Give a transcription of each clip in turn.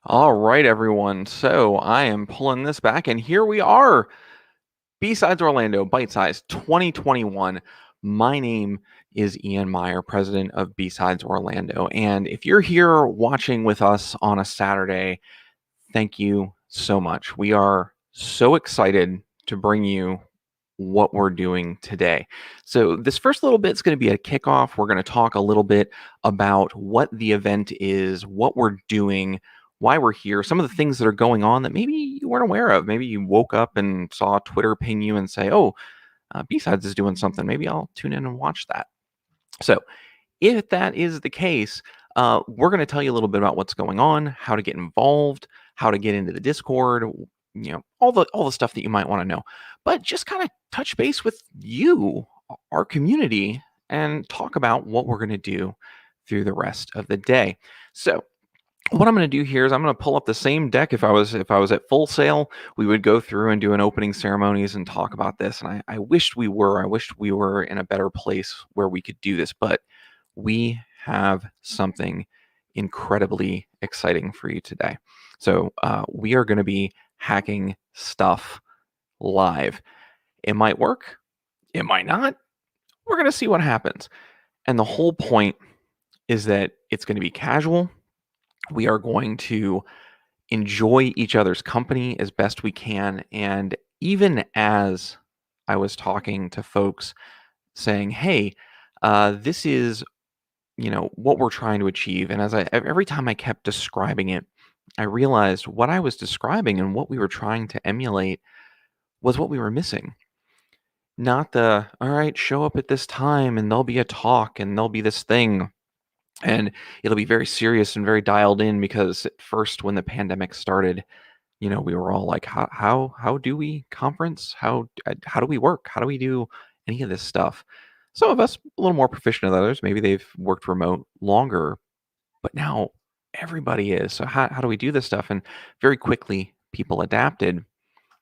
All right, everyone. So I am pulling this back, and here we are. BSides Orlando, Byte Size 2021. My name is Ian Meyer, president of BSides Orlando. And if you're here watching with us on a Saturday, thank you so much. We are so excited to bring you what we're doing today. So, this first little bit is going to be a kickoff. We're going to talk a little bit about what the event is, what we're doing, why we're here, some of the things that are going on that maybe you weren't aware of. Maybe you woke up and saw Twitter ping you and say, oh, B-Sides is doing something. Maybe I'll tune in and watch that. So, if that is the case, we're going to tell you a little bit about what's going on, how to get involved, how to get into the Discord, all the stuff that you might want to know. But just kind of touch base with you, our community, and talk about what we're going to do through the rest of the day. So, what I'm going to do here is I'm going to pull up the same deck. If I was at Full Sail, we would go through and do an opening ceremonies and talk about this. And I wished we were. I wished we were in a better place where we could do this. But we have something incredibly exciting for you today. So we are going to be hacking stuff live. It might work. It might not. We're going to see what happens. And the whole point is that it's going to be casual. We are going to enjoy each other's company as best we can. And even as I was talking to folks saying, hey, this is what we're trying to achieve. And every time I kept describing it, I realized what I was describing and what we were trying to emulate was what we were missing. Not all right, show up at this time and there'll be a talk and there'll be this thing. And it'll be very serious and very dialed in because at first when the pandemic started, we were all like, how do we conference? How do we work? How do we do any of this stuff? Some of us a little more proficient than others. Maybe they've worked remote longer, but now everybody is. So how do we do this stuff? And very quickly people adapted,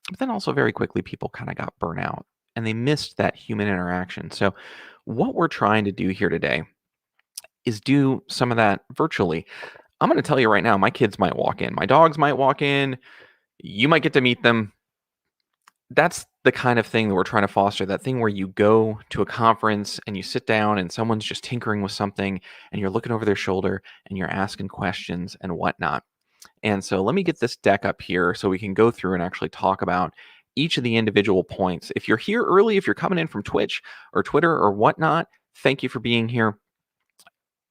but then also very quickly people kind of got burnt out and they missed that human interaction. So what we're trying to do here today is do some of that virtually. I'm going to tell you right now, my kids might walk in, my dogs might walk in, you might get to meet them. That's the kind of thing that we're trying to foster, that thing where you go to a conference and you sit down and someone's just tinkering with something and you're looking over their shoulder and you're asking questions and whatnot. And so let me get this deck up here so we can go through and actually talk about each of the individual points. If you're here early, if you're coming in from Twitch or Twitter or whatnot, thank you for being here.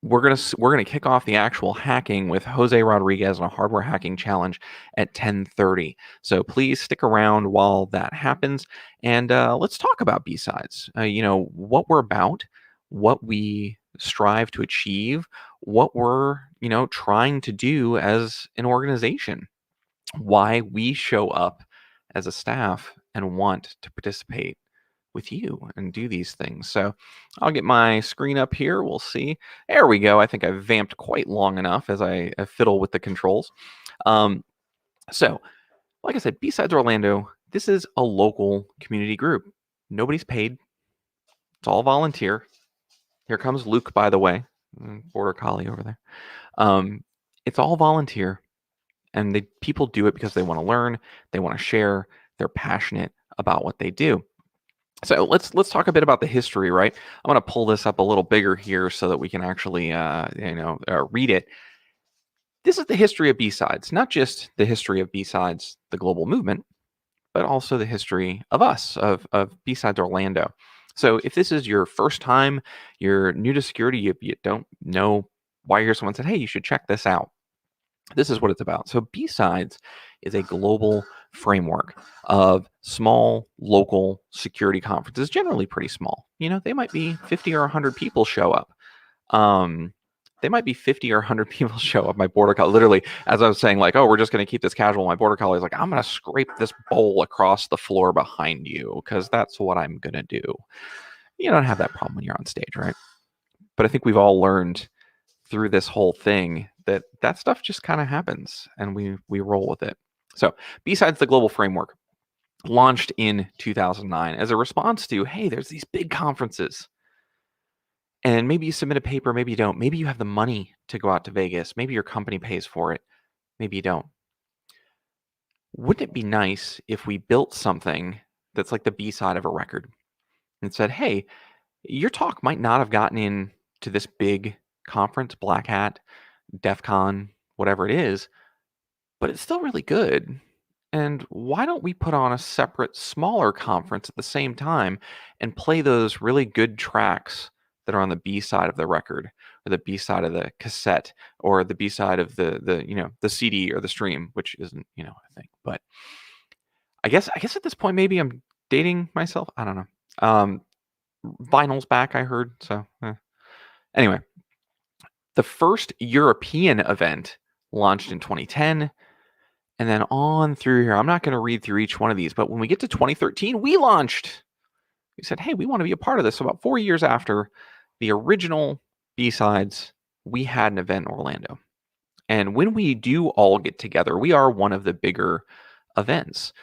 We're gonna kick off the actual hacking with Jose Rodriguez on a hardware hacking challenge at 10:30. So please stick around while that happens, and let's talk about B-Sides. What we're about, what we strive to achieve, what we're trying to do as an organization, why we show up as a staff and want to participate with you and do these things. So I'll get my screen up here. We'll see. There we go. I think I've vamped quite long enough as I fiddle with the controls. Um, so, like I said, BSides Orlando, this is a local community group. Nobody's paid. It's all volunteer. Here comes Luke, by the way, border collie over there. It's all volunteer, and people do it because they want to learn, they want to share, they're passionate about what they do. So let's talk a bit about the history, right? I'm going to pull this up a little bigger here so that we can actually, read it. This is the history of B-Sides, not just the history of B-Sides, the global movement, but also the history of us, of B-Sides Orlando. So if this is your first time, you're new to security, you don't know why you're here, someone said, hey, you should check this out. This is what it's about. So B-Sides is a global framework of small local security conferences, generally pretty small. They might be 50 or 100 people show up. They might be 50 or 100 people show up. My border collie, literally, as I was saying, like, oh, we're just going to keep this casual. My border collie is like, I'm going to scrape this bowl across the floor behind you because that's what I'm going to do. You don't have that problem when you're on stage, right? But I think we've all learned through this whole thing that stuff just kind of happens and we roll with it. So B-Sides the global framework launched in 2009 as a response to, hey, there's these big conferences and maybe you submit a paper, maybe you don't, maybe you have the money to go out to Vegas, maybe your company pays for it, maybe you don't. Wouldn't it be nice if we built something that's like the B side of a record and said, hey, your talk might not have gotten in to this big conference, Black Hat, DEF CON, whatever it is, but it's still really good. And why don't we put on a separate, smaller conference at the same time and play those really good tracks that are on the B side of the record, or the B side of the cassette, or the B side of the CD or the stream, which isn't a thing. But I guess at this point maybe I'm dating myself. I don't know. Um, Vinyl's back, I heard. So anyway, the first European event launched in 2010. And then on through here, I'm not going to read through each one of these, but when we get to 2013, we launched. We said, hey, we want to be a part of this. So about 4 years after the original B-Sides, we had an event in Orlando. And when we do all get together, we are one of the bigger events.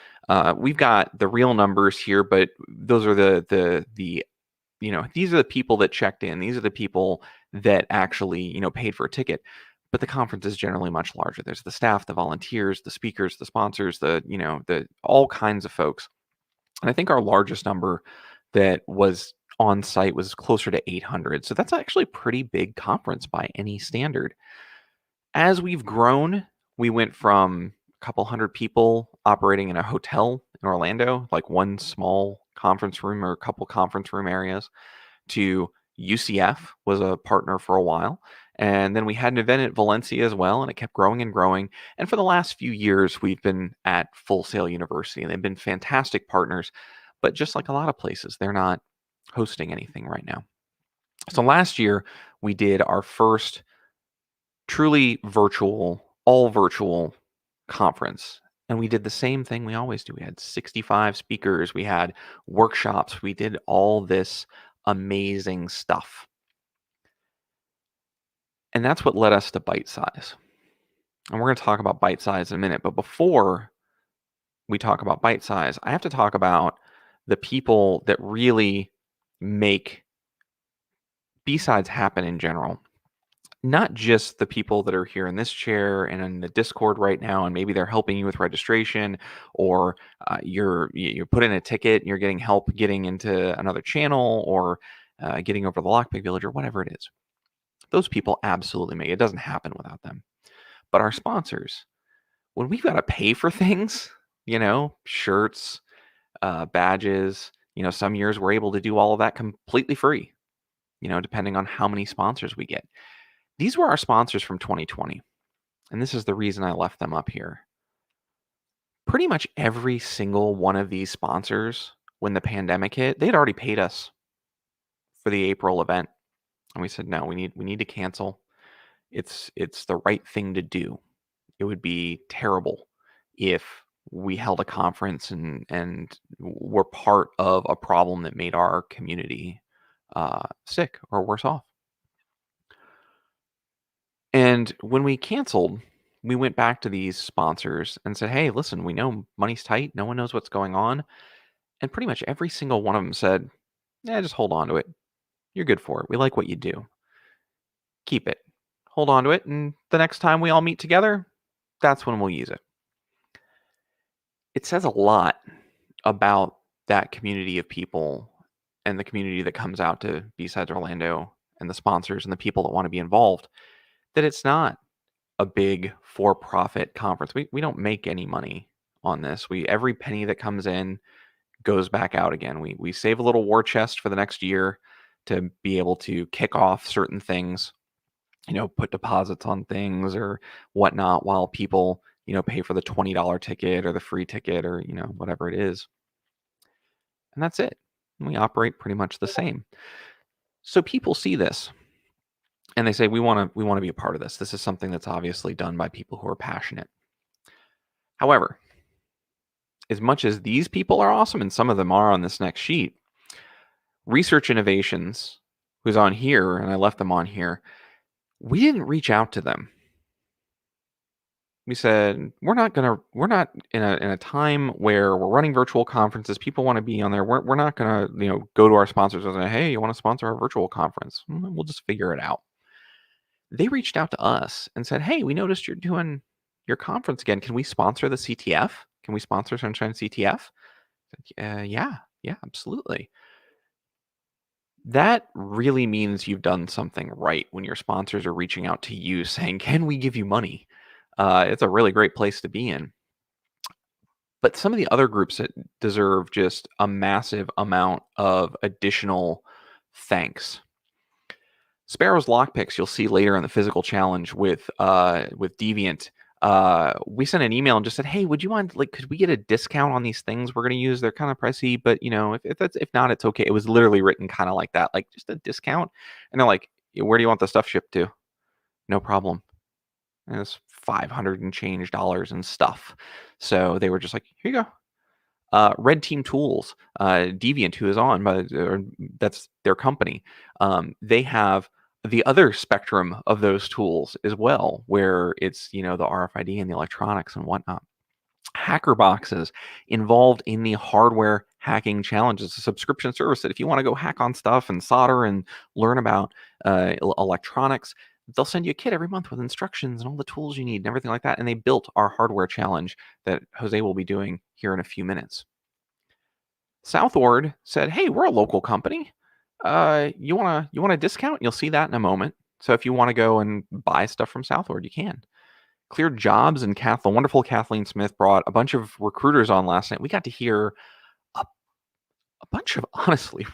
We've got the real numbers here, but those are the these are the people that checked in. These are the people that actually paid for a ticket. But the conference is generally much larger. There's the staff, the volunteers, the speakers, the sponsors, the all kinds of folks. And I think our largest number that was on site was closer to 800. So that's actually a pretty big conference by any standard. As we've grown, we went from a couple hundred people operating in a hotel in Orlando, like one small conference room or a couple conference room areas, to UCF was a partner for a while. And then we had an event at Valencia as well, and it kept growing and growing. And for the last few years, we've been at Full Sail University, and they've been fantastic partners. But just like a lot of places, they're not hosting anything right now. So last year, we did our first truly virtual, all virtual conference. And we did the same thing we always do. We had 65 speakers, we had workshops, we did all this amazing stuff. And that's what led us to ByteSides. And we're going to talk about ByteSides in a minute. But before we talk about ByteSides, I have to talk about the people that really make B-Sides happen in general. Not just the people that are here in this chair and in the Discord right now, and maybe they're helping you with registration, or you put in a ticket and you're getting help getting into another channel, or getting over the Lockpick Village, or whatever it is. Those people absolutely make it. It doesn't happen without them. But our sponsors, when we've got to pay for things, shirts, badges, some years we're able to do all of that completely free, depending on how many sponsors we get. These were our sponsors from 2020, and this is the reason I left them up here. Pretty much every single one of these sponsors, when the pandemic hit, they'd already paid us for the April event, and we said, no, we need to cancel. It's the right thing to do. It would be terrible if we held a conference and were part of a problem that made our community sick or worse off. And when we canceled, we went back to these sponsors and said, hey, listen, we know money's tight. No one knows what's going on. And pretty much every single one of them said, yeah, just hold on to it. You're good for it. We like what you do. Keep it. Hold on to it. And the next time we all meet together, that's when we'll use it. It says a lot about that community of people and the community that comes out to BSides Orlando and the sponsors and the people that want to be involved, that it's not a big for-profit conference. We don't make any money on this. Every penny that comes in goes back out again. We save a little war chest for the next year to be able to kick off certain things, put deposits on things or whatnot, while people pay for the $20 ticket or the free ticket or whatever it is. And that's it. And we operate pretty much the same. So people see this and they say, we want to be a part of this. This is something that's obviously done by people who are passionate. However, as much as these people are awesome, and some of them are on this next sheet, Research Innovations, who's on here, and I left them on here, we didn't reach out to them. We said, we're not in a time where we're running virtual conferences. People want to be on there. We're not going to, go to our sponsors and say, hey, you want to sponsor our virtual conference? We'll just figure it out. They reached out to us and said, hey, we noticed you're doing your conference again. Can we sponsor the CTF? Can we sponsor Sunshine CTF?" Yeah, yeah, absolutely. That really means you've done something right when your sponsors are reaching out to you saying, "Can we give you money?" It's a really great place to be in. But some of the other groups that deserve just a massive amount of additional thanks. Sparrow's lockpicks you'll see later in the physical challenge with Deviant. We sent an email and just said, "Hey, would you mind, like, could we get a discount on these things we're going to use? They're kind of pricey, but if not, it's okay." It was literally written kind of like that, like just a discount. And they're like, "Yeah, where do you want the stuff shipped to?" No problem. And it's 500 and change dollars and stuff. So they were just like, "Here you go." Red Team Tools, Deviant, who is on, or that's their company. They have the other spectrum of those tools as well, where it's the RFID and the electronics and whatnot. Hacker boxes involved in the hardware hacking challenge. It's a subscription service that if you want to go hack on stuff and solder and learn about electronics, they'll send you a kit every month with instructions and all the tools you need and everything like that. And they built our hardware challenge that Jose will be doing here in a few minutes. Southward said, "Hey, we're a local company. You want a discount? You'll see that in a moment. So if you want to go and buy stuff from Southward, you can." Clear Jobs and the wonderful Kathleen Smith brought a bunch of recruiters on last night. We got to hear a, a bunch of honestly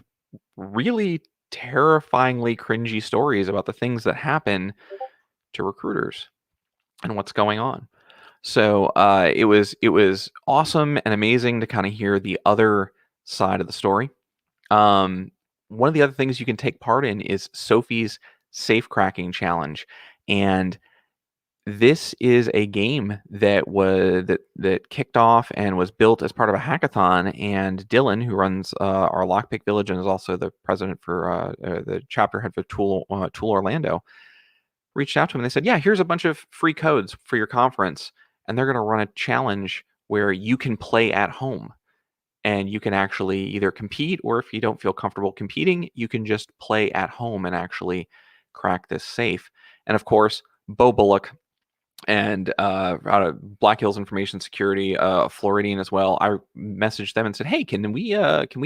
really terrifyingly cringy stories about the things that happen to recruiters and what's going on. So it was awesome and amazing to kind of hear the other side of the story. One of the other things you can take part in is Sophie's safe cracking challenge, and this is a game that kicked off and was built as part of a hackathon. And Dylan, who runs our Lockpick Village and is also the president for the chapter head for Tool Orlando, reached out to him and they said, "Yeah, here's a bunch of free codes for your conference, and they're going to run a challenge where you can play at home." And you can actually either compete, or if you don't feel comfortable competing, you can just play at home and actually crack this safe. And of course, Bo Bullock and out of Black Hills Information Security, Floridian as well. I messaged them and said, "Hey, can we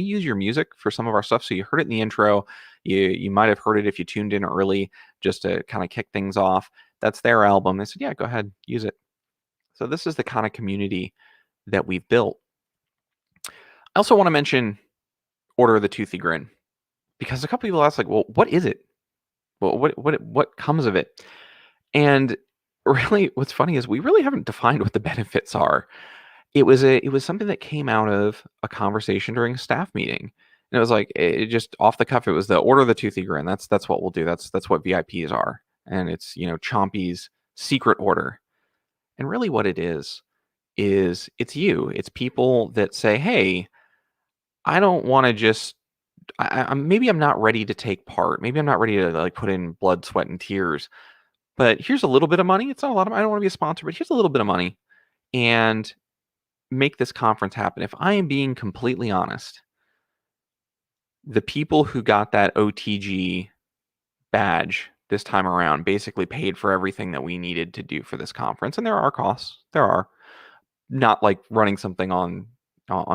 use your music for some of our stuff?" So you heard it in the intro. You might have heard it if you tuned in early, just to kind of kick things off. That's their album. They said, "Yeah, go ahead, use it." So this is the kind of community that we've built. I also want to mention Order of the Toothy Grin, because a couple people asked, like, "Well, what is it? Well, what comes of it?" And really, what's funny is we really haven't defined what the benefits are. It was something that came out of a conversation during a staff meeting, and it was like it just off the cuff. It was the Order of the Toothy Grin. That's what we'll do. That's what VIPs are, and it's Chompy's secret order. And really, what it is it's you. It's people that say, "Hey, I don't want to just maybe I'm not ready to take part. Maybe I'm not ready to like put in blood, sweat, and tears. But here's a little bit of money. It's not a lot of. I don't want to be a sponsor, but here's a little bit of money, and make this conference happen." If I am being completely honest, the people who got that OTG badge this time around basically paid for everything that we needed to do for this conference, and there are costs. There are. Not like running something on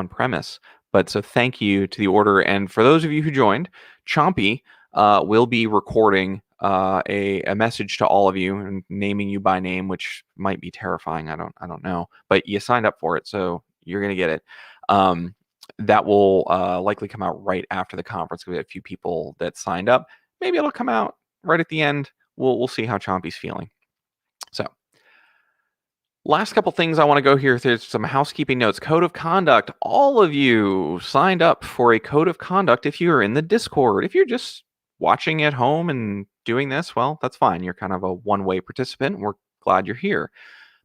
premise. But so thank you to the order, and for those of you who joined, Chompy will be recording a message to all of you and naming you by name, which might be terrifying. I don't know, but you signed up for it, so you're gonna get it. That will likely come out right after the conference. We had a few people that signed up. Maybe it'll come out right at the end. We'll see how Chompy's feeling. So last couple things I want to go here. There's some housekeeping notes. Code of conduct. All of you signed up for a code of conduct if you're in the Discord. If you're just watching at home and doing this, well, that's fine. You're kind of a one-way participant. We're glad you're here.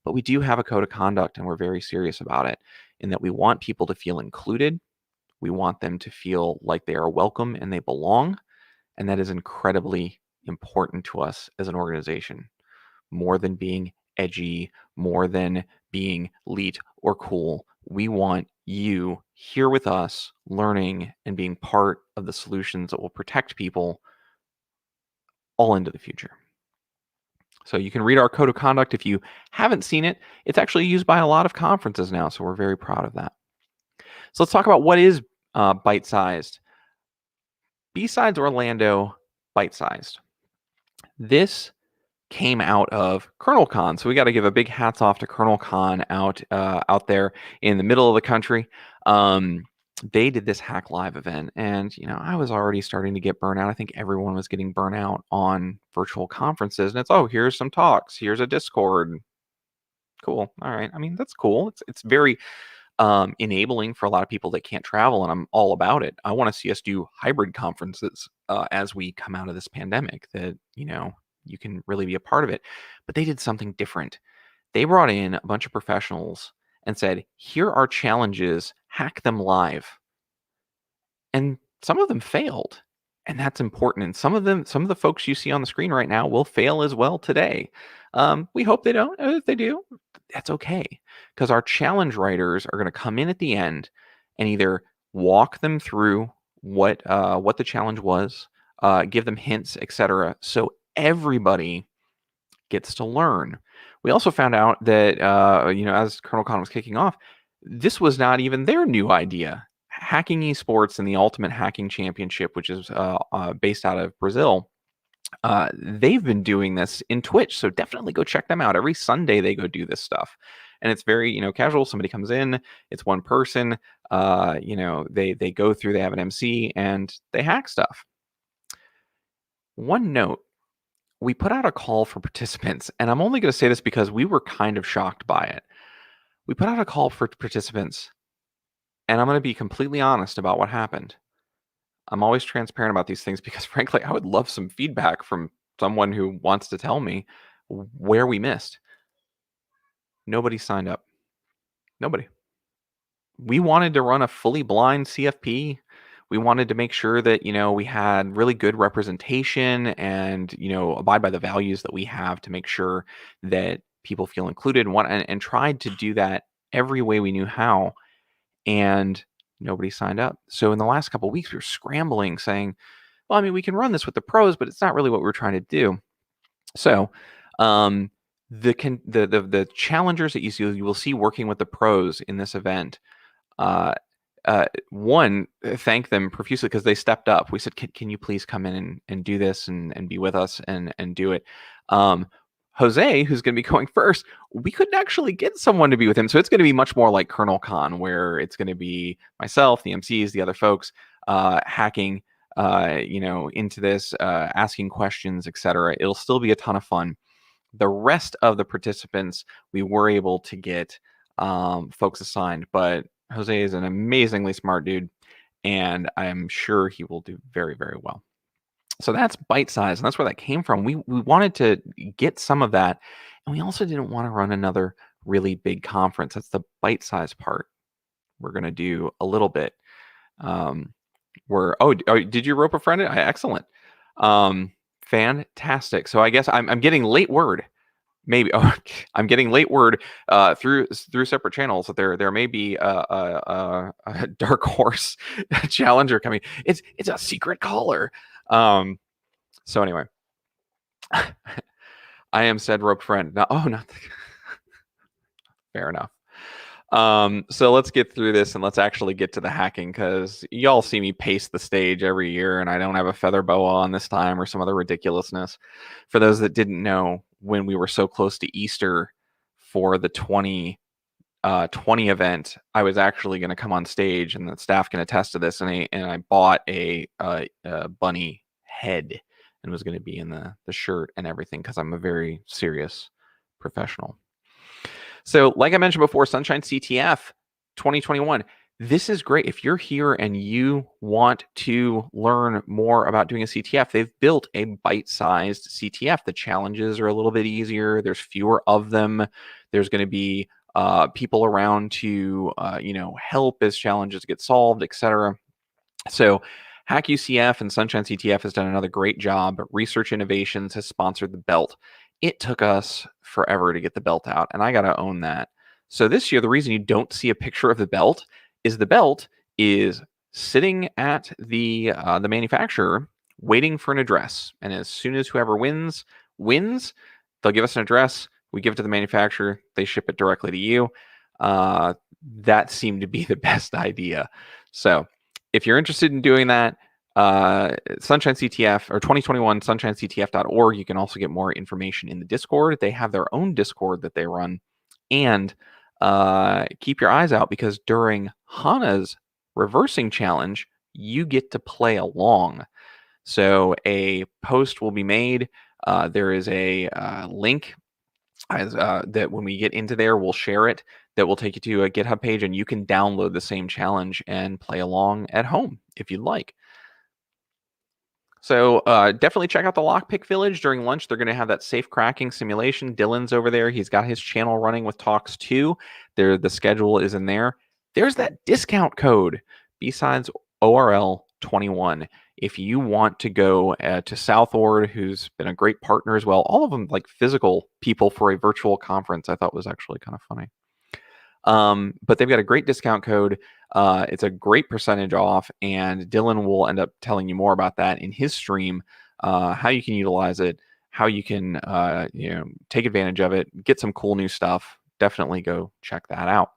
But we do have a code of conduct, and we're very serious about it in that we want people to feel included. We want them to feel like they are welcome and they belong. And that is incredibly important to us as an organization, more than being edgy, more than being elite or cool. We want you here with us, learning and being part of the solutions that will protect people all into the future. So you can read our code of conduct if you haven't seen it. It's actually used by a lot of conferences now, so we're very proud of that. So let's talk about what is bite-sized. BSides Orlando bite-sized. This came out of Colonel Con, so we got to give a big hats off to Colonel Con out there in the middle of the country. They did this Hack Live event, and I was already starting to get burnout. I think everyone was getting burnout on virtual conferences, and it's here's some talks, here's a Discord. Cool. All right. I mean, that's cool. It's very enabling for a lot of people that can't travel, and I'm all about it. I want to see us do hybrid conferences as we come out of this pandemic. That you can really be a part of it. But they did something different. They brought in a bunch of professionals and said, "Here are challenges. Hack them live." And some of them failed, and that's important. And some of the folks you see on the screen right now will fail as well today. We hope they don't. If they do, that's okay, because our challenge writers are going to come in at the end and either walk them through what the challenge was, give them hints, etc. So everybody gets to learn. We also found out that as Colonel Khan was kicking off, this was not even their new idea. Hacking Esports and the Ultimate Hacking Championship, which is based out of Brazil, they've been doing this in Twitch, so definitely go check them out. Every Sunday they go do this stuff, and it's very casual. Somebody comes in, it's one person. They go through. They have an MC and they hack stuff. One note: we put out a call for participants, and I'm only going to say this because we were kind of shocked by it. We put out a call for participants, and I'm going to be completely honest about what happened. I'm always transparent about these things because, frankly, I would love some feedback from someone who wants to tell me where we missed. Nobody signed up. Nobody. We wanted to run a fully blind CFP. We wanted to make sure that, we had really good representation and, abide by the values that we have to make sure that people feel included and tried to do that every way we knew how. And nobody signed up. So in the last couple of weeks, we were scrambling saying, well, I mean, we can run this with the pros, but it's not really what we're trying to do. So the challengers that you will see working with the pros in this event, one, thank them profusely because they stepped up. We said, can you please come in and do this and be with us and do it? Jose, who's going to be going first, we couldn't actually get someone to be with him. So it's going to be much more like Colonel Khan, where it's going to be myself, the MCs, the other folks hacking, into this, asking questions, etc. It'll still be a ton of fun. The rest of the participants, we were able to get folks assigned, but Jose is an amazingly smart dude, and I'm sure he will do very, very well. So that's bite size, and that's where that came from. We wanted to get some of that, and we also didn't want to run another really big conference. That's the bite size part. We're going to do a little bit. Did you rope a friend? Excellent. Fantastic. So I guess I'm getting late word. Maybe I'm getting late word through separate channels that there may be a dark horse challenger coming. It's a secret caller. So anyway, I am said rope friend. No, not fair enough. So let's get through this and let's actually get to the hacking, because y'all see me pace the stage every year and I don't have a feather boa on this time or some other ridiculousness. For those that didn't know, when we were so close to Easter for the 2020 event, I was actually going to come on stage, and the staff can attest to this, and I bought a bunny head and was going to be in the shirt and everything, because I'm a very serious professional. So like I mentioned before, Sunshine CTF 2021. This is great. If you're here and you want to learn more about doing a CTF, they've built a bite-sized CTF. The challenges are a little bit easier. There's fewer of them. There's going to be people around to help as challenges get solved, etc. So Hack UCF and Sunshine CTF has done another great job. Research Innovations has sponsored the belt. It took us forever to get the belt out, and I got to own that. So this year, the reason you don't see a picture of the belt is sitting at the manufacturer waiting for an address. And as soon as whoever wins, They'll give us an address. We give it to the manufacturer. They ship it directly to you. That seemed to be the best idea. So if you're interested in doing that, Sunshine CTF or 2021 sunshinectf.org. You can also get more information in the Discord. They have their own Discord that they run. And keep your eyes out, because during Hana's reversing challenge, you get to play along. So a post will be made. There is a link that when we get into there, we'll share it. That will take you to a GitHub page, and you can download the same challenge and play along at home if you'd like. So definitely check out the Lockpick Village during lunch. They're going to have that safe cracking simulation. Dylan's over there. He's got his channel running with talks too. The schedule is in there. There's that discount code, BSides ORL 21. If you want to go to Southord, who's been a great partner as well, all of them like physical people for a virtual conference, I thought was actually kind of funny. But they've got a great discount code. It's a great percentage off, and Dylan will end up telling you more about that in his stream, how you can utilize it, how you can take advantage of it, get some cool new stuff. Definitely go check that out.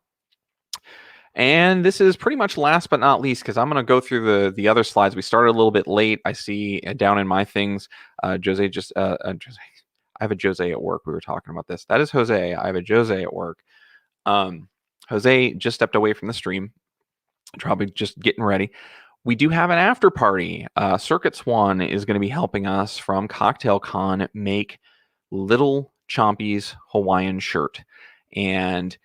And this is pretty much last but not least, because I'm going to go through the other slides. We started a little bit late. I see down in my things, Jose just Jose. I have a Jose at work. We were talking about this. That is Jose. I have a Jose at work. Jose just stepped away from the stream, probably just getting ready. We do have an after party. Circuit Swan is going to be helping us from Cocktail Con make Little Chompy's Hawaiian shirt. And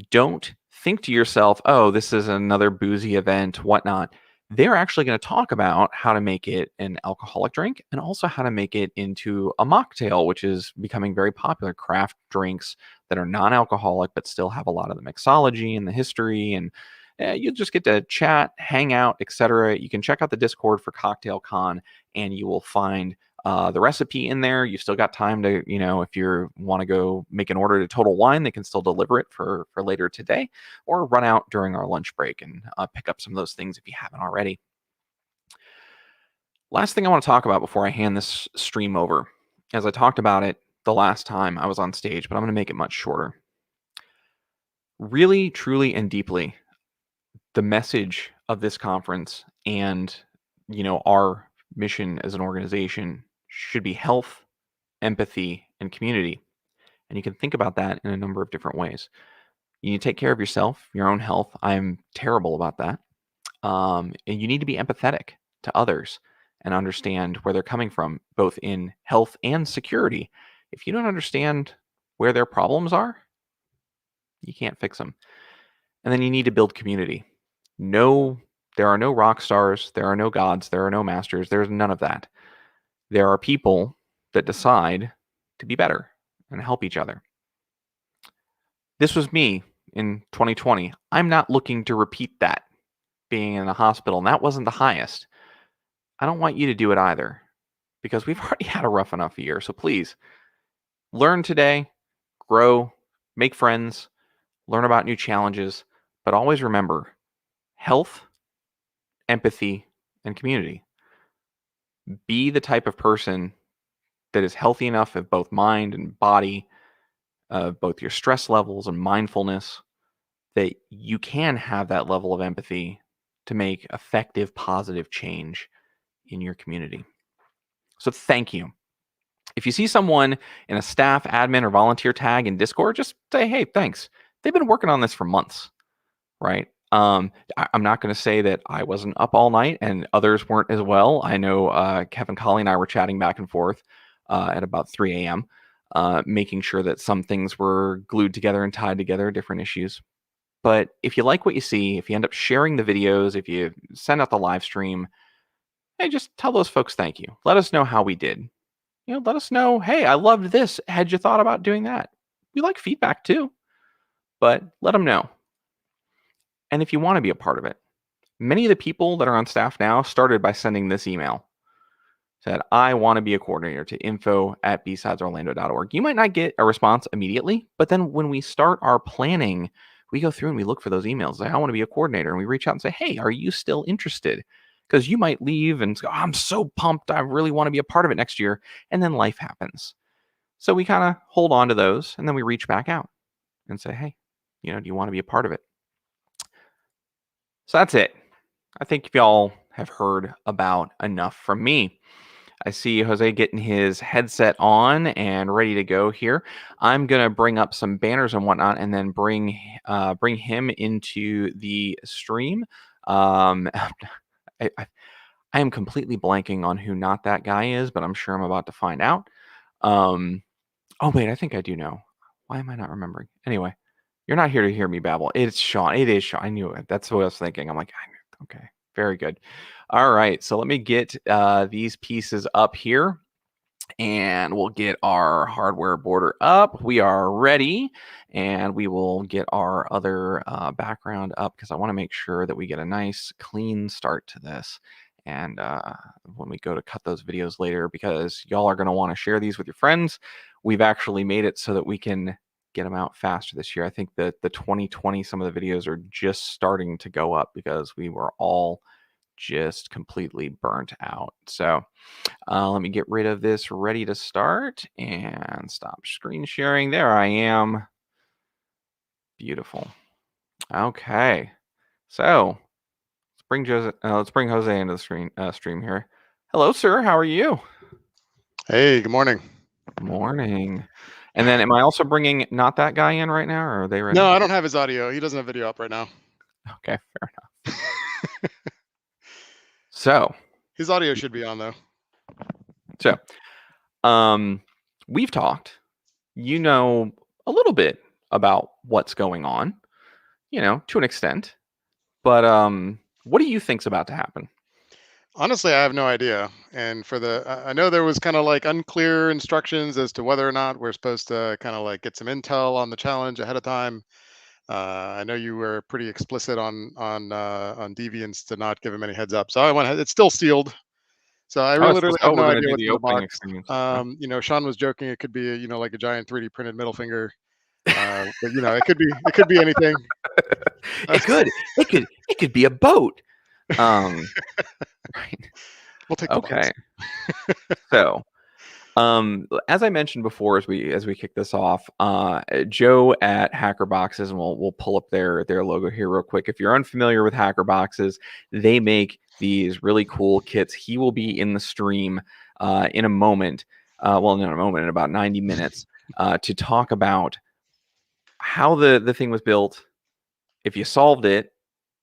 don't think to yourself, oh, this is another boozy event, whatnot. They're actually going to talk about how to make it an alcoholic drink, and also how to make it into a mocktail, which is becoming very popular. Craft drinks that are non-alcoholic but still have a lot of the mixology and the history, and you'll just get to chat, hang out, etc. You can check out the Discord for Cocktail Con, and you will find the recipe in there. You've still got time to, if you want to go make an order to Total Wine, they can still deliver it for later today, or run out during our lunch break and pick up some of those things if you haven't already. Last thing I want to talk about before I hand this stream over, as I talked about it the last time I was on stage, but I'm going to make it much shorter. Really, truly, and deeply, the message of this conference and, our mission as an organization should be health, empathy, and community. And you can think about that in a number of different ways. You need to take care of yourself, your own health. I'm terrible about that. And you need to be empathetic to others and understand where they're coming from, both in health and security. If you don't understand where their problems are, you can't fix them. And then you need to build community. No, there are no rock stars. There are no gods. There are no masters. There's none of that. There are people that decide to be better and help each other. This was me in 2020. I'm not looking to repeat that, being in a hospital, and that wasn't the highest. I don't want you to do it either, because we've already had a rough enough year. So please, learn today, grow, make friends, learn about new challenges, but always remember health, empathy, and community. Be the type of person that is healthy enough of both mind and body, both your stress levels and mindfulness, that you can have that level of empathy to make effective, positive change in your community. So thank you. If you see someone in a staff, admin, or volunteer tag in Discord, just say, hey, thanks. They've been working on this for months, right? I'm not going to say that I wasn't up all night and others weren't as well. I know Kevin Colley and I were chatting back and forth at about 3 a.m., making sure that some things were glued together and tied together, different issues. But if you like what you see, if you end up sharing the videos, if you send out the live stream, hey, just tell those folks thank you. Let us know how we did. Let us know, hey, I loved this. Had you thought about doing that? We like feedback too, but let them know. And if you want to be a part of it, many of the people that are on staff now started by sending this email. Said, I want to be a coordinator, to info@bsidesorlando.org. You might not get a response immediately, but then when we start our planning, we go through and we look for those emails. Like, I want to be a coordinator. And we reach out and say, hey, are you still interested? Because you might leave and go, I'm so pumped. I really want to be a part of it next year. And then life happens. So we kind of hold on to those, and then we reach back out and say, hey, do you want to be a part of it? So that's it. I think y'all have heard about enough from me. I see Jose getting his headset on and ready to go here. I'm gonna bring up some banners and whatnot, and then bring him into the stream. I am completely blanking on who Not That Guy is, but I'm sure I'm about to find out. Oh wait, I think I do know. Why am I not remembering? Anyway, you're not here to hear me babble. It's Sean. It is Sean. I knew it. That's what I was thinking. I'm like, okay, very good. All right, so let me get these pieces up here, and we'll get our hardware border up. We are ready, and we will get our other background up because I want to make sure that we get a nice clean start to this. And when we go to cut those videos later, because y'all are going to want to share these with your friends, we've actually made it so that we can get them out faster this year. I think that the 2020, some of the videos are just starting to go up because we were all just completely burnt out. So let me get rid of this ready to start and stop screen sharing. There I am. Beautiful. Okay. So let's bring Jose into the stream here. Hello, sir. How are you? Hey, good morning. Morning. And then am I also bringing Not That Guy in right now, or are they ready? No, I don't have his audio. He doesn't have video up right now. Okay, fair enough. So his audio should be on though. So we've talked, a little bit about what's going on, to an extent. But what do you think's about to happen? Honestly, I have no idea. And I know there was kind of like unclear instructions as to whether or not we're supposed to kind of like get some intel on the challenge ahead of time. I know you were pretty explicit on Deviants to not give him any heads up. So I went. It's still sealed. So I literally have no we're gonna idea do what's the in the opening box. experience. Sean was joking. It could be like a giant 3D printed middle finger. But it could be anything. It could be a boat. Right. We'll take okay. So, as I mentioned before, as we kick this off, Joe at Hacker Boxes, and we'll pull up their logo here real quick. If you're unfamiliar with Hacker Boxes, they make these really cool kits. He will be in the stream in a moment. In about 90 minutes, to talk about how the thing was built, if you solved it,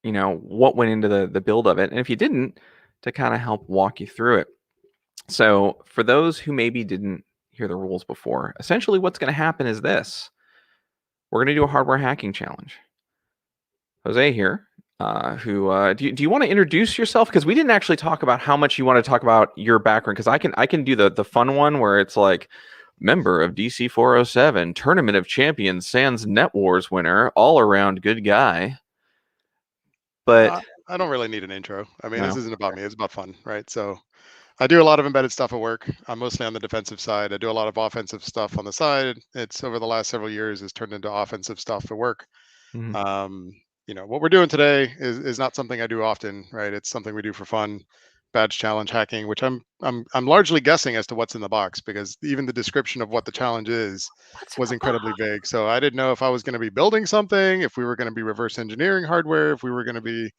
what went into the build of it, and if you didn't, to kind of help walk you through it. So for those who maybe didn't hear the rules before, essentially what's going to happen is this. We're going to do a hardware hacking challenge. Jose here, do you want to introduce yourself? Because we didn't actually talk about how much you want to talk about your background, because I can do the fun one where it's like, member of DC 407, Tournament of Champions, Sans Net Wars winner, all around good guy. But I don't really need an intro. I mean, This isn't about me. It's about fun, right? So I do a lot of embedded stuff at work. I'm mostly on the defensive side. I do a lot of offensive stuff on the side. It's over the last several years has turned into offensive stuff for work. Mm-hmm. What we're doing today is not something I do often, right? It's something we do for fun. Badge challenge hacking, which I'm largely guessing as to what's in the box, because even the description of what the challenge is was incredibly vague. So I didn't know if I was going to be building something, if we were going to be reverse engineering hardware, if we were going to be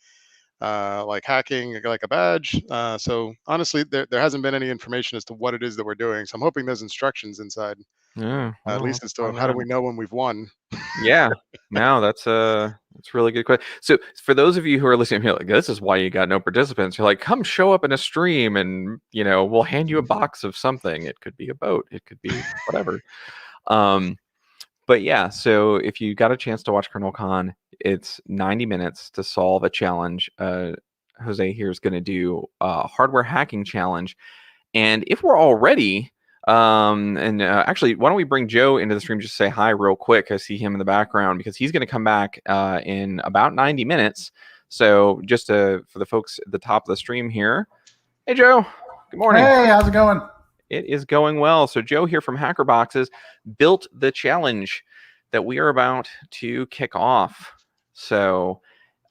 like hacking like a badge. So honestly, there hasn't been any information as to what it is that we're doing. So I'm hoping there's instructions inside. Yeah, At least as to how do we know when we've won. Yeah, no, that's a really good question. So for those of you who are listening here, like, this is why you got no participants. You're like, come show up in a stream, and we'll hand you a box of something. It could be a boat, it could be whatever. But yeah, so if you got a chance to watch Colonel Con, it's 90 minutes to solve a challenge. Jose here is going to do a hardware hacking challenge, and if we're all ready. Actually, why don't we bring Joe into the stream just to say hi real quick? I see him in the background because he's going to come back in about 90 minutes. So just for the folks at the top of the stream here. Hey, Joe. Good morning. Hey, how's it going? It is going well. So Joe here from Hacker Boxes built the challenge that we are about to kick off. So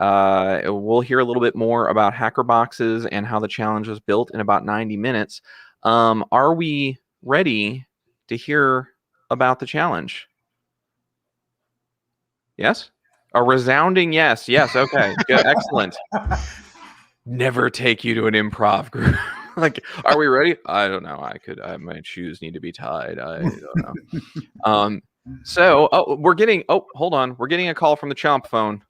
we'll hear a little bit more about Hacker Boxes and how the challenge was built in about 90 minutes. Are we ready to hear about the challenge? Yes? A resounding yes. Yes. Okay. Good. Excellent. Never take you to an improv group. Like, are we ready? I don't know. My shoes need to be tied. I don't know. So, hold on. We're getting a call from the Chomp phone.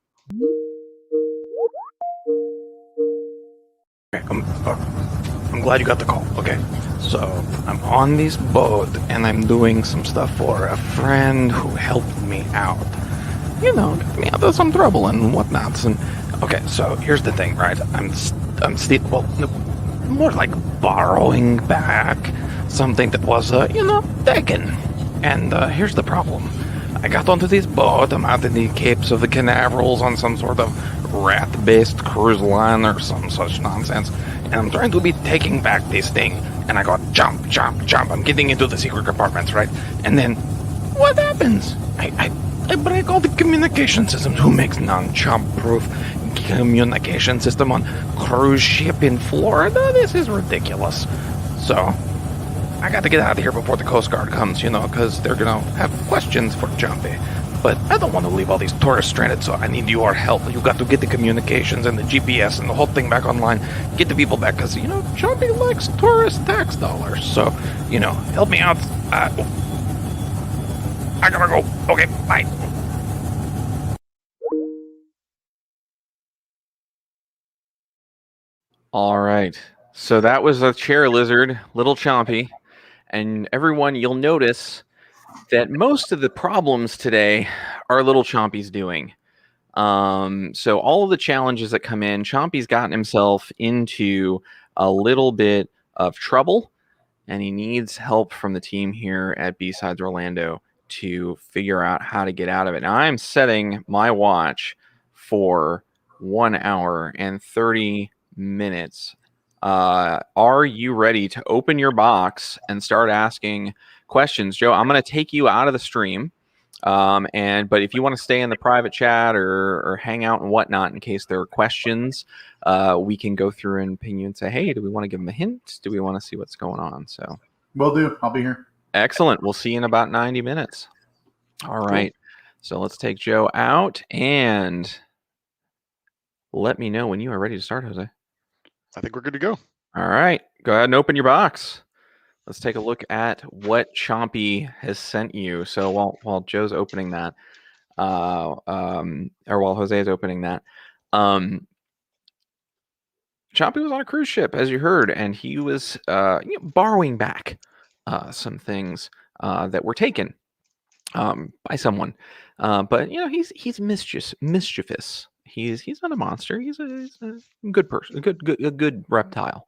I'm glad you got the call. Okay. So, I'm on this boat and I'm doing some stuff for a friend who helped me out. You know, got me out of some trouble and whatnots. And okay, so here's the thing, right? I'm still, well, more like borrowing back something that was, taken. And here's the problem. I got onto this boat. I'm out in the Capes of the Canaverals on some sort of rat-based cruise line or some such nonsense. And I'm trying to be taking back this thing. And I go, jump. I'm getting into the secret compartments, right? And then, what happens? I break all the communication systems. Who makes non-jump-proof communication system on cruise ship in Florida? This is ridiculous. So, I got to get out of here before the Coast Guard comes, because they're going to have questions for Jumpy. But I don't want to leave all these tourists stranded, so I need your help. You got to get the communications and the GPS and the whole thing back online. Get the people back, because, Jumpy likes tourist tax dollars. So, help me out. I gotta go. Okay, bye. All right. So that was a chair lizard, Little Chompy. And everyone, you'll notice that most of the problems today are Little Chompy's doing. So all of the challenges that come in, Chompy's gotten himself into a little bit of trouble, and he needs help from the team here at BSides Orlando to figure out how to get out of it. Now, I'm setting my watch for 1 hour and 30 minutes. Are you ready to open your box and start asking questions? Joe, I'm going to take you out of the stream. But if you want to stay in the private chat or hang out and whatnot in case there are questions, we can go through and ping you and say, hey, do we want to give them a hint? Do we want to see what's going on? So will do. I'll be here. Excellent. We'll see you in about 90 minutes. All right. So let's take Joe out and let me know when you are ready to start, Jose. I think we're good to go. All right. Go ahead and open your box. Let's take a look at what Chompy has sent you. So while Joe's opening that, or while Jose is opening that, Chompy was on a cruise ship, as you heard, and he was borrowing back some things that were taken by someone. But he's mischievous. He's not a monster. He's a good person, a good reptile.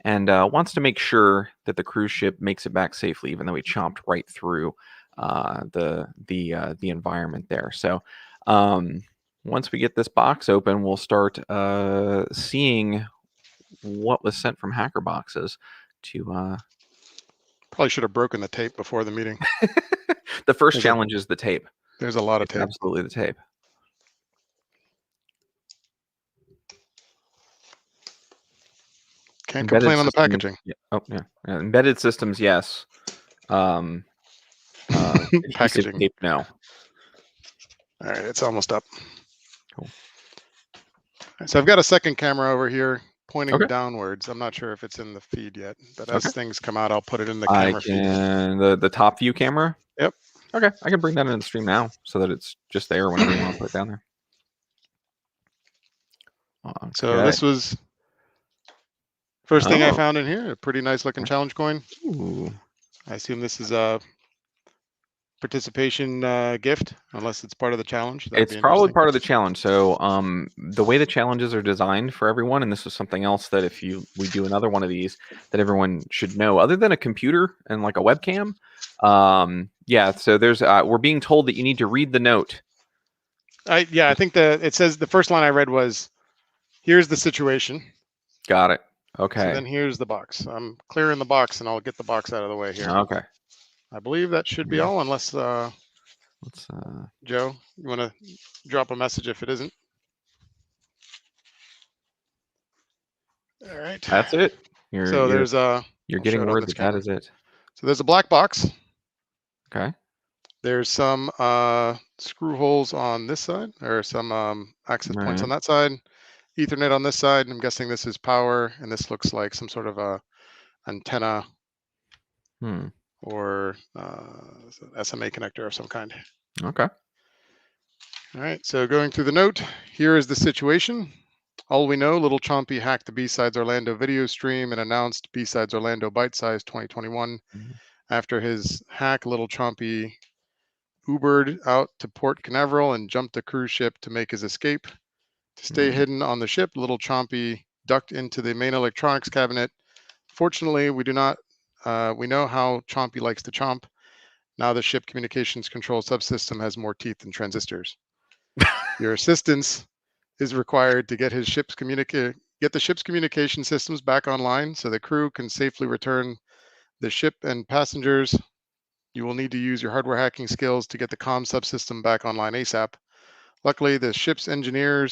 And wants to make sure that the cruise ship makes it back safely, even though he chomped right through the environment there. So once we get this box open, we'll start seeing what was sent from hacker boxes to. Probably should have broken the tape before the meeting. The first challenge is the tape. There's a lot of tape. Absolutely the tape. Can't complain on the packaging. Yeah. Oh, yeah. Embedded systems, yes. Packaging. Tape, no. All right, it's almost up. Cool. So I've got a second camera over here pointing downwards. I'm not sure if it's in the feed yet, but as things come out, I'll put it in the camera feed. The top view camera? Yep. Okay, I can bring that into the stream now so that it's just there whenever you want to put it down there. Okay. So this was first thing I found in here, a pretty nice looking challenge coin. Ooh. I assume this is a participation gift, unless it's part of the challenge. It's probably part of the challenge. So the way the challenges are designed for everyone, and this is something else that if we do another one of these, that everyone should know, other than a computer and like a webcam. So there's we're being told that you need to read the note. I think it says the first line I read was, here's the situation. Got it. Okay. So then here's the box. I'm clearing the box and I'll get the box out of the way here. Okay. I believe that should be all, unless Joe, you want to drop a message if it isn't. All right. That's it. You're getting word that is it. So there's a black box. Okay. There's some screw holes on this side, or some access points on Right. that side. Ethernet on this side. I'm guessing this is power, and this looks like some sort of a antenna Hmm. or SMA connector of some kind. Okay. All right, so going through the note, here is the situation. All we know, Little Chompy hacked the BSides Orlando video stream and announced BSides Orlando Byte-Size 2021. Mhm. After his hack, Little Chompy Ubered out to Port Canaveral and jumped a cruise ship to make his escape. To stay hidden on the ship, Little Chompy ducked into the main electronics cabinet. Fortunately, we know how Chompy likes to chomp. Now the ship communications control subsystem has more teeth than transistors. Your assistance is required to get the ship's communication systems back online so the crew can safely return the ship and passengers. You will need to use your hardware hacking skills to get the comm subsystem back online ASAP. Luckily, the ship's engineer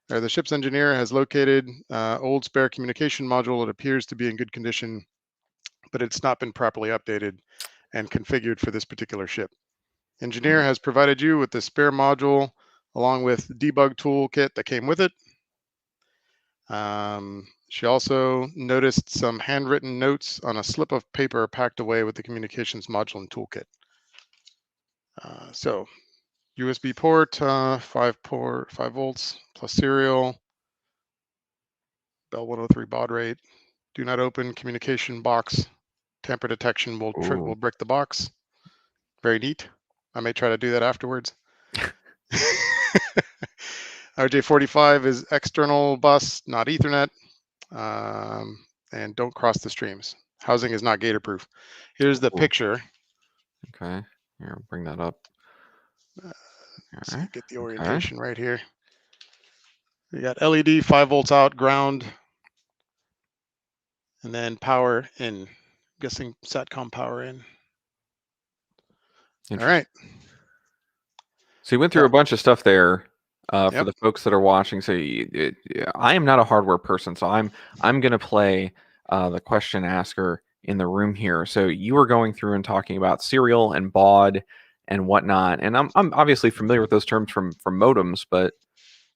has located old spare communication module. It appears to be in good condition, but it's not been properly updated and configured for this particular ship. Engineer has provided you with the spare module along with debug toolkit that came with it. She also noticed some handwritten notes on a slip of paper packed away with the communications module and toolkit. So USB port, 5 volts plus serial, Bell 103 baud rate. Do not open communication box. Tamper detection will brick the box. Very neat. I may try to do that afterwards. RJ45 is external bus, not Ethernet. And don't cross the streams. Housing is not gator proof. Here's the picture. Okay. Here, I'll bring that up. So you get the orientation right here. We got LED, 5 volts out, ground, and then power in. I'm guessing SATCOM power in. All right. So you went through a bunch of stuff there for Yep. the folks that are watching. So I am not a hardware person, so I'm going to play the question asker in the room here. So you were going through and talking about serial and baud and whatnot, and I'm obviously familiar with those terms from modems, but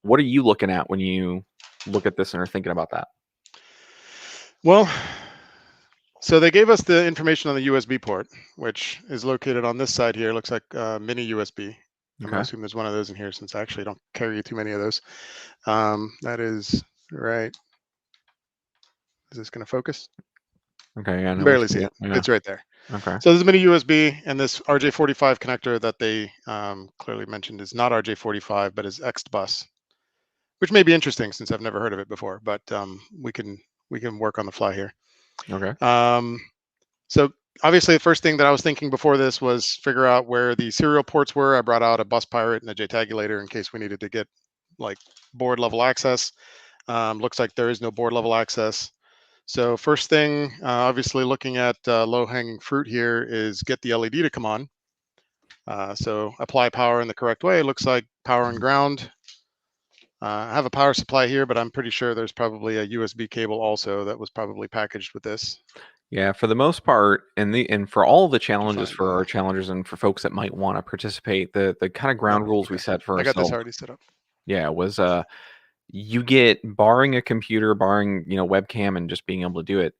what are you looking at when you look at this and are thinking about that? Well, so they gave us the information on the USB port, which is located on this side here. It looks like mini USB. I'm going to assume there's one of those in here since I actually don't carry too many of those. That is right. Is this going to focus? Okay, yeah, I barely see it. Yeah. It's right there. Okay. So there's a mini USB, and this RJ45 connector that they clearly mentioned is not RJ45, but is X bus, which may be interesting since I've never heard of it before. But we can work on the fly here. Okay. So obviously, the first thing that I was thinking before this was figure out where the serial ports were. I brought out a bus pirate and a JTagulator in case we needed to get like board level access. Looks like there is no board level access. So first thing, obviously looking at low hanging fruit here is get the LED to come on. So apply power in the correct way. It looks like power and ground. I have a power supply here, but I'm pretty sure there's probably a USB cable also that was probably packaged with this. Yeah, for the most part, and for all the challenges for our challengers and for folks that might want to participate, the kind of ground rules we set for ourselves. I got this already set up. Yeah, was you get, barring a computer, barring webcam, and just being able to do it,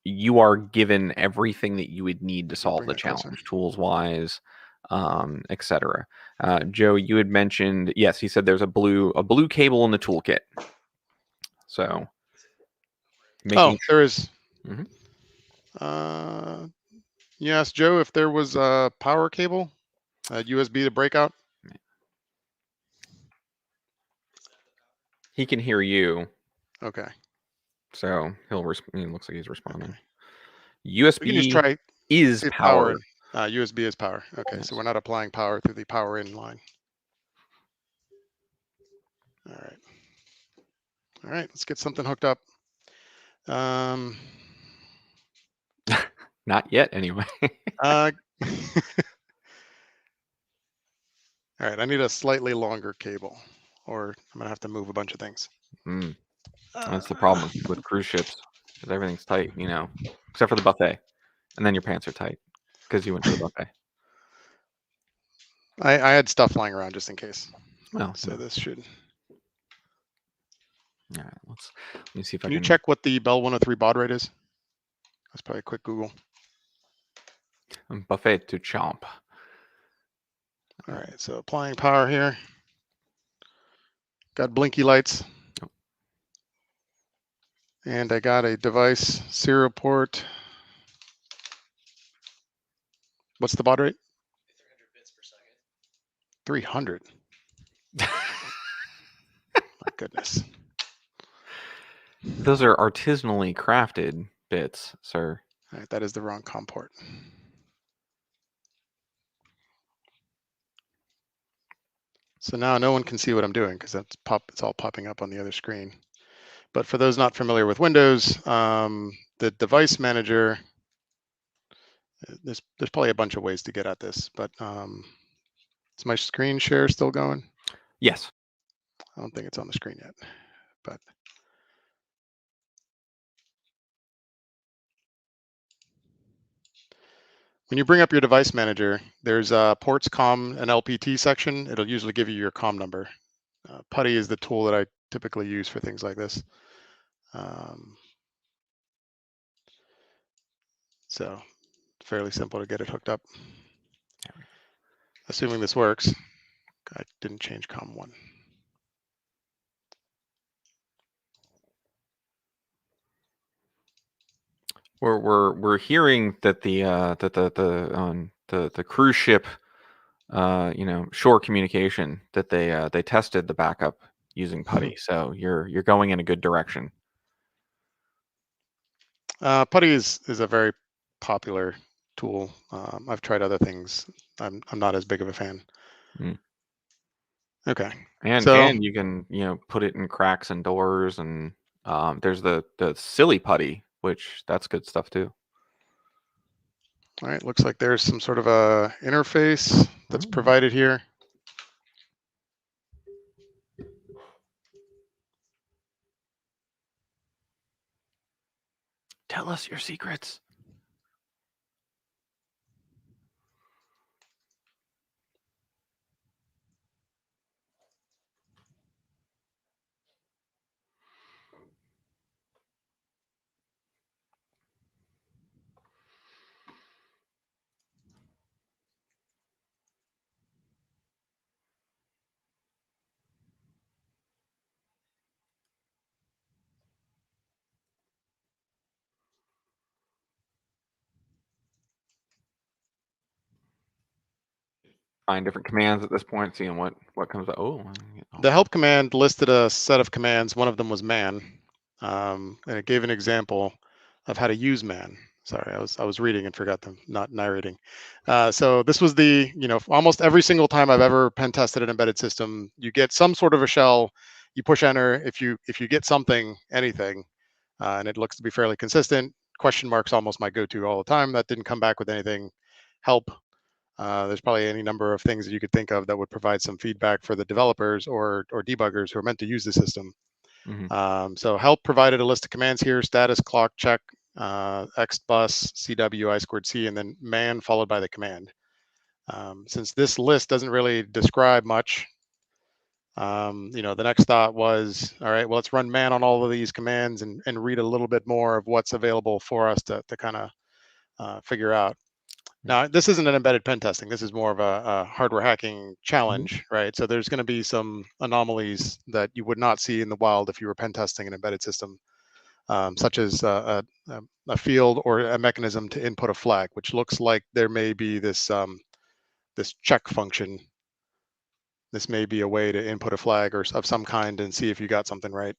you are given everything that you would need to solve the challenge, tools wise, etc. Joe, you had mentioned, yes, he said there's a blue cable in the toolkit. So there is. Mm-hmm. You asked Joe if there was a power cable, a USB to breakout. He can hear you. Okay. So he looks like he's responding. Okay. USB is power. USB is power. Okay, yes. So we're not applying power through the power in line. All right, let's get something hooked up. Not yet, anyway. All right, I need a slightly longer cable, or I'm gonna have to move a bunch of things. That's the problem with cruise ships, because everything's tight, except for the buffet, and then your pants are tight because you went to the buffet. I had stuff lying around just in case. Well, So this should. all right. Let me see if Can I you can check what the Bell 103 baud rate is? That's probably a quick Google. buffet to chomp. All right, so applying power here. Got blinky lights. Oh. And I got a device serial port. What's the baud rate? 300 bits per second. 300. My goodness. Those are artisanally crafted bits, sir. All right, that is the wrong COM port. So now no one can see what I'm doing because it's all popping up on the other screen. But for those not familiar with Windows, the device manager, there's probably a bunch of ways to get at this, but is my screen share still going? Yes. I don't think it's on the screen yet, but when you bring up your device manager, there's a ports, COM, and LPT section. It'll usually give you your COM number. PuTTY is the tool that I typically use for things like this. So fairly simple to get it hooked up. Assuming this works. I didn't change COM1. We're hearing that the cruise ship, shore communication, that they tested the backup using PuTTY. So you're going in a good direction. PuTTY is a very popular tool. I've tried other things. I'm not as big of a fan. Mm. Okay. And you can put it in cracks and doors, and there's the silly PuTTY, which that's good stuff too. All right, looks like there's some sort of a interface that's provided here. Tell us your secrets. Find different commands at this point, seeing what comes up. The help command listed a set of commands. One of them was man, and it gave an example of how to use man. Sorry, I was reading and forgot them, not narrating. So this was almost every single time I've ever pen tested an embedded system, you get some sort of a shell, you push enter. If you get something, anything, and it looks to be fairly consistent, question mark's almost my go-to all the time. That didn't come back with anything. Help. There's probably any number of things that you could think of that would provide some feedback for the developers or debuggers who are meant to use the system. Mm-hmm. So help provided a list of commands here: status, clock, check, xbus, cw, I2C, and then man followed by the command. Since this list doesn't really describe much, the next thought was, all right, well, let's run man on all of these commands and read a little bit more of what's available for us to kind of figure out. Now, this isn't an embedded pen testing. This is more of a hardware hacking challenge, right? So there's going to be some anomalies that you would not see in the wild if you were pen testing an embedded system, such as a field or a mechanism to input a flag, which looks like there may be this check function. This may be a way to input a flag or of some kind and see if you got something right.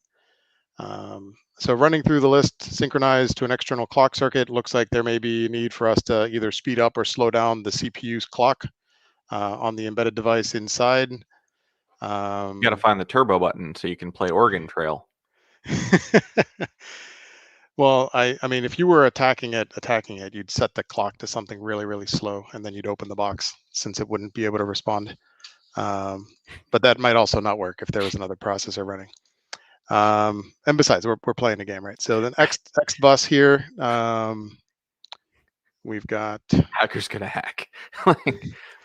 So running through the list, synchronized to an external clock circuit, looks like there may be a need for us to either speed up or slow down the CPU's clock on the embedded device inside. You got to find the turbo button so you can play Oregon Trail. Well, I mean, if you were attacking it, you'd set the clock to something really, really slow, and then you'd open the box since it wouldn't be able to respond. But that might also not work if there was another processor running. And besides, we're playing a game, right? So then XBus here, we've got Hacker's gonna hack.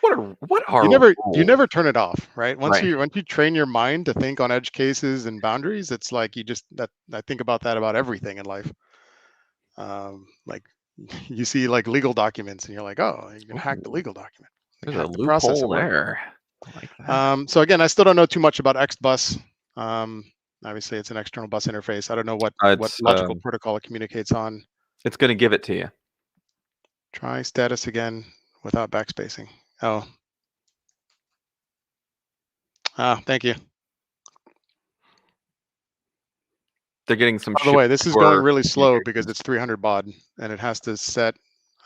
What are You rules? never turn it off, right? Once Right. you train your mind to think on edge cases and boundaries, it's like I think about that about everything in life. Like you see like legal documents and you're like, oh, you can hack the Ooh, legal document. You can there's a hack the process loophole at work. there. I like that. So again, I still don't know too much about XBus. Obviously, it's an external bus interface. I don't know what It's logical protocol it communicates on. it's going to give it to you. Try status again without backspacing. Oh, thank you. They're getting some. By the way, this is going really slow because communications. it's 300 baud and it has to set.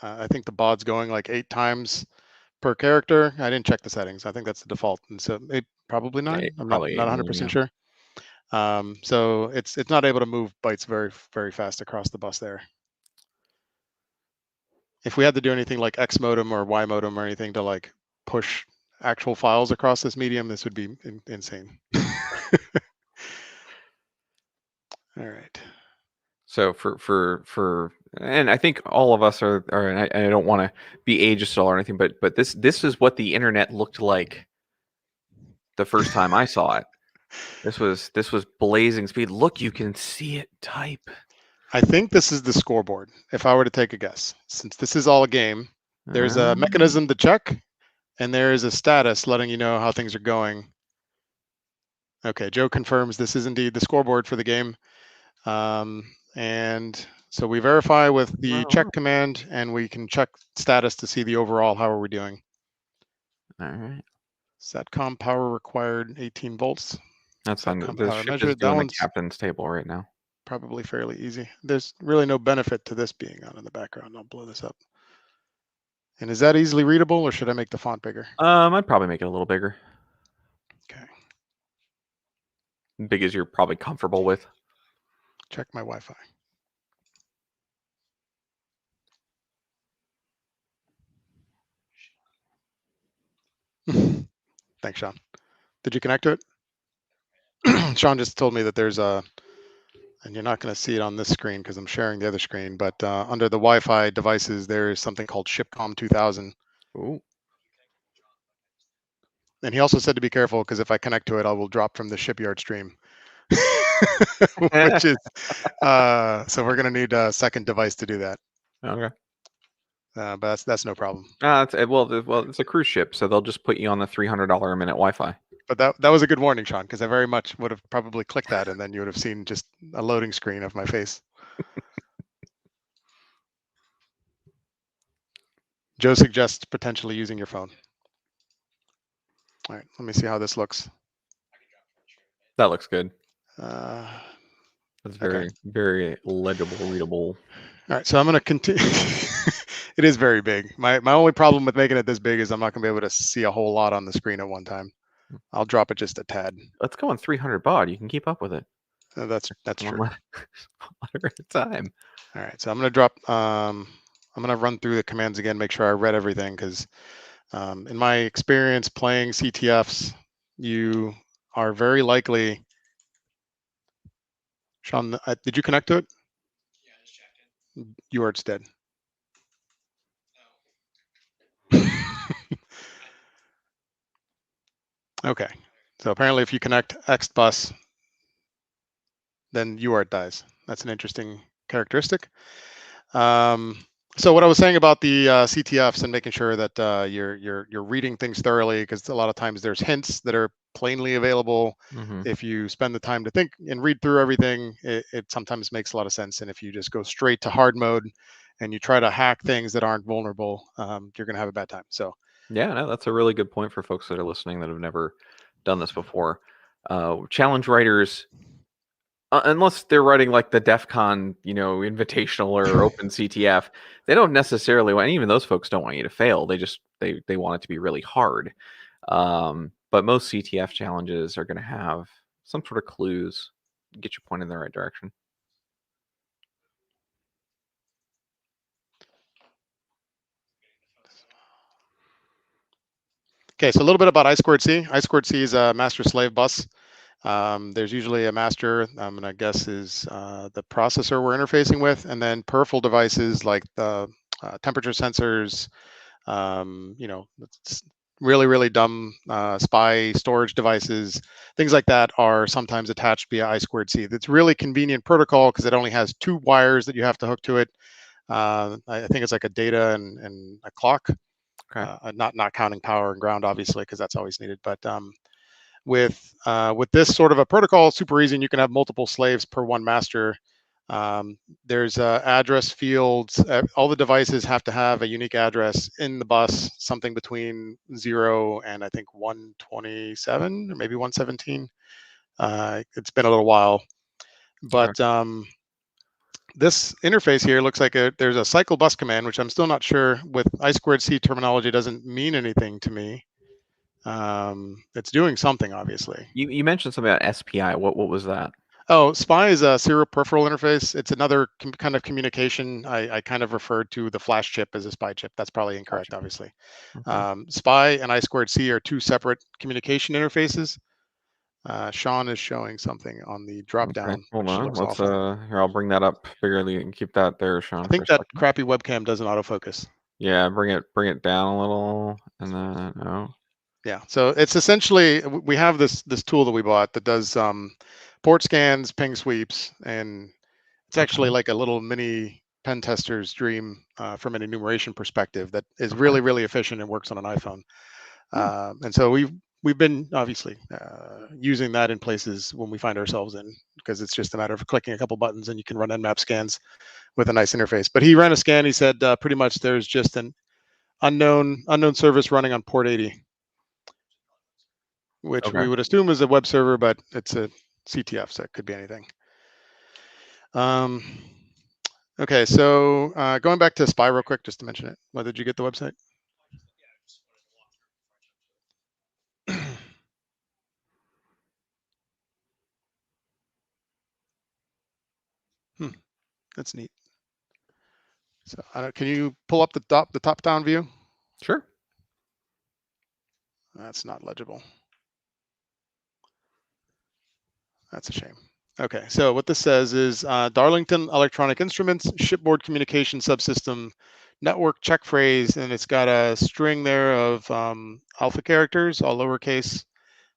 I think the baud's going like 8 times per character. I didn't check the settings. I think that's the default, and so probably 9. I'm not Probably 100% sure. So it's not able to move bytes very fast across the bus there. If we had to do anything like X modem or Y modem or anything to like push actual files across this medium, this would be insane. All right. So and I think all of us are and I don't want to be ageist or anything, but this is what the internet looked like the first time I saw it. This was blazing speed. Look, you can see it type. I think this is the scoreboard. If I were to take a guess, since this is all a game, there's a mechanism to check, and there is a status letting you know how things are going. Okay, Joe confirms this is indeed the scoreboard for the game. And so we verify with the check command, and we can check status to see the overall, how are we doing. All right. Satcom power required 18 volts. That's fine. Satcom The power ship is measured. That doing the one's captain's table right now. probably fairly easy. There's really no benefit to this being on in the background. I'll blow this up. And is that easily readable, or should I make the font bigger? I'd probably make it a little bigger. Okay. Big as you're probably comfortable with. Check my Wi-Fi. Thanks, Sean. Did you connect to it? Sean just told me that there's a, and you're not going to see it on this screen because I'm sharing the other screen, but under the Wi-Fi devices, there is something called Shipcom 2000. Ooh. And he also said to be careful because if I connect to it, I will drop from the shipyard stream. Which is, so we're going to need a second device to do that. Okay. But that's no problem. It's a cruise ship, so they'll just put you on the $300 a minute Wi-Fi. But that was a good warning, Sean, because I very much would have probably clicked that, and then you would have seen just a loading screen of my face. Joe suggests potentially using your phone. All right, let me see how this looks. That looks good. That's very legible, readable. All right, so I'm going to continue. It is very big. My only problem with making it this big is I'm not going to be able to see a whole lot on the screen at one time. I'll drop it just a tad. Let's go on 300 baud. You can keep up with it. That's true. One at a time. All right, so I'm going to drop. I'm going to run through the commands again, make sure I read everything, because in my experience playing CTFs, you are very likely. Sean, did you connect to it? Yeah, I just checked it. UART's dead. Okay, so apparently if you connect XBus, then UART dies. That's an interesting characteristic. So what I was saying about the CTFs and making sure that you're reading things thoroughly, because a lot of times there's hints that are plainly available. If you spend the time to think and read through everything, it sometimes makes a lot of sense. And if you just go straight to hard mode and you try to hack things that aren't vulnerable, you're going to have a bad time. So yeah, no, that's a really good point for folks that are listening that have never done this before. Challenge writers, unless they're writing like the DEF CON, invitational or open CTF, they don't necessarily want, and even those folks don't want you to fail. They just they want it to be really hard. But most CTF challenges are going to have some sort of clues, get you pointed in the right direction. Okay, so a little bit about I2C. I2C is a master-slave bus. There's usually a master, I'm going to guess is the processor we're interfacing with, and then peripheral devices like the temperature sensors, really, really dumb spy storage devices, things like that are sometimes attached via I2C. That's really convenient protocol because it only has 2 wires that you have to hook to it. I think it's like a data and a clock, Okay. not counting power and ground, obviously, because that's always needed. But with this sort of a protocol, super easy, and you can have multiple slaves per one master. There's address fields. All the devices have to have a unique address in the bus, something between 0 and I think 127 or maybe 117. It's been a little while, but this interface here looks like there's a cycle bus command, which I'm still not sure with I2C terminology doesn't mean anything to me. It's doing something, obviously. You mentioned something about SPI. What was that? Oh, SPI is a serial peripheral interface. It's another kind of communication. I kind of referred to the flash chip as a SPI chip. That's probably incorrect, Gotcha. obviously. Okay. SPI and I2C are 2 separate communication interfaces. Sean is showing something on the drop Okay. down, Hold which on. looks Let's awful. here, I'll bring that up biggerly and keep that there, Sean, I for a think that second. crappy webcam doesn't autofocus. Yeah, bring it down a little, and then no. Yeah, so it's essentially we have this tool that we bought that does port scans, ping sweeps, and it's actually like a little mini pen tester's dream from an enumeration perspective that is really, really efficient and works on an iPhone. And so we've been obviously using that in places when we find ourselves in, because it's just a matter of clicking a couple buttons and you can run Nmap scans with a nice interface. But he ran a scan. He said pretty much there's just an unknown service running on port 80, which Okay. we would assume is a web server, but it's a CTF, so it could be anything. Okay, so going back to SPI real quick, just to mention it. Well, did you get the website? That's neat. So can you pull up the top down view? Sure. That's not legible. That's a shame. Okay, so what this says is Darlington Electronic Instruments shipboard communication subsystem network check phrase, and it's got a string there of alpha characters, all lowercase,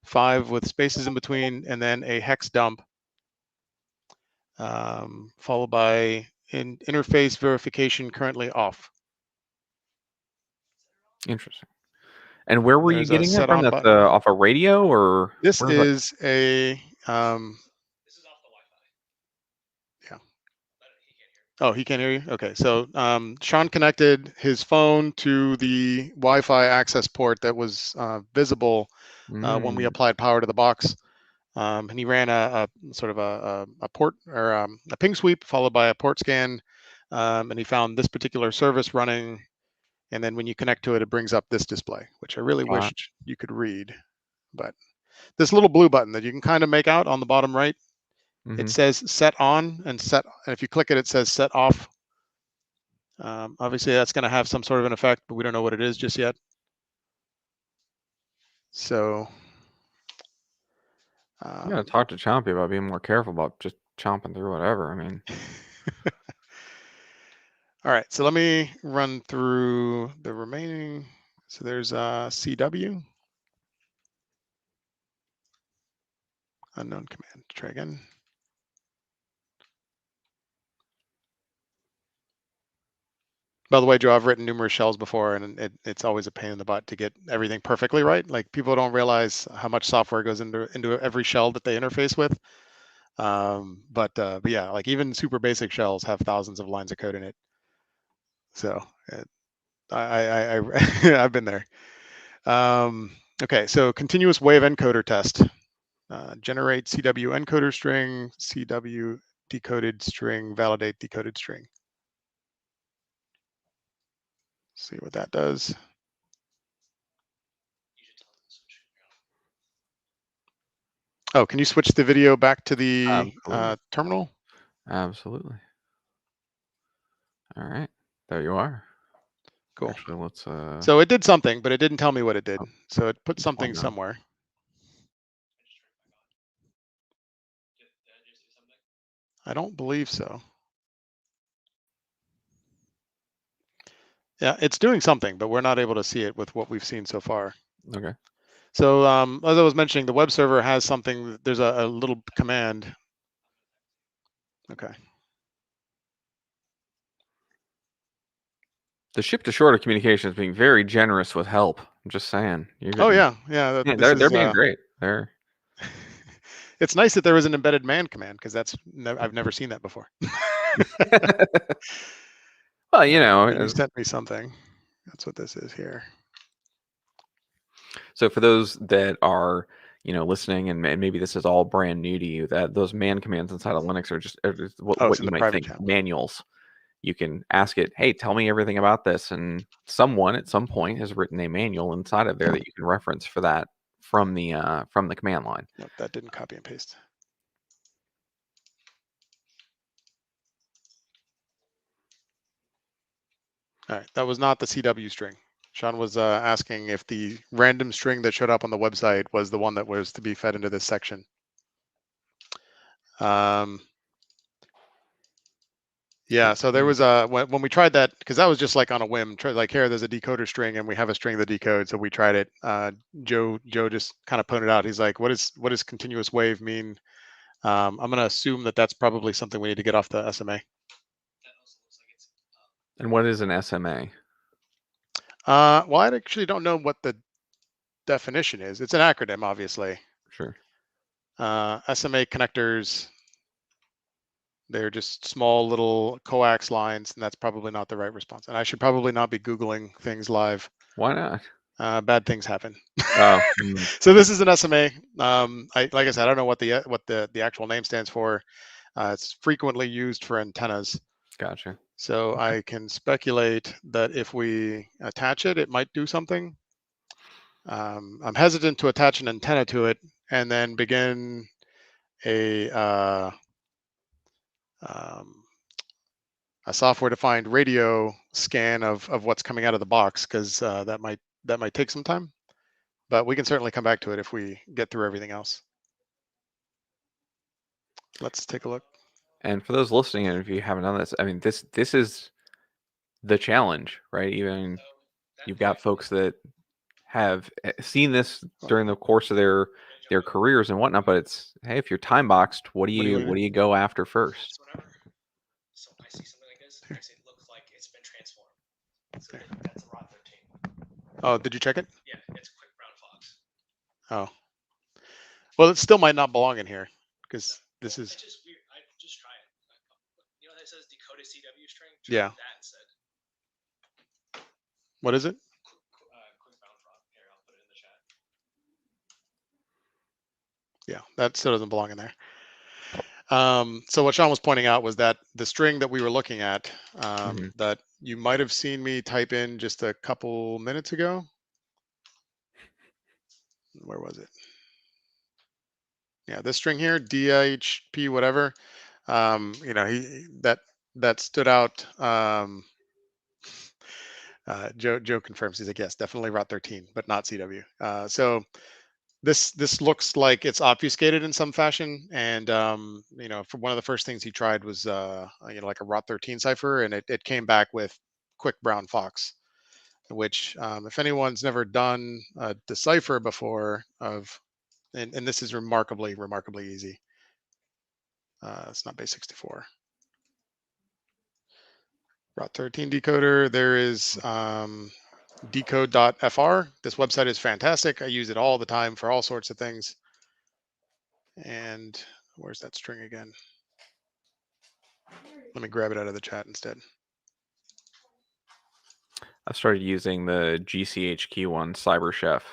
5 with spaces in between, and then a hex dump, followed by interface verification currently off. Interesting. And where were you There's a getting that set from? on That's button. off a radio, or This where is that? is a This is off the Wi-Fi. yeah. But he can't hear. Oh, he can't hear you? Okay, so Sean connected his phone to the Wi-Fi access port that was visible when we applied power to the box. And he ran a sort of a port or a ping sweep followed by a port scan, and he found this particular service running. And then when you connect to it, it brings up this display, which I really wished you could read. But this little blue button that you can kind of make out on the bottom right, it says set on and set. And if you click it, it says set off. Obviously, that's going to have some sort of an effect, but we don't know what it is just yet. So You gotta talk to Chompy about being more careful about just chomping through whatever. I mean, all right, so let me run through the remaining. So there's CW, unknown command. Try again. By the way, Joe, I've written numerous shells before, and it's always a pain in the butt to get everything perfectly right. Like people don't realize how much software goes into every shell that they interface with. But yeah, like even super basic shells have thousands of lines of code in it. So I've been there. Okay, so continuous wave encoder test. Generate CW encoder string, CW decoded string, validate decoded string. See what that does. Oh, can you switch the video back to the terminal? Absolutely. All right, there you are. Cool. Actually, let's. So it did something, but it didn't tell me what it did. So it put it's something fine now. somewhere. I don't believe so. Yeah, it's doing something, but we're not able to see it with what we've seen so far. Okay. So as I was mentioning, the web server has something. There's a little command. Okay. The ship to shorter communications being very generous with help. I'm just saying. Oh yeah, yeah. Yeah, This they're is. being great. They're It's nice that there was an embedded man command because I've never seen that before. well, you know. You sent me something. That's what this is here. So for those that are, listening, and maybe this is all brand new to you, that those man commands inside of Linux are just what in you the might private think channel. manuals. You can ask it, hey, tell me everything about this, and someone at some point has written a manual inside of there that you can reference for that from the command line. Nope, that didn't copy and paste. All right, that was not the CW string. Sean was asking if the random string that showed up on the website was the one that was to be fed into this section. Yeah, so there was when we tried that, because that was just like on a whim. Like here, there's a decoder string, and we have a string that decodes. So we tried it. Joe just kind of pointed out. He's like, "What does continuous wave mean?" I'm going to assume that that's probably something we need to get off the SMA. And what is an SMA? Well, I actually don't know what the definition is. It's an acronym, obviously. Sure. SMA connectors. They're just small little coax lines, and that's probably not the right response. And I should probably not be Googling things live. Why not? Bad things happen. Oh. So this is an SMA. Like I said, I don't know what the actual name stands for. It's frequently used for antennas. Gotcha. So Okay. I can speculate that if we attach it, it might do something. I'm hesitant to attach an antenna to it and then begin a software-defined radio scan of what's coming out of the box, because that might take some time. But we can certainly come back to it if we get through everything else. Let's take a look. And for those listening, and if you haven't done this, I mean, this is the challenge, right? Even you've got folks that have seen this during the course of their careers and whatnot, but it's, hey, if you're time boxed, what do you go after first? So I see something like this, and I say it looks like it's been transformed. So that's a rot 13. Oh, did you check it? Yeah, it's a quick brown fox. Oh, well, it still might not belong in here because this is. It's just weird. I just try it. You know that says decoded CW string? Yeah. That instead. What is it? Quick brown fox. Here, I'll put it in the chat. Yeah, that still doesn't belong in there. So what Sean was pointing out was that the string that we were looking at, that you might have seen me type in just a couple minutes ago. Where was it? Yeah, this string here, DHP whatever. That stood out. Joe confirms. He's like, yes, definitely Route 13, but not CW. So this looks like it's obfuscated in some fashion, and for one of the first things he tried was like a Route 13 cipher, and it came back with quick brown fox, which if anyone's never done a decipher before and this is remarkably easy. It's not base 64. Route 13 decoder. There is decode.fr. This website is fantastic. I use it all the time for all sorts of things. And where's that string again? Let me grab it out of the chat instead. I've started using the GCHQ one, Cyber Chef.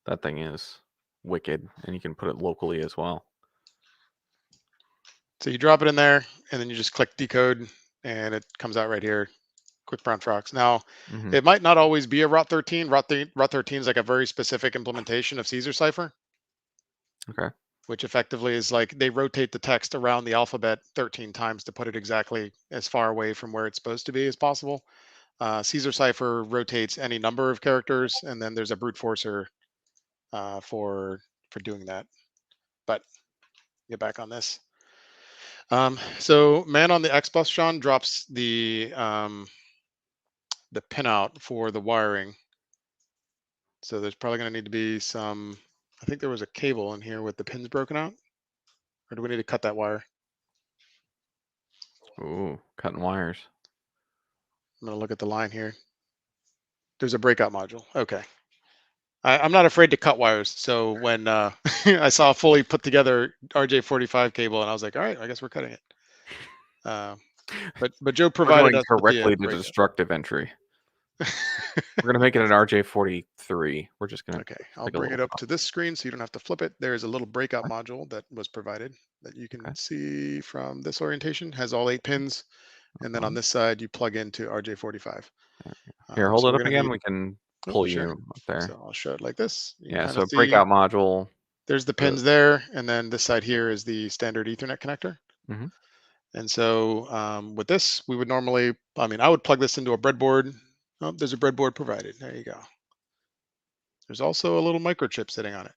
That thing is wicked, and you can put it locally as well. So you drop it in there, and then you just click decode, and it comes out right here. Quick brown fox. Now, it might not always be a Route 13. Route 13 is like a very specific implementation of Caesar cipher. Okay. Which effectively is like they rotate the text around the alphabet 13 times to put it exactly as far away from where it's supposed to be as possible. Caesar cipher rotates any number of characters, and then there's a brute forcer for doing that. But get back on this. So man on the X bus, Sean, drops the pinout for the wiring. So there's probably going to need to be some, I think there was a cable in here with the pins broken out. Or do we need to cut that wire? Ooh, cutting wires. I'm going to look at the line here. There's a breakout module. Okay. I'm not afraid to cut wires. So when I saw a fully put together RJ45 cable, and I was like, all right, I guess we're cutting it. But Joe We're provided going us with directly the to breakout. destructive entry. We're gonna make it an RJ43. We're just gonna. Okay, I'll take a bring it little up to this screen so you don't have to flip it. There's a little breakout Okay. module that was provided that you can Okay. see from this orientation. Has all 8 pins, and then on this side you plug into RJ45. Here, hold So it we're up gonna again. need, We can oh, pull sure. you up there. So I'll show it like this. You can Yeah. kind So of see breakout module. there's the pins there, and then this side here is the standard Ethernet connector. Mhm. And so with this, we would normally, I would plug this into a breadboard. Oh, there's a breadboard provided. There you go. There's also a little microchip sitting on it.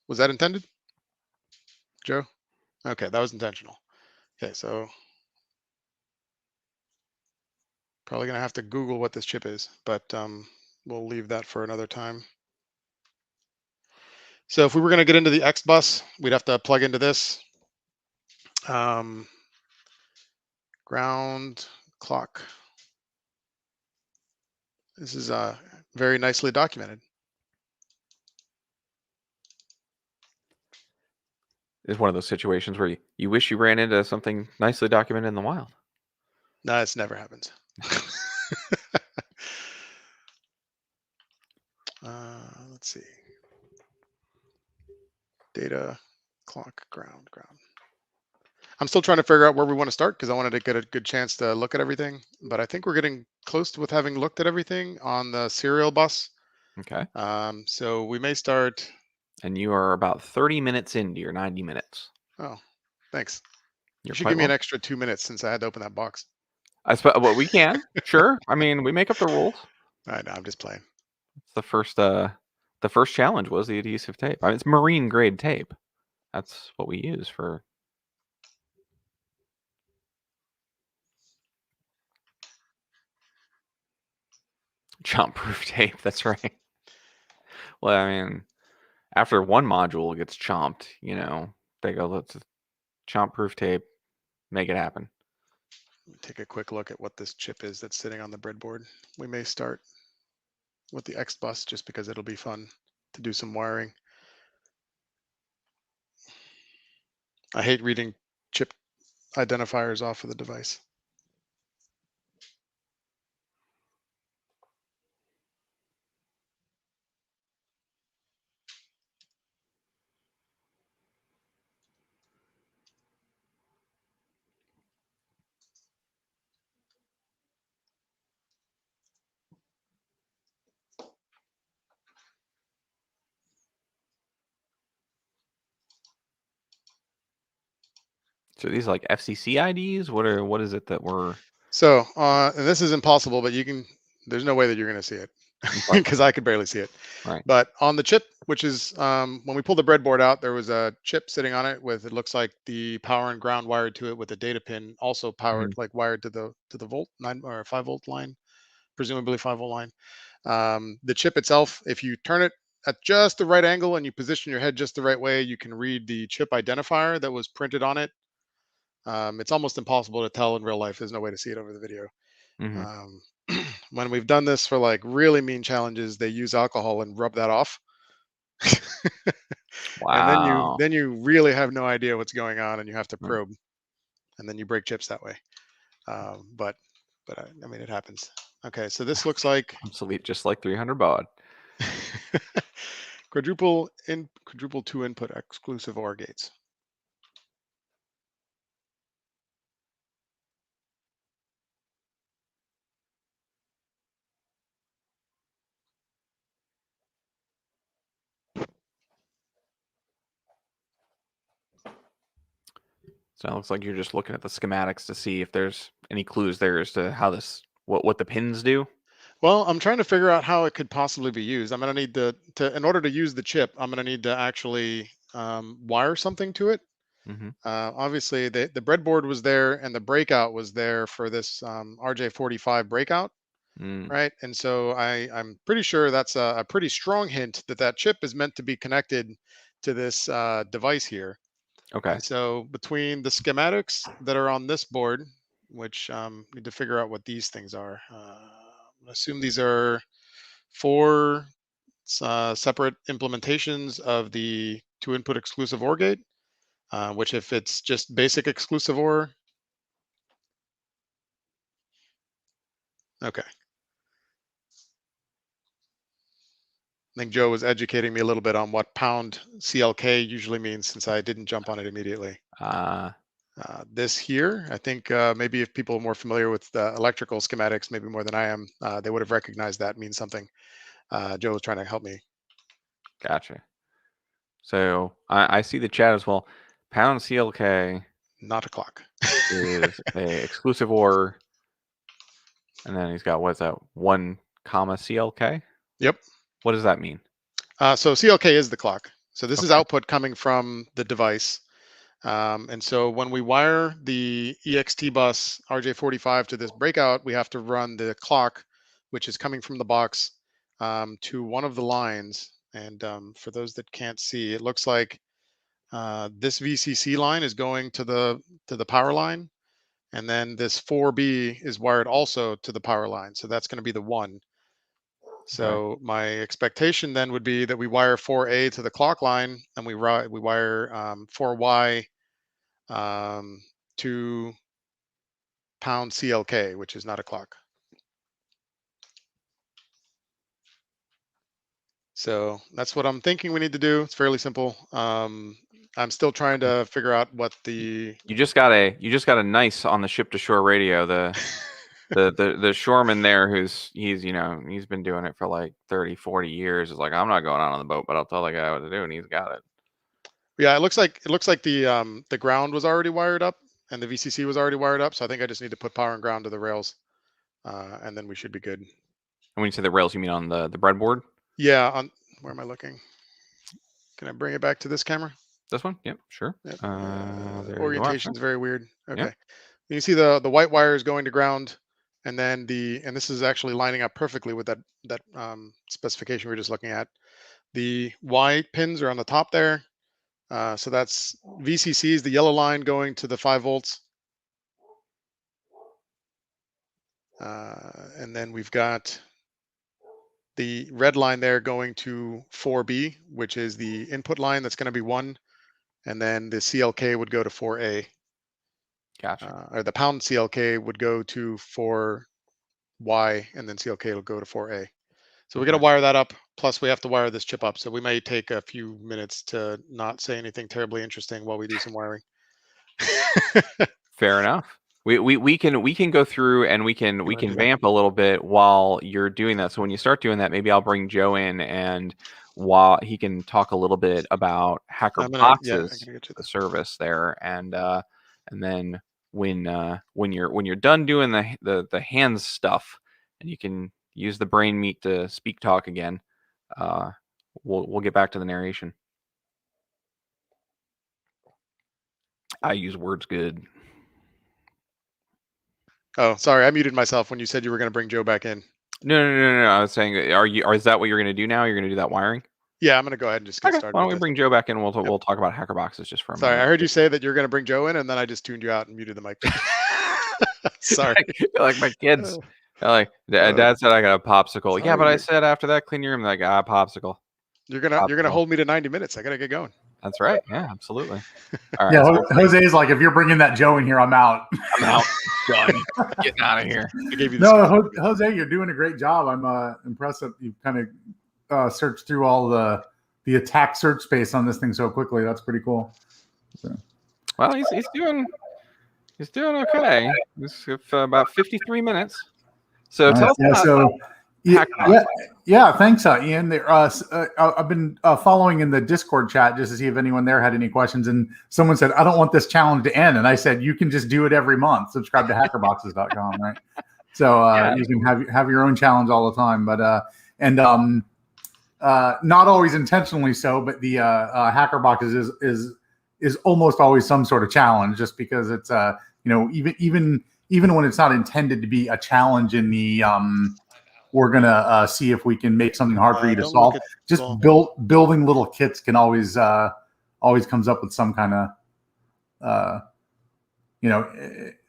Was that intended, Joe? Okay, that was intentional. Okay, so probably gonna have to Google what this chip is, but we'll leave that for another time. So if we were gonna get into the X bus, we'd have to plug into this. Ground clock. This is very nicely documented. It's one of those situations where you wish you ran into something nicely documented in the wild. No, this never happens. Let's see. Data, clock, ground. I'm still trying to figure out where we want to start because I wanted to get a good chance to look at everything. But I think we're getting close to with having looked at everything on the serial bus. Okay. So we may start. And you are about 30 minutes into your 90 minutes. Oh, thanks. You're You should quite give me an welcome. extra 2 minutes since I had to open that box. Well, we can. Sure. I mean, we make up the rules. I know, I'm just playing. It's the first challenge was the adhesive tape. I mean, it's marine grade tape. That's what we use for. Jump proof tape. That's right. Well, I mean, after one module gets chomped, they go, let's chomp proof tape, make it happen. Take a quick look at what this chip is that's sitting on the breadboard. We may start with the X bus just because it'll be fun to do some wiring. I hate reading chip identifiers off of the device. So these like FCC IDs? What is it that we're? So, and this is impossible, but there's no way that you're going to see it because I could barely see it. Right. But on the chip, which is when we pulled the breadboard out, there was a chip sitting on it with, it looks like the power and ground wired to it with a data pin also powered, like wired to the volt 9 or 5-volt line, presumably 5-volt line. The chip itself, if you turn it at just the right angle and you position your head just the right way, you can read the chip identifier that was printed on it. It's almost impossible to tell in real life. There's no way to see it over the video. When we've done this for like really mean challenges, they use alcohol and rub that off. Wow. And then you really have no idea what's going on, and you have to probe, and then you break chips that way. But I mean, it happens. Okay, so this looks like obsolete, just like 300 baud. quadruple 2 input exclusive OR gates. So it looks like you're just looking at the schematics to see if there's any clues there as to how what the pins do. Well, I'm trying to figure out how it could possibly be used. I'm going to need in order to use the chip, I'm going to need to actually wire something to it. Obviously, the breadboard was there and the breakout was there for this RJ45 breakout. right? And so I'm pretty sure that's a pretty strong hint that that chip is meant to be connected to this device here. Okay. And so between the schematics that are on this board, which need to figure out what these things are. I assume these are 4 separate implementations of the 2-input exclusive OR gate, which if it's just basic exclusive OR, okay. I think Joe was educating me a little bit on what pound CLK usually means since I didn't jump on it immediately. This here, I think maybe if people are more familiar with the electrical schematics, maybe more than I am, they would have recognized that means something. Joe was trying to help me. Gotcha. So I see the chat as well. Pound CLK Not a clock. is a exclusive OR, and then he's got what's that 1 comma CLK? Yep. What does that mean? So CLK is the clock. So this is Okay. output coming from the device. And so when we wire the EXT bus RJ45 to this breakout, we have to run the clock, which is coming from the box, to one of the lines. And for those that can't see, it looks like this VCC line is going to the power line, and then this 4B is wired also to the power line. So that's going to be the 1. So my expectation then would be that we wire 4A to the clock line, and we wire 4Y to pound CLK, which is not a clock. So that's what I'm thinking we need to do. It's fairly simple. I'm still trying to figure out what the You just got a nice on the ship to shore radio. The shoreman there he's been doing it for like 30, 40 years. Is like, I'm not going out on the boat, but I'll tell the guy what to do, and he's got it. Yeah, it looks like the ground was already wired up and the VCC was already wired up. So I think I just need to put power and ground to the rails, and then we should be good. And when you say the rails, you mean on the breadboard? Yeah. On where am I looking? Can I bring it back to this camera? This one? Yep, sure. Yep. Orientation's very weird. Okay. Yep. You can see the white wire is going to ground, and then and this is actually lining up perfectly with that specification we were just looking at. The Y pins are on the top there. So that's VCC is the yellow line going to the 5 volts. And then we've got the red line there going to 4B, which is the input line that's going to be 1. And then the CLK would go to 4A. Gotcha. Or the pound CLK would go to 4Y, and then CLK will go to 4A. So we got to wire that up. Plus, we have to wire this chip up. So we may take a few minutes to not say anything terribly interesting while we do some wiring. Fair enough. We can go through and we can vamp a little bit while you're doing that. So when you start doing that, maybe I'll bring Joe in, and while he can talk a little bit about Hacker Boxes, the service there, and then when you're done doing the hands stuff, and you can use the brain meat to speak talk again, we'll get back to the narration. I use words good. Oh, sorry, I muted myself when you said you were going to bring Joe back in. No. I was saying, is that what you're going to do now? You're going to do that wiring? Yeah, I'm going to go ahead and just get started. Why don't we bring Joe back in? We'll talk about Hacker Boxes just for a minute. Sorry, I heard you say that you're going to bring Joe in, and then I just tuned you out and muted the mic. Sorry. Like my kids. Like Dad said I got a popsicle. Sorry, yeah, but I said after that, clean your room. Like popsicle. You're gonna hold me to 90 minutes. I gotta get going. That's right. Yeah, absolutely. All right, yeah, so Jose is like, if you're bringing that Joe in here, I'm out. I'm out. Done. Getting out of here. I gave you Jose, you're doing a great job. I'm impressed that you've kind of searched through all the attack search space on this thing so quickly. That's pretty cool. So. Well, he's doing okay. He's about 53 minutes. So tell us about Yeah, thanks, Ian. I've been following in the Discord chat just to see if anyone there had any questions. And someone said, I don't want this challenge to end. And I said, you can just do it every month. Subscribe to hackerboxes.com, right? So you can have your own challenge all the time. But not always intentionally so, but the Hackerboxes is almost always some sort of challenge, just because it's even when it's not intended to be a challenge in the we're gonna see if we can make something hard for you to Don't solve. look at Just well. building little kits can always comes up with some kind of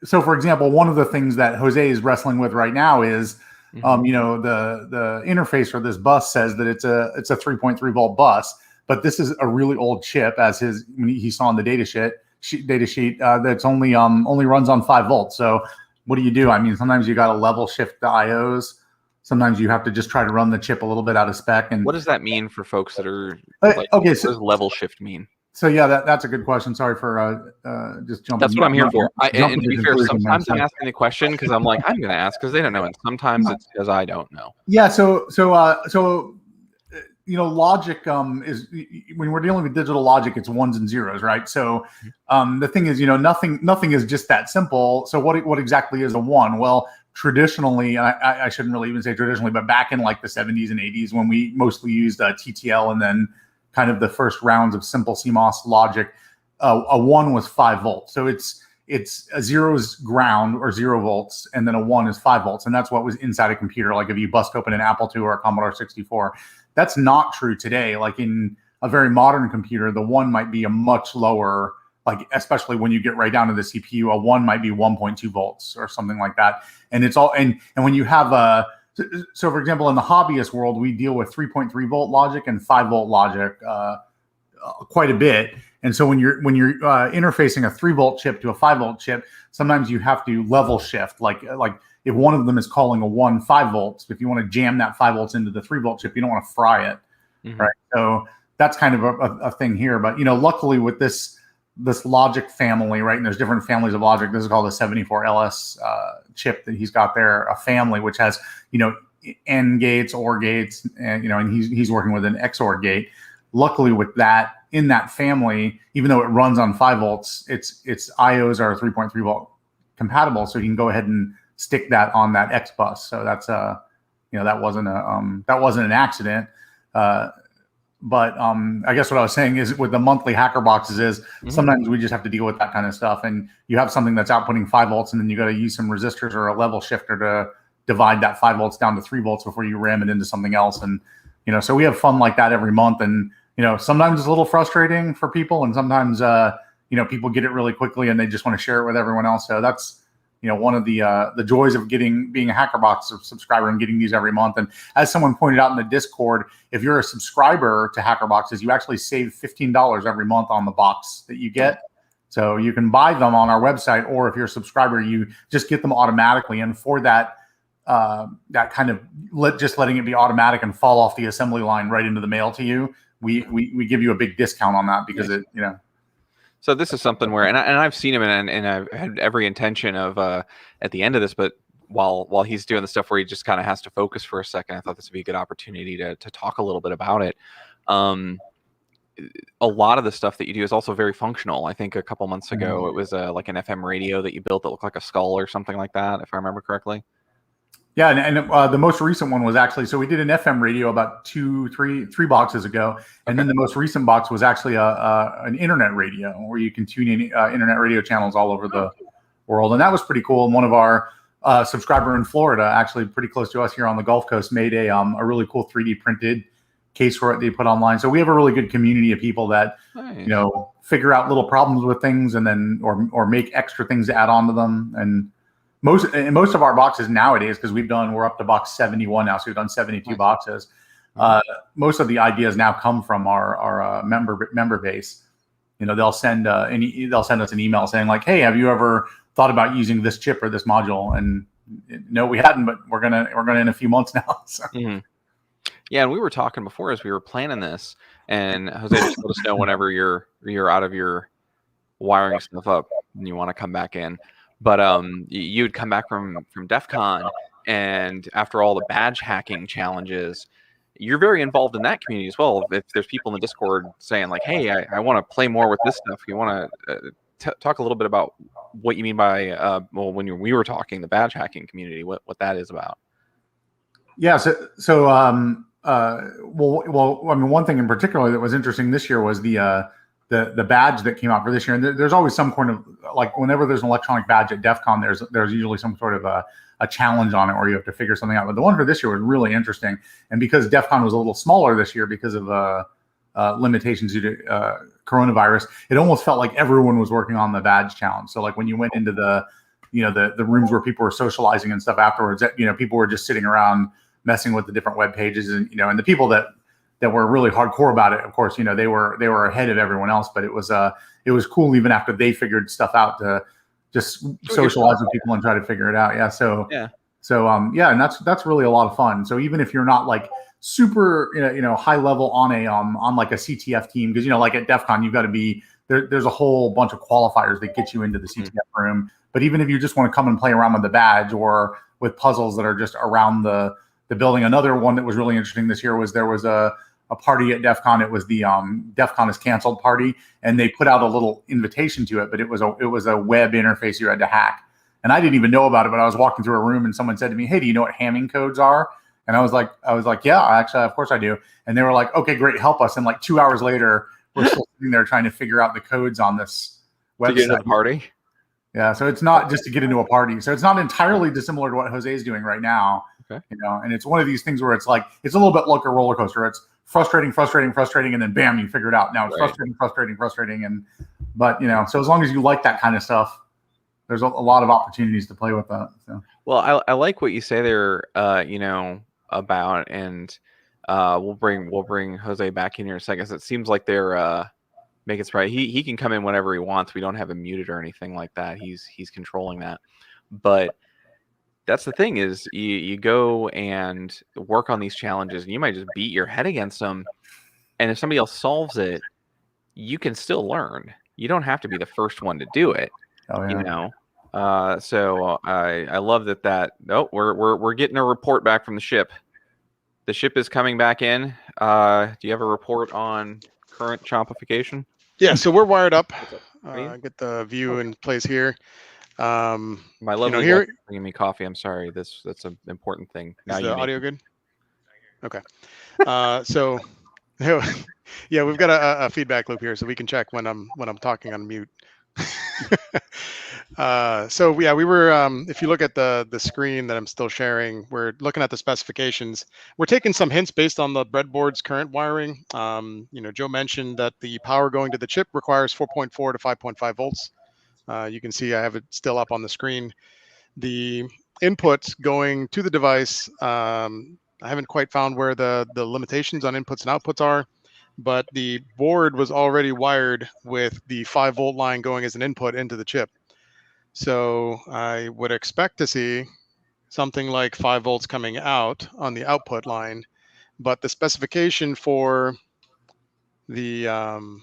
so for example, one of the things that Jose is wrestling with right now is the interface for this bus says that it's a 3.3 volt bus, but this is a really old chip, as he saw in the data sheet that's only runs on 5 volts. So what do you do? I mean, sometimes you got to level shift the IOs. Sometimes you have to just try to run the chip a little bit out of spec. And what does that mean for folks that are okay? What does level shift mean? So yeah, that's a good question. Sorry for just jumping. That's what I'm here for. And to be fair, sometimes I'm asking the question because I'm like, I'm going to ask because they don't know, and sometimes it's because I don't know. Yeah. So logic is, when we're dealing with digital logic, it's ones and zeros, right? So the thing is, nothing is just that simple. So what exactly is a 1? Well, traditionally, I shouldn't really even say traditionally, but back in like the 70s and 80s, when we mostly used TTL and then kind of the first rounds of simple CMOS logic, a 1 was 5 volts. So it's a 0 is ground or 0 volts, and then a 1 is 5 volts. And that's what was inside a computer. Like if you bust open an Apple II or a Commodore 64, that's not true today. Like in a very modern computer, the 1 might be a much lower, like especially when you get right down to the CPU, a 1 might be 1.2 volts or something like that. And it's all, and when you have so for example, in the hobbyist world, we deal with 3.3 volt logic and 5 volt logic quite a bit. And so when you're interfacing a 3 volt chip to a 5 volt chip, sometimes you have to level shift. Like if one of them is calling a 1 5 volts, if you want to jam that 5 volts into the 3 volt chip, you don't want to fry it, right? So that's kind of a thing here. But luckily with this logic family, right? And there's different families of logic. This is called a 74LS chip that he's got there, a family which has AND gates, OR gates, and he's working with an XOR gate. Luckily, with that in that family, even though it runs on 5 volts, its IOs are 3.3 volt compatible, so you can go ahead and stick that on that X bus. So that's that wasn't an accident. But I guess what I was saying is with the monthly hacker boxes is sometimes we just have to deal with that kind of stuff. And you have something that's outputting 5 volts, and then you got to use some resistors or a level shifter to divide that 5 volts down to 3 volts before you ram it into something else. And so we have fun like that every month. And sometimes it's a little frustrating for people, and sometimes people get it really quickly and they just want to share it with everyone else. So that's one of the joys of being a HackerBox subscriber and getting these every month. And as someone pointed out in the Discord, if you're a subscriber to HackerBoxes, you actually save $15 every month on the box that you get. So you can buy them on our website, or if you're a subscriber, you just get them automatically. And for that kind of letting it be automatic and fall off the assembly line right into the mail to you, we give you a big discount on that because So this is something where, and I've seen him, and I've had every intention of at the end of this, but while he's doing the stuff where he just kind of has to focus for a second, I thought this would be a good opportunity to talk a little bit about it. A lot of the stuff that you do is also very functional. I think a couple months ago it was like an FM radio that you built that looked like a skull or something like that, if I remember correctly. Yeah, and the most recent one was actually, so we did an FM radio about three boxes ago, and then the most recent box was actually an internet radio where you can tune in internet radio channels all over the world, and that was pretty cool. And one of our subscriber in Florida, actually pretty close to us here on the Gulf Coast, made a really cool 3D printed case for it they put online. So we have a really good community of people that figure out little problems with things and then or make extra things to add on to them. And most of our boxes nowadays, because we're up to box 71 now, so we've done 72 boxes. Most of the ideas now come from our member base. They'll send us an email saying like, "Hey, have you ever thought about using this chip or this module?" And no, we hadn't, but we're gonna in a few months now. So. Yeah, and we were talking before as we were planning this, and Jose just let us know whenever you're out of your wiring stuff up and you want to come back in. But you'd come back from DEF CON, and after all the badge hacking challenges, you're very involved in that community as well. If there's people in the Discord saying like, "Hey, I want to play more with this stuff," you want to talk a little bit about what you mean by when we were talking the badge hacking community, what that is about. Yeah. Well, I mean, one thing in particular that was interesting this year was the the badge that came out for this year. And there's always some kind of, like, whenever there's an electronic badge at DEF CON, there's usually some sort of a challenge on it where you have to figure something out. But the one for this year was really interesting. And because DEF CON was a little smaller this year because of limitations due to coronavirus, it almost felt like everyone was working on the badge challenge. So like when you went into the rooms where people were socializing and stuff afterwards, people were just sitting around messing with the different web pages, and and the people that were really hardcore about it, of course, they were ahead of everyone else. But it was cool even after they figured stuff out to just socialize with people and try to figure it out. Yeah. So and that's really a lot of fun. So even if you're not like super high level on like a CTF team, because like at DEF CON you've got to be there's a whole bunch of qualifiers that get you into the CTF room. But even if you just want to come and play around with the badge or with puzzles that are just around the building, another one that was really interesting this year was there was a party at DEF CON. It was the DEF CON is canceled party, and they put out a little invitation to it, but it was a web interface you had to hack. And I didn't even know about it, but I was walking through a room and someone said to me, "Hey, do you know what hamming codes are?" And I was like, "Yeah, actually, of course I do." And they were like, "Okay, great, help us." And like 2 hours later, we're still sitting there trying to figure out the codes on this website. To get into the party? Yeah, so it's not just to get into a party. So it's not entirely dissimilar to what Jose's doing right now. Okay. And it's one of these things where it's like, it's a little bit like a roller coaster. It's frustrating, and then bam, you figure it out. Now it's frustrating. But so as long as you like that kind of stuff, there's a lot of opportunities to play with that. So. Well, I like what you say there, about, and we'll bring Jose back in here in a second. So it seems like they're making it right. He can come in whenever he wants. We don't have him muted or anything like that. He's controlling that. But that's the thing is you go and work on these challenges, and you might just beat your head against them. And if somebody else solves it, you can still learn. You don't have to be the first one to do it. Oh, yeah. So I love that. Oh, we're getting a report back from the ship. The ship is coming back in. Do you have a report on current chompification? Yeah, so we're wired up. Get the view in place here. My lovely here bringing me coffee. I'm sorry. That's an important thing. Now is the audio good? Okay. So yeah, we've got a feedback loop here, so we can check when I'm talking on mute. So yeah, we were if you look at the screen that I'm still sharing, we're looking at the specifications. We're taking some hints based on the breadboard's current wiring. Joe mentioned that the power going to the chip requires 4.4 to 5.5 volts. You can see I have it still up on the screen. The inputs going to the device, I haven't quite found where the limitations on inputs and outputs are, but the board was already wired with the 5-volt line going as an input into the chip. So I would expect to see something like 5 volts coming out on the output line, but the specification for the pound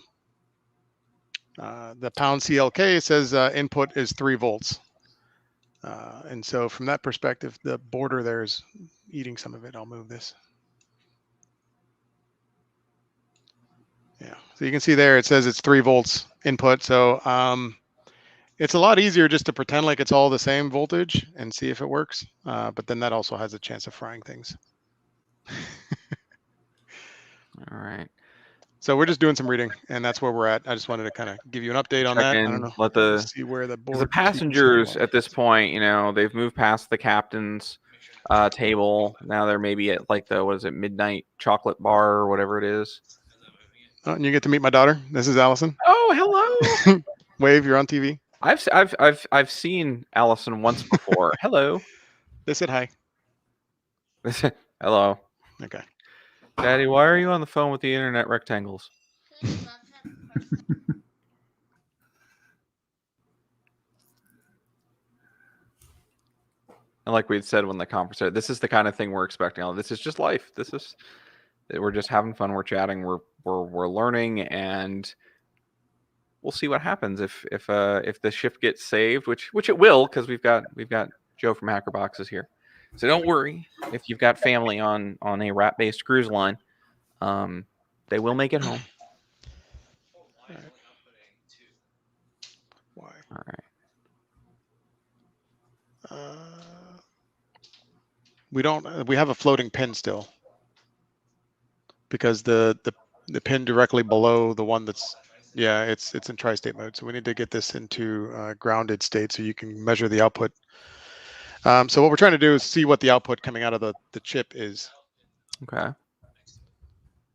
CLK says input is 3 volts. And so from that perspective, the border there is eating some of it. I'll move this. Yeah, so you can see there, it says it's 3 volts input. So it's a lot easier just to pretend like it's all the same voltage and see if it works. But then that also has a chance of frying things. All right. So we're just doing some reading, and that's where we're at. I just wanted to kind of give you an update on that. I don't know. See where the board. The passengers at this point, they've moved past the captain's table. Now they're maybe at like the midnight chocolate bar or whatever it is. Oh, and you get to meet my daughter. This is Allison. Oh, hello. Wave, you're on TV. I've seen Allison once before. Hello. They said hi. They said hello. Okay. Daddy, why are you on the phone with the internet rectangles? And like we had said when the conference started, this is the kind of thing we're expecting. This is just life. We're just having fun. We're chatting. We're learning, and we'll see what happens if the ship gets saved, which it will, because we've got Joe from HackerBox here. So don't worry if you've got family on a rat-based cruise line. They will make it home. Why? All right. We have a floating pin still, because the pin directly below the one that's Yeah, it's in tri-state mode. So we need to get this into grounded state so you can measure the output. So what we're trying to do is see what the output coming out of the chip is. Okay.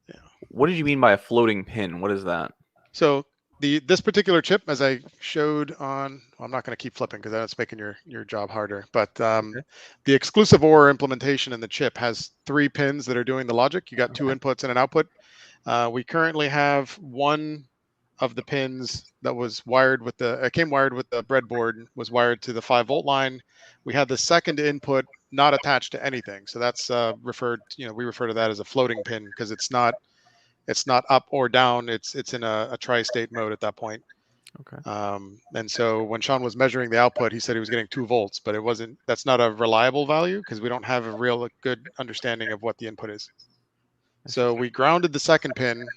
Yeah. What did you mean by a floating pin? What is that? So this particular chip, as I showed on, well, I'm not going to keep flipping because that's making your job harder. But the exclusive OR implementation in the chip has 3 pins that are doing the logic. You got 2 inputs and an output. We currently have one of the pins that was wired with came wired with the breadboard, was wired to the 5-volt line. We had the second input not attached to anything. So that's we refer to that as a floating pin because it's not up or down. It's in a tri-state mode at that point. Okay. And so when Sean was measuring the output, he said he was getting 2 volts, but that's not a reliable value because we don't have a real good understanding of what the input is. So we grounded the second pin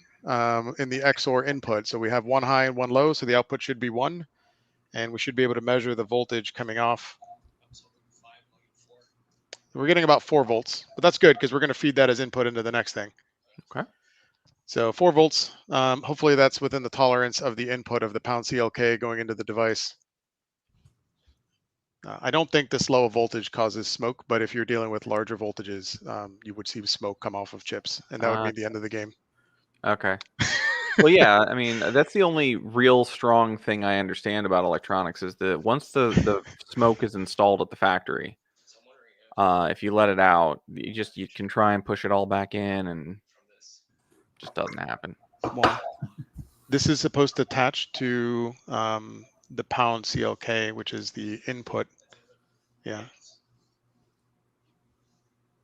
in the XOR input. So we have 1 high and 1 low. So the output should be 1, and we should be able to measure the voltage coming off. We're getting about 4 volts, but that's good because we're going to feed that as input into the next thing. Okay. So 4 volts, hopefully that's within the tolerance of the input of the #CLK going into the device. I don't think this low voltage causes smoke, but if you're dealing with larger voltages, you would see smoke come off of chips, and that would mean the end of the game. Okay. Well, yeah, I mean, that's the only real strong thing I understand about electronics is that once the smoke is installed at the factory, if you let it out, you can try and push it all back in and just doesn't happen. Well, this is supposed to attach to the #CLK, which is the input. Yeah.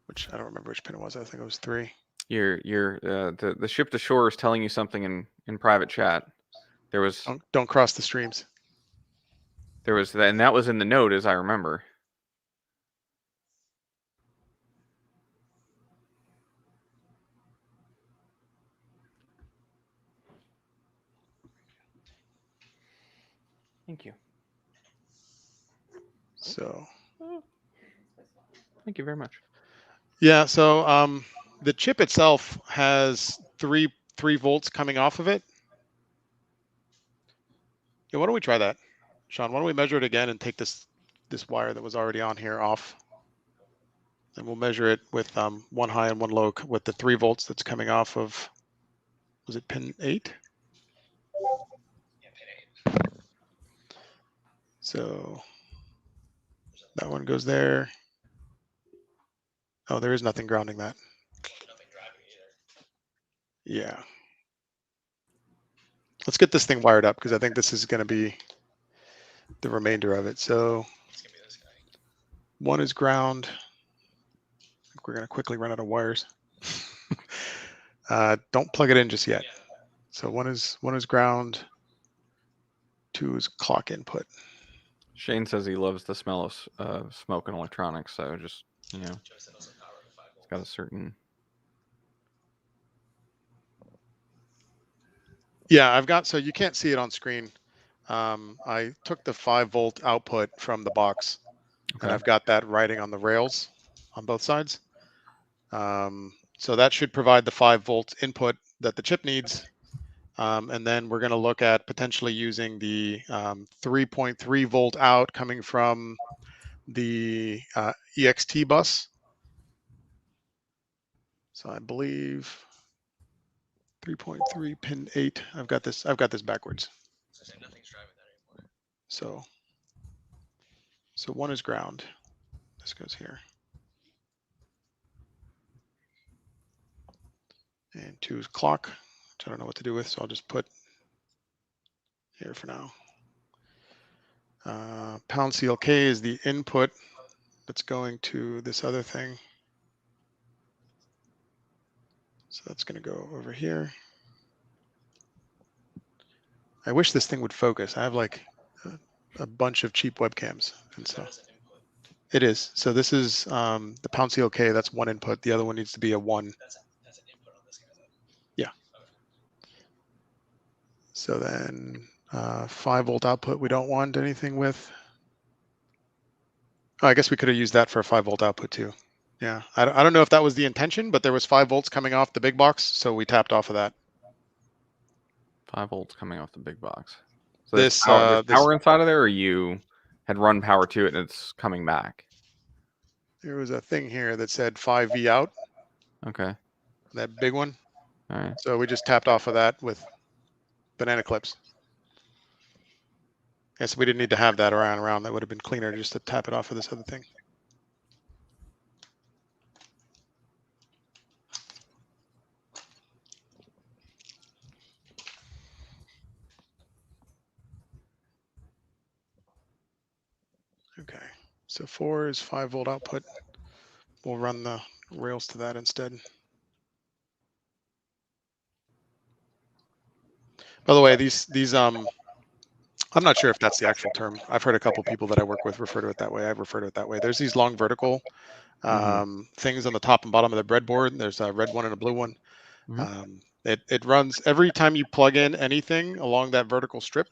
Which I don't remember which pin it was. I think it was 3. The ship to shore is telling you something in private chat. There was don't cross the streams. There was that, and that was in the note, as I remember. Thank you. So. Thank you very much. Yeah. So the chip itself has 3 volts coming off of it. Yeah, why don't we try that, Sean? Why don't we measure it again and take this wire that was already on here off, and we'll measure it with 1 high and 1 low with the 3 volts that's coming off of. Was it pin 8? Yeah, pin 8. So that one goes there. Oh, there is nothing grounding that. Nothing driving either. Yeah. Let's get this thing wired up because I think this is going to be the remainder of it. So It's gonna be this guy. 1 is ground. I think we're going to quickly run out of wires. Don't plug it in just yet. Yeah. So 1 is ground. 2 is clock input. Shane says he loves the smell of smoke and electronics, so just, you know, Joe said also power to 5 volts. it's got a certain. Yeah, I've got, so you can't see it on screen. I took the 5-volt output from the box, and I've got that writing on the rails on both sides. So that should provide the 5-volt input that the chip needs. And then we're going to look at potentially using the 3.3 volt out coming from the EXT bus. So I believe 3.3 pin 8. I've got this backwards. So nothing's driving that anymore. So 1 is ground. This goes here. And 2 is clock, which I don't know what to do with, so I'll just put here for now. #CLK is the input that's going to this other thing. So that's going to go over here. I wish this thing would focus. I have like a bunch of cheap webcams, and so it is. So this is the #CLK. That's 1 input. The other one needs to be a 1. That's an input on this guy's end. Yeah. Okay. So then 5-volt output we don't want anything with. Oh, I guess we could have used that for a 5-volt output too. Yeah, I don't know if that was the intention, but there was 5 volts coming off the big box, so we tapped off of that. 5 volts coming off the big box. So This, there's this power inside of there, or you had run power to it and it's coming back? there was a thing here that said 5V out, Okay. that big one. All right. So we just tapped off of that with banana clips. Yes, we didn't need to have that around. That would have been cleaner just to tap it off of this other thing. Okay, so 4 is 5-volt output. We'll run the rails to that instead. By the way, these I'm not sure if that's the actual term. I've heard a couple people that I work with refer to it that way. I've referred to it that way. There's these long vertical things on the top and bottom of the breadboard. There's a red one and a blue one. It runs every time you plug in anything along that vertical strip.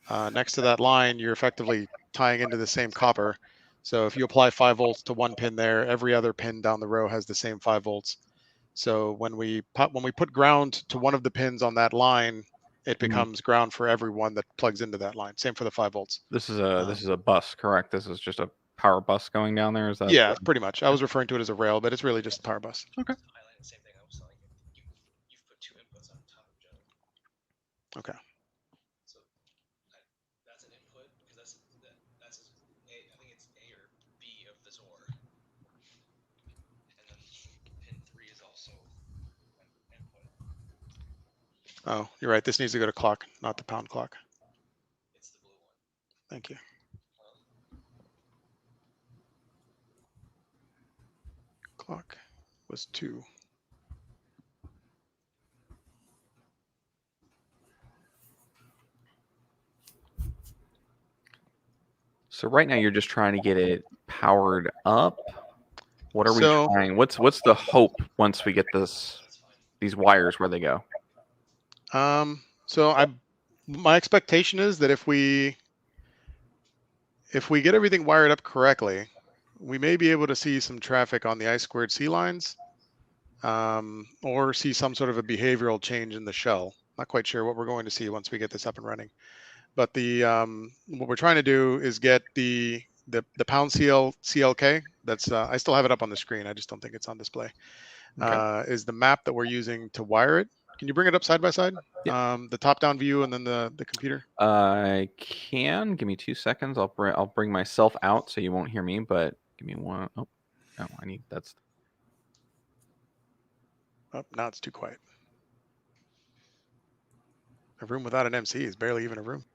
Next to that line, you're effectively tying into the same copper. So if you apply 5 volts to one pin there, every other pin down the row has the same 5 volts. So when we put ground to one of the pins on that line, it becomes ground for everyone that plugs into that line. Same for the 5 volts. This is a bus, correct? This is just a power bus going down there. Is that? Yeah, pretty much. I was referring to it as a rail, but it's really just a power bus. Okay. Same thing I was telling you. You've put 2 inputs on top of each other. Okay. So that's an input because that's I think it's A or B of the XOR. And then pin 3 is also an input. Oh, you're right. This needs to go to clock, not the pound clock. It's the blue one. Thank you. Clock was 2. So right now you're just trying to get it powered up. What are we trying? What's the hope once we get these wires where they go? So my expectation is that if we get everything wired up correctly, we may be able to see some traffic on the I2C lines, or see some sort of a behavioral change in the shell. Not quite sure what we're going to see once we get this up and running. But the what we're trying to do is get the pound CLK. That's I still have it up on the screen. I just don't think it's on display. Okay. Is the map that we're using to wire it. Can you bring it up side by side? Yeah. The top-down view and then the computer. I can. Give me 2 seconds. I'll bring myself out so you won't hear me. But give me one. Oh, no, I need that's. Oh, now it's too quiet. A room without an MC is barely even a room.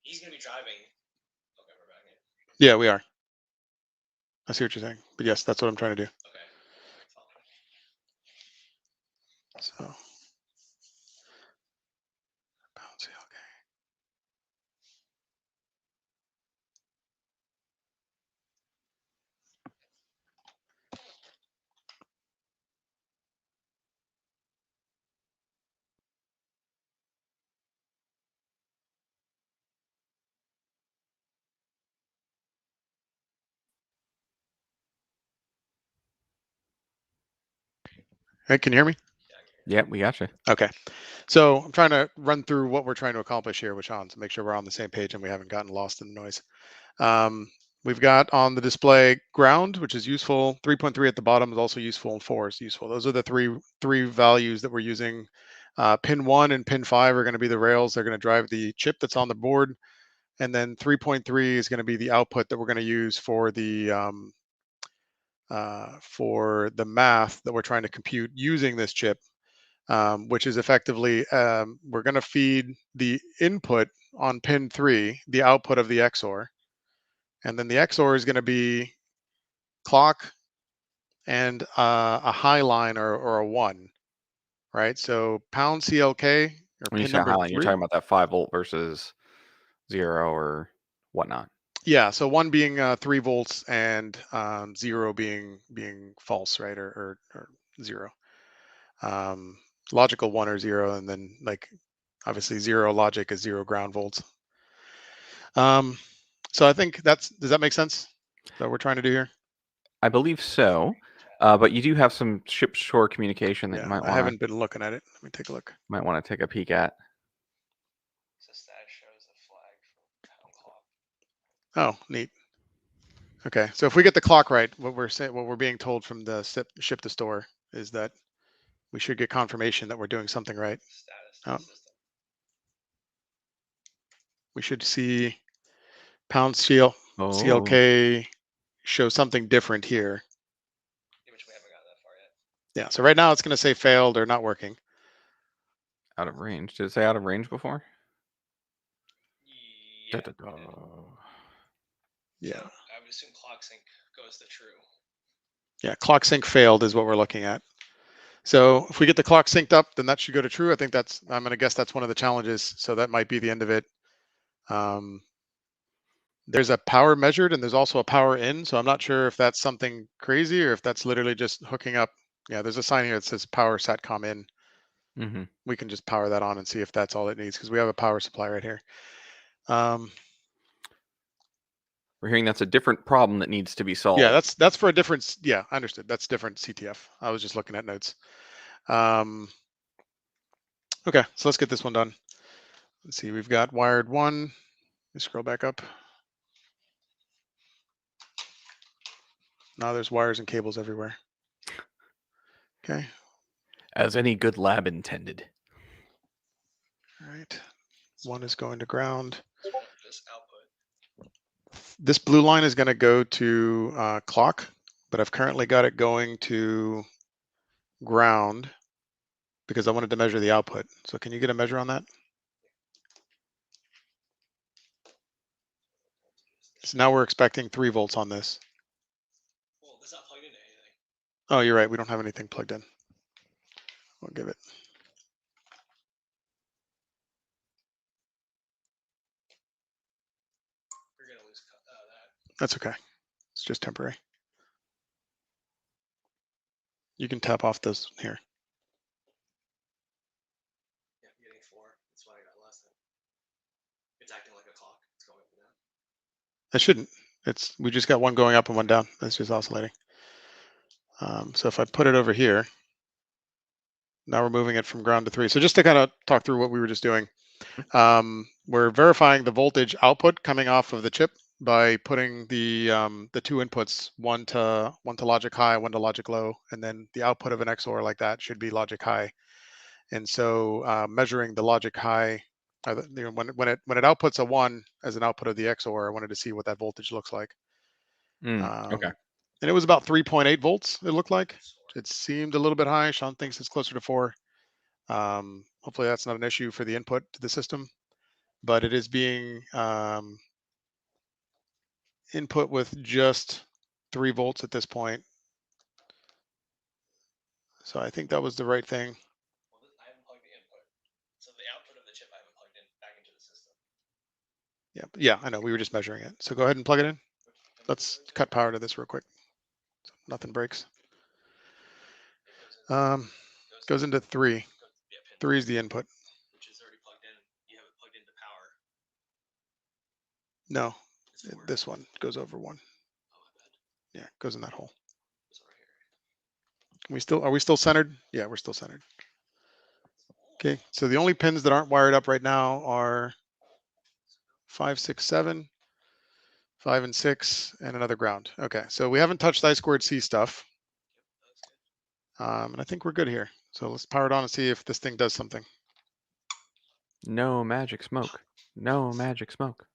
He's going to be driving. Okay, we're back in. Yeah, we are. I see what you're saying. But yes, that's what I'm trying to do. Okay. So. Hey, can you hear me? Yeah, we got you. Okay. So I'm trying to run through what we're trying to accomplish here with Sean to make sure we're on the same page and we haven't gotten lost in the noise. We've got on the display ground, which is useful. 3.3 at the bottom is also useful, and 4 is useful. Those are the three values that we're using. Pin 1 and pin 5 are going to be the rails. They're going to drive the chip that's on the board. And then 3.3 is going to be the output that we're going to use for the math that we're trying to compute using this chip. Which is effectively, we're going to feed the input on pin 3, the output of the XOR. And then the XOR is going to be clock and a high line or a 1, right? So pound CLK or When you pin say number highline, you're 3. talking about that 5 volt versus 0 or whatnot. Yeah, so 1 being 3 volts and 0 being false, right, or 0. Logical 1 or 0, and then like obviously 0 logic is 0 ground volts. So I think does that make sense? Is that what we're trying to do here? I believe so, but you do have some ship-shore communication that you Yeah, might I want haven't been looking at it. Let me take a look. to take a peek at. So status shows the flag for pound clock. Oh, neat. Okay, so if we get the clock right, what we're being told from the ship to store is that we should get confirmation that we're doing something right. Status Oh. system. We should see pound Oh, CLK show something different here. Which we haven't got that far yet. Yeah, so right now it's going to say failed or not working. out of range. Did it say out of range before? Yeah. Yeah. So I would assume clock sync goes to true. Yeah, clock sync failed is what we're looking at. So if we get the clock synced up, then that should go to true. I think I'm going to guess that's one of the challenges. So that might be the end of it. There's a power measured and there's also a power in. So I'm not sure if that's something crazy or if that's literally just hooking up. Yeah, there's a sign here that says power satcom in. Mm-hmm. We can just power that on and see if that's all it needs because we have a power supply right here. We're hearing that's a different problem that needs to be solved. Yeah, that's for a different. Yeah, I understood. That's different CTF. I was just looking at notes. Okay, so let's get this one done. Let's see. We've got wired 1. Let me scroll back up. Now there's wires and cables everywhere. Okay. As any good lab intended. All right. 1 is going to ground. This output. This blue line is going to go to clock, but I've currently got it going to ground because I wanted to measure the output. So can you get a measure on that? So now we're expecting 3 volts on this. Well, it's not plugged into anything. Oh, you're right. We don't have anything plugged in. We'll give it. We're gonna lose that. That's okay. It's just temporary. You can tap off this here. Yeah, I'm getting 4. That's why I got less than. It's acting like a clock. It's going up and down. It shouldn't. We just got one going up and one down. It's just oscillating. So if I put it over here, now we're moving it from ground to 3. So just to kind of talk through what we were just doing, we're verifying the voltage output coming off of the chip by putting the 2 inputs, one to logic high, one to logic low, and then the output of an XOR like that should be logic high. And so measuring the logic high, when it outputs a 1 as an output of the XOR, I wanted to see what that voltage looks like. Okay. And it was about 3.8 volts, it looked like. It seemed a little bit high. Sean thinks it's closer to 4. Hopefully that's not an issue for the input to the system, but it is being input with just 3 volts at this point. So I think that was the right thing. Well, I haven't plugged the input. So the output of the chip I haven't plugged in back into the system. Yeah, I know. We were just measuring it. So go ahead and plug it in. Let's cut power to this real quick so nothing breaks. Goes into 3. Yeah, pin 3 is the input. which is already plugged in. You have it plugged into power. No, It's 4. this one goes over 1. Oh, my bad. Yeah, it goes in that hole. It's over here. Are we still centered? Yeah, we're still centered. Okay, so the only pins that aren't wired up right now are 5, 6, 7, 5 and 6, and another ground. Okay, so we haven't touched I2C stuff. And I think we're good here. So let's power it on and see if this thing does something. No magic smoke. No magic smoke.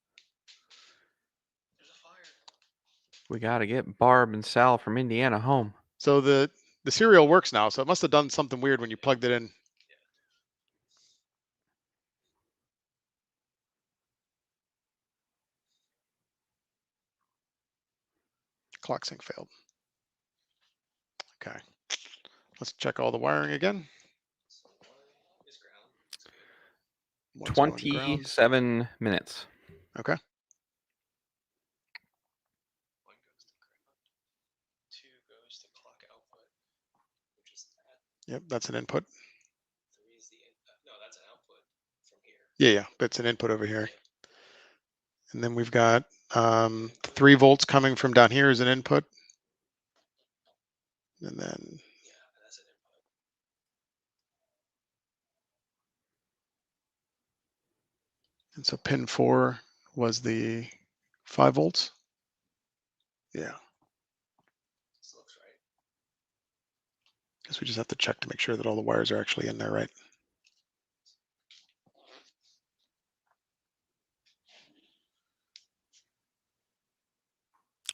There's a fire. We got to get Barb and Sal from Indiana home. So the serial works now. So it must have done something weird when you plugged it in. Clock sync failed. Okay. Let's check all the wiring again. Is ground. One's going to ground. 27 minutes. Okay. One goes to ground. 2 goes to clock output, which is that. Yep, that's an input. 3 is the no, that's an output from here. Yeah, it's an input over here. And then we've got 3 volts coming from down here as an input. And then Yeah, that's an input. and so pin 4 was the 5 volts. Yeah. This looks right. Guess we just have to check to make sure that all the wires are actually in there, right?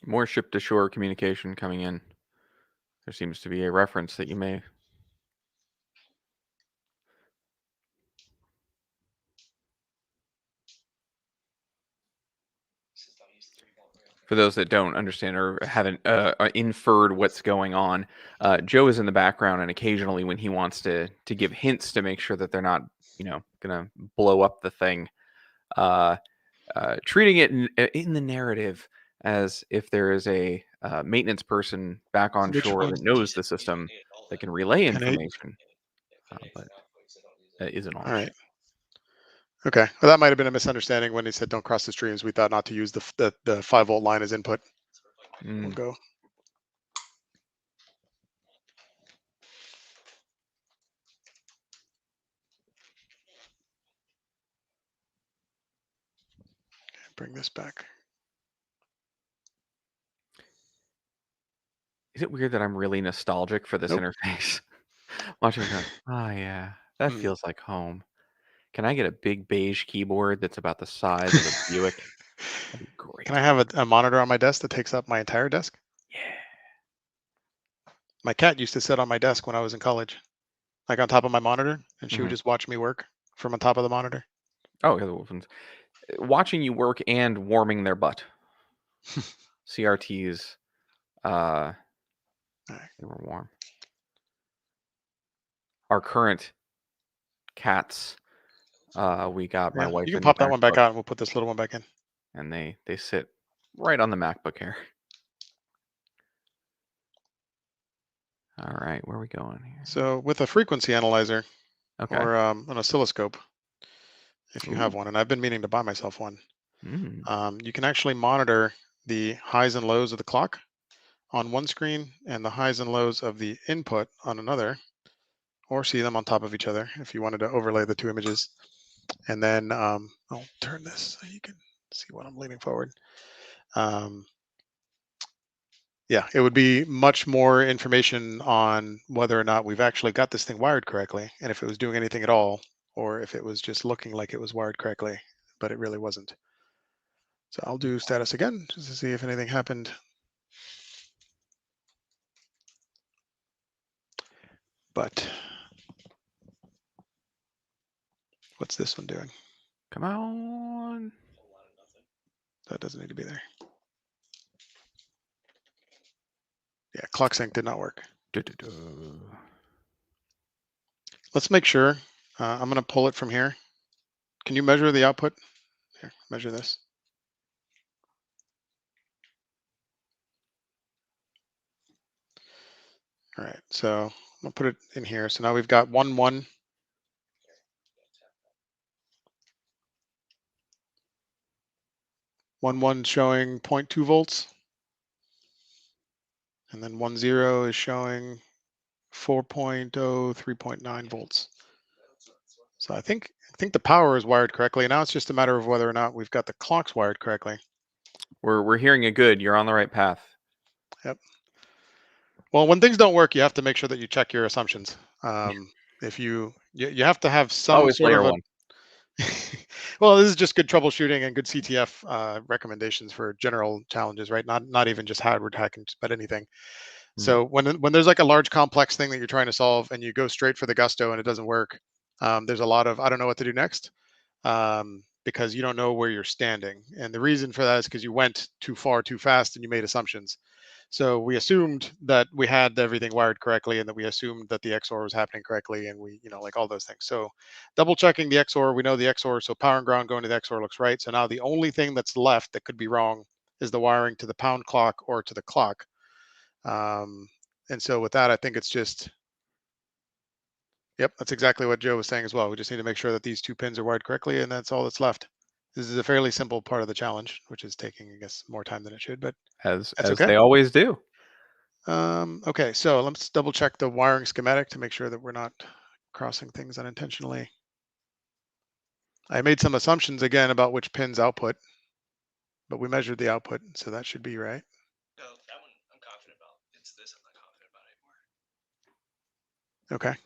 More ship to shore communication coming in. There seems to be a reference that you may. For those that don't understand or haven't inferred what's going on, Joe is in the background, and occasionally when he wants to give hints to make sure that they're not, gonna blow up the thing, treating it in the narrative as if there is a maintenance person back on Which shore one? that knows the system that can relay 10-8. information, but isn't on All right. Okay. Well, that might have been a misunderstanding when he said don't cross the streams. We thought not to use the 5 volt line as input. We'll go. Bring this back. Is it weird that I'm really nostalgic for this Nope. interface? Watching it go, oh yeah, that feels like home. Can I get a big beige keyboard that's about the size of a Buick? That'd be great. Can I have a monitor on my desk that takes up my entire desk? Yeah. My cat used to sit on my desk when I was in college, like on top of my monitor, and she would Mhm. just watch me work from on top of the monitor. Oh, yeah, the Wolfens. Watching you work and warming their butt. CRTs, Right. they were warm. Our current cats, we got my Yeah, wife. you can a new pop that one back MacBook, out, and we'll put this little one back in. and they sit right on the MacBook here. All right, where are we going here? So with a frequency analyzer Okay. or an oscilloscope, if you have Ooh. one, and I've been meaning to buy myself one, Mm. you can actually monitor the highs and lows of the clock on one screen and the highs and lows of the input on another, or see them on top of each other if you wanted to overlay the 2 images. And then I'll turn this so you can see what I'm leaning forward. Yeah, it would be much more information on whether or not we've actually got this thing wired correctly, and if it was doing anything at all, or if it was just looking like it was wired correctly, but it really wasn't. So I'll do status again just to see if anything happened. But what's this one doing? Come on. That doesn't need to be there. Yeah, clock sync did not work. Let's make sure. I'm going to pull it from here. Can you measure the output? Here, measure this. All right, so I'll put it in here. So now we've got 1, 1. 1, 1 showing 0.2 volts. And then 1, 0 is showing 4.0, 3.9 volts. So I think the power is wired correctly. Now it's just a matter of whether or not we've got the clocks wired correctly. We're hearing it good. You're on the right path. Yep. Well, when things don't work, you have to make sure that you check your assumptions. If you have to have some Always sort layer of a one. well, this is just good troubleshooting and good CTF recommendations for general challenges, right? Not even just hardware hacking, but anything. So when there's like a large complex thing that you're trying to solve and you go straight for the gusto and it doesn't work, there's a lot of I don't know what to do next, because you don't know where you're standing. And the reason for that is because you went too far too fast and you made assumptions. So we assumed that we had everything wired correctly, and that we assumed that the XOR was happening correctly, and we, like all those things. So double checking the XOR, we know the XOR, so power and ground going to the XOR looks right. So now the only thing that's left that could be wrong is the wiring to the pound clock or to the clock. And so with that, I think it's just, yep, that's exactly what Joe was saying as well. We just need to make sure that these 2 pins are wired correctly, and that's all that's left. This is a fairly simple part of the challenge, which is taking, I guess, more time than it should, but As that's okay. they always do. Okay, so let's double check the wiring schematic to make sure that we're not crossing things unintentionally. I made some assumptions again about which pins output, but we measured the output, so that should be right. No, that one I'm confident about. It's this I'm not confident about anymore. Okay.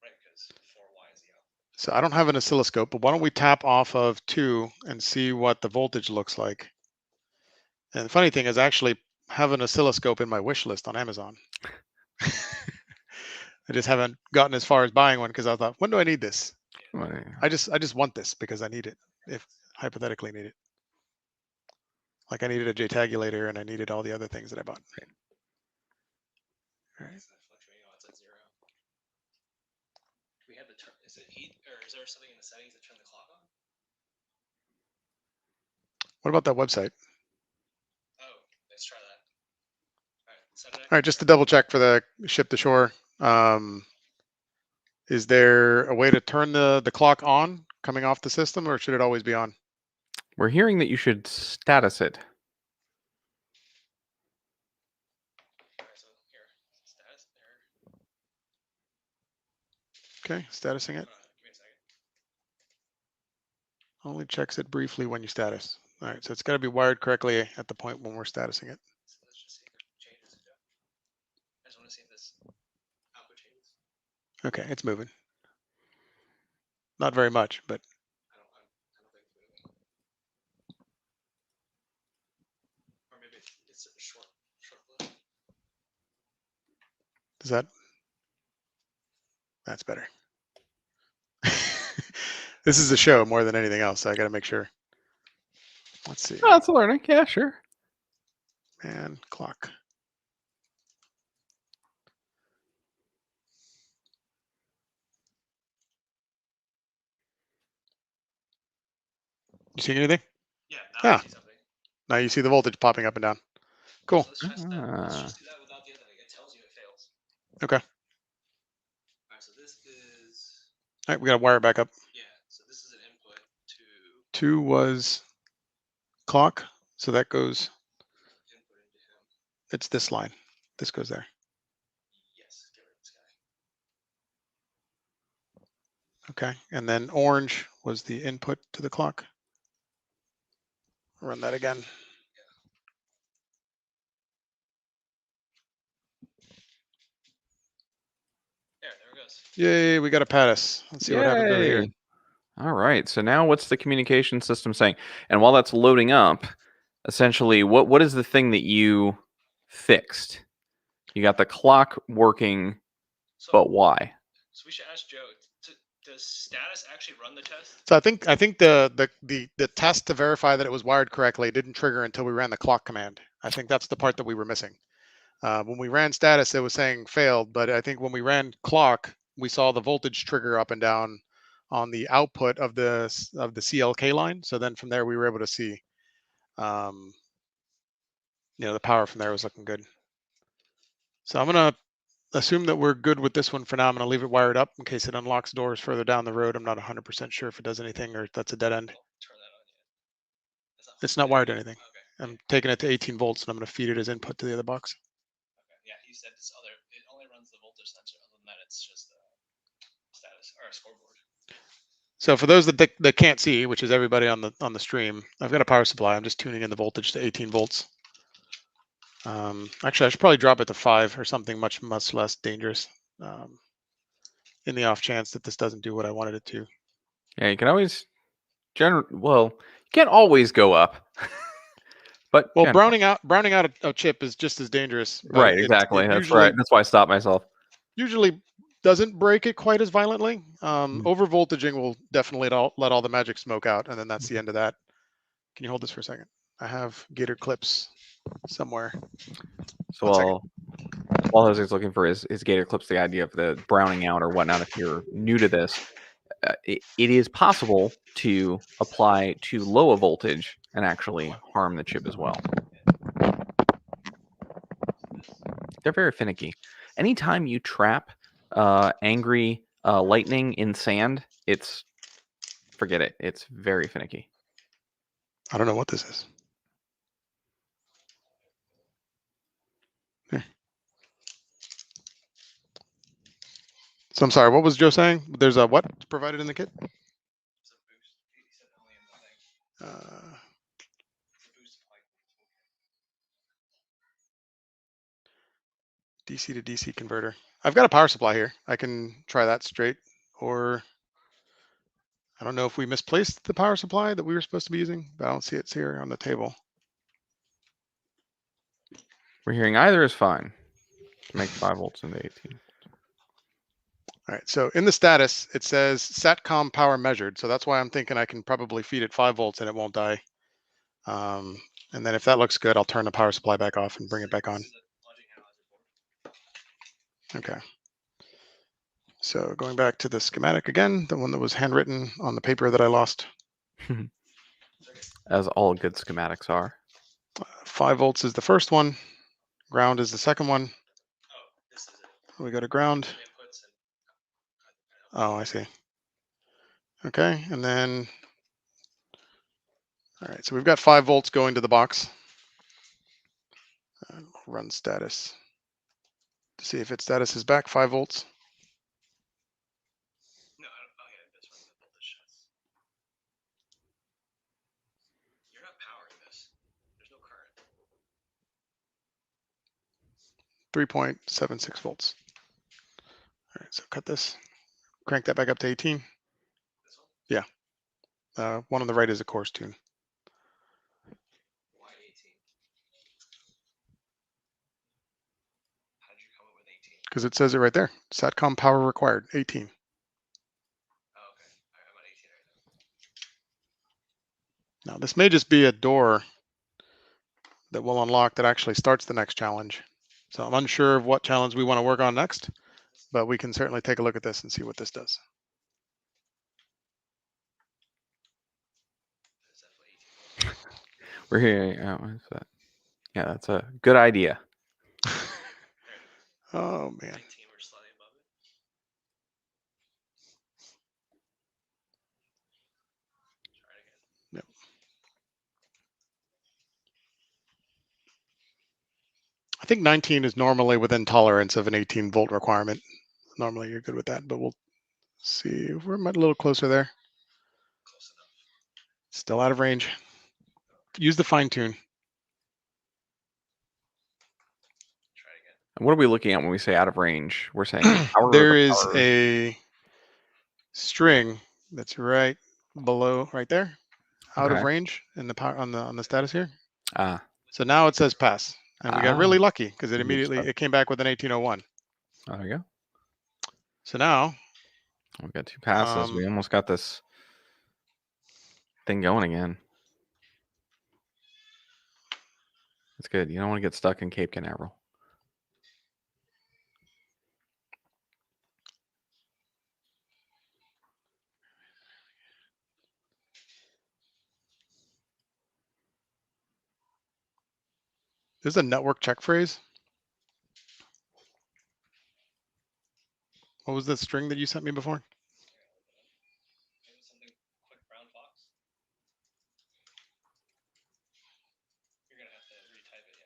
Right, because 4Y is the output. So I don't have an oscilloscope, but why don't we tap off of 2 and see what the voltage looks like? And the funny thing is, I actually have an oscilloscope in my wish list on Amazon. I just haven't gotten as far as buying one because I thought, when do I need this? I just want this because I need it, if hypothetically need it. Like I needed a JTagulator and I needed all the other things that I bought. Right. All right. It's at 0. Do we have the turn? Is it heat, or is there something in the settings that turn the clock on? What about that website? Oh, let's try that. All right, set it. All right, just to double check for the ship to shore. Is there a way to turn the clock on coming off the system, or should it always be on? We're hearing that you should status it. All right, so here, status there. Okay, statusing it. Give me a second. Only checks it briefly when you status. All right, so it's got to be wired correctly at the point when we're statusing it. So let's just see if it changes. I just want to see if this output changes. Okay, it's moving. Not very much, but I don't think it's moving. Or maybe it's a short clip. does that? That's better. This is a show more than anything else, so I got to make sure. Let's see. Oh, that's a learning. Yeah, sure. And clock. You see anything? Yeah, now I Ah. see something. Now you see the voltage popping up and down. Cool. So let's test that. Let's Ah. just do that without the other thing. It tells you it fails. Okay. All right, so this is, All right, we got to wire it back up. yeah, so this is an input to 2 was clock, so that goes, input into him. it's this line. This goes there. Yes, get rid of this guy. Okay, and then orange was the input to the clock. Run that again. There it goes. Yay, we got a PADIS. Let's see what happens over here. Yay. All right. So now what's the communication system saying? And while that's loading up, essentially, what is the thing that you fixed? You got the clock working, So, but why? so we should ask Joe. Does status actually run the test? So I think the test to verify that it was wired correctly didn't trigger until we ran the clock command. I think that's the part that we were missing. When we ran status, it was saying failed, but I think when we ran clock, we saw the voltage trigger up and down on the output of the CLK line. So then from there, we were able to see, the power from there was looking good. So I'm gonna assume that we're good with this one for now. I'm gonna leave it wired up in case it unlocks doors further down the road. I'm not 100% sure if it does anything or if that's a dead end. Turn that on yet. It's not wired to anything. Okay. I'm taking it to 18 volts and I'm gonna feed it as input to the other box. Okay. Yeah, he said this other. It only runs the voltage sensor. Other than that, it's just the status or a scoreboard. So for those that can't see, which is everybody on the stream, I've got a power supply. I'm just tuning in the voltage to 18 volts. Actually, I should probably drop it to 5 or something much less dangerous, in the off chance that this doesn't do what I wanted it to. Yeah, you can always you can't always go up. But Well, browning out a chip is just as dangerous. But right, exactly. That's usually, right. That's why I stopped myself. Usually doesn't break it quite as violently. Over voltaging will definitely let all the magic smoke out, and then that's the end of that. Can you hold this for a second? I have Gator clips somewhere. So One second. while Jose's looking for his Gator clips, the idea of the browning out or whatnot, if you're new to this, it is possible to apply too low a voltage and actually harm the chip as well. They're very finicky. Anytime you trap angry lightning in sand, forget it. It's very finicky. I don't know what this is. Here. So I'm sorry, what was Joe saying? There's a what provided in the kit? It's a boost. He said only in the thing. Boost DC to DC converter. I've got a power supply here. I can try that straight, or I don't know if we misplaced the power supply that we were supposed to be using, but I don't see it's here on the table. We're hearing either is fine. Make 5 volts into 18. All right, so in the status, it says SATCOM power measured. So that's why I'm thinking I can probably feed it 5 volts and it won't die. And then if that looks good, I'll turn the power supply back off and bring it back on. Okay. So going back to the schematic again, the one that was handwritten on the paper that I lost. As all good schematics are. 5 volts is the first one. Ground is the second one. We go to ground. Oh, I see. Okay, and then, all right, so we've got 5 volts going to the box. Run status to see if its status is back 5 volts. No, okay, this one, the voltage shots. You're not powering this. There's no current. 3.76 volts. All right, so cut this, crank that back up to 18. This one? Yeah. One on the right is a course tune. Why 18? How did you come up with 18? Because it says it right there. SATCOM power required, 18. Oh, okay. I'm at 18 right now. Now, this may just be a door that will unlock that actually starts the next challenge. So I'm unsure of what challenge we want to work on next, but we can certainly take a look at this and see what this does. It's definitely 18. We're hearing. What is that? Yeah, that's a good idea. Oh, man. 19, we're slightly above it. Try it again. Yep. I think 19 is normally within tolerance of an 18 volt requirement. Normally you're good with that, but we'll see. We're a little closer there. Close enough. Still out of range. Use the fine tune. Try it again. And what are we looking at when we say out of range? We're saying There is a string that's right below, right there, out of Okay. range in the power on the status here. Ah, So now it says pass, and we got really lucky because it Good immediately stuff. it came back with an 1801. oh, there you go. So now We've got 2 passes. We almost got this thing going again. That's good. You don't want to get stuck in Cape Canaveral. there's a network check phrase. What was the string that you sent me before? Maybe something quick brown fox. You're gonna have to retype it,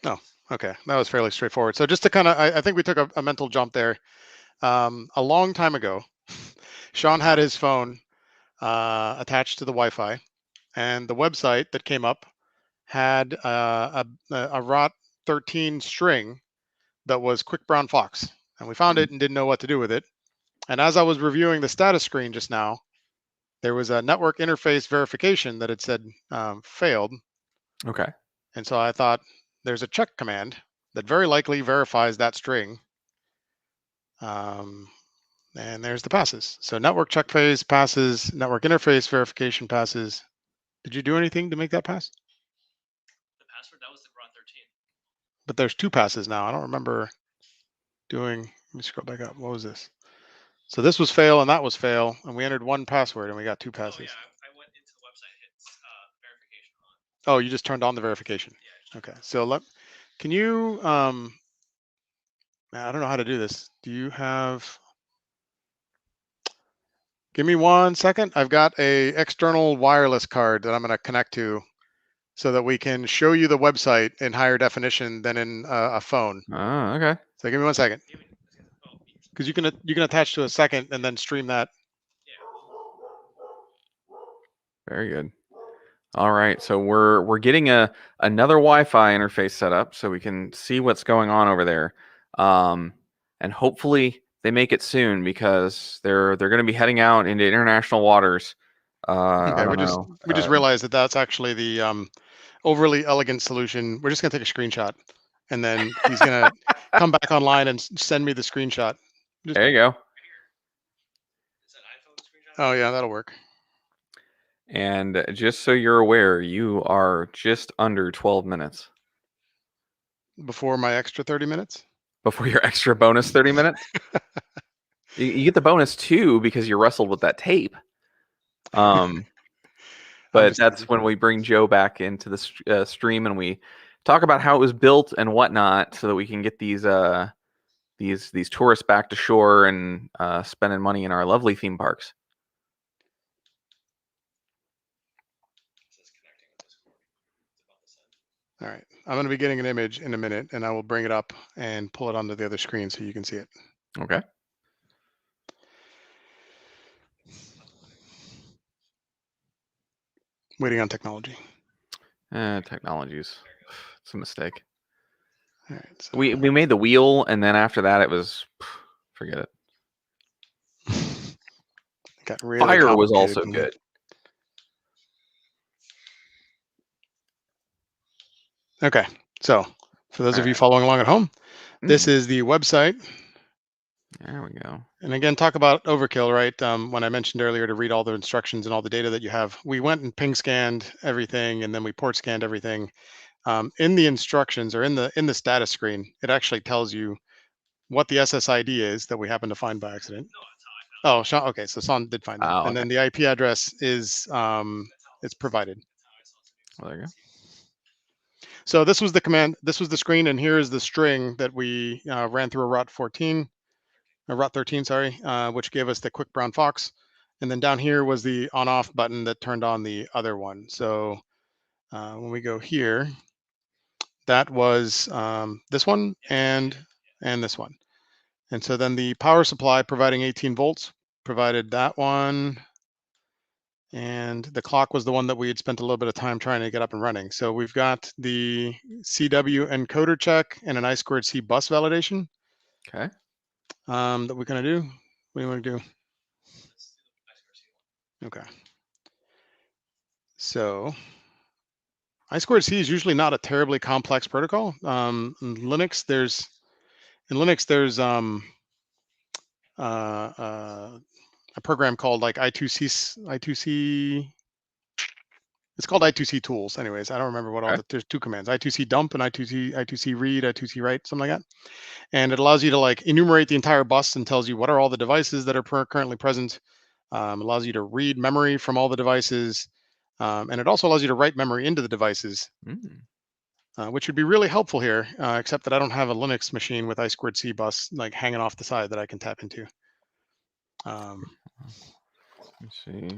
yeah. There. Oh, okay. That was fairly straightforward. So just to kind of, I think we took a mental jump there. A long time ago, Sean had his phone attached to the Wi-Fi, and the website that came up had a ROT13 string that was quick brown fox, and we found it and didn't know what to do with it. And as I was reviewing the status screen just now, there was a network interface verification that had said failed. Okay. And so I thought there's a check command that very likely verifies that string. And there's the passes. So network check phase passes, network interface verification passes, Did you do anything to make that pass? The password, that was the raw 13. But there's 2 passes now. I don't remember doing. Let me scroll back up. What was this? So this was fail and that was fail, and we entered 1 password and we got 2 passes. Oh yeah, I went into the website, hit verification on. Oh, you just turned on the verification. Yeah. Okay. So can you I don't know how to do this. Do you have? Give me 1 second. I've got a external wireless card that I'm going to connect to, so that we can show you the website in higher definition than in a phone. Oh, okay. So give me 1 second, because you can attach to a second and then stream that. Very good. All right, so we're getting another Wi-Fi interface set up so we can see what's going on over there, and hopefully they make it soon because they're going to be heading out into international waters. I Okay, don't we just know. realized that that's actually the overly elegant solution. We're just gonna take a screenshot, and then he's gonna come back online and send me the screenshot. There you go. Is that iPhone screenshot? Oh yeah, that'll work. And just so you're aware, you are just under 12 minutes Before my extra 30 minutes. before your extra bonus 30 minutes. You get the bonus too because you wrestled with that tape. But that's when we bring Joe back into the stream and we talk about how it was built and whatnot, so that we can get these tourists back to shore and spending money in our lovely theme parks. All right, I'm going to be getting an image in a minute, and I will bring it up and pull it onto the other screen so you can see it. Okay. Waiting on technology. Technologies. It's a mistake. All right, so We made the wheel, and then after that, it was forget it. got really Fire was complicated. also good. Okay, so for those of you Alright. following along at home, this is the website. There we go. And again, talk about overkill, right? When I mentioned earlier to read all the instructions and all the data that you have, we went and ping scanned everything, and then we port scanned everything. In the instructions, or in the status screen, it actually tells you what the SSID is that we happen to find by accident. Oh, Sean, okay, so Sean did find that, Oh, and then the IP address is it's provided. Well, there you go. So this was the command. This was the screen, and here is the string that we ran through a route 14. Route 13, sorry, which gave us the quick brown fox. And then down here was the on-off button that turned on the other one. So when we go here, that was this one and this one. And so then the power supply providing 18 volts provided that one. And the clock was the one that we had spent a little bit of time trying to get up and running. So we've got the CW encoder check and an I2C bus validation. Okay. That we're going to do. What do you want to do? Okay. So I2C is usually not a terribly complex protocol. In Linux, there's a program called like I2C. It's called I2C tools. Anyways, I don't remember what all there's 2 commands: I2C dump and I2C read, I2C write, something like that. And it allows you to like enumerate the entire bus and tells you what are all the devices that are currently present. Allows you to read memory from all the devices. And it also allows you to write memory into the devices, which would be really helpful here, except that I don't have a Linux machine with I2C bus like hanging off the side that I can tap into. Let's see.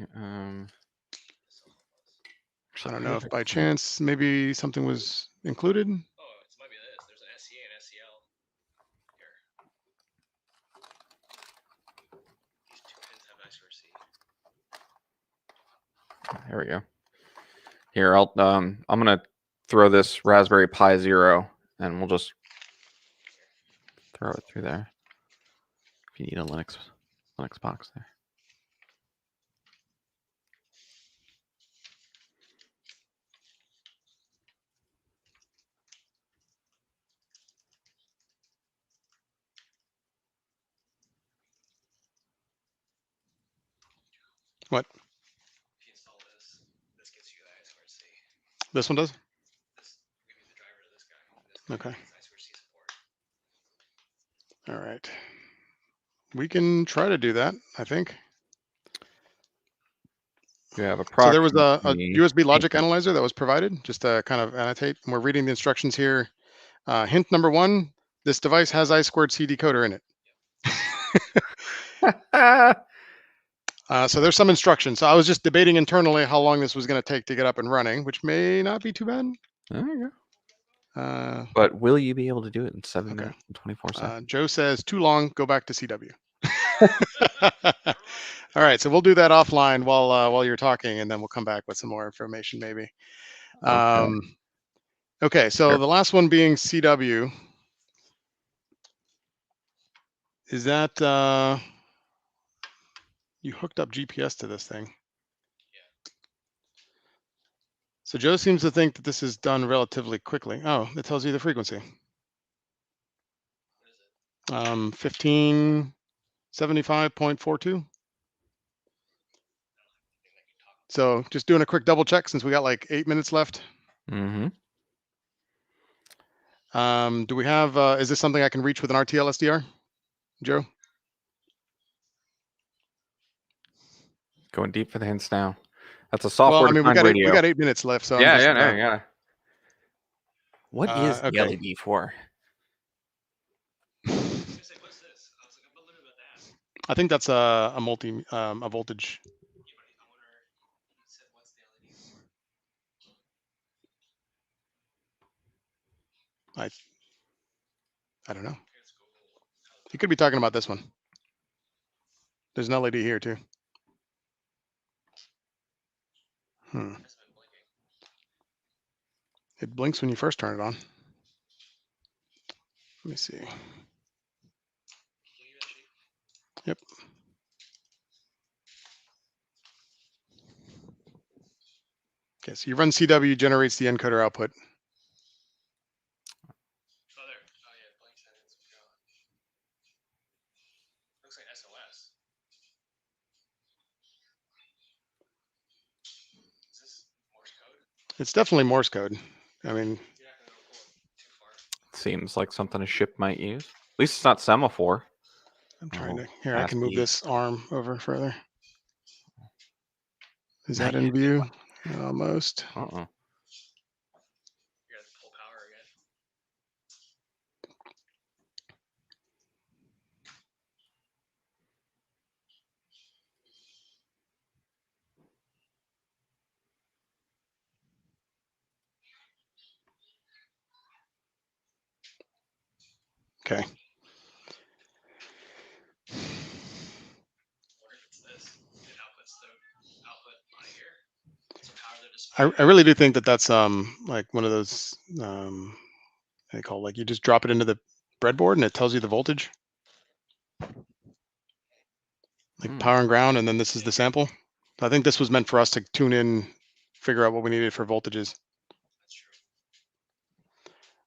I don't know if by chance maybe something was included. Oh, it might be this. There's an SCA and SCL here. These 2 pins have I2C. There we go. Here, I'm gonna throw this Raspberry Pi Zero, and we'll just throw it through there. If you need a Linux box there. What? If you install this gets you the This one does? This give me the driver to this guy. Okay. I2C support. All right. We can try to do that, I think. You have So there was a approximately USB logic analyzer that was provided, just to kind of annotate. And we're reading the instructions here. Hint number 1, this device has I2C decoder in it. So there's some instructions. So I was just debating internally how long this was going to take to get up and running, which may not be too bad. There you go. Uh, But will you be able to do it in 7 Okay. minutes and 24 seconds? Joe says too long. Go back to CW. All right, so we'll do that offline while you're talking, and then we'll come back with some more information, maybe. Okay, so Sure. the last one being CW. Is that you hooked up GPS to this thing? So Joe seems to think that this is done relatively quickly. Oh, it tells you the frequency. 1575.42. So just doing a quick double check since we got like 8 minutes left. Mm-hmm. Do we have, is this something I can reach with an RTL SDR, Joe? Going deep for the hints now. That's a Well, I mean, software-defined radio. we got 8 minutes left, so yeah, I'm just, yeah. What is the okay. LED for? I think that's a multi, a voltage. I don't know. You could be talking about this one. There's an LED here too. It blinks when you first turn it on. Let me see. Yep. Okay, so you run CW, generates the encoder output. Oh, there. Oh, yeah, blank settings. Looks like SOS. Is this Morse code? It's definitely Morse code. I mean, You're not gonna go too far. Seems like something a ship might use. At least it's not semaphore. I'm trying Oh, to, here, I can move ASCII. this arm over further. Is that in view? Almost. Uh-uh. You gotta pull power again. Okay. What if it's this? It outputs the output on here. So power the display. I really do think that that's like one of those they call, like, you just drop it into the breadboard and it tells you the voltage, like power and ground, and then this is the sample. I think this was meant for us to tune in, figure out what we needed for voltages. That's true.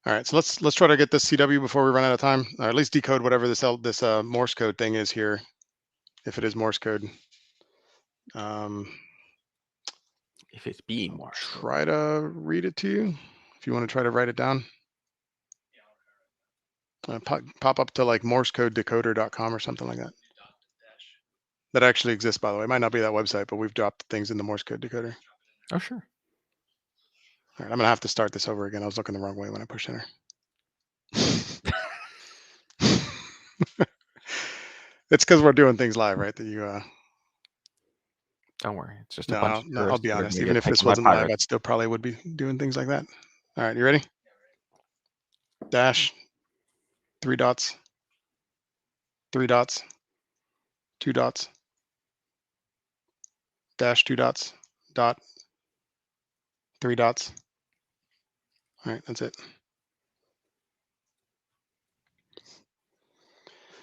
All right, so let's try to get this CW before we run out of time, or at least decode whatever this Morse code thing is here, if it is Morse code. If it's being Morse. Try to read it to you if you want to try to write it down. Pop up to like morsecodedecoder.com or something like that. That actually exists, by the way. It might not be that website, but we've dropped things in the Morse code decoder. Oh, sure. All right, I'm gonna have to start this over again. I was looking the wrong way when I pushed enter. It's because we're doing things live, right? That you Don't worry. It's just a bunch no, of I'll be tourists honest. that are Even gonna if get this taken by wasn't live, pirates. I still probably would be doing things like that. All right, you ready? Dash, 3 dots, 3 dots, 2 dots, dash, 2 dots, dot, 3 dots. All right, that's it.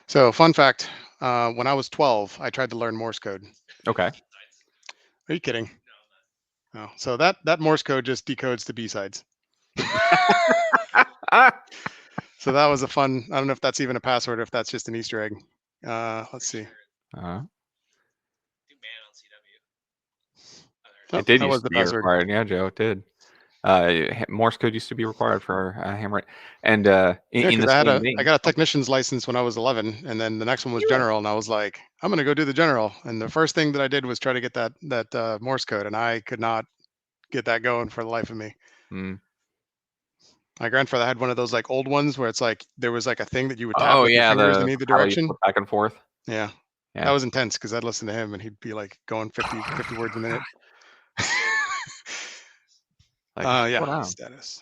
So, fun fact, when I was 12, I tried to learn Morse code. Okay. Are you kidding? No. Oh, so that Morse code just decodes the B-sides. So that was a fun, I don't know if that's even a password or if that's just an Easter egg. Let's see. Do man on CW. It did that used was to the be password. required. Yeah, Joe, it did. Morse code used to be required for hammer it, and Yeah, in the because same I vein, got a technician's license when I was 11, and then the next one was general, and I was like, I'm gonna go do the general. And the first thing that I did was try to get that Morse code, and I could not get that going for the life of me. Mm. My grandfather had one of those like old ones where it's like there was like a thing that you would tap Oh with your yeah, fingers the in either how you direction. flip back and forth. Yeah, that Yeah, was intense because I'd listen to him and he'd be like going 50 words a minute. like slow Yeah, down. status.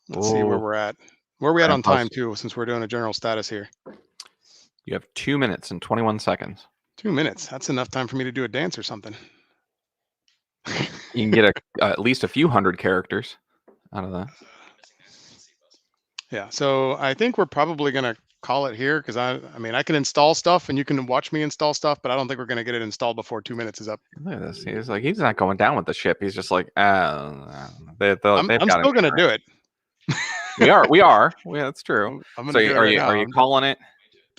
Let's see where Oh, we're at. Where are we at on Grandpa's- time too, since we're doing a general status here? You have 2 minutes and 21 seconds. 2 minutes. That's enough time for me to do a dance or something. You can get at least a few hundred characters out of that. Yeah, so I think we're probably gonna call it here because I mean I can install stuff and you can watch me install stuff, but I don't think we're gonna get it installed before 2 minutes is up. Look at this. He's like, he's not going down with the ship. He's just like, they've I'm got still it. gonna do it. We are. Yeah, that's true. I'm gonna So do it are right you now. are you calling it?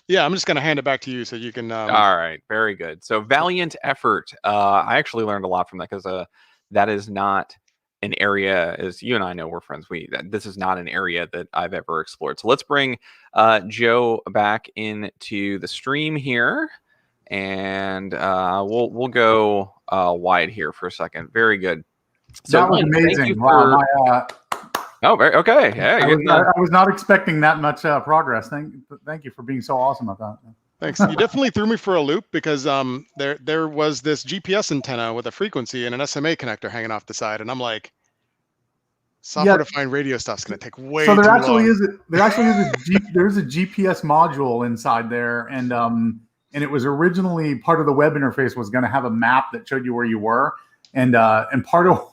Yeah, I'm just gonna hand it back to you so you can. All right, very good. So valiant effort. I actually learned a lot from that because that is not an area, as you and I know, we're friends. This is not an area that I've ever explored. So let's bring Joe back into the stream here, and we'll go wide here for a second. Very good. So that was thank you amazing. for- Wow. Oh, very okay. Yeah, I was not expecting that much progress. Thank you for being so awesome at that. Thanks. You definitely threw me for a loop because there was this GPS antenna with a frequency and an SMA connector hanging off the side, and I'm like, software-defined radio stuff's gonna take way so too long. There's a GPS module inside there, and it was originally part of the web interface was going to have a map that showed you where you were, and part of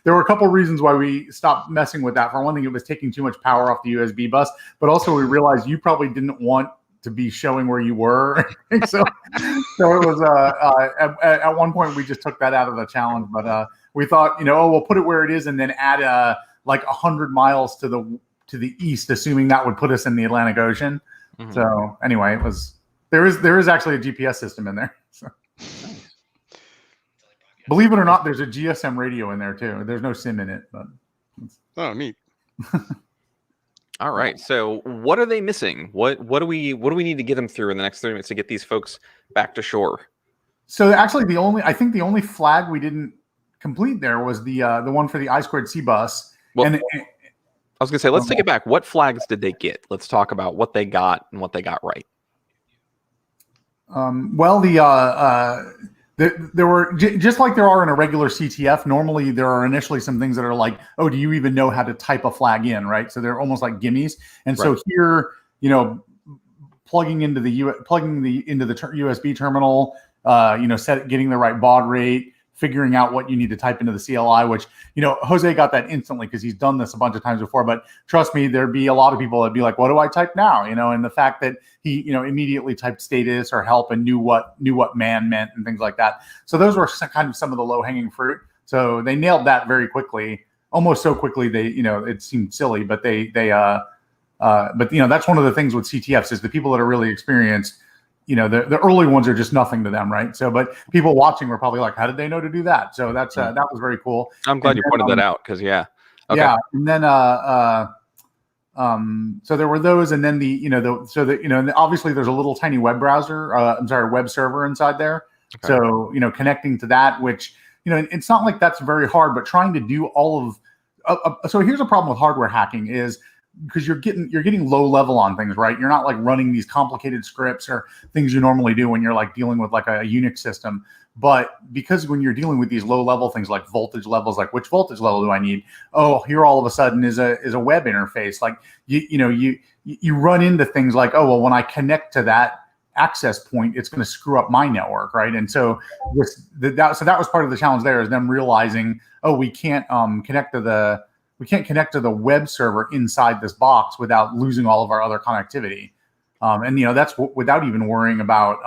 there were a couple of reasons why we stopped messing with that. For one thing, it was taking too much power off the USB bus, but also we realized you probably didn't want to be showing where you were. so it was at one point we just took that out of the challenge, but we thought, we'll put it where it is and then add like 100 miles to the east, assuming that would put us in the Atlantic Ocean. Mm-hmm. So anyway, there is actually a GPS system in there. So. Believe it or not, there's a GSM radio in there too. There's no SIM in it, but oh, neat. Oh. All right. So what are they missing? What do we need to get them through in the next 30 minutes to get these folks back to shore? So actually, the only flag we didn't complete there was the one for the I2C bus. Well, I was gonna say, let's take it back. What flags did they get? Let's talk about what they got and what they got right. There were, just like there are in a regular CTF, normally there are initially some things that are like, oh, do you even know how to type a flag in, right? So they're almost like gimmies. And so here, plugging into the USB terminal, getting the right baud rate, figuring out what you need to type into the CLI, which, Jose got that instantly because he's done this a bunch of times before. But trust me, there'd be a lot of people that'd be like, what do I type now? And the fact that he, immediately typed status or help and knew what man meant and things like that. So those were kind of some of the low hanging fruit. So they nailed that very quickly, almost so quickly it seemed silly, but that's one of the things with CTFs is the people that are really experienced. The early ones are just nothing to them, right? So, but people watching were probably like, how did they know to do that? So that was very cool. I'm glad you pointed that out because Okay. Yeah, and then so there were those, and then obviously there's a little tiny web browser, web server inside there. Okay. So connecting to that, which it's not like that's very hard, but trying to do all of so here's a problem with hardware hacking is, because you're getting low level on things, right? You're not like running these complicated scripts or things you normally do when you're like dealing with like a Unix system. But because when you're dealing with these low level things like voltage levels, like which voltage level do I need? Oh, here all of a sudden is a web interface. Like you run into things like, oh, well, when I connect to that access point, it's going to screw up my network, right? And so that was part of the challenge there, is them realizing, oh, we can't connect to the web server inside this box without losing all of our other connectivity. And that's without even worrying about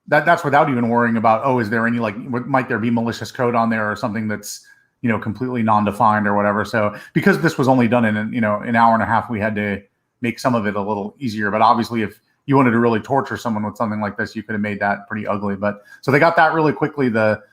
that's without even worrying about, oh, is there any might there be malicious code on there or something that's completely non-defined or whatever. So because this was only done in an hour and a half, we had to make some of it a little easier. But obviously, if you wanted to really torture someone with something like this, you could have made that pretty ugly. But so they got that really quickly. The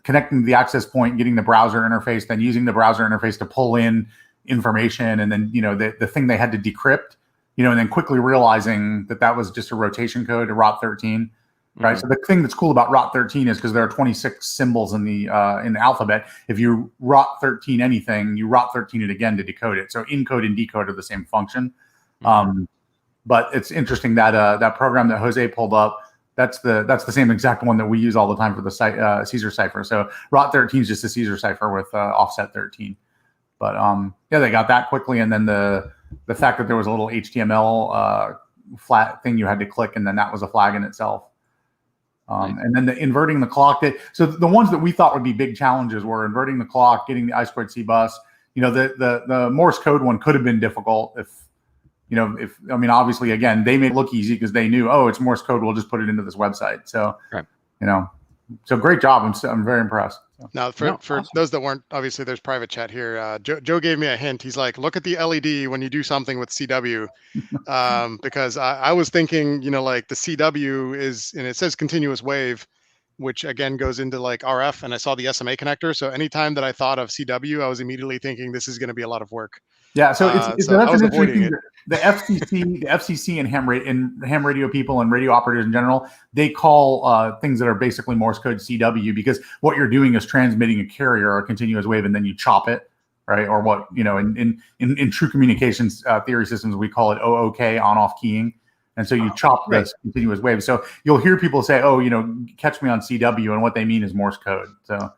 connecting the access point, getting the browser interface, then using the browser interface to pull in information, and then the thing they had to decrypt, and then quickly realizing that was just a rotation code, a ROT13. Right. So the thing that's cool about ROT13 is because there are 26 symbols in the alphabet. If you ROT13 anything, you ROT13 it again to decode it. So encode and decode are the same function. But it's interesting that that program that Jose pulled up, that's the same exact one that we use all the time for the Caesar cipher. So ROT13 is just a Caesar cipher with offset 13. But yeah, they got that quickly, and then the fact that there was a little HTML flat thing you had to click, and then that was a flag in itself. And then the inverting the clock. So the ones that we thought would be big challenges were inverting the clock, getting the I2C bus. The Morse code one could have been difficult if obviously, again, they made it look easy because they knew, it's Morse code, we'll just put it into this website. So, so great job. I'm very impressed. Now, for awesome. Those that weren't, obviously, there's private chat here. Joe gave me a hint. He's like, look at the LED when you do something with CW, because I was thinking, like the CW is, and it says continuous wave, which again goes into like RF, and I saw the SMA connector. So anytime that I thought of CW, I was immediately thinking this is going to be a lot of work. Yeah, so that's an interesting thing. The FCC and ham radio people and radio operators in general, they call things that are basically Morse code CW, because what you're doing is transmitting a carrier or a continuous wave, and then you chop it, right? Or what in true communications theory systems, we call it OOK, on-off keying, and so you chop this continuous wave. So you'll hear people say, catch me on CW, and what they mean is Morse code. So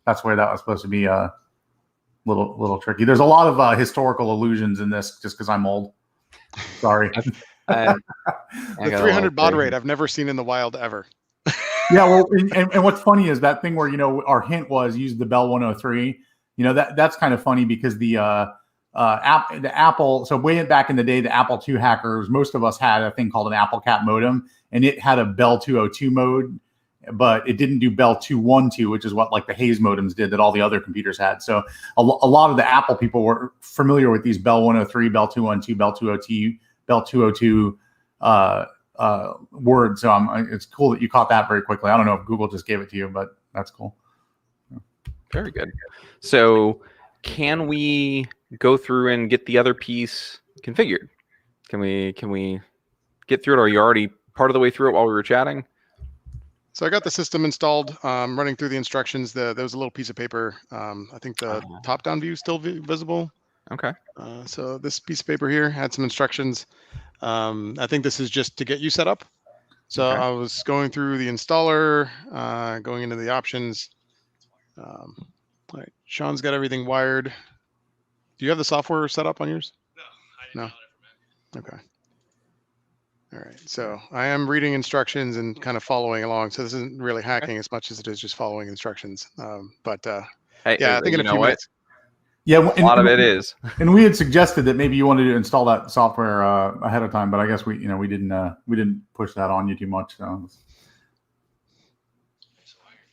that's where that was supposed to be. Little tricky. There's a lot of historical allusions in this, just because I'm old. Sorry. The 300 baud rate I've never seen in the wild ever. Yeah, well, and what's funny is that thing where our hint was use the Bell 103. That's kind of funny because the Apple. So way back in the day, the Apple II hackers, most of us had a thing called an AppleCat modem, and it had a Bell 202 mode, but it didn't do Bell 212, which is what like the Hayes modems did that all the other computers had. So a lot of the Apple people were familiar with these Bell 103, Bell 212, Bell 202, Bell 202 words. So it's cool that you caught that very quickly. I don't know if Google just gave it to you, but that's cool. Very good. So can we go through and get the other piece configured? Can we get through it? Or are you already part of the way through it while we were chatting? So I got the system installed, running through the instructions. There was a little piece of paper. I think the top-down view is still visible. Okay. So this piece of paper here had some instructions. I think this is just to get you set up. So I was going through the installer, going into the options. All right, Sean's got everything wired. Do you have the software set up on yours? No, I didn't. No. Okay. All right, so I am reading instructions and kind of following along. So this isn't really hacking as much as it is just following instructions. I think in a few minutes. Yeah, a lot of it is. And we had suggested that maybe you wanted to install that software ahead of time, but I guess we didn't push that on you too much. So.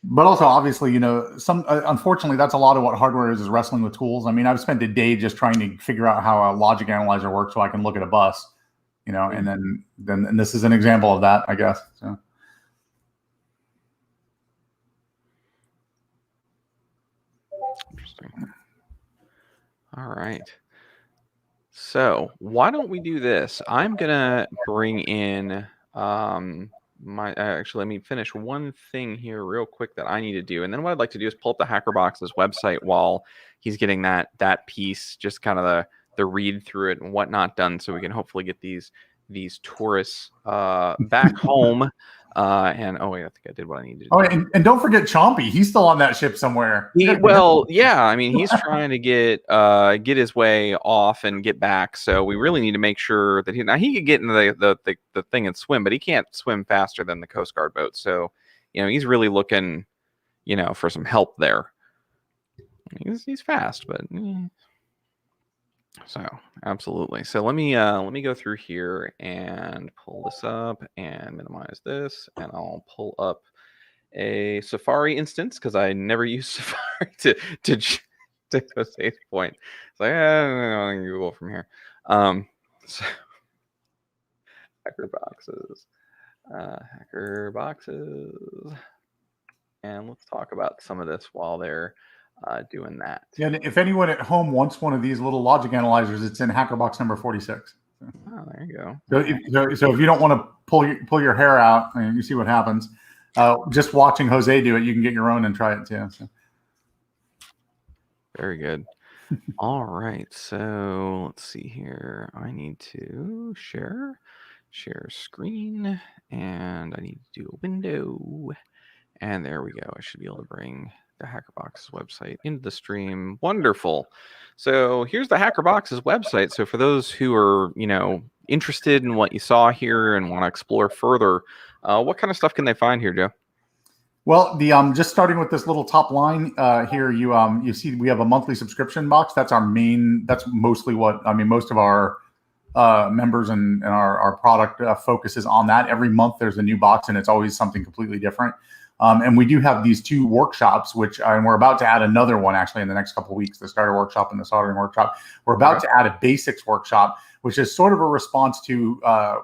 But also, obviously, unfortunately, that's a lot of what hardware is wrestling with tools. I mean, I've spent a day just trying to figure out how a logic analyzer works so I can look at a bus. And then this is an example of that, I guess. So. Interesting. All right. So why don't we do this? I'm gonna bring in actually, let me finish one thing here real quick that I need to do, and then what I'd like to do is pull up the HackerBox's website while he's getting that piece, just kind of the read through it and whatnot done, so we can hopefully get these tourists back home. And I think I did what I needed to do. Oh, and don't forget Chompy. He's still on that ship somewhere. Yeah. I mean, he's trying to get his way off and get back. So we really need to make sure that he could get into the thing and swim, but he can't swim faster than the Coast Guard boat. So he's really looking for some help there. He's fast, but. So absolutely. So let me go through here and pull this up and minimize this, and I'll pull up a Safari instance because I never use Safari to Jose's point. It's like I can Google from here. So Hacker boxes. Hacker boxes. And let's talk about some of this while they're doing that. Yeah, and if anyone at home wants one of these little logic analyzers, it's in hacker box number 46. Oh, there you go. So if you don't want to pull your hair out and you see what happens, just watching Jose do it, you can get your own and try it too. So. Very good. All right, so let's see here. I need to share screen, and I need to do a window. And there we go. I should be able to bring the HackerBox's website into the stream. Wonderful. So here's the HackerBox's website. So for those who are, interested in what you saw here and want to explore further, what kind of stuff can they find here, Joe? Well, the just starting with this little top line here, you see we have a monthly subscription box. That's our main. That's mostly what most of our members and our product focuses on that. Every month there's a new box, and it's always something completely different. And we do have these 2 workshops, which and we're about to add another one actually in the next couple of weeks, the starter workshop and the soldering workshop. We're about to add a basics workshop, which is sort of a response to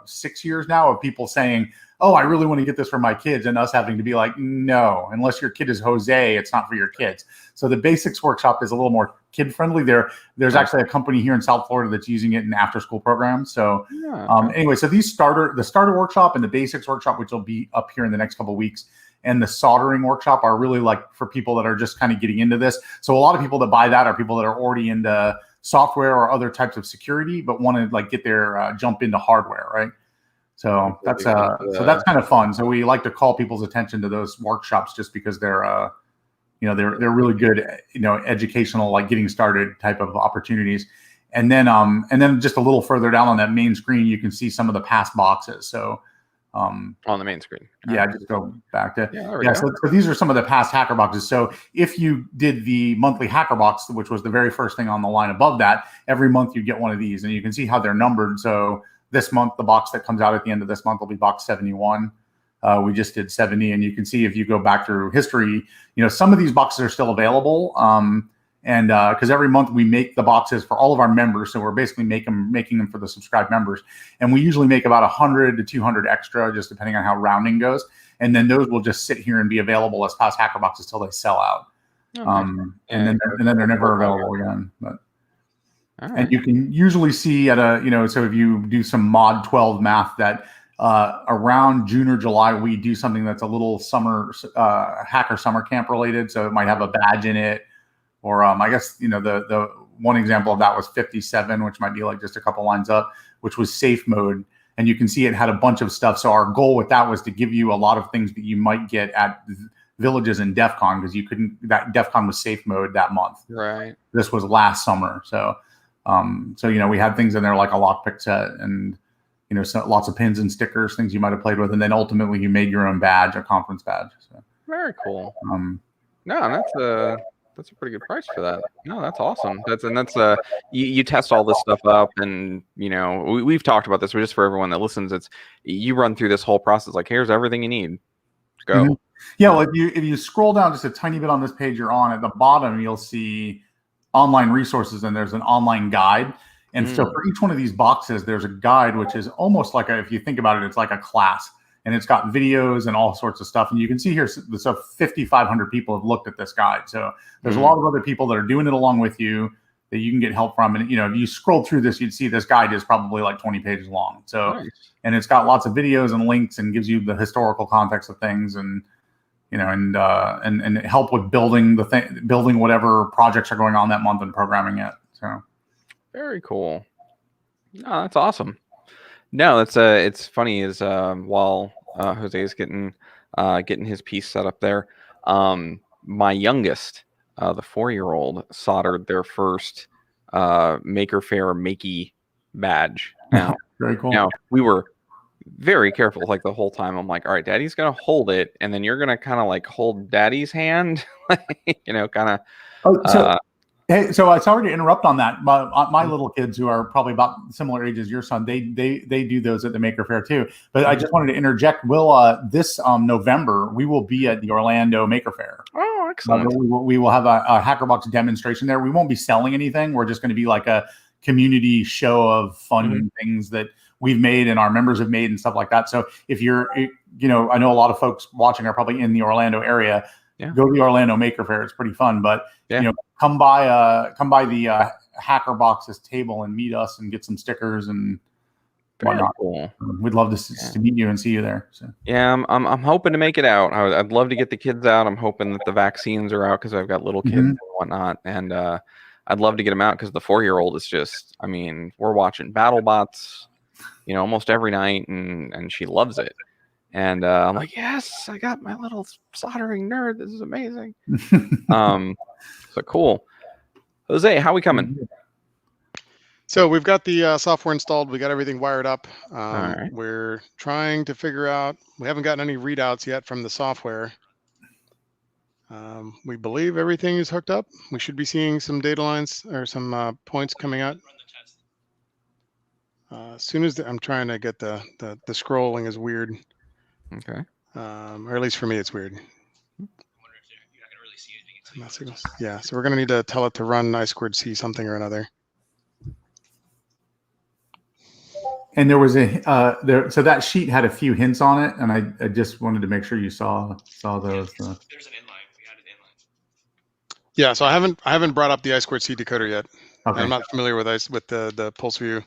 6 years now of people saying, oh, I really want to get this for my kids, and us having to be like, no, unless your kid is Jose, it's not for your kids. So the basics workshop is a little more kid friendly. There's actually a company here in South Florida that's using it in after school programs. So anyway, so the starter workshop and the basics workshop, which will be up here in the next couple of weeks, and the soldering workshop are really like for people that are just kind of getting into this. So a lot of people that buy that are people that are already into software or other types of security, but want to like get their jump into hardware, right? So that's kind of fun. So we like to call people's attention to those workshops just because they're they're really good, educational, like getting started type of opportunities. And then just a little further down on that main screen, you can see some of the past boxes. So on the main screen. Yeah, just go back to so these are some of the past hacker boxes. So if you did the monthly hacker box, which was the very first thing on the line above that, every month you get one of these, and you can see how they're numbered. So this month, the box that comes out at the end of this month will be box 71. We just did 70, and you can see if you go back through history, some of these boxes are still available. And because every month we make the boxes for all of our members, so we're basically making them for the subscribed members, and we usually make about 100 to 200 extra, just depending on how rounding goes. And then those will just sit here and be available as past hacker boxes till they sell out. And then they're never available again. But and you can usually see at so if you do some mod 12 math that around June or July, we do something that's a little summer hacker summer camp related. So it might have a badge in it. Or I guess, the one example of that was 57, which might be like just a couple lines up, which was safe mode. And you can see it had a bunch of stuff. So our goal with that was to give you a lot of things that you might get at villages in DEF CON, because you couldn't, that DEF CON was safe mode that month. Right. This was last summer. So, we had things in there like a lockpick set and, so lots of pins and stickers, things you might have played with. And then ultimately you made your own badge, a conference badge. So, very cool. That's a pretty good price for that. No, that's awesome. That's you test all this stuff up, and we've talked about this, but just for everyone that listens, it's you run through this whole process like, here's everything you need. Go. Mm-hmm. Yeah, well, if you scroll down just a tiny bit on this page you're on, at the bottom you'll see online resources, and there's an online guide. And so for each one of these boxes, there's a guide, which is almost like if you think about it, it's like a class. And it's got videos and all sorts of stuff. And you can see here, so 5,500 people have looked at this guide. So there's a lot of other people that are doing it along with you that you can get help from. And, if you scroll through this, you'd see this guide is probably like 20 pages long. So, nice. And it's got lots of videos and links and gives you the historical context of things and, and help with building building whatever projects are going on that month and programming it. So very cool. No, that's awesome. No, it's funny is while Jose is getting his piece set up there, my youngest, the 4-year-old, soldered their first Maker Faire Makey badge. Now, very cool. Now we were very careful, like the whole time. I'm like, all right, Daddy's gonna hold it, and then you're gonna kind of like hold Daddy's hand, kind of. Oh, hey, so sorry to interrupt on that. My little kids, who are probably about similar age as your son, they do those at the Maker Faire too. But I just wanted to interject. This November we will be at the Orlando Maker Faire. Oh, excellent! We will have a HackerBox demonstration there. We won't be selling anything. We're just going to be like a community show of fun things that we've made and our members have made and stuff like that. So if you're, you know, I know a lot of folks watching are probably in the Orlando area. Yeah. Go to the Orlando Maker Fair. It's pretty fun. But Yeah. you know, come by the Hacker Boxes table and meet us and get some stickers and Very whatnot. cool. We'd love to meet you and see you there. So. Yeah, I'm hoping to make it out. I'd love to get the kids out. I'm hoping that the vaccines are out because I've got little kids and whatnot, and I'd love to get them out because the 4-year-old is just. I mean, we're watching BattleBots, you know, almost every night, and she loves it. And I'm like, yes, I got my little soldering nerd. This is amazing. So cool. Jose, how we coming? So we've got the software installed. We got everything wired up. right. We're trying to figure out. We haven't gotten any readouts yet from the software. We believe everything is hooked up. We should be seeing some data lines or some points coming out. As soon as I'm trying to get the scrolling is weird. Okay. Or at least for me, it's weird. I wonder if you're not gonna really see anything until you Yeah, so we're gonna need to tell it to run I2C something or another. And there was so that sheet had a few hints on it, and I just wanted to make sure you saw those. There's an inline. We added inline. Yeah, so I haven't brought up the I2C decoder yet. Okay. I'm not familiar with the pulse view.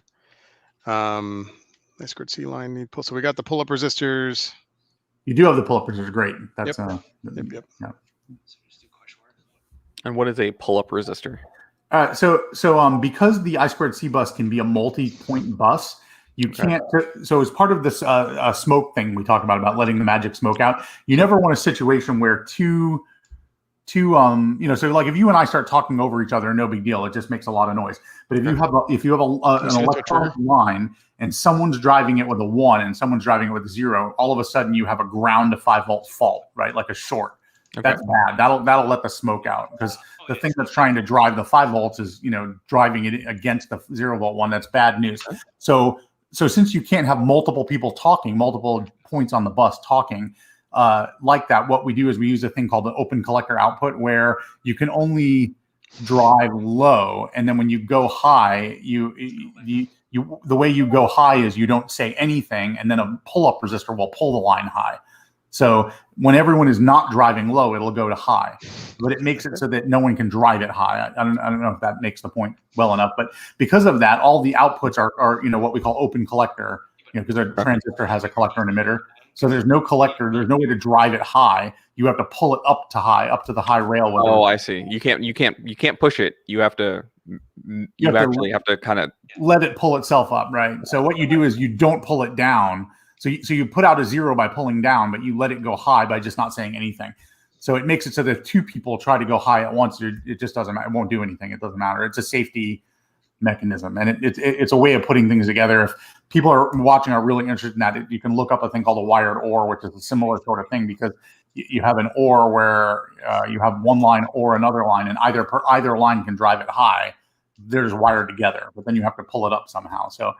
I2C line need pull. So we got the pull-up resistors. You do have the pull-up, which is great. That's Yep. Yeah. So just do question mark. And what is a pull-up resistor? So because the I2C bus can be a multi-point bus, you can't. So as part of this smoke thing we talked about letting the magic smoke out, you never want a situation where two you know, so like if you and I start talking over each other, no big deal. It just makes a lot of noise. But if you have an electronic line and someone's driving it with a 1 and someone's driving it with a 0, all of a sudden you have a ground to 5-volt fault, right? Like a short. Okay. That's bad. That'll let the smoke out because the thing that's trying to drive the 5 volts is, you know, driving it against the 0-volt one. That's bad news. So since you can't have multiple people talking, multiple points on the bus talking, like that, what we do is we use a thing called the open collector output, where you can only drive low, and then when you go high, you the way you go high is you don't say anything, and then a pull-up resistor will pull the line high. So when everyone is not driving low, it'll go to high, but it makes it so that no one can drive it high. I don't know if that makes the point well enough, but because of that, all the outputs are you know, what we call open collector, you know, because a transistor has a collector and emitter. So there's no collector. There's no way to drive it high. You have to pull it up to the high rail. Oh, I see. You can't push it. You have to. You actually have to kind of let it pull itself up, right? So what you do is you don't pull it down. So you put out a 0 by pulling down, but you let it go high by just not saying anything. So it makes it so that if 2 people try to go high at once, it just doesn't matter. It won't do anything. It doesn't matter. It's a safety mechanism, and it's a way of putting things together. If people are watching are really interested in that, you can look up a thing called a wired OR, which is a similar sort of thing, because you have an OR where you have one line or another line, and either line can drive it high. They're just wired together, but then you have to pull it up somehow. So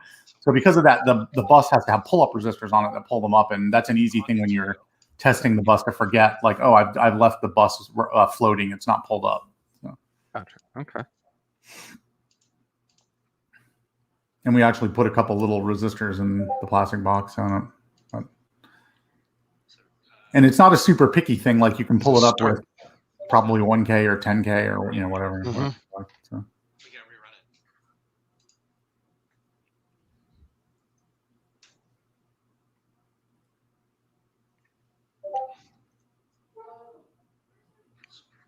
because of that, the bus has to have pull-up resistors on it that pull them up, and that's an easy thing when you're testing the bus to forget, like, oh, I've left the bus floating; it's not pulled up. So. Gotcha. Okay. And we actually put a couple little resistors in the plastic box on it. And it's not a super picky thing. Like you can pull it up with probably 1K or 10K or, you know, whatever. Mm-hmm. So. We gotta rerun it.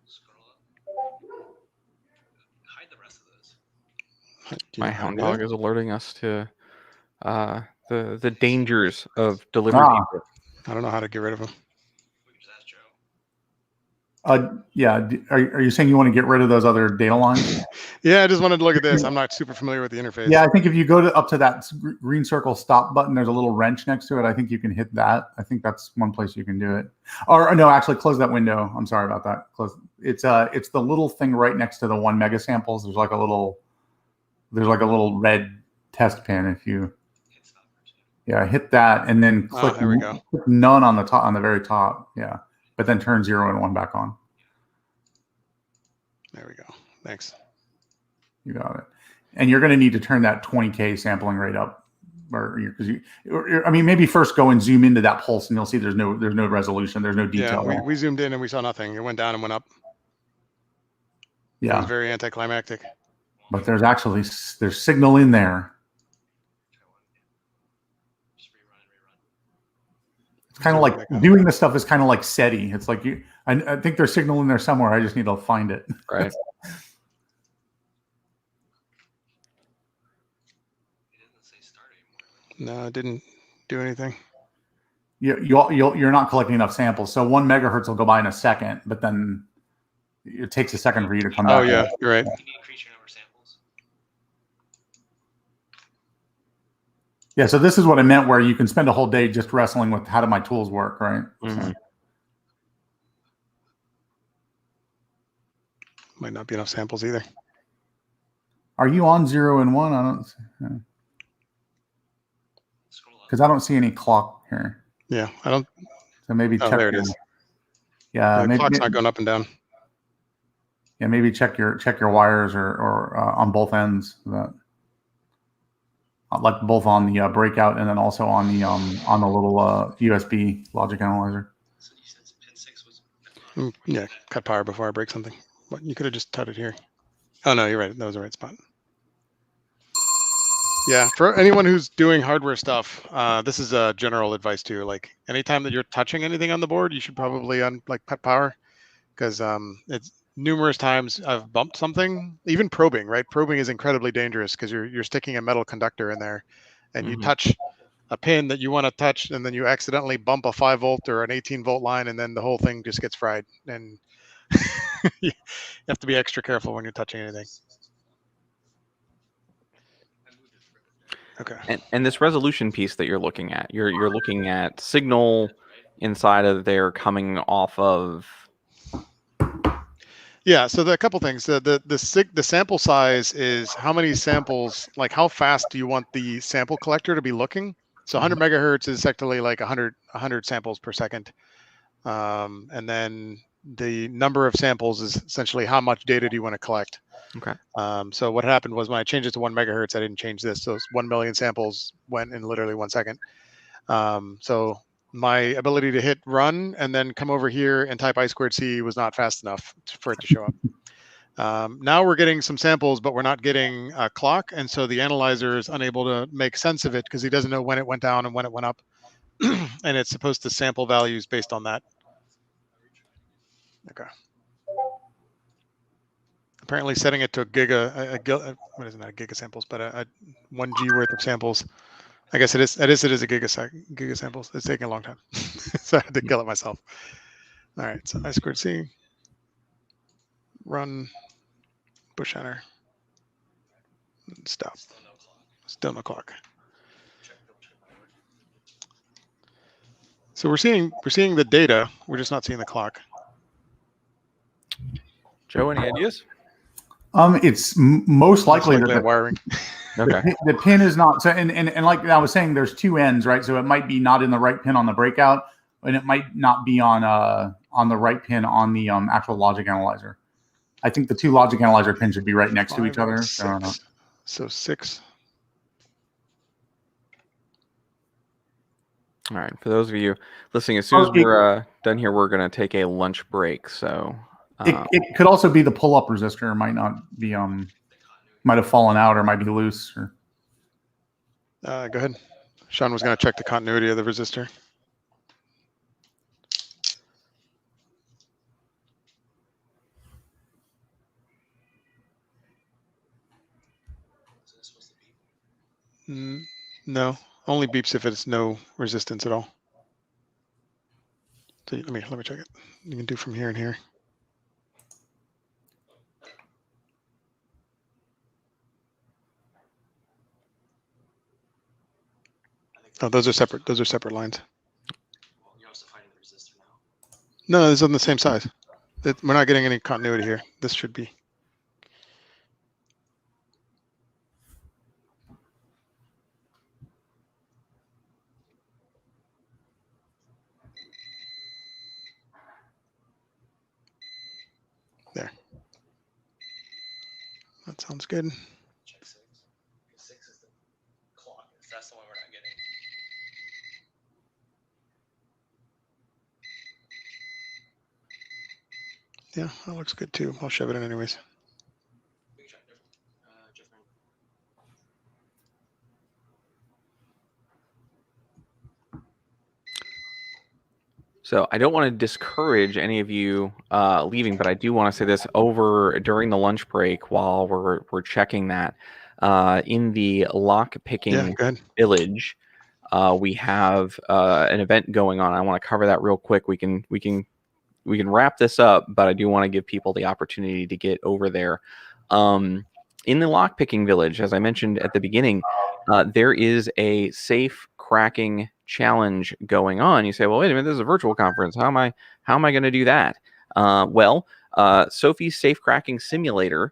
Scroll up. Hide the rest of those. My hound dog is alerting us to the dangers of delivery. I don't know how to get rid of them. We can just ask Joe. Yeah. Are you saying you want to get rid of those other data lines? Yeah, I just wanted to look at this. I'm not super familiar with the interface. Yeah, I think if you go up to that green circle stop button, there's a little wrench next to it. I think you can hit that. I think that's one place you can do it. Or no, actually close that window. I'm sorry about that. Close. It's the little thing right next to the 1 mega samples. There's like a little red test pin. If you hit that and then click, there we go. Click none on the very top. Yeah, but then turn 0 and 1 back on. There we go. Thanks. You got it. And you're going to need to turn that 20K sampling rate up I mean, maybe first go and zoom into that pulse, and you'll see there's no resolution, there's no detail. Yeah, we zoomed in and we saw nothing. It went down and went up. It was very anticlimactic. But there's signal in there. It's kind of like doing this stuff is kind of like SETI. It's like I think there's signal in there somewhere. I just need to find it. Right. No, it didn't do anything. You're not collecting enough samples. So 1 megahertz will go by in a second, but then it takes a second for you to come back. Oh yeah, you're right. You need to increase your number of samples. Yeah, so this is what I meant, where you can spend a whole day just wrestling with how do my tools work, right? Mm-hmm. Might not be enough samples either. Are you on 0 and 1? I don't, because I don't see any clock here. Yeah, I don't. So maybe check. There it is. Yeah, the clock's not going up and down. Yeah, maybe check your wires or on both ends. Like both on the breakout and then also on the little USB logic analyzer. So you said pin 6 was. Yeah, cut power before I break something. But you could have just cut it here. Oh no, you're right. That was the right spot. Yeah, for anyone who's doing hardware stuff, this is a general advice too. Like anytime that you're touching anything on the board, you should probably cut power, because it's numerous times I've bumped something. Even probing, right? Probing is incredibly dangerous because you're sticking a metal conductor in there, and you touch a pin that you want to touch, and then you accidentally bump a 5 volt or an 18 volt line, and then the whole thing just gets fried. And you have to be extra careful when you're touching anything. Okay. And this resolution piece that you're looking at, you're looking at signal inside of there coming off of. Yeah, so there are a couple things. The sample size is how many samples, like how fast do you want the sample collector to be looking? So 100 megahertz is effectively like 100 samples per second. And then the number of samples is essentially how much data do you want to collect. Okay. So what happened was when I changed it to 1 megahertz, I didn't change this. So 1 million samples went in literally 1 second. So my ability to hit run and then come over here and type I2C was not fast enough for it to show up. Now we're getting some samples, but we're not getting a clock. And so the analyzer is unable to make sense of it because he doesn't know when it went down and when it went up. And it's supposed to sample values based on that. Okay. Apparently setting it to what is it, not a giga samples, but a 1G worth of samples. I guess it is a giga samples. It's taking a long time. So I had to kill it myself. All right, so I2C, run, push enter, stop. Still no clock. So we're seeing the data. We're just not seeing the clock. Joe, any ideas? It's most likely that wiring. Okay. The pin is not so, and like I was saying, there's 2 ends, right? So it might be not in the right pin on the breakout, and it might not be on the right pin on the actual logic analyzer. I think the 2 logic analyzer pins should be right next to each other. So 6. All right. For those of you listening, as soon as we're done here, we're going to take a lunch break. So it could also be the pull-up resistor. It might not be might have fallen out or might be loose. Or go ahead. Sean was going to check the continuity of the resistor. No, only beeps if it's no resistance at all. So let me check it. You can do from here and here. Oh, those are separate. Those are separate lines. Well, you're also finding the resistor now. No, it's on the same size. We're not getting any continuity here. This should be. There. That sounds good. Check 6. 6 is the clock. That's the one we're not Yeah, that looks good too. I'll shove it in anyways. We can try a different different. So I don't want to discourage any of you leaving, but I do want to say this over during the lunch break while we're checking that in the lock Yeah, picking go ahead. village. We have an event going on. I want to cover that real quick. We can wrap this up, but I do want to give people the opportunity to get over there. In the lockpicking village, as I mentioned at the beginning, there is a safe cracking challenge going on. You say, well, wait a minute, this is a virtual conference. How am I going to do that? Sophie's Safe Cracking Simulator,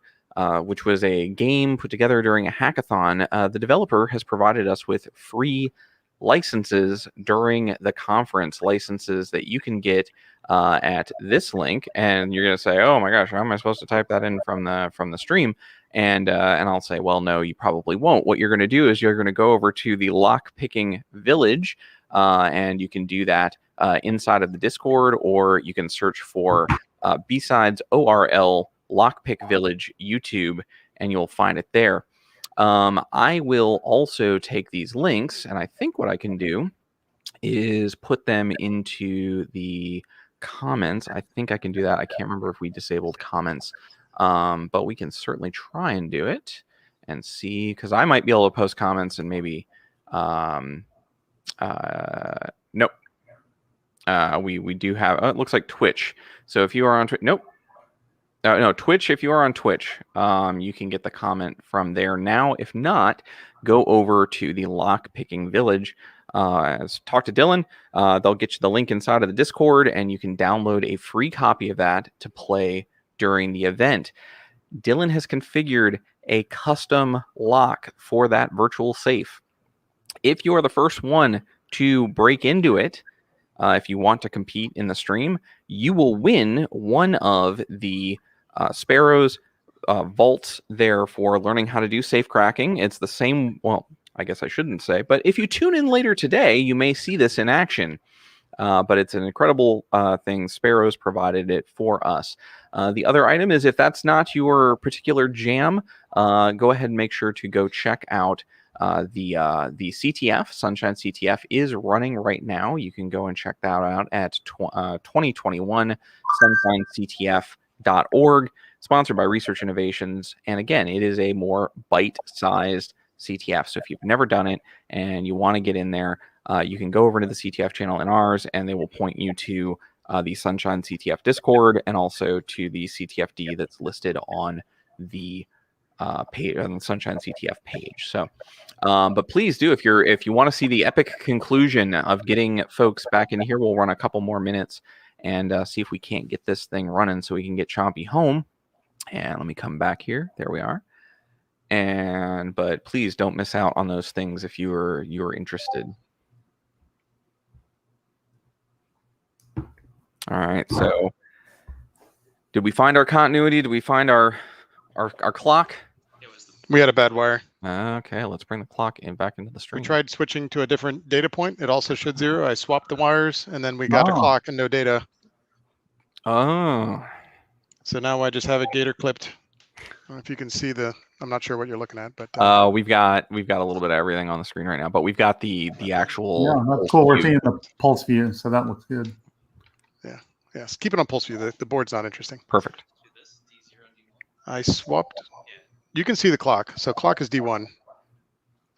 which was a game put together during a hackathon, the developer has provided us with free licenses during the conference, licenses that you can get at this link. And you're going to say, oh my gosh, how am I supposed to type that in from the stream? And I'll say, well, no, you probably won't. What you're going to do is you're going to go over to the lockpicking village, and you can do that inside of the Discord, or you can search for BSides ORL Lockpick Village YouTube, and you'll find it there. I will also take these links, and I think what I can do is put them into the comments. I think I can do that. I can't remember if we disabled comments, but we can certainly try and do it and see, because I might be able to post comments and maybe nope. We do have, it looks like Twitch. So if you are on Twitch, nope. No, Twitch, if you are on Twitch, you can get the comment from there now. If not, go over to the Lockpicking Village. Talk to Dylan. They'll get you the link inside of the Discord, and you can download a free copy of that to play during the event. Dylan has configured a custom lock for that virtual safe. If you are the first one to break into it, if you want to compete in the stream, you will win one of the Sparrow's vaults there for learning how to do safe cracking. It's the same, well, I guess I shouldn't say, but if you tune in later today, you may see this in action. But it's an incredible thing. Sparrow's provided it for us. The other item is, if that's not your particular jam, go ahead and make sure to go check out the CTF. Sunshine CTF is running right now. You can go and check that out at 2021 sunshinectf.org, sponsored by Research Innovations. And again, it is a more bite-sized CTF. So if you've never done it and you want to get in there, you can go over to the CTF channel in ours, and they will point you to the Sunshine CTF Discord, and also to the CTFD that's listed on the page, on the Sunshine CTF page. So, but please do, if you want to see the epic conclusion of getting folks back in here, we'll run a couple more minutes and see if we can't get this thing running so we can get Chompy home. And let me come back here. There we are. But please don't miss out on those things if you are interested. All right. So, did we find our continuity? Did we find our clock? It was the We had a bad wire. Okay, let's bring the clock back into the We stream. tried switching to a different data point. It also showed 0. I swapped the wires, and then we got a Oh. clock and no data. Oh, So now I just have it gator clipped. I don't know if you can see I'm not sure what you're looking at, but we've got a little bit of everything on the screen right now, but we've got the actual. Yeah, that's cool. We're seeing the pulse view, so that looks good. yes, keep it on pulse view. The board's not interesting. Perfect. do this D0 and D1. I swapped. You can see the clock. So clock is D1.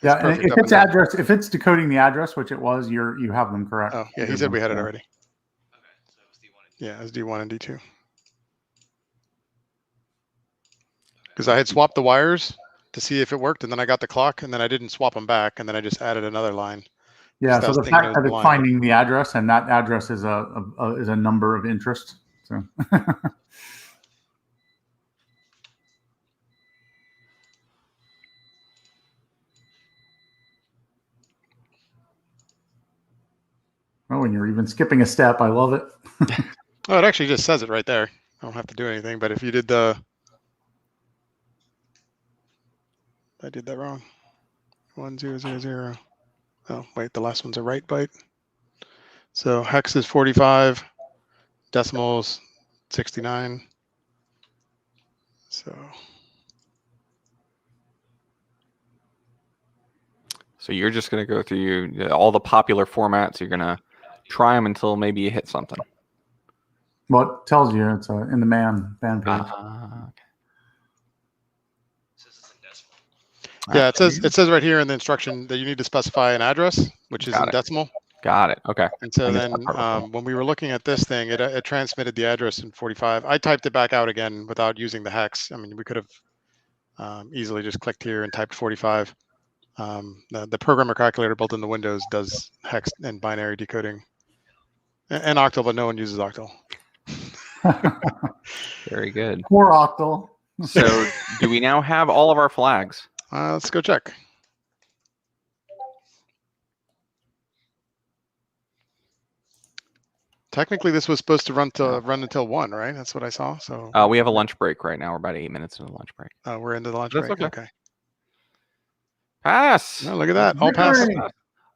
Yeah, It's and perfect if up it's and down. address, if it's decoding the address, which it was, you have them correct. Oh, yeah, he said we had it Yeah. already. Okay, so it was D1 and D2. Yeah, it's D1 and D2. Because I had swapped the wires to see if it worked, and then I got the clock, and then I didn't swap them back, and then I just added another line. Yeah, Just so I was the thinking it fact was that it's blind. finding the address, and that address is a number of interest. So oh, and you're even skipping a step. I love it. Oh, it actually just says it right there. I don't have to do anything. But if you did I did that wrong. 1000. Oh, wait, the last one's a right byte. So hex is 45, decimals 69. So you're just going to go through all the popular formats. You're going to try them until maybe you hit something. Well, it tells you it's in the man page. Okay. Says it's in decimal. Yeah, it says right here in the instruction that you need to specify an address, which is in decimal. Got it. Okay. And so I guess then that part was when we were looking at this thing, it transmitted the address in 45. I typed it back out again without using the hex. I mean, we could have easily just clicked here and typed 45. The programmer calculator built in the Windows does hex and binary decoding and octal, but no one uses octal. very good. Poor Octal. So do we now have all of our flags? Let's go check. Technically, this was supposed to run until 1, right? That's what I saw. So We have a lunch break right now. We're about 8 minutes into the lunch break. we're into the lunch That's break. okay. Okay. Pass. Oh, look at that. All pass. Victory.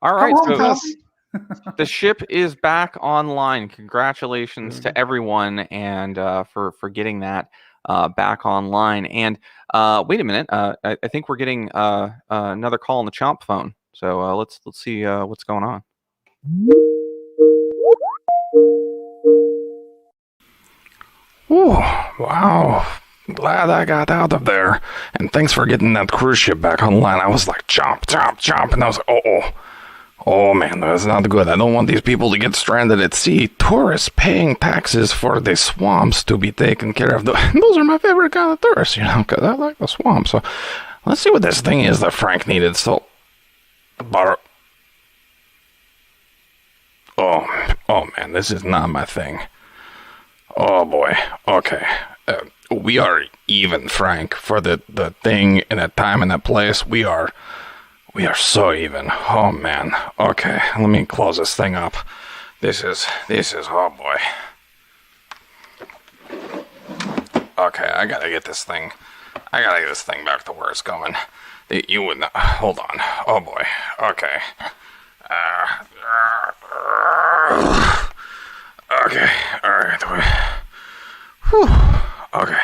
All right. Come on, So Kelsey. the ship is back online. Congratulations to everyone and for getting that back online. And wait a minute. I think we're getting another call on the Chomp phone. So let's see what's going on. Oh, wow. Glad I got out of there. And thanks for getting that cruise ship back online. I was like, chomp, chomp, chomp. And I was like, oh man, that's not good. I don't want these people to get stranded at sea. Tourists paying taxes for the swamps to be taken care of. Those are my favorite kind of tourists, because I like the swamp. So let's see what this thing is that Frank needed. So, butter. Oh man, this is not my thing. Oh boy. Okay. We are even, Frank, for the thing in that time and that place. We are so even. Oh man. Okay, let me close this thing up. This is oh boy. Okay, I gotta get this thing back to where it's going. You would not, hold on. Oh boy. Okay. Okay. All right. Whew. Okay.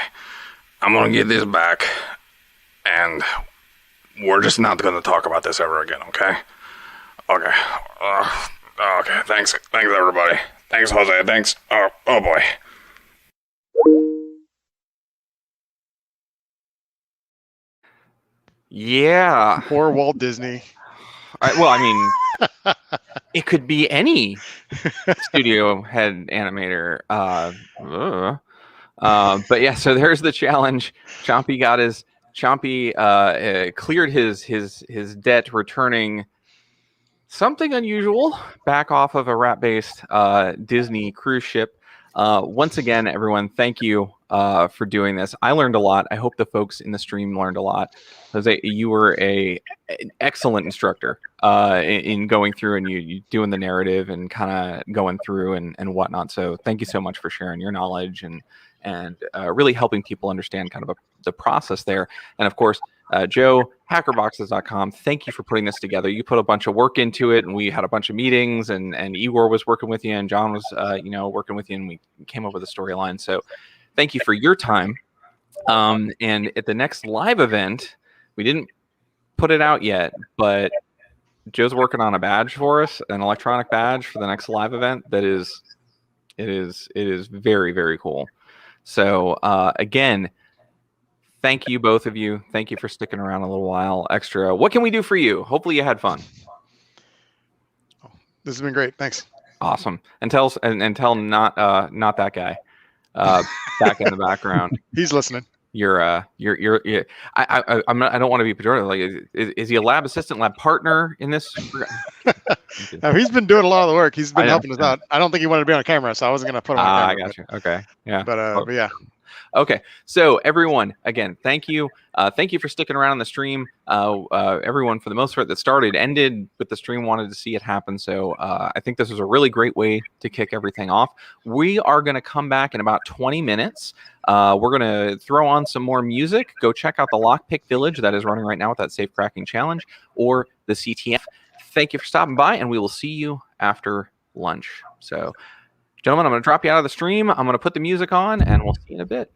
I'm gonna get this back, and we're just not gonna talk about this ever again, okay? Okay. Okay. Thanks, everybody. Thanks, Jose. Thanks. Oh boy. Yeah. Poor Walt Disney. Well, I mean, it could be any studio head animator. But yeah, so there's the challenge. Chompy cleared his debt, returning something unusual back off of a rat-based Disney cruise ship. Once again, everyone, thank you for doing this. I learned a lot. I hope the folks in the stream learned a lot. Jose, you were an excellent instructor in going through and you doing the narrative and kind of going through and whatnot. So thank you so much for sharing your knowledge and really helping people understand kind of the process there. And of course, Joe, hackerboxes.com, thank you for putting this together. You put a bunch of work into it, and we had a bunch of meetings, and Igor was working with you, and John was working with you, and we came up with a storyline. So thank you for your time. And at the next live event, we didn't put it out yet, but Joe's working on a badge for us, an electronic badge for the next live event that is very, very cool. So again, thank you, both of you. Thank you for sticking around a little while extra. What can we do for you? Hopefully you had fun. Oh, this has been great. Thanks. Awesome. And tell not that guy back in the background. He's listening. You're I don't want to be pejorative. Like, is he a lab assistant, lab partner in this? No, he's been doing a lot of the work. He's been helping us out. I don't think he wanted to be on camera, so I wasn't going to put him on camera. I got you. Okay. Yeah. But yeah. Okay, so everyone, again, thank you. Thank you for sticking around on the stream. Everyone, for the most part, that ended with the stream, wanted to see it happen. So I think this was a really great way to kick everything off. We are going to come back in about 20 minutes. We're going to throw on some more music. Go check out the Lockpick Village that is running right now with that safe cracking challenge, or the CTF. Thank you for stopping by, and we will see you after lunch. So, gentlemen, I'm going to drop you out of the stream. I'm going to put the music on, and we'll see you in a bit.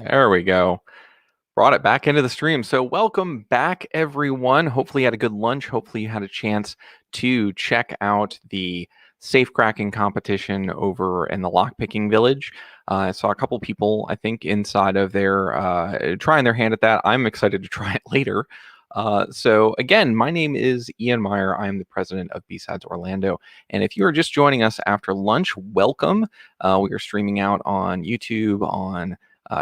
There we go. Brought it back into the stream. So welcome back, everyone. Hopefully you had a good lunch. Hopefully you had a chance to check out the safe cracking competition over in the lockpicking village. I saw a couple people, I think, inside of there trying their hand at that. I'm excited to try it later. So again, my name is Ian Meyer. I am the president of BSides Orlando. And if you are just joining us after lunch, welcome. We are streaming out on YouTube, on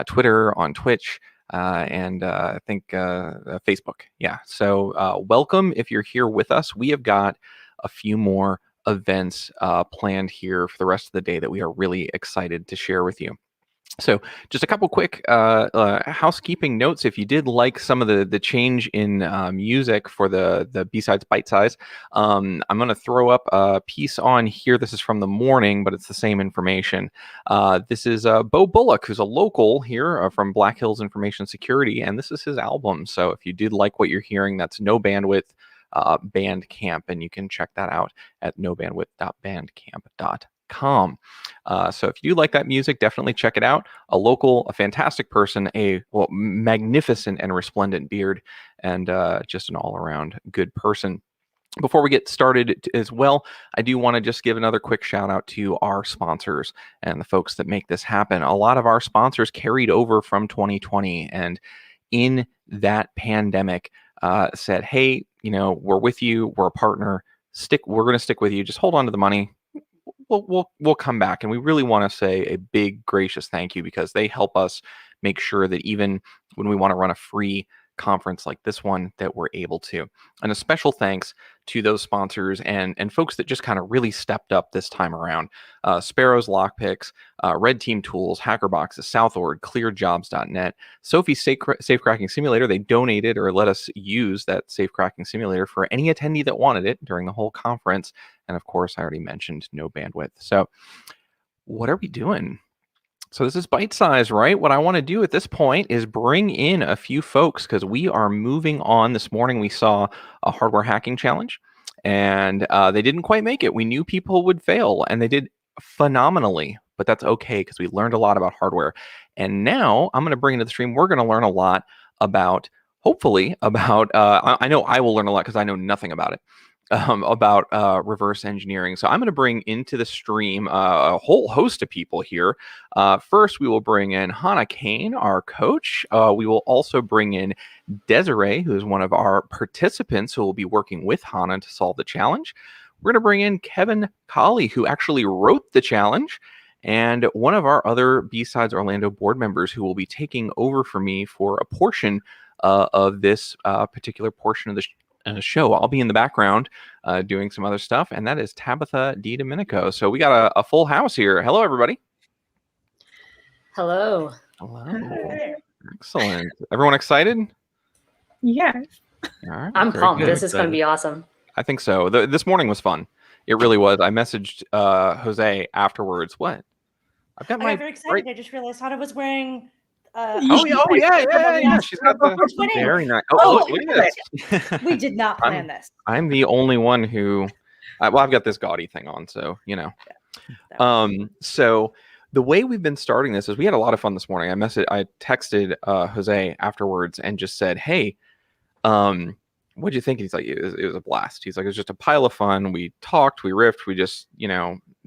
Twitter, on Twitch, and I think Facebook. Yeah. So welcome if you're here with us. We have got a few more events planned here for the rest of the day that we are really excited to share with you. So just a couple quick housekeeping notes. If you did like some of the change in music for the BSides Byte Size, I'm going to throw up a piece on here. This is from the morning, but it's the same information. This is Bo Bullock, who's a local here from Black Hills Information Security, and this is his album. So if you did like what you're hearing, that's No Bandwidth Bandcamp, and you can check that out at nobandwidth.bandcamp.com. So if you like that music, definitely check it out. A local, a fantastic person, a magnificent and resplendent beard, and just an all-around good person. Before we get started as well, I do want to just give another quick shout out to our sponsors and the folks that make this happen. A lot of our sponsors carried over from 2020, and in that pandemic said, hey, we're with you, we're a partner, we're going to stick with you, just hold on to the money. We'll come back. And we really want to say a big gracious thank you, because they help us make sure that even when we want to run a free conference like this one, that we're able to. And a special thanks to those sponsors and folks that just kind of really stepped up this time around. Sparrow's Lockpicks, Red Team Tools, Hackerboxes, Southord, ClearJobs.net, Sophie's Safecracking Simulator. They donated or let us use that safecracking simulator for any attendee that wanted it during the whole conference. And of course, I already mentioned no bandwidth. So what are we doing? So this is Bite Size, right? What I want to do at this point is bring in a few folks, because we are moving on. This morning we saw a hardware hacking challenge, and they didn't quite make it. We knew people would fail, and they did phenomenally, but that's okay, because we learned a lot about hardware. And now I'm going to bring into the stream, we're going to learn a lot about, hopefully, about, I know I will learn a lot because I know nothing about it. About reverse engineering. So I'm going to bring into the stream a whole host of people here. First, we will bring in Hannah Kane, our coach. We will also bring in Desiree, who is one of our participants who will be working with Hannah to solve the challenge. We're going to bring in Kevin Colley, who actually wrote the challenge, and one of our other BSides Orlando board members who will be taking over for me for a portion of this particular portion of the show. I'll be in the background doing some other stuff, and that is Tabitha DiDomenico. So we got a full house here. Hello, everybody. Hello. Hello. Hi. Excellent. Everyone excited? Yes. All right. I'm pumped. Good. This is going to be awesome. I think so. This morning was fun. It really was. I messaged Jose afterwards. What? I got very excited. I just realized Hannah was wearing. Yeah. She's got the very nice. Look at this. We did not plan this. I'm the only one who. I've got this gaudy thing on, so So the way we've been starting this is we had a lot of fun this morning. I texted Jose afterwards and just said, "Hey, what'd you think?" He's like, "It was a blast." He's like, "It was just a pile of fun. We talked, we riffed, we just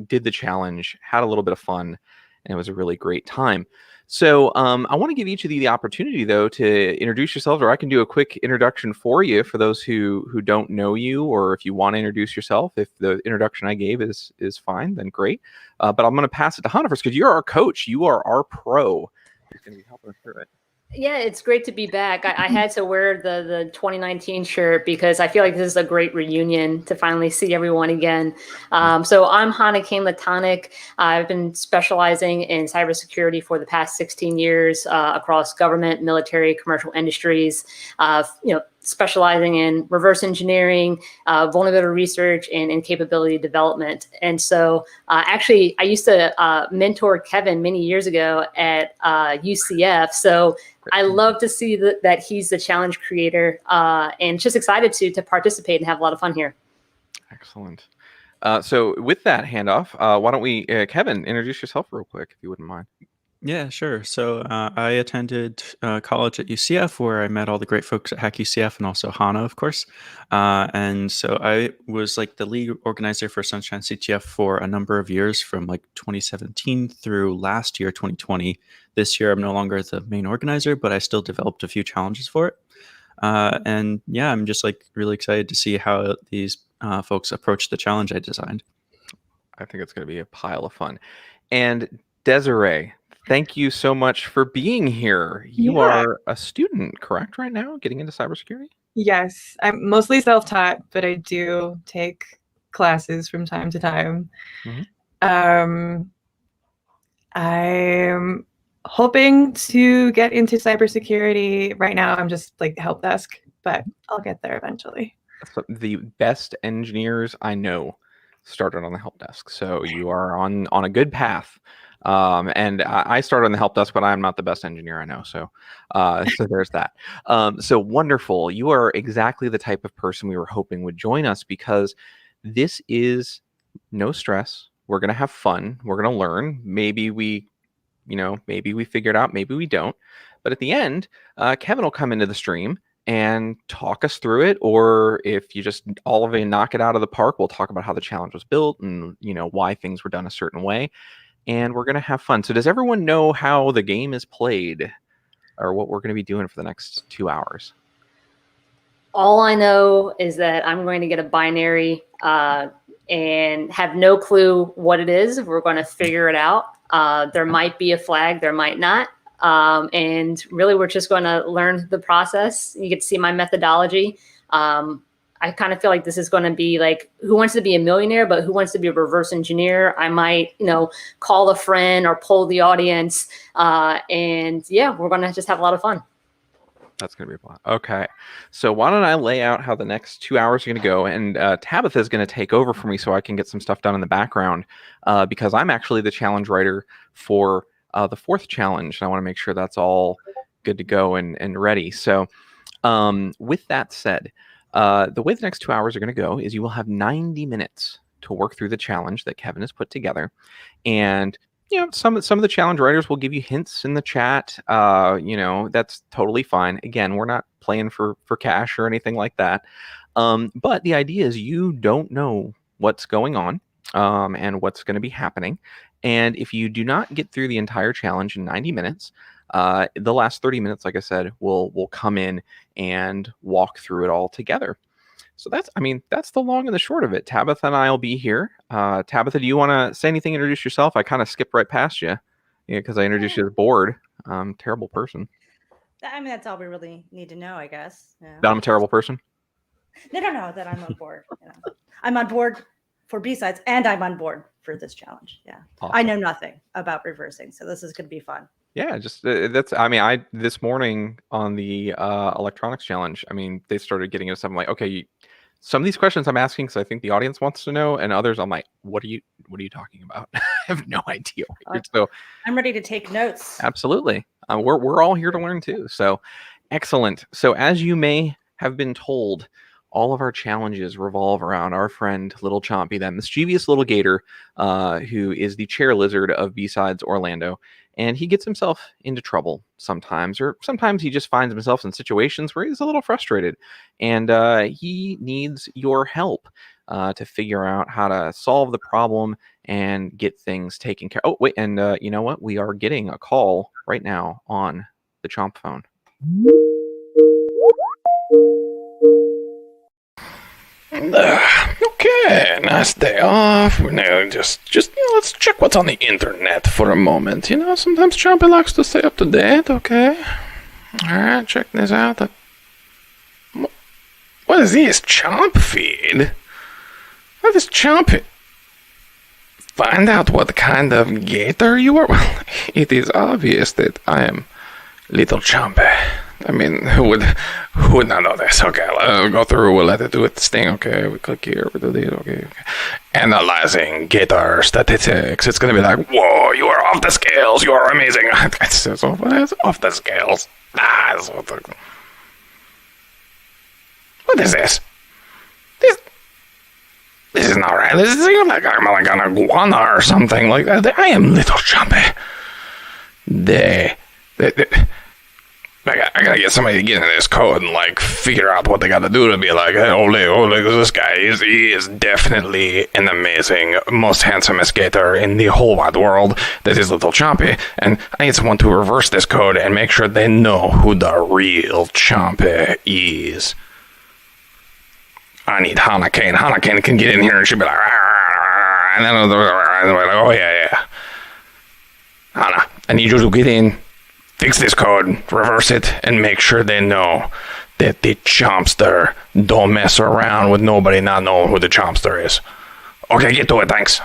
did the challenge, had a little bit of fun, and it was a really great time." So I want to give each of you the opportunity, though, to introduce yourselves, or I can do a quick introduction for you for those who don't know you, or if you want to introduce yourself. If the introduction I gave is fine, then great. But I'm going to pass it to Hannah first, because you're our coach. You are our pro who's going to be helping us through it. Yeah, it's great to be back. I had to wear the 2019 shirt because I feel like this is a great reunion to finally see everyone again. So I'm Hannah Kane-Latonic. I've been specializing in cybersecurity for the past 16 years across government, military, commercial industries, specializing in reverse engineering, vulnerability research, and capability development. And so actually, I used to mentor Kevin many years ago at UCF. So I love to see that he's the challenge creator, and just excited to participate and have a lot of fun here. Excellent. So with that handoff, why don't we, Kevin, introduce yourself real quick, if you wouldn't mind. Yeah, sure. So I attended college at UCF, where I met all the great folks at Hack UCF, and also Hannah, of course. And so I was like the lead organizer for Sunshine CTF for a number of years, from like 2017 through last year, 2020. This year, I'm no longer the main organizer, but I still developed a few challenges for it. And yeah, I'm just like really excited to see how these folks approach the challenge I designed. I think it's going to be a pile of fun. And Desiree, thank you so much for being here. You are a student, correct, right now, getting into cybersecurity? Yes, I'm mostly self-taught, but I do take classes from time to time. Mm-hmm. I'm hoping to get into cybersecurity. Right now, I'm just like help desk, but I'll get there eventually. So the best engineers I know started on the help desk, so you are on a good path. And I started on the help desk, but I'm not the best engineer I know. So there's that. So wonderful. You are exactly the type of person we were hoping would join us, because this is no stress. We're going to have fun. We're going to learn. Maybe we figure it out. Maybe we don't. But at the end, Kevin will come into the stream and talk us through it. Or if you just all of you knock it out of the park, we'll talk about how the challenge was built and why things were done a certain way. And we're going to have fun. So does everyone know how the game is played or what we're going to be doing for the next 2 hours? All I know is that I'm going to get a binary and have no clue what it is. We're going to figure it out. There might be a flag, there might not. And really, we're just going to learn the process. You get to see my methodology. I kind of feel like this is going to be like Who Wants to Be a Millionaire, but Who Wants to Be a Reverse Engineer? I might, call a friend or poll the audience. And yeah, we're going to just have a lot of fun. That's going to be a lot. Okay. So why don't I lay out how the next 2 hours are going to go, and Tabitha is going to take over for me so I can get some stuff done in the background because I'm actually the challenge writer for the fourth challenge. And I want to make sure that's all good to go and ready. So with that said, the way the next 2 hours are going to go is you will have 90 minutes to work through the challenge that Kevin has put together. And some of the challenge writers will give you hints in the chat. That's totally fine. Again, we're not playing for cash or anything like that. But the idea is you don't know what's going on and what's going to be happening. And if you do not get through the entire challenge in 90 minutes, the last 30 minutes, like I said, we'll come in and walk through it all together. So that's the long and the short of it. Tabitha and I will be here. Tabitha, do you want to say anything, introduce yourself? I kind of skipped right past you because I introduced you as bored. Terrible person. That's all we really need to know, I guess. Yeah. That I'm a terrible person? No, that I'm on board. I'm on board for BSides, and I'm on board for this challenge. Yeah. Awesome. I know nothing about reversing, so this is going to be fun. Yeah, just this morning on the electronics challenge, they started getting into stuff. I'm like, okay, some of these questions I'm asking because I think the audience wants to know, and others I'm like, what are you talking about? I have no idea. So I'm ready to take notes. Absolutely. We're all here to learn too. So excellent. So as you may have been told, all of our challenges revolve around our friend Little Chompy, that mischievous little gator who is the chair lizard of BSides Orlando. And he gets himself into trouble sometimes, or sometimes he just finds himself in situations where he's a little frustrated. And he needs your help to figure out how to solve the problem and get things taken care of. Oh, wait, and you know what? We are getting a call right now on the Chomp phone. Okay, nice day off. We're now just let's check what's on the internet for a moment. Sometimes Chompy likes to stay up to date. Okay, all right, check this out. What is this Chomp feed? What is Chompy? Find out what kind of gator you are. Well, it is obvious that I am Little Chompy. Who would not know this? Okay, let's go through. We'll let it do its thing. Okay, we click here. We do this. Okay. Analyzing gator statistics. It's gonna be like, whoa, you are off the scales. You are amazing. It's off the scales. What is this? This is not right. This is like I'm like an iguana or something like that. I am Little Chompy. I gotta get somebody to get into this code and figure out what they gotta do to be like, hey, oh look at this guy. He is definitely an amazing, most handsomest gator in the whole wide world. That is Little Chompy, and I need someone to reverse this code and make sure they know who the real Chompy is. I need Hana Kane. Hana Kane can get in here and she'll be like, and then oh yeah. Hana, I need you to get in. Fix this code, reverse it, and make sure they know that the Chompster don't mess around with nobody not knowing who the Chompster is. Okay, get to it, thanks.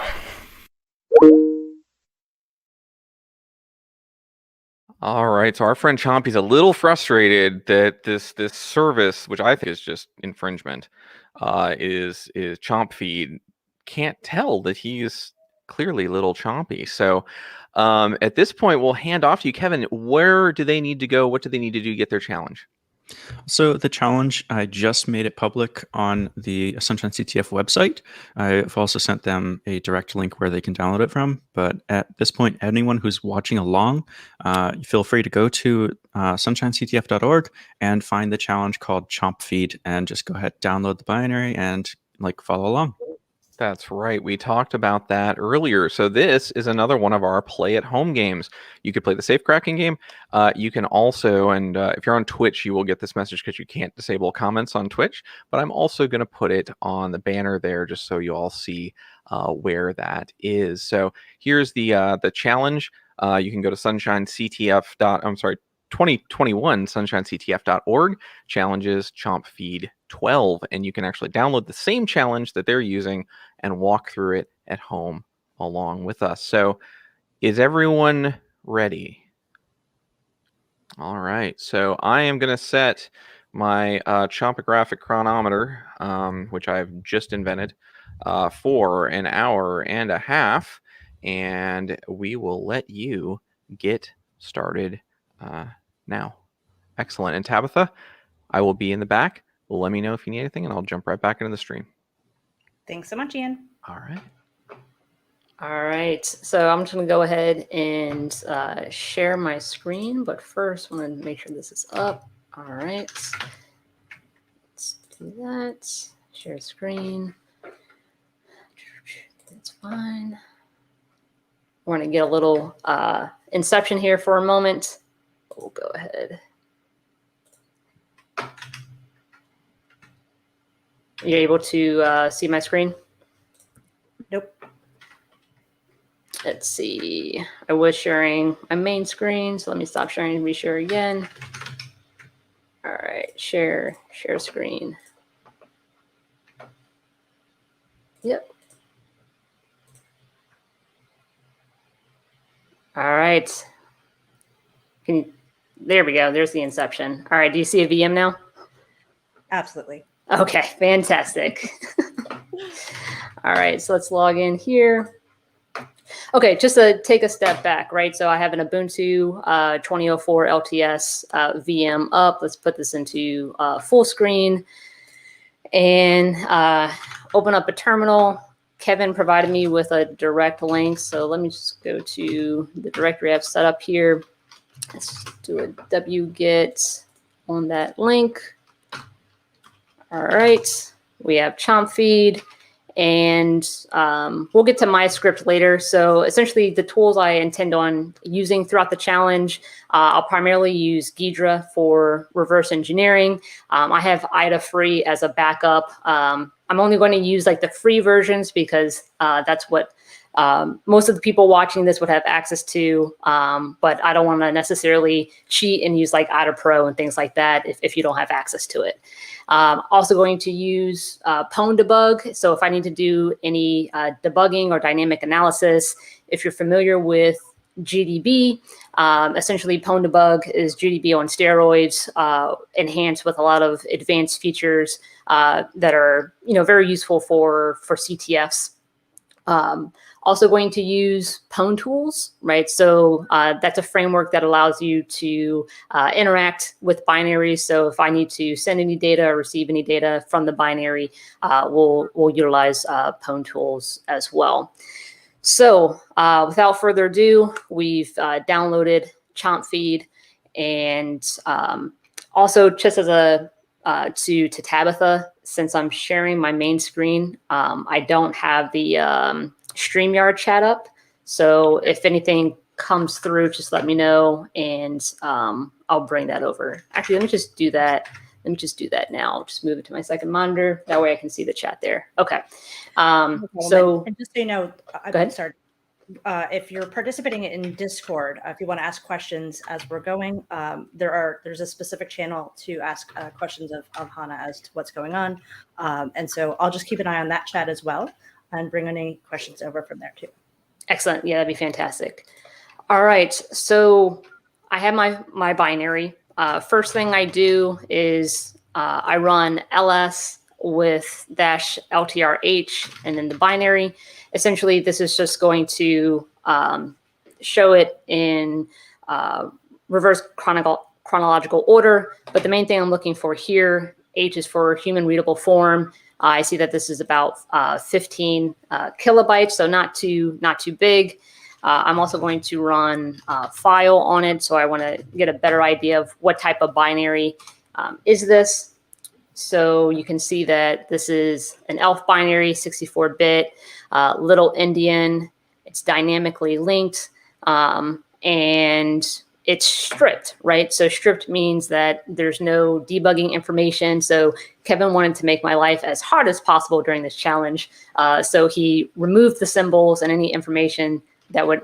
All right, so our friend Chompy's a little frustrated that this service, which I think is just infringement, is Chomp Feed can't tell that he's clearly Little Chompy. So at this point, we'll hand off to you, Kevin. Where do they need to go? What do they need to do to get their challenge? So the challenge, I just made it public on the Sunshine CTF website. I've also sent them a direct link where they can download it from. But at this point, anyone who's watching along, feel free to go to sunshinectf.org and find the challenge called Chomp Feed, and just go ahead, download the binary, and follow along. That's right. We talked about that earlier. So this is another one of our play at home games. You could play the safe cracking game. You can also, and if you're on Twitch, you will get this message because you can't disable comments on Twitch. But I'm also going to put it on the banner there just so you all see where that is. So here's the challenge. You can go to I'm sorry, 2021 sunshinectf.org, challenges Chomp Feed 12, and you can actually download the same challenge that they're using and walk through it at home along with us. So is everyone ready? All right, so I am going to set my chompographic chronometer, which I've just invented, for an hour and a half, and we will let you get started now. Excellent. And Tabitha, I will be in the back. Let me know if you need anything, and I'll jump right back into the stream. Thanks so much, Ian. All right. All right. So I'm just going to go ahead and share my screen. But first, I want to make sure this is up. All right. Let's do that. Share screen. That's fine. We're going to get a little inception here for a moment. We'll go ahead. You're able to see my screen? Nope. Let's see. I was sharing my main screen, so let me stop sharing and reshare again. All right, share screen. Yep. All right. There we go. There's the inception. All right. Do you see a VM now? Absolutely. Okay, fantastic. All right, so let's log in here. Okay, just to take a step back, right? So I have an Ubuntu 2004 LTS VM up. Let's put this into full screen and open up a terminal. Kevin provided me with a direct link, so let me just go to the directory I've set up here. Let's do a wget on that link. All right, we have Chomp Feed, and we'll get to my script later. So essentially the tools I intend on using throughout the challenge, I'll primarily use Ghidra for reverse engineering. I have IDA free as a backup. I'm only going to use like the free versions because that's what most of the people watching this would have access to, but I don't want to necessarily cheat and use like IDA Pro and things like that if you don't have access to it. Also going to use Pwn debug. So if I need to do any debugging or dynamic analysis, if you're familiar with GDB, essentially Pwn debug is GDB on steroids, enhanced with a lot of advanced features that are very useful for CTFs. Also going to use Pwn tools, right? So that's a framework that allows you to interact with binaries. So if I need to send any data or receive any data from the binary, we'll utilize Pwn tools as well. So without further ado, we've downloaded Chomp Feed, and also just as a to Tabitha, since I'm sharing my main screen, I don't have the StreamYard chat up. So if anything comes through, just let me know, and I'll bring that over. Actually, let me just do that. Let me just do that now. I'll just move it to my second monitor. That way I can see the chat there. Okay. So and just so you know, go ahead. Sorry. If you're participating in Discord, if you want to ask questions as we're going, there's a specific channel to ask questions of Hannah as to what's going on. And so I'll just keep an eye on that chat as well and bring any questions over from there too. Excellent. Yeah, that'd be fantastic. All right. So I have my binary. First thing I do is I run ls with -ltrh and then the binary. Essentially, this is just going to show it in reverse chronological order, but the main thing I'm looking for here, H is for human readable form. I see that this is about 15 kilobytes, so not too big. I'm also going to run file on it, so I want to get a better idea of what type of binary is this. So you can see that this is an ELF binary, 64-bit, little endian. It's dynamically linked, and it's stripped, right? So stripped means that there's no debugging information. So Kevin wanted to make my life as hard as possible during this challenge. So he removed the symbols and any information that would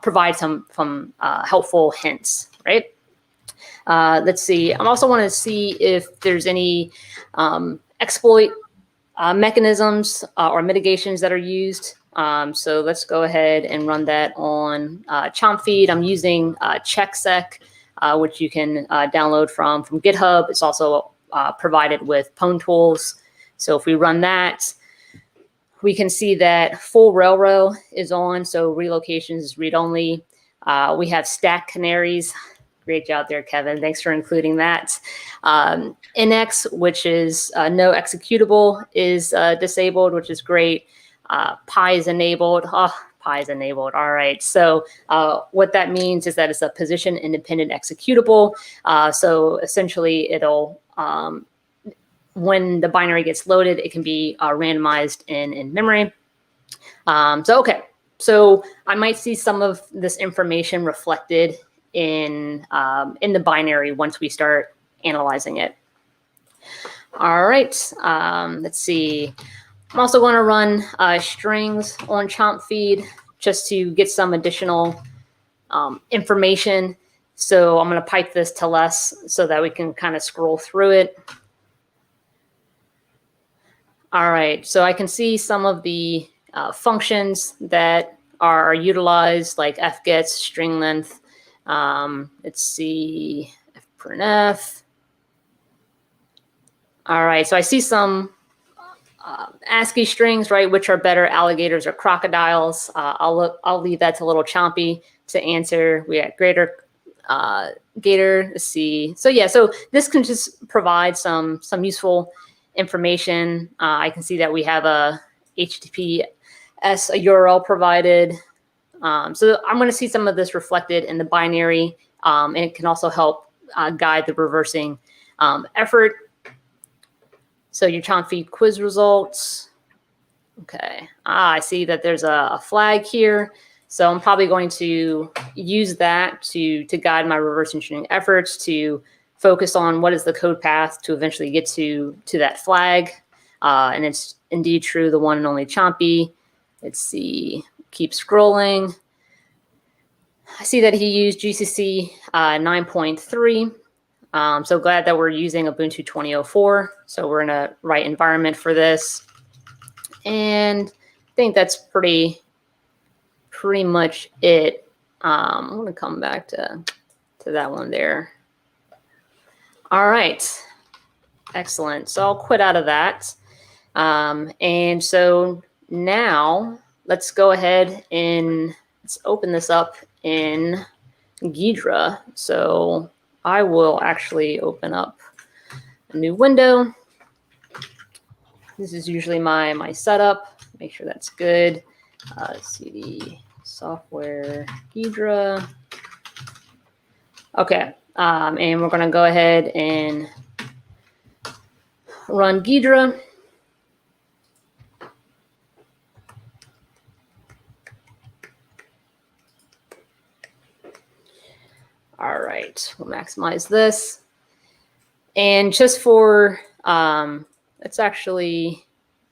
provide some helpful hints, right? Let's see. I also want to see if there's any exploit mechanisms or mitigations that are used. So let's go ahead and run that on Chomp Feed. I'm using CheckSec, which you can download from GitHub. It's also provided with Pwn Tools. So if we run that, we can see that full railrow is on. So relocations is read-only. We have stack canaries. Great job there, Kevin. Thanks for including that. NX, which is no executable, is disabled, which is great. Pi is enabled. Oh, Pi is enabled. All right. So what that means is that it's a position-independent executable. So essentially, it'll when the binary gets loaded, it can be randomized in memory. Okay. So I might see some of this information reflected in the binary once we start analyzing it. All right. Let's see. I'm also going to run strings on Chomp Feed just to get some additional information. So I'm going to pipe this to less so that we can kind of scroll through it. All right, so I can see some of the functions that are utilized, like fgets, string length. Let's see, fprintf. All right, so I see some ASCII strings, right, which are better, alligators or crocodiles. I'll leave that to little Chompy to answer. We got greater gator. Let's see. So yeah, so this can just provide some useful information. I can see that we have a HTTPS URL provided. So I'm going to see some of this reflected in the binary, and it can also help guide the reversing effort. So your Chomp Feed quiz results. Okay. I see that there's a flag here. So I'm probably going to use that to guide my reverse engineering efforts to focus on what is the code path to eventually get to that flag. And it's indeed true, the one and only Chompy. Let's see, keep scrolling. I see that he used GCC 9.3. So glad that we're using Ubuntu 20.04. So we're in a right environment for this. And I think that's pretty much it. I'm going to come back to that one there. All right, excellent. So I'll quit out of that. And so now let's go ahead and let's open this up in Ghidra. So I will actually open up a new window. This is usually my setup. Make sure that's good. CD software Ghidra. Okay. And we're going to go ahead and run Ghidra. All right, we'll maximize this. And just for, it's actually,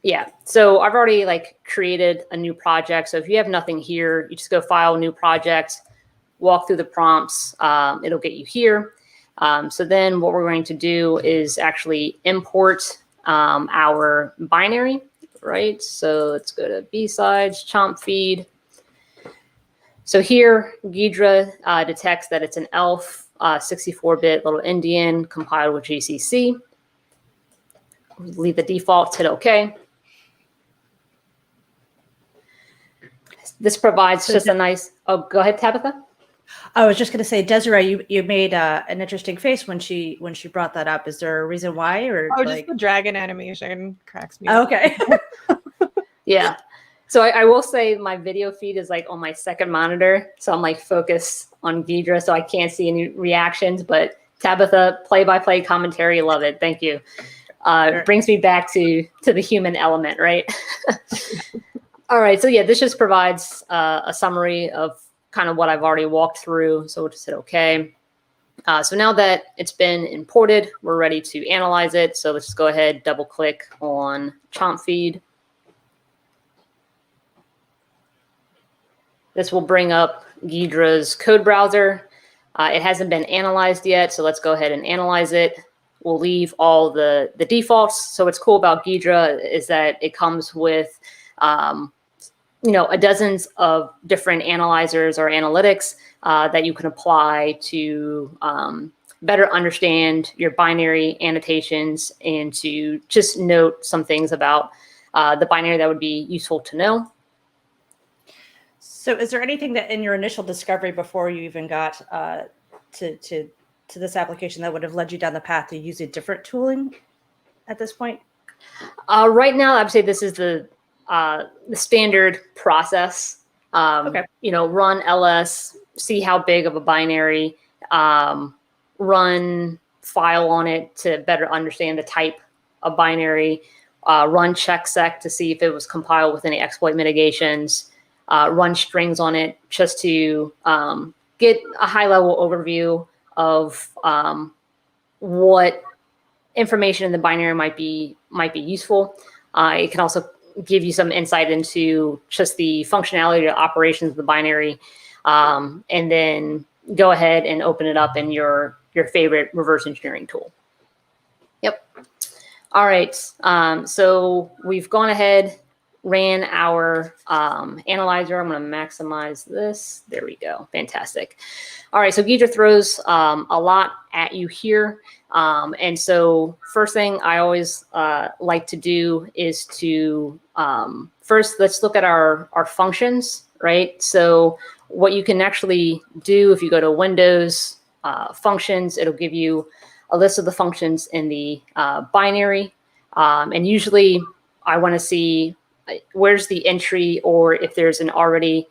yeah. So I've already created a new project. So if you have nothing here, you just go File, New Project, walk through the prompts. It'll get you here. So then what we're going to do is actually import our binary, right? So let's go to BSides, Chomp Feed. So here, Ghidra detects that it's an ELF, 64-bit little endian compiled with GCC. Leave the default, hit OK. This provides just a nice, oh, go ahead, Tabitha. I was just going to say, Desiree, you made an interesting face when she brought that up. Is there a reason why, or Oh, just the dragon animation cracks me Oh, up. okay. Yeah. So I will say my video feed is like on my second monitor. So I'm like focused on Ghidra, so I can't see any reactions. But Tabitha, play-by-play commentary, love it. Thank you. It brings me back to the human element, right? All right. So yeah, this just provides a summary of kind of what I've already walked through. So we'll just hit OK. So now that it's been imported, we're ready to analyze it. So let's just go ahead, double click on Chomp Feed. This will bring up Ghidra's code browser. It hasn't been analyzed yet, so let's go ahead and analyze it. We'll leave all the defaults. So what's cool about Ghidra is that it comes with dozens of different analyzers or analytics that you can apply to better understand your binary annotations and to just note some things about the binary that would be useful to know. So is there anything that in your initial discovery before you even got to this application that would have led you down the path to use a different tooling at this point? Right now, I would say this is the standard process. Okay. Run ls, see how big of a binary, run file on it to better understand the type of binary, run checksec to see if it was compiled with any exploit mitigations, run strings on it just to get a high-level overview of what information in the binary might be useful. It can also give you some insight into just the functionality or operations of the binary, and then go ahead and open it up in your favorite reverse engineering tool. Yep. All right. So we've gone ahead, ran our analyzer. I'm going to maximize this. There we go. Fantastic. All right. So Ghidra throws a lot at you here. And so first thing I always like to do is to first, let's look at our functions, right? So what you can actually do if you go to Windows functions, it'll give you a list of the functions in the binary. And usually I want to see where's the entry, or if there's an already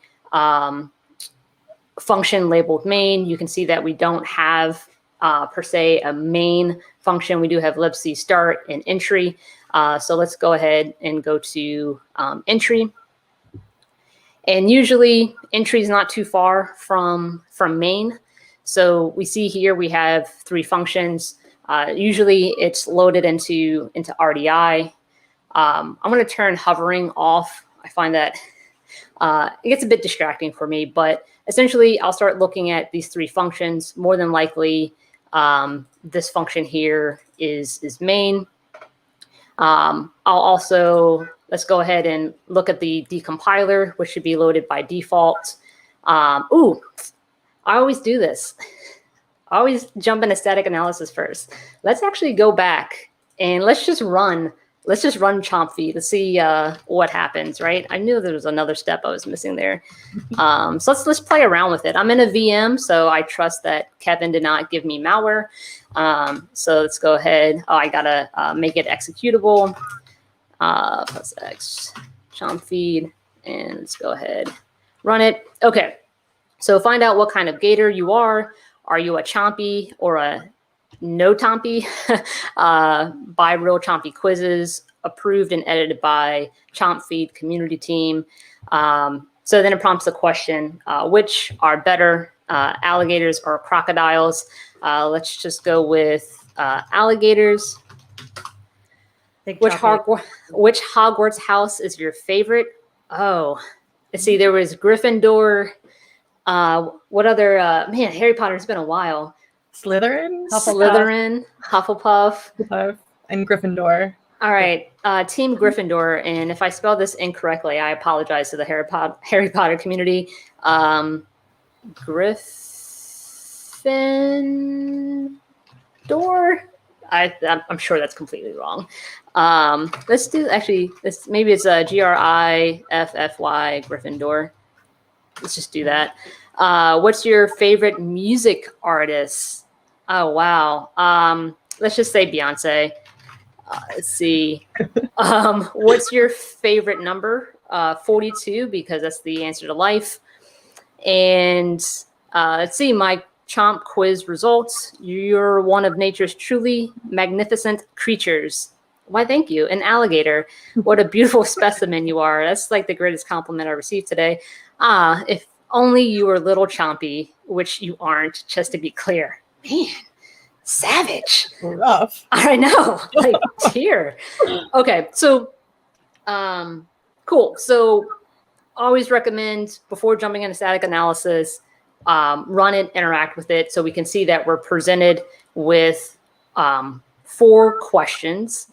function labeled main. You can see that we don't have per se a main function. We do have libc start and entry. So let's go ahead and go to entry. And usually entry is not too far from main. So we see here we have three functions. Usually it's loaded into RDI. I'm going to turn hovering off. I find that it gets a bit distracting for me, but essentially I'll start looking at these three functions. More than likely, this function here is main. I'll also, let's go ahead and look at the decompiler, which should be loaded by default. Ooh, I always do this. I always jump into static analysis first. Let's actually go back and let's just run chomp feed to see what happens, right? I knew there was another step I was missing there. So let's play around with it. I'm in a VM, so I trust that Kevin did not give me malware. So let's go ahead. Oh, I gotta make it executable. Plus X chomp feed, and let's go ahead, run it. Okay, so find out what kind of gator you are. Are you a chompy or a no chompy? By real chompy quizzes, approved and edited by Chomp Feed community team. So then it prompts the question, which are better, alligators or crocodiles? Let's just go with alligators. Which Hogwarts house is your favorite? Oh, let's see. There was Gryffindor. What other? Man, Harry Potter. It's been a while. Slytherin, Slytherin, Hufflepuff, and Gryffindor. All right, Team Gryffindor. And if I spell this incorrectly, I apologize to the Harry Potter community. Gryffindor. I'm sure that's completely wrong. Let's do maybe it's Griffy Gryffindor. let's just do that. What's your favorite music artist? Oh, wow. Let's just say Beyonce. Let's see. What's your favorite number? 42, because that's the answer to life. And let's see, my Chomp quiz results. You're one of nature's truly magnificent creatures. Why, thank you. An alligator. What a beautiful specimen you are. That's like the greatest compliment I received today. If only you were little Chompy, which you aren't, just to be clear. Man, savage. Rough. I know. Like, dear. Okay, so cool. So always recommend, before jumping into static analysis, run it, interact with it, so we can see that we're presented with 4 questions.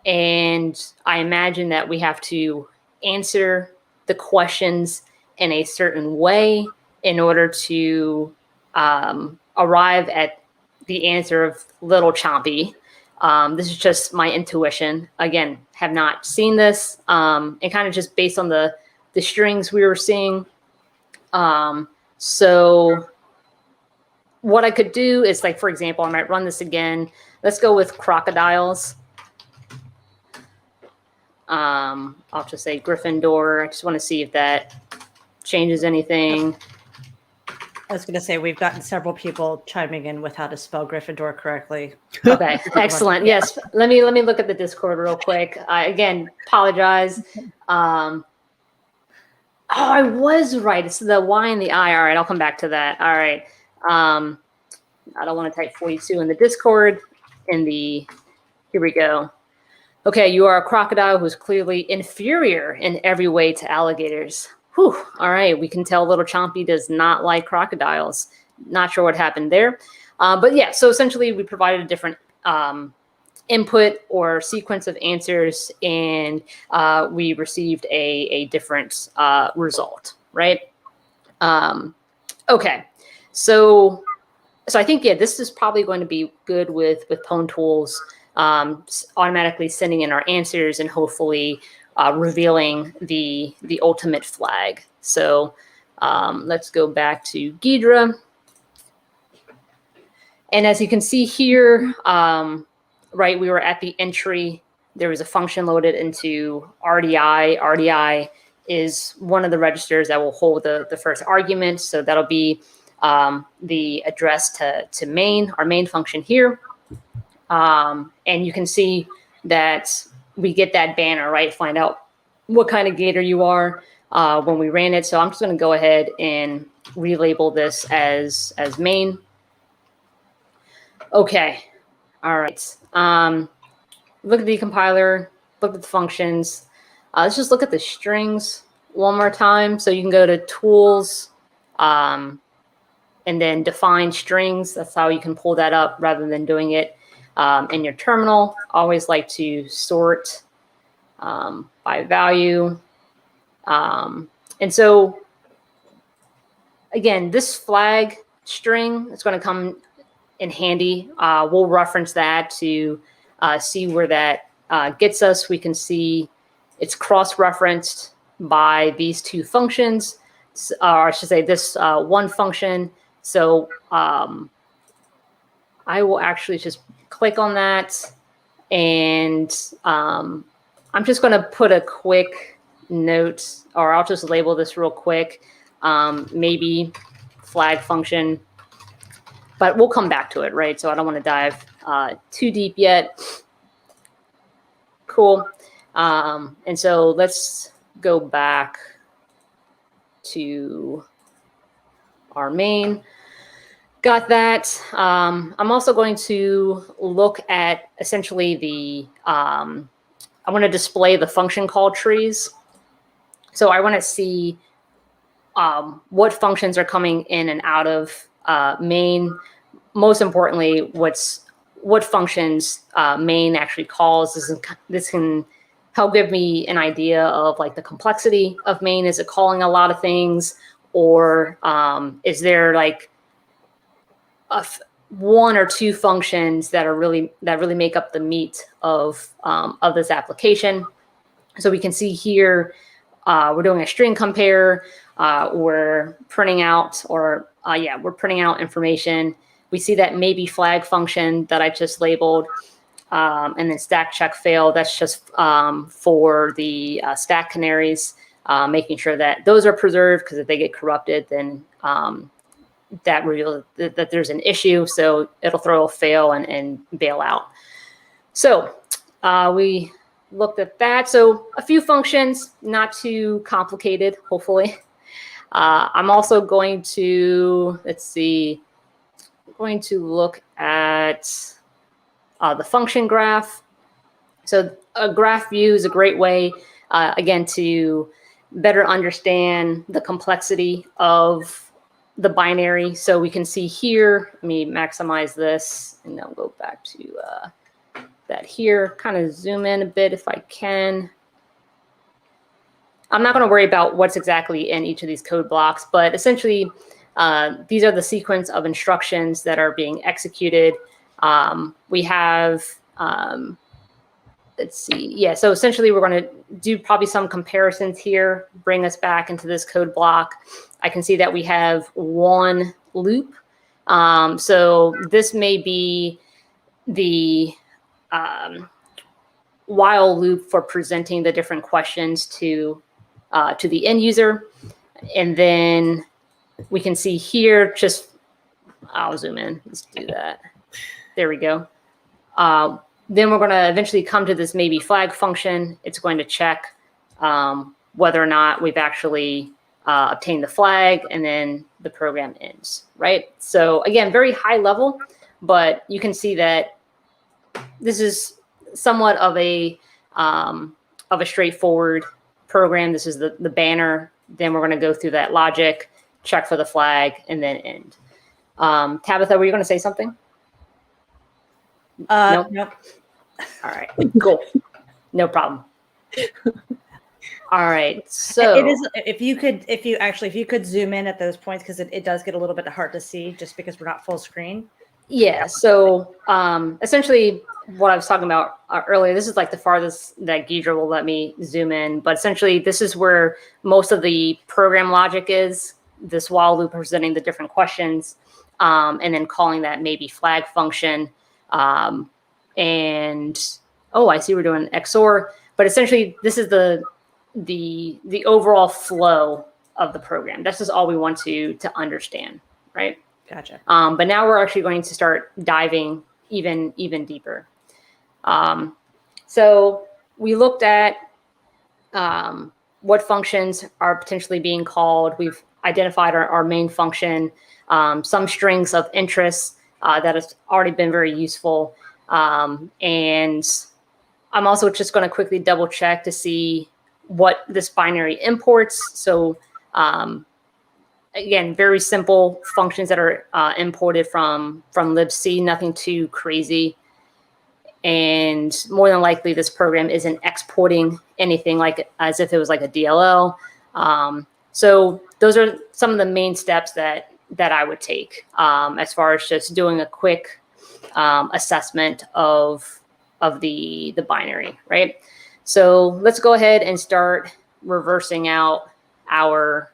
And I imagine that we have to answer the questions in a certain way in order to arrive at the answer of little Chompy. This is just my intuition. Again, have not seen this, and kind of just based on the strings we were seeing. So what I could do is, like, for example, I might run this again. Let's go with crocodiles. I'll just say Gryffindor. I just want to see if that changes anything. I was going to say, we've gotten several people chiming in with how to spell Gryffindor correctly. Okay, excellent. Yes, let me look at the Discord real quick. I again apologize. Oh, I was right. It's the Y and the I. All right, I'll come back to that. All right. I don't want to type 42 in the Discord. Here we go. Okay, you are a crocodile who's clearly inferior in every way to alligators. Whew. All right, we can tell little Chompy does not like crocodiles. Not sure what happened there. But yeah, so essentially we provided a different input or sequence of answers, and we received a different result, right? Okay, so I think, yeah, this is probably going to be good with Pwn tools, automatically sending in our answers and hopefully revealing the ultimate flag. So let's go back to Ghidra. And as you can see here, right, we were at the entry. There was a function loaded into RDI. RDI is one of the registers that will hold the first argument. So that'll be the address to main, our main function here. And you can see that we get that banner, right? Find out what kind of gator you are when we ran it. So I'm just going to go ahead and relabel this as main. Okay. All right. Look at the compiler, look at the functions. Let's just look at the strings one more time. So you can go to tools and then define strings. That's how you can pull that up rather than doing it in your terminal. Always like to sort by value. And so, again, this flag string is going to come in handy. We'll reference that to see where that gets us. We can see it's cross-referenced by these 2 functions, or I should say this one function. So I will actually just click on that, and I'm just going to put a quick note, or I'll just label this real quick, maybe flag function, but we'll come back to it, right? So I don't want to dive too deep yet. Cool. And so let's go back to our main. Got that. I'm also going to look at essentially I want to display the function call trees. So I want to see what functions are coming in and out of main. Most importantly, what functions main actually calls. This can help give me an idea of, like, the complexity of main. Is it calling a lot of things, or is there like one or 2 functions that really make up the meat of this application? So we can see here we're doing a string compare. we're printing out, we're printing out information. We see that maybe flag function that I just labeled, and then stack check fail. That's just for the stack canaries, making sure that those are preserved, because if they get corrupted, then that reveals that there's an issue. So it'll throw a fail and bail out. So we looked at that. So a few functions, not too complicated, hopefully. I'm also going to, look at the function graph. So a graph view is a great way, again, to better understand the complexity of the binary. So we can see here, let me maximize this and then go back to that here, kind of zoom in a bit if I can. I'm not going to worry about what's exactly in each of these code blocks, but essentially these are the sequence of instructions that are being executed. We have, let's see, yeah, so essentially we're going to do probably some comparisons here, bring us back into this code block. I can see that we have one loop. So this may be the while loop for presenting the different questions to the end user. And then we can see here, I'll zoom in, let's do that. There we go. Then we're going to eventually come to this maybe flag function. It's going to check whether or not we've actually obtained the flag, and then the program ends, right? So again, very high level, but you can see that this is somewhat of a straightforward program. This is the banner. Then we're going to go through that logic, check for the flag, and then end. Tabitha, were you going to say something? Nope. All right, cool. No problem. All right, so it is. If you could zoom in at those points, because it does get a little bit hard to see just because we're not full screen. Yeah. So essentially, what I was talking about earlier, this is like the farthest that Ghidra will let me zoom in. But essentially, this is where most of the program logic is. This while loop presenting the different questions, and then calling that maybe flag function. And I see we're doing XOR. But essentially, this is the overall flow of the program. This is all we want to understand, right? Gotcha. But now we're actually going to start diving even deeper. So we looked at what functions are potentially being called. We've identified our main function, some strings of interest that has already been very useful. And I'm also just going to quickly double check to see what this binary imports. So again, very simple functions that are imported from libc, nothing too crazy. And more than likely, this program isn't exporting anything like as if it was like a DLL. So those are some of the main steps that I would take as far as just doing a quick assessment of the binary, right? So let's go ahead and start reversing out our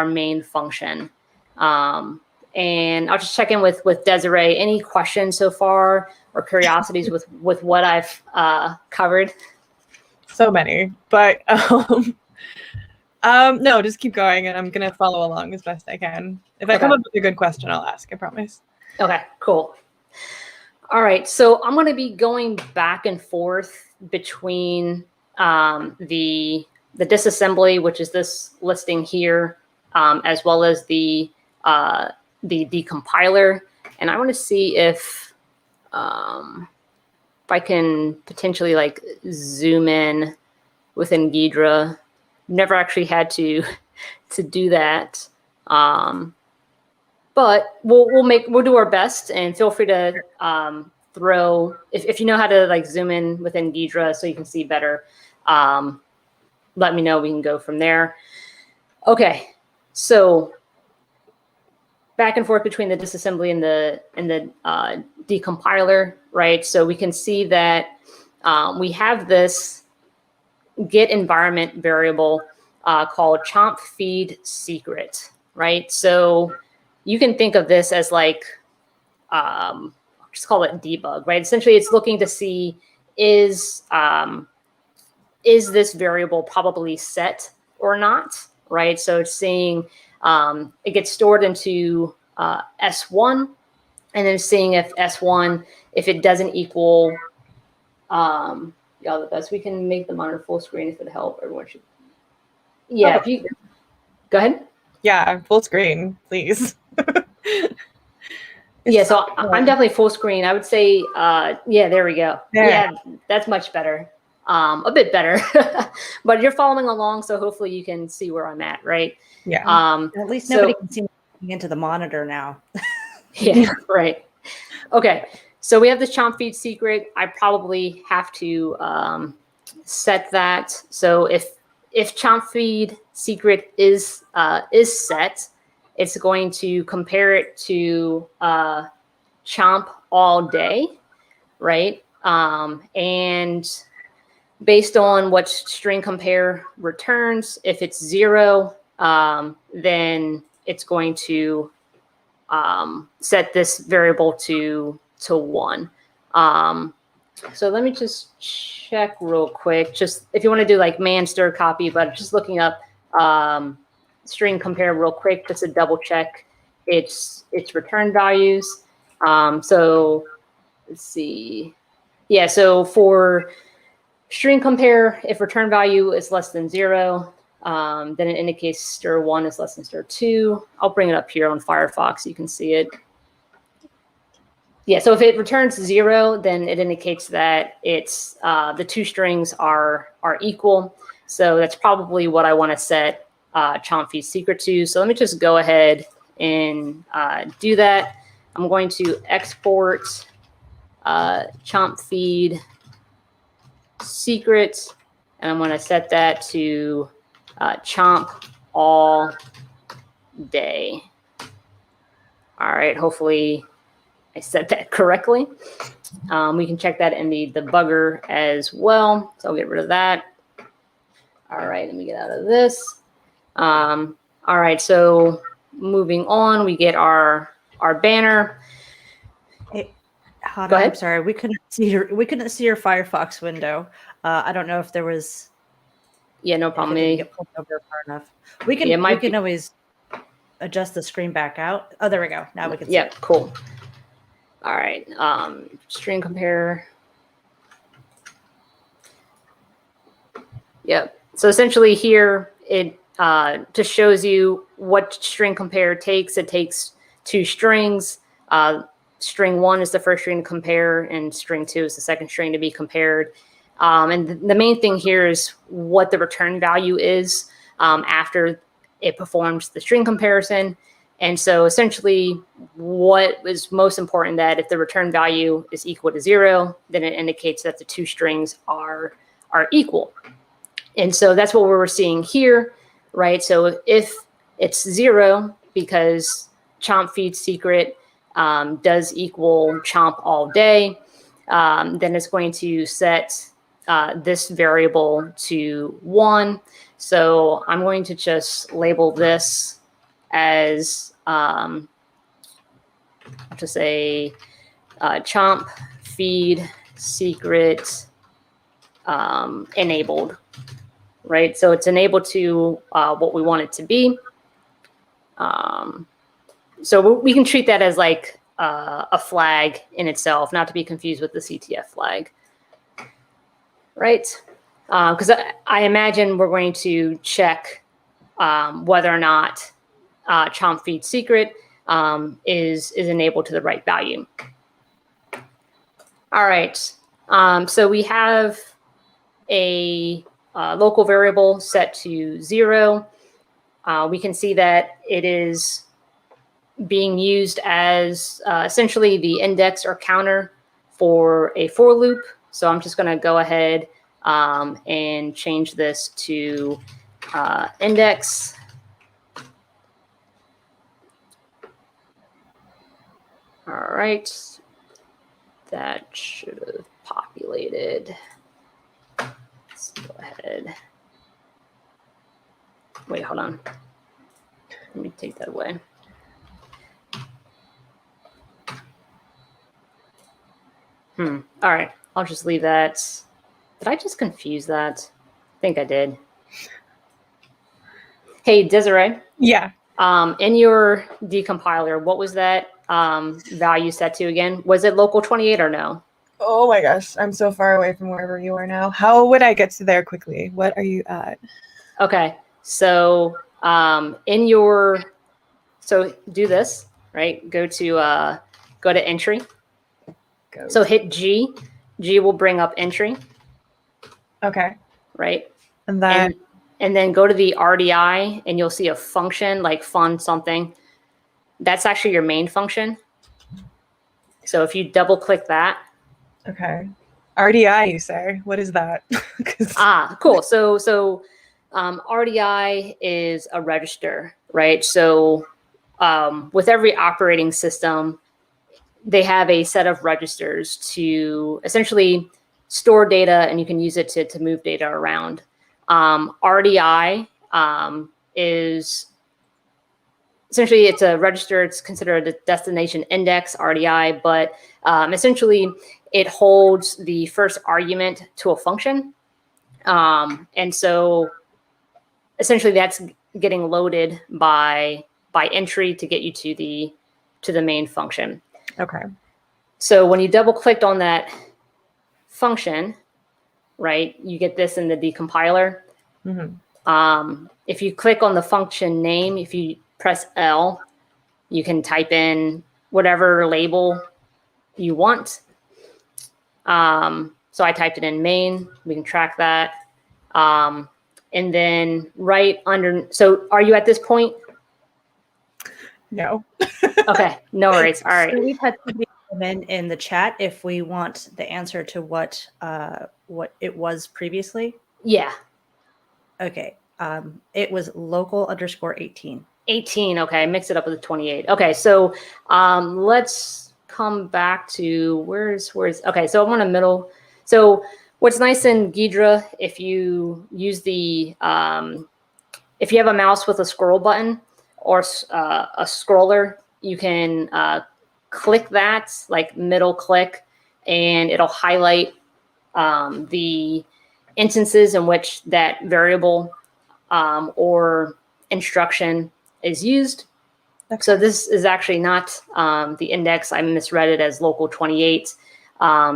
main function. And I'll just check in with Desiree. Any questions so far or curiosities with what I've covered? So many, but no, just keep going, and I'm gonna follow along as best I can. If I come up with a good question, I'll ask. I promise. Okay, cool. All right, so I'm going to be going back and forth between the disassembly, which is this listing here, as well as the compiler, and I want to see if I can potentially like zoom in within Ghidra. Never actually had to do that, but we'll do our best, and feel free to throw if you know how to like zoom in within Ghidra so you can see better. Let me know. We can go from there. Okay, so back and forth between the disassembly and the decompiler, right? So we can see that we have this get environment variable called chomp feed secret, right? So you can think of this as like, just call it debug, right? Essentially, it's looking to see is this variable probably set or not, right? So it's seeing it gets stored into S1, and then seeing if S1, if it doesn't equal, the best we can make the monitor full screen if it help. Everyone should. Yeah, if you go ahead. Yeah, full screen, please. Yeah, so I'm definitely full screen. I would say, yeah, there we go. There. Yeah, that's much better. A bit better, but you're following along, so hopefully you can see where I'm at, right? Yeah. At least nobody can see me looking into the monitor now. Yeah, right. Okay, so we have this chomp feed secret. I probably have to set that. So if chomp feed secret is set, it's going to compare it to chomp all day, right? And based on what string compare returns, if it's 0, then it's going to set this variable to 1. So let me just check real quick. Just if you want to do like man stir copy, but just looking up string compare real quick, just to double check its return values. So let's see. Yeah, so for string compare, if return value is less than 0, then it indicates stir1 is less than stir2. I'll bring it up here on Firefox so you can see it. Yeah, so if it returns 0, then it indicates that it's the two strings are equal. So that's probably what I want to set chomp feed secret to. So let me just go ahead and do that. I'm going to export chomp feed secret, and I'm going to set that to chomp all day. All right, hopefully I said that correctly. We can check that in the debugger as well. So I'll get rid of that. All right, let me get out of this. All right, so moving on, we get our banner. Hey, Hannah, Go ahead. I'm sorry, we couldn't see your Firefox window. I don't know if there was. Yeah, no If it problem. didn't get pulled over far enough. We can always adjust the screen back out. Oh, there we go. Now we can see. Yeah, cool. All right, string compare. Yep. So essentially here, it just shows you what string compare takes. It takes two strings. String 1 is the first string to compare, and string 2 is the second string to be compared. And the main thing here is what the return value is after it performs the string comparison. And so essentially what is most important, that if the return value is equal to 0, then it indicates that the two strings are equal. And so that's what we're seeing here, right? So if it's 0, because chomp feed secret does equal chomp all day, then it's going to set this variable to 1. So I'm going to just label this as just a chomp feed secret enabled, right? So it's enabled to what we want it to be. So we can treat that as like a flag in itself, not to be confused with the CTF flag, right? Because I imagine we're going to check whether or not chomp feed secret is enabled to the right value. All right, so we have a local variable set to 0. We can see that it is being used as essentially the index or counter for a for loop. So I'm just going to go ahead and change this to index. All right, that should have populated. Let's go ahead. Wait, hold on. Let me take that away. All right, I'll just leave that. Did I just confuse that? I think I did. Hey, Desiree. Yeah. In your decompiler, what was that value set to again? Was it local 28 or no? Oh my gosh, I'm so far away from wherever you are now. How would I get to there quickly? What are you at? Okay, so so do this, right? Go to entry. So hit G. G will bring up entry. Okay. Right. And then and then go to the RDI and you'll see a function like fund something. That's actually your main function. So if you double click that. Okay. RDI, you say? What is that? Cool. So RDI is a register, right? So with every operating system, they have a set of registers to essentially store data, and you can use it to move data around. RDI is essentially it's a register. It's considered a destination index, RDI, but essentially it holds the first argument to a function. And so essentially that's getting loaded by entry to get you to the main function. Okay. So when you double clicked on that function, right, you get this in the decompiler. Mm-hmm. If you click on the function name, if you press L, you can type in whatever label you want. So I typed it in main. We can track that. And then right under, so are you at this point? No. Okay, no worries. All right. So we've had somebody come in the chat if we want the answer to what it was previously. Yeah. Okay. It was local _ 18. 18. Okay, mix it up with the 28. Okay, so let's come back to where's okay. So I'm on a middle. So what's nice in Ghidra, if you use the if you have a mouse with a scroll button or a scroller, you can click that, like middle click, and it'll highlight the instances in which that variable or instruction is used. Okay. So this is actually not the index. I misread it as local 28.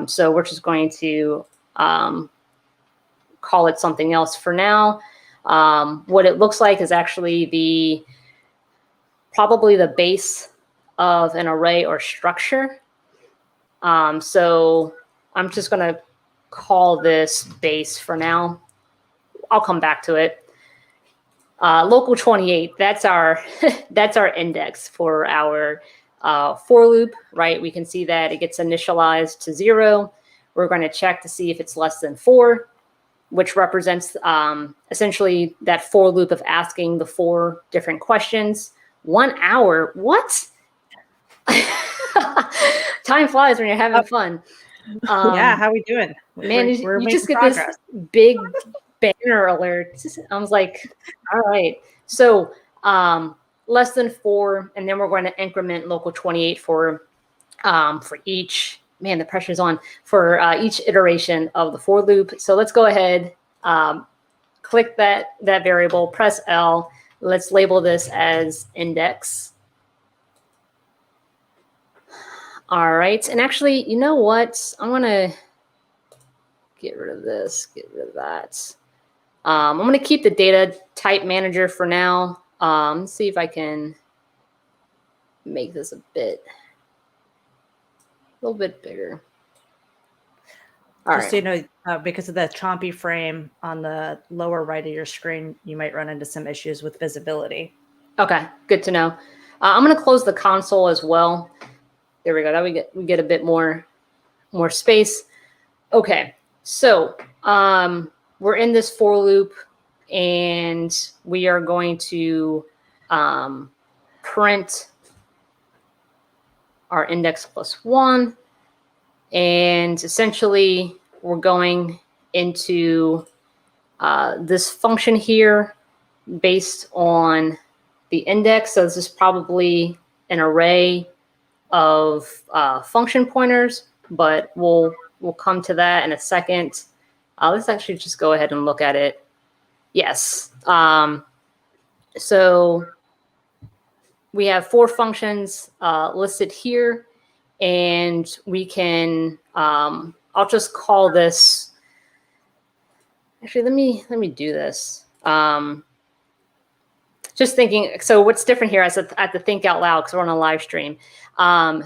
So we're just going to call it something else for now. What it looks like is actually probably the base of an array or structure. So I'm just going to call this base for now. I'll come back to it. Local 28, that's our that's our index for our for loop, right? We can see that it gets initialized to 0. We're going to check to see if it's less than 4, which represents essentially that for loop of asking the 4 different questions. 1 hour, what? Time flies when you're having fun. Yeah, how we doing? Man, you just get progress. This big banner alert. I was like, all right. So less than 4, and then we're going to increment local 28 for each. Man, the pressure's on for each iteration of the for loop. So let's go ahead, click that variable, press L. Let's label this as index. All right, and actually, you know what? I'm gonna get rid of this, get rid of that. I'm gonna keep the data type manager for now. Let's see if I can make this a little bit bigger. Just so you know, because of the chompy frame on the lower right of your screen, you might run into some issues with visibility. Okay, good to know. I'm gonna close the console as well. There we go. That we get a bit more space. Okay, so we're in this for loop, and we are going to print our index +1, and essentially we're going into this function here, based on the index. So this is probably an array of function pointers, but we'll come to that in a second. Let's actually just go ahead and look at it. Yes. So we have 4 functions listed here, and we can, I'll just call this, actually, let me do this. Just thinking, so what's different here as at the think out loud, because we're on a live stream.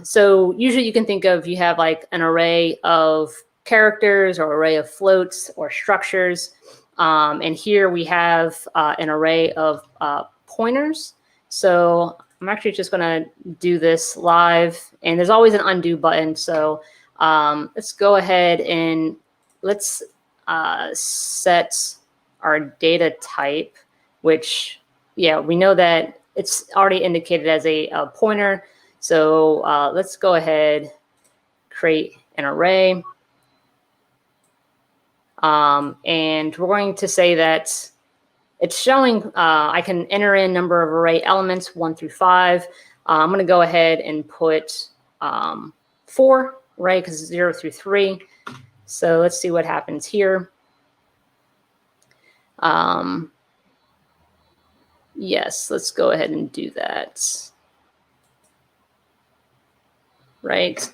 So usually you can think of, you have like an array of characters or array of floats or structures. And here we have an array of pointers. So I'm actually just going to do this live, and there's always an undo button. So let's go ahead and let's set our data type, which, yeah, we know that it's already indicated as a pointer. So let's go ahead, create an array. And we're going to say that it's showing, I can enter in number of array elements 1 through 5. I'm going to go ahead and put 4, right? Because 0 through 3. So let's see what happens here. Yes, let's go ahead and do that. Right.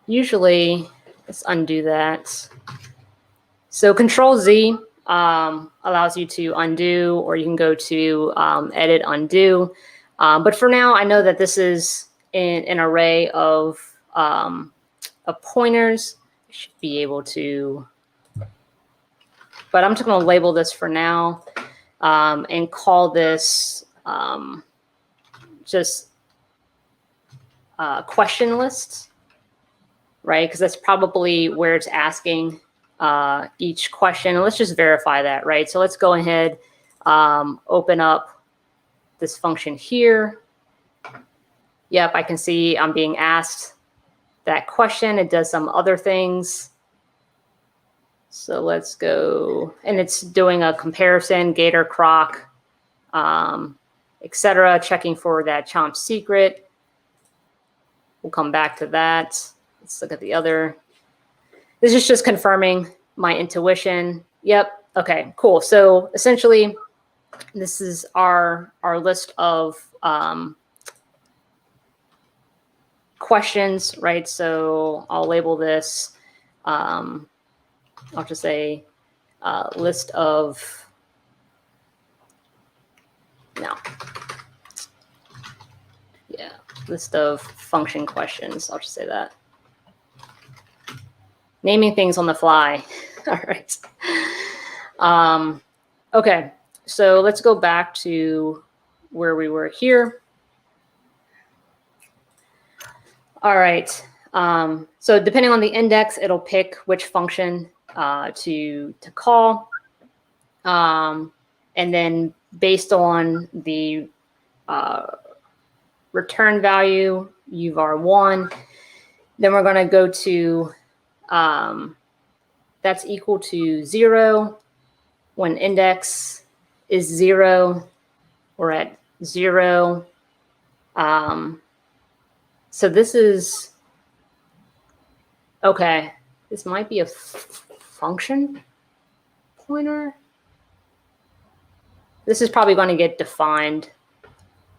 Usually, let's undo that. So Control Z allows you to undo, or you can go to Edit Undo. But for now, I know that this is an array of pointers. I should be able to, but I'm just going to label this for now and call this just question list, right? Because that's probably where it's asking each question. And let's just verify that, right? So let's go ahead, open up this function here. Yep, I can see I'm being asked that question. It does some other things. So let's go, and it's doing a comparison, Gator, Croc, etc., checking for that chomp secret. We'll come back to that. Let's look at the other. This is just confirming my intuition. Yep. Okay, cool. So essentially, this is our list of questions, right? So I'll label this, I'll just say list of, no. Yeah, list of function questions. I'll just say that. Naming things on the fly. All right. Okay, so let's go back to where we were here. All right. So depending on the index, it'll pick which function to call. And then based on the return value, uvar1, then we're going to go to that's equal to 0. When index is 0, we're at 0. So this is, okay, this might be a function pointer. This is probably going to get defined.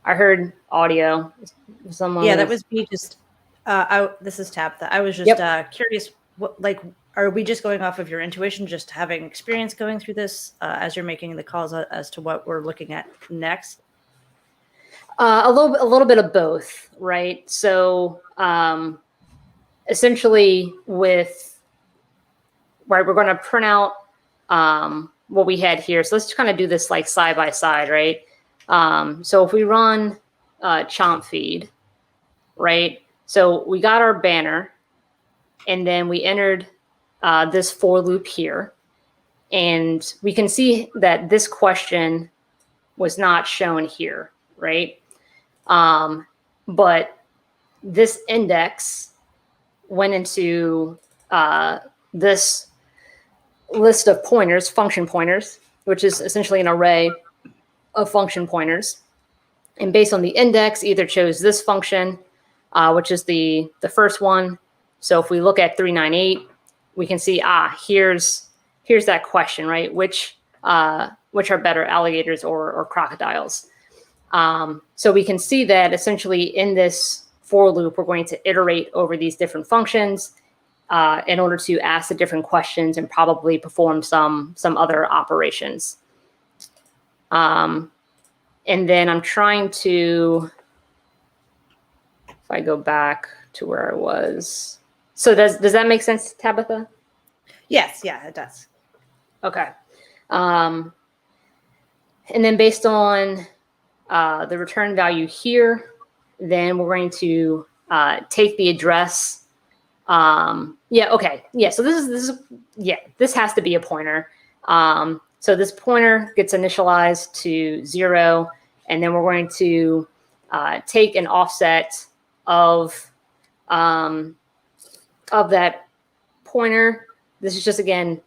I heard audio. Someone yeah, that was me just, this is Tabitha. I was just curious, what, like, are we just going off of your intuition, just having experience going through this as you're making the calls as to what we're looking at next? A little bit of both, right? So essentially with, right, we're going to print out what we had here. So let's just kind of do this like side by side, right? So if we run chomp feed, right? So we got our banner, and then we entered this for loop here. And we can see that this question was not shown here, right? But this index went into this list of pointers, function pointers, which is essentially an array of function pointers. And based on the index, either chose this function, which is the first one. So if we look at 398, we can see, here's that question, right? Which are better, alligators or crocodiles? So we can see that essentially in this for loop, we're going to iterate over these different functions in order to ask the different questions and probably perform some other operations. And then I'm trying to, if I go back to where I was. So does that make sense, Tabitha? Yes, yeah, it does. Okay. And then based on the return value here, then we're going to take the address. Okay. Yeah. So this has to be a pointer. So this pointer gets initialized to 0, and then we're going to take an offset of that pointer. This is just, again,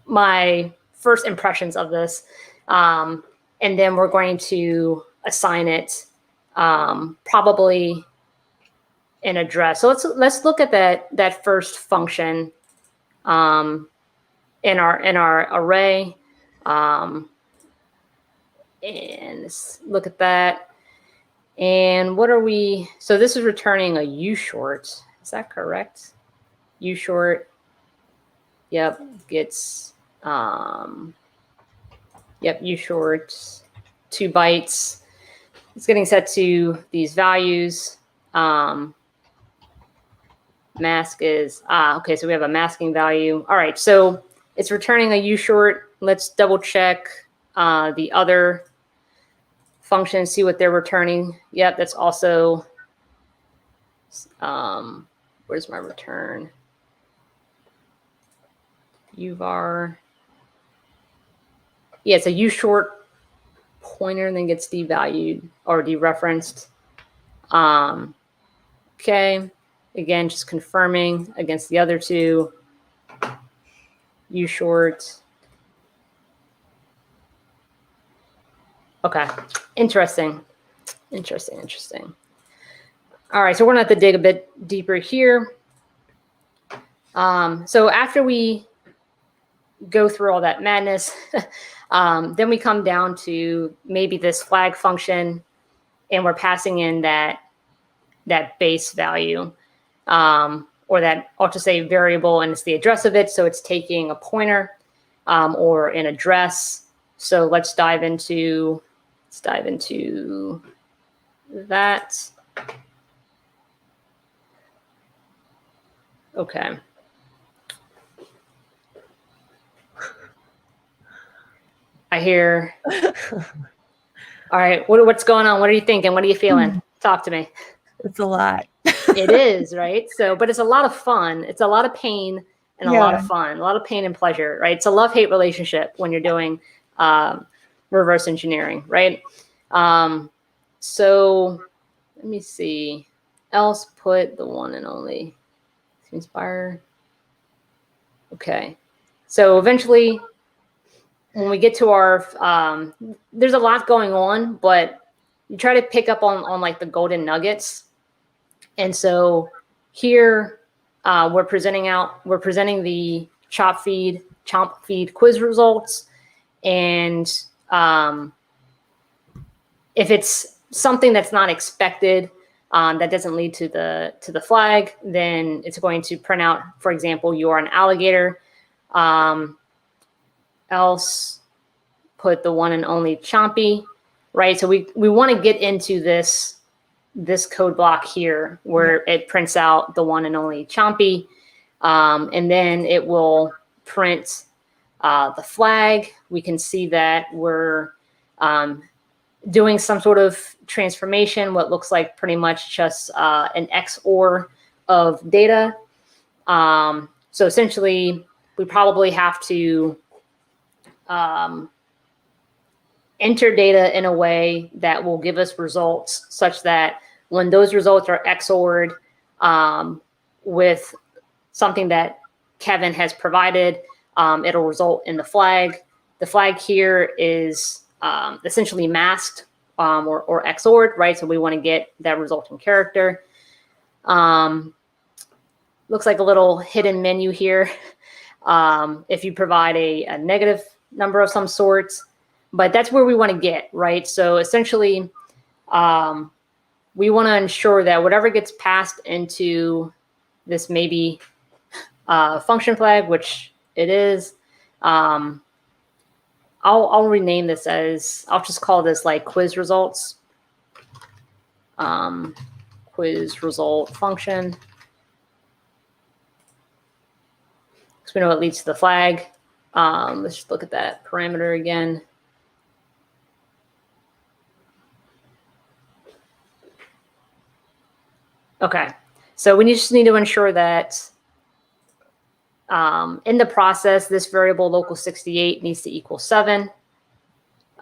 my first impressions of this. And then we're going to assign it probably an address. So let's look at that first function in our array. And let's look at that. And what are we? So this is returning a ushort. Is that correct? Ushort. Yep, gets ushort 2 bytes. It's getting set to these values. Mask is okay. So we have a masking value. All right, so it's returning a ushort. Let's double check the other functions, see what they're returning. Yep, that's also. Where's my return? uvar. Yeah, it's a ushort pointer and then gets devalued or dereferenced. Okay, again, just confirming against the other two. Ushort. Okay, interesting. All right, so we're gonna have to dig a bit deeper here. So after we go through all that madness, then we come down to maybe this flag function, and we're passing in that base value, or that, I'll just say variable, and it's the address of it. So it's taking a pointer or an address. So let's dive into that. Okay. I hear. All right. What's going on? What are you thinking? What are you feeling? Talk to me. It's a lot. It is, right? So, but it's a lot of fun. It's a lot of pain and a lot of fun, a lot of pain and pleasure, right? It's a love-hate relationship when you're doing reverse engineering, right? So let me see. Else put the one and only inspire. Okay. So eventually, when we get to our, there's a lot going on, but you try to pick up on like the golden nuggets. And so here we're presenting the chomp feed quiz results. And if it's something that's not expected, that doesn't lead to the flag, then it's going to print out, for example, you are an alligator. Else put the one and only chompy, right? So we want to get into this code block here where it prints out the one and only chompy, and then it will print the flag. We can see that we're doing some sort of transformation, what looks like pretty much just an XOR of data. So essentially, we probably have to enter data in a way that will give us results such that when those results are XOR'd with something that Kevin has provided. It'll result in the flag. The flag here is essentially masked or XOR'd, right? So we want to get that resulting character. Looks like a little hidden menu here. If you provide a negative number of some sorts, but that's where we want to get, right? So essentially, we want to ensure that whatever gets passed into this maybe function flag, which it is, I'll rename this as, I'll just call this like quiz results. Quiz result function. So we know it leads to the flag. Let's just look at that parameter again. Okay, so we just need to ensure that in the process, this variable local 68 needs to equal 7,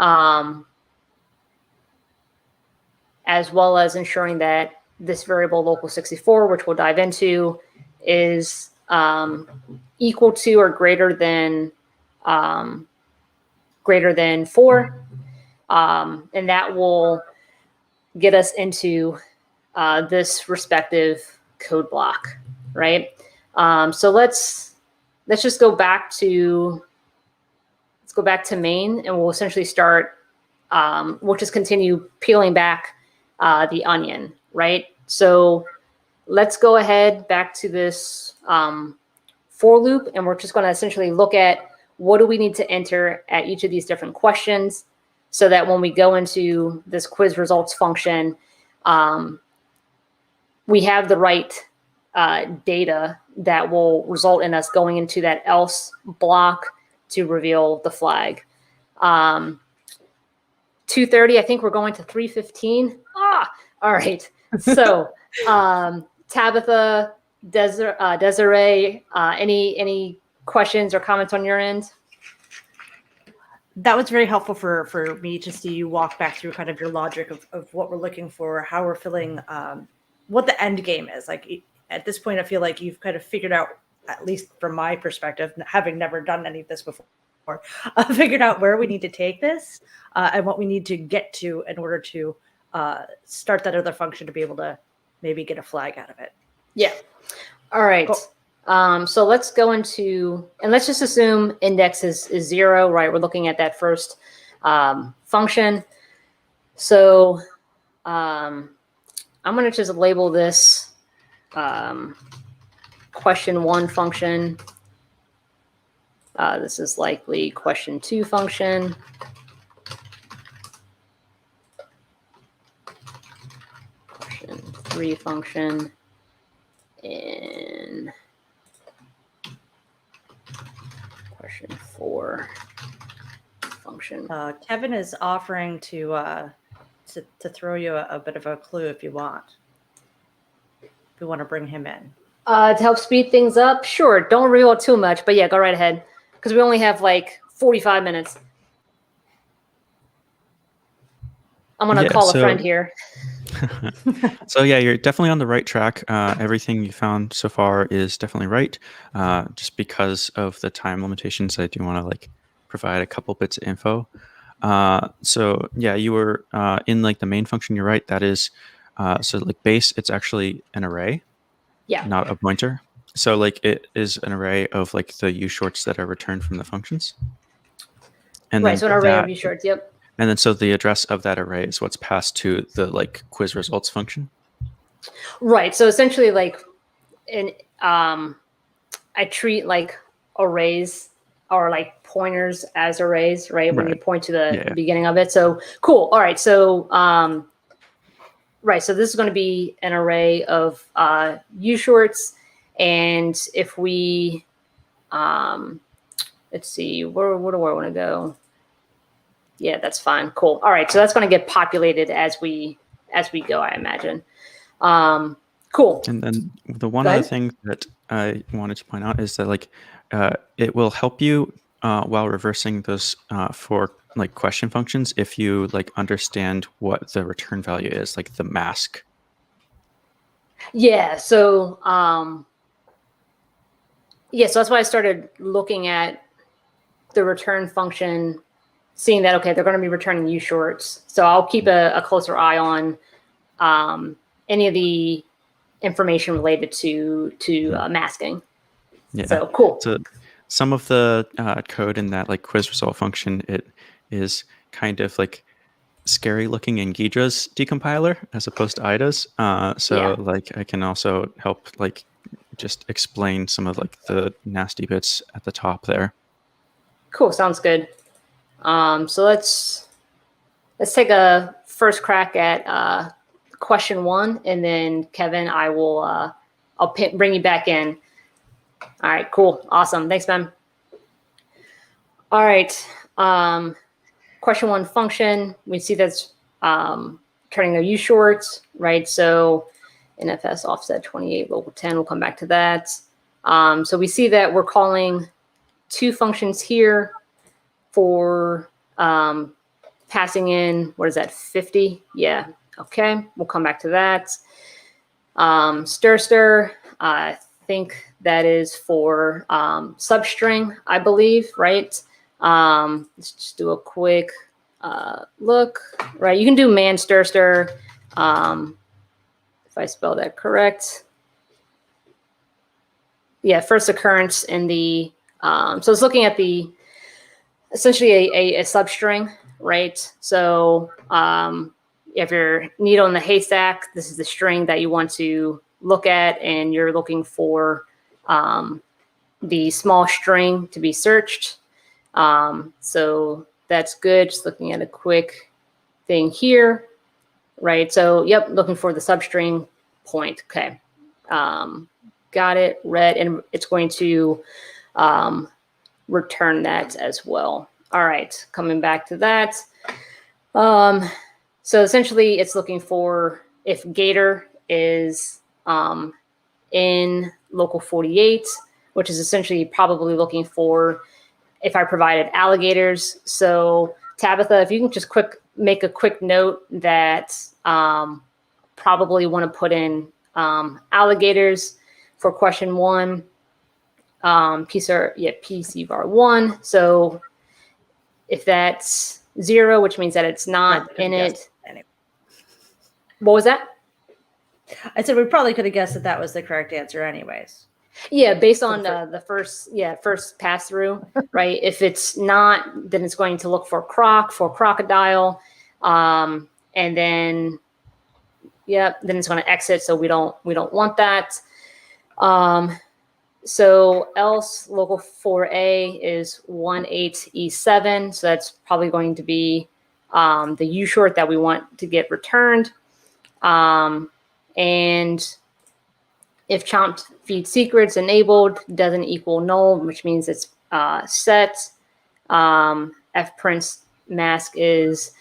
as well as ensuring that this variable local 64, which we'll dive into, is equal to or greater than 4, and that will get us into this respective code block, right? So let's just go back to main, and we'll essentially start. We'll just continue peeling back the onion, right? So let's go ahead back to this for loop, and we're just going to essentially look at what do we need to enter at each of these different questions, so that when we go into this quiz results function, we have the right data that will result in us going into that else block to reveal the flag. 2:30, I think we're going to 3:15. All right. So Tabitha, Desiree, any questions or comments on your end? That was very helpful for me to see you walk back through kind of your logic of what we're looking for, how we're filling, what the end game is. Like at this point, I feel like you've kind of figured out, at least from my perspective, having never done any of this before, figured out where we need to take this and what we need to get to in order to start that other function to be able to maybe get a flag out of it. Yeah. All right. Cool. So let's go into, and let's just assume index is 0, right? We're looking at that first function. So I'm going to just label this question 1 function. This is likely question 2 function. Question 3 function. And question 4 function. Kevin is offering to throw you a bit of a clue if you want. If you want to bring him in. To help speed things up, sure. Don't reveal too much, but yeah, go right ahead. Because we only have like 45 minutes. I'm going to call a friend here. So yeah, you're definitely on the right track. Everything you found so far is definitely right. Just because of the time limitations, I do want to like provide a couple bits of info. So yeah, you were in like the main function. You're right. That is so like base. It's actually an array, not a pointer. So like it is an array of like the U shorts that are returned from the functions. And right. So an array of U shorts. Yep. And then so the address of that array is what's passed to the like quiz results function. Right. So essentially like I treat like arrays or like pointers as arrays, right? When you point to the beginning of it. So cool. All right. So right. So this is going to be an array of U shorts. And if we let's see, where do I want to go? Yeah, that's fine. Cool. All right. So that's going to get populated as we go, I imagine. Cool. And then the one other thing that I wanted to point out is that like it will help you while reversing those for like question functions if you like understand what the return value is, like the mask. Yeah. So Yeah, so that's why I started looking at the return function, seeing that, okay, they're going to be returning U shorts. So I'll keep a closer eye on any of the information related to masking. Yeah. So cool. So some of the code in that like quiz result function, it is kind of like scary looking in Ghidra's decompiler as opposed to IDA's. So like I can also help like just explain some of like the nasty bits at the top there. Cool. Sounds good. So let's take a first crack at question 1, and then Kevin, I'll bring you back in. All right, cool. Awesome. Thanks, Ben. All right. Question 1 function. We see that's turning their U shorts, right? So NFS offset 28, local 10, we'll come back to that. So we see that we're calling 2 functions here for passing in, what is that, 50? Yeah, okay, we'll come back to that. Stir, I think that is for substring, I believe, right? Let's just do a quick look, right? You can do man stir, if I spell that correct. Yeah, first occurrence in the, so it's looking at the, essentially a substring, right? So if you're needle in the haystack, this is the string that you want to look at, and you're looking for the small string to be searched. So that's good. Just looking at a quick thing here, right? So, yep, looking for the substring point. Okay. Got it, read, and it's going to return that as well. All right, coming back to that. So essentially it's looking for if Gator is in local 48, which is essentially probably looking for if I provided alligators. So Tabitha, if you can just make a quick note that probably want to put in alligators for question 1. PC var 1. So if that's 0, which means that it's not in it. Anyway. What was that? I said we probably could have guessed that was the correct answer anyways. Yeah, based on the first pass through, right? If it's not, then it's going to look for crocodile, and then then it's going to exit. So we don't want that. So else local 4A is 18E7. So that's probably going to be the U short that we want to get returned. And if chomp feed secrets enabled doesn't equal null, which means it's set. Fprints mask is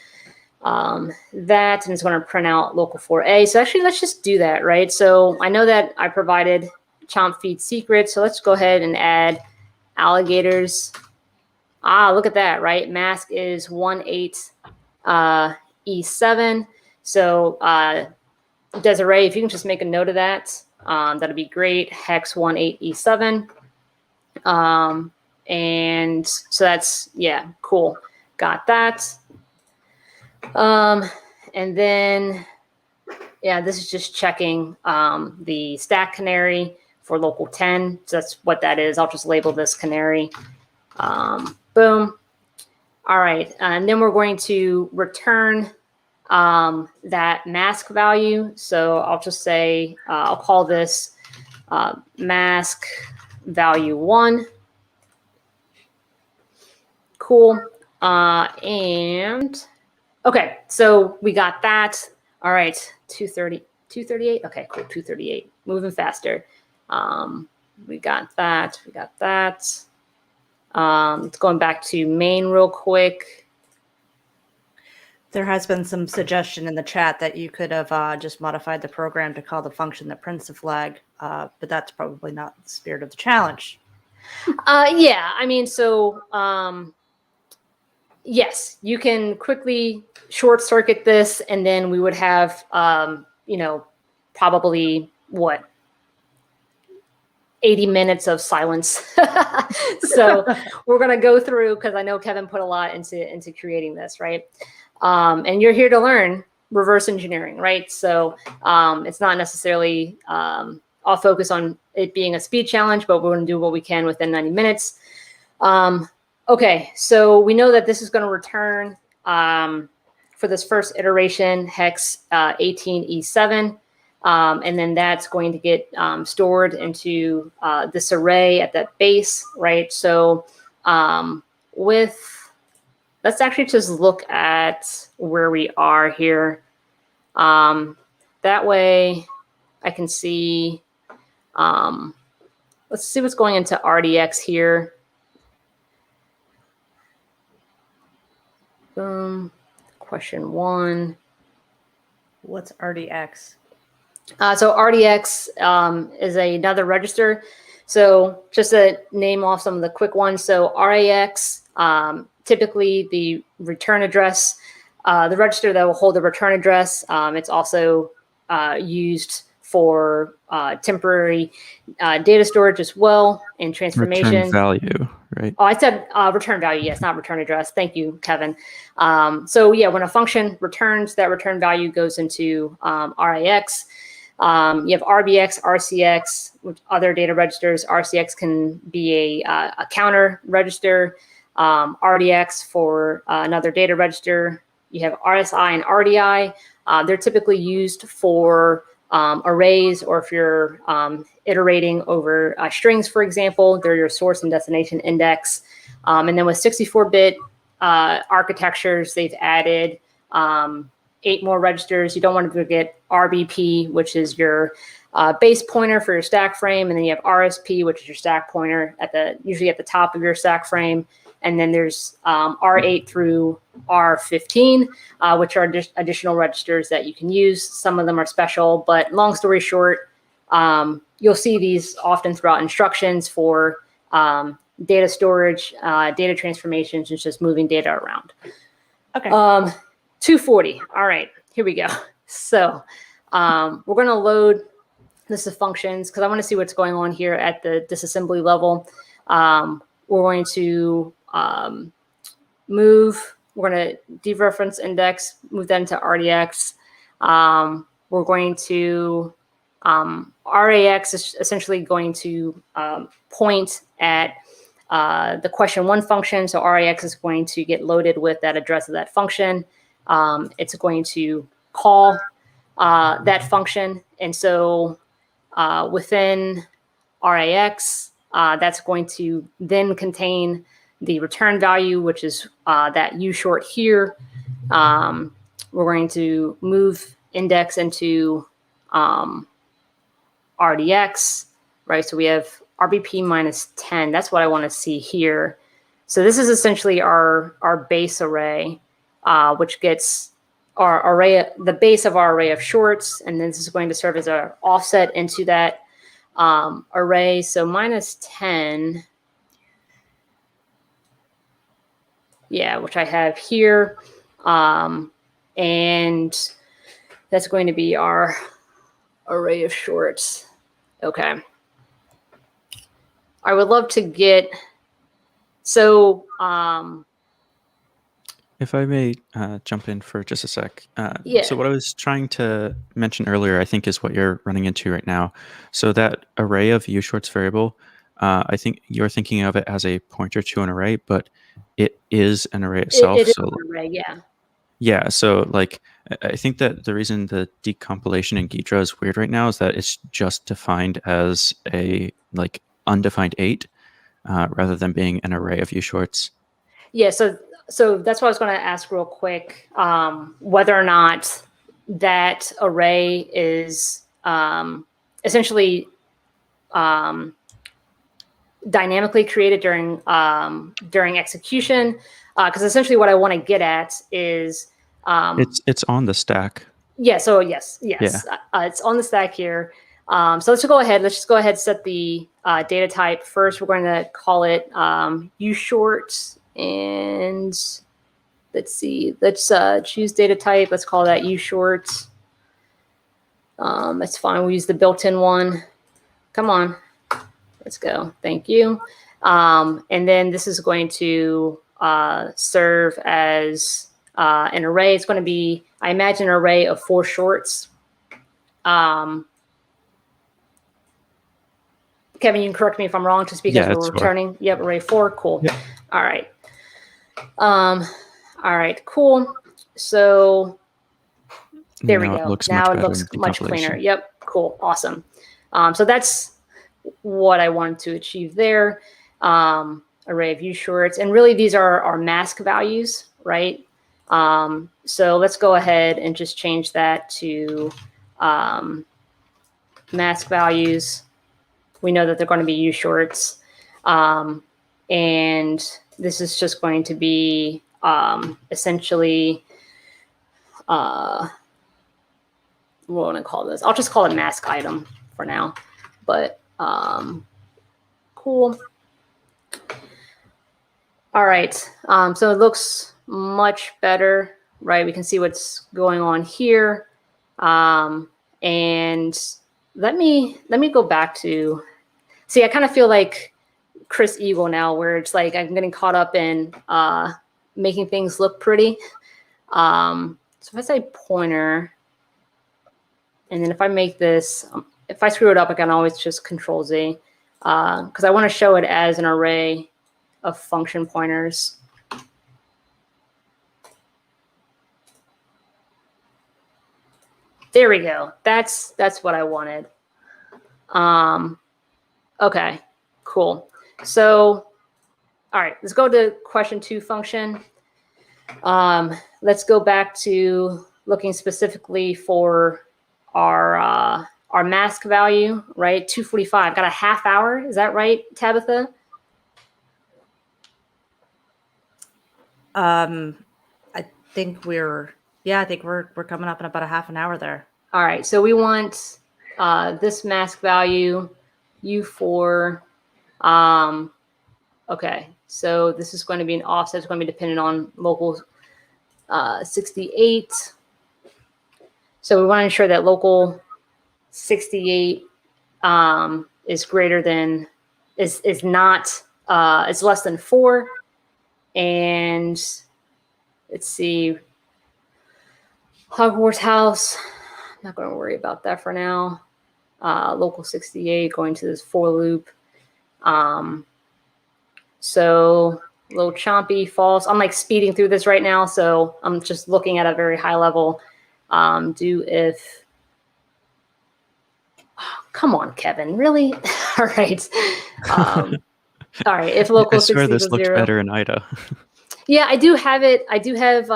that, and it's going to print out local 4A. So actually, let's just do that, right? So I know that I provided chomp feed secrets. So let's go ahead and add alligators. Look at that, right? Mask is 18E7. So Desiree, if you can just make a note of that, that'd be great. Hex 18E7. And so that's, yeah, cool. Got that. And then, yeah, this is just checking the stack canary for local 10. So that's what that is. I'll just label this canary. Boom. All right. And then we're going to return that mask value. So I'll just say, I'll call this mask value 1. Cool. And okay, so we got that. All right, 238. Okay, cool, 238. Moving faster. We got that. It's going back to main real quick. There has been some suggestion in the chat that you could have just modified the program to call the function that prints the flag, but that's probably not the spirit of the challenge. Yeah, I mean, so yes, you can quickly short circuit this, and then we would have, probably what, 80 minutes of silence. So we're going to go through, because I know Kevin put a lot into creating this, right? And you're here to learn reverse engineering, right? So it's not necessarily, I'll focus on it being a speed challenge, but we're going to do what we can within 90 minutes. Okay, so we know that this is going to return for this first iteration hex 18E7. And then that's going to get stored into this array at that base, right? So let's actually just look at where we are here. That way I can see, let's see what's going into RDX here. Question 1. What's RDX? So RDX is another register. So just to name off some of the quick ones. So RAX, typically the return address, the register that will hold the return address. It's also used for temporary data storage as well and transformation. Return value, right? Oh, I said return value. Yes, not return address. Thank you, Kevin. So yeah, when a function returns, that return value goes into RAX. You have RBX, RCX, which other data registers. RCX can be a counter register. RDX for another data register. You have RSI and RDI. They're typically used for arrays, or if you're iterating over strings, for example, they're your source and destination index. And then with 64-bit architectures, they've added 8 more registers. You don't want to forget RBP, which is your base pointer for your stack frame, and then you have RSP, which is your stack pointer usually at the top of your stack frame. And then there's R8 through R15, which are additional registers that you can use. Some of them are special, but long story short, you'll see these often throughout instructions for data storage, data transformations, and just moving data around. Okay. 240. All right, here we go. So we're going to load this is functions because I want to see what's going on here at the disassembly level. We're going to we're going to dereference index, move that into RDX. We're going to, RAX is essentially going to point at the question 1 function. So RAX is going to get loaded with that address of that function. It's going to call that function. And so within RAX, that's going to then contain the return value, which is that U short here. We're going to move index into RDX, right? So we have RBP minus 10. That's what I want to see here. So this is essentially our base array, which gets our array, the base of our array of shorts, and then this is going to serve as an offset into that array. So minus 10, yeah, which I have here, and that's going to be our array of shorts. Okay. I would love to get, so if I may jump in for just a sec. Yeah. So what I was trying to mention earlier, I think, is what you're running into right now. So that array of ushorts variable, I think you're thinking of it as a pointer to an array, but it is an array itself. It is so an array, yeah. Yeah, so like I think that the reason the decompilation in Ghidra is weird right now is that it's just defined as a like undefined 8 rather than being an array of ushorts. Yeah, so that's what I was going to ask real quick, whether or not that array is essentially dynamically created during execution, because essentially what I want to get at is it's on the stack. Yeah. So yes, Yeah. It's on the stack here. So let's just go ahead. Let's just go ahead and set the data type first. We're going to call it ushort, and let's see. Let's choose data type. Let's call that ushort. That's fine. We'll use the built-in one. Come on. Let's go. Thank you. And then this is going to serve as an array. It's going to be, I imagine, an array of 4 shorts. Kevin, you can correct me if I'm wrong, just because we're returning. Yep, array 4. Cool. Yeah. All right. All right. Cool. So there we go. Now it looks much cleaner. Yep. Cool. Awesome. So that's what I wanted to achieve there. Array of U shorts, and really these are our mask values, right? So let's go ahead and just change that to mask values. We know that they're going to be U shorts. And this is just going to be essentially, what do I want to call this? I'll just call it mask item for now, but cool. All right, so it looks much better, right? We can see what's going on here. And let me go back to, see, I kind of feel like Chris Eagle now, where it's like I'm getting caught up in making things look pretty. So if I say pointer, and then if I make this, if I screw it up, I can always just Control Z, because I want to show it as an array of function pointers. There we go. That's what I wanted. Okay, cool. So, all right, let's go to question 2 function. Let's go back to looking specifically for our mask value, right? 2:45. Got a half hour. Is that right, Tabitha? I think we're coming up in about a half an hour there. All right, so we want this mask value, U4. Okay, so this is going to be an offset. It's going to be dependent on local 68. So we want to ensure that local 68 is greater than, is not, is less than 4. And let's see, Hogwarts house, I'm not going to worry about that for now. Local 68 going to this for loop. So a little chompy, false. I'm like speeding through this right now, so I'm just looking at a very high level. Do if, oh, come on, Kevin, really? All right. All right, if local 60 I swear this equals looked 0. better in IDA. Yeah, I do have it. I do have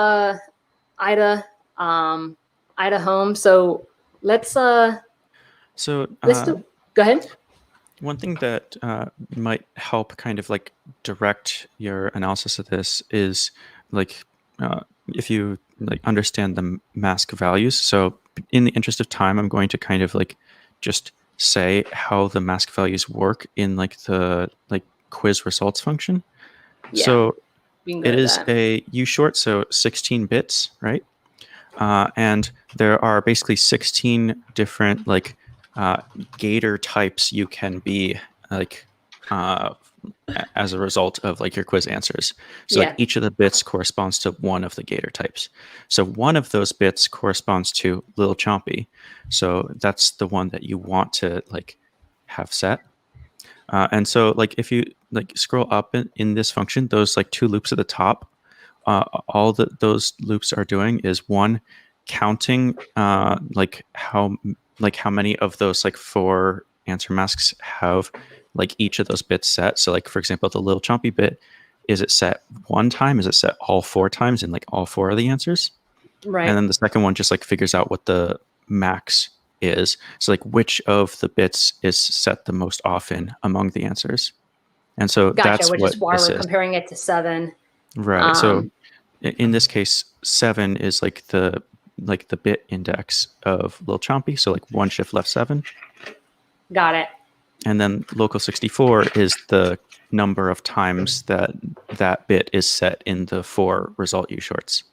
IDA, IDA home. So let's do. Go ahead. One thing that might help kind of like direct your analysis of this is like if you like understand the mask values. So in the interest of time, I'm going to kind of like just say how the mask values work in like the like quiz results function. Yeah, so it is a U short, so 16 bits, right? And there are basically 16 different like gator types you can be like as a result of like your quiz answers. So like each of the bits corresponds to one of the gator types. So one of those bits corresponds to Lil Chompy. So that's the one that you want to like have set. And so like if you like scroll up in this function, those like 2 loops at the top, all that those loops are doing is one, counting like how many of those like 4 answer masks have like each of those bits set. So like for example, the Little Chompy bit, is it set 1 time? Is it set all 4 times in like all 4 of the answers? Right. And then the second one just like figures out what the max is. So like which of the bits is set the most often among the answers. And so that's which what is why this we're is. comparing it to 7. Right. So in this case, 7 is like the bit index of Lil Chompy. So like 1 shift left 7. Got it. And then local 64 is the number of times that bit is set in the 4 result U shorts.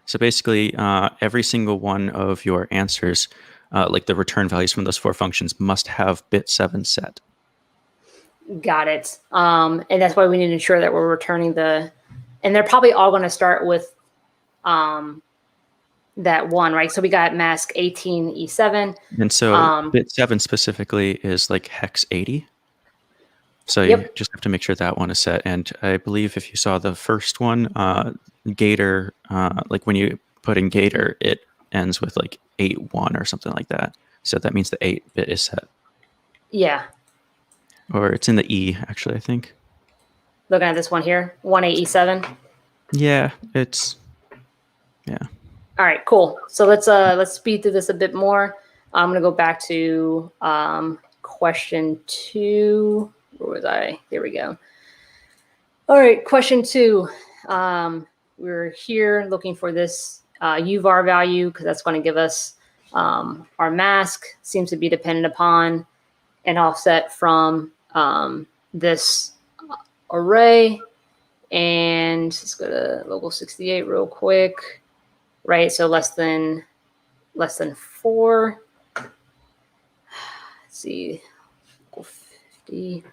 So basically, every single one of your answers, like the return values from those 4 functions, must have bit 7 set. Got it. And that's why we need to ensure that we're returning and they're probably all going to start with that one, right? So we got mask 18E7. And so bit 7 specifically is like hex 80. So you just have to make sure that one is set. And I believe if you saw the first one, Gator, like when you put in Gator, it ends with like 8-1 or something like that. So that means the 8-bit is set. Yeah. Or it's in the E, actually, I think. Looking at this one here, 18E7. Yeah. All right, cool. So let's speed through this a bit more. I'm gonna go back to question 2. Where was I? Here we go. All right, question 2. We're here looking for this UVAR value because that's going to give us our mask. Seems to be dependent upon an offset from this array. And let's go to local 68 real quick. Right, so less than 4. Let's see, 50.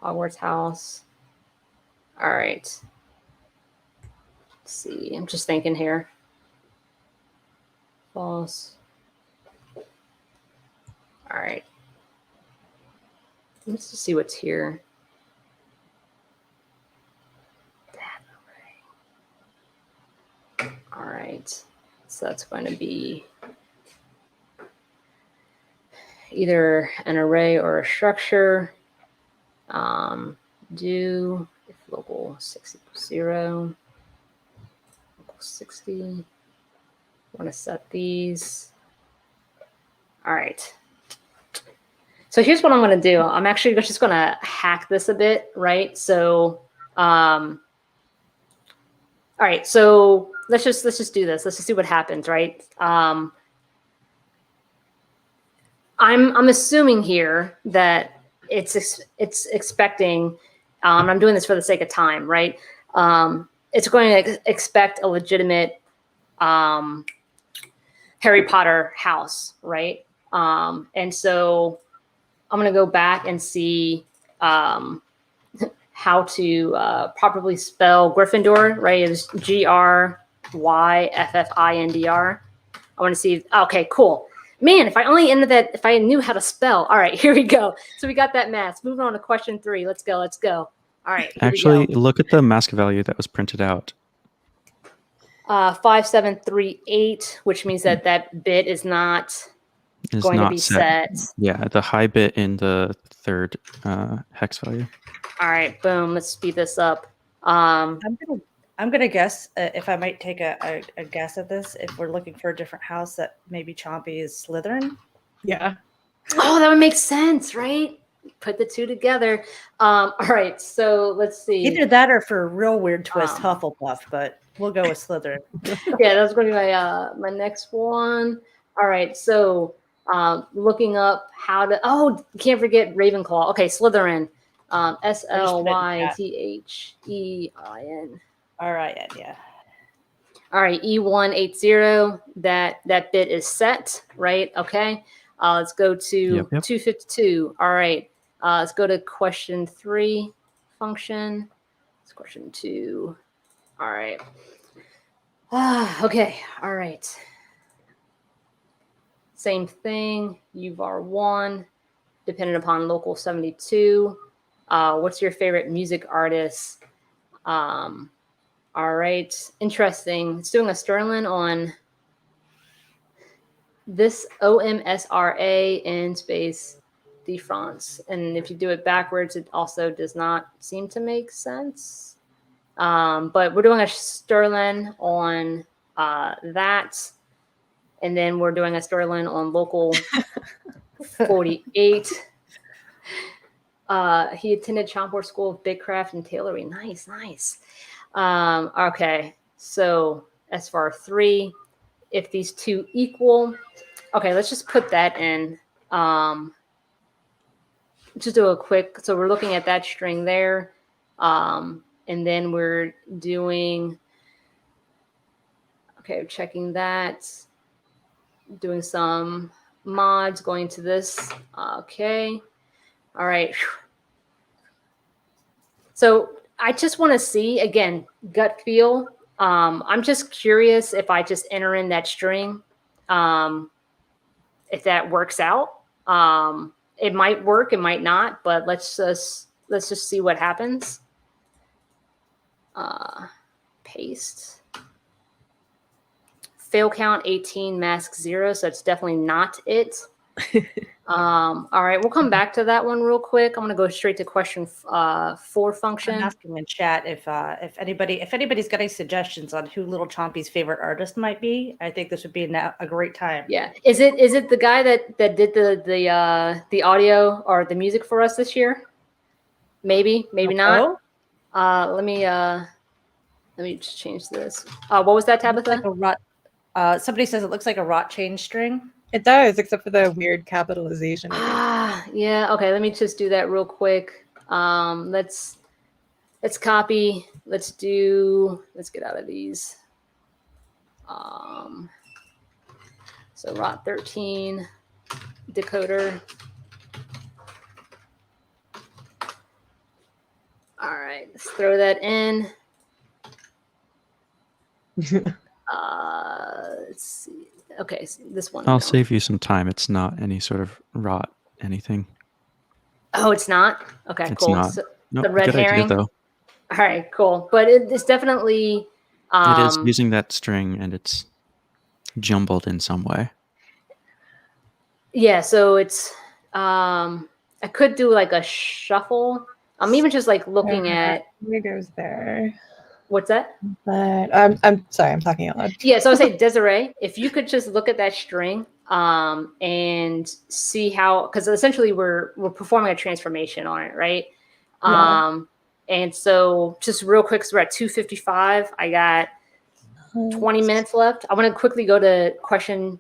Hogwarts house. All right. Let's see. I'm just thinking here. False. All right. Let's just see what's here. All right. So that's going to be either an array or a structure. Do if local 6 equals 0, local 60. Want to set these. All right. So here's what I'm going to do. I'm actually just going to hack this a bit, right? So, all right. So let's just do this. Let's just see what happens, right? I'm assuming here that it's expecting. I'm doing this for the sake of time, right? It's going to expect a legitimate Harry Potter house, right? And so I'm going to go back and see how to properly spell Gryffindor, right? It was Gryffindr. I want to see. Okay, cool. Man, if I only ended that, if I knew how to spell. All right, here we go. So we got that mask. Moving on to question 3. Let's go. All right. Actually, look at the mask value that was printed out. 5738, which means that bit is not going to be set. Yeah, the high bit in the third hex value. All right, boom. Let's speed this up. I'm gonna guess if I might take a guess at this. If we're looking for a different house, that maybe Chompy is Slytherin. Yeah. Oh, that would make sense, right? Put the two together. All right, so let's see. Either that or for a real weird twist, Hufflepuff, but we'll go with Slytherin. Yeah, that's going to be my next one. All right, so looking up how to. Oh, can't forget Ravenclaw. Okay, Slytherin. Slytherin. R-I-N, yeah. All right, E180. That bit is set, right? Okay. Let's go to 252. All right. Let's go to question 3 function. It's question 2. All right. Okay. All right. Same thing. UVAR1, dependent upon local 72. What's your favorite music artist? All right. Interesting. It's doing a Sterling on this OMSRA in space de France. And if you do it backwards, it also does not seem to make sense. But we're doing a Sterling on that. And then we're doing a Sterling on local 48. He attended Champort School of Bigcraft and Tailoring. Nice. Okay, so SFAR 3, if these two equal, okay, let's just put that in. Just do a quick, so we're looking at that string there. And then we're doing, okay, checking that, doing some mods, going to this. Okay, all right. So I just want to see, again, gut feel. I'm just curious if I just enter in that string, if that works out. It might work, it might not, but let's just see what happens. Paste. Fail count 18, mask 0, so it's definitely not it. All right, we'll come back to that one real quick. I'm going to go straight to question 4 function. I'm asking in chat if anybody's got any suggestions on who Little Chompy's favorite artist might be. I think this would be a great time. Yeah, is it the guy that did the audio or the music for us this year? Maybe not. Let me just change this. What was that, Tabitha? Like a rot. Somebody says it looks like a rot chain string. It does, except for the weird capitalization. Yeah. Okay, let me just do that real quick. Let's copy. Let's get out of these. So rot 13 decoder. All right, let's throw that in. Let's see. Okay, so this one. I'll save you some time. It's not any sort of rot anything. Oh, it's not? Okay, It's cool. not. So No, the red good herring. idea though. All right, cool. But it's definitely. It is using that string and it's jumbled in some way. Yeah, so it's. I could do like a shuffle. I'm even just like looking at. It goes there. What's that? But I'm sorry, I'm talking out loud. Yeah, so I say Desiree, if you could just look at that string and see how, because essentially we're performing a transformation on it, right? Yeah. And so just real quick, so we're at 2:55. I got 20 minutes left. I want to quickly go to question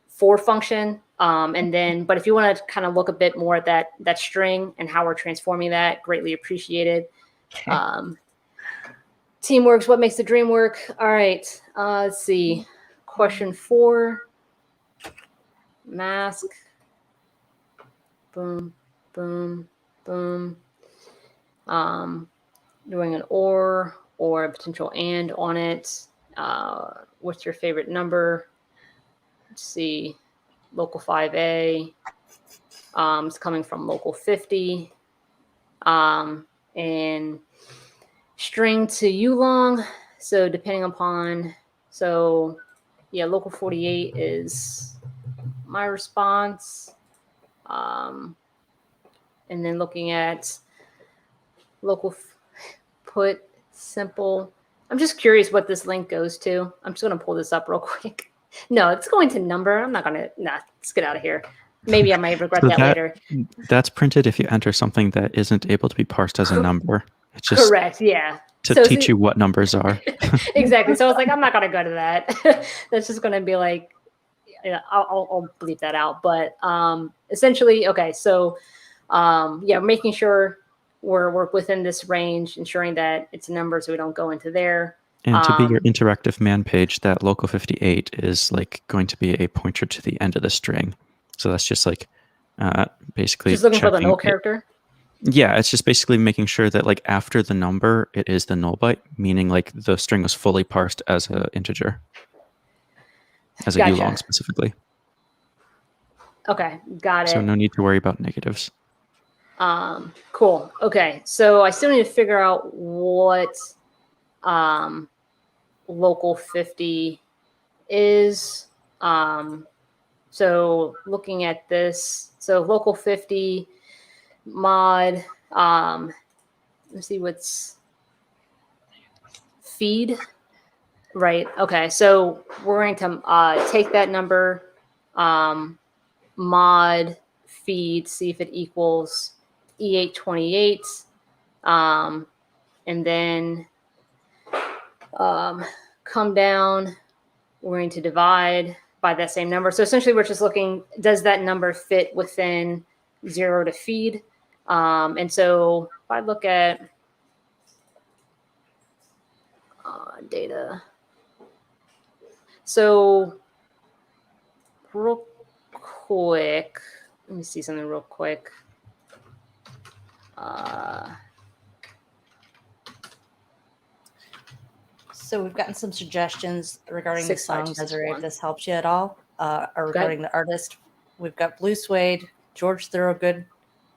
4 function. And then, but if you want to kind of look a bit more at that string and how we're transforming that, greatly appreciated. Okay. Teamwork's what makes the dream work. All right. Let's see. Question 4. Mask. Boom, boom, boom. Doing an or a potential and on it. What's your favorite number? Let's see. Local 5A. It's coming from local 50. And string to ulong. So depending upon, yeah, local 48 is my response. And then looking at local put simple. I'm just curious what this link goes to. I'm just going to pull this up real quick. No, it's going to number. I'm not going to, let's get out of here. Maybe I might regret that later. That's printed if you enter something that isn't able to be parsed as a number. It's just correct, yeah. To teach you what numbers are. Exactly. So I was like, I'm not going to go to that. That's just going to be like, I'll bleep that out. But essentially, okay. So yeah, making sure we're within this range, ensuring that it's a number so we don't go into there. And to be your interactive man page, that local 58 is like going to be a pointer to the end of the string. So that's just like basically just looking for the null character. Yeah, it's just basically making sure that like after the number, it is the null byte, meaning like the string was fully parsed as an integer, as a ulong specifically. Okay, got it. So no need to worry about negatives. Cool. Okay, so I still need to figure out what local 50 is. So looking at this, so local 50 mod, let's see what's feed, right? Okay, so we're going to take that number, mod feed, see if it equals E828, and then come down, we're going to divide by that same number. So essentially we're just looking, does that number fit within 0 to feed? And so if I look at data, so real quick, let me see something real quick. So we've gotten some suggestions regarding the 65261. song, Desiree, if this helps you at all, or ahead. regarding the artist. We've got Blue Suede, George Thorogood,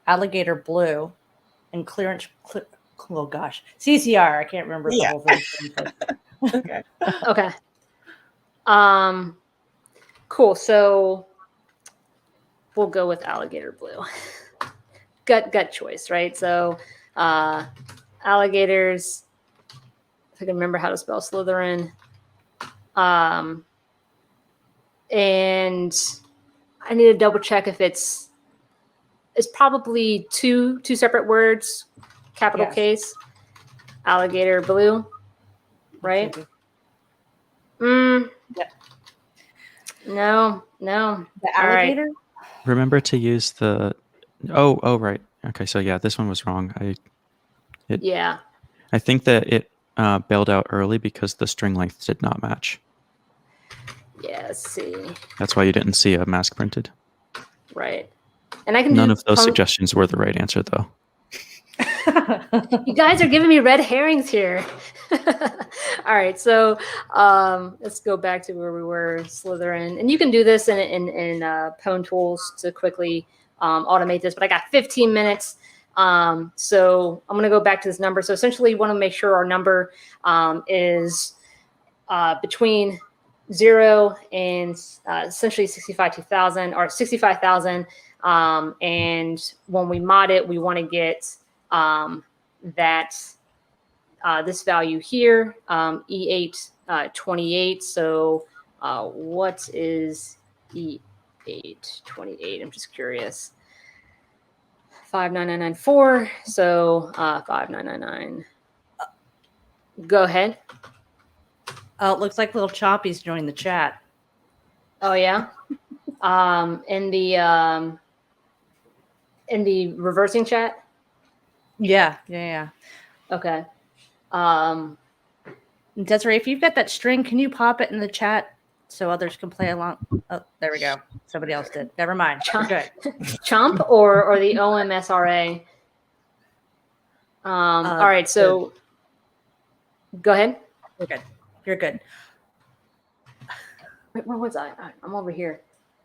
Alligator Blue, and Clearance. Oh gosh, CCR. I can't remember the whole thing. Okay. Okay. Cool. So we'll go with Alligator Blue. gut choice, right? So alligators, if I can remember how to spell Slytherin. And I need to double check if it's probably two separate words, capital Yes. case. Alligator Blue, right? Yep. No. The All right. alligator. Remember to use the. Oh, right. Okay, so yeah, this one was wrong. Yeah. I think that it bailed out early because the string length did not match. Yeah. Let's see. That's why you didn't see a mask printed. Right. And I can None do of those suggestions were the right answer, though. You guys are giving me red herrings here. All right, so let's go back to where we were, Slytherin, and you can do this in Pwn Tools to quickly automate this. But I got 15 minutes, so I'm going to go back to this number. So essentially, we want to make sure our number is between 0 and essentially 65,000 or 65,000. And when we mod it, we want to get that this value here, E8 28. So what is E8 28? I'm just curious. 59994. So 5999. Go ahead. It looks like little Choppy's joined the chat. Oh yeah. In the reversing chat. Yeah. Okay. Desiree, if you've got that string, can you pop it in the chat so others can play along? Oh, there we go. Somebody else did. Never mind. We're good. Chomp or the OMSRA. All right. So go ahead. You're good. You're good. Wait, where was I? All right, I'm over here.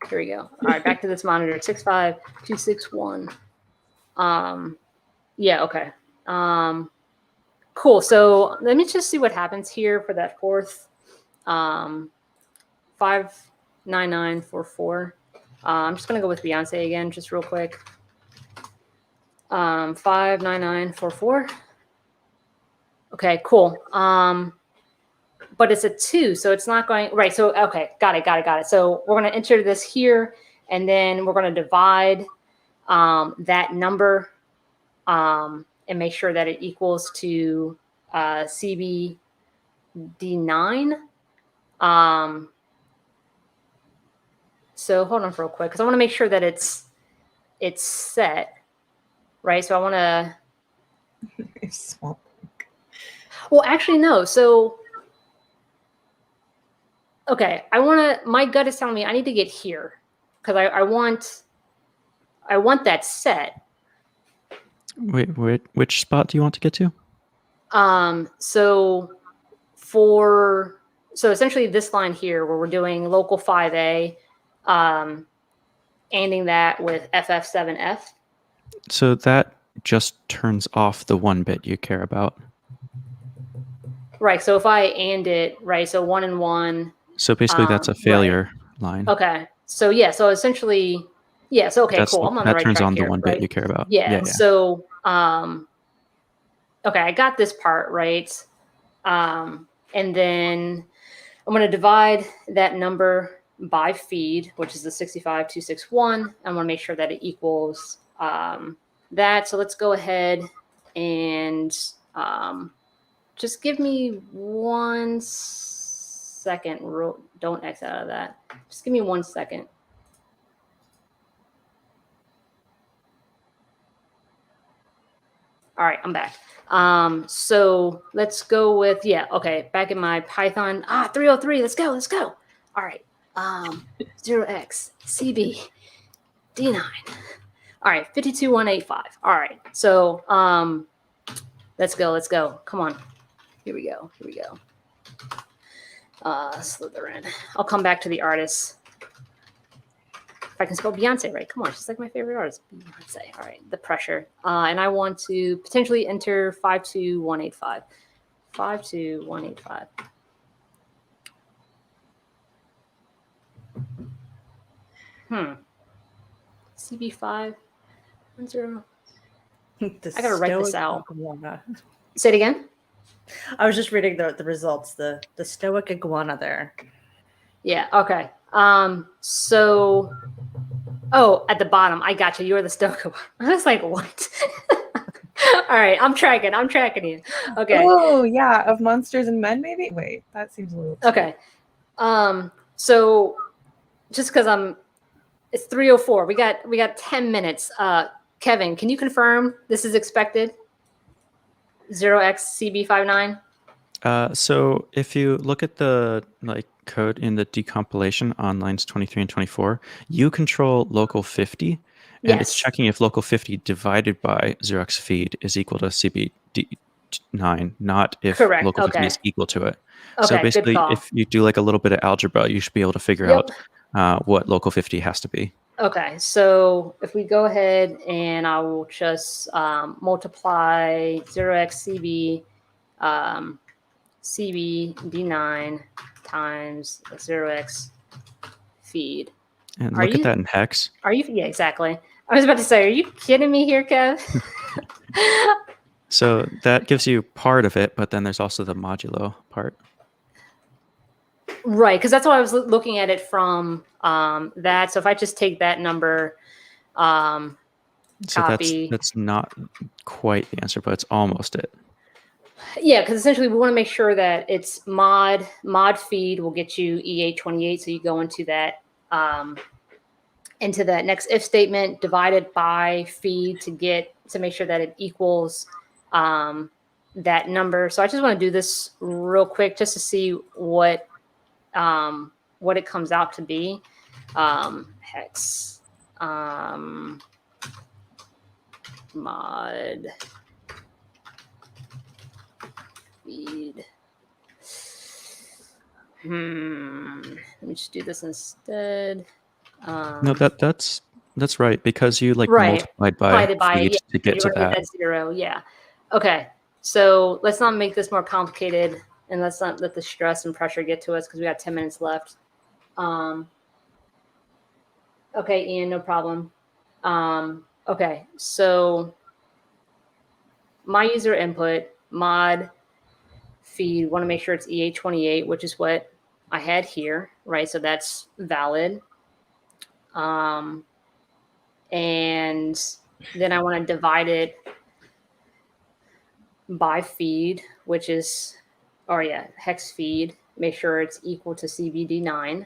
Here we go. All right, back to this monitor. 65261. Yeah. Okay. Cool. So let me just see what happens here for that fourth. 59944. I'm just gonna go with Beyonce again, just real quick. 59944. Okay. Cool. But it's a 2, so it's not going right. So okay, got it. So we're gonna enter this here, and then we're gonna divide that number. And make sure that it equals to CBD9. So hold on for real quick, because I want to make sure that it's set, right? So I want to. Well, actually, no. So, okay, I want to. My gut is telling me I need to get here because I want that set. Wait, which spot do you want to get to? So essentially this line here where we're doing local 5A, ending that with FF7F. So that just turns off the 1 bit you care about. Right. So if I and it, right, so 1 and 1. So basically that's a failure line. Okay. So yeah, so essentially, yeah, so okay, cool. I'm on the that right turns track on the here, 1 right? bit you care about. Yeah. So okay, I got this part right. And then I'm going to divide that number by feed, which is the 65261. I want to make sure that it equals that. So let's go ahead and just give me 1 second. Don't X out of that. Just give me 1 second. All right, I'm back. So let's go with, yeah, okay, back in my Python. 303, let's go. All right, 0x, CB, D9. All right, 52185. All right, so let's go. Come on. Here we go. Slytherin. I'll come back to the artists. If I can spell Beyonce right. Come on, she's like my favorite artist. Beyonce. All right, the pressure. And I want to potentially enter 52185. 52185. CB5. 10. I gotta write this out. Iguana. Say it again. I was just reading the results. The stoic iguana there. Yeah. Okay. So, at the bottom, I got you. You're the stoic. I was like, what? All right. I'm tracking you. Okay. Oh yeah, of Monsters and Men, maybe. Wait, that seems a little. Okay. So, just because it's 3:04. We got 10 minutes. Kevin, can you confirm this is expected? 0xCB59. So if you look at the code in the decompilation on lines 23 and 24, you control local 50, and it's checking if local 50 divided by 0x feed is equal to CBD9, not if local 50 is equal to it. So basically, if you do like a little bit of algebra, you should be able to figure out what local 50 has to be. Okay, so if we go ahead and I will just multiply 0xCB CBD9 times 0x feed. And look at that in hex. Are you? Yeah, exactly. I was about to say, are you kidding me here, Kev? So that gives you part of it, but then there's also the modulo part. Right, because that's why I was looking at it from that. So if I just take that number, so copy. That's not quite the answer, but it's almost it. Yeah, because essentially we want to make sure that it's mod feed will get you E828. So you go into that next if statement divided by feed to make sure that it equals that number. So I just want to do this real quick just to see what it comes out to be. Hex mod feed. Let me just do this instead. No, that's right, because you multiplied by feed to get to that. 0. Yeah. Okay. So let's not make this more complicated, and let's not let the stress and pressure get to us because we got 10 minutes left. Okay, Ian, no problem. Okay, so my user input mod feed, want to make sure it's E828, which is what I had here, right? So that's valid. And then I want to divide it by feed, which is, hex feed. Make sure it's equal to CBD9.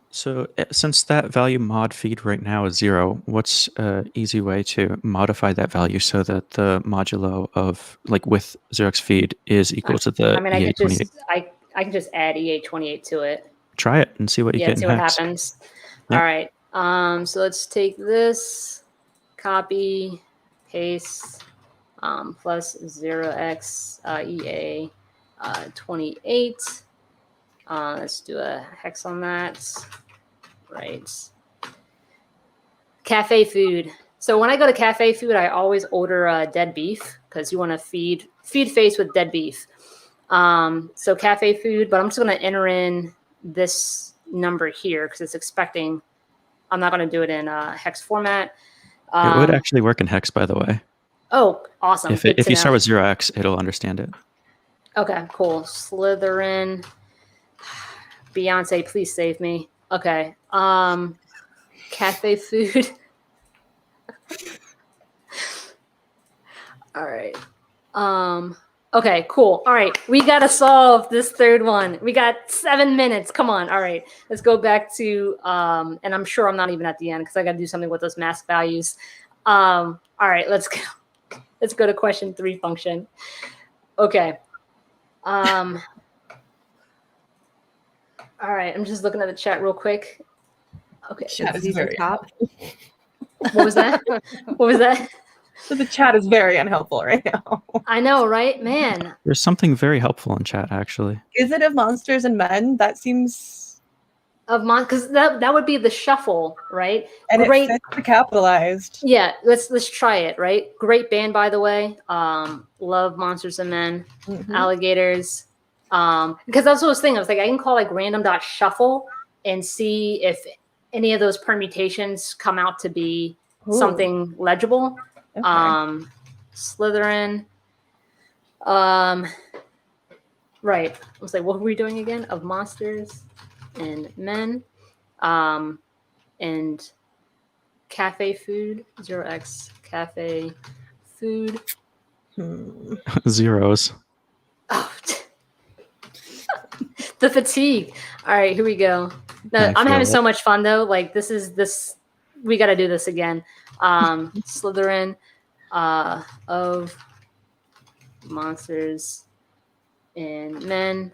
So since that value mod feed right now is 0, what's an easy way to modify that value so that the modulo of with 0x feed is equal to the E828? I can just add E828 to it. Try it and see what you get in see hex. What happens. Yep. All right. So let's take this, copy, paste, plus 0x EA28. Let's do a hex on that. Right. Cafe food. So when I go to cafe food, I always order dead beef because you want to feed face with dead beef. So cafe food, but I'm just going to enter in this number here because it's expecting. I'm not going to do it in hex format. It would actually work in hex, by the way. Oh, awesome. If you start with 0x, it'll understand it. Okay, cool. Slytherin. Beyonce, please save me. Okay. Cafe food. All right. Okay, cool. All right. We got to solve this third one. We got 7 minutes. Come on. All right. Let's go back to, and I'm sure I'm not even at the end because I got to do something with those mask values. All right, let's go. Let's go to question 3 function. Okay. All right. I'm just looking at the chat real quick. Okay. These are top. What was that? What was that? So the chat is very unhelpful right now. I know, right? Man. There's something very helpful in chat, actually. Is it of Monsters and Men? That seems Because that would be the shuffle, right? and Great. it fits the capitalized. Yeah, let's try it, right? Great band, by the way. Love Monsters and Men, Alligators. Because that's what I was thinking. I was like, I can call like random.shuffle and see if any of those permutations come out to be something legible. Okay. Slytherin. Right. I was like, what were we doing again? Of Monsters and Men. And cafe food. 0x cafe food. Zeros. Oh, the fatigue. All right, here we go. No, I'm having so much fun though. Like this. We got to do this again. Slytherin of Monsters and Men.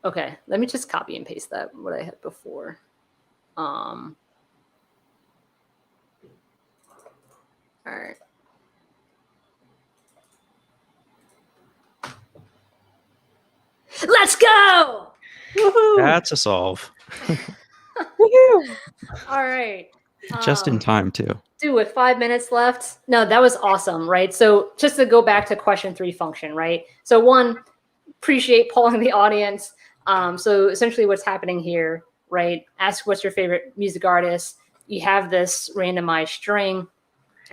Okay, let me just copy and paste that what I had before. All right. Let's go! Woohoo! That's a solve. Woohoo! All right. Just in time, too. Dude, with 5 minutes left. No, that was awesome, right? So just to go back to question 3 function, right? So 1, appreciate polling the audience. So essentially what's happening here, right? Ask what's your favorite music artist. You have this randomized string.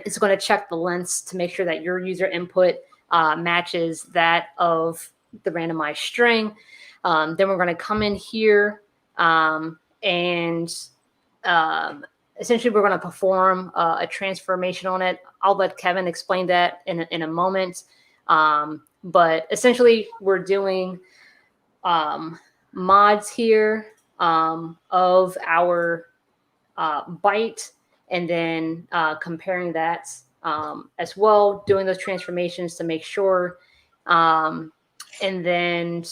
It's going to check the lengths to make sure that your user input matches that of the randomized string. Then we're going to come in here and essentially we're going to perform a transformation on it. I'll let Kevin explain that in a moment. But essentially we're doing mods here of our byte and then comparing that as well, doing those transformations to make sure. And then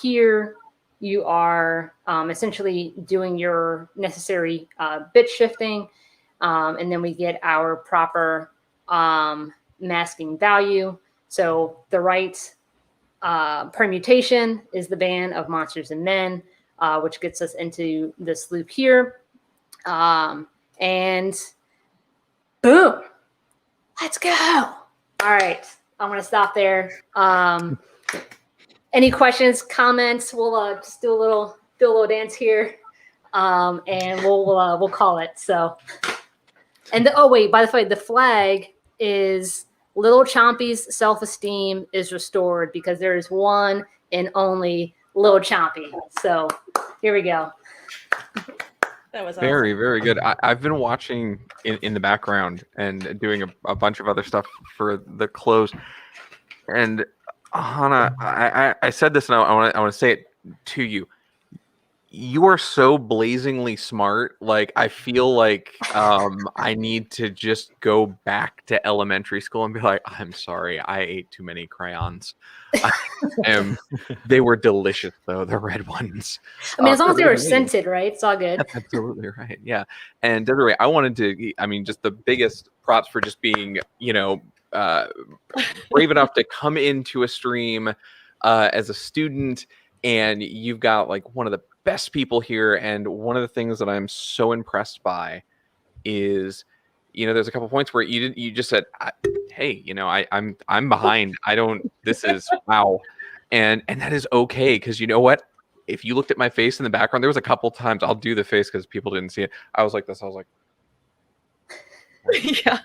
here you are essentially doing your necessary bit shifting. And then we get our proper masking value. So the right permutation is the band of Monsters and Men, which gets us into this loop here. And boom, let's go. All right, I'm gonna stop there. Any questions, comments? We'll just do a little dance here, and we'll call it. So, and oh wait, by the way, the flag is Little Chompy's self-esteem is restored because there is one and only Little Chompy. So here we go. That was Very, awesome. very good. I've been watching in the background and doing a bunch of other stuff for the close. And Hannah, I said this, and I want to say it to you. You are so blazingly smart. Like I feel like I need to just go back to elementary school and be like, I'm sorry, I ate too many crayons. They were delicious though, the red ones. I mean, as long as they were scented, right? It's all good. That's absolutely right. Yeah. And Desiree, I wanted to, I mean, just the biggest props for just being, brave enough to come into a stream as a student, and you've got like one of the best people here. And one of the things that I'm so impressed by is, there's a couple points where you just said, hey, I'm behind. This is wow. And that is okay. Because you know what? If you looked at my face in the background, there was a couple times, I'll do the face because people didn't see it. I was like this. I was like, Yeah,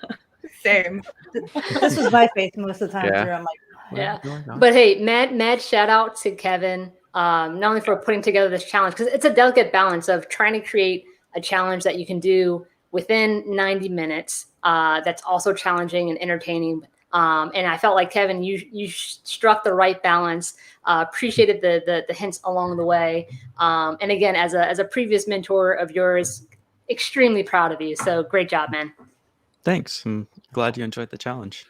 same. This was my face most of the time Yeah. too. I'm like, Yeah. But hey, mad shout out to Kevin, not only for putting together this challenge, because it's a delicate balance of trying to create a challenge that you can do within 90 minutes. That's also challenging and entertaining. And I felt like Kevin, you struck the right balance. Appreciated the hints along the way. And again, as a previous mentor of yours, extremely proud of you. So great job, man. Thanks. I'm glad you enjoyed the challenge.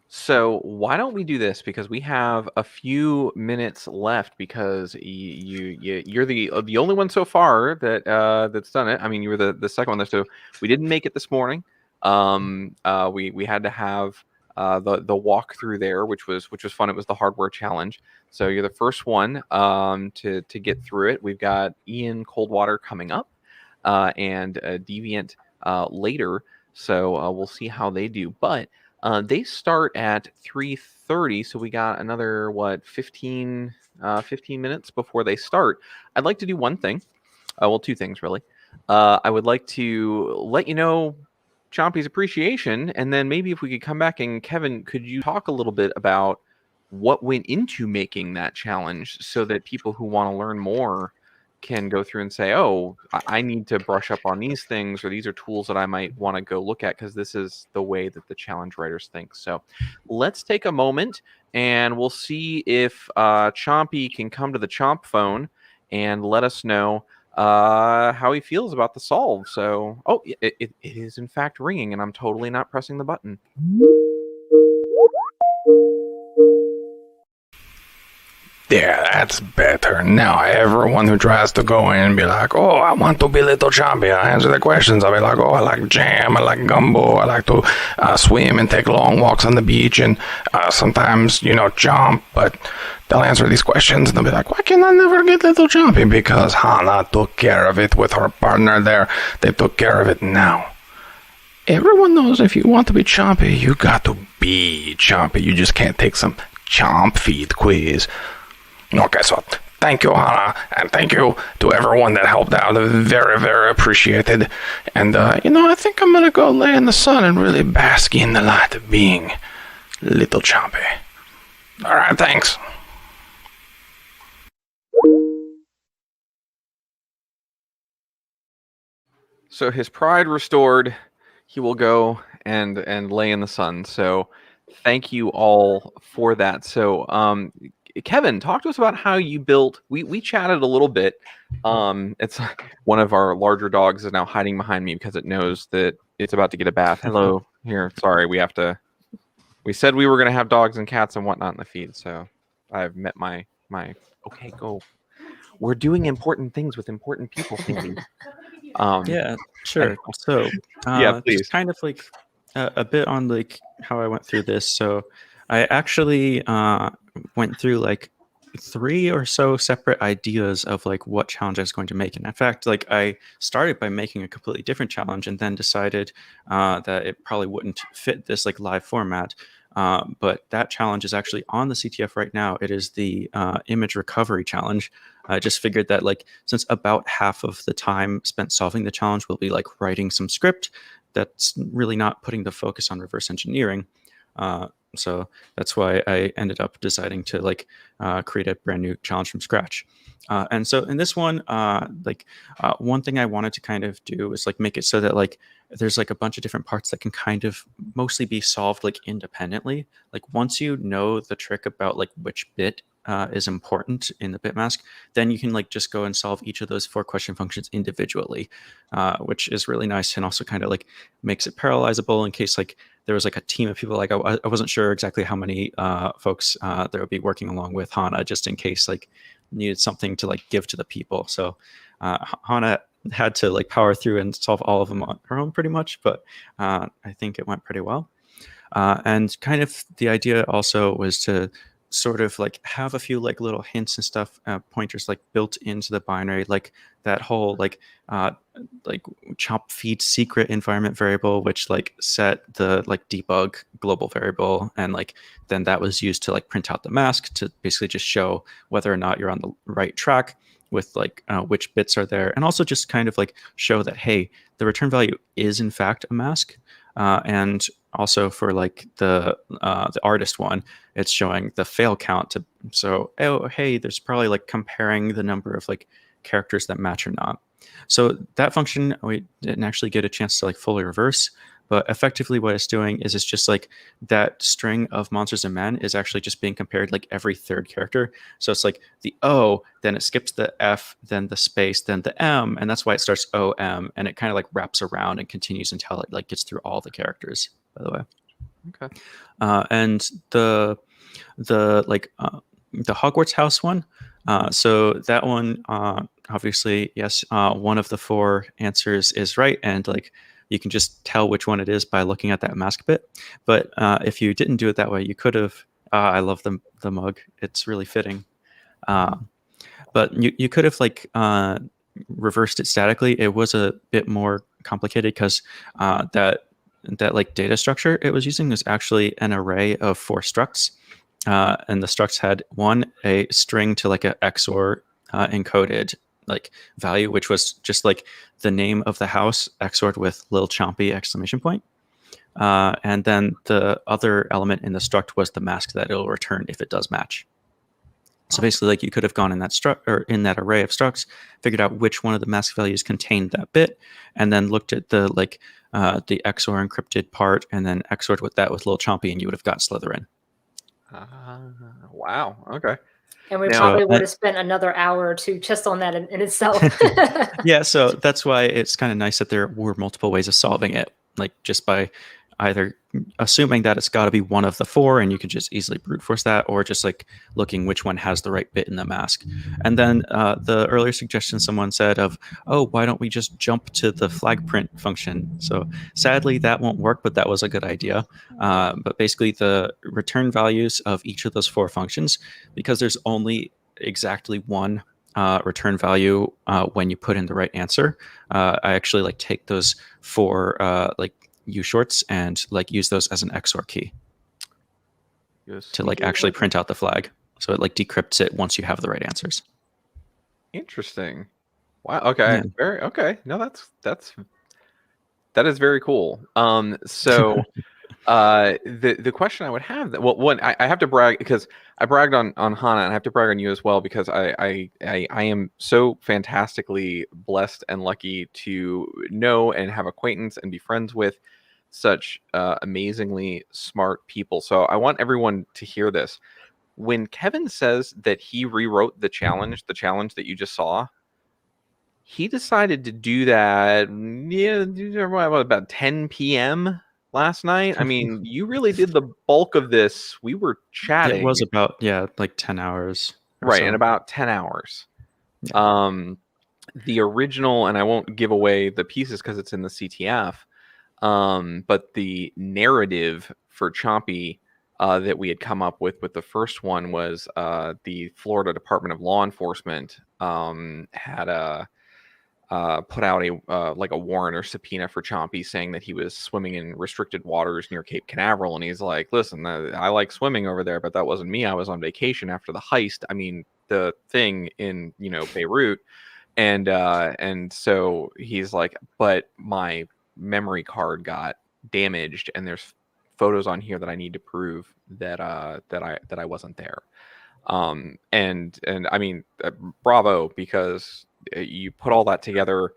So why don't we do this? Because we have a few minutes left. Because you're the only one so far that that's done it. I mean, you were the second one there. So we didn't make it this morning. We had to have the walkthrough there, which was fun. It was the hardware challenge. So you're the first one to get through it. We've got Ian Coldwater coming up, and Deviant later. So we'll see how they do. But they start at 3:30, so we got another 15 minutes before they start. I'd like to do one thing. Well, two things really. I would like to let you know Chompy's appreciation, and then maybe if we could come back, and Kevin, could you talk a little bit about what went into making that challenge, so that people who want to learn more can go through and say, oh, I need to brush up on these things, or these are tools that I might want to go look at because this is the way that the challenge writers think. So let's take a moment and we'll see if Chompy can come to the Chomp phone and let us know how he feels about the solve. So, oh, it is in fact ringing, and I'm totally not pressing the button. Yeah, that's better. Now everyone who tries to go in and be like, oh, I want to be Little Chompy, I answer the questions. I'll be like, oh, I like jam, I like gumbo, I like to swim and take long walks on the beach, and sometimes, jump, but they'll answer these questions and they'll be like, why can I never get Little Chompy? Because Hannah took care of it with her partner there. They took care of it now. Everyone knows if you want to be Chompy, you got to be Chompy. You just can't take some Chomp Feed quiz. Okay, so thank you, Hannah, and thank you to everyone that helped out. Very, very appreciated. And, I think I'm gonna go lay in the sun and really bask in the light of being Little Chompy. Alright, thanks. So his pride restored, he will go and lay in the sun. So thank you all for that. So Kevin, talk to us about how you built. We chatted a little bit. It's one of our larger dogs is now hiding behind me because it knows that it's about to get a bath. Hello, here. Sorry, we said we were going to have dogs and cats and whatnot in the feed. So I've met my. Okay, go. We're doing important things with important people. Yeah, sure. So, yeah, please. just kind of like a bit on like how I went through this. So, I actually went through like 3 or so separate ideas of like what challenge I was going to make. And in fact, like I started by making a completely different challenge and then decided that it probably wouldn't fit this like live format. But that challenge is actually on the CTF right now. It is the image recovery challenge. I just figured that like since about half of the time spent solving the challenge will be like writing some script that's really not putting the focus on reverse engineering. So that's why I ended up deciding to like create a brand new challenge from scratch. And so in this one, one thing I wanted to kind of do is like make it so that like there's like a bunch of different parts that can kind of mostly be solved like independently. Like once you know the trick about like which bit is important in the bit mask, then you can like just go and solve each of those 4 question functions individually, which is really nice and also kind of like makes it parallelizable in case like there was like a team of people. Like I wasn't sure exactly how many folks there would be working along with Hannah, just in case like needed something to like give to the people. So Hannah had to like power through and solve all of them on her own pretty much, but I think it went pretty well. And kind of the idea also was to sort of like have a few like little hints and stuff, pointers like built into the binary, like that whole like chomp feed secret environment variable, which like set the like debug global variable, and like then that was used to like print out the mask to basically just show whether or not you're on the right track with like which bits are there, and also just kind of like show that hey, the return value is in fact a mask. And also for like the artist one, it's showing the fail count to, so oh hey, there's probably like comparing the number of like characters that match or not. So that function we didn't actually get a chance to like fully reverse, but effectively what it's doing is it's just like that string of monsters and men is actually just being compared like every 3rd character. So it's like the O, then it skips the F, then the space, then the M, and that's why it starts OM, and it kind of like wraps around and continues until it like gets through all the characters, by the way. Okay. And the Hogwarts house one. So that one, obviously, yes, one of the 4 answers is right, and like you can just tell which one it is by looking at that mask bit. But if you didn't do it that way, you could have. I love the mug; it's really fitting. But you could have like reversed it statically. It was a bit more complicated because that like data structure it was using was actually an array of 4 structs. And the structs had a string to like a XOR encoded like value, which was just like the name of the house XORed with Lil Chompy exclamation point. And then the other element in the struct was the mask that it'll return if it does match. So basically, like you could have gone in that struct or in that array of structs, figured out which one of the mask values contained that bit, and then looked at the the XOR encrypted part, and then XORed with that with Lil Chompy, and you would have got Slytherin. Wow. Okay. And we Now- probably would have spent another hour or 2 just on that in itself. Yeah, so that's why it's kind of nice that there were multiple ways of solving it, like just by either assuming that it's got to be one of the 4 and you can just easily brute force that, or just like looking which one has the right bit in the mask. And then the earlier suggestion someone said of, oh, why don't we just jump to the flag print function? So sadly that won't work, but that was a good idea. But basically the return values of each of those 4 functions, because there's only exactly one return value when you put in the right answer. I actually like take those 4 like U shorts and like use those as an XOR key to like actually print out the flag. So it like decrypts it once you have the right answers. Interesting. Wow. Okay. Yeah. Very okay. No, that is very cool. So the question I would have, well, one, I have to brag because I bragged on Hana, and I have to brag on you as well because I am so fantastically blessed and lucky to know and have acquaintance and be friends with such amazingly smart people. So I want everyone to hear this. When Kevin says that he rewrote the challenge that you just saw, he decided to do that about 10 p.m. last night. I mean, you really did the bulk of this. We were chatting. It was about like 10 hours. Right, so. in about 10 hours. Yeah. The original, and I won't give away the pieces because it's in the CTF, but the narrative for Chompy that we had come up with the first one was the Florida Department of Law Enforcement had put out a like a warrant or subpoena for Chompy, saying that he was swimming in restricted waters near Cape Canaveral, and he's like, "Listen, I like swimming over there, but that wasn't me. I was on vacation after the heist. I mean, the thing in Beirut." And so he's like, "But my memory card got damaged, and there's photos on here that I need to prove that I wasn't there." And I mean, bravo, because you put all that together.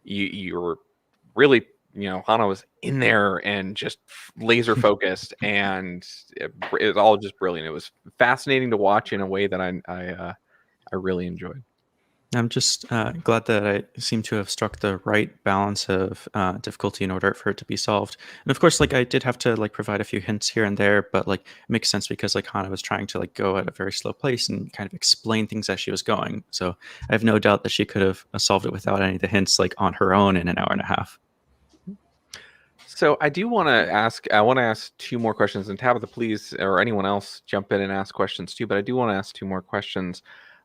You were really, Hana was in there and just laser focused, and it was all just brilliant. It was fascinating to watch in a way that I really enjoyed. I'm just glad that I seem to have struck the right balance of difficulty in order for it to be solved. And of course, like I did have to like provide a few hints here and there, but like it makes sense because like Hana was trying to like go at a very slow pace and kind of explain things as she was going. So I have no doubt that she could have solved it without any of the hints like on her own in an hour and a half. So I do want to ask. I want to ask 2 more questions, and Tabitha, please, or anyone else, jump in and ask questions too. But I do want to ask 2 more questions.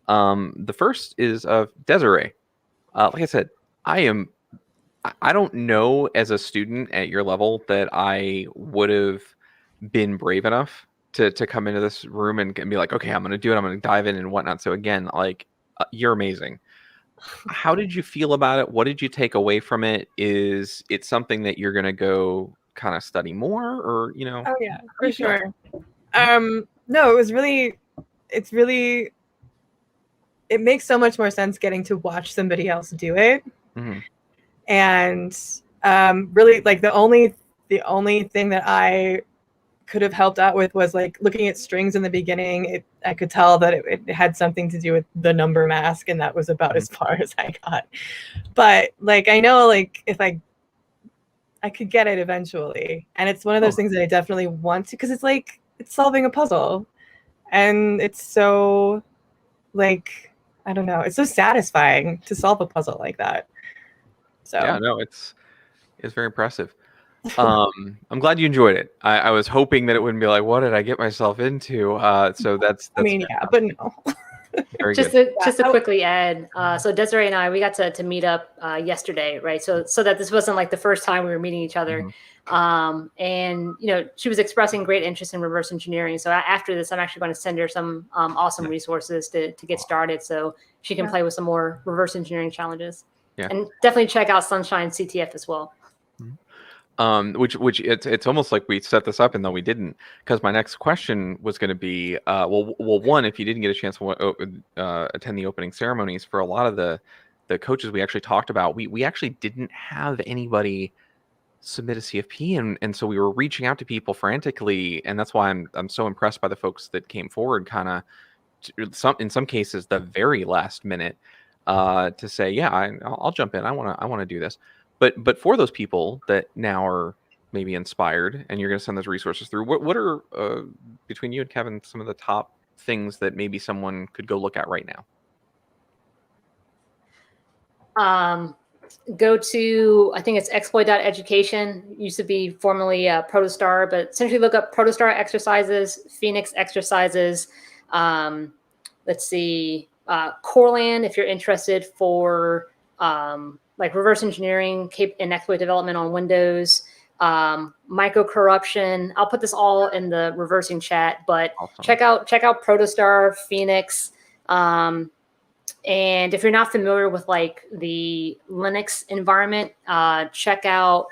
The first is of Desiree. Like I said, I don't know as a student at your level that I would have been brave enough to come into this room and be like, okay, I'm going to do it. I'm going to dive in and whatnot. So again, like you're amazing. How did you feel about it? What did you take away from it? Is it something that you're going to go kind of study more, or Oh yeah, for sure. No, it makes so much more sense getting to watch somebody else do it. Mm-hmm. And really like the only thing that I could have helped out with was like looking at strings in the beginning. I could tell that it had something to do with the number mask, and that was about as far as I got. But like I know like if I I could get it eventually. And it's one of those things that I definitely want to, because it's like, it's solving a puzzle. And it's so, like, I don't know, it's so satisfying to solve a puzzle like that. So Yeah, no, it's very impressive. I'm glad you enjoyed it. I was hoping that it wouldn't be like, what did I get myself into? So that's I mean, yeah, but no. very Just good. to quickly add, so Desiree and I, we got to meet up yesterday, right? So that this wasn't like the first time we were meeting each other. And she was expressing great interest in reverse engineering. So after this, I'm actually going to send her some awesome resources to get started, so she can play with some more reverse engineering challenges. Yeah. And definitely check out Sunshine CTF as well. Which it's almost like we set this up and though we didn't, because my next question was going to be well one, if you didn't get a chance to attend the opening ceremonies, for a lot of the coaches we actually talked about, we actually didn't have anybody submit a CFP, and so we were reaching out to people frantically, and that's why I'm so impressed by the folks that came forward kind of in some cases the very last minute to say, yeah, I'll jump in, I want to do this. But for those people that now are maybe inspired and you're going to send those resources through, what are between you and Kevin some of the top things that maybe someone could go look at right now? Go to, I think it's exploit.education, used to be formerly Protostar, but essentially look up Protostar exercises, Phoenix exercises. Let's see, Corland, if you're interested for like reverse engineering and exploit development on Windows, micro corruption. I'll put this all in the reversing chat, but Awesome. check out Protostar, Phoenix. And if you're not familiar with like the Linux environment, check out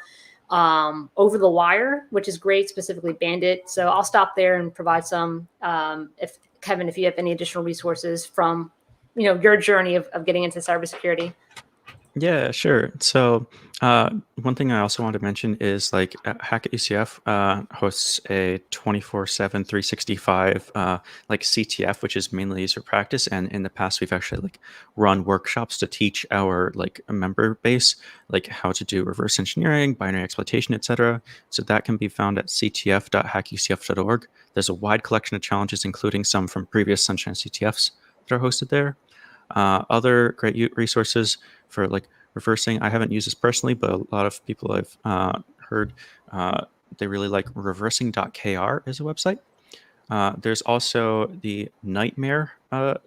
Over the Wire, which is great, specifically Bandit. So I'll stop there and provide some, if Kevin, if you have any additional resources from, your journey of getting into cybersecurity. Yeah, sure. So one thing I also want to mention is like Hack at UCF hosts a 24/7, 365 like CTF, which is mainly user practice. And in the past, we've actually like run workshops to teach our like member base like how to do reverse engineering, binary exploitation, etc. So that can be found at ctf.hackucf.org. There's a wide collection of challenges, including some from previous Sunshine CTFs that are hosted there. Other great resources for like reversing. I haven't used this personally, but a lot of people I've heard they really like reversing.kr is a website. There's also the Nightmare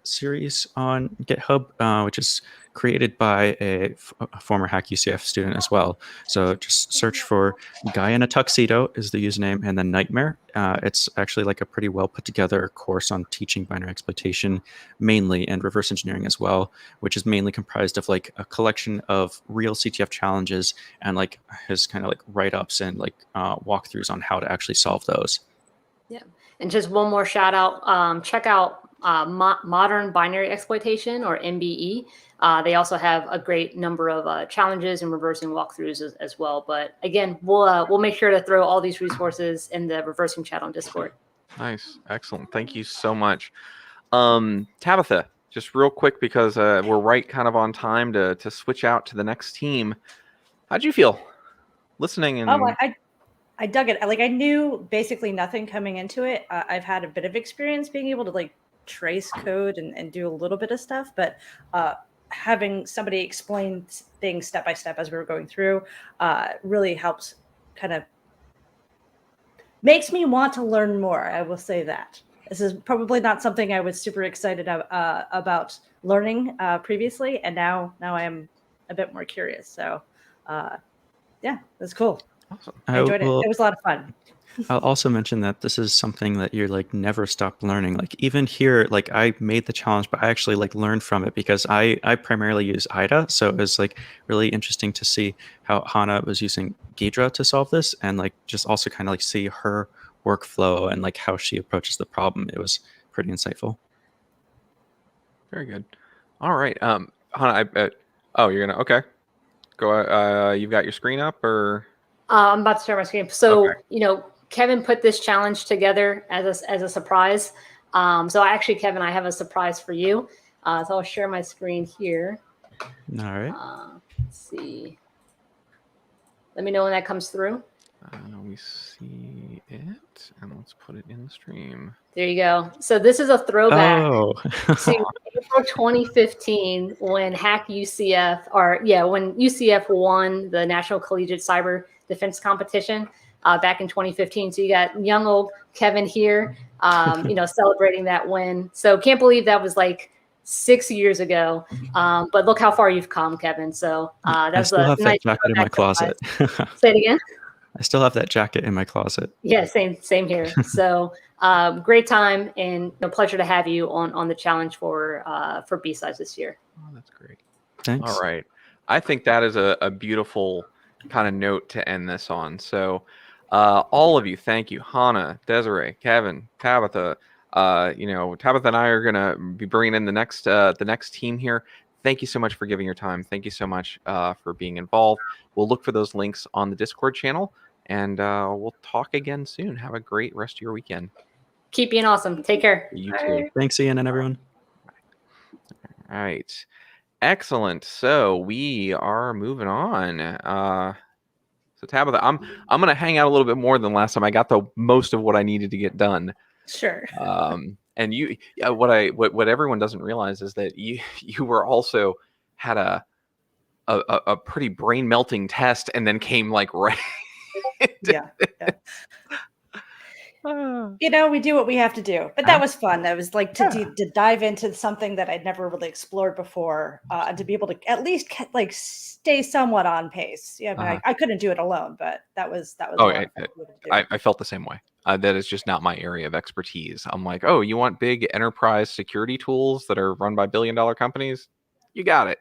series on GitHub, which is created by a former Hack UCF student as well. So just search for Guy in a Tuxedo is the username, and then Nightmare. It's actually like a pretty well put together course on teaching binary exploitation mainly, and reverse engineering as well, which is mainly comprised of like a collection of real CTF challenges and like his kind of like write-ups and like walkthroughs on how to actually solve those. Yeah. And just one more shout out, check out Modern Binary Exploitation, or MBE. They also have a great number of challenges and reversing walkthroughs as well. But again, we'll make sure to throw all these resources in the reversing chat on Discord. Nice. Excellent. Thank you so much. Tabitha, just real quick, because we're right kind of on time to switch out to the next team. How'd you feel listening? And I dug it. Like, I knew basically nothing coming into it. I've had a bit of experience being able to like trace code and do a little bit of stuff, but having somebody explain things step by step as we were going through really helps, kind of makes me want to learn more. I will say that. This is probably not something I was super excited about learning previously, and now I am a bit more curious. So yeah, that's cool. awesome. I enjoyed it. It was a lot of fun. I'll also mention that this is something that you're like never stop learning. Like even here, like I made the challenge, but I actually like learned from it because I primarily use IDA. So it was like really interesting to see how Hannah was using Ghidra to solve this, and like just also kind of like see her workflow and like how she approaches the problem. It was pretty insightful. Very good. All right. Hannah, oh, you're gonna, okay. Go. You've got your screen up, or? I'm about to share my screen. So, Okay. Kevin put this challenge together as a surprise. So Kevin, I have a surprise for you. So I'll share my screen here. All right. Let's see. Let me know when that comes through. We see it, and let's put it in the stream. There you go. So this is a throwback Oh, to April 2015 when Hack UCF, when UCF won the National Collegiate Cyber Defense Competition back in 2015. So you got young old Kevin here, celebrating that win. So can't believe that was like 6 years ago. But look how far you've come, Kevin. So I that's still a have nice that jacket in my closet. Say it again. I still have that jacket in my closet. Yeah, same here. So great time, and a pleasure to have you on the challenge for BSides this year. Oh, that's great. Thanks. All right. I think that is a beautiful kind of note to end this on. So all of you, thank you. Hannah, Desiree, Kevin, Tabitha. Tabitha and I are going to be bringing in the next team here. Thank you so much for giving your time. Thank you so much for being involved. We'll look for those links on the Discord channel, and we'll talk again soon. Have a great rest of your weekend. Keep being awesome. Take care. You too. Thanks, Ian, and everyone. All right. Excellent. So we are moving on. So Tabitha, I'm gonna hang out a little bit more than last time. I got the most of what I needed to get done. Sure. And you, what everyone doesn't realize is that you were also had a pretty brain melting test, and then came like right. Yeah. We do what we have to do, but that was fun. That was like to dive into something that I'd never really explored before, and to be able to at least like stay somewhat on pace. Yeah, I couldn't do it alone, but that was. Oh, I felt the same way. That is just not my area of expertise. I'm like, oh, you want big enterprise security tools that are run by billion-dollar companies? You got it.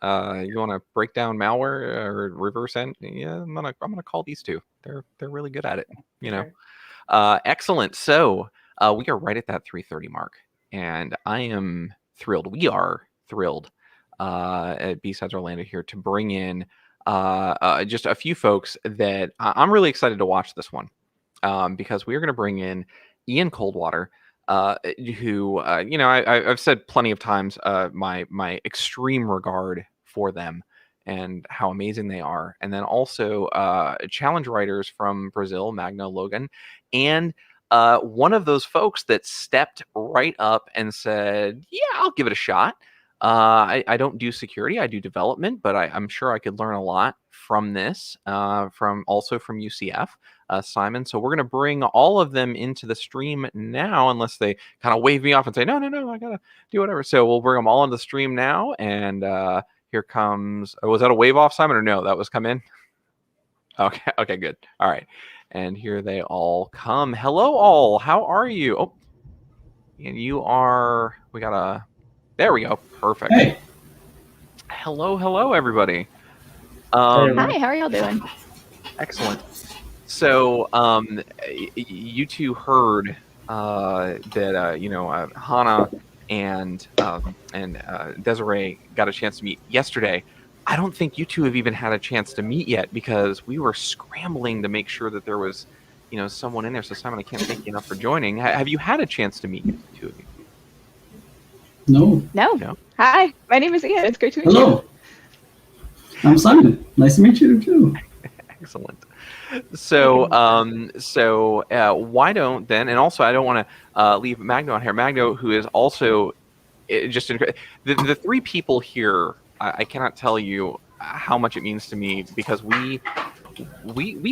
You want to break down malware or reverse end? Yeah, I'm gonna call these two. They're really good at it. Excellent. So we are right at that 3:30 mark, and I am thrilled. We are thrilled at BSides Orlando here to bring in just a few folks that I'm really excited to watch this one, because we are going to bring in Ian Coldwater, who I've said plenty of times my extreme regard for them and how amazing they are. And then also challenge writers from Brazil, Magno Logan, and one of those folks that stepped right up and said, yeah, I'll give it a shot. I don't do security, I do development, but I'm sure I could learn a lot from this, from UCF, Simon. So we're going to bring all of them into the stream now, unless they kind of wave me off and say, no, I got to do whatever. So we'll bring them all into the stream now, and here comes, was that a wave off, Simon, or no? That was come in? Okay, good. All right. And here they all come. Hello, all. How are you? Oh, and you are, there we go. Perfect. Hey. Hello, everybody. Hi, how are y'all doing? Excellent. So, you two heard that Hannah and Desiree got a chance to meet yesterday. I don't think you two have even had a chance to meet yet, because we were scrambling to make sure that there was, someone in there. So Simon, I can't thank you enough for joining. Have you had a chance to meet the two of you? No. Hi, my name is Ian. It's great to meet you. Hello. I'm Simon. Nice to meet you too. Excellent. So, why don't then? And also, I don't want to leave Magno on here. Magno, who is also just the three people here. I cannot tell you how much it means to me, because we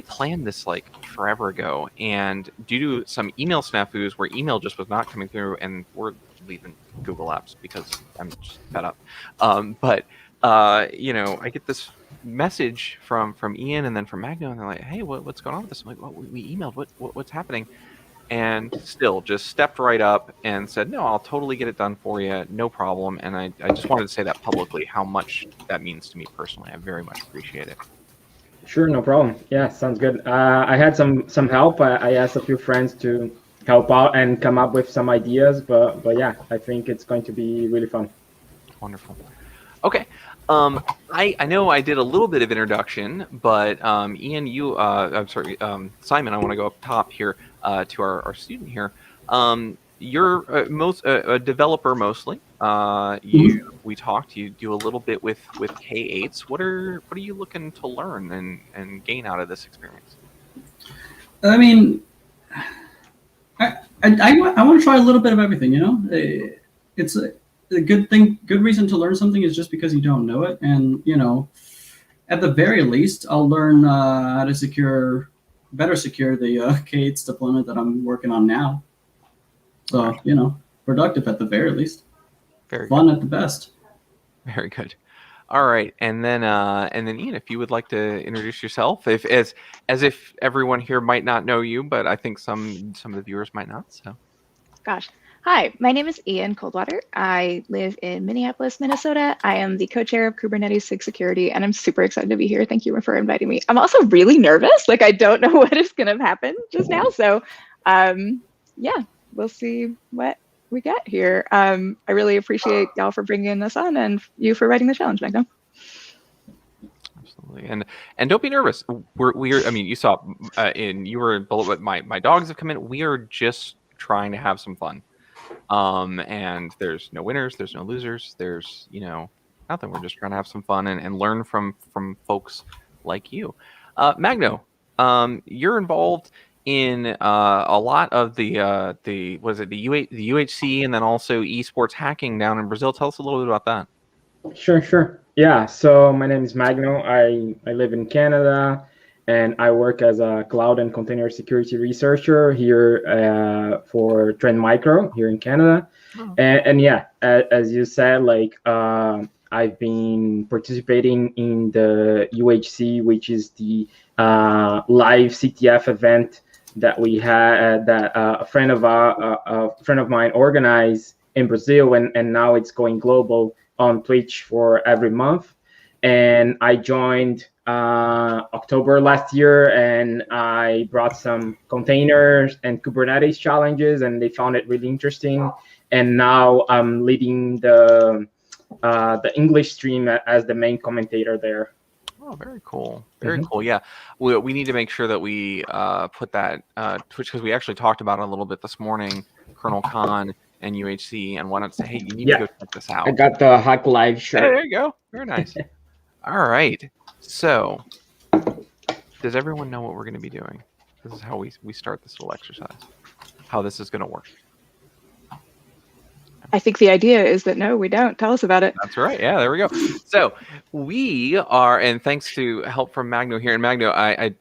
planned this like forever ago, and due to some email snafus where email just was not coming through, and we're leaving Google Apps because I'm just fed up. I get this message from Ian and then from Magno, and they're like, hey, what's going on with this? I'm like, well, we emailed. What's happening? And still just stepped right up and said, no, I'll totally get it done for you, no problem. And I just wanted to say that publicly, how much that means to me personally. I very much appreciate it. Sure, no problem. Yeah, sounds good. I had some help. I asked a few friends to help out and come up with some ideas, but yeah, I think it's going to be really fun. Wonderful. Okay. I know I did a little bit of introduction, but Ian, Simon, I want to go up top here to our student here. you're a developer mostly. We talked. You do a little bit with K8s. What are you looking to learn and gain out of this experience? I mean, I want to try a little bit of everything. It's a good thing. Good reason to learn something is just because you don't know it, and at the very least, I'll learn how to better secure the K8s deployment that I'm working on now. So, productive at the very least. Very fun good. at the best. Very good. All right, and then Ian, if you would like to introduce yourself, as if everyone here might not know you, but I think some of the viewers might not. So, Gosh. Hi, my name is Ian Coldwater. I live in Minneapolis, Minnesota. I am the co-chair of Kubernetes SIG Security, and I'm super excited to be here. Thank you for inviting me. I'm also really nervous. Like, I don't know what is going to happen just now. So, yeah, we'll see what we get here. I really appreciate y'all for bringing us on and you for writing the challenge, Magno. Absolutely, and don't be nervous. We're I mean, you saw you were below, but my dogs have come in. We are just trying to have some fun. And there's no winners, there's no losers, there's nothing. We're just trying to have some fun and learn from folks like you. Magno, you're involved in a lot of the UHC and then also esports hacking down in Brazil. Tell us a little bit about that. Sure. Yeah, so my name is Magno. I live in Canada, and I work as a cloud and container security researcher here for Trend Micro here in Canada. Oh. And yeah, as you said, like I've been participating in the UHC, which is the live CTF event that we had that a friend of mine organized in Brazil, and now it's going global on Twitch for every month. And I joined October last year, and I brought some containers and Kubernetes challenges, and they found it really interesting. And now I'm leading the English stream as the main commentator there. Oh, very cool. Very cool. Yeah, we need to make sure that we put that Twitch, because we actually talked about it a little bit this morning. Colonel Khan and UHC, and wanted to say, hey, you need to go check this out. I got the Hack Live shirt. Hey, there you go. Very nice. All right. So, does everyone know what we're going to be doing? This is how we start this little exercise. How this is going to work. I think the idea is that no, we don't. Tell us about it. That's right. Yeah, there we go. So we are, and thanks to help from Magno here. And Magno, I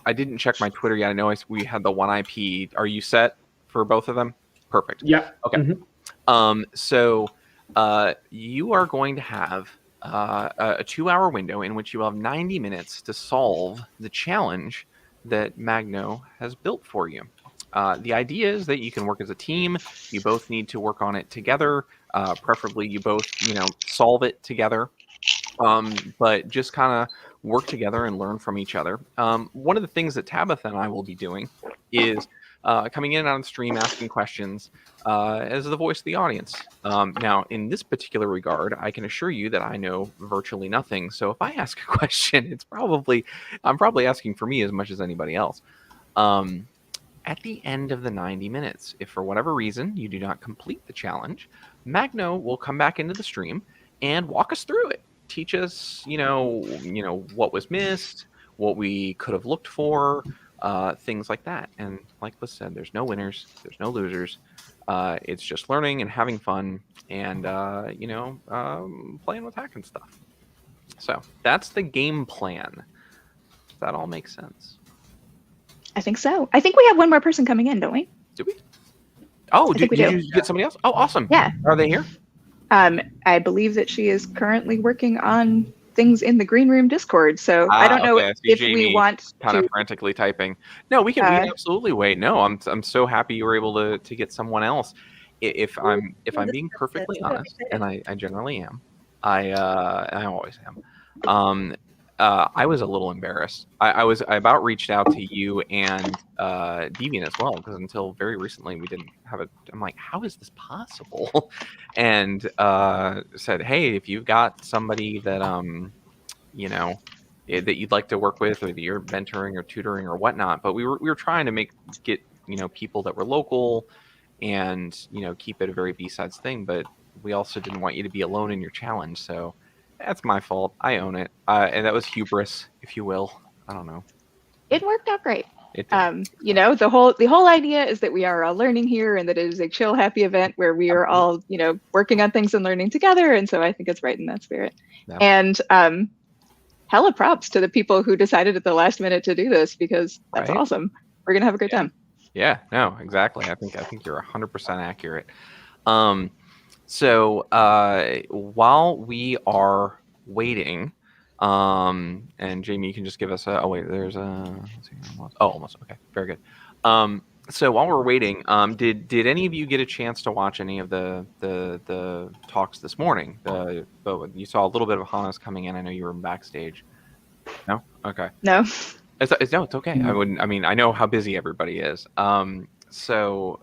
didn't check my Twitter yet. I know we had the one IP. Are you set for both of them? Perfect. Yeah. Okay. So you are going to have a 2-hour window in which you will have 90 minutes to solve the challenge that Magno has built for you. The idea is that you can work as a team. You both need to work on it together. Preferably, you both solve it together. But just kind of work together and learn from each other. One of the things that Tabitha and I will be doing is coming in on the stream, asking questions as the voice of the audience. Now, in this particular regard, I can assure you that I know virtually nothing. So if I ask a question, I'm probably asking for me as much as anybody else. At the end of the 90 minutes, if for whatever reason you do not complete the challenge, Magno will come back into the stream and walk us through it. Teach us, what was missed, what we could have looked for, things like that. And like Liz said, there's no winners, there's no losers. It's just learning and having fun and, playing with hacking stuff. So that's the game plan. Does that all make sense? I think so. I think we have one more person coming in, don't we? Do we? Oh, did you get somebody else? Oh, awesome. Yeah. Are they here? I believe that she is currently working on things in the green room Discord. So I don't know if we want kind of frantically typing. No, we can absolutely wait. No, I'm so happy you were able to get someone else. If I'm being perfectly honest, and I generally am, I always am. I was a little embarrassed. I about reached out to you and Deviant as well, because until very recently we didn't have it. I'm like, how is this possible? And said, hey, if you've got somebody that that you'd like to work with, or that you're mentoring or tutoring or whatnot. But we were trying to get people that were local and keep it a very B-sides thing. But we also didn't want you to be alone in your challenge, so that's my fault. I own it, and that was hubris, if you will. I don't know. It worked out great. It did. The whole idea is that we are all learning here, and that it is a chill, happy event where we are all, working on things and learning together. And so I think it's right in that spirit. Yeah. And hella props to the people who decided at the last minute to do this, because that's Right? awesome. We're gonna have a great time. Yeah, no, exactly. I think you're 100% accurate. So while we are waiting, and Jamie, you can just give us a. Oh wait, there's a. Let's see, almost. Okay, very good. So while we're waiting, did any of you get a chance to watch any of the talks this morning? You saw a little bit of Hana's coming in. I know you were backstage. No. Okay. No. It's okay. I mean, I know how busy everybody is. So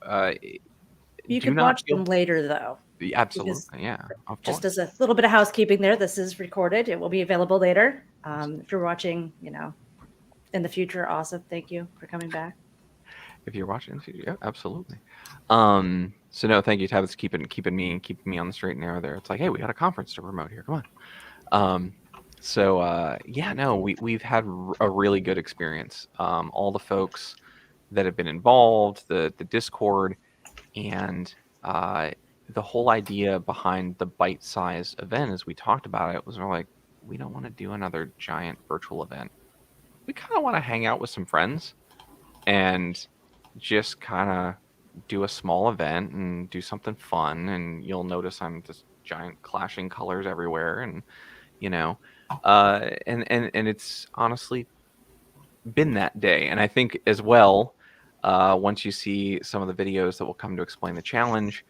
you can watch them later, though. Absolutely, yeah. Just as a little bit of housekeeping there, this is recorded. It will be available later. If you're watching, in the future, awesome. Thank you for coming back. If you're watching in the future, yeah, absolutely. So no, thank you, Tabitha, keeping me on the straight and narrow there. It's like, hey, we got a conference to promote here. Come on. Yeah, no, we've had a really good experience. All the folks that have been involved, the Discord, and the whole idea behind the bite-size event, as we talked about it, was we're like, we don't want to do another giant virtual event. We kind of want to hang out with some friends and just kind of do a small event and do something fun. And you'll notice I'm just giant clashing colors everywhere, and and it's honestly been that day. And I think as well, once you see some of the videos that will come to explain the challenge,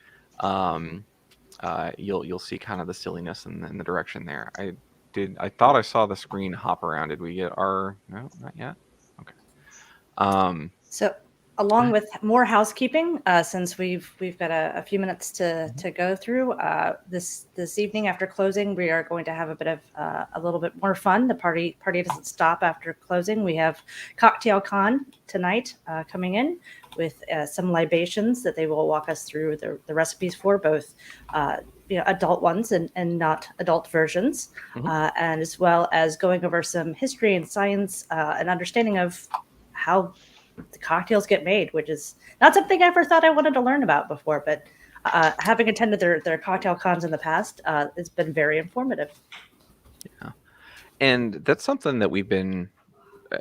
you'll see kind of the silliness and the direction there. I thought I saw the screen hop around. Did we get our? No, not yet. Okay. So along with more housekeeping, since we've got a few minutes to go through, this evening after closing, we are going to have a bit of a little bit more fun. The party doesn't stop after closing. We have Cocktail Con tonight coming in with some libations that they will walk us through the recipes for, both adult ones and not adult versions, and as well as going over some history and science and understanding of how the cocktails get made, which is not something I ever thought I wanted to learn about before, but having attended their cocktail cons in the past, it's been very informative. Yeah. And that's something that we've been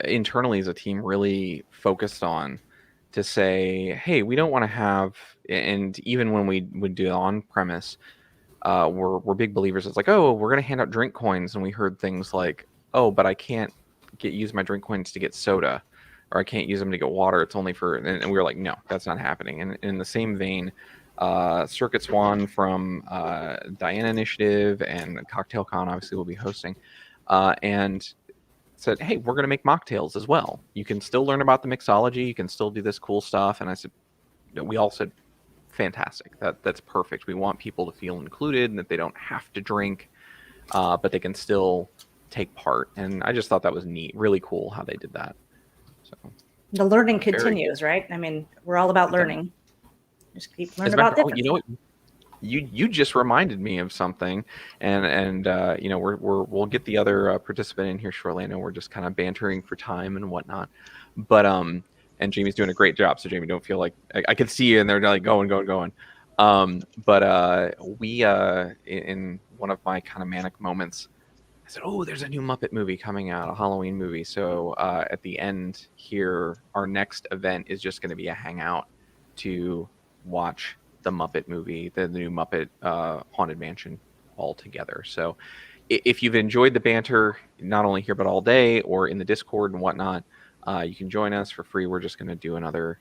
internally as a team really focused on, to say, hey, we don't want to have, and even when we would do on premise, we're big believers. It's like, oh, we're going to hand out drink coins. And we heard things like, oh, but I can't use my drink coins to get soda, or I can't use them to get water. It's only for, and we were like, no, that's not happening. And in the same vein, Circuit Swan from Diana Initiative and Cocktail Con obviously will be hosting, and said, hey, we're going to make mocktails as well. You can still learn about the mixology. You can still do this cool stuff. And I said, we all said, fantastic. That's perfect. We want people to feel included and that they don't have to drink, but they can still take part. And I just thought that was neat, really cool how they did that. So the learning continues, right? I mean, we're all about learning. Just keep learning about different. You know what? You just reminded me of something, and we'll get the other participant in here shortly. I know we're just kind of bantering for time and whatnot, but and Jamie's doing a great job. So Jamie, don't feel like I can see you and they're like going. But we in one of my kind of manic moments, I said, oh, there's a new Muppet movie coming out, a Halloween movie. So at the end here, our next event is just going to be a hangout to watch the Muppet movie, the new Muppet Haunted Mansion all together. So if you've enjoyed the banter, not only here but all day or in the Discord and whatnot, you can join us for free. We're just going to do another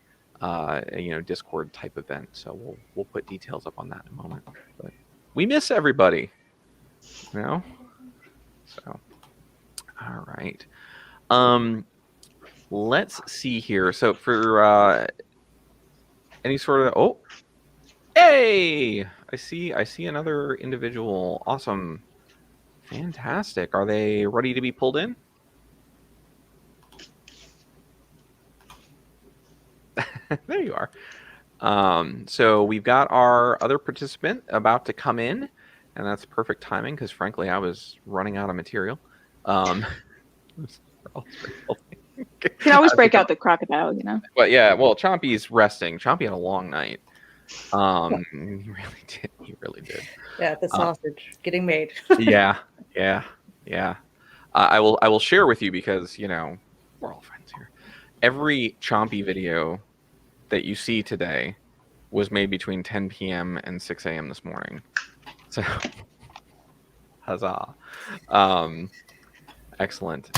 Discord type event. So we'll put details up on that in a moment. But we miss everybody, So all right. Let's see here. So for any sort of hey, I see another individual. Awesome. Fantastic. Are they ready to be pulled in? There you are. So we've got our other participant about to come in, and that's perfect timing because, frankly, I was running out of material. You can always break out the crocodile, you know. But yeah, well, Chompy's resting. Chompy had a long night. He really did. He really did. Yeah, the sausage getting made. Yeah. I will share with you because we're all friends here. Every Chompy video that you see today was made between 10 p.m. and 6 a.m. this morning. So, huzzah! Excellent.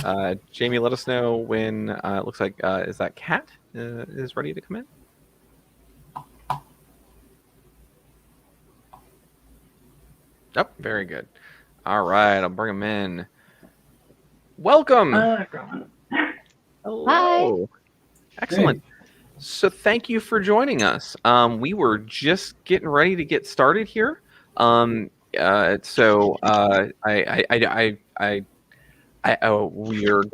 Jamie, let us know when it looks like is that Cat is ready to come in. Oh, very good. All right, I'll bring him in. Welcome. Hello. Hi. Excellent. So thank you for joining us. We were just getting ready to get started here. We are going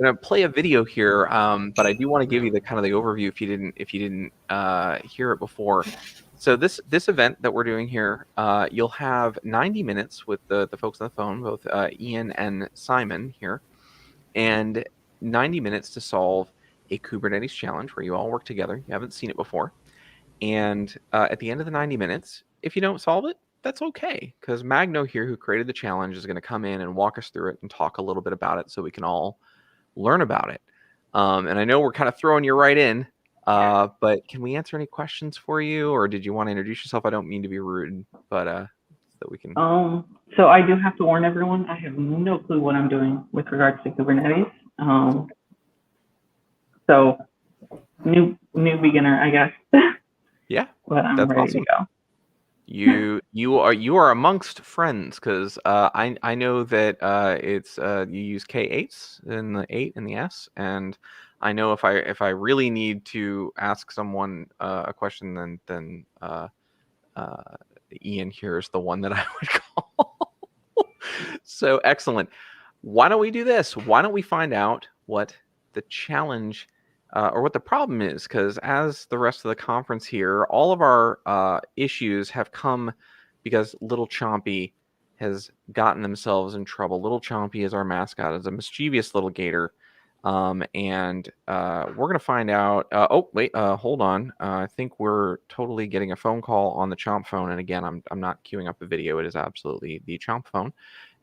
to play a video here, but I do want to give you the overview if you didn't hear it before. So this event that we're doing here, you'll have 90 minutes with the folks on the phone, both Ian and Simon here, and 90 minutes to solve a Kubernetes challenge where you all work together. You haven't seen it before. And at the end of the 90 minutes, if you don't solve it, that's okay, because Magno here, who created the challenge, is going to come in and walk us through it and talk a little bit about it so we can all learn about it. And I know we're kind of throwing you right in, but can we answer any questions for you, or did you want to introduce yourself? I don't mean to be rude, but so that we can. So I do have to warn everyone, I have no clue what I'm doing with regards to Kubernetes. So new beginner, I guess. Yeah, but I'm ready awesome. to go. You are amongst friends, because I know that it's you use K8s in the 8 and the S, and I know if I really need to ask someone a question, then Ian here is the one that I would call. So excellent. Why don't we do this? Why don't we find out what the challenge or what the problem is? Because as the rest of the conference here, all of our issues have come because Little Chompy has gotten themselves in trouble. Little Chompy is our mascot. It's a mischievous little gator. And we're going to find out. Hold on. I think we're totally getting a phone call on the Chomp phone. And again, I'm not queuing up the video. It is absolutely the Chomp phone.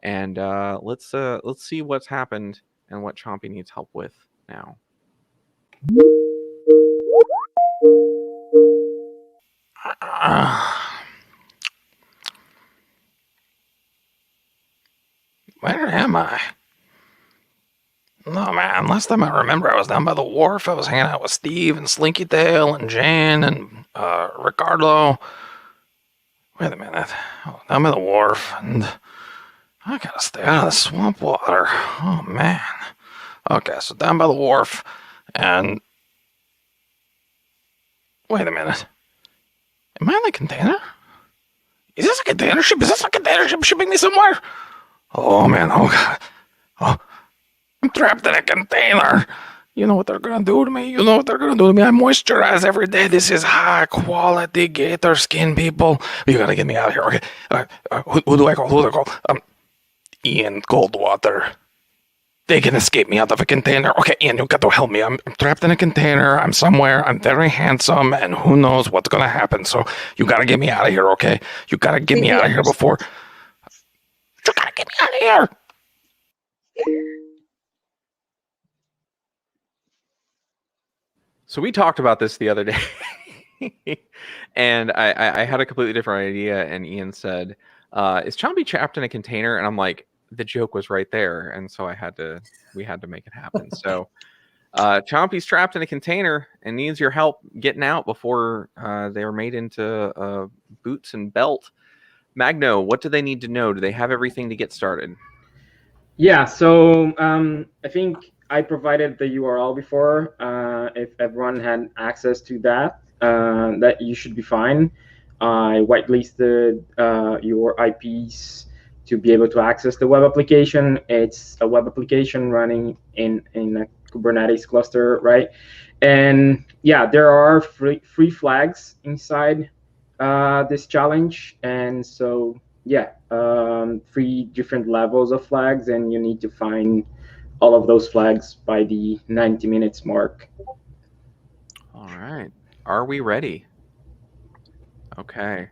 And let's see what's happened and what Chompy needs help with now. Where am I? No, man, last time I remember I was down by the wharf. I was hanging out with Steve and Slinky Tail and Jan and Ricardo. Wait a minute. Oh, down by the wharf, and I gotta stay out of the swamp water. Oh, man. Okay, so down by the wharf, and... Wait a minute. Am I in the container? Is this a container ship? Is this a container ship shipping me somewhere? Oh, man, oh, God. Oh, I'm trapped in a container. You know what they're gonna do to me? I moisturize every day. This is high quality gator skin, people. You gotta get me out of here. Okay. Who do I call? Ian Coldwater. They can escape me out of a container. Okay, Ian, you got to help me. I'm trapped in a container. I'm somewhere. I'm very handsome, and who knows what's gonna happen. So you gotta get me out of here, okay? You gotta get me out of here before. You gotta get me out of here. So we talked about this the other day, and I had a completely different idea. And Ian said, "Is Chompy trapped in a container?" And I'm like, "The joke was right there." And so we had to make it happen. So Chompy's trapped in a container and needs your help getting out before they are made into boots and belt. Magno, what do they need to know? Do they have everything to get started? Yeah, so I think I provided the URL before. If everyone had access to that, that you should be fine. I whitelisted your IPs to be able to access the web application. It's a web application running in a Kubernetes cluster, right? And yeah, there are free flags inside this challenge. And so, yeah, 3 different levels of flags, and you need to find all of those flags by the 90 minutes mark. All right. Are we ready? Okay.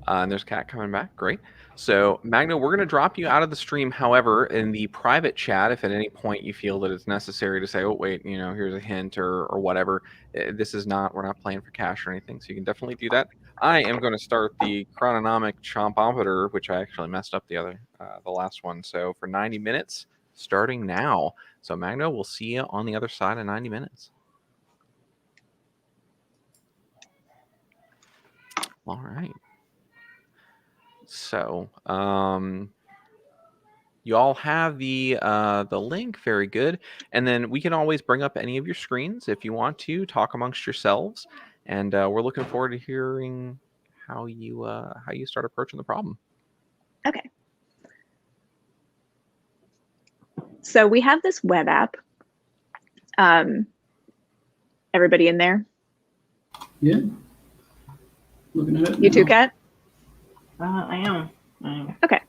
And there's Kat coming back. Great. So, Magno, we're going to drop you out of the stream. However, in the private chat, if at any point you feel that it's necessary to say, oh, wait, you know, here's a hint or whatever, this is not, we're not playing for cash or anything. So you can definitely do that. I am going to start the chronomic chompometer, which I actually messed up the last one. So for 90 minutes, starting now. So, Magno, we'll see you on the other side of 90 minutes. All right. So, you all have the link. Very good. And then we can always bring up any of your screens if you want to talk amongst yourselves. And we're looking forward to hearing how you start approaching the problem. Okay. So we have this web app. Everybody in there? Yeah. Looking at it. You too, Kat? I am. Okay.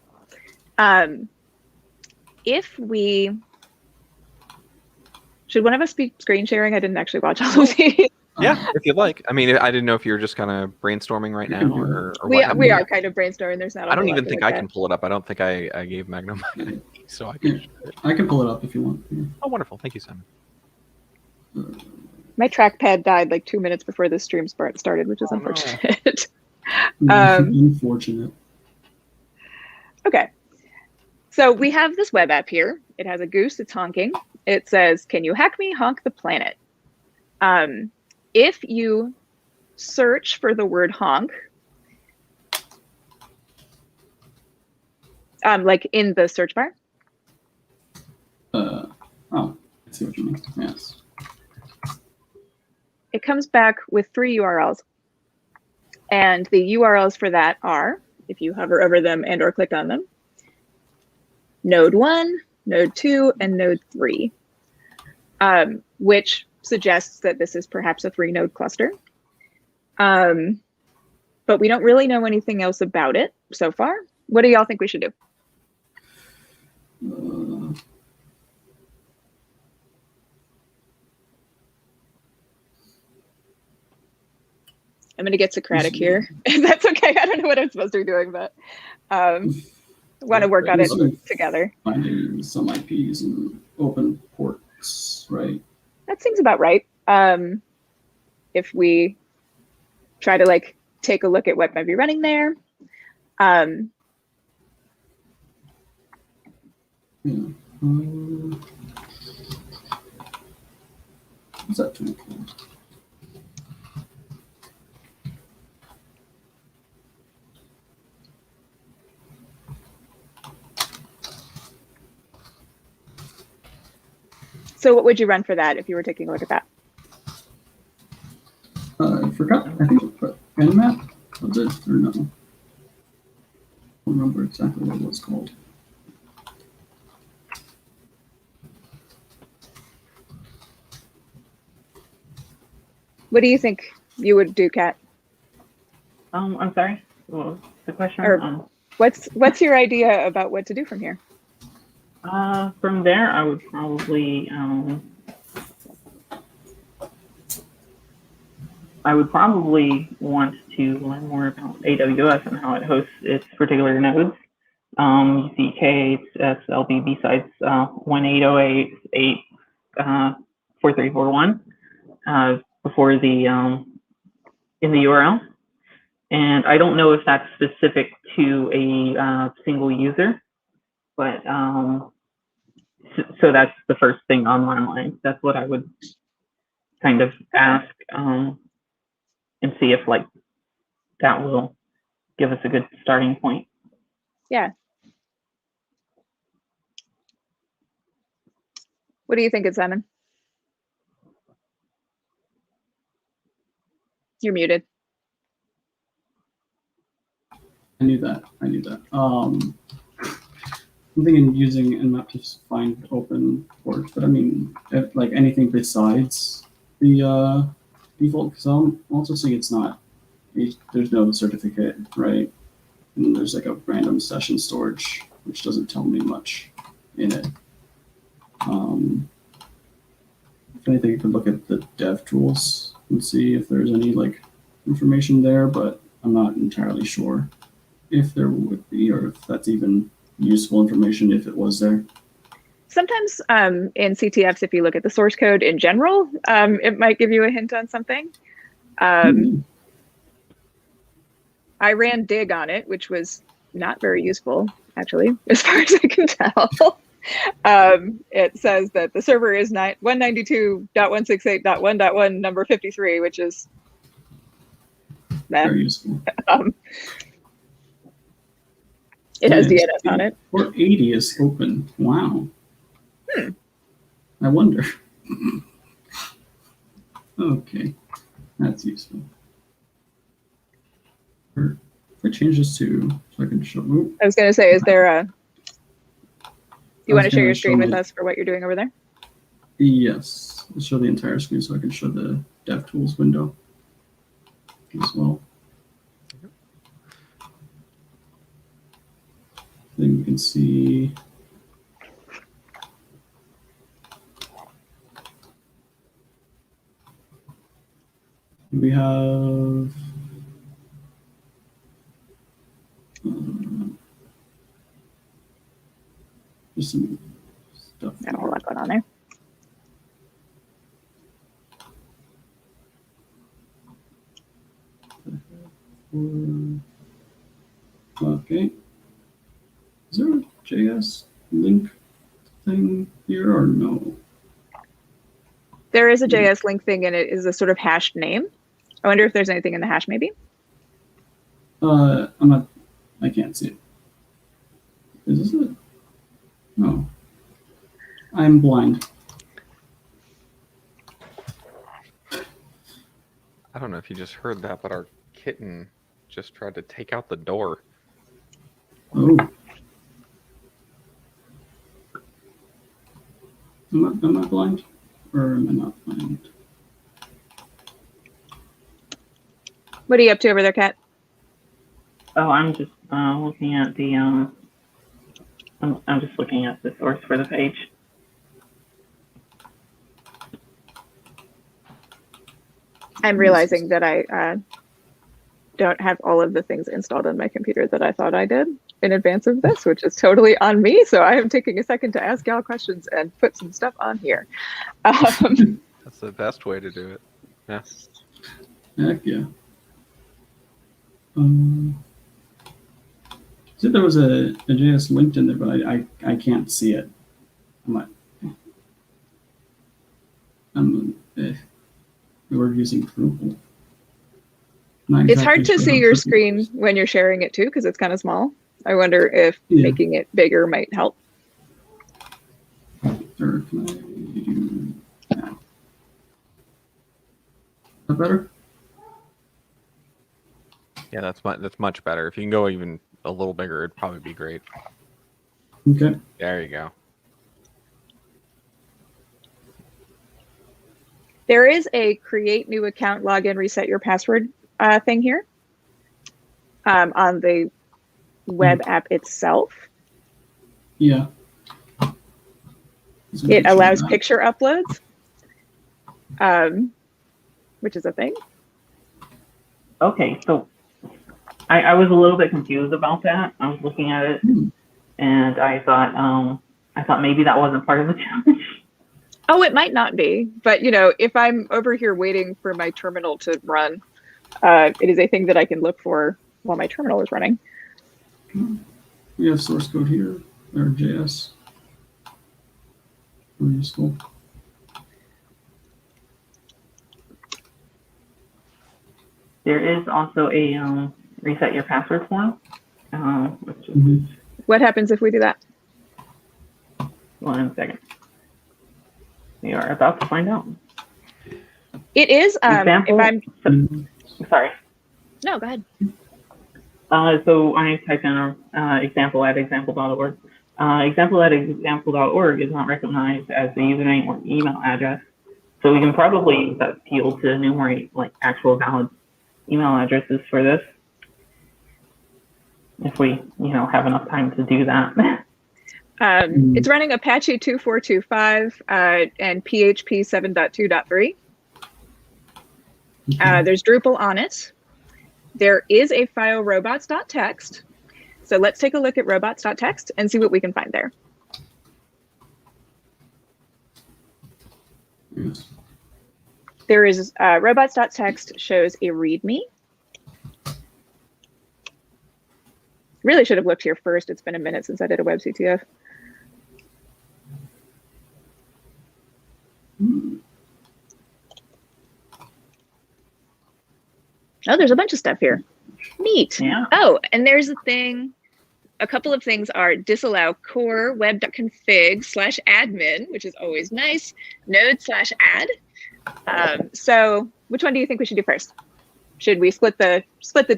If we should one of us be screen sharing? I didn't actually watch all of these. Yeah, if you'd like. I mean, I didn't know if you were just kind of brainstorming right now, or we what. we are kind of brainstorming. There's not. I don't even think I can pull it up. I don't think I gave Magnum my ID, so I can. I can pull it up if you want. Yeah. Oh, wonderful! Thank you, Simon. My trackpad died like 2 minutes before the stream started, which is unfortunate. Unfortunate. Okay. So we have this web app here. It has a goose. It's honking. It says, "Can you hack me? Honk the planet." If you search for the word honk, like in the search bar. Oh, I see what you mean. Yes. It comes back with 3 URLs. And the URLs for that are, if you hover over them and or click on them, node 1, node 2, and node 3, which suggests that this is perhaps a 3-node cluster. But we don't really know anything else about it so far. What do y'all think we should do? I'm going to get Socratic here. That's okay. I don't know what I'm supposed to be doing, but want to work on it together. Finding some IPs and open ports, right? That seems about right. If we try to like take a look at what might be running there. What's that tool? So what would you run for that if you were taking a look at that? I forgot. I think it put Nmap. Was it or no? I don't remember exactly what it was called. What do you think you would do, Kat? I'm sorry. What was the question? Or what's your idea about what to do from here? From there, I would probably want to learn more about AWS and how it hosts its particular nodes. You see KHSLB BSides 180884341 before the in the URL, and I don't know if that's specific to a single user, but so that's the first thing on my mind. That's what I would kind of ask and see if like that will give us a good starting point. Yeah. What do you think, Simon? You're muted. I knew that. I'm thinking using Nmap to find open ports, but I mean, like anything besides the default, because I'm also seeing it's not, there's no certificate, right? And there's like a random session storage, which doesn't tell me much in it. If anything, you could look at the dev tools and see if there's any like information there, but I'm not entirely sure if there would be, or if that's even useful information if it was there. Sometimes in CTFs, if you look at the source code in general, it might give you a hint on something. I ran dig on it, which was not very useful, actually, as far as I can tell. It says that the server is 192.168.1.1 number 53, which is very useful. It has DNS on it. Port 80 is open. Wow. I wonder. Okay, that's useful. If I change this to, so I can show. I was going to say, is there a? Do you want to share your screen with us for what you're doing over there? Yes, I'll show the entire screen so I can show the DevTools window as well. Then you can see we have just some stuff. Got a whole lot going on there. Okay. Is there a JS link thing here or no? There is a JS link thing and it is a sort of hashed name. I wonder if there's anything in the hash maybe. I'm not, I can't see it. Is this it? No. I'm blind. I don't know if you just heard that, but our kitten just tried to take out the door. Oh. Am I blind? Or am I not blind? What are you up to over there, Kat? Oh, I'm just looking at the I'm just looking at the source for the page. I'm realizing that I don't have all of the things installed on my computer that I thought I did in advance of this, which is totally on me. So I am taking a second to ask y'all questions and put some stuff on here. That's the best way to do it. Yeah. Heck yeah. See, there was a JS linked in there, but I can't see it. We're using Drupal. It's hard to see your screen when you're sharing it too, because it's kind of small. I wonder if making it bigger might help. Or can I do that? Is that better? Yeah, that's much better. If you can go even a little bigger, it'd probably be great. Okay. There you go. There is a create new account, login, reset your password thing here on the web app itself. Yeah. It allows picture uploads, which is a thing. Okay, so I was a little bit confused about that. I was looking at it, and I thought maybe that wasn't part of the challenge. Oh, it might not be, but you know, if I'm over here waiting for my terminal to run, it is a thing that I can look for while my terminal is running. We have source code here, or JS. Very useful. There is also a reset your password form. Which is, What happens if we do that? 1 second. We are about to find out. It is, Example, if I'm... Sorry. No, go ahead. So I type in example at example.org. example.org is not recognized as the username or email address. So we can probably use that field to enumerate like actual valid email addresses for this, if we have enough time to do that. It's running Apache 2425 and PHP 7.2.3. There's Drupal on it. There is a file robots.txt. So let's take a look at robots.txt and see what we can find there. There is robots.txt shows a README. Really should have looked here first. It's been a minute since I did a WebCTF. Oh, there's a bunch of stuff here. Neat. Yeah. Oh, and there's a thing. A couple of things are disallow core web.config/admin, which is always nice. Node/add. So which one do you think we should do first? Should we split the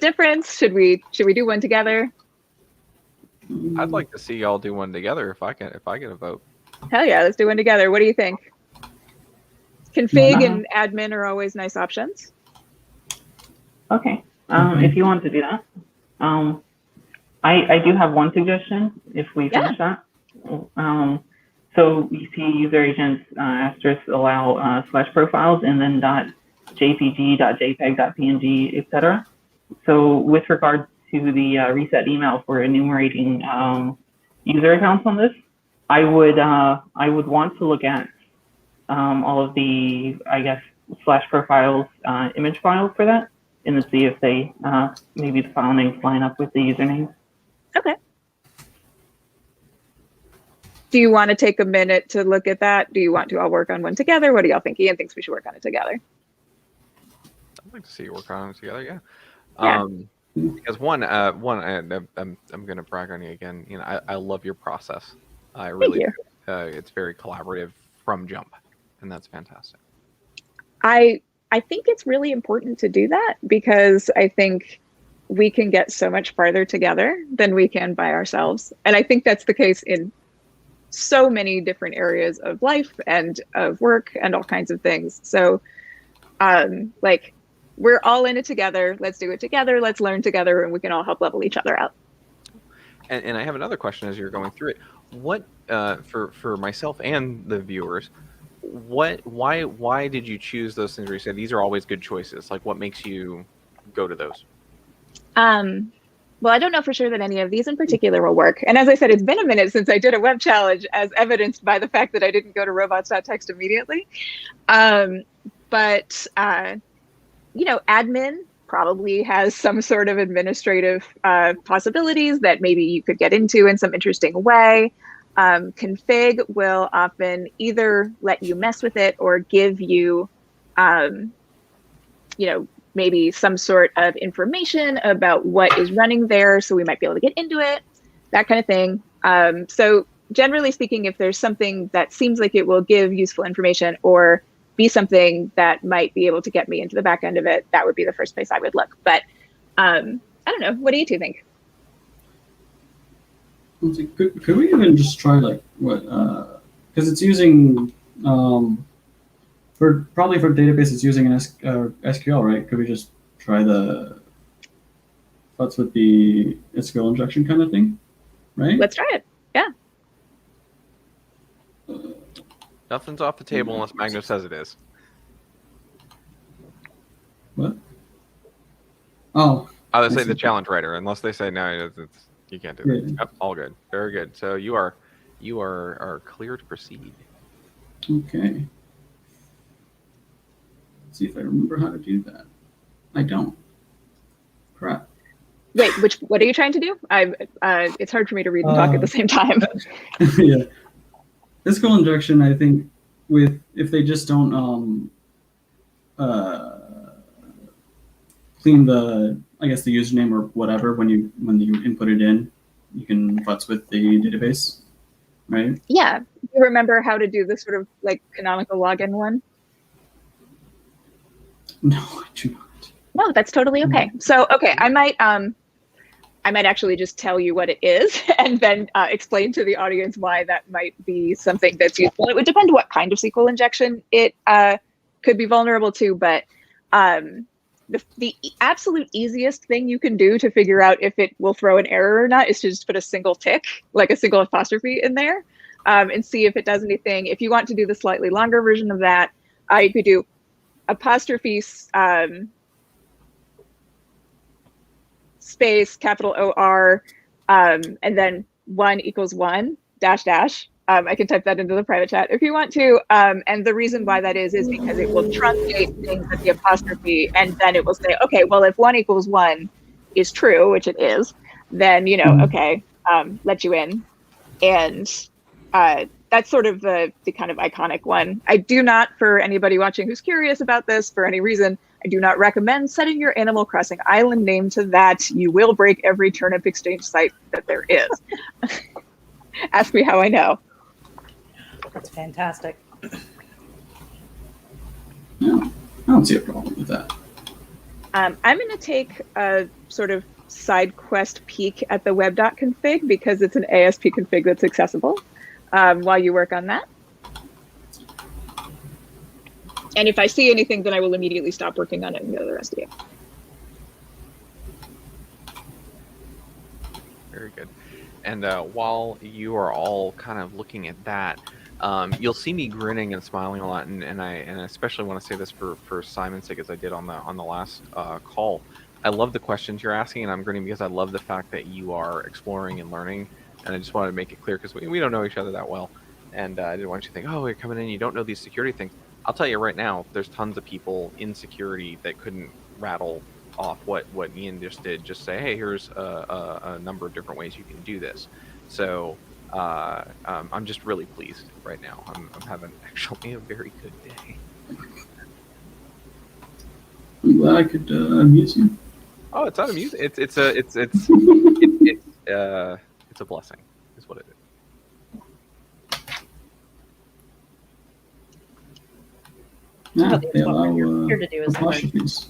difference? Should we do one together? I'd like to see y'all do one together if I get a vote. Hell yeah, let's do one together. What do you think? Config and admin are always nice options. Okay, if you want to do that. I do have one suggestion if we finish that. So you see user agents asterisk allow slash profiles and then .jpg, .jpeg, .png, etc. So with regard to the reset email for enumerating user accounts on this, I would want to look at all of the, I guess, slash profiles image files for that, and to see if they maybe the file names line up with the usernames. Okay. Do you want to take a minute to look at that? Do you want to all work on one together? What do y'all think? Ian thinks we should work on it together. I'd like to see you work on it together. Yeah. Yeah. Because I'm going to brag on you again. I love your process. I really do. It's very collaborative from jump, and that's fantastic. I think it's really important to do that because I think we can get so much farther together than we can by ourselves. And I think that's the case in so many different areas of life and of work and all kinds of things. So like we're all in it together. Let's do it together. Let's learn together, and we can all help level each other out. And I have another question as you're going through it. What for myself and the viewers, why did you choose those things where you said these are always good choices? Like what makes you go to those? Well, I don't know for sure that any of these in particular will work. And as I said, it's been a minute since I did a web challenge, as evidenced by the fact that I didn't go to robots.txt immediately. But admin probably has some sort of administrative possibilities that maybe you could get into in some interesting way. Config will often either let you mess with it or give you, maybe some sort of information about what is running there. So we might be able to get into it, that kind of thing. So generally speaking, if there's something that seems like it will give useful information or be something that might be able to get me into the back end of it, that would be the first place I would look. But I don't know. What do you two think? Could we even just try like what? Because it's using for database, it's using an SQL, right? Could we just try what's with the SQL injection kind of thing, right? Let's try it. Yeah. Nothing's off the table unless Magno says it is. What? Oh. I would say the challenge writer, unless they say no, you can't do that. Yeah. Yep, all good, very good. So you are clear to proceed. Okay. Let's see if I remember how to do that. I don't. Crap. Wait, what are you trying to do? It's hard for me to read and talk at the same time. Yeah. SQL injection, I think, if they just don't clean the username or whatever when you input it in, you can futz with the database, right? Yeah. You remember how to do this sort of like canonical login one? No, I do not. No, that's totally okay. So, okay, I I might actually just tell you what it is and then explain to the audience why that might be something that's useful. It would depend what kind of SQL injection it could be vulnerable to, but the absolute easiest thing you can do to figure out if it will throw an error or not is to just put a single tick, like a single apostrophe in there, and see if it does anything. If you want to do the slightly longer version of that, you could do apostrophe space capital OR, and then 1 = 1 dash dash. I can type that into the private chat if you want to. And the reason why that is because it will truncate things at the apostrophe, and then it will say, okay, well, if 1 = 1 is true, which it is, then, you know, okay, let you in. And that's sort of the kind of iconic one. I do not, for anybody watching who's curious about this for any reason, I do not recommend setting your Animal Crossing island name to that. You will break every turnip exchange site that there is. Ask me how I know. That's fantastic. Yeah, I don't see a problem with that. I'm going to take a sort of side quest peek at the web.config because it's an ASP config that's accessible while you work on that. And if I see anything, then I will immediately stop working on it and go to the rest of you. Very good. And while you are all kind of looking at that, you'll see me grinning and smiling a lot, and I especially want to say this for Simon's sake, as I did on the last call. I love the questions you're asking, and I'm grinning because I love the fact that you are exploring and learning. And I just wanted to make it clear because we don't know each other that well, and I didn't want you to think, oh, you're coming in, you don't know these security things. I'll tell you right now, there's tons of people in security that couldn't rattle off what Ian just did. Just say, hey, here's a number of different ways you can do this. So I'm just really pleased right now. I'm having actually a very good day. I'm glad I could amuse you. Oh, it's not amusing. It's a blessing, is what it is. Yeah, they what allow we're here to do is learn. apostrophes.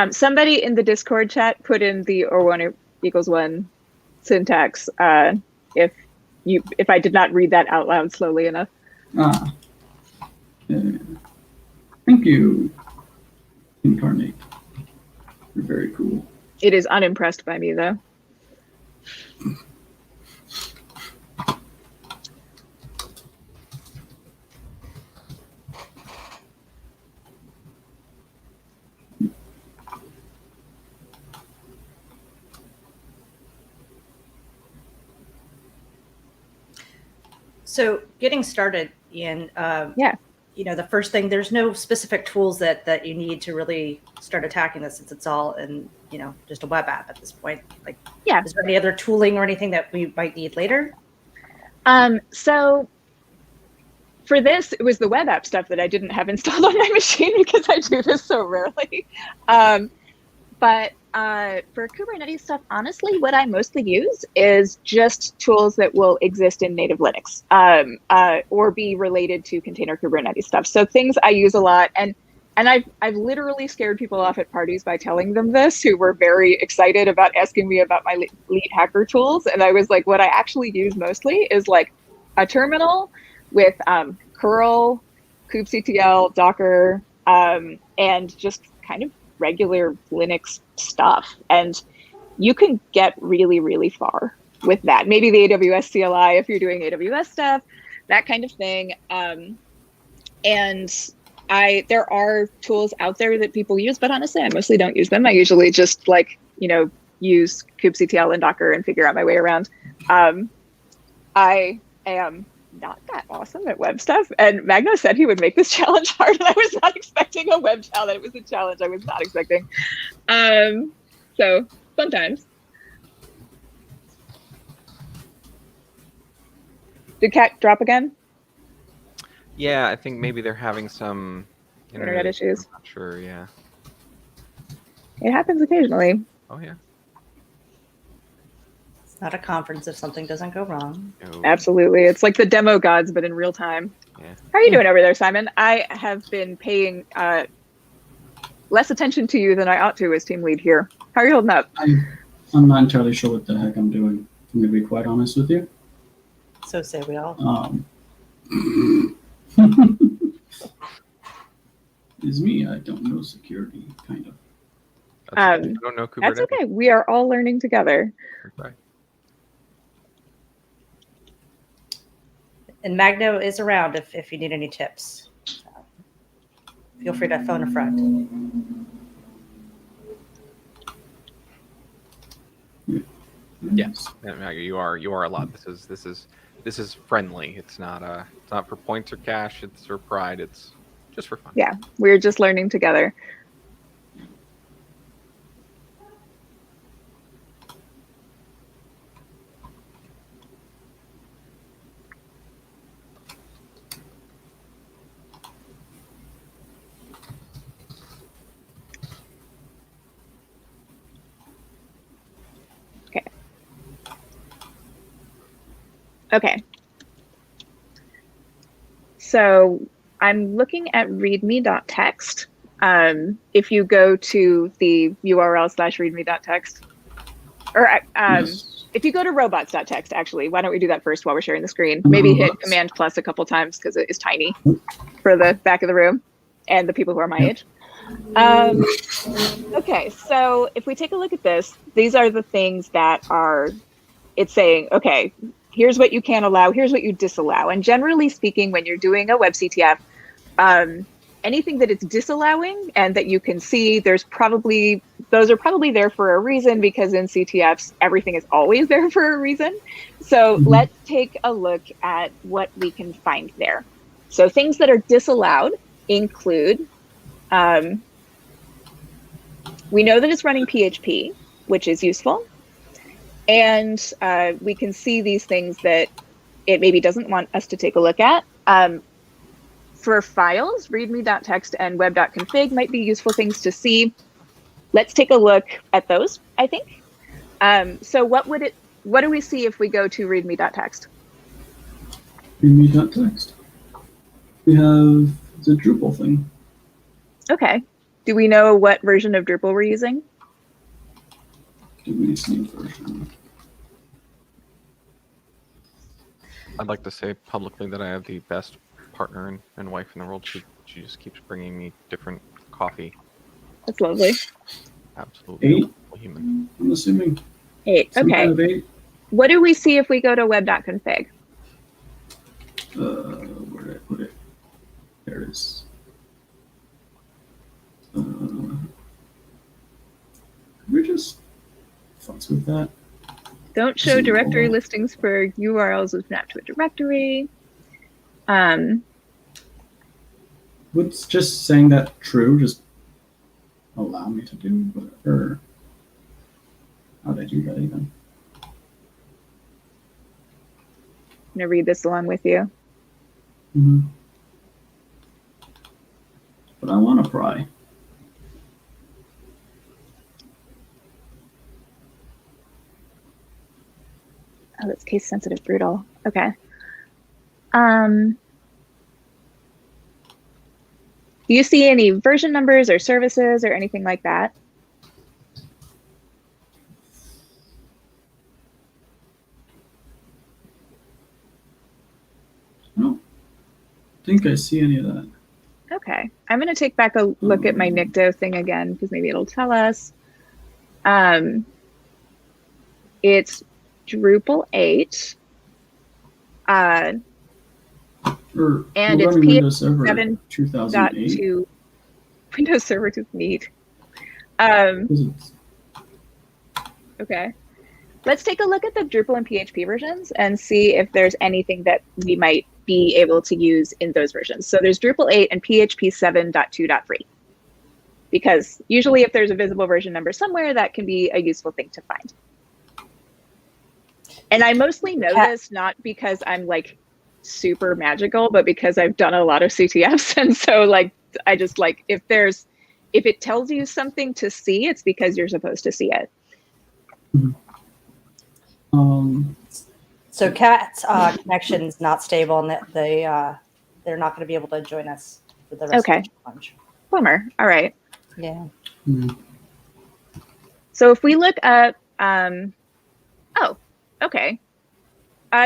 Somebody in the Discord chat put in the or 1 = 1 syntax. If I did not read that out loud slowly enough. Yeah. Thank you, Incarnate. You're very cool. It is unimpressed by me, though. So getting started, Ian, yeah. You know, the first thing, there's no specific tools that you need to really start attacking this, since it's all in, you know, just a web app at this point. Like, yeah. Is there any other tooling or anything that we might need later? So for this, it was the web app stuff that I didn't have installed on my machine because I do this so rarely. But for Kubernetes stuff, honestly, what I mostly use is just tools that will exist in native Linux or be related to container Kubernetes stuff. So things I use a lot, and I've literally scared people off at parties by telling them this, who were very excited about asking me about my lead hacker tools. And I was like, what I actually use mostly is like a terminal with curl, kubectl, Docker, and just kind of regular Linux stuff. And you can get really, really far with that. Maybe the AWS CLI if you're doing AWS stuff, that kind of thing. And there are tools out there that people use, but honestly, I mostly don't use them. I usually just use kubectl and Docker and figure out my way around. I am not that awesome at web stuff, and Magno said he would make this challenge hard, and I was not expecting a web challenge. It was a challenge I was not expecting. So fun times. Did Cat drop again? Yeah, I think maybe they're having some internet issues. I'm not sure, yeah. It happens occasionally. Oh yeah. It's not a conference if something doesn't go wrong. No. Absolutely. It's like the demo gods, but in real time. Yeah. How are you doing over there, Simon? I have been paying less attention to you than I ought to as team lead here. How are you holding up? I'm not entirely sure what the heck I'm doing. I'm going to be quite honest with you. So say we all. It's me. I don't know security, kind of. You don't know Kubernetes. That's okay. We are all learning together. Okay. And Magno is around if you need any tips. So feel free to phone a friend. Yes, you are a lot. This is friendly. It's not for points or cash. It's for pride. It's just for fun. Yeah, we're just learning together. Okay. So I'm looking at readme.txt. If you go to the URL /readme.txt, or Yes. if you go to robots.txt, actually, why don't we do that first while we're sharing the screen? Maybe hit Robots. Command plus a couple times because it is tiny for the back of the room and the people who are my age. Okay, so if we take a look at this, these are the things that it's saying, okay, here's what you can allow, here's what you disallow. And generally speaking, when you're doing a web CTF, anything that it's disallowing and that you can see, those are probably there for a reason, because in CTFs, everything is always there for a reason. So let's take a look at what we can find there. So things that are disallowed include, we know that it's running PHP, which is useful. And we can see these things that it maybe doesn't want us to take a look at. For files, readme.txt and web.config might be useful things to see. Let's take a look at those, I think. So what do we see if we go to readme.txt? Readme.txt. We have the Drupal thing. Okay. Do we know what version of Drupal we're using? Give me some version. I'd like to say publicly that I have the best partner and wife in the world. She just keeps bringing me different coffee. That's lovely. Absolutely. 8? Human. I'm assuming. 8. Some Okay. kind of 8. What do we see if we go to web.config? Where did I put it? There it is. Can we just futz with that? Don't show directory listings for URLs with mapped to a directory. Would just saying that true just allow me to do whatever? How'd I do that even? I'm gonna read this along with you. But I want to pry. Oh, that's case sensitive, brutal. Okay. Do you see any version numbers or services or anything like that? I don't think I see any of that. Okay. I'm going to take back a look at my Nikto thing again, because maybe it'll tell us. It's Drupal 8. And it's Windows Server 7.2. 2008. Windows Server 2. Neat. Okay. Let's take a look at the Drupal and PHP versions and see if there's anything that we might be able to use in those versions. So there's Drupal 8 and PHP 7.2.3. Because usually if there's a visible version number somewhere, that can be a useful thing to find. And I mostly know this not because I'm like super magical, but because I've done a lot of CTFs. And so like, I just like, if it tells you something to see, it's because you're supposed to see it. So Kat's connection's not stable, and they're not going to be able to join us for the rest of the challenge. Bummer. All right. Yeah. So if we look up, oh, okay.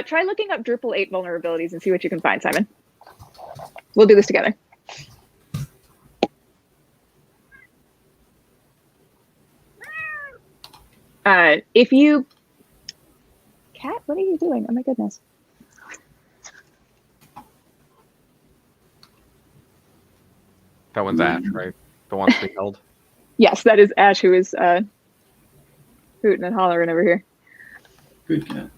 Try looking up Drupal 8 vulnerabilities and see what you can find, Simon. We'll do this together. If you, Cat, what are you doing? Oh my goodness. That one's Ash, right? The one to be held. Yes, that is Ash, who is hooting and hollering over here. Good cat.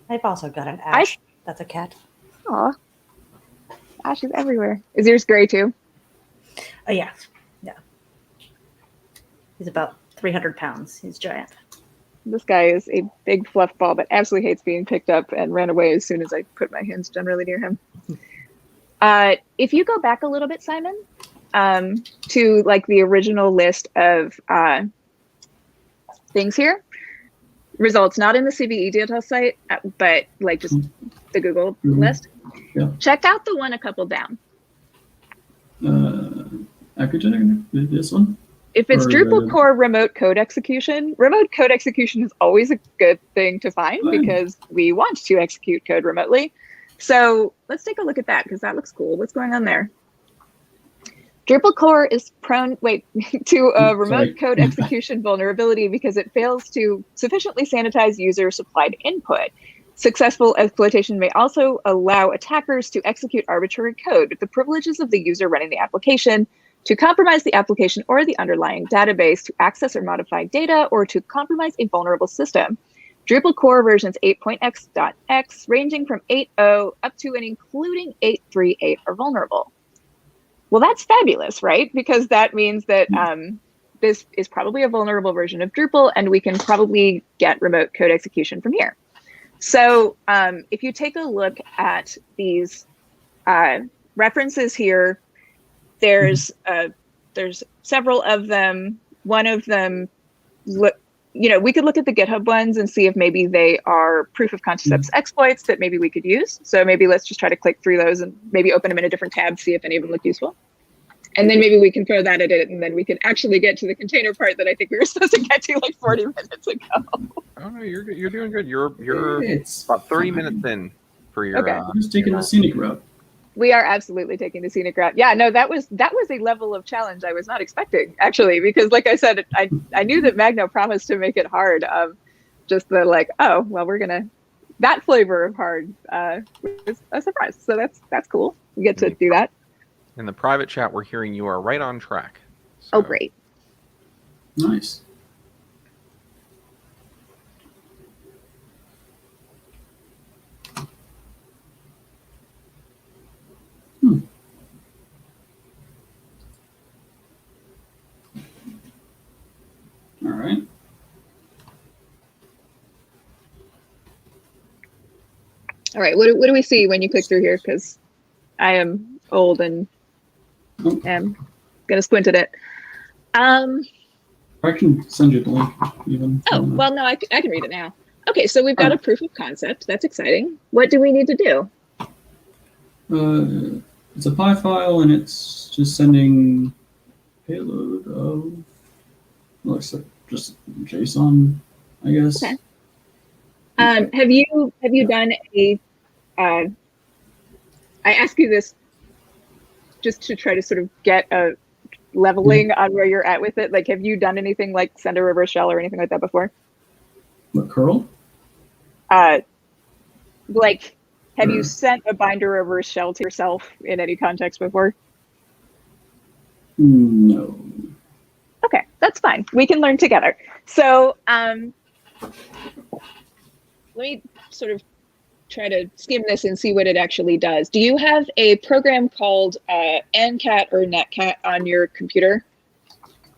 I've also got an Ash. That's a cat. Aw. Ash is everywhere. Is yours gray too? Oh, yeah. Yeah. He's about 300 pounds. He's giant. This guy is a big fluff ball that absolutely hates being picked up and ran away as soon as I put my hands generally near him. If you go back a little bit, Simon, to like the original list of things here, results not in the CVE detail site, but like just the Google list. Yeah. Check out the one a couple down. Academic, this one? If it's Or Drupal core remote code execution is always a good thing to find because we want to execute code remotely. So let's take a look at that because that looks cool. What's going on there? Drupal core is prone to a remote code execution vulnerability because it fails to sufficiently sanitize user supplied input. Successful exploitation may also allow attackers to execute arbitrary code with the privileges of the user running the application, to compromise the application or the underlying database, to access or modify data, or to compromise a vulnerable system. Drupal core versions 8.x.x ranging from 8.0 up to and including 8.3.8 are vulnerable. Well, that's fabulous, right? Because that means that this is probably a vulnerable version of Drupal, and we can probably get remote code execution from here. So if you take a look at these references here, there's several of them. One of them, we could look at the GitHub ones and see if maybe they are proof of concepts exploits that maybe we could use. So maybe let's just try to click through those and maybe open them in a different tab, see if any of them look useful. And then maybe we can throw that at it, and then we can actually get to the container part that I think we were supposed to get to like 40 minutes ago. Oh no, you're doing good. You're about 30 minutes in for your. Okay. Just taking the scenic route. We are absolutely taking the scenic route. Yeah, no, that was a level of challenge I was not expecting, actually, because like I said, I knew that Magno promised to make it hard. Just the like, oh well, that flavor of hard was a surprise. So that's cool. We get to do that. In the private chat, we're hearing you are right on track. So. Oh, great. Nice. All right. All right. What do we see when you click through here? Because I am old and am gonna squint at it. I can send you the link even. Oh, well, no, I can read it now. Okay, so we've got a proof of concept. That's exciting. What do we need to do? It's a PI file, and it's just sending payload of, looks like just JSON, I guess. Okay. Have you done a? I ask you this just to try to sort of get a leveling on where you're at with it. Like, have you done anything like send a reverse shell or anything like that before? What, curl? Like, have you sent a binder reverse shell to yourself in any context before? No. Okay, that's fine. We can learn together. So let me sort of try to skim this and see what it actually does. Do you have a program called ncat or netcat on your computer?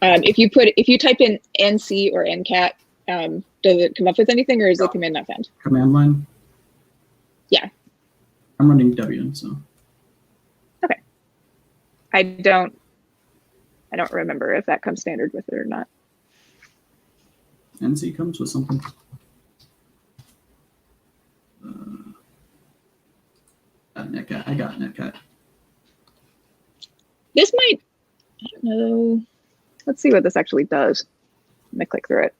If you type in nc or ncat, does it come up with anything, or is it command not found? Command line? Yeah. I'm running Debian, so. Okay. I don't remember if that comes standard with it or not. NC comes with something. Netcat. I got netcat. This might, I don't know. let's see what this actually does. I'm gonna click through it.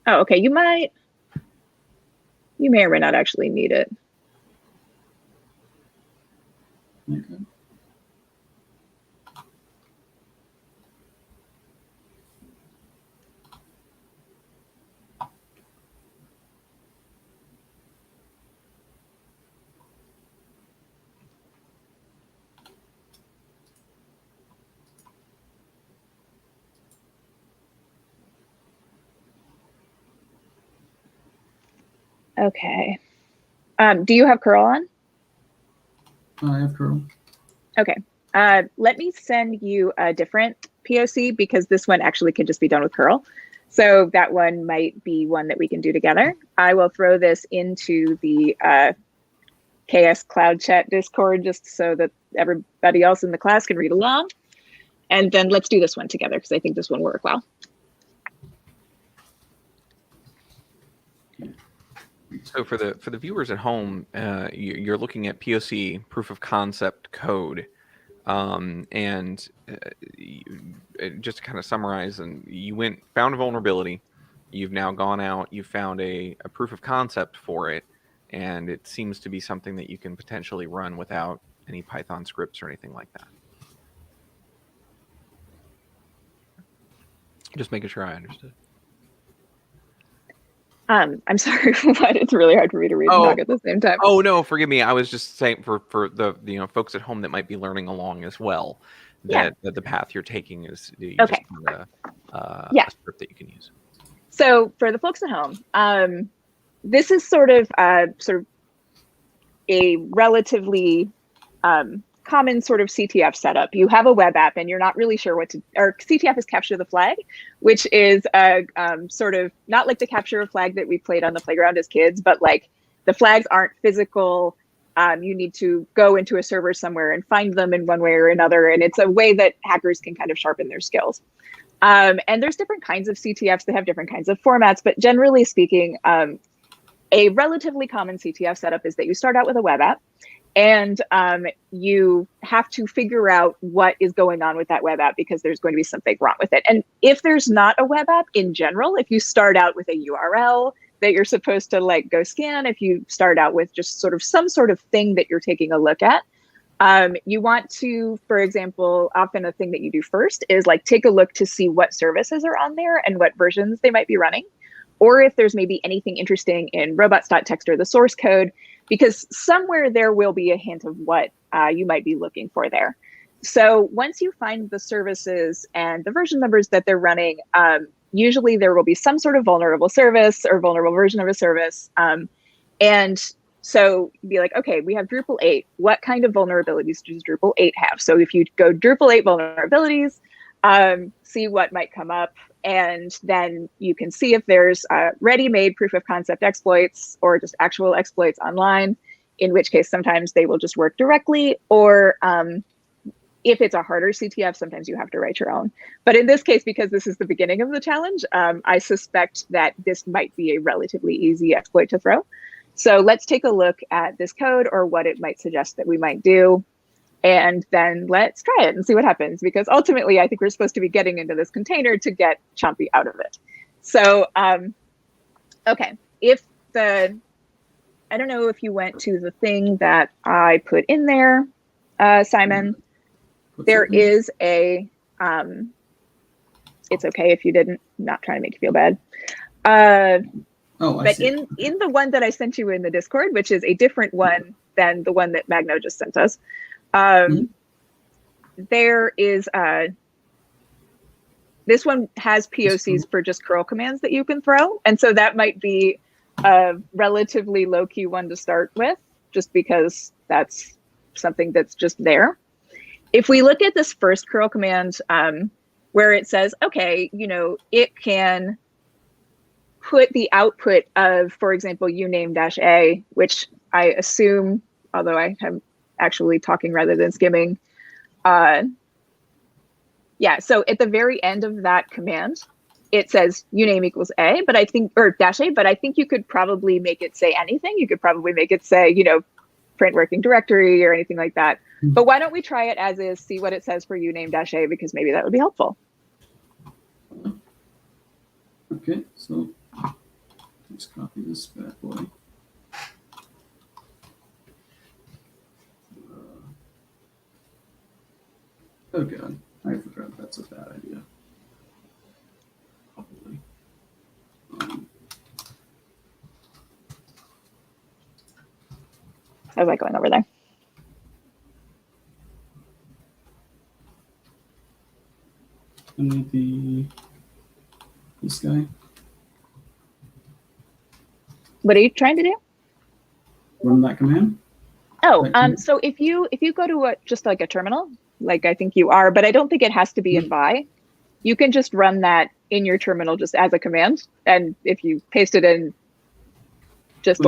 Oh, okay. You may or may not actually need it. Okay. Okay. Do you have curl on? I have curl. Okay. Let me send you a different POC because this one actually can just be done with curl. So that one might be one that we can do together. I will throw this into the KS Cloud Chat Discord just so that everybody else in the class can read along. And then let's do this one together because I think this one will work well. So for the viewers at home, you're looking at POC, proof of concept code, and just to kind of summarize, and you found a vulnerability, you've now gone out, you found a proof of concept for it, and it seems to be something that you can potentially run without any Python scripts or anything like that. Just making sure I understood. I'm sorry, but it's really hard for me to read and talk at the same time. Oh no, forgive me. I was just saying for the folks at home that might be learning along as well, that the path you're taking is just kind of a script that you can use. So for the folks at home, this is sort of a relatively common sort of CTF setup. You have a web app and you're not really sure what to, or CTF is capture the flag, which is sort of not like the capture a flag that we played on the playground as kids, but like the flags aren't physical. You need to go into a server somewhere and find them in one way or another. And it's a way that hackers can kind of sharpen their skills. And there's different kinds of CTFs that have different kinds of formats, but generally speaking, a relatively common CTF setup is that you start out with a web app. And you have to figure out what is going on with that web app because there's going to be something wrong with it. And if there's not a web app in general, if you start out with a URL that you're supposed to like go scan, if you start out with just sort of some sort of thing that you're taking a look at, you want to, for example, often a thing that you do first is like take a look to see what services are on there and what versions they might be running. Or if there's maybe anything interesting in robots.txt or the source code, because somewhere there will be a hint of what you might be looking for there. So once you find the services and the version numbers that they're running, usually there will be some sort of vulnerable service or vulnerable version of a service. And so you'd be like, okay, we have Drupal 8. What kind of vulnerabilities does Drupal 8 have? So if you go Drupal 8 vulnerabilities, see what might come up. And then you can see if there's ready-made proof of concept exploits or just actual exploits online, in which case sometimes they will just work directly. Or if it's a harder CTF, sometimes you have to write your own. But in this case, because this is the beginning of the challenge, I suspect that this might be a relatively easy exploit to throw. So let's take a look at this code or what it might suggest that we might do. And then let's try it and see what happens, because ultimately I think we're supposed to be getting into this container to get Chompy out of it. So, okay, I don't know if you went to the thing that I put in there, Simon, there is a, it's okay if you didn't, I'm not trying to make you feel bad. But in the one that I sent you in the Discord, which is a different one than the one that Magno just sent us, there is this one has POCs for just curl commands that you can throw, and so that might be a relatively low-key one to start with, just because that's something that's just there. If we look at this first curl command, where it says, okay, you know, it can put the output of, for example, uname-a, which I assume, although I am actually talking rather than skimming. Yeah, so at the very end of that command, it says uname equals a, but I think, or -a, but I think you could probably make it say anything. You could probably make it say, print working directory or anything like that. But why don't we try it as is, see what it says for uname-a, because maybe that would be helpful. Okay, so let's copy this bad boy. Oh god, I forgot that's a bad idea. Probably. How's that going over there? I need this guy. What are you trying to do? Run that command. Oh, so if you go to just like a terminal, like I think you are, but I don't think it has to be in By. You can just run that in your terminal just as a command, and if you paste it in, just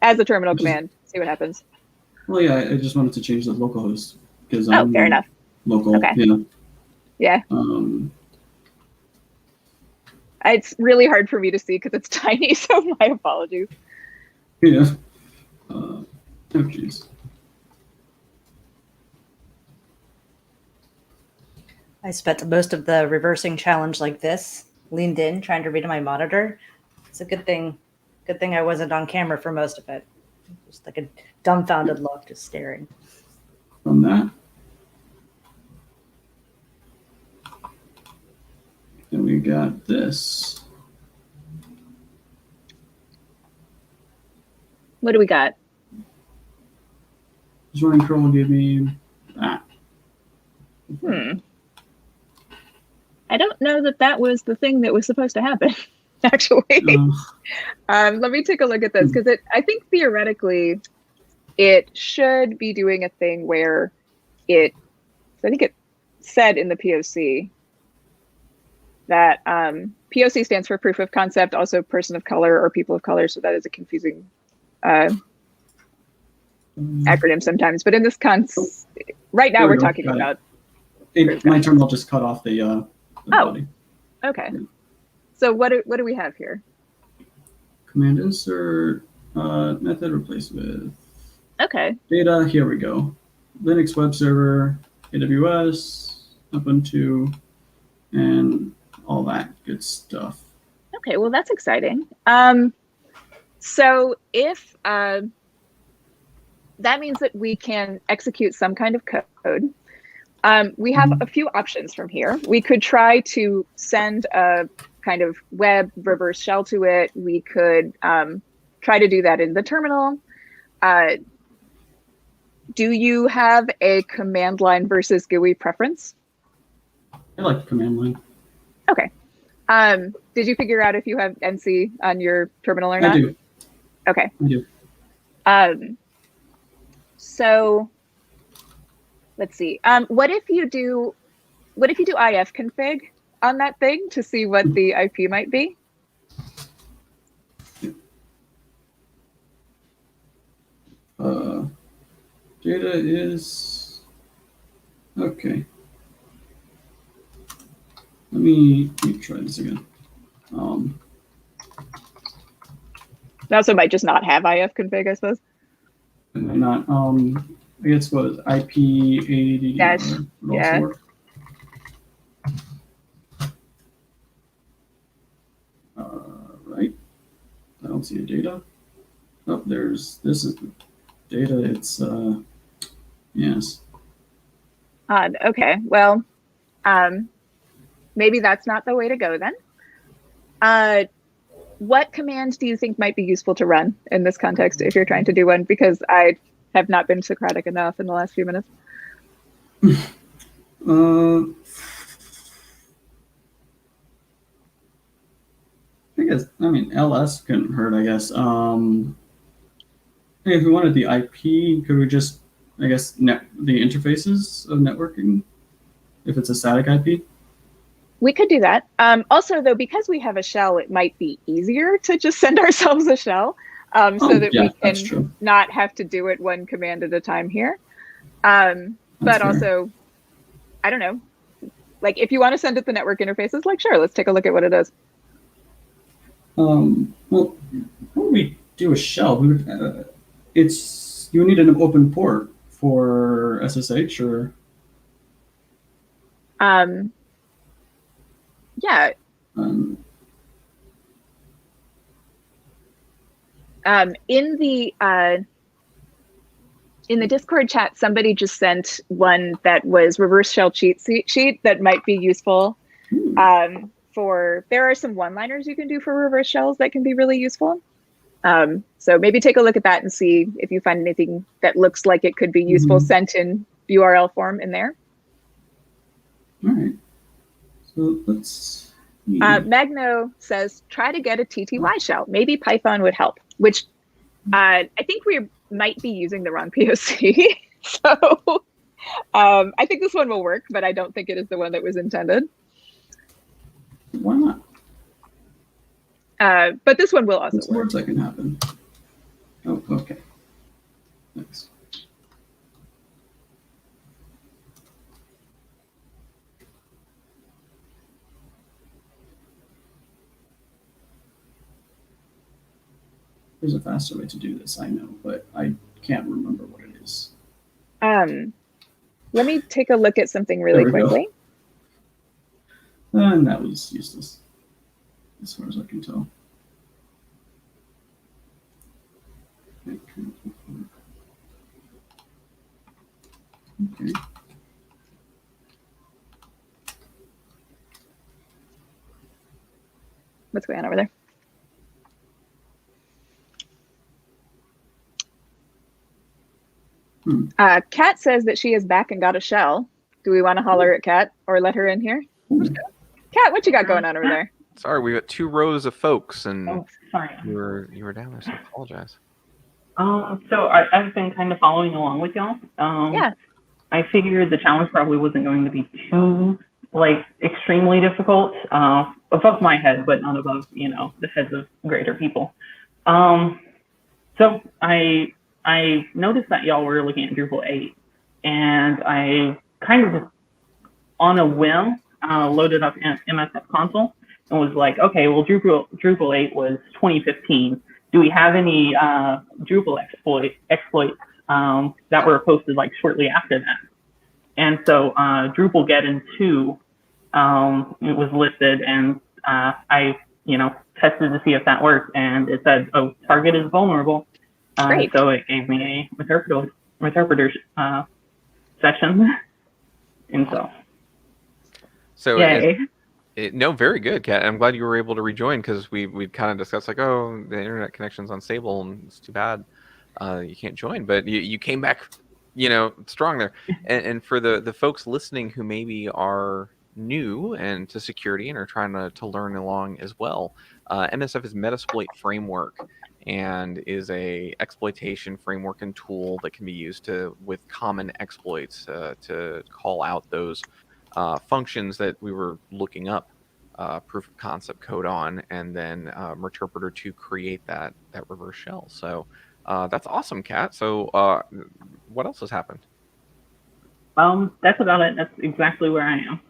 as a terminal command, see what happens. Well, yeah, I just wanted to change the localhost because fair enough. Local. Okay. Yeah. It's really hard for me to see because it's tiny, so my apologies. Yeah. Oh, jeez. I spent most of the reversing challenge like this, leaned in, trying to read my monitor. It's a good thing. Good thing I wasn't on camera for most of it. Just like a dumbfounded look, just staring. From that. Then we got this. What do we got? This running curl gave me that. I don't know that was the thing that was supposed to happen, actually. Let me take a look at this, because I think theoretically it should be doing a thing where I think it said in the POC that POC stands for proof of concept, also person of color or people of color, so that is a confusing acronym sometimes. But in this right now we're talking about... My terminal just cut off the body. Okay. So what do we have here? Command insert, method replace with. Okay. Data, here we go. Linux web server, AWS, Ubuntu, and all that good stuff. Okay, well, that's exciting. So if that means that we can execute some kind of code. We have a few options from here. We could try to send a kind of web reverse shell to it. We could try to do that in the terminal. Do you have a command line versus GUI preference? I like command line. Okay. Did you figure out if you have NC on your terminal or not? I do. Okay. I do. So let's see. What if you do IF config on that thing to see what the IP might be? Data is okay. Let me try this again. It also might just not have IF config, I suppose. Not. I guess what IP 80 Dash. Yeah. Right. I don't see a data. Oh, this is the data. It's yes. Odd. Okay. Well, maybe that's not the way to go then. What command do you think might be useful to run in this context if you're trying to do one? Because I have not been Socratic enough in the last few minutes. I mean, LS couldn't hurt, I guess. If we wanted the IP, could we just, I guess, the interfaces of networking, if it's a static IP? We could do that. Also, though, because we have a shell, it might be easier to just send ourselves a shell so that yeah, we that's can true. not have to do it one command at a time here. That's But fair. also, I don't know. Like, if you want to send it the network interfaces, like, sure, let's take a look at what it is. Well, when we do a shell, we would, you need an open port for SSH or. Yeah. In the Discord chat, somebody just sent one that was reverse shell cheat sheet that might be useful. There are some one-liners you can do for reverse shells that can be really useful. So maybe take a look at that and see if you find anything that looks like it could be useful sent in URL form in there. All right. So let's. Magno says, try to get a TTY shell. Maybe Python would help, which I think we might be using the wrong POC. So I think this one will work, but I don't think it is the one that was intended. Why not? But this one will also What's work. worse that can happen? Oh, okay. Thanks. There's a faster way to do this, I know, but I can't remember what it is. Let me take a look at something really quickly. And that was useless, as far as I can tell. Okay. What's going on over there? Kat says that she is back and got a shell. Do we want to holler at Kat or let her in here? Kat, what you got going on over there? Sorry, we got 2 rows of folks, and sorry. you were down there, so I apologize. So I've been kind of following along with y'all. Yeah. I figured the challenge probably wasn't going to be too extremely difficult, above my head, but not above the heads of greater people. So I noticed that y'all were looking at Drupal 8, and I kind of just on a whim loaded up MSF console and was like, okay, well Drupal 8 was 2015. Do we have any Drupal exploits that were posted shortly after that? And so Drupal Get-in 2 it was listed, and I tested to see if that worked, and it said, oh, target is vulnerable. So it gave me a interpreter session, and so yay. No, very good, Kat. I'm glad you were able to rejoin, because we've kind of discussed the internet connection's unstable and it's too bad you can't join, but you came back strong there. And for the folks listening who maybe are new and to security and are trying to learn along as well, MSF is Metasploit Framework, and is a exploitation framework and tool that can be used with common exploits to call out those functions that we were looking up proof of concept code on, and then Meterpreter to create that reverse shell. So that's awesome, Kat. So what else has happened? That's about it. That's exactly where I am.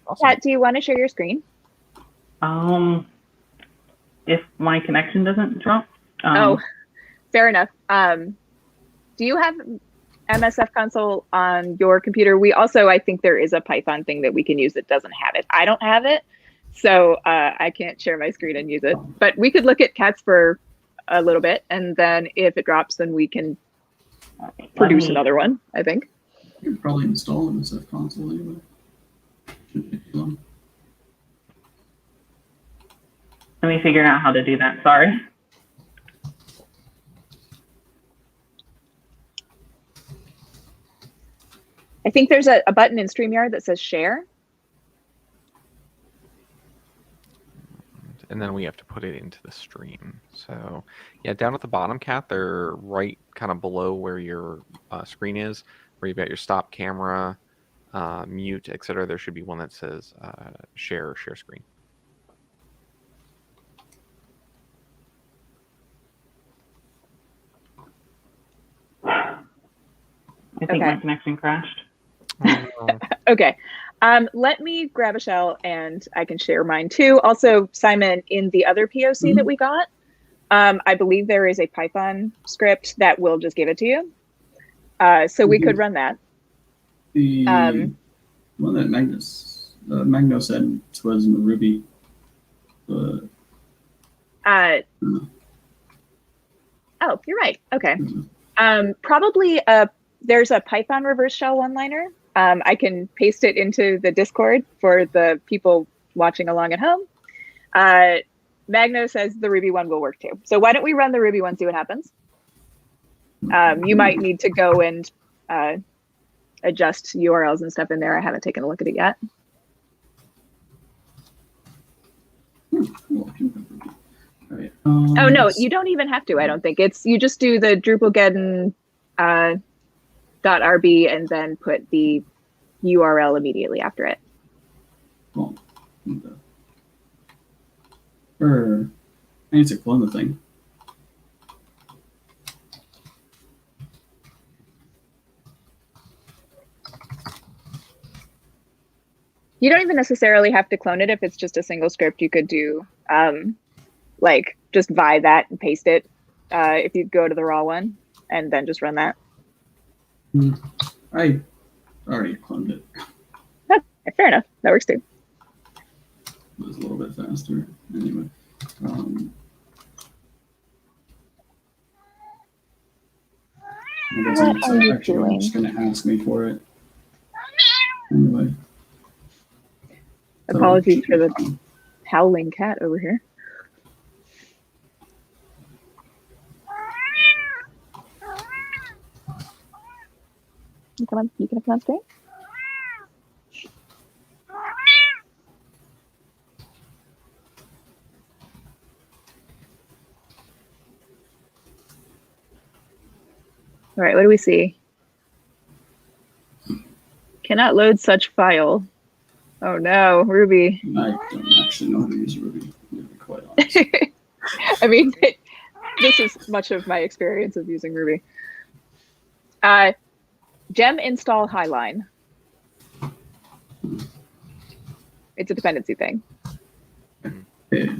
Awesome. Kat, do you want to share your screen? If my connection doesn't drop. Fair enough. Do you have MSF console on your computer? We also, I think there is a Python thing that we can use that doesn't have it. I don't have it, so I can't share my screen and use it. But we could look at Cats for a little bit, and then if it drops, then we can produce another one, I think. You could probably install MSF console anyway. Shouldn't take too long. Let me figure out how to do that. Sorry. I think there's a button in StreamYard that says share. And then we have to put it into the stream. So yeah, down at the bottom, Kat, they're right kind of below where your screen is, where you've got your stop camera, mute, etc., there should be one that says share screen. I think my connection crashed. Okay. Let me grab a shell and I can share mine too. Also, Simon, in the other POC that we got, I believe there is a Python script that will just give it to you. So we could run that. The one that Magno said was in Ruby. Oh, you're right. Okay. Probably there's a Python reverse shell one-liner. I can paste it into the Discord for the people watching along at home. Magno says the Ruby one will work too. So why don't we run the Ruby one, see what happens? You might need to go and adjust URLs and stuff in there. I haven't taken a look at it yet. Right. Oh no, you don't even have to. I don't think you just do the Drupalgeddon .rb and then put the URL immediately after it. Cool. Or I need to clone the thing. You don't even necessarily have to clone it if it's just a single script. You could do like just vi that and paste it if you go to the raw one and then just run that. I already cloned it. Okay, fair enough. That works too. It was a little bit faster. Anyway. What are you doing? Just going to ask me for it. Anyway. Apologies for the howling cat over here. You come on. You can come on screen. All right. What do we see? Cannot load such file. Oh no, Ruby. I don't actually know how to use Ruby, to be quite honest. I mean, this is much of my experience of using Ruby. Gem install highline. It's a dependency thing. Okay.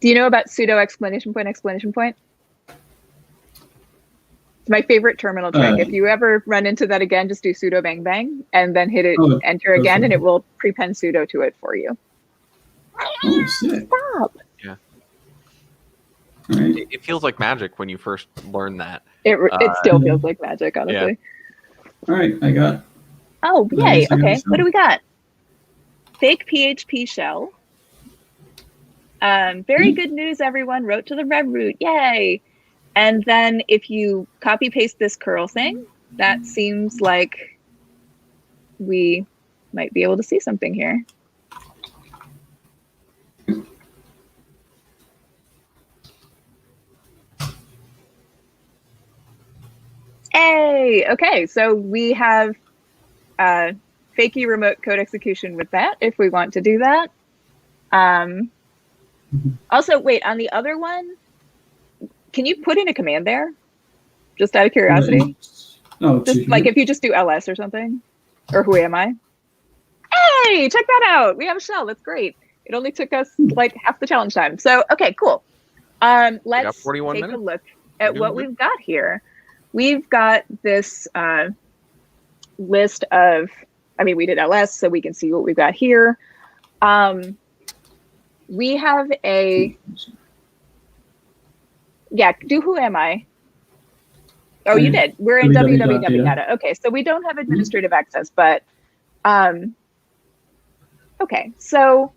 Do you know about sudo exclamation point? It's my favorite terminal trick. If you ever run into that again, just do sudo bang bang and then hit it enter again and it will prepend sudo to it for you. Oh, sick. Stop. Yeah. Right. It feels like magic when you first learn that. It still feels like magic, honestly. All right, I got. Oh, yay. Okay, what do we got? Fake PHP shell. Very good news, everyone. Wrote to the rev root. Yay. And then if you copy paste this curl thing, that seems like we might be able to see something here. Hey, okay, so we have fakey remote code execution with that if we want to do that. Also, wait, on the other one, can you put in a command there? Just out of curiosity. Oh, just like if you just do ls or something, or who am I? Hey, check that out. We have a shell. That's great. It only took us like half the challenge time. So, okay, cool. Let's take a look at what we've got here. We've got this list of, I mean, we did ls, so we can see what we've got here. We have a, yeah, do who am I? Oh, you did. We're in www data. Okay, so we don't have administrative access, but okay, so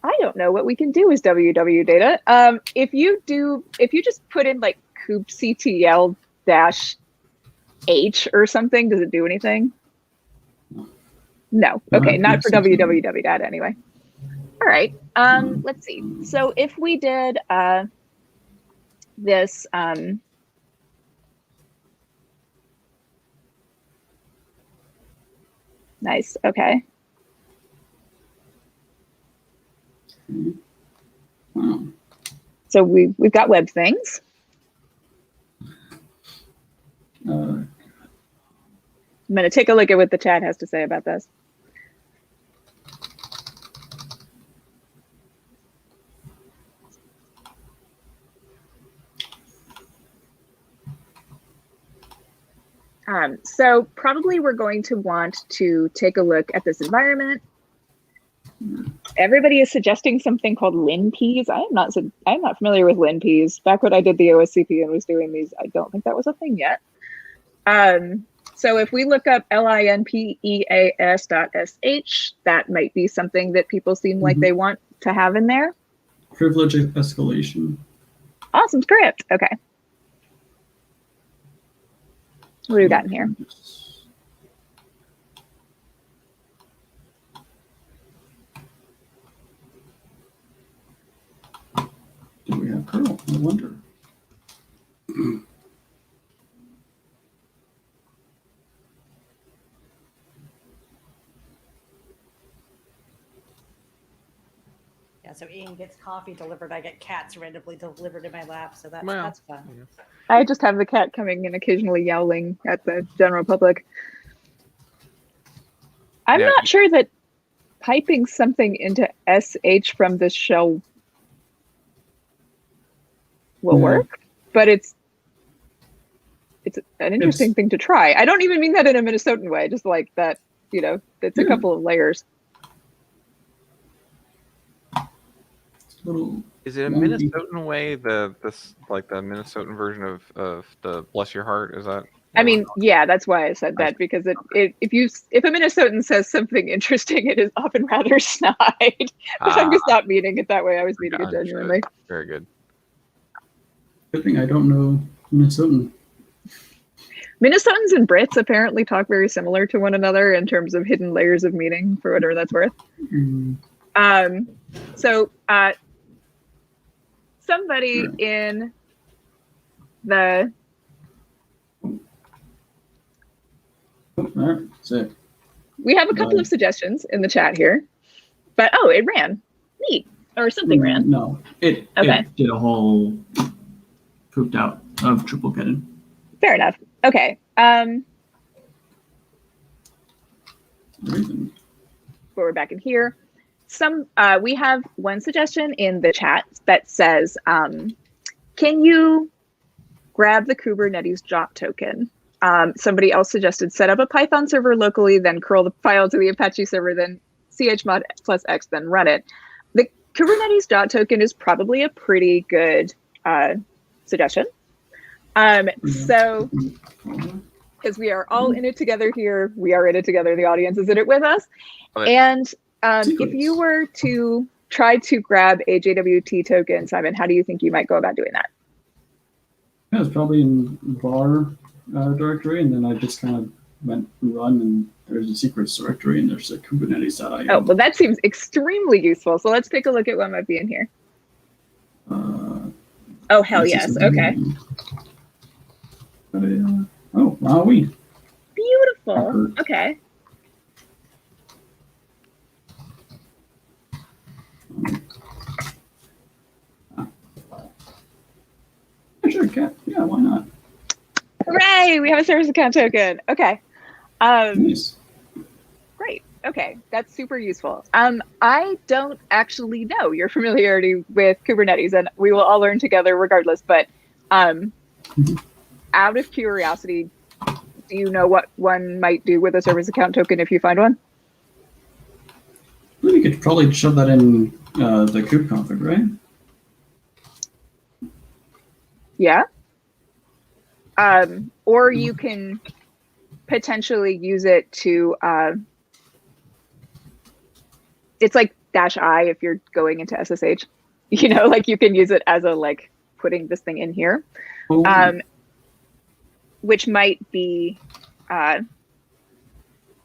I don't know what we can do with www data. If you just put in like kubectl -h or something, does it do anything? No. Okay, not for www data anyway. All right. Let's see. So if we did this Nice. Okay. Wow. So we've got web things. Uh, I'm going to take a look at what the chat has to say about this. So probably we're going to want to take a look at this environment. Everybody is suggesting something called linpeas. I'm not familiar with linpeas. Back when I did the OSCP and was doing these, I don't think that was a thing yet. So if we look up linpeas.sh, that might be something that people seem like they want to have in there. Privilege escalation. Awesome script. Okay. What do we got in here? Do we have curl? I wonder. Yeah, so Ian gets coffee delivered. I get cats randomly delivered in my lap. So that's fun. I just have the cat coming and occasionally yowling at the general public. I'm not sure that piping something into SH from this shell will work, but it's an interesting thing to try. I don't even mean that in a Minnesotan way, just like that, it's a couple of layers. Is it a Minnesotan way? The Minnesotan version of the bless your heart? Is that? I mean, yeah, that's why I said that, because if a Minnesotan says something interesting, it is often rather snide. But I'm just not meaning it that way. I was meaning it genuinely. Very good. Good thing I don't know Minnesotan. Minnesotans and Brits apparently talk very similar to one another in terms of hidden layers of meaning, for whatever that's worth. So somebody in the we have a couple of suggestions in the chat here, but it ran. Neat. Or something ran. No, it did a whole pooped out of triplicate. Fair enough. Okay. But we're back in here. We have one suggestion in the chat that says, can you grab the Kubernetes jot token? Somebody else suggested set up a Python server locally, then curl the file to the Apache server, then chmod +x, then run it. The Kubernetes jot token is probably a pretty good suggestion. So, because we are all in it together here, we are in it together, the audience is in it with us. And if you were to try to grab a JWT token, Simon, how do you think you might go about doing that? Yeah, it's probably in var directory, and then I just kind of went run, and there's a secrets directory, and there's a kubernetes.io. Oh, well, that seems extremely useful. So let's take a look at what might be in here. Oh, hell yes. Okay. Oh, wow, weed. Beautiful. Okay. Sure, cat. Yeah, why not? Hooray! We have a service account token. Okay. Nice. Great. Okay, that's super useful. I don't actually know your familiarity with Kubernetes, and we will all learn together regardless. But out of curiosity, do you know what one might do with a service account token if you find one? Well, you could probably shove that in the kubeconfig, right? Yeah. Or you can potentially use it to, it's like -I if you're going into SSH, like you can use it as a, like, putting this thing in here, which might be,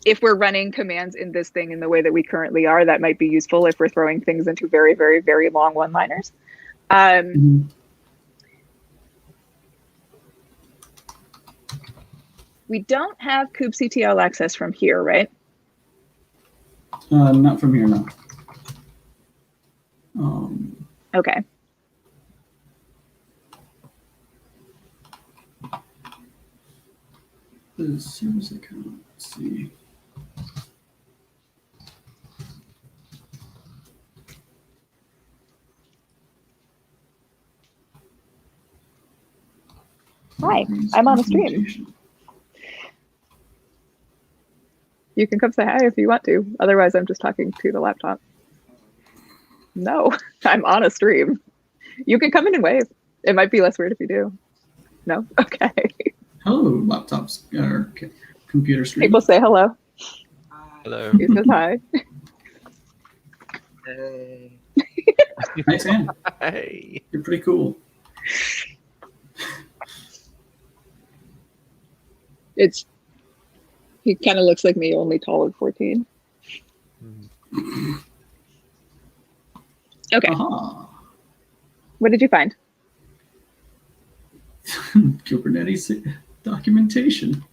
if we're running commands in this thing in the way that we currently are, that might be useful if we're throwing things into very, very, very long one-liners. We don't have kubectl access from here, right? Not from here, no. Okay. The service account. Let's see. Hi, I'm on a stream. You can come say hi if you want to. Otherwise, I'm just talking to the laptop. No, I'm on a stream. You can come in and wave. It might be less weird if you do. No? Okay. Hello, laptops or computer screen. People say hello. Hello. He says hi. Hey. Hi, Sam. Hey. You're pretty cool. He kind of looks like me, only taller 14. Okay. Aha. What did you find? Kubernetes documentation.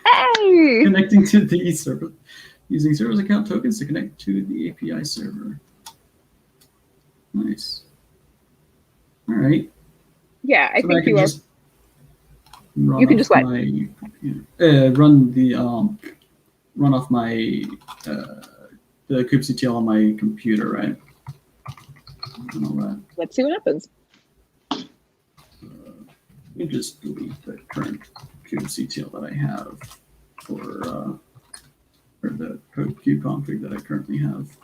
Hey! Connecting to the server. Using service account tokens to connect to the API server. Nice. All right. Yeah, I So think you are. just run You can off just what? my run off my the kubectl on my computer, right? And all that. Let's see what happens. Let me just delete the current kubectl that I have for the kubeconfig that I currently have.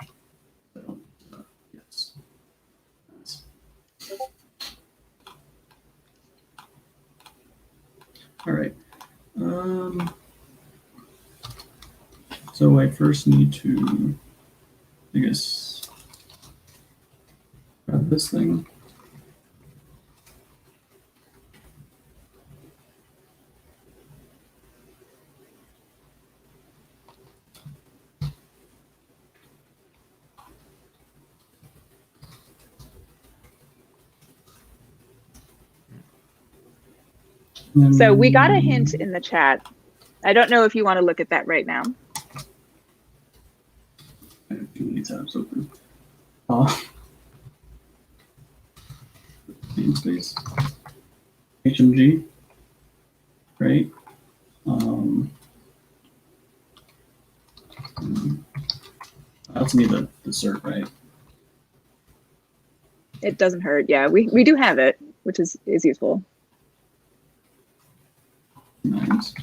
Yes. All right. So I first need to, I guess, grab this thing. So we got a hint in the chat. I don't know if you want to look at that right now. I have too many tabs open. Namespace. HMG. Right. That's me the cert, right? It doesn't hurt. Yeah, we do have it, which is useful. Nice.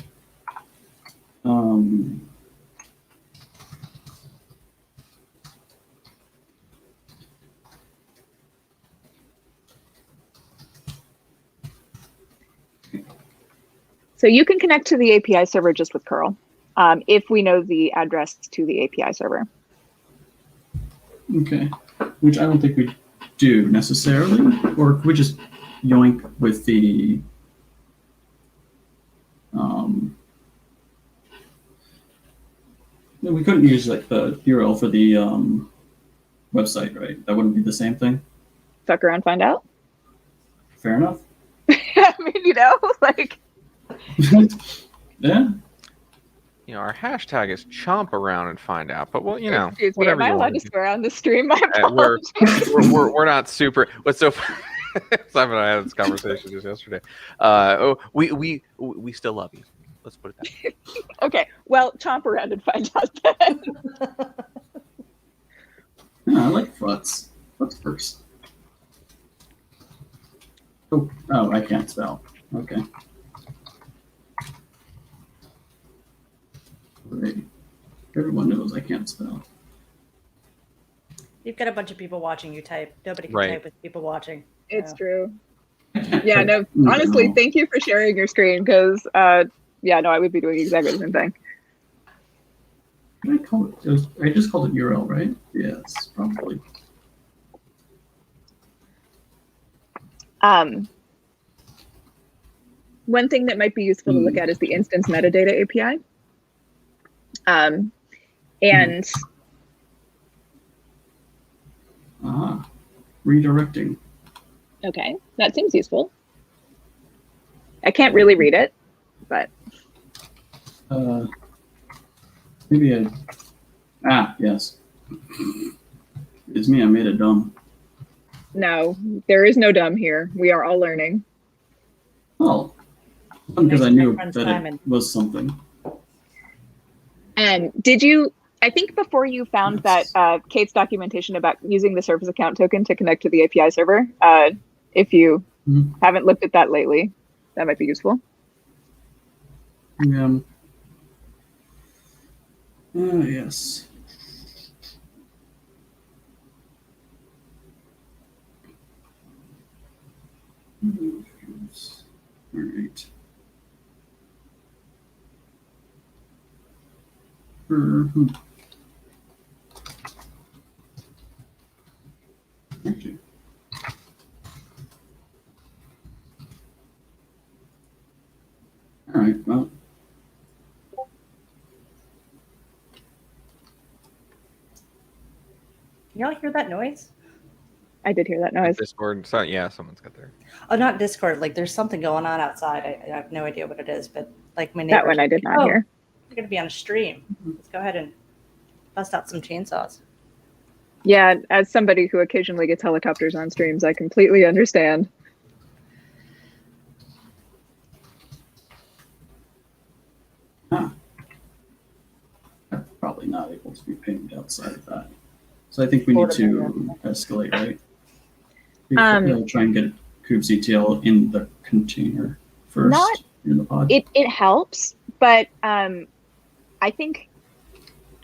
So you can connect to the API server just with curl, if we know the address to the API server. Okay. Which I don't think we do necessarily, or could we just yoink with the no, we couldn't use like the URL for the website, right? That wouldn't be the same thing. Fuck around, find out. Fair enough. I mean, you know, like. Yeah. You know, our hashtag is chomp around and find out, but well, you know, Excuse me, whatever am I you allowed want to to do. swear on the stream? My We're, apologies. we're not super. What's so Simon and I had this conversation just yesterday. We still love you. Let's put it that way. Okay, well, chomp around and find out then. Yeah, I like futs. What's first? Oh, I can't spell. Okay. Great. Everyone knows I can't spell. You've got a bunch of people watching you type. Nobody can Right. type with people watching. It's So. true. I can't Yeah, type no, in honestly, general. thank you for sharing your screen because, yeah, no, I would be doing exactly the same thing. What did I call it? I just called it URL, right? Yes, probably. One thing that might be useful to look at is the instance metadata API. And Redirecting. okay, that seems useful. I can't really read it, but Maybe Ah, yes. It's me. I made it dumb. No, there is no dumb here. We are all learning. Oh, because I Next knew friend that Simon. it was something. And did you, I think before you found that Kate's documentation about using the service account token to connect to the API server, if you haven't looked at that lately, that might be useful. Yeah. Yes. All right. Okay. All right. Well. Y'all hear that noise? I did hear that noise. Discord. So yeah, someone's got their. Oh, not Discord. Like there's something going on outside. I have no idea what it is, but like my neighbor. That one I did not hear. We're gonna be on a stream. Let's go ahead and bust out some chainsaws. Yeah, as somebody who occasionally gets helicopters on streams, I completely understand. I'm probably not able to be pinged outside of that. So I think we need to escalate, right? We'll try and get kubectl in the container first in the pod. It helps, but I think,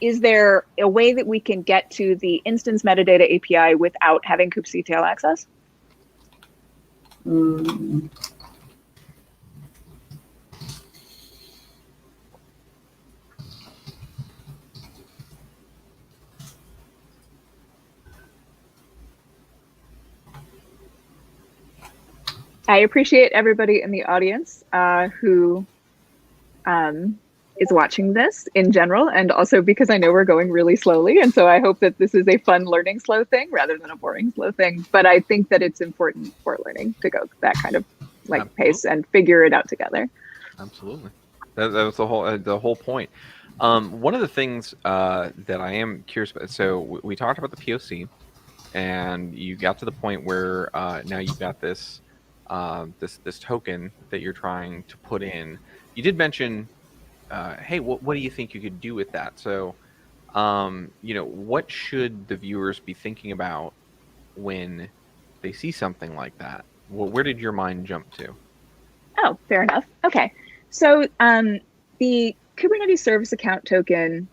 is there a way that we can get to the instance metadata API without having kubectl access? I appreciate everybody in the audience who is watching this in general, and also because I know we're going really slowly, and so I hope that this is a fun learning slow thing rather than a boring slow thing. But I think that it's important for learning to go that kind of like pace and figure it out together. Absolutely, that was the whole point. One of the things that I am curious about. So we talked about the POC, and you got to the point where now you've got this this token that you're trying to put in. You did mention, hey, what do you think you could do with that? So, what should the viewers be thinking about when they see something like that? Where did your mind jump to? Oh, fair enough. Okay. So the Kubernetes Service Account token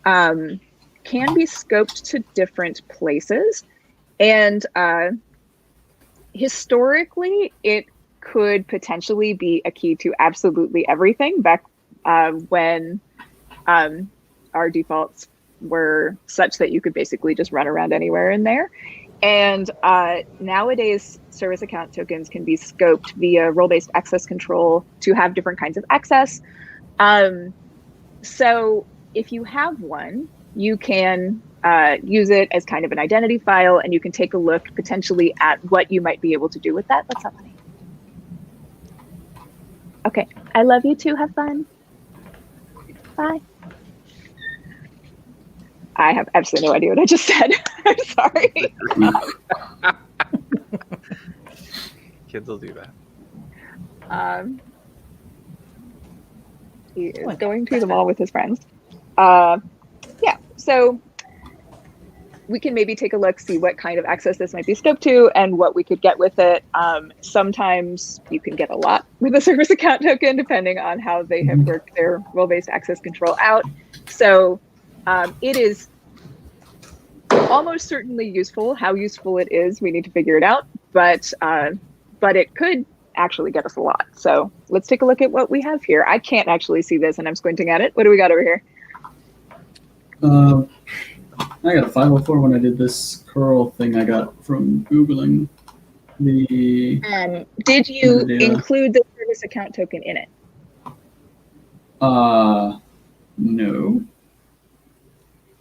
can be scoped to different places. And historically, it could potentially be a key to absolutely everything back when our defaults were such that you could basically just run around anywhere in there. And nowadays, service account tokens can be scoped via role-based access control to have different kinds of access. So if you have one, you can use it as kind of an identity file, and you can take a look potentially at what you might be able to do with that. What's up, honey? Okay, I love you too. Have fun. Bye. I have absolutely no idea what I just said. I'm sorry. Kids will do that. He is going to the mall with his friends. Yeah, so we can maybe take a look, see what kind of access this might be scoped to and what we could get with it. Sometimes you can get a lot with a service account token, depending on how they have worked their role-based access control out. So it is almost certainly useful. How useful it is, we need to figure it out, but it could actually get us a lot. So let's take a look at what we have here. I can't actually see this and I'm squinting at it. What do we got over here? I got a 504 when I did this curl thing I got from Googling the... Did you include the service account token in it? No.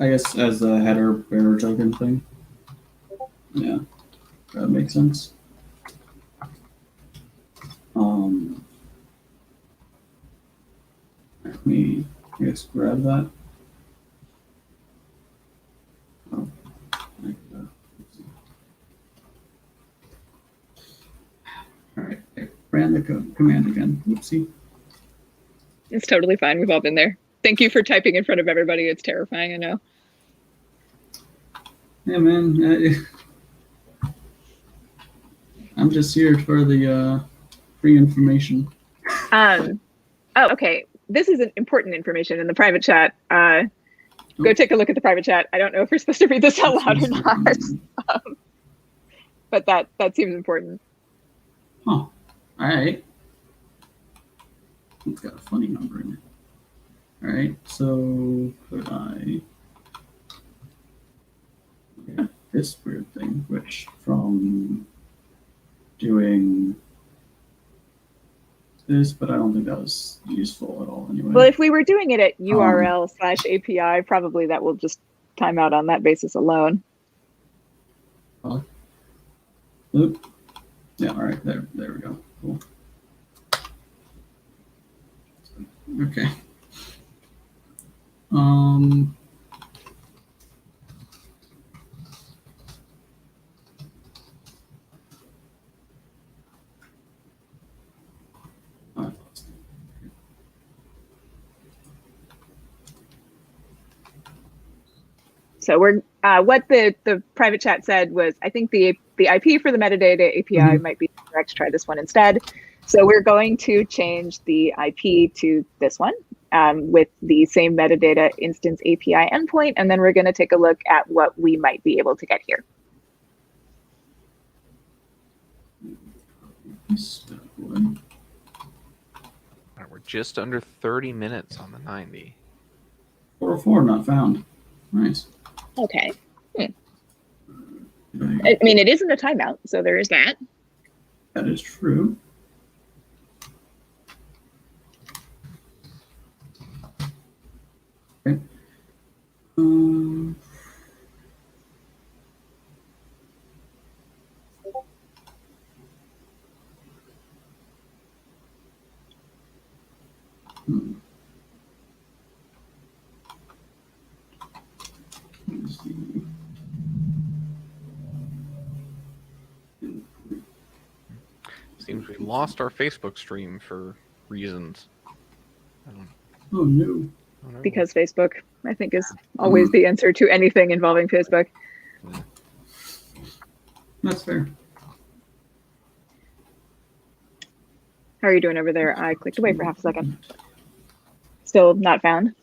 I guess as a header bearer token thing. Yeah, that makes sense. Let me, I guess, grab that. ran the command again. Whoopsie. It's totally fine. We've all been there. Thank you for typing in front of everybody. It's terrifying, I know. Yeah, man. I'm just here for the free information. Oh, okay. This is important information in the private chat. Go take a look at the private chat. I don't know if we're supposed to read this out loud or not, but that seems important. Huh. All right. It's got a funny number in it. All right. So could I get this weird thing, which from doing this, but I don't think that was useful at all anyway. Well, if we were doing it at URL/API, probably that will just time out on that basis alone. Oop. Yeah, all right, there we go. Cool. Okay. So we're what the private chat said was, I think the IP for the metadata API might be correct. Try this one instead. So we're going to change the IP to this one with the same metadata instance API endpoint, and then we're going to take a look at what we might be able to get here. All right, we're just under 30 minutes on the 90. 404 not found. Nice. Okay. I mean, it isn't a timeout, so there is that. That is true. Okay. Let's see. Seems we lost our Facebook stream for reasons. I don't know. Oh no. Oh, no. Because Facebook, I think, is always the answer to anything involving Facebook. That's fair. How are you doing over there? I clicked away for half a second. Still not found.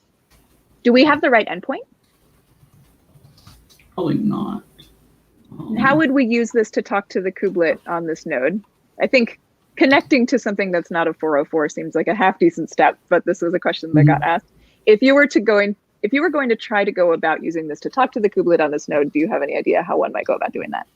Do we have the right endpoint? Probably not. How would we use this to talk to the kubelet on this node? I think connecting to something that's not a 404 seems like a half decent step, but this was a question that got asked. If you were going to try to go about using this to talk to the kubelet on this node, do you have any idea how one might go about doing that?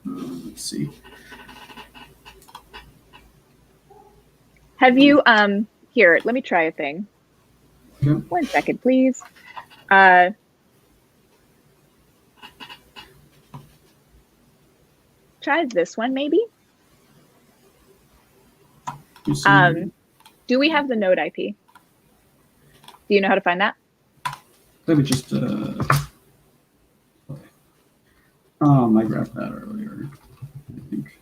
Let's see. Have you, here, let me try a thing. Okay. 1 second, please. Try this one, maybe. Do we have the node IP? Do you know how to find that? Let me just okay. I grabbed that earlier. I think.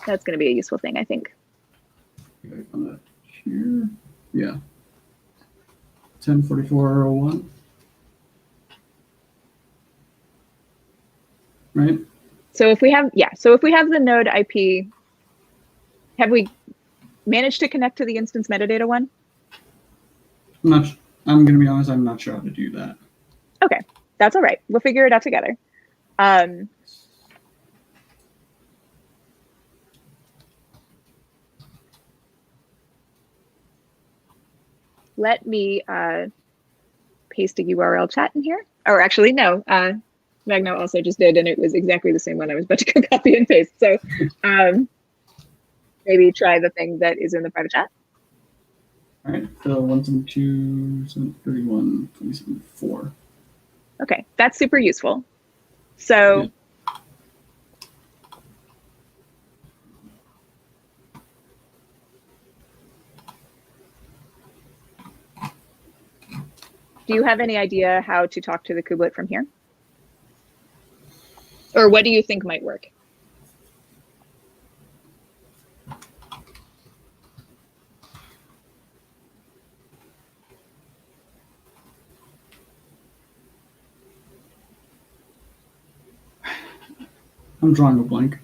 That's going to be a useful thing, I think. I found that here. Yeah. 104401. Right? So if we have, the node IP, have we managed to connect to the instance metadata one? I'm going to be honest, I'm not sure how to do that. Okay, that's all right. We'll figure it out together. Let me paste a URL chat in here. Or actually, no, Magno also just did, and it was exactly the same one I was about to go copy and paste. So maybe try the thing that is in the private chat. All right, so 172, 731, 27, 4. Okay, that's super useful. So do you have any idea how to talk to the kubelet from here? Or what do you think might work? I'm drawing a blank.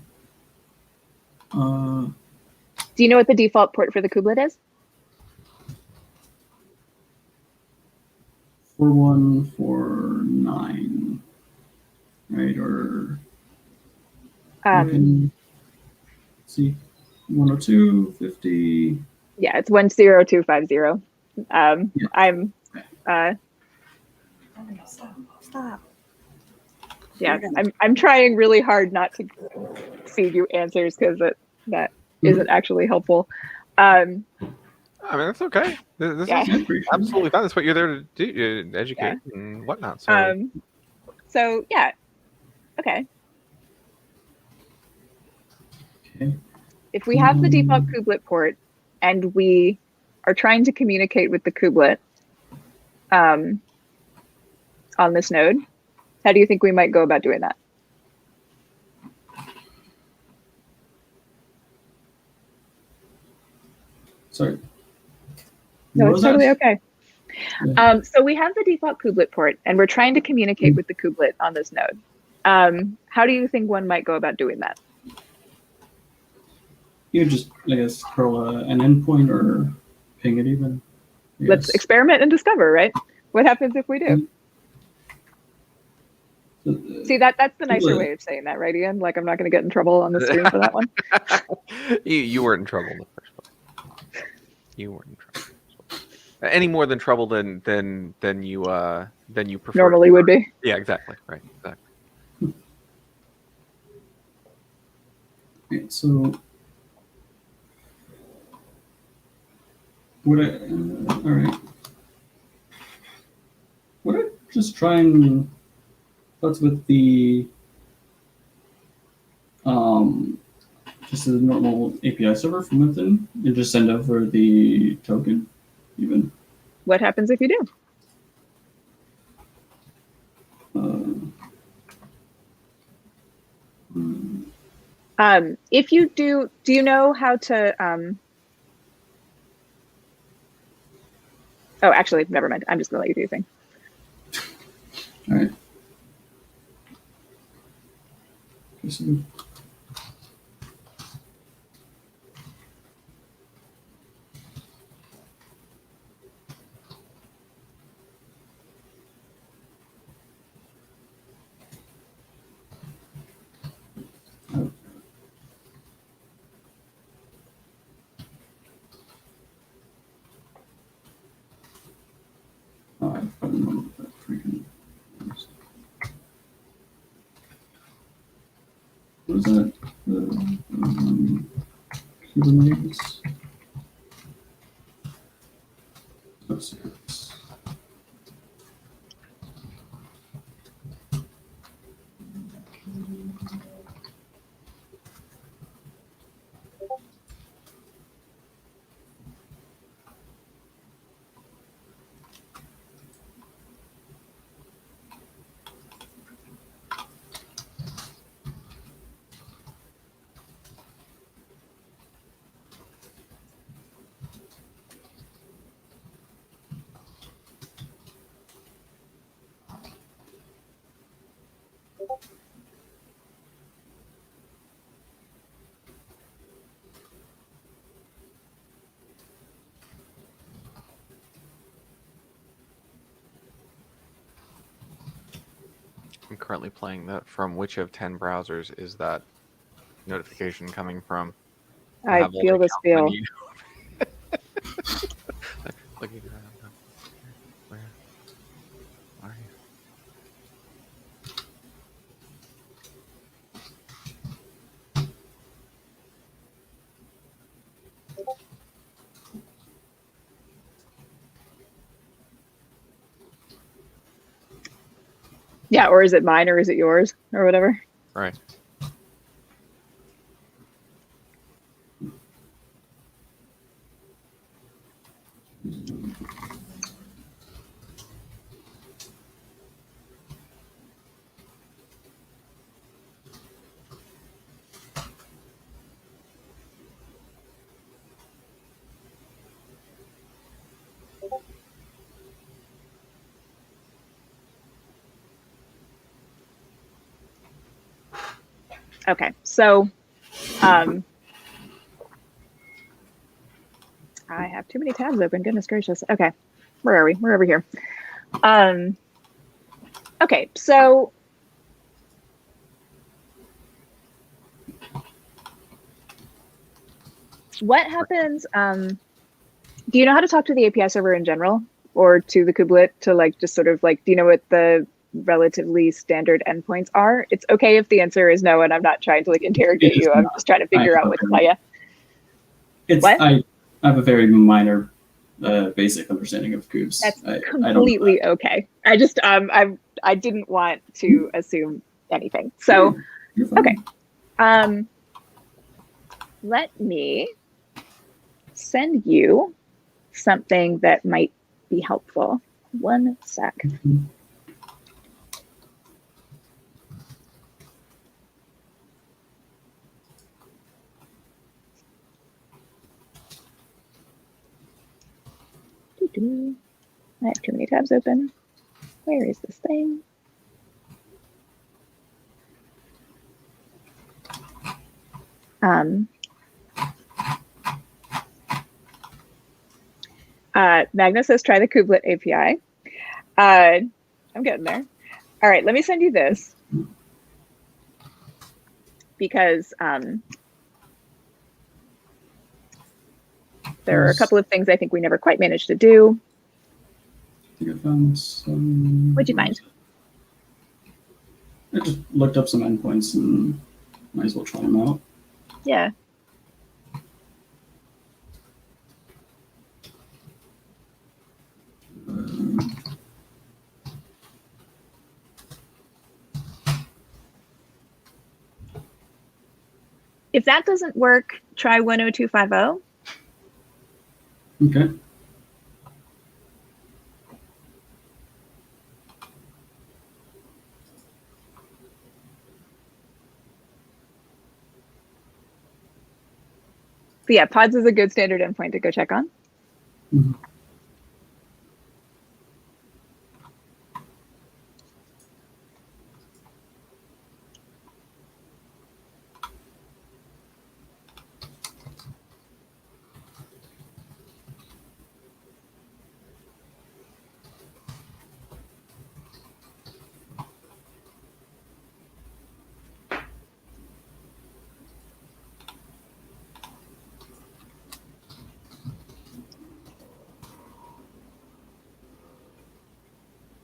Do you know what the default port for the kubelet is? 4149, right? Or see, 102, 50. Yeah, it's 10250. I'm Stop. Yeah, I'm trying really hard not to feed you answers because that isn't actually helpful. I mean, that's okay. This Yeah. is absolutely fine. That's what you're there to do, educate and whatnot. So yeah, okay. If we have the default kubelet port and we are trying to communicate with the kubelet on this node, how do you think we might go about doing that? Sorry. No, it's totally okay. So we have the default kubelet port and we're trying to communicate with the kubelet on this node. How do you think one might go about doing that? You just, I guess, curl an endpoint or ping it even. Let's experiment and discover, right? What happens if we do? See, that's the nicer way of saying that, right, Ian? Like, I'm not going to get in trouble on the stream for that one. You weren't in trouble in the first place. You weren't in trouble. Any more than trouble than you prefer Normally would be. Yeah, exactly. Right. Exactly. Okay, so would I? All right. Would I just try and that's with the just a normal API server from within and just send over the token even? What happens if you do? If you do you know how to oh, actually, never mind. I'm just gonna let you do your thing. All right. What is that? Kubernetes. I'm currently playing that. From which of 10 browsers is that notification coming from? I feel this feel. Looking around. Where are you? Yeah, or is it mine or is it yours or whatever? Right. Okay, so I have too many tabs open. Goodness gracious. Okay, where are we? We're over here. Okay, so what happens? Do you know how to talk to the API server in general, or to the kubelet to like just sort of like? Do you know what the relatively standard endpoints are? It's okay if the answer is no, and I'm not trying to like interrogate you. I'm just trying to figure out what to tell you. I have a very minor, basic understanding of kubes. That's I completely okay. I just I didn't want to assume anything. So okay, let me send you something that might be helpful. One sec. I have too many tabs open. Where is this thing? Magna says try the kubelet API. I'm getting there. All right, let me send you this because there are a couple of things I think we never quite managed to do. I think I found some. What'd you find? I just looked up some endpoints and might as well try them out. Yeah. If that doesn't work, try 10250. Okay. So yeah, pods is a good standard endpoint to go check on. Mm-hmm.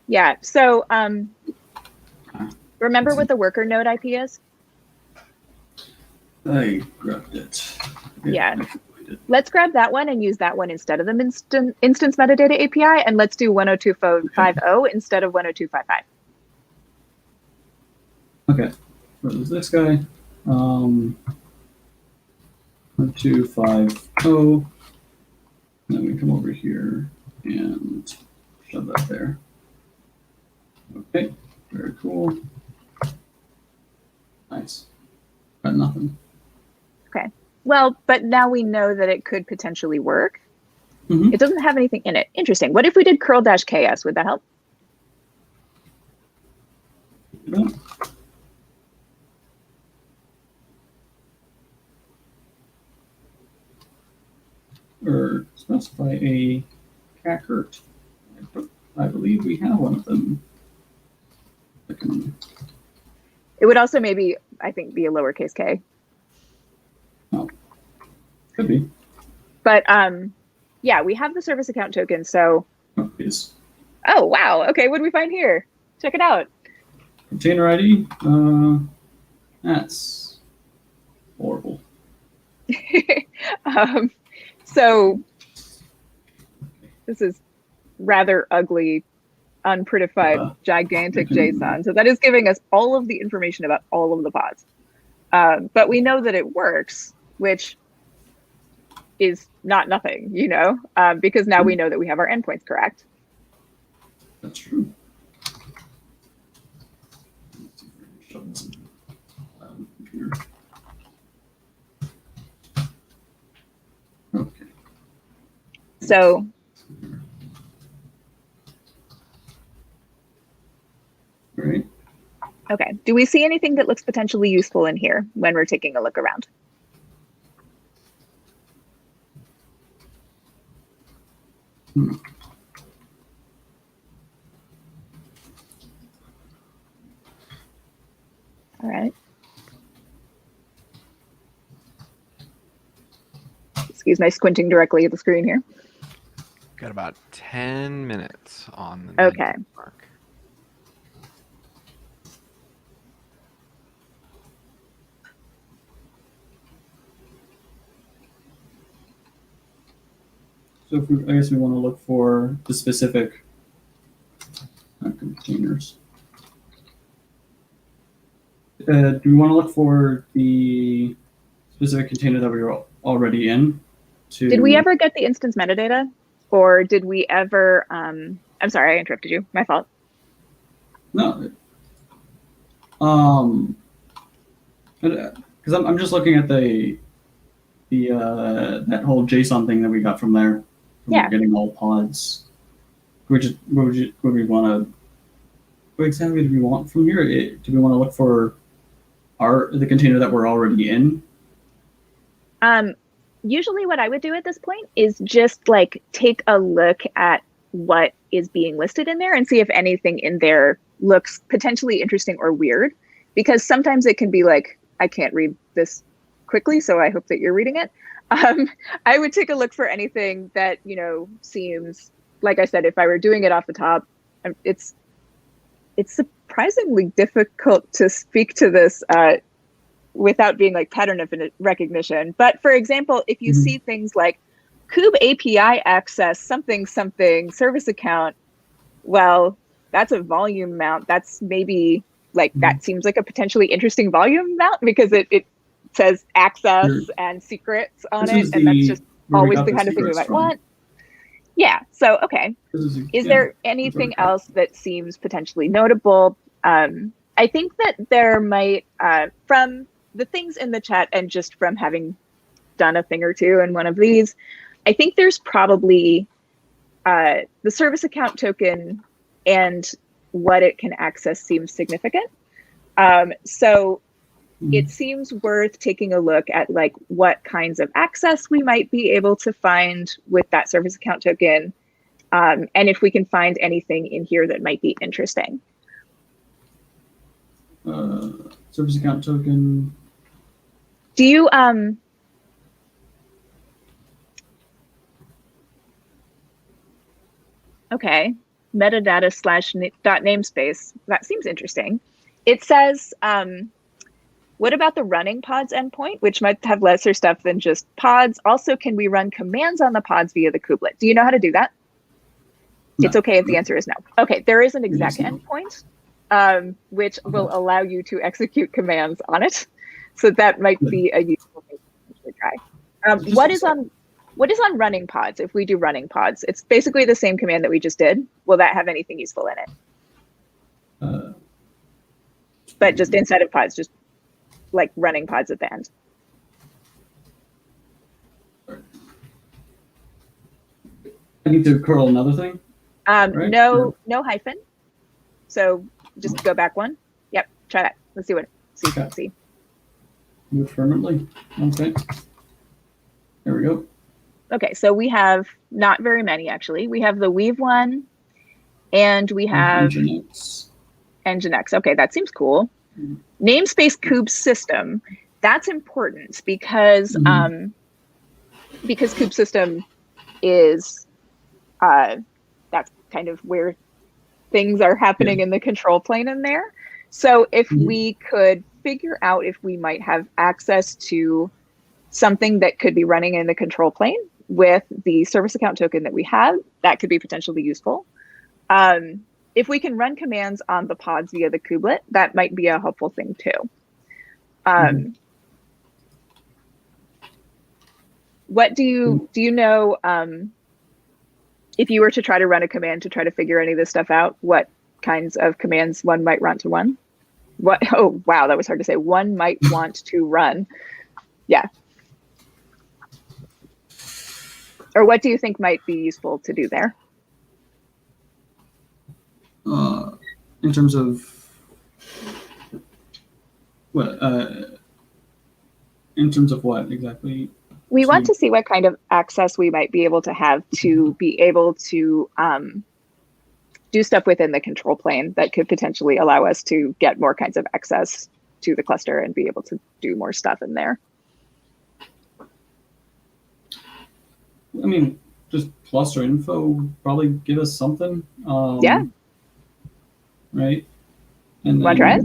Yeah, so remember what the worker node IP is? I grabbed it. Okay, Yeah. Let's grab that one and use that one instead of the instance metadata API, and let's do 10250 instead of 10255. Okay, so there's this guy. 1250. Then we come over here and shove that there. Okay, very cool. Nice. Got nothing. Okay. Well, but now we know that it could potentially work. Mm-hmm. It doesn't have anything in it. Interesting. What if we did curl-ks? Would that help? Yeah. Or specify a cackert. I believe we have one of them. It would also maybe, I think, be a lowercase k. Oh, could be. But yeah, we have the service account token. So. Oh, yes. Oh wow. Okay, what do we find here? Check it out. Container ID. That's horrible. So this is rather ugly unprettified gigantic JSON. So that is giving us all of the information about all of the pods. But we know that it works, which is not nothing, because now we know that we have our endpoints correct. That's true. Okay. So Right. Okay. Do we see anything that looks potentially useful in here when we're taking a look around? All right. Excuse my squinting directly at the screen here. Got about 10 minutes on the Okay. mark. So I guess we want to look for the specific containers. Do we want to look for the specific container that we were already in? Did we ever get the instance metadata? Or did we ever, I'm sorry, I interrupted you. My fault. No. Because I'm just looking at the that whole JSON thing that we got from there. Yeah. Getting all pods. What exactly do we want from here? Do we want to look for the container that we're already in? Usually what I would do at this point is just like take a look at what is being listed in there and see if anything in there looks potentially interesting or weird, because sometimes it can be like, I can't read this quickly, so I hope that you're reading it. I would take a look for anything that, seems, like I said, if I were doing it off the top, it's surprisingly difficult to speak to this without being like pattern of recognition. But for example, if you see things like Kube API access, something, service account, well, that's a volume mount. That's maybe like, that seems like a potentially interesting volume mount because it says access and secrets on it. And that's just always the kind of thing we might want. Yeah. So, okay. Is there anything else that seems potentially notable? I think that there might, from the things in the chat and just from having done a thing or two in one of these, I think there's probably the service account token and what it can access seems significant. So it seems worth taking a look at like what kinds of access we might be able to find with that service account token. And if we can find anything in here that might be interesting. Service account token. Do you, okay, metadata / dot namespace. That seems interesting. It says, what about the running pods endpoint, which might have lesser stuff than just pods? Also, can we run commands on the pods via the kubelet? Do you know how to do that? No. It's okay if the answer is no. Okay, there is an exec endpoint, which will allow you to execute commands on it. So that might be a useful thing to try. What is on running pods? If we do running pods, it's basically the same command that we just did. Will that have anything useful in it? But just instead of pods, just like running pods at the end. I need to curl another thing. Right? No hyphen. So just go back one. Yep, try that. Let's see what. See. Move permanently. Okay. There we go. Okay, so we have not very many actually. We have the Weave one, and we have Nginx. Okay, that seems cool. Namespace Kube system. That's important because because Kube system is that's kind of where things are happening in the control plane in there. So if we could figure out if we might have access to something that could be running in the control plane if we can run commands on the pods via the kubelet, that might be a helpful thing too. What do you know, if you were to try to run a command to try to figure any of this stuff out, what kinds of commands one might run to one? What? Oh, wow, that was hard to say. One might want to run. Yeah. Or what do you think might be useful to do there? In terms of what? In terms of what exactly? We want to see what kind of access we might be able to have to be able to do stuff within the control plane that could potentially allow us to get more kinds of access to the cluster and be able to do more stuff in there. I mean, just cluster info would probably give us something. Yeah. Right. And want to try it?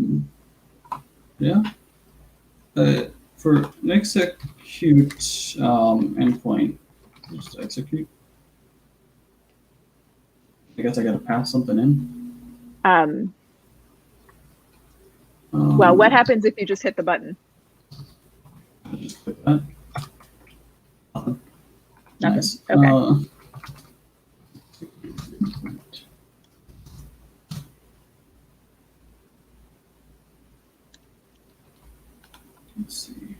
Yeah. For an execute endpoint, just execute. I guess I got to pass something in. Well, what happens if you just hit the button? Just click that. Nothing. Nice. Okay. Let's see.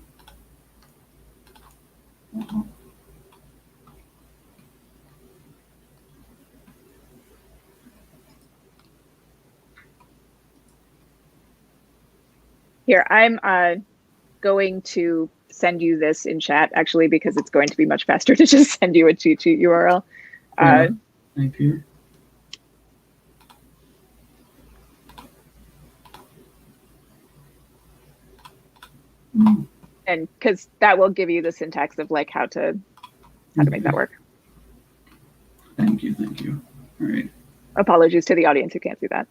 Here, I'm going to send you this in chat, actually, because it's going to be much faster to just send you a cheat sheet URL. Thank you. And because that will give you the syntax of like how to make that work. Thank you. All right. Apologies to the audience who can't see that.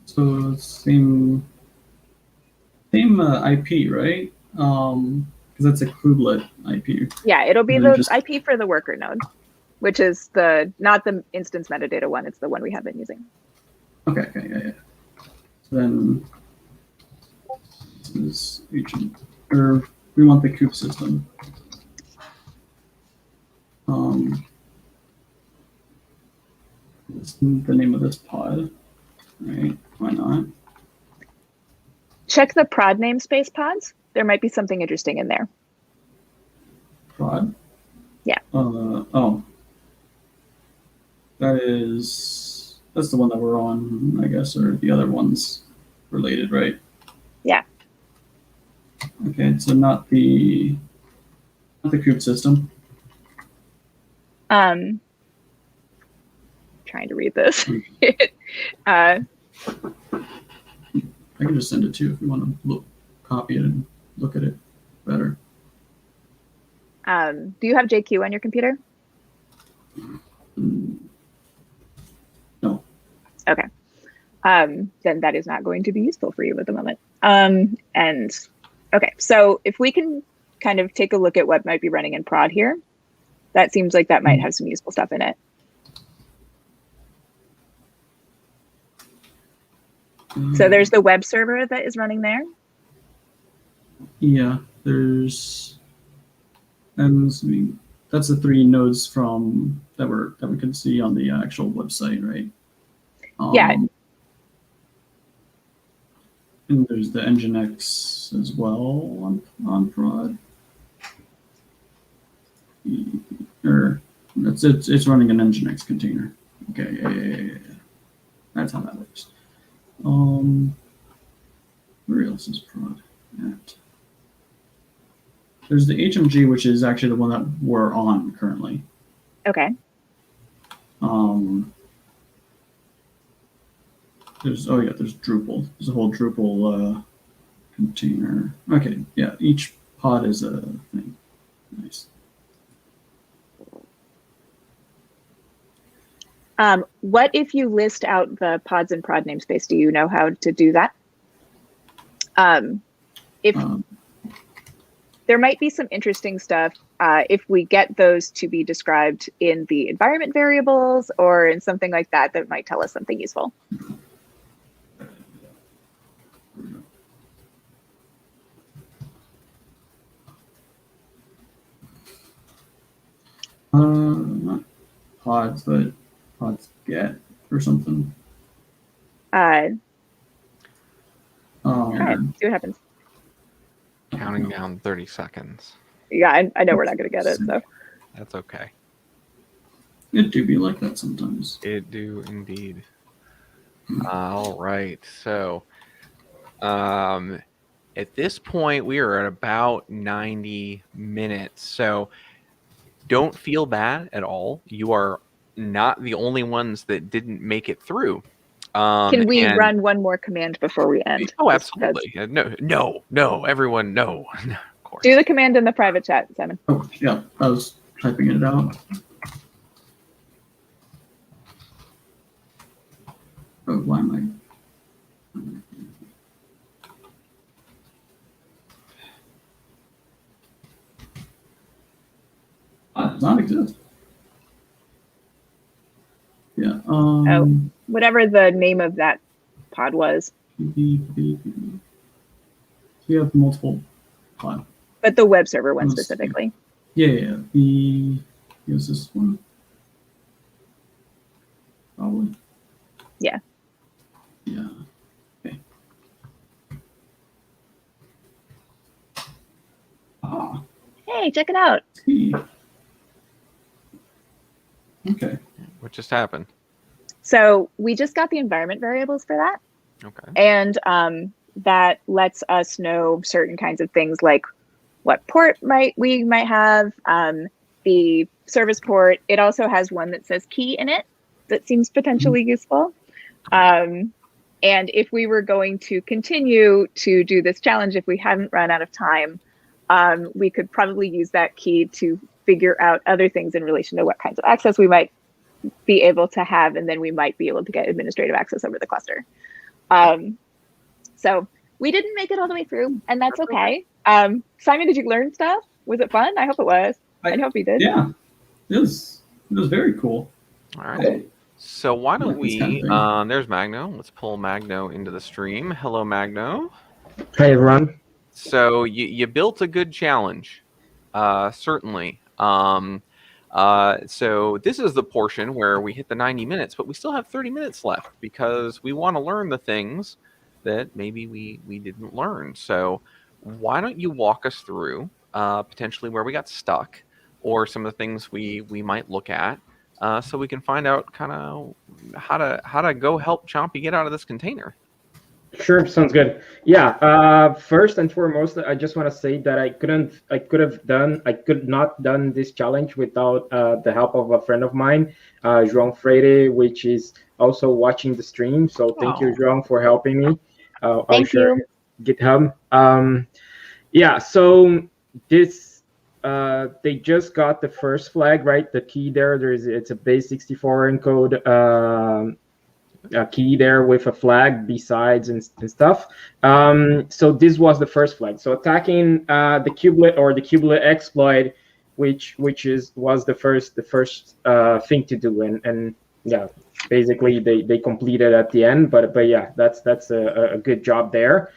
So same IP, right? Because that's a kubelet IP. Yeah, it'll be And the then just- IP for the worker node, which is not the instance metadata one. It's the one we have been using. Okay, yeah. So then this is agent, or we want the kube system. This is the name of this pod, right? Why not? Check the prod namespace pods. There might be something interesting in there. Prod? Yeah. Oh. That's the one that we're on, I guess, or the other one's related, right? Yeah. Okay, so not the kube system. Trying to read this. I can just send it to you if you want to copy it and look at it better. Do you have JQ on your computer? No. Okay. Then that is not going to be useful for you at the moment. And okay, so if we can kind of take a look at what might be running in prod here, that seems like that might have some useful stuff in it. So there's the web server that is running there. Yeah, there's, and I mean, that's the 3 nodes from that we can see on the actual website, right? Yeah. And there's the Nginx as well on prod. Or it's running an Nginx container. Okay, yeah. That's how that works. Where else is prod at? There's the HMG, which is actually the one that we're on currently. Okay. There's Drupal. There's a whole Drupal container. Okay, yeah, each pod is a thing. Nice. What if you list out the pods and prod namespace? Do you know how to do that? If there might be some interesting stuff if we get those to be described in the environment variables or in something like that that might tell us something useful. Not pods, but pods get or something. Try, see what happens. Counting down 30 seconds. Yeah, I know we're not going to get it, so. That's okay. It do be like that sometimes. It do indeed. All right. So, at this point, we are at about 90 minutes. So, don't feel bad at all. You are not the only ones that didn't make it through. Can we run one more command before we end? Oh, absolutely. No, everyone, no. Of course. Do the command in the private chat, Simon. Oh, yeah, I was typing it out. Oh, why am I? Does not exist. Yeah. Whatever the name of that pod was. We have multiple pod. But the web server one specifically. Yeah. Use this one. Probably. Yeah. Yeah. Okay. Hey, check it out. Okay. What just happened? So we just got the environment variables for that. Okay. And that lets us know certain kinds of things like what port we might have, the service port. It also has one that says key in it that seems potentially useful. And if we were going to continue to do this challenge, if we hadn't run out of time, we could probably use that key to figure out other things in relation to what kinds of access we might be able to have, and then we might be able to get administrative access over the cluster. So we didn't make it all the way through, and that's okay. Simon, did you learn stuff? Was it fun? I hope it was. I hope you did. Yeah, it was very cool. All right. So why don't we, there's Magno. Let's pull Magno into the stream. Hello, Magno. Hey, everyone. So you built a good challenge, certainly. So this is the portion where we hit the 90 minutes, but we still have 30 minutes left because we want to learn the things that maybe we didn't learn. So why don't you walk us through potentially where we got stuck or some of the things we might look at so we can find out kind of how to go help Chompy get out of this container. Sure, sounds good. Yeah. First and foremost, I just want to say that I could not done this challenge without the help of a friend of mine, João Freire, which is also watching the stream. So thank you, João, for helping me. I'll share GitHub. Yeah. So this they just got the first flag, right? The key there. It's a base64 encode. A key there with a flag BSides and stuff. So this was the first flag. So attacking the kubelet or the kubelet exploit, which was the first thing to do, and yeah, basically they completed at the end. But yeah, that's a good job there.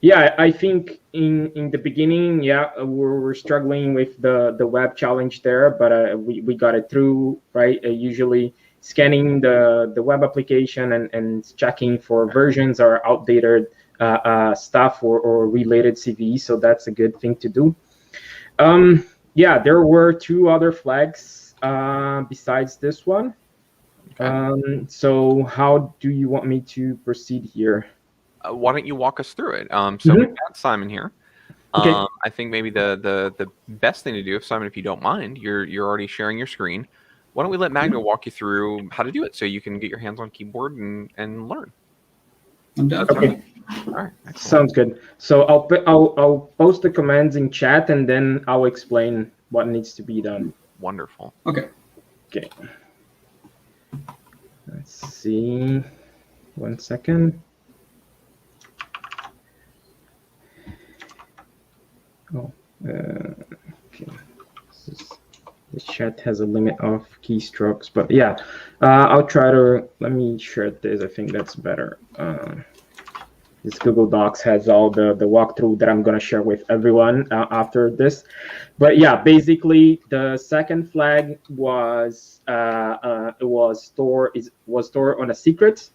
Yeah, I think in the beginning, yeah, we're struggling with the web challenge there, but we got it through, right? Usually scanning the web application and checking for versions or outdated stuff or related CVE. So that's a good thing to do. Yeah, there were two other flags besides this one. Okay. So how do you want me to proceed here? Why don't you walk us through it? So we've got Simon here. Okay. I think maybe the best thing to do, if Simon, if you don't mind, you're already sharing your screen. Why don't we let Magno walk you through how to do it so you can get your hands on keyboard and learn? Okay. All right. Sounds good. So I'll post the commands in chat and then I'll explain what needs to be done. Wonderful. Okay. Okay. Let's see. 1 second. Oh, okay. The chat has a limit of keystrokes, but yeah, I'll try to, let me share this. I think that's better. This Google Docs has all the walkthrough that I'm going to share with everyone after this. But yeah, basically the second flag was stored on a secret,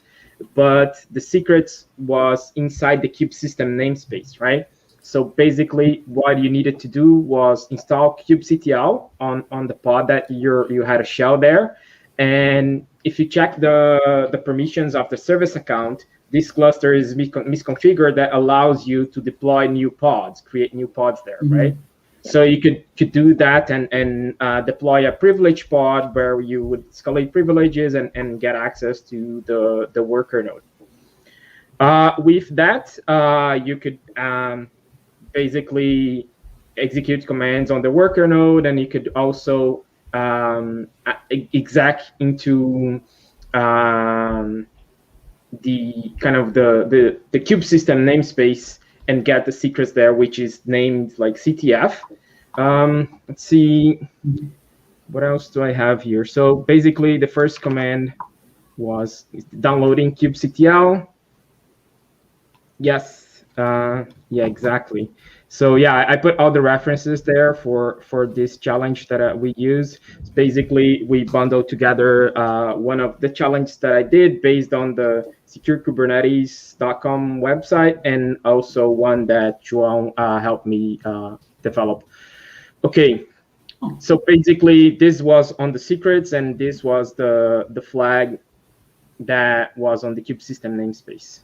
but the secret was inside the kube system namespace, right? So basically, what you needed to do was install kubectl on the pod that you had a shell there, and if you check the permissions of the service account, this cluster is misconfigured that allows you to deploy new pods, create new pods there, right? So you could do that and deploy a privilege pod where you would escalate privileges and get access to the worker node. With that, you could basically execute commands on the worker node, and you could also exec into the kind of the kube system namespace and get the secrets there, which is named like CTF. Let's see, what else do I have here? So basically, the first command was downloading kubectl. Yes, yeah, exactly. So yeah, I put all the references there for this challenge that we use. It's basically, we bundled together one of the challenges that I did based on the securekubernetes.com website, and also one that João helped me develop. Okay, so basically this was on the secrets, and this was the flag that was on the kube system namespace.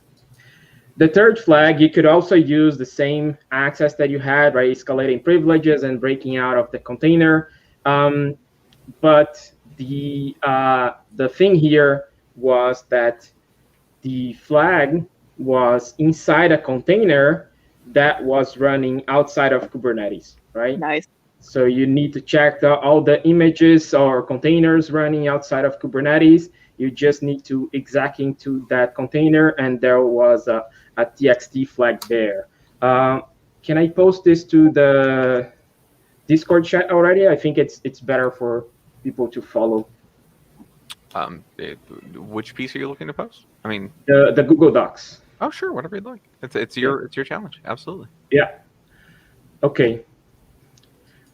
The third flag, you could also use the same access that you had, right? Escalating privileges and breaking out of the container. But the thing here was that the flag was inside a container that was running outside of Kubernetes, right? Nice. So you need to check all the images or containers running outside of Kubernetes. You just need to exec into that container, and there was a txt flag there. Can I post this to the Discord chat already? I think it's better for people to follow. Which piece are you looking to post? I mean, the Google Docs. Oh, sure, whatever you'd like. It's your challenge. Absolutely. Yeah. Okay.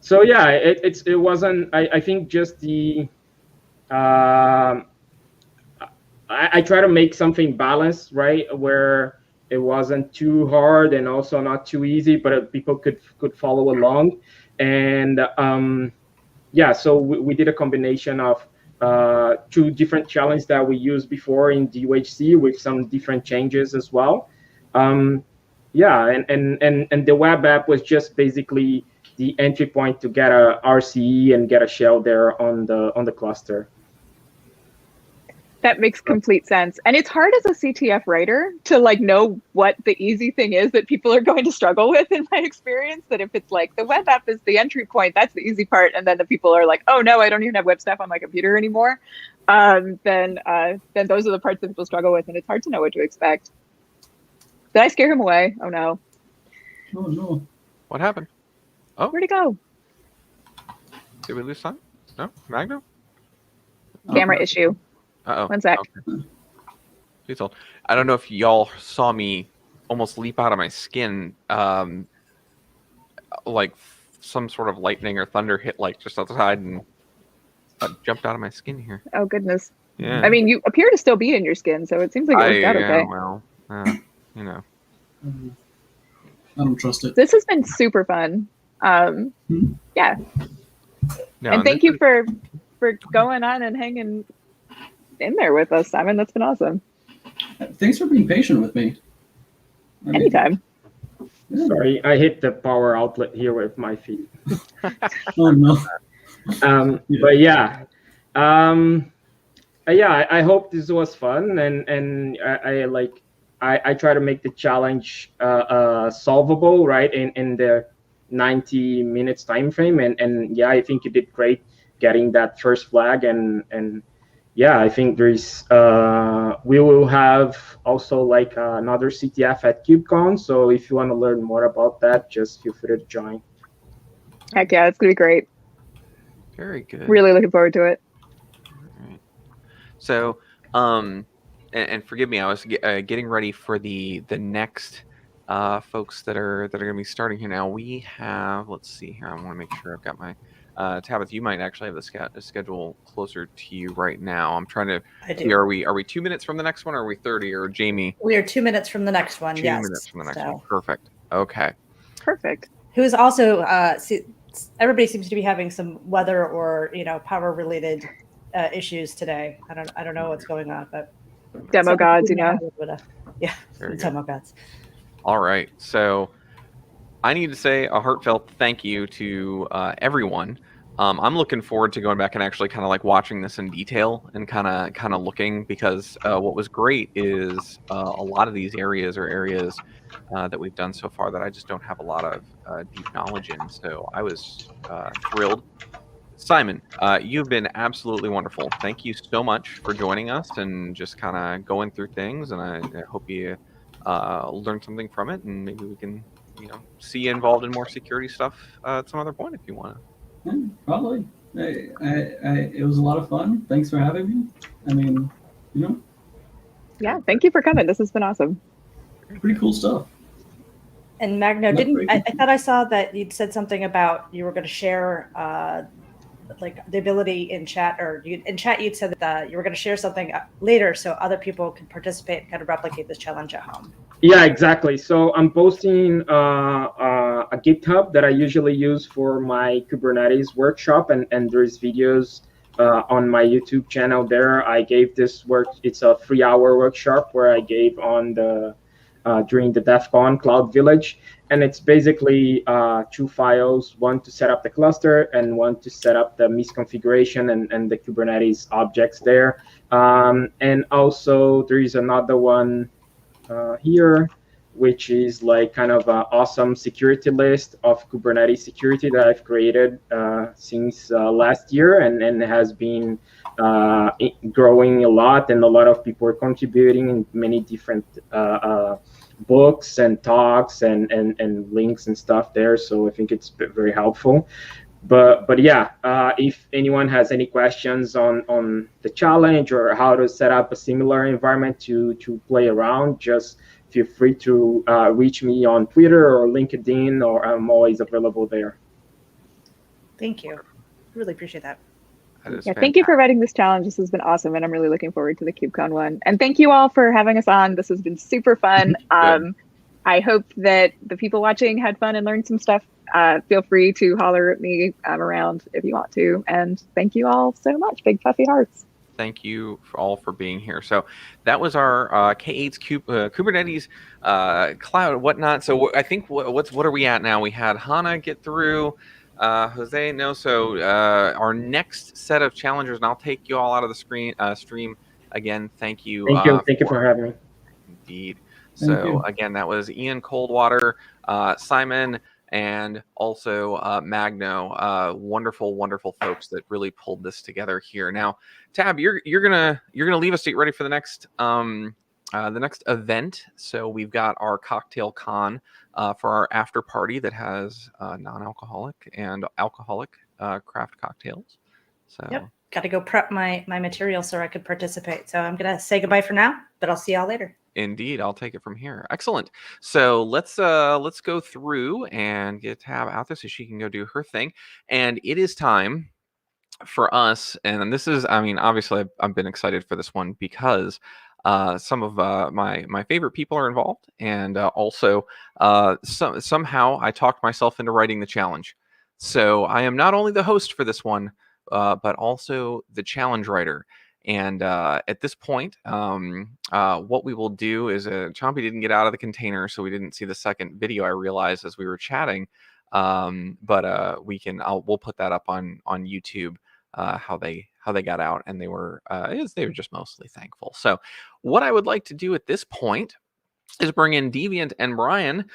So yeah, it wasn't. I think just the. I try to make something balanced, right, where it wasn't too hard and also not too easy, but people could follow along. And yeah, so we did a combination of two different challenges that we used before in DUHC with some different changes as well. Yeah, and the web app was just basically the entry point to get a RCE and get a shell there on the cluster. That makes complete sense. And it's hard as a CTF writer to like know what the easy thing is that people are going to struggle with, in my experience, that if it's like the web app is the entry point, that's the easy part. And then the people are like, oh no, I don't even have web stuff on my computer anymore. Then those are the parts that people struggle with, and it's hard to know what to expect. Did I scare him away? Oh no. Oh no. What happened? Oh. Where'd he go? Did we lose time? No? Magno? Camera issue. Uh-oh. 1 sec. Okay. Please hold. I don't know if y'all saw me almost leap out of my skin, like some sort of lightning or thunder hit like just outside and jumped out of my skin here. Oh goodness. Yeah. I mean, you appear to still be in your skin, so it seems like it worked out okay. Well, you know. I don't trust it. This has been super fun. Yeah. No, and thank you for going on and hanging in there with us, Simon. That's been awesome. Thanks for being patient with me. Anytime. Sorry, I hit the power outlet here with my feet. Oh no. But yeah. Yeah, I hope this was fun, and I try to make the challenge solvable, right, in the 90 minutes time frame, and yeah, I think you did great getting that first flag and yeah, I think there's we will have also like another CTF at KubeCon. So if you want to learn more about that, just feel free to join. Heck yeah, it's gonna be great. Very good. Really looking forward to it. All right. So, and forgive me, I was getting ready for the next folks that are going to be starting here now. We have, let's see here. I want to make sure I've got my Tabitha. You might actually have the schedule closer to you right now. I'm trying to see. do. Are we 2 minutes from the next one, or are we 30? Or Jamie? We are 2 minutes from the next one. 2 yes. minutes from the next So. one. Perfect. Okay. Perfect. Who is also everybody seems to be having some weather or power related issues today. I don't know what's going on, but demo gods, yeah, demo gods. All right. So I need to say a heartfelt thank you to everyone. I'm looking forward to going back and actually kind of like watching this in detail and kind of looking, because what was great is a lot of these areas are areas that we've done so far that I just don't have a lot of deep knowledge in. So I was thrilled. Simon, you've been absolutely wonderful. Thank you so much for joining us and just kind of going through things. And I hope you learned something from it, and maybe we can, see you involved in more security stuff at some other point if you want to. Yeah, probably. It was a lot of fun. Thanks for having me. I mean, Yeah, thank you for coming. This has been awesome. Pretty cool stuff. And Magno, I thought I saw that you'd said something about you were going to share like the ability in chat, or in chat you'd said that you were going to share something later so other people can participate and kind of replicate this challenge at home. Yeah, exactly. So I'm posting a GitHub that I usually use for my Kubernetes workshop, and there's videos on my YouTube channel there. I gave this it's a 3-hour workshop where I gave on the during the DEF CON Cloud Village. And it's basically 2 files, one to set up the cluster and one to set up the misconfiguration and the Kubernetes objects there. And also there is another one here, which is like kind of an awesome security list of Kubernetes security that I've created since last year, and has been growing a lot, and a lot of people are contributing in many different books and talks and links and stuff there. So I think it's very helpful. But yeah, if anyone has any questions on the challenge or how to set up a similar environment to play around, just feel free to reach me on Twitter or LinkedIn, or I'm always available there. Thank you. Really appreciate that. Yeah, thank you for writing this challenge. This has been awesome, and I'm really looking forward to the KubeCon one. And thank you all for having us on. This has been super fun. I hope that the people watching had fun and learned some stuff. Feel free to holler at me around if you want to. And thank you all so much. Big puffy hearts. Thank you all for being here. So that was our K8's Kubernetes cloud whatnot. So I think what are we at now? We had Hannah get through. Jose, no. So our next set of challengers, and I'll take you all out of the stream again. Thank you. Thank you for having me. Indeed. So again, that was Ian Coldwater, Simon, and also Magno. Wonderful folks that really pulled this together here. Now, Tab, you're gonna leave us to get ready for the next event. So we've got our cocktail con for our after party that has non-alcoholic and alcoholic craft cocktails. So yep, got to go prep my material so I could participate. So I'm gonna say goodbye for now, but I'll see y'all later. Indeed, I'll take it from here. Excellent. So let's go through and get Tab out there so she can go do her thing. And it is time for us, and this is, I mean, obviously I've been excited for this one because some of my favorite people are involved, and also somehow I talked myself into writing the challenge. So I am not only the host for this one, but also the challenge writer. And at this point, what we will do is Chompy didn't get out of the container, so we didn't see the second video, I realized, as we were chatting. But we'll put that up on YouTube, how they got out, and they were just mostly thankful. So what I would like to do at this point is bring in Deviant and Brian,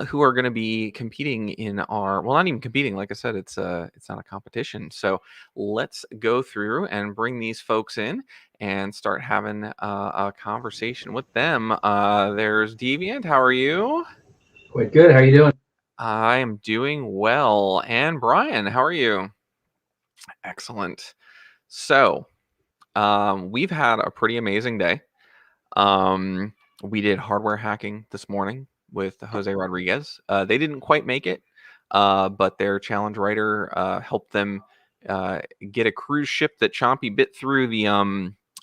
who are going to be competing in our, well, not even competing. Like I said, it's not a competition. So let's go through and bring these folks in and start having a conversation with them. There's Deviant. How are you? Quite good. How are you doing? I am doing well. And Brian, how are you? Excellent. So we've had a pretty amazing day. We did hardware hacking this morning with Jose Rodriguez. They didn't quite make it, but their challenge writer helped them get a cruise ship that Chompy bit through the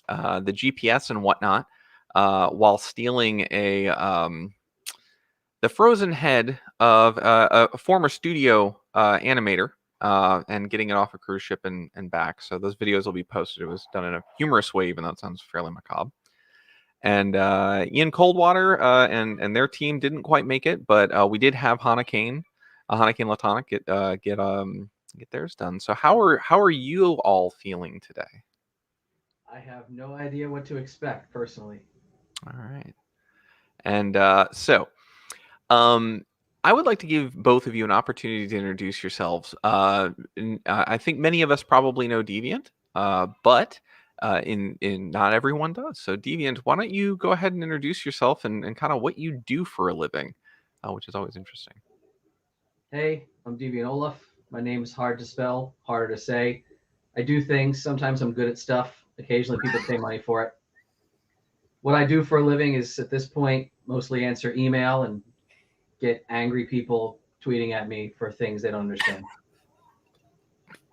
GPS and whatnot, while stealing the frozen head of a former studio animator. And getting it off a cruise ship and back. So those videos will be posted. It was done in a humorous way, even though it sounds fairly macabre. And Ian Coldwater and their team didn't quite make it, but we did have Hannah Kane Latonic get theirs done. So how are you all feeling today? I have no idea what to expect personally. All right. And so I would like to give both of you an opportunity to introduce yourselves. I think many of us probably know Deviant, but in not everyone does. So Deviant, why don't you go ahead and introduce yourself and kind of what you do for a living, which is always interesting. Hey, I'm Deviant Olaf. My name is hard to spell, harder to say. I do things. Sometimes I'm good at stuff. Occasionally people pay money for it. What I do for a living is, at this point, mostly answer email and get angry people tweeting at me for things they don't understand.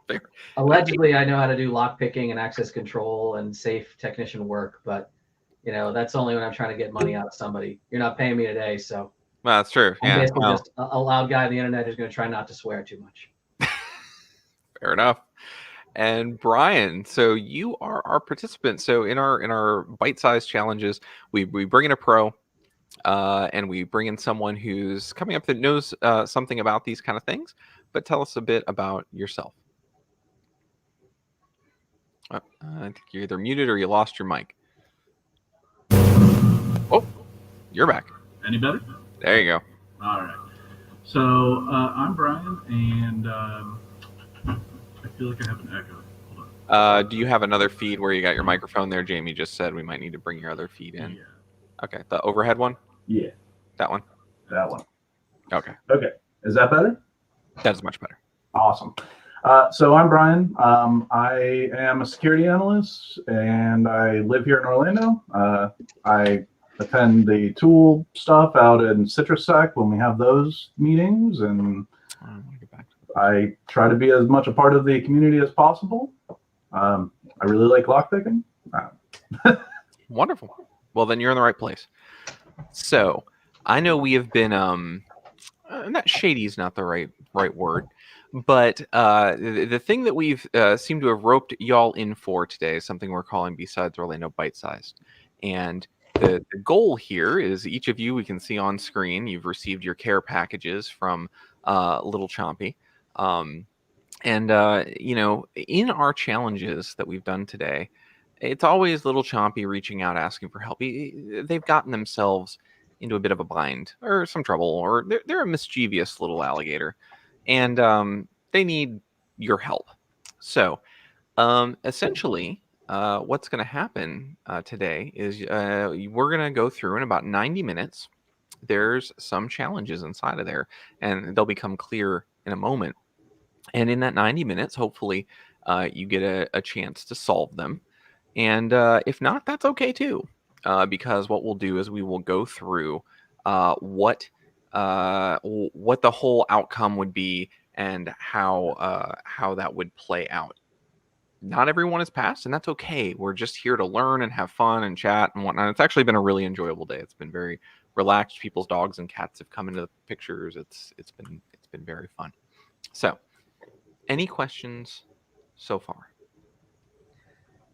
Fair. Allegedly, I know how to do lock picking and access control and safe technician work, but that's only when I'm trying to get money out of somebody. You're not paying me today, so. Well, that's true. I'm Yeah. basically Well, just a loud guy on the internet who's going to try not to swear too much. fair enough. And Brian, so you are our participant. So in our bite-sized challenges, we bring in a pro. And we bring in someone who's coming up that knows something about these kind of things. But tell us a bit about yourself. I think you're either muted or you lost your mic. Oh, you're back. Any better? There you go. All right. So I'm Brian, and I feel like I have an echo. Hold on. Do you have another feed where you got your microphone there? Jamie just said we might need to bring your other feed in. Yeah. Okay, the overhead one? Yeah. That one? That one. Okay. Okay. Is that better? That's much better. Awesome. So I'm Brian. I am a security analyst, and I live here in Orlando. I attend the tool stuff out in CitrusSec when we have those meetings, and I try to be as much a part of the community as possible. I really like lockpicking. Wonderful. Well, then you're in the right place. So I know we have been not shady is not the right word, but the thing that we've seemed to have roped y'all in for today is something we're calling BSides Orlando Bite-Sized. And the goal here is each of you, we can see on screen, you've received your care packages from Little Chompy. In our challenges that we've done today, it's always Little Chompy reaching out, asking for help. They've gotten themselves into a bit of a bind or some trouble, or they're a mischievous little alligator, and they need your help. So essentially, what's going to happen today is we're going to go through in about 90 minutes. There's some challenges inside of there, and they'll become clear in a moment. And in that 90 minutes, hopefully, you get a chance to solve them. And if not, that's okay too, because what we'll do is we will go through what the whole outcome would be and how that would play out. Not everyone has passed, and that's okay. We're just here to learn and have fun and chat and whatnot. It's actually been a really enjoyable day. It's been very relaxed. People's dogs and cats have come into the pictures. It's been very fun. So, any questions so far?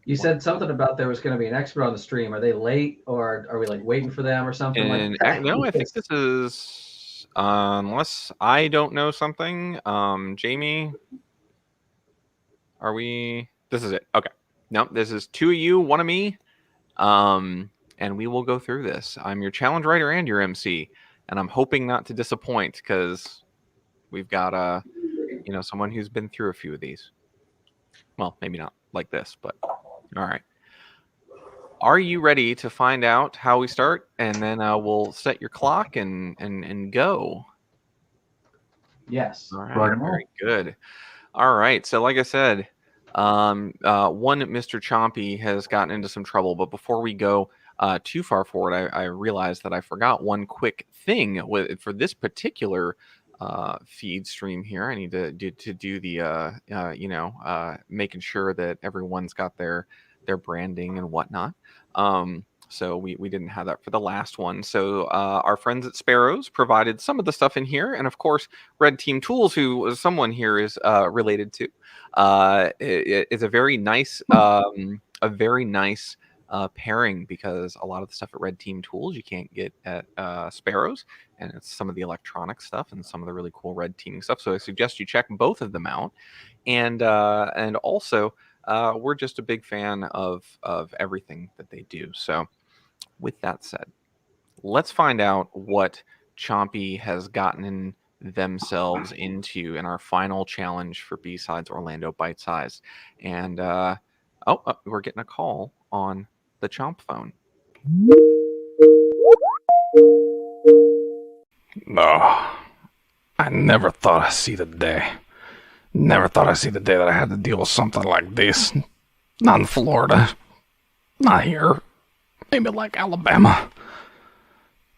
You said something about there was going to be an expert on the stream. Are they late, or are we waiting for them or something like that? No, I think this is, unless I don't know something. Jamie, this is it. Okay. No, this is two of you, one of me. And and we will go through this. I'm your challenge writer and your MC, and I'm hoping not to disappoint because we've got someone who's been through a few of these. Well, maybe not like this, but all right. Are you ready to find out how we start? And then we'll set your clock and go. Yes. All right. Very good. All right. So like I said, one Mr. Chompy has gotten into some trouble. But before we go too far forward, I realized that I forgot one quick thing for this particular feed stream here. I need to do the making sure that everyone's got their branding and whatnot. So we didn't have that for the last one. So our friends at Sparrows provided some of the stuff in here, and of course, Red Team Tools, who someone here is related to, is a very nice pairing, because a lot of the stuff at Red Team Tools you can't get at Sparrows, and it's some of the electronic stuff and some of the really cool red teaming stuff. So I suggest you check both of them out, and also we're just a big fan of everything that they do. So with that said, let's find out what Chompy has gotten themselves into in our final challenge for BSides Orlando Bite Size. And we're getting a call on the Chomp phone. No, I never thought I'd see the day. Never thought I'd see the day that I had to deal with something like this. Not in Florida. Not here. Maybe like Alabama.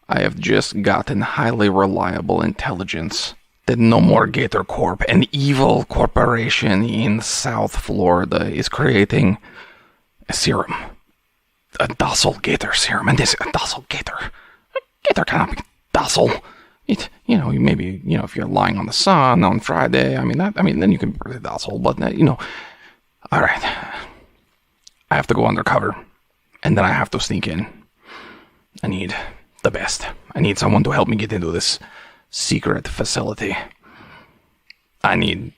I have just gotten highly reliable intelligence that No More Gator Corp, an evil corporation in South Florida, is creating a serum. A docile gator serum. And this, a docile gator. A gator cannot be docile. Maybe if you're lying on the sun on Friday, then you can be pretty docile, but, all right. I have to go undercover, and then I have to sneak in. I need the best. I need someone to help me get into this secret facility. I need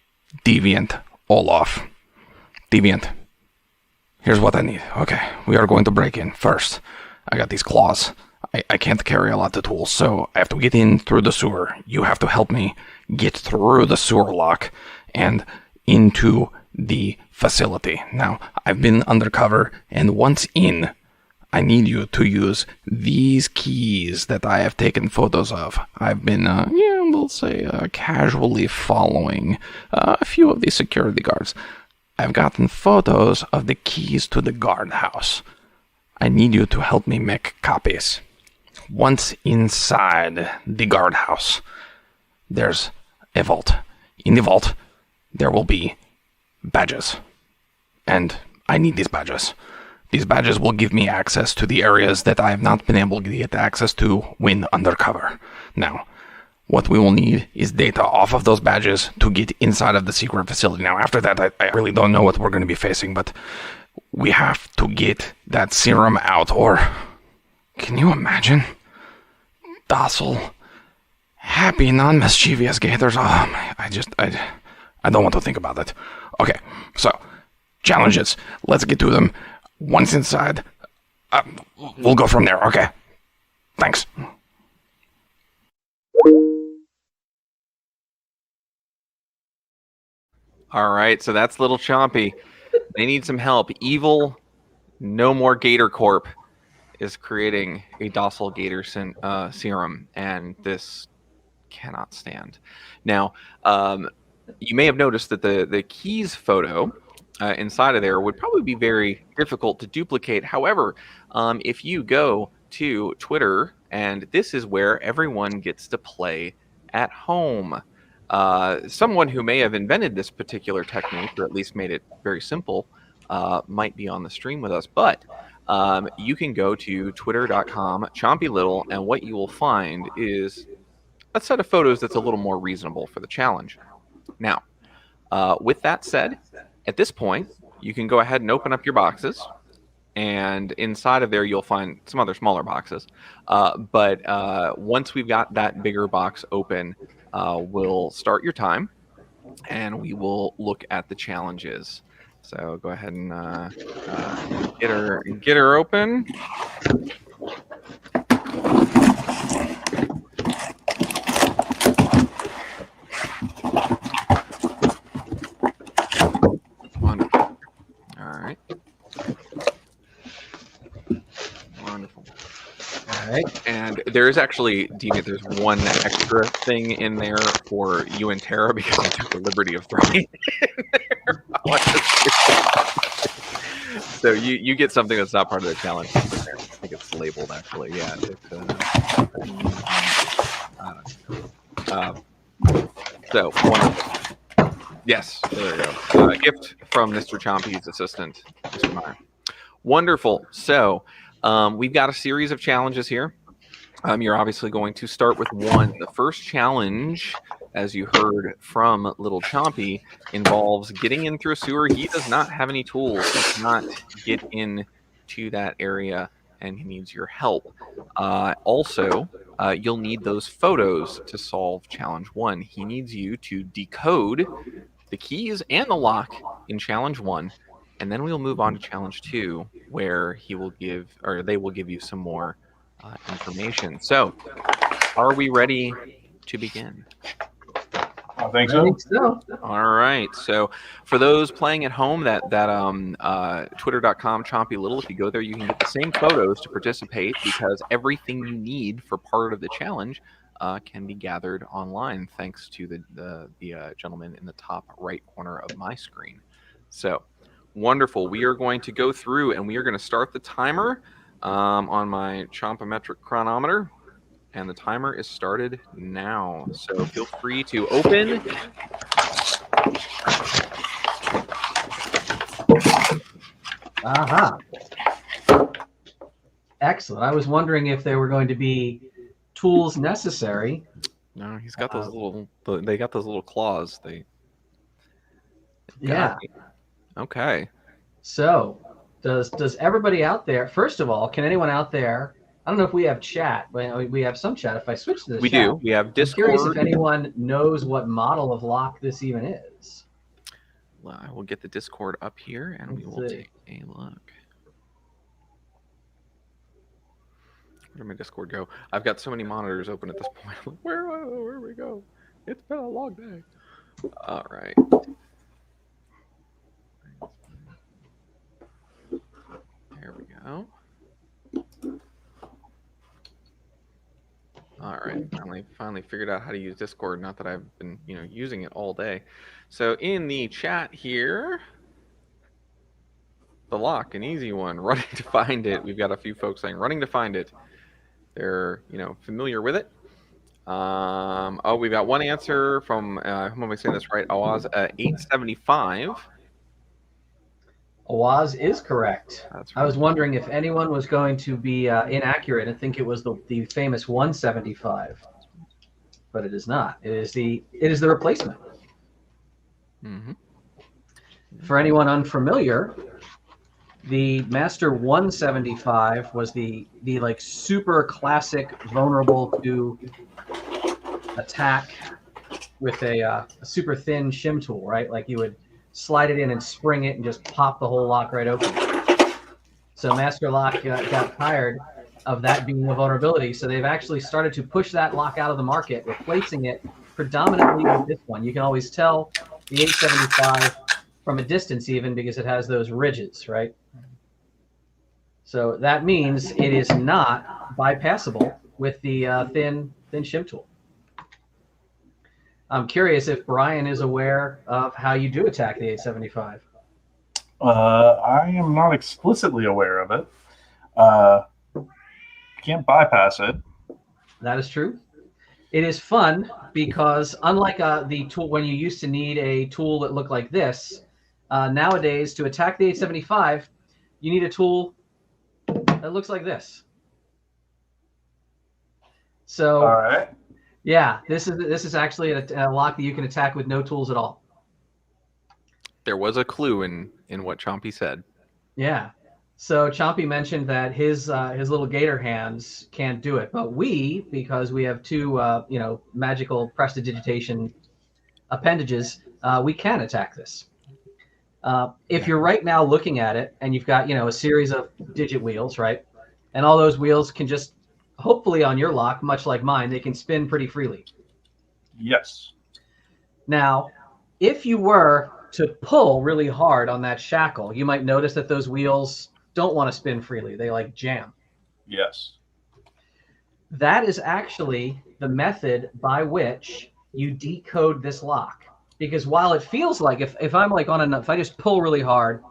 Deviant Olaf. Deviant, here's what I need. Okay, we are going to break in. First, I got these claws. I can't carry a lot of tools, so I have to get in through the sewer. You have to help me get through the sewer lock and into the facility. Now, I've been undercover, and once in, I need you to use these keys that I have taken photos of. I've been, casually following a few of the security guards. I've gotten photos of the keys to the guardhouse. I need you to help me make copies. Once inside the guardhouse, there's a vault. In the vault, there will be badges. And I need these badges. These badges will give me access to the areas that I have not been able to get access to when undercover. Now, what we will need is data off of those badges to get inside of the secret facility. Now, after that, I really don't know what we're going to be facing, but we have to get that serum out, or... Can you imagine? Docile, happy, non-mischievous gators. Oh, I don't want to think about it. Okay, so, challenges. Let's get to them. Once inside, we'll go from there, okay? Thanks. All right, so that's Little Chompy. They need some help. Evil No More Gator Corp is creating a docile gator serum, and this cannot stand. Now, you may have noticed that the keys photo inside of there would probably be very difficult to duplicate. However, if you go to Twitter, and this is where everyone gets to play at home. Someone who may have invented this particular technique, or at least made it very simple, might be on the stream with us. But you can go to twitter.com/chompylittle, and what you will find is a set of photos that's a little more reasonable for the challenge. Now, with that said, at this point, you can go ahead and open up your boxes, and inside of there you'll find some other smaller boxes. But once we've got that bigger box open, we'll start your time, and we will look at the challenges. So go ahead and get her open. there is actually, Deviant, there's one extra thing in there for you and Tara because I took the liberty of throwing it in there. So you get something that's not part of the challenge. I think it's labeled actually. Yeah. So wonderful. Yes, there we go. Gift from Mr. Chompy's assistant, Mr. Meyer. Wonderful. So we've got a series of challenges here. You're obviously going to start with one. The first challenge, as you heard from Little Chompy, involves getting in through a sewer. He does not have any tools. He cannot get into that area, and he needs your help. Also, you'll need those photos to solve challenge 1. He needs you to decode the keys and the lock in challenge 1, and then we'll move on to challenge 2, where he will give, or they will give you some more information. So, are we ready to begin? I think so. All right. So, for those playing at home, that twitter.com Chompy Little, if you go there, you can get the same photos to participate, because everything you need for part of the challenge can be gathered online, thanks to the gentleman in the top right corner of my screen. So, wonderful. We are going to go through, and we are going to start the timer on my Chompometric chronometer, and the timer is started now. So feel free to open. Aha. Excellent. I was wondering if there were going to be tools necessary. No, he's got those they got those little claws. Yeah. Okay. So, does everybody out there, first of all, can anyone out there, I don't know if we have chat, but we have some chat. If I switch to the we chat, do. We have Discord. I'm curious if anyone knows what model of lock this even is. Well, I will get the Discord up here, and we will take a look. Where did my Discord go? I've got so many monitors open at this point. I'm like, where we go? It's been a long day. All right. There we go. All right, finally figured out how to use Discord. Not that I've been, using it all day. So in the chat here, the lock, an easy one. Running to find it. We've got a few folks saying running to find it. They're, familiar with it. Oh, we've got one answer from, who am I saying this right? Awaz, 875. Awaz is correct. That's right. I was wondering if anyone was going to be inaccurate and think it was the famous 175, but it is not. It is the replacement. Mm-hmm. For anyone unfamiliar, the Master 175 was the like super classic, vulnerable to attack with a super thin shim tool, right? Like you would slide it in and spring it and just pop the whole lock right open. So Master Lock got tired of that being a vulnerability, so they've actually started to push that lock out of the market, replacing it predominantly with this one. You can always tell the 875 from a distance even because it has those ridges, right? So that means it is not bypassable with the thin shim tool. I'm curious if Brian is aware of how you do attack the 875. I am not explicitly aware of it. Can't bypass it. That is true. It is fun because unlike the tool when you used to need a tool that looked like this, nowadays to attack the 875, you need a tool that looks like this. So, all right. Yeah, this is actually a lock that you can attack with no tools at all. There was a clue in what Chompy said. Yeah. So Chompy mentioned that his little gator hands can't do it, but we, because we have two magical prestidigitation appendages, we can attack this. If you're right now looking at it and you've got a series of digit wheels, right, and all those wheels can just hopefully on your lock, much like mine, they can spin pretty freely. Yes. Now, if you were to pull really hard on that shackle, you might notice that those wheels don't want to spin freely. They like jam. Yes. That is actually the method by which you decode this lock. Because while it feels like if I'm like if I just pull really hard,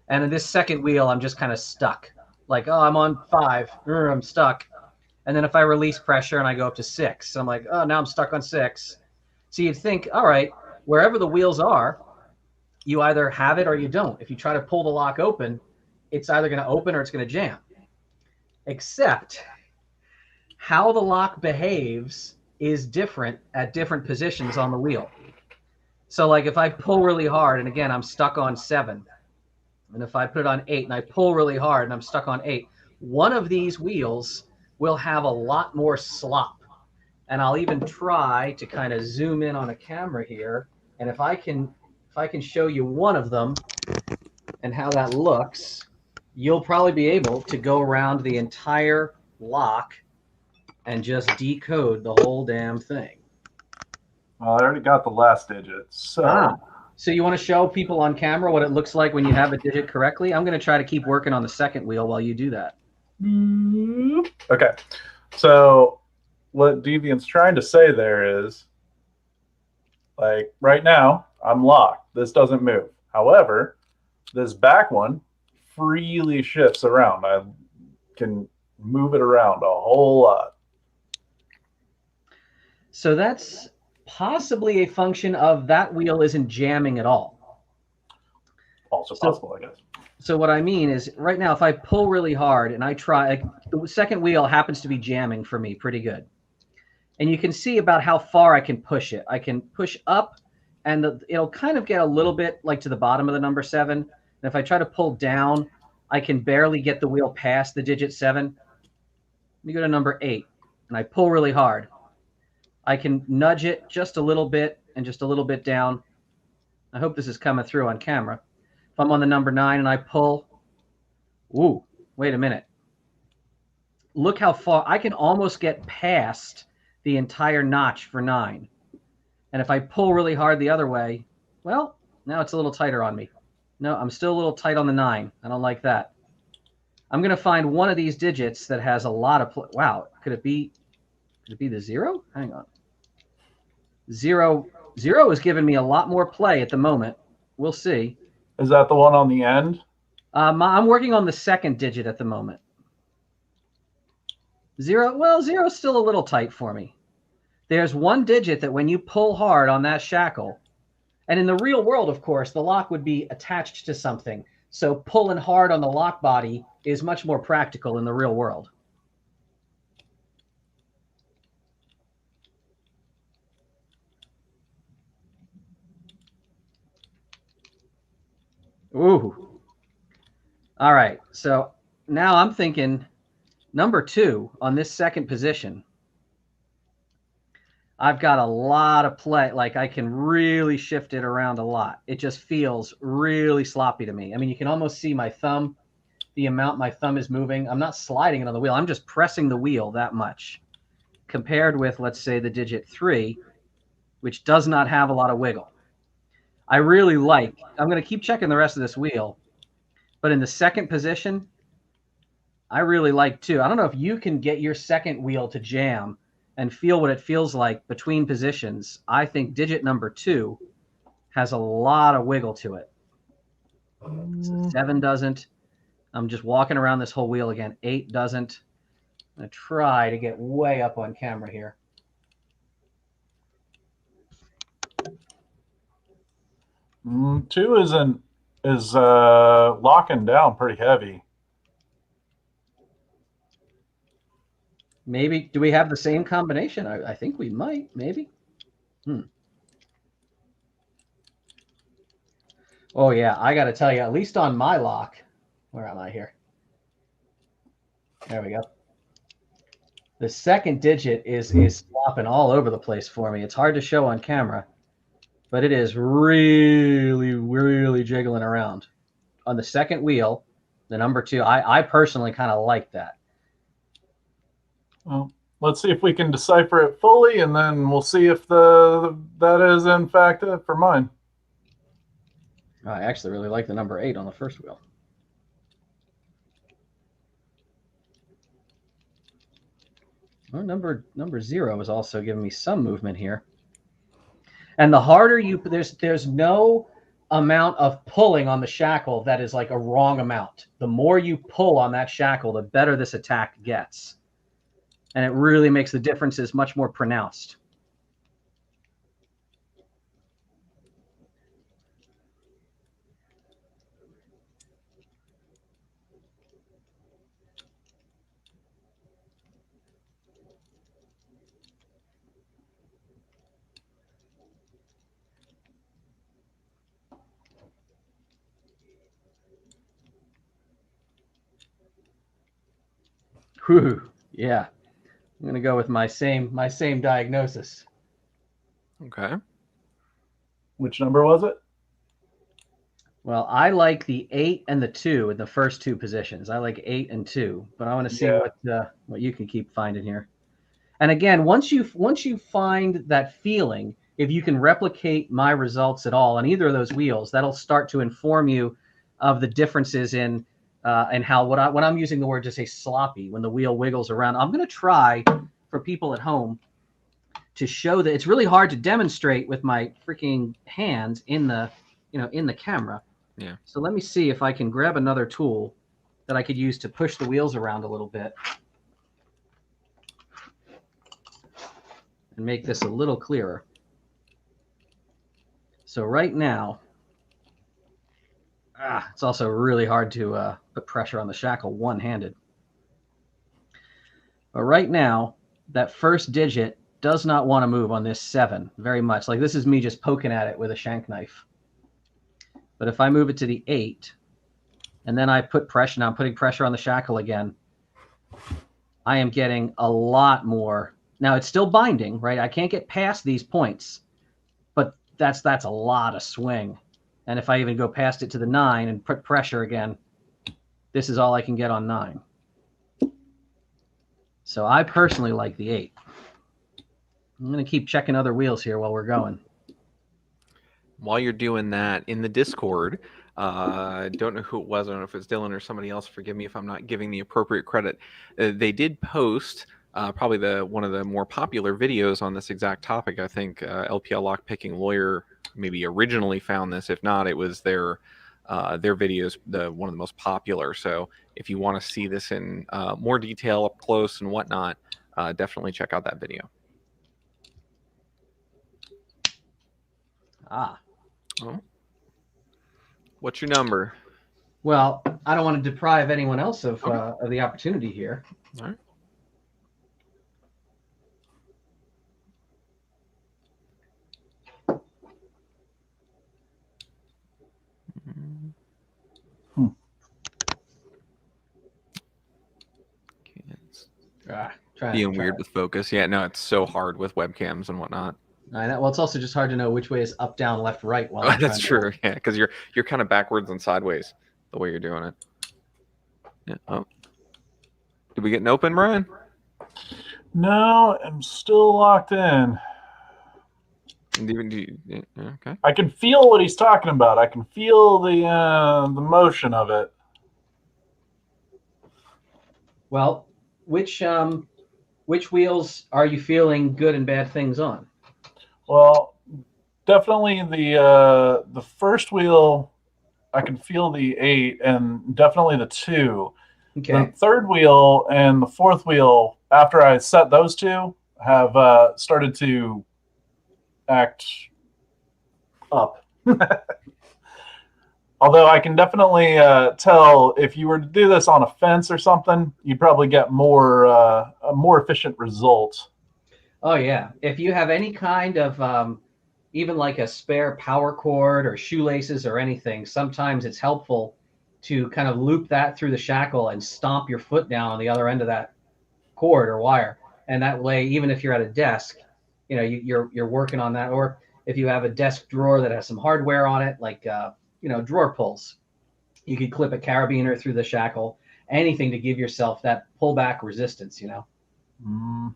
and in this second wheel I'm just kind of stuck, like, oh, I'm on 5, I'm stuck. And then if I release pressure and I go up to 6, I'm like, oh, now I'm stuck on 6. So you'd think, all right, wherever the wheels are, you either have it or you don't. If you try to pull the lock open, it's either going to open or it's going to jam. Except how the lock behaves is different at different positions on the wheel. So like if I pull really hard, and again, I'm stuck on 7, and if I put it on 8 and I pull really hard and I'm stuck on 8, one of these wheels will have a lot more slop. And I'll even try to kind of zoom in on a camera here. And if I can show you one of them and how that looks, you'll probably be able to go around the entire lock and just decode the whole damn thing. Well, I already got the last digit. So So you want to show people on camera what it looks like when you have a digit correctly? I'm going to try to keep working on the second wheel while you do that. Okay. So what Deviant's trying to say there is, like, right now, I'm locked. This doesn't move. However, this back one freely shifts around. I can move it around a whole lot. So that's possibly a function of that wheel isn't jamming at all. Also possible, I guess. So what I mean is right now, if I pull really hard and I try, like, the second wheel happens to be jamming for me pretty good. And you can see about how far I can push it. I can push up and it'll kind of get a little bit like to the bottom of the number 7. And if I try to pull down, I can barely get the wheel past the digit 7. Let me go to number 8 and I pull really hard. I can nudge it just a little bit and just a little bit down. I hope this is coming through on camera. If I'm on the number 9 and I pull, ooh, wait a minute. Look how far I can almost get past the entire notch for 9. And if I pull really hard the other way, well, now it's a little tighter on me. No, I'm still a little tight on the 9. I don't like that. I'm going to find one of these digits that has a lot of wow, could it be the 0? Hang on. 0 is giving me a lot more play at the moment. We'll see. Is that the one on the end? I'm working on the second digit at the moment. 0, well, 0 is still a little tight for me. There's one digit that when you pull hard on that shackle, and in the real world, of course, the lock would be attached to something. So pulling hard on the lock body is much more practical in the real world. Ooh. All right. So now I'm thinking number 2 on this second position. I've got a lot of play. Like I can really shift it around a lot. It just feels really sloppy to me. I mean, you can almost see my thumb, the amount my thumb is moving. I'm not sliding it on the wheel. I'm just pressing the wheel that much compared with, let's say, the digit 3, which does not have a lot of wiggle. I really like, I'm going to keep checking the rest of this wheel, but in the second position, I really like 2. I don't know if you can get your second wheel to jam and feel what it feels like between positions. I think digit number 2 has a lot of wiggle to it. So 7 doesn't. I'm just walking around this whole wheel again. 8 doesn't. I'm going to try to get way up on camera here. Two is locking down pretty heavy. Maybe, do we have the same combination? I think we might, maybe. Oh yeah, I got to tell you, at least on my lock, where am I here? There we go. The second digit is flopping all over the place for me. It's hard to show on camera, but it is really, really jiggling around. On the second wheel, the number 2, I personally kind of like that. Well, let's see if we can decipher it fully, and then we'll see if that is in fact it for mine. I actually really like the number 8 on the first wheel. Well, number 0 is also giving me some movement here. And the harder you, there's no amount of pulling on the shackle that is like a wrong amount. The more you pull on that shackle, the better this attack gets. And it really makes the differences much more pronounced. Whew, yeah. I'm gonna go with my same diagnosis. Okay. Which number was it? Well, I like the 8 and the 2 in the first 2 positions. I like 8 and 2, but I want to see what you can keep finding here. And again, once you find that feeling, if you can replicate my results at all on either of those wheels, that'll start to inform you of the differences in and how when I'm using the word to say sloppy when the wheel wiggles around. I'm going to try for people at home to show that it's really hard to demonstrate with my freaking hands in the camera. Yeah. So let me see if I can grab another tool that I could use to push the wheels around a little bit and make this a little clearer. So right now, it's also really hard to put pressure on the shackle one-handed. But right now, that first digit does not want to move on this 7 very much. Like this is me just poking at it with a shank knife. But if I move it to the 8, and then I put pressure, now I'm putting pressure on the shackle again, I am getting a lot more. Now it's still binding, right? I can't get past these points, but that's a lot of swing. And if I even go past it to the 9 and put pressure again, this is all I can get on 9. So I personally like the 8. I'm going to keep checking other wheels here while we're going. While you're doing that in the Discord, I don't know who it was. I don't know if it's Dylan or somebody else. Forgive me if I'm not giving the appropriate credit. They did post probably one of the more popular videos on this exact topic. I think LPL Lockpicking Lawyer maybe originally found this. If not, it was their videos, one of the most popular. So if you want to see this in more detail up close and whatnot, definitely check out that video. Oh. What's your number? Well, I don't want to deprive anyone else of the opportunity here. All right. Being weird with focus. Yeah, no, it's so hard with webcams and whatnot. I know. Well, it's also just hard to know which way is up, down, left, right. While that's true. Yeah, because you're kind of backwards and sideways the way you're doing it. Yeah. Oh. Did we get an open, Brian? No, I'm still locked in. Okay. I can feel what he's talking about. I can feel the motion of it. Well, which wheels are you feeling good and bad things on? Well, definitely the first wheel, I can feel the 8, and definitely the 2. Okay. The third wheel and the fourth wheel, after I set those 2, have started to act up. Although I can definitely tell if you were to do this on a fence or something, you'd probably get a more efficient result. Oh, yeah. If you have any kind of even like a spare power cord or shoelaces or anything, sometimes it's helpful to kind of loop that through the shackle and stomp your foot down on the other end of that cord or wire. And that way, even if you're at a desk, you're working on that. Or if you have a desk drawer that has some hardware on it, like, drawer pulls, you could clip a carabiner through the shackle, anything to give yourself that pullback resistance, Mm.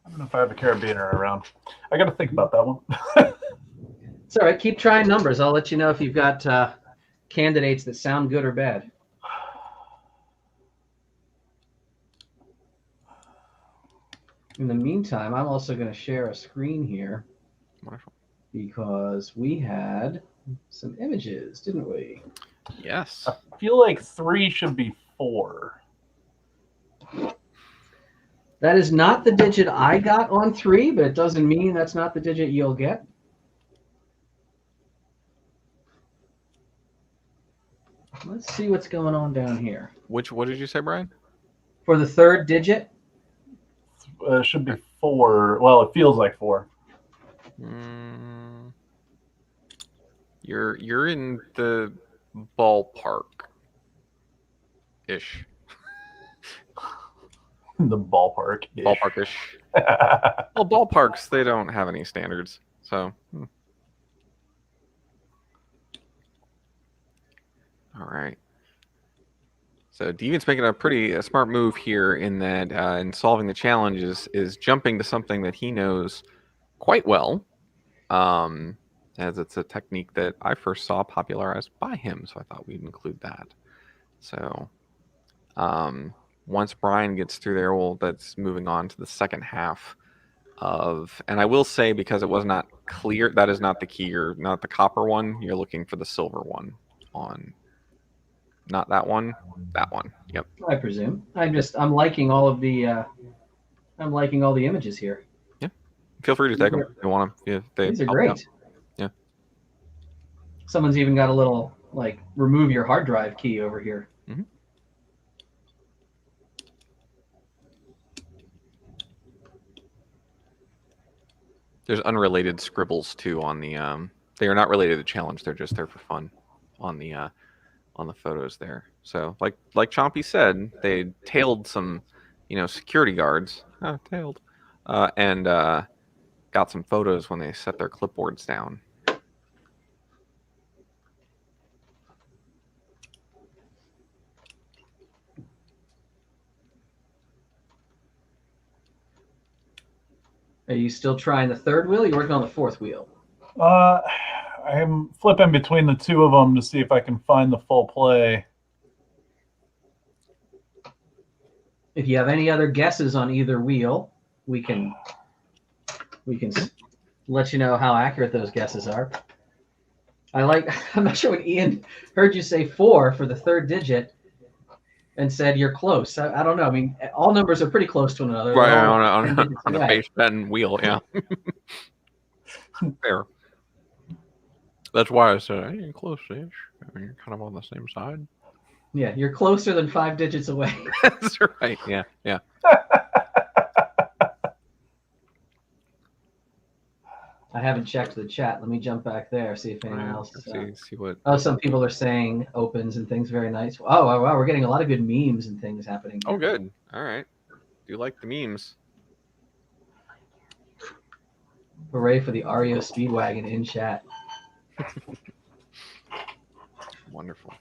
I don't know if I have a carabiner around. I got to think about that one. It's all right. Keep trying numbers. I'll let you know if you've got candidates that sound good or bad. In the meantime, I'm also going to share a screen here. Wonderful. Because we had some images, didn't we? Yes. I feel like 3 should be 4. That is not the digit I got on 3, but it doesn't mean that's not the digit you'll get. Let's see what's going on down here. What did you say, Brian? For the third digit? Should be 4. Well, it feels like 4. You're in the ballpark ish. The ballpark. Ballpark-ish. Well, ballparks, they don't have any standards, so. All right. So Deviant's making a smart move here in that in solving the challenge is jumping to something that he knows quite well, as it's a technique that I first saw popularized by him, so I thought we'd include that. So once Brian gets through there, that's moving on to the second half of, and I will say, because it was not clear, that is not the key. You're not the copper one. You're looking for the silver one on, not that one, that one. Yep. I presume. I'm liking all of the I'm liking all the images here. Yeah. Feel free to take them if you want them. These are great. Yeah. Someone's even got a little like remove your hard drive key over here. Mm-hmm. There's unrelated scribbles too on the they are not related to the challenge, they're just there for fun on the photos there. So like Chompy said, they tailed some, security guards. Tailed. And got some photos when they set their clipboards down. Are you still trying the third wheel? Or you're working on the fourth wheel? I'm flipping between the two of them to see if I can find the full play. If you have any other guesses on either wheel, we can let you know how accurate those guesses are. I'm not sure when Ian heard you say 4 for the third digit and said you're close. I don't know. I mean, all numbers are pretty close to one another. Right, on a base pen wheel, yeah. Fair. That's why I said, hey, you're close-ish. I mean, you're kind of on the same side. Yeah, you're closer than 5 digits away. That's right, yeah. I haven't checked the chat. Let me jump back there, see if anyone else. See what. Oh, some people are saying opens and things. Very nice. Oh, wow, we're getting a lot of good memes and things happening. Oh, good. All right. Do you like the memes? Hooray for the REO Speedwagon in chat. Wonderful.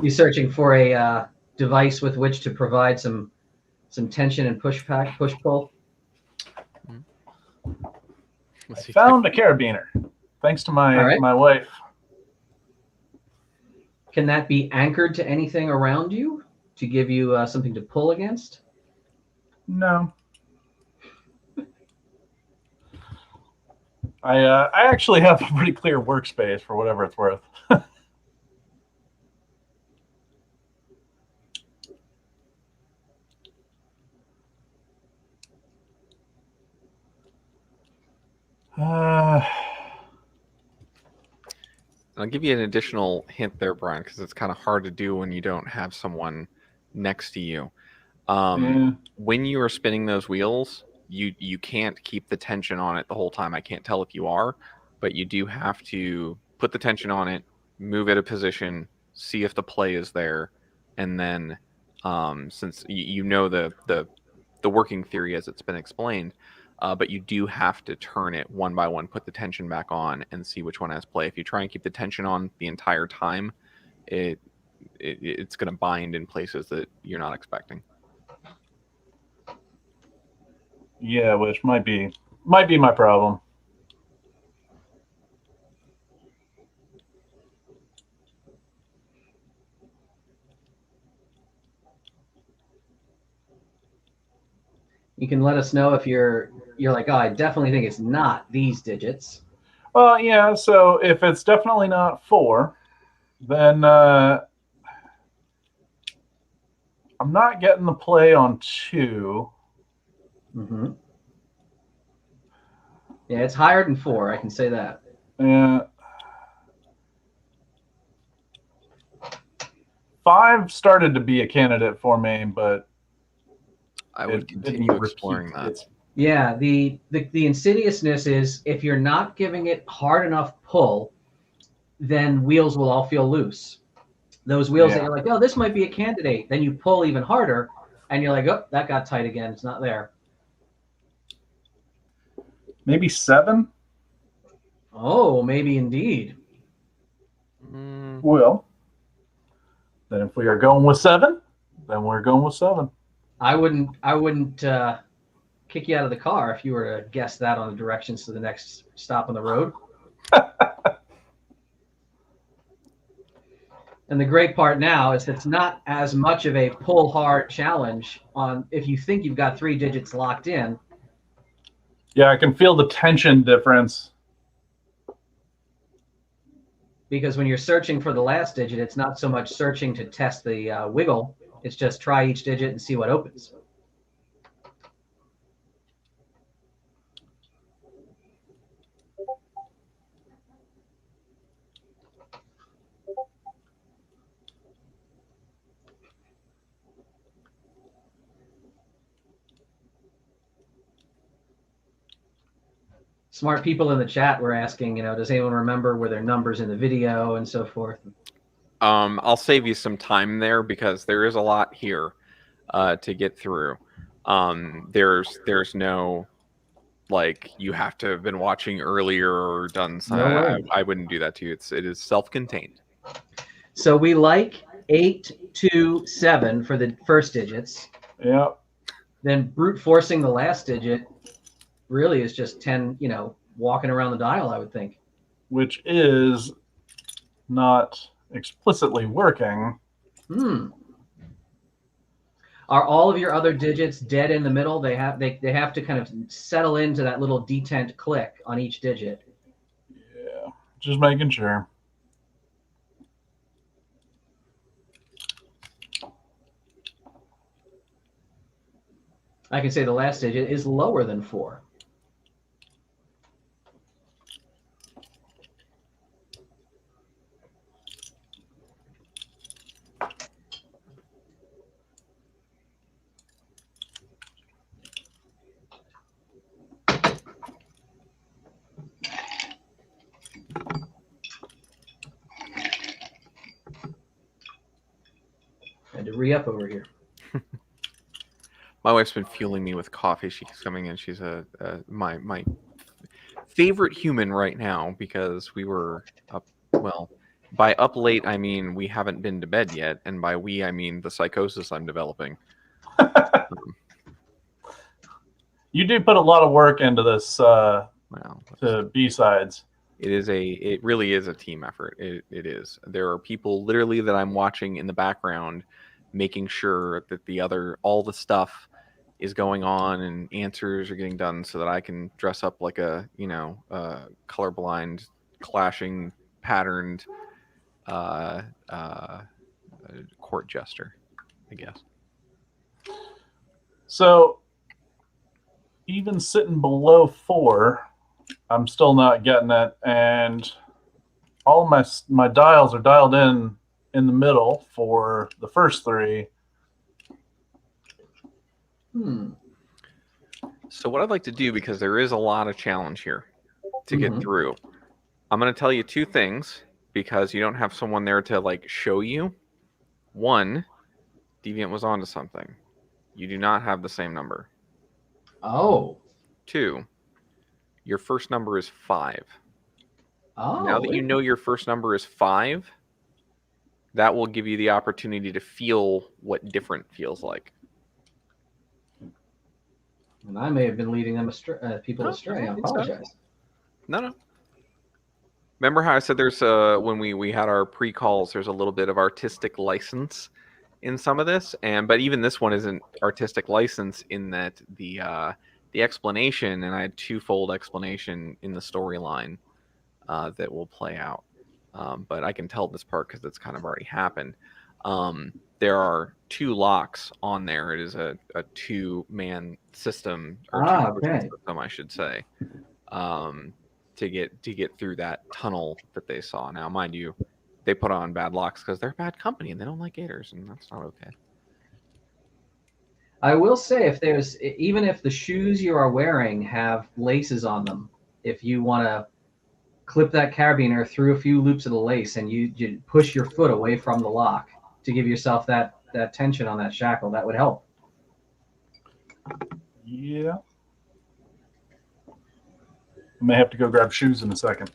You searching for a device with which to provide some tension and push pull? Found a carabiner, thanks to my wife. Can that be anchored to anything around you to give you something to pull against? No. I actually have a pretty clear workspace for whatever it's worth. I'll give you an additional hint there, Brian, because it's kind of hard to do when you don't have someone next to you. When you are spinning those wheels, you can't keep the tension on it the whole time. I can't tell if you are, but you do have to put the tension on it, move it a position, see if the play is there, and then since you know the working theory as it's been explained, but you do have to turn it one by one, put the tension back on, and see which one has play. If you try and keep the tension on the entire time, it's going to bind in places that you're not expecting. Yeah, which might be my problem. You can let us know if you're like, oh, I definitely think it's not these digits. Well, yeah. So if it's definitely not 4, then I'm not getting the play on 2. Mm-hmm. Yeah, it's higher than 4. I can say that. Yeah. 5 started to be a candidate for me, but I would continue exploring that. Yeah, the insidiousness is if you're not giving it hard enough pull, then wheels will all feel loose. Those wheels that you're like, oh, this might be a candidate. Then you pull even harder, and you're like, oh, that got tight again. It's not there. Maybe 7? Oh, maybe indeed. Well, then if we are going with 7, then we're going with 7. I wouldn't kick you out of the car if you were to guess that on the directions to the next stop on the road. And the great part now is it's not as much of a pull hard challenge on if you think you've got 3 digits locked in. Yeah, I can feel the tension difference. Because when you're searching for the last digit, it's not so much searching to test the wiggle. It's just try each digit and see what opens. Smart people in the chat were asking, does anyone remember were there numbers in the video and so forth? I'll save you some time there because there is a lot here to get through. There's no like you have to have been watching earlier or done something. No I wouldn't do that to you. It is self-contained. So we like 8, 2, 7 for the first digits. Yeah. Then brute forcing the last digit really is just 10, walking around the dial, I would think. Which is not explicitly working. Are all of your other digits dead in the middle? They have to kind of settle into that little detent click on each digit. Yeah, just making sure. I can say the last digit is lower than 4. Had to re-up over here. My wife's been fueling me with coffee. She's coming in. She's my favorite human right now because we were up. Well, by up late I mean we haven't been to bed yet, and by we I mean the psychosis I'm developing. You do put a lot of work into this. To BSides. It really is a team effort. It is. There are people literally that I'm watching in the background, making sure that all the stuff is going on and answers are getting done so that I can dress up like a colorblind, clashing, patterned court jester, I guess. So even sitting below 4, I'm still not getting it, and all my dials are dialed in the middle for the first 3. So what I'd like to do, because there is a lot of challenge here to get through, I'm going to tell you 2 things because you don't have someone there to show you. 1, Deviant was onto something. You do not have the same number. Oh. 2, your first number is 5. Oh. Now that you know your first number is 5, that will give you the opportunity to feel what different feels like. And I may have been leading them people astray. I apologize. No. Remember how I said there's when we had our pre-calls, there's a little bit of artistic license in some of this, but even this one isn't artistic license in that the explanation, and I had twofold explanation in the storyline that will play out. But I can tell this part because it's kind of already happened. There are 2 locks on there. It is a 2-man system, or 2-person system, I should say, to get through that tunnel that they saw. Now, mind you, they put on bad locks because they're a bad company and they don't like gators, and that's not okay. I will say, even if the shoes you are wearing have laces on them, if you want to clip that carabiner through a few loops of the lace and you push your foot away from the lock to give yourself that tension on that shackle, that would help. Yeah. I may have to go grab shoes in a second.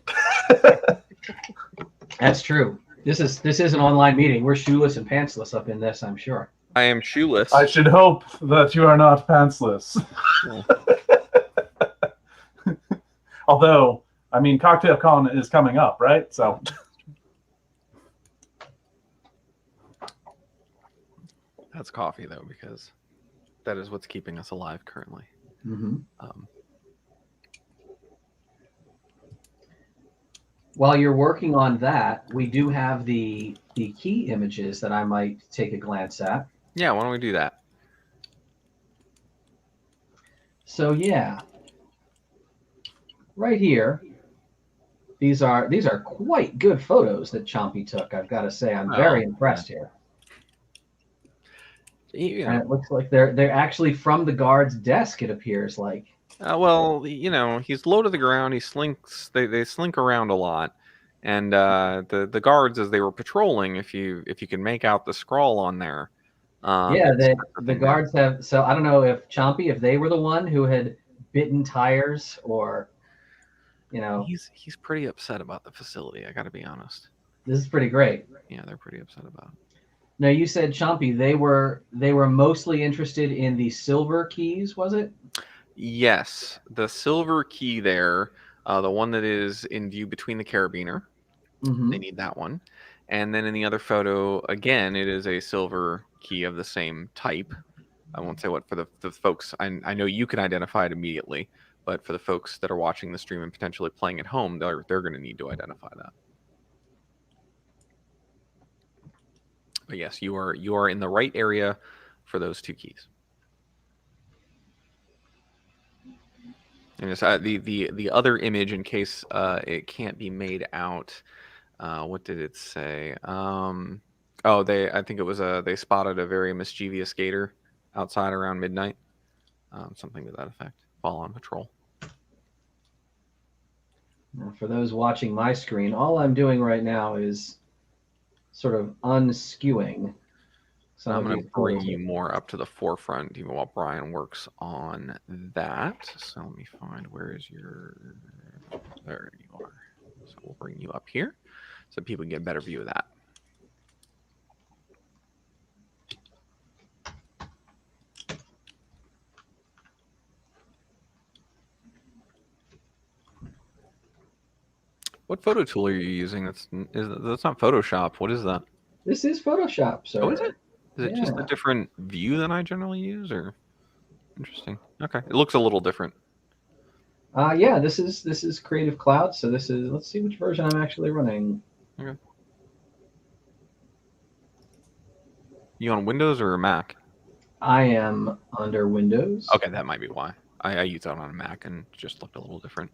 That's true. This is an online meeting. We're shoeless and pantsless up in this, I'm sure. I am shoeless. I should hope that you are not pantsless. Although, I mean, Cocktail Con is coming up, right? So. That's coffee, though, because that is what's keeping us alive currently. Mm-hmm. While you're working on that, we do have the key images that I might take a glance at. Yeah, why don't we do that? So yeah, right here, these are quite good photos that Chompy took. I've got to say, I'm very impressed here. You know. And it looks like they're actually from the guard's desk. It appears like. Well, he's low to the ground. He slinks. They slink around a lot, and the guards, as they were patrolling, if you can make out the scrawl on there. The guards have. So I don't know if Chompy, if they were the one who had bitten tires, or he's pretty upset about the facility. I got to be honest. This is pretty great. Yeah, they're pretty upset about it. Now, you said, Chompy, they were mostly interested in the silver keys, was it? Yes, the silver key there, the one that is in view between the carabiner. Mm-hmm. They need that one. And then in the other photo, again, it is a silver key of the same type. I won't say what for the folks. I know you can identify it immediately, but for the folks that are watching the stream and potentially playing at home, they're going to need to identify that. But yes, you are in the right area for those 2 keys. And it's, the other image, in case it can't be made out, what did it say? I think it was they spotted a very mischievous gator outside around midnight, something to that effect, while on patrol. Now, for those watching my screen, all I'm doing right now is sort of unskewing. So I'm going to bring you more up to the forefront, even while Brian works on that. So let me find, where is your, there you are. So we'll bring you up here so people can get a better view of that. What photo tool are you using? That's not Photoshop. What is that? This is Photoshop, sir. Oh, is it? Is it just a different view than I generally use, or? Interesting. Okay, it looks a little different. Yeah, this is Creative Cloud. So this is, let's see which version I'm actually running. Okay. You on Windows or Mac? I am under Windows. Okay, that might be why. I use that on a Mac and it just looked a little different.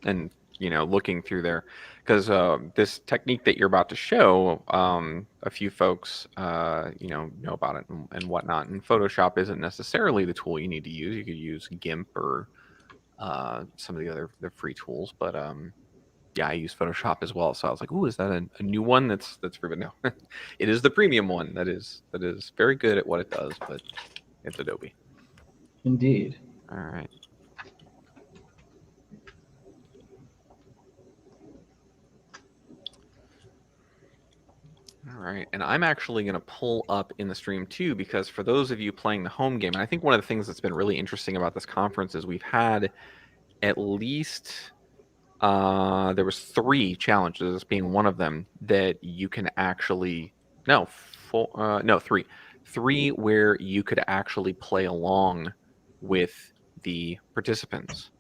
And looking through there, because this technique that you're about to show, a few folks know about it and whatnot. And Photoshop isn't necessarily the tool you need to use. You could use GIMP or some of the free tools, but yeah, I use Photoshop as well. So I was like, "Ooh, is that a new one that's free?" But no, it is the premium one that is very good at what it does, but it's Adobe. Indeed. All right. All right, and I'm actually going to pull up in the stream too, because for those of you playing the home game, and I think one of the things that's been really interesting about this conference is we've had at least there was 3 challenges, being one of them, that you can actually no, three where you could actually play along with the participants.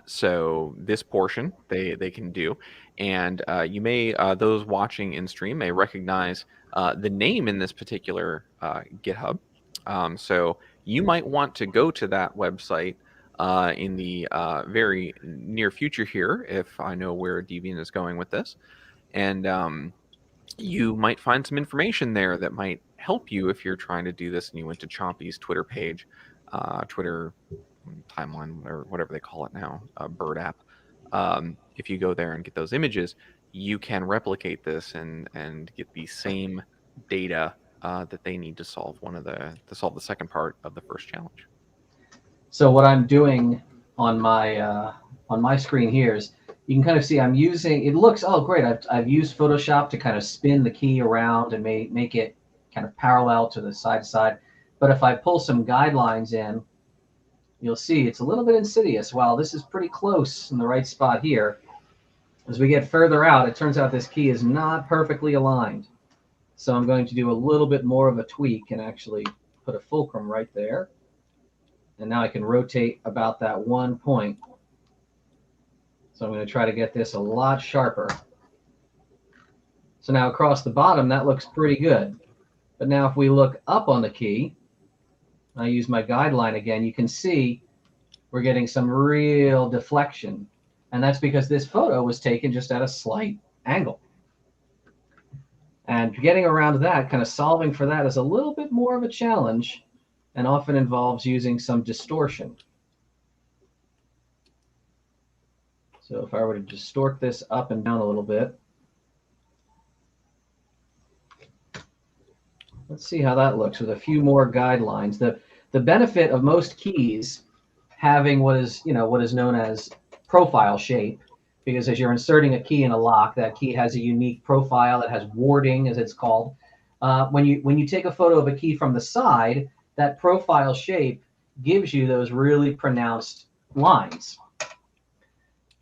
So this portion they can do, and you may those watching in stream may recognize the name in this particular GitHub. So you might want to go to that website in the very near future here, if I know where Deviant is going with this, and you might find some information there that might help you if you're trying to do this and you went to Chompy's Twitter page, Twitter timeline, or whatever they call it now, Bird app. If you go there and get those images, you can replicate this and get the same data that they need to solve the second part of the first challenge. So what I'm doing on my screen here is, you can kind of see I'm using, it looks, oh great, I've used Photoshop to kind of spin the key around and make it kind of parallel to the side to side. But if I pull some guidelines in, you'll see it's a little bit insidious. While this is pretty close in the right spot here, as we get further out, it turns out this key is not perfectly aligned. So I'm going to do a little bit more of a tweak and actually put a fulcrum right there. And now I can rotate about that 1 point. So I'm going to try to get this a lot sharper. So now across the bottom, that looks pretty good. But now if we look up on the key, I use my guideline again, you can see we're getting some real deflection. And that's because this photo was taken just at a slight angle. And getting around that, kind of solving for that, is a little bit more of a challenge and often involves using some distortion. So if I were to distort this up and down a little bit, let's see how that looks with a few more guidelines. The benefit of most keys having what is known as profile shape, because as you're inserting a key in a lock, that key has a unique profile. It has warding, as it's called. When you take a photo of a key from the side, that profile shape gives you those really pronounced lines.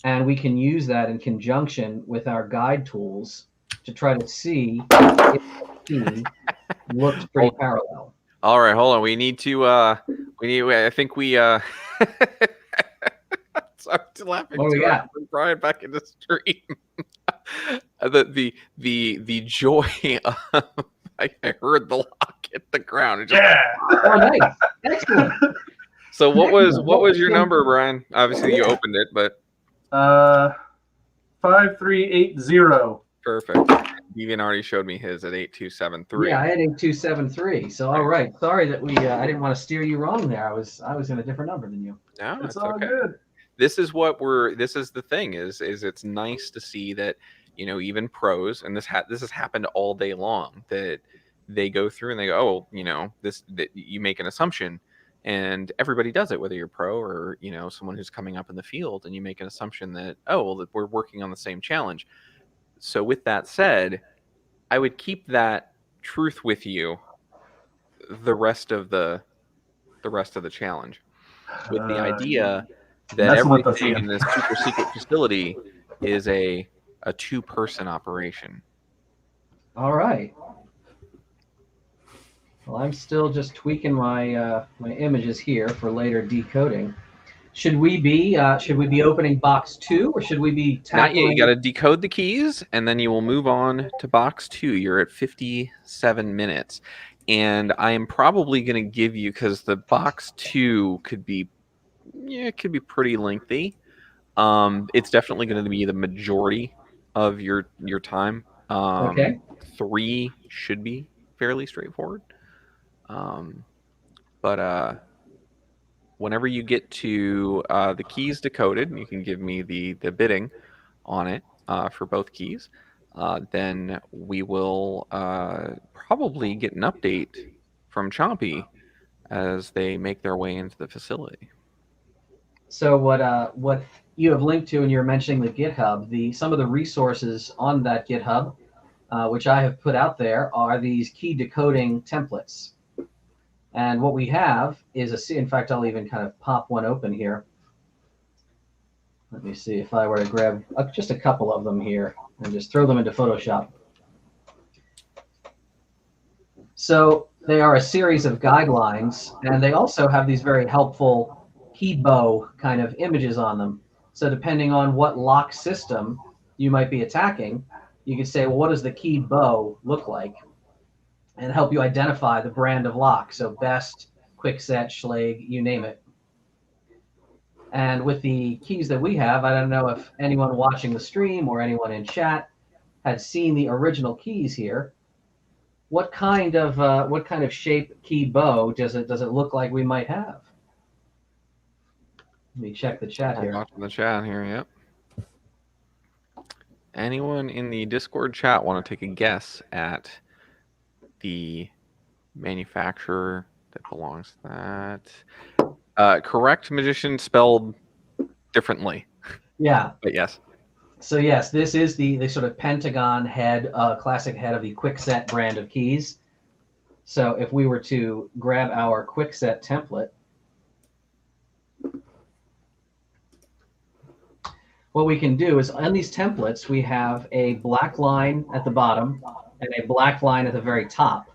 And we can use that in conjunction with our guide tools to try to see if the key looks pretty parallel. All right, hold on. We need to. I think we. Sorry to laughing. What do we got? Brian back in the stream. the joy of, I heard the lock hit the ground. It just, Oh, nice. Excellent. So what was your number, Brian? Obviously you opened it, but 5380. Perfect. Deviant already showed me his at 8273. Yeah, I had 8273. So all right. Sorry that I didn't want to steer you wrong there. I was in a different number than you. No, It's all good. This is the thing is it's nice to see that, even pros, and this has happened all day long, that they go through and they go, oh, that you make an assumption, and everybody does it, whether you're pro or someone who's coming up in the field, and you make an assumption that, that we're working on the same challenge. So with that said, I would keep that truth with you the rest of the challenge, with the idea that everything in this super secret facility is a two-person operation. All right. Well, I'm still just tweaking my my images here for later decoding. Should we be opening box 2, or should we be tackling? Not yet. You got to decode the keys, and then you will move on to box 2. You're at 57 minutes, and I am probably going to give you, because the box 2 could be pretty lengthy. It's definitely going to be the majority of your time. Okay. 3 should be fairly straightforward. But whenever you get to the keys decoded, you can give me the bidding on it for both keys. Then we will probably get an update from Chompy as they make their way into the facility. So what you have linked to, and you're mentioning the GitHub, some of the resources on that GitHub, which I have put out there, are these key decoding templates. And what we have is in fact, I'll even kind of pop one open here. Let me see if I were to grab just a couple of them here and just throw them into Photoshop. So they are a series of guidelines, and they also have these very helpful key bow kind of images on them. So depending on what lock system you might be attacking, you could say, well, what does the key bow look like? And help you identify the brand of lock. So Best, Kwikset, Schlage, you name it. And with the keys that we have, I don't know if anyone watching the stream or anyone in chat had seen the original keys here. What kind of shape key bow does it look like we might have? Let me check the chat here. Watching the chat here, yep. Anyone in the Discord chat want to take a guess at the manufacturer that belongs to that? Correct, magician, spelled differently. Yeah. But yes. So yes, this is the sort of pentagon head, classic head of the Kwikset brand of keys. So if we were to grab our Kwikset template, what we can do is on these templates, we have a black line at the bottom and a black line at the very top.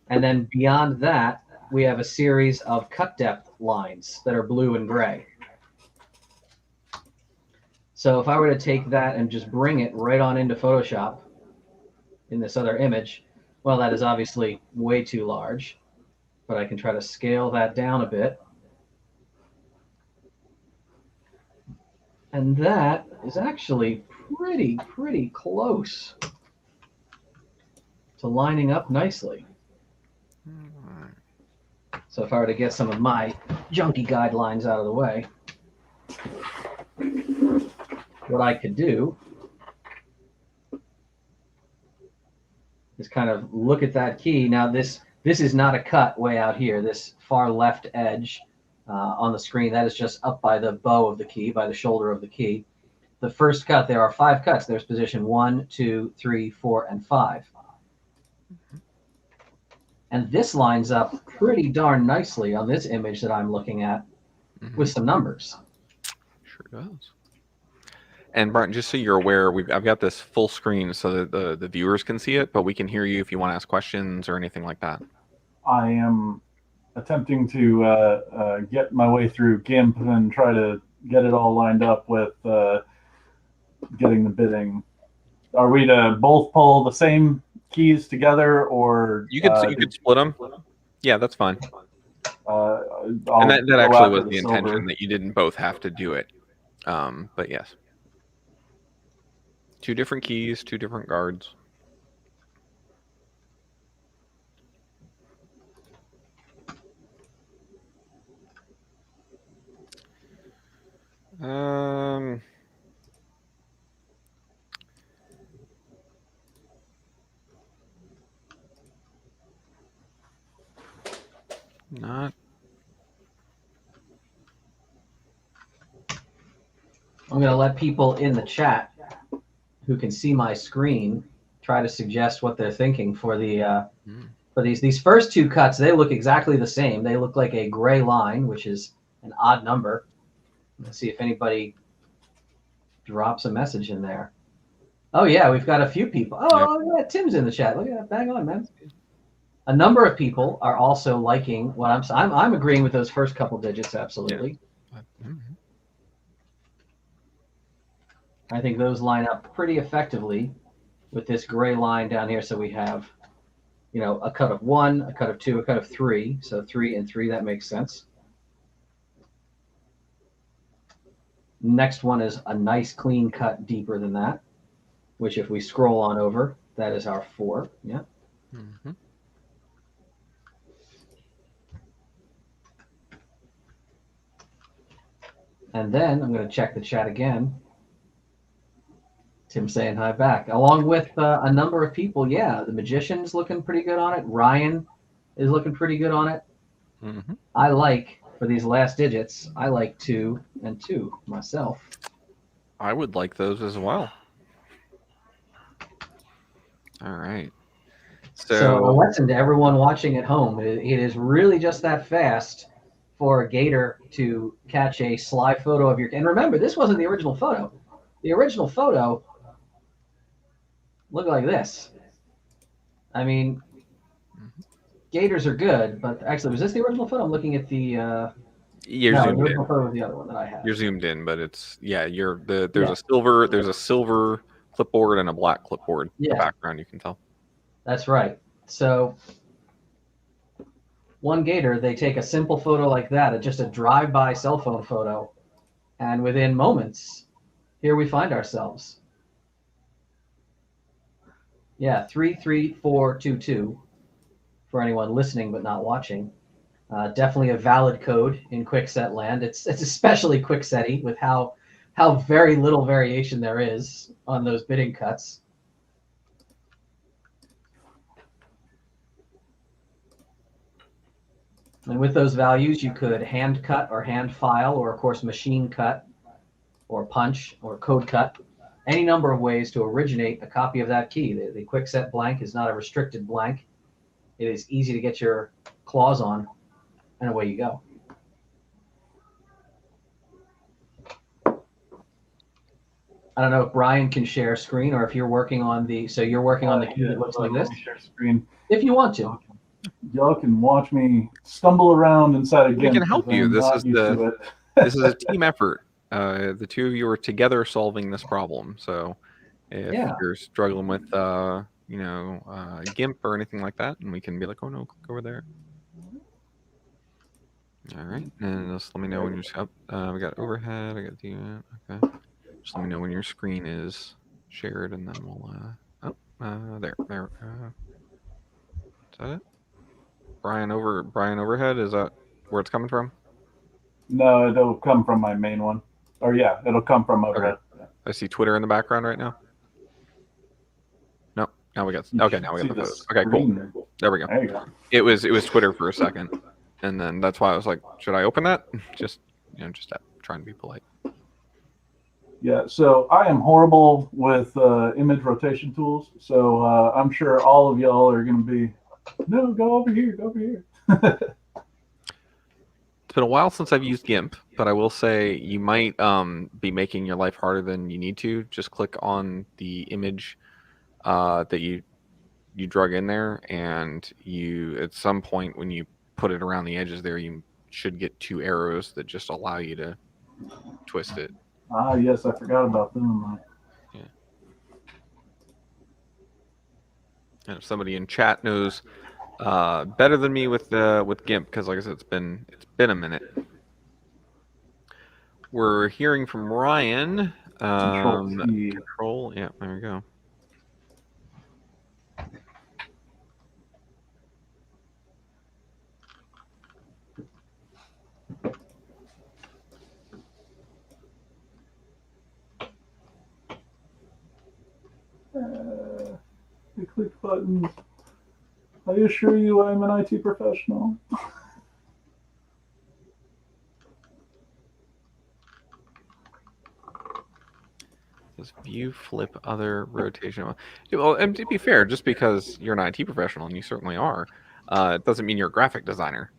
And then beyond that, we have a series of cut depth lines that are blue and gray. So if I were to take that and just bring it right on into Photoshop in this other image, well, that is obviously way too large, but I can try to scale that down a bit. And that is actually pretty close to lining up nicely. So if I were to get some of my junky guidelines out of the way, what I could do is kind of look at that key. Now this is not a cut way out here. This far left edge on the screen, that is just up by the bow of the key, by the shoulder of the key. The first cut, there are 5 cuts. There's position 1, 2, 3, 4, and 5. And this lines up pretty darn nicely on this image that I'm looking at with some numbers. Sure does. And Brian, just so you're aware, I've got this full screen so that the viewers can see it, but we can hear you if you want to ask questions or anything like that. I am attempting to get my way through GIMP and try to get it all lined up with getting the bidding. Are we to both pull the same keys together, or you could split them? Yeah, that's fine. And that actually was the intention, that you didn't both have to do it. But yes. 2 different keys, 2 different guards. Not. I'm going to let people in the chat who can see my screen try to suggest what they're thinking for the for these first 2 cuts. They look exactly the same. They look like a gray line, which is an odd number. Let's see if anybody drops a message in there. Oh yeah, we've got a few people. Oh yeah, Tim's in the chat. Look at that. Bang on, man. A number of people are also liking what I'm agreeing with those first couple digits, absolutely. Yeah. I think those line up pretty effectively with this gray line down here. So we have, you know, a cut of 1, a cut of 2, a cut of 3. So 3 and 3, that makes sense. Next one is a nice clean cut deeper than that, which if we scroll on over, that is our 4. Yeah. Mm-hmm. And then I'm going to check the chat again. Tim saying hi back, along with a number of people. Yeah, the magician's looking pretty good on it. Ryan is looking pretty good on it. Mm-hmm. I like, for these last digits, I like 2 and 2 myself. I would like those as well. All right. So a lesson to everyone watching at home, it is really just that fast for a gator to catch a sly photo of your... And remember, this wasn't the original photo. The original photo looked like this. I mean, gators are good, but actually, was this the original photo? I'm looking at the. You're No, the zoomed in. original photo was the other one that I had. You're zoomed in, but it's there's Yeah. a silver clipboard and a black clipboard. The Yeah. background, you can tell. That's right. So one gator, they take a simple photo like that, just a drive-by cell phone photo, and within moments, here we find ourselves. Yeah, 33422 for anyone listening but not watching. Definitely a valid code in Quickset land. It's especially Quickset-y with how very little variation there is on those bidding cuts. And with those values, you could hand cut or hand file, or of course machine cut, or punch, or code cut. Any number of ways to originate a copy of that key. The Quickset blank is not a restricted blank. It is easy to get your claws on, and away you go. I don't know if Brian can share screen, or if you're working on the. So you're working on the key that looks like this. Share screen. If you want to. Y'all can watch me stumble around inside again. We can help you. This is a team effort. The two of you are together solving this problem. So if you're struggling with GIMP or anything like that, and we can be like, oh no, click over there. All right, and just let me know when you're we got overhead. I got the okay. Just let me know when your screen is shared, and then we'll there. Is that it? Brian overhead, is that where it's coming from? No, it'll come from my main one. Or yeah, it'll come from overhead. Okay. I see Twitter in the background right now. No, now we got the photos. Okay, cool. There we go. There you go. It was Twitter for a second, and then that's why I was like, should I open that? Just trying to be polite. Yeah, so I am horrible with image rotation tools. So I'm sure all of y'all are going to be, no, go over here, go over here. It's been a while since I've used GIMP, but I will say you might be making your life harder than you need to. Just click on the image that you drug in there, and you at some point when you put it around the edges there, you should get two arrows that just allow you to twist it. Ah, yes, I forgot about them. Yeah. And if somebody in chat knows better than me with GIMP, because like I said, it's been a minute. We're hearing from Ryan. Control. Yeah, there we go. I click buttons. I assure you I'm an IT professional. Does view flip other rotation? Well, and to be fair, just because you're an IT professional, and you certainly are, it doesn't mean you're a graphic designer.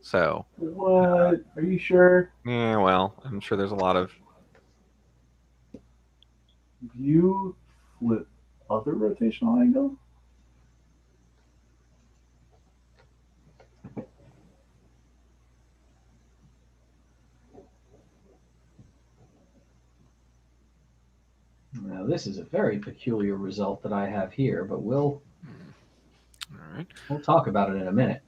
So. What? Are you sure? Yeah, well, I'm sure there's a lot of view flip other rotational angle. Now this is a very peculiar result that I have here, but we'll talk about it in a minute.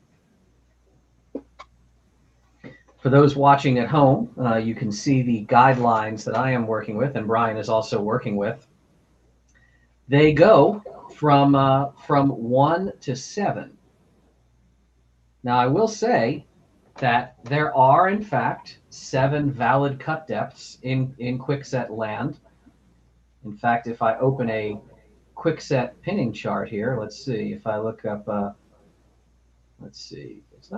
For those watching at home, you can see the guidelines that I am working with, and Brian is also working with. They go from 1 to 7. Now I will say that there are in fact 7 valid cut depths in Quickset land. In fact, if I open a Quickset pinning chart here, let's see. If I look up, let's see. It's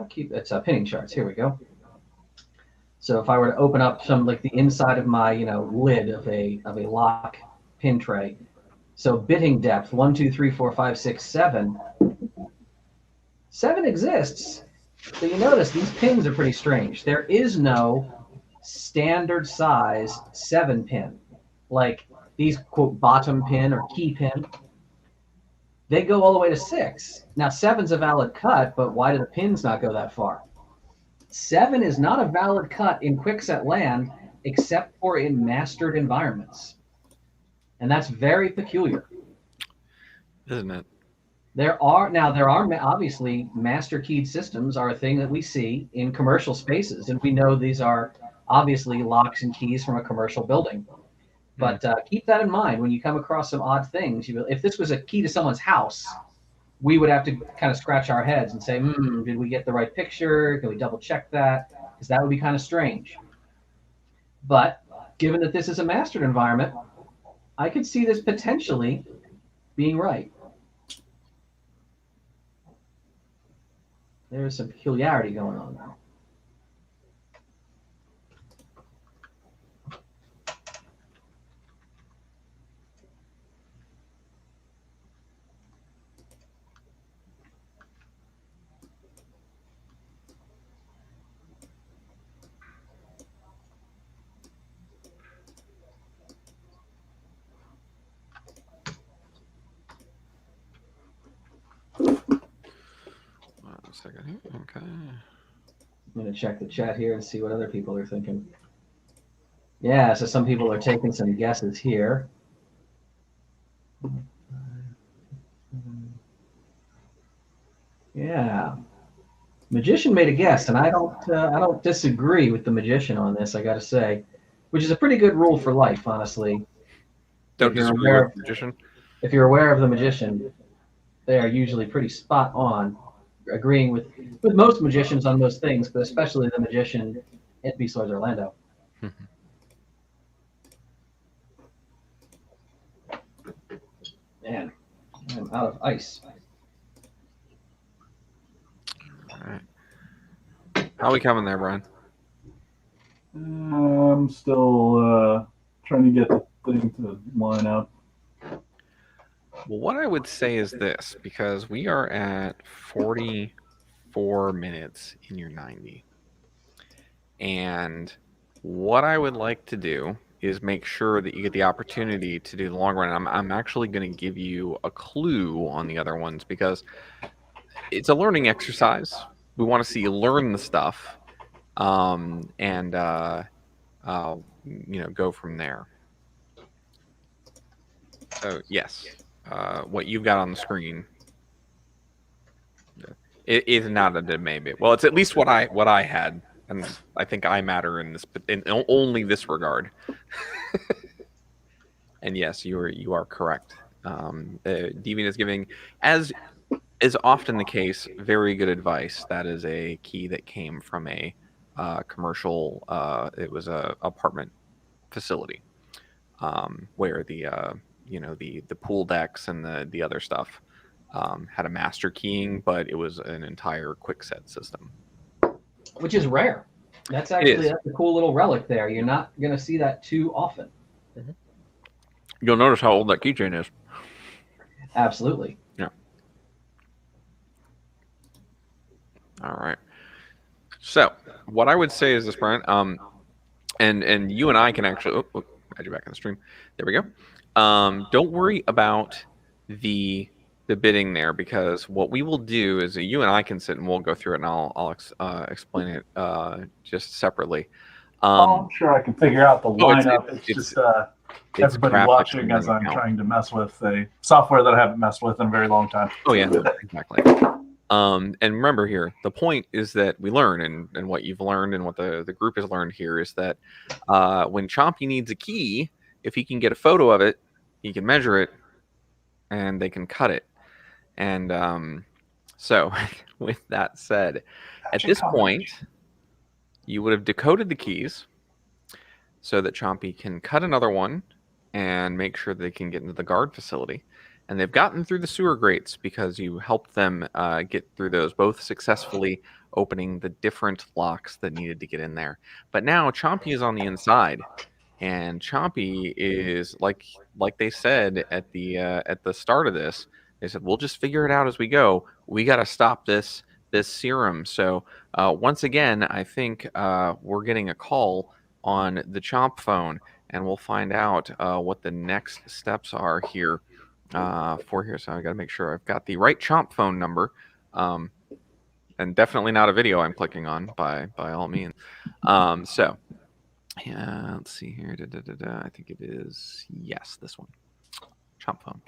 pinning charts. Here we go. So if I were to open up some like the inside of my lid of a lock pin tray, so bitting depth 1, 2, 3, 4, 5, 6, 7. 7 exists. So you notice these pins are pretty strange. There is no standard size 7 pin like these quote bottom pin or key pin. They go all the way to 6. Now 7's a valid cut, but why do the pins not go that far? 7 is not a valid cut in quickset land except for in mastered environments. And that's very peculiar. Isn't it? There are obviously master keyed systems are a thing that we see in commercial spaces, and we know these are obviously locks and keys from a commercial building. But keep that in mind when you come across some odd things. If this was a key to someone's house, we would have to kind of scratch our heads and say, did we get the right picture? Can we double check that? Because that would be kind of strange. But given that this is a mastered environment, I could see this potentially being right. There's some peculiarity going on now. A second here. Okay. I'm going to check the chat here and see what other people are thinking. Yeah, so some people are taking some guesses here. Yeah. Magician made a guess, and I don't disagree with the magician on this, I got to say, which is a pretty good rule for life, honestly. Don't disagree with the magician? If you're aware of the magician, they are usually pretty spot on, agreeing with most magicians on most things, but especially the magician at BSides Orlando. Man, I'm out of ice. All right. How are we coming there, Brian? I'm still trying to get the thing to line up. Well, what I would say is this, because we are at 44 minutes in your 90. And what I would like to do is make sure that you get the opportunity to do the long run. I'm actually going to give you a clue on the other ones because it's a learning exercise. We want to see you learn the stuff and go from there. So, yes. What you've got on the screen it is not a maybe. Well, it's at least what I had, and I think I matter in only this regard. And yes, you are correct. Deviant is giving, as is often the case, very good advice. That is a key that came from a commercial. It was a apartment facility where the pool decks and the other stuff had a master keying, but it was an entire quickset system, which is rare. That's a cool little relic there. You're not going to see that too often. Mm-hmm. You'll notice how old that keychain is. Absolutely. Yeah. All right. So what I would say is this, Brian, and you and I can actually add you back on the stream. There we go. Don't worry about the bidding there, because what we will do is you and I can sit and we'll go through it, and I'll explain it just separately. I'm sure I can figure out the lineup. It's just everybody watching as I'm trying to mess with a software that I haven't messed with in a very long time. Oh yeah, exactly. And remember here, the point is that we learn, and what you've learned and what the group has learned here is that when Chompy needs a key, if he can get a photo of it, he can measure it, and they can cut it. And so with that said, at this point, you would have decoded the keys so that Chompy can cut another one and make sure they can get into the guard facility. And they've gotten through the sewer grates because you helped them get through those, both successfully opening the different locks that needed to get in there. But now Chompy is on the inside, and Chompy is like they said at the start of this. They said, we'll just figure it out as we go. We got to stop this serum. So once again, I think we're getting a call on the Chomp phone, and we'll find out what the next steps are here for here, so I got to make sure I've got the right Chomp phone number, and definitely not a video I'm clicking on by all means. So yeah, let's see here. I think it is, yes, this one, Chomp phone.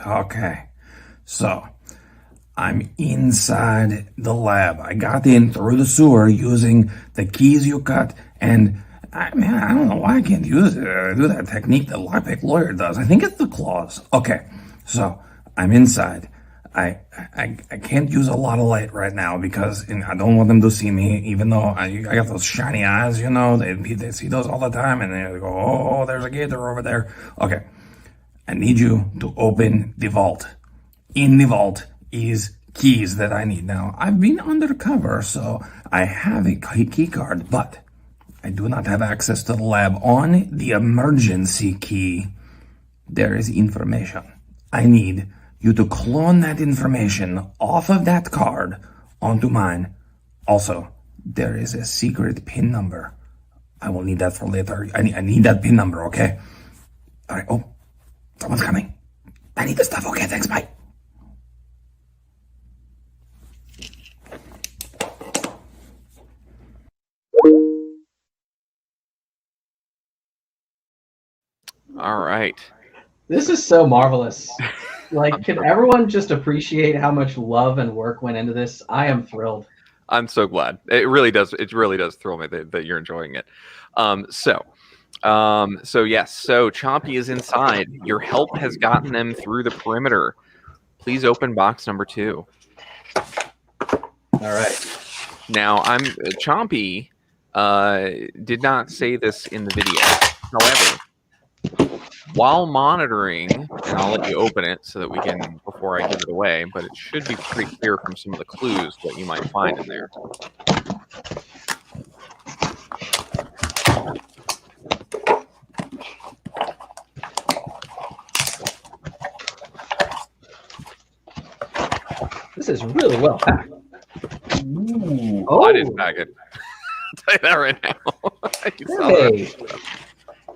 Okay, so I'm inside the lab. I got in through the sewer using the keys you cut, and I don't know why I can't do that technique that Lockpick Lawyer does. I think it's the claws. Okay, so I'm inside. I can't use a lot of light right now because I don't want them to see me, even though I got those shiny eyes, they see those all the time, and they go, oh, there's a gator over there. Okay, I need you to open the vault. In the vault is keys that I need. Now, I've been undercover, so I have a key card, but I do not have access to the lab. On the emergency key, there is information. I need you to clone that information off of that card onto mine. Also, there is a secret PIN number. I will need that for later. I need that PIN number, okay? All right. Oh, someone's coming. I need the stuff. Okay, thanks. Bye. All right. This is so marvelous. Like, can everyone just appreciate how much love and work went into this? I am thrilled. I'm so glad. It really does. It really does thrill me that you're enjoying it. So yes. So Chompy is inside. Your help has gotten them through the perimeter. Please open box number 2. All right. Now Chompy did not say this in the video. However, while monitoring, and I'll let you open it so that we can, before I give it away, but it should be pretty clear from some of the clues what you might find in there. This is really well packed. Oh, I didn't pack it. I'll tell you that right now. You saw that.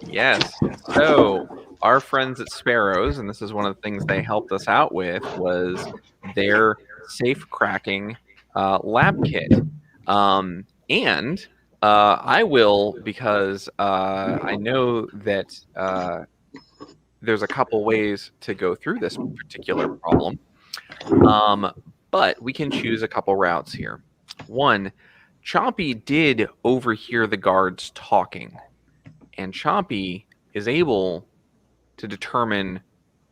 Yes. So our friends at Sparrows, and this is one of the things they helped us out with, was their safe cracking lab kit. And I will, because I know that there's a couple ways to go through this particular problem. But we can choose a couple routes here. One, Chompy did overhear the guards talking, and Chompy is able to determine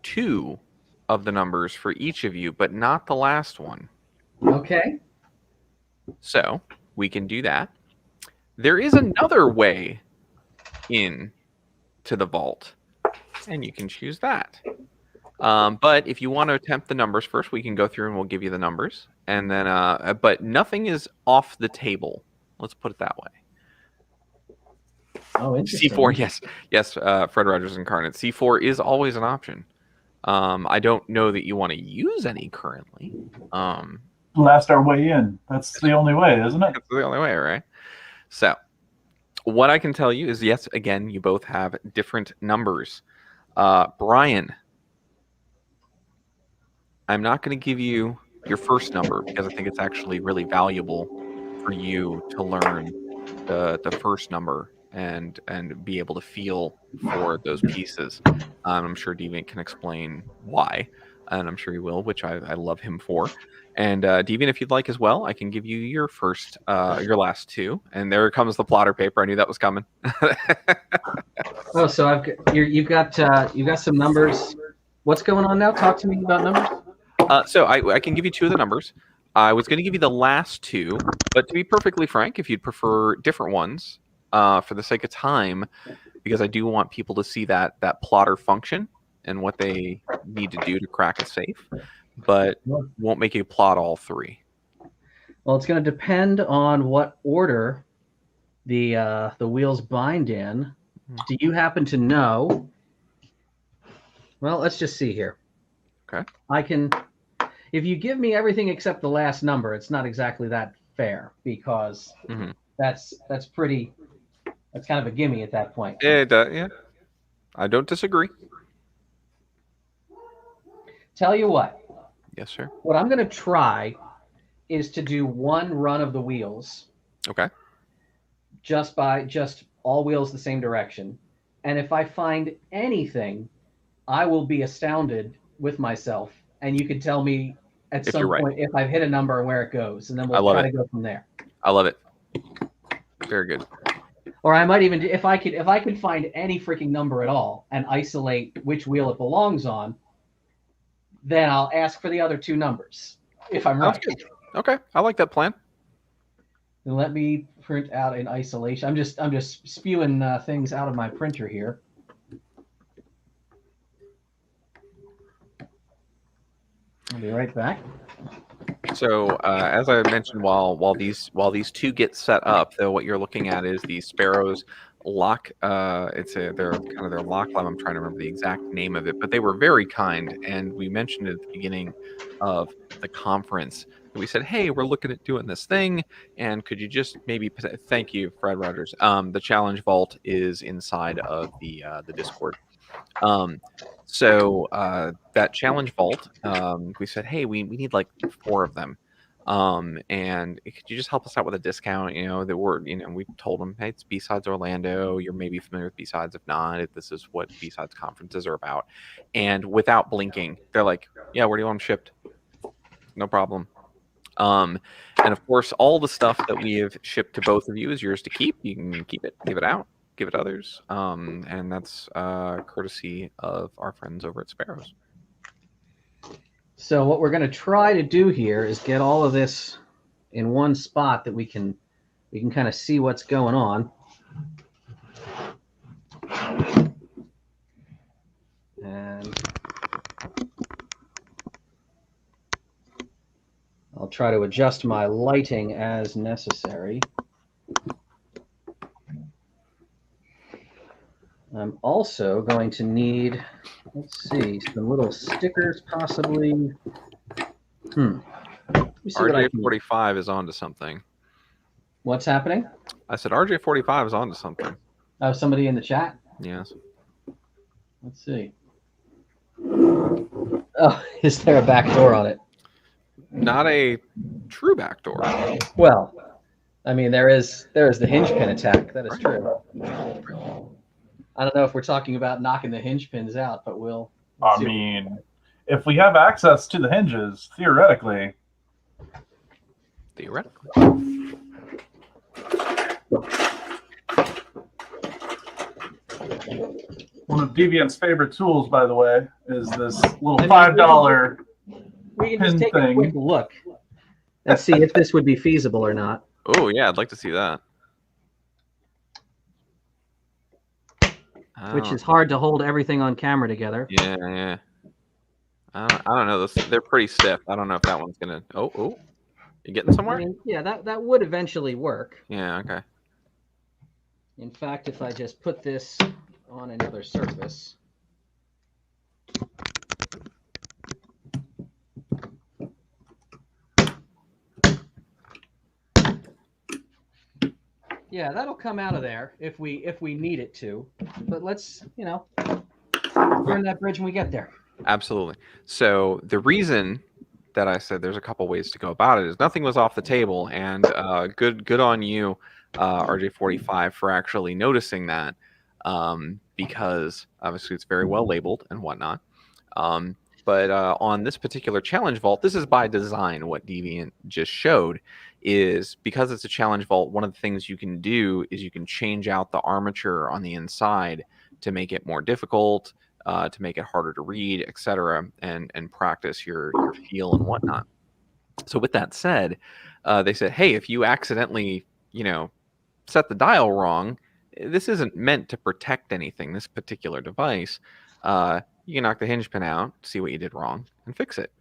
2 of the numbers for each of you, but not the last one. Okay. So we can do that. There is another way in to the vault, and you can choose that. But if you want to attempt the numbers first, we can go through and we'll give you the numbers. And then, but nothing is off the table. Let's put it that way. Oh, interesting. C4, yes. Fred Rogers Incarnate. C4 is always an option. I don't know that you want to use any currently. Last our way in. That's the only way, isn't it? That's the only way, right? So, what I can tell you is, yes, again, you both have different numbers. Brian, I'm not going to give you your first number because I think it's actually really valuable for you to learn the first number and be able to feel for those pieces. I'm sure Deviant can explain why, and I'm sure he will, which I love him for. And Deviant, if you'd like as well, I can give you your first, your last 2. And there comes the plotter paper. I knew that was coming. Oh, so you've got some numbers. What's going on now? Talk to me about numbers. So I can give you 2 of the numbers. I was going to give you the last 2, but to be perfectly frank, if you'd prefer different ones, for the sake of time, because I do want people to see that plotter function and what they need to do to crack a safe, but won't make you plot all 3. Well, it's going to depend on what order the wheels bind in. Do you happen to know? Well, let's just see here. Okay. I can, if you give me everything except the last number, it's not exactly that fair because that's pretty That's kind of a gimme at that point. Yeah, I don't disagree. Tell you what. Yes, sir. What I'm going to try is to do one run of the wheels. Okay. Just all wheels the same direction. And if I find anything, I will be astounded with myself. And you can tell me at some point if I've hit a number and where it goes. And then we'll try to go from there. I love it. Very good. Or I might even, if I could find any freaking number at all and isolate which wheel it belongs on, then I'll ask for the other two numbers if I'm right. Okay, I like that plan. Then let me print out in isolation. I'm just spewing things out of my printer here. I'll be right back. So as I mentioned, while these two get set up, though, what you're looking at is the Sparrows lock. They're kind of their lock lab. I'm trying to remember the exact name of it, but they were very kind, and we mentioned at the beginning of the conference that we said, hey, we're looking at doing this thing, and could you just maybe thank you, Fred Rogers. The challenge vault is inside of the Discord. So that challenge vault, we said, hey, we need like 4 of them. And could you just help us out with a discount? We told them, hey, it's BSides Orlando. You're maybe familiar with BSides. If not, this is what BSides conferences are about. And without blinking, they're like, yeah, where do you want them shipped? No problem. And of course, all the stuff that we have shipped to both of you is yours to keep. You can keep it, give it out, give it to others. And that's courtesy of our friends over at Sparrows. So what we're going to try to do here is get all of this in one spot that we can kind of see what's going on. And I'll try to adjust my lighting as necessary. I'm also going to need, let's see, some little stickers possibly. RJ45 is onto something. What's happening? I said RJ45 is onto something. Oh, somebody in the chat? Yes. Let's see. Oh, is there a back door on it? Not a true back door. Well, I mean, there is the hinge pin attack. That is true. I don't know if we're talking about knocking the hinge pins out, but we'll I mean, if we have access to the hinges, theoretically. One of Deviant's favorite tools, by the way, is this little $5 we can just take a quick look and see if this would be feasible or not. Oh, yeah, I'd like to see that. Which is hard to hold everything on camera together. Yeah. I don't know. They're pretty stiff. I don't know if that one's gonna. Oh, you getting somewhere? I mean, yeah, that would eventually work. Yeah. Okay. In fact, if I just put this on another surface. Yeah, that'll come out of there if we need it to. But let's, burn that bridge when we get there. Absolutely. So the reason that I said there's a couple ways to go about it is nothing was off the table, and good on you, RJ45, for actually noticing that, because obviously it's very well labeled and whatnot. But on this particular challenge vault, this is by design. What Deviant just showed is because it's a challenge vault, one of the things you can do is you can change out the armature on the inside to make it more difficult, to make it harder to read, etc., and practice your feel and whatnot. So with that said, they said, hey, if you accidentally, set the dial wrong, this isn't meant to protect anything, this particular device. You can knock the hinge pin out, see what you did wrong, and fix it.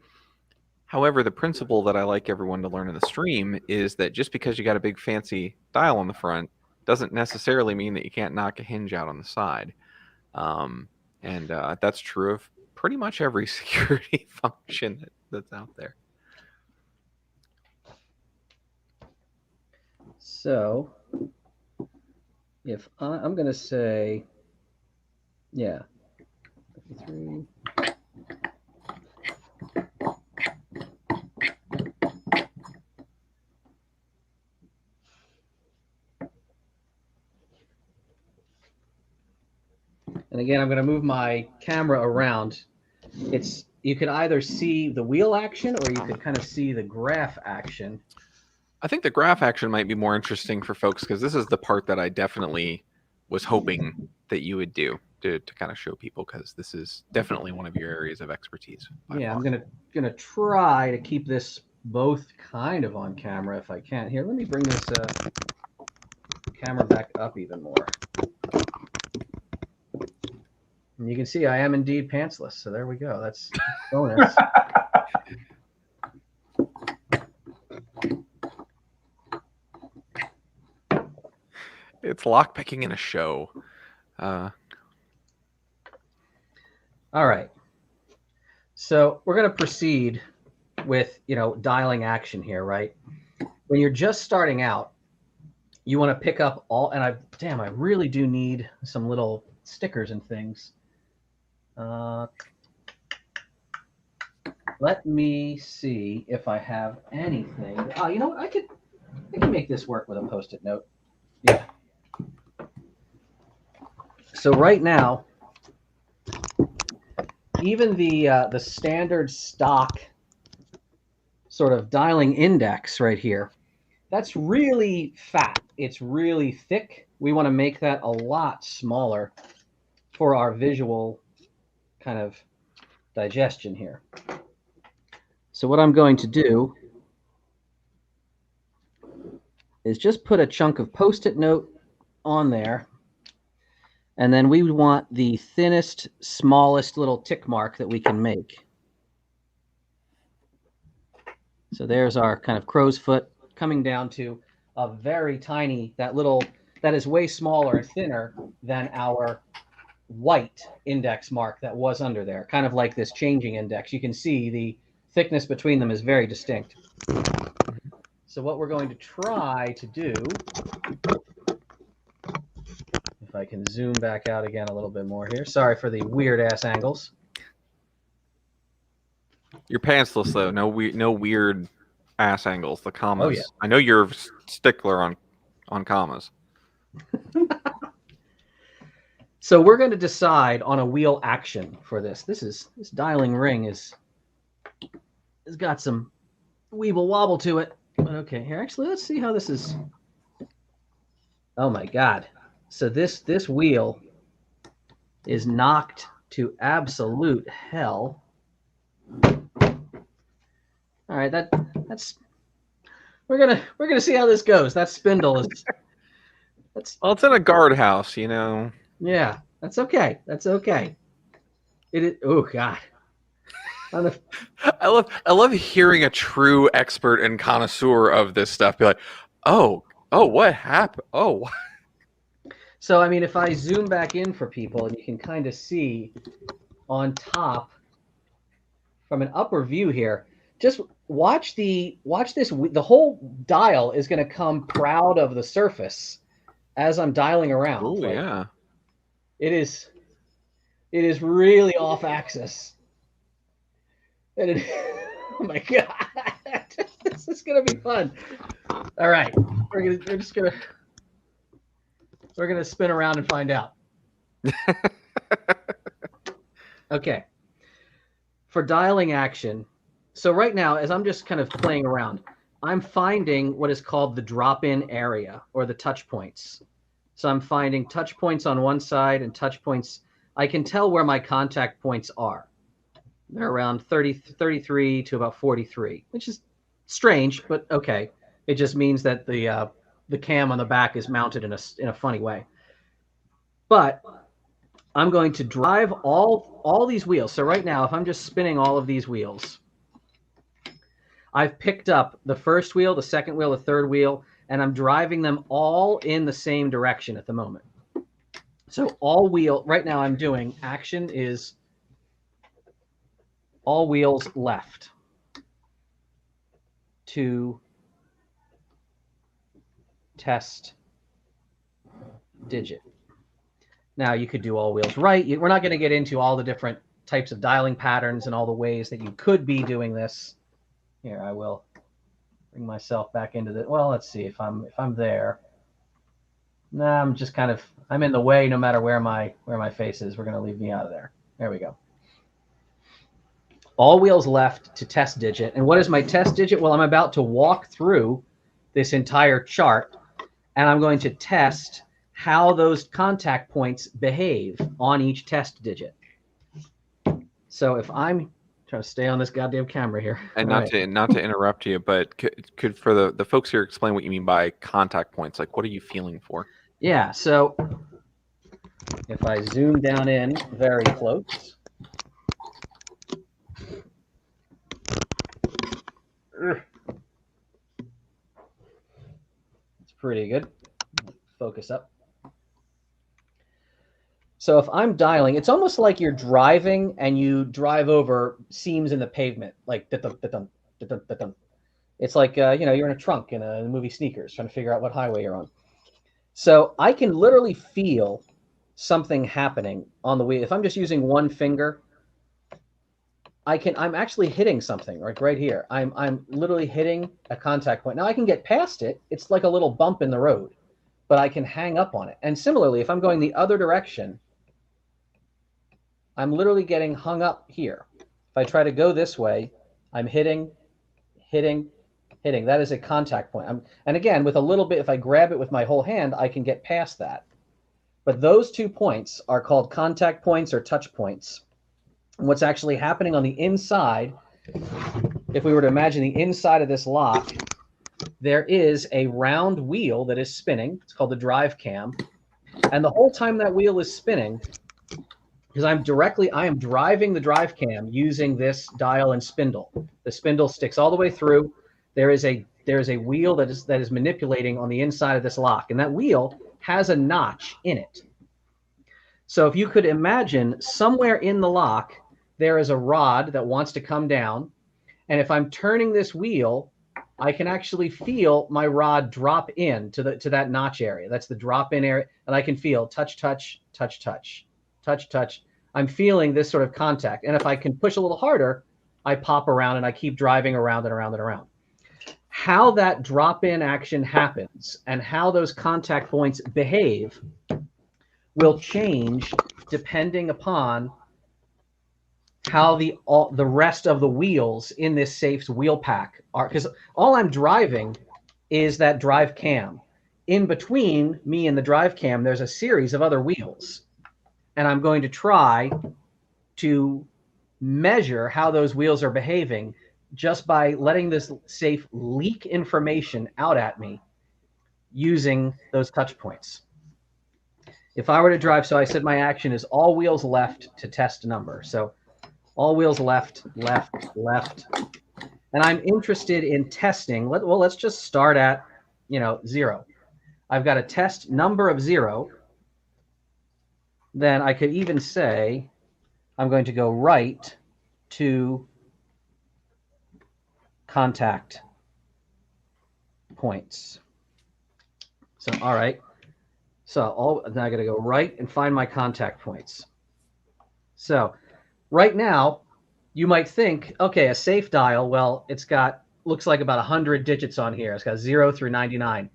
However, the principle that I like everyone to learn in the stream is that just because you got a big fancy dial on the front doesn't necessarily mean that you can't knock a hinge out on the side. And that's true of pretty much every security function that's out there. So if I'm going to say, yeah, 53. And again, I'm going to move my camera around. You could either see the wheel action or you could kind of see the graph action. I think the graph action might be more interesting for folks because this is the part that I definitely was hoping that you would do to kind of show people, because this is definitely one of your areas of expertise. Yeah, I'm gonna try to keep this both kind of on camera if I can. Here, let me bring this camera back up even more. And you can see I am indeed pantsless, so there we go. That's bonus. It's lockpicking in a show. All right. So we're going to proceed with, dialing action here, right? When you're just starting out, you want to pick up all, and I really do need some little stickers and things. Let me see if I have anything. Oh, you know what? I can make this work with a Post-it note. Yeah. So right now, even the standard stock sort of dialing index right here, that's really fat. It's really thick. We want to make that a lot smaller for our visual kind of digestion here. So what I'm going to do is just put a chunk of Post-it note on there. And then we want the thinnest, smallest little tick mark that we can make. So there's our kind of crow's foot coming down to a very tiny, that is way smaller and thinner than our white index mark that was under there, kind of like this changing index. You can see the thickness between them is very distinct. So what we're going to try to do, if I can zoom back out again a little bit more here. Sorry for the weird ass angles. You're pantsless though. No weird ass angles. The commas. Oh, yeah. I know you're a stickler on commas. So we're going to decide on a wheel action for this. This dialing ring has got some weeble wobble to it. But okay, here actually let's see how this is. Oh my God. So this wheel is knocked to absolute hell. All right, that's we're gonna see how this goes. That spindle is well, it's in a guardhouse, you know. Yeah, that's okay. That's okay. It is. Oh God. I love hearing a true expert and connoisseur of this stuff be like, oh, what happened? Oh. So I mean, if I zoom back in for people, and you can kind of see on top from an upper view here, just watch this. The whole dial is going to come proud of the surface as I'm dialing around. Oh yeah. It is really off axis. And oh my God, this is gonna be fun. All right, we're gonna spin around and find out. Okay, for dialing action. So right now, as I'm just kind of playing around, I'm finding what is called the drop-in area or the touch points. So I'm finding touch points on one side and touch points. I can tell where my contact points are. They're around 33 to about 43, which is strange, but okay. It just means that the cam on the back is mounted in a funny way. But I'm going to drive all these wheels. So right now, if I'm just spinning all of these wheels, I've picked up the first wheel, the second wheel, the third wheel, and I'm driving them all in the same direction at the moment. So right now I'm doing action is all wheels left to test. digit. Now you could do all wheels right. We're not going to get into all the different types of dialing patterns and all the ways that you could be doing this. Here, I will bring myself back into the, well, let's see if I'm there. No, I'm just kind of, I'm in the way no matter where my face is. We're going to leave me out of there. There we go. All wheels left to test digit. And what is my test digit? Well, I'm about to walk through this entire chart, and I'm going to test how those contact points behave on each test digit. So if I'm trying to stay on this goddamn camera here. And All not right. to interrupt you, but could for the folks here explain what you mean by contact points? Like, what are you feeling for? Yeah, so if I zoom down in very close. It's pretty good. Focus up. So if I'm dialing, it's almost like you're driving and you drive over seams in the pavement, like da-dum, da-dum, da-dum, da-dum. It's like, you know, you're in a trunk in a movie Sneakers trying to figure out what highway you're on. So I can literally feel something happening on the wheel. If I'm just using one finger, I'm actually hitting something like right here. I'm literally hitting a contact point. Now I can get past it. It's like a little bump in the road, but I can hang up on it. And similarly, if I'm going the other direction, I'm literally getting hung up here. If I try to go this way, I'm hitting. That is a contact point. And again, with a little bit, if I grab it with my whole hand, I can get past that. But those 2 points are called contact points or touch points. And what's actually happening on the inside, if we were to imagine the inside of this lock, there is a round wheel that is spinning. It's called the drive cam. And the whole time that wheel is spinning, because I am driving the drive cam using this dial and spindle. The spindle sticks all the way through. There is a wheel that is manipulating on the inside of this lock, and that wheel has a notch in it. So if you could imagine somewhere in the lock, there is a rod that wants to come down, and if I'm turning this wheel, I can actually feel my rod drop in to that notch area. That's the drop in area, and I can feel touch, touch, touch, touch. Touch, touch. I'm feeling this sort of contact. And if I can push a little harder, I pop around and I keep driving around and around and around. How that drop-in action happens and how those contact points behave will change depending upon how the rest of the wheels in this safe's wheel pack are. Because all I'm driving is that drive cam. In between me and the drive cam, there's a series of other wheels. And I'm going to try to measure how those wheels are behaving just by letting this safe leak information out at me using those touch points. If I were to drive, so I said my action is all wheels left to test number. So all wheels left, left, left. And I'm interested in testing. Well, let's just start at, 0. I've got a test number of 0. Then I could even say I'm going to go right to contact points. So, all right. So now I got to go right and find my contact points. So right now, you might think, okay, a safe dial, well, looks like about 100 digits on here. It's got 0 through 99.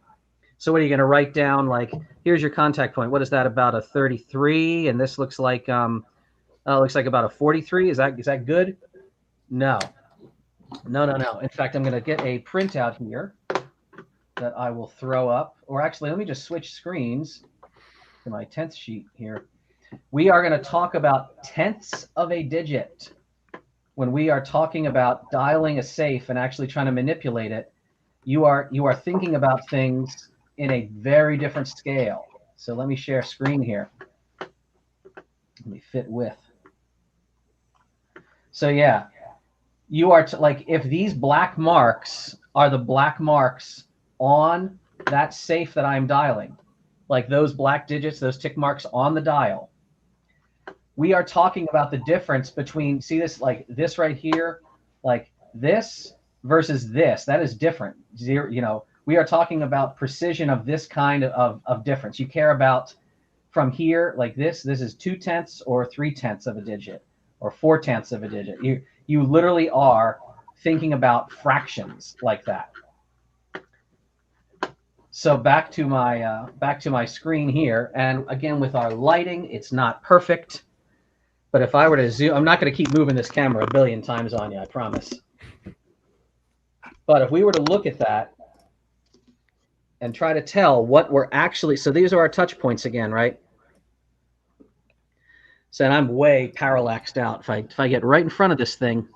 So what are you going to write down? Like, here's your contact point. What is that, about a 33? And this looks like about a 43. Is that good? No. In fact, I'm going to get a printout here that I will throw up. Or actually, let me just switch screens to my 10th sheet here. We are going to talk about tenths of a digit when we are talking about dialing a safe and actually trying to manipulate it. You are thinking about things in a very different scale. So let me share screen here. Let me fit with. So yeah, you are like, if these black marks are the black marks on that safe that I'm dialing, like those black digits, those tick marks on the dial, we are talking about the difference between, see this, like this right here, like this versus this. That is different. 0, we are talking about precision of this kind of difference. You care about from here, like this is 2/10 or 3/10 of a digit or 4/10 of a digit. You literally are thinking about fractions like that. So back to my screen here, and again with our lighting, it's not perfect. But if I were to zoom, I'm not going to keep moving this camera a billion times on you, I promise. But if we were to look at that and try to tell what we're actually, so these are our touch points again, right? So I'm way parallaxed out. If I get right in front of this thing,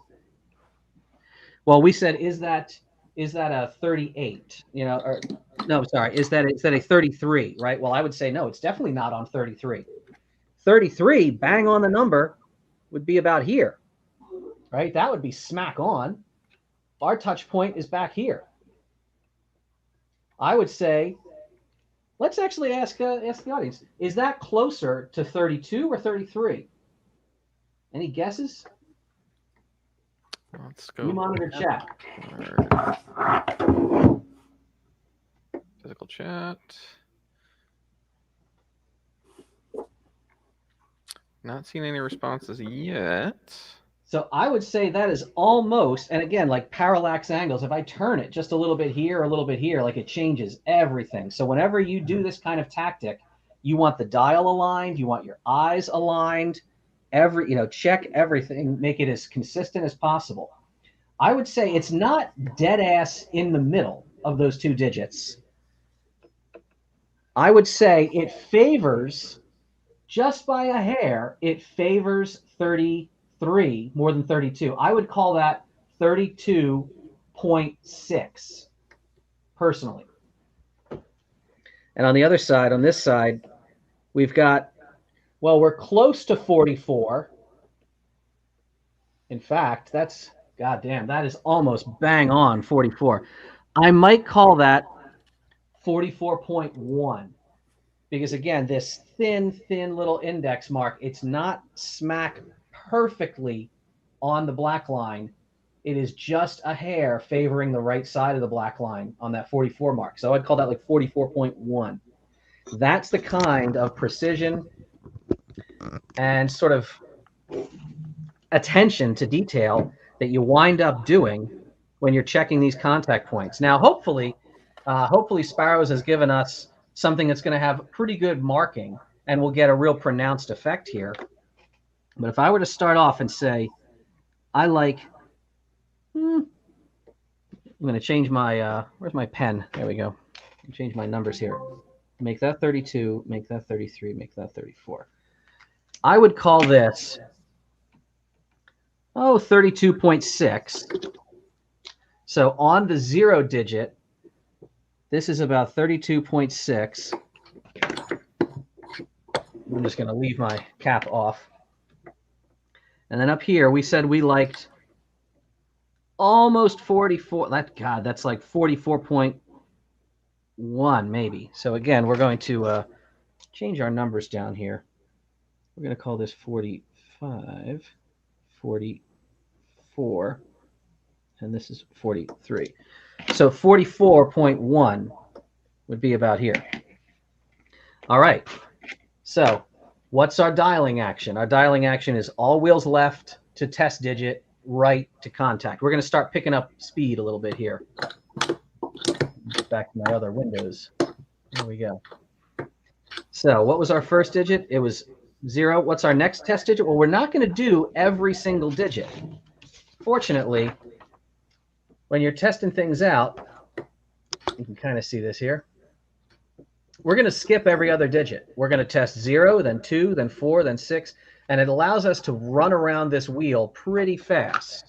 well, we said, is that a 38? You know, or no, sorry, is that a 33? Right? Well, I would say no, it's definitely not on 33. 33, bang on the number, would be about here, right? That would be smack on. Our touch point is back here. I would say, let's actually ask the audience, is that closer to 32 or 33? Any guesses? Let's go. You monitor chat. Physical chat. Not seeing any responses yet. So I would say that is almost, and again, like parallax angles, if I turn it just a little bit here, a little bit here, like it changes everything. So whenever you do this kind of tactic, you want the dial aligned, you want your eyes aligned, check everything, make it as consistent as possible. I would say it's not dead ass in the middle of those two digits. I would say it favors, just by a hair, it favors 33 more than 32. I would call that 32.6 personally. And on the other side, on this side, we've got, well, we're close to 44. In fact, that's, goddamn, that is almost bang on 44. I might call that 44.1. Because again, this thin little index mark, it's not smack perfectly on the black line. It is just a hair favoring the right side of the black line on that 44 mark. So I'd call that like 44.1. That's the kind of precision and sort of attention to detail that you wind up doing when you're checking these contact points. Now, hopefully Sparrows has given us something that's going to have pretty good marking and we'll get a real pronounced effect here. But if I were to start off and say, I like, I'm going to change my, where's my pen? There we go. Change my numbers here. Make that 32, make that 33, make that 34. I would call this, 32.6. So on the 0 digit, this is about 32.6. I'm just going to leave my cap off. And then up here, we said we liked almost 44. That's like 44.1 maybe. So again, we're going to change our numbers down here. We're going to call this 45, 44, and this is 43. So 44.1 would be about here. All right. So what's our dialing action? Our dialing action is all wheels left to test digit, right to contact. We're going to start picking up speed a little bit here. Back to my other windows. There we go. So what was our first digit? It was 0. What's our next test digit? Well, we're not going to do every single digit. Fortunately, when you're testing things out, you can kind of see this here. We're going to skip every other digit. We're going to test 0, then 2, then 4, then 6, and it allows us to run around this wheel pretty fast.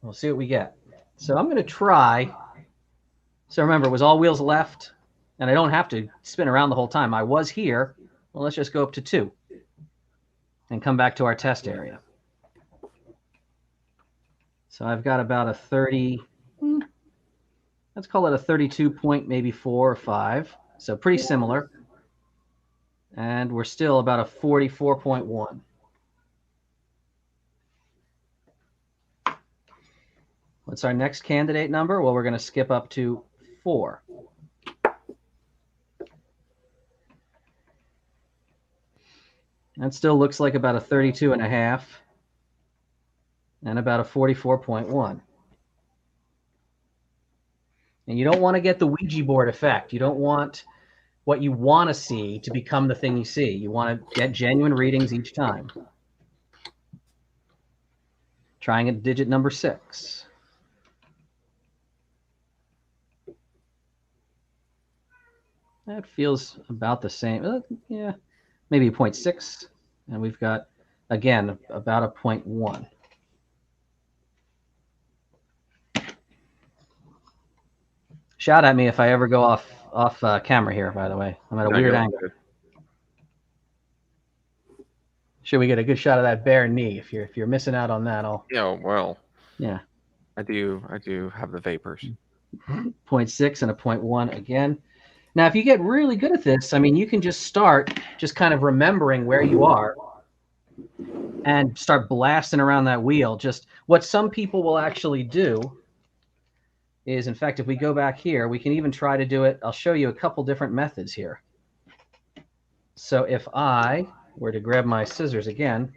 We'll see what we get. So I'm going to try. So remember, it was all wheels left, and I don't have to spin around the whole time. I was here. Well, let's just go up to 2 and come back to our test area. So I've got about a 30, let's call it a 32 point, maybe 4 or 5. So pretty similar. And we're still about a 44.1. What's our next candidate number? Well, we're going to skip up to 4. That still looks like about a 32.5 and about a 44.1. And you don't want to get the Ouija board effect. You don't want what you want to see to become the thing you see. You want to get genuine readings each time. Trying at digit number 6. That feels about the same. Yeah, maybe 0.6. And we've got, again, about a 0.1. Shout at me if I ever go off camera here, by the way. I'm at a weird angle. Good. Should we get a good shot of that bare knee? If you're missing out on that, I'll. Yeah, well. Yeah. I do have the vapors. 0.6 and a 0.1 again. Now, if you get really good at this, I mean, you can just start just kind of remembering where you are and start blasting around that wheel. Just what some people will actually do is, in fact, if we go back here, we can even try to do it. I'll show you a couple different methods here. So if I were to grab my scissors again,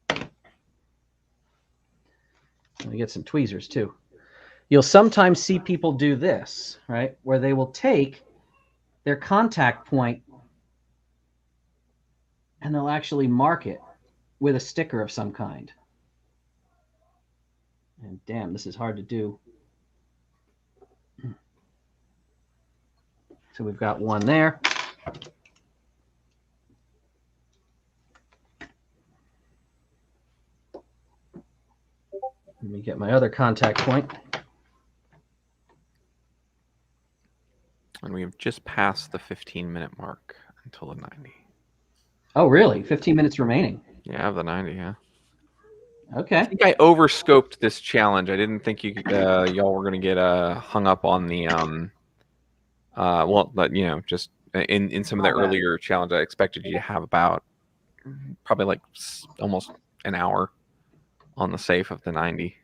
let me get some tweezers too. You'll sometimes see people do this, right? Where they will take their contact point and they'll actually mark it with a sticker of some kind. And damn, this is hard to do. So we've got one there. Let me get my other contact point. And we have just passed the 15-minute mark until the 90. Oh, really? 15 minutes remaining? Yeah, I have the 90, yeah. Okay. I think I overscoped this challenge. I didn't think y'all were going to get hung up on the just in some of the earlier challenge. I expected you to have about probably like almost an hour on the safe of the 90.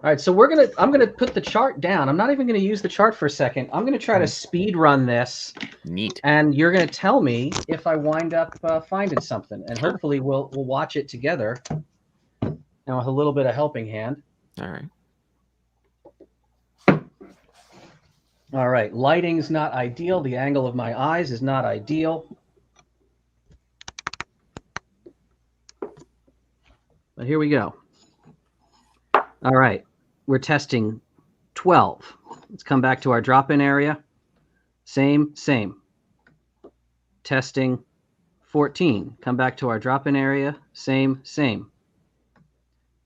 All right, so I'm gonna put the chart down. I'm not even gonna use the chart for a second. I'm gonna try to speed run this. Neat. And you're gonna tell me if I wind up finding something, and hopefully we'll watch it together. Now with a little bit of helping hand. All right. All right. Lighting's not ideal. The angle of my eyes is not ideal. But here we go. All right, we're testing 12. Let's come back to our drop-in area. Same. Testing 14. Come back to our drop-in area. Same.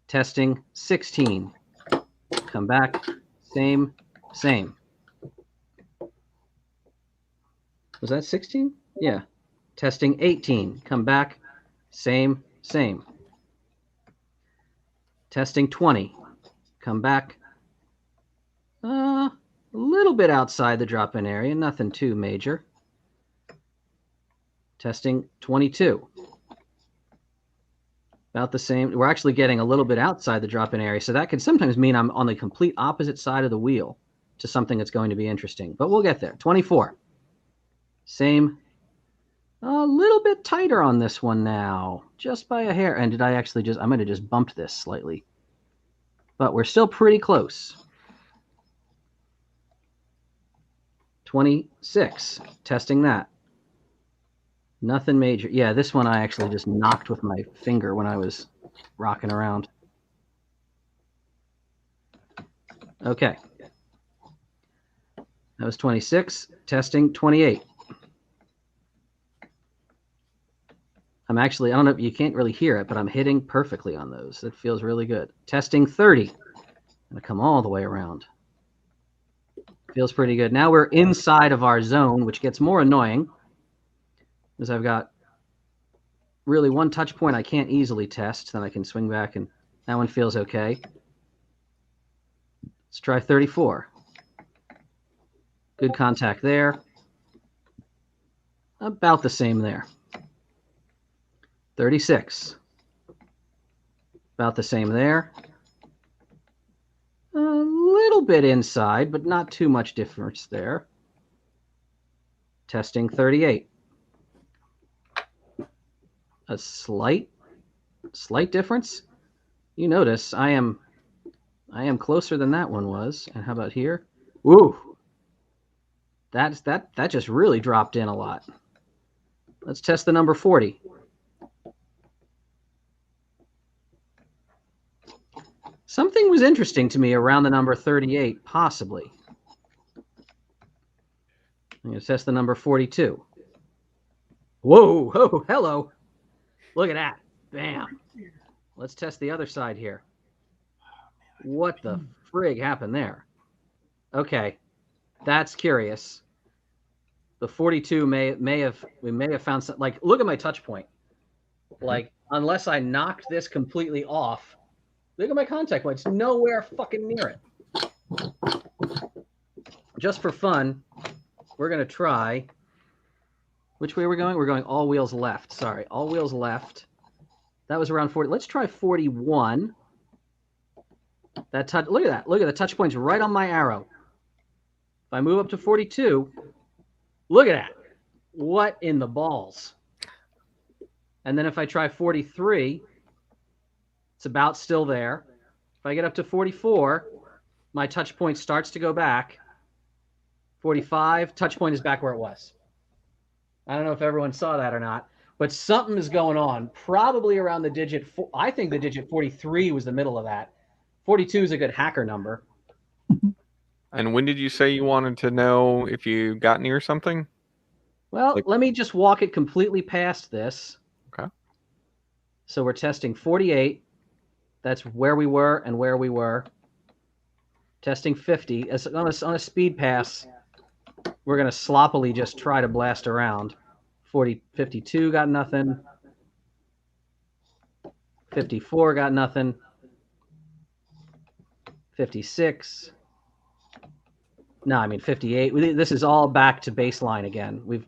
Testing 16. Come back. Same. Was that 16? Yeah. Testing 18. Come back. Same. Testing 20. Come back. A little bit outside the drop-in area, nothing too major. Testing 22. About the same. We're actually getting a little bit outside the drop-in area, so that can sometimes mean I'm on the complete opposite side of the wheel to something that's going to be interesting. But we'll get there. 24. Same. A little bit tighter on this one now, just by a hair. And did I actually I might have just bumped this slightly. But we're still pretty close. 26, testing that. Nothing major. Yeah, this one I actually just knocked with my finger when I was rocking around. Okay. That was 26, testing 28. I'm actually, I don't know if you can't really hear it, but I'm hitting perfectly on those. It feels really good. Testing 30. I'm gonna come all the way around. Feels pretty good. Now we're inside of our zone, which gets more annoying because I've got really one touch point I can't easily test. Then I can swing back and that one feels okay. Let's try 34. Good contact there. About the same there. 36. About the same there. A little bit inside, but not too much difference there. Testing 38. A slight difference. You notice I am closer than that one was. And how about here? Woo! That just really dropped in a lot. Let's test the number 40. Something was interesting to me around the number 38, possibly. I'm going to test the number 42. Whoa, oh, hello. Look at that. Bam. Let's test the other side here. What the frig happened there? Okay, that's curious. The 42 we may have found something. Like, look at my touch point. Like, unless I knocked this completely off, look at my contact point. It's nowhere fucking near it. Just for fun, we're gonna try. Which way are we going? We're going all wheels left. Sorry, all wheels left. That was around 40. Let's try 41. That touch. Look at that. Look at the touch points right on my arrow. If I move up to 42, look at that. What in the balls? And then if I try 43, it's about still there. If I get up to 44, my touch point starts to go back. 45, touch point is back where it was. I don't know if everyone saw that or not, but something is going on. Probably around the digit, I think the digit 43 was the middle of that. 42 is a good hacker number. And when did you say you wanted to know if you got near something? Well, let me just walk it completely past this. Okay. So we're testing 48. That's where we were and where we were. Testing 50. As on a speed pass, we're going to sloppily just try to blast around. 52 got nothing. 54 got nothing. 56. No, I mean 58. This is all back to baseline again.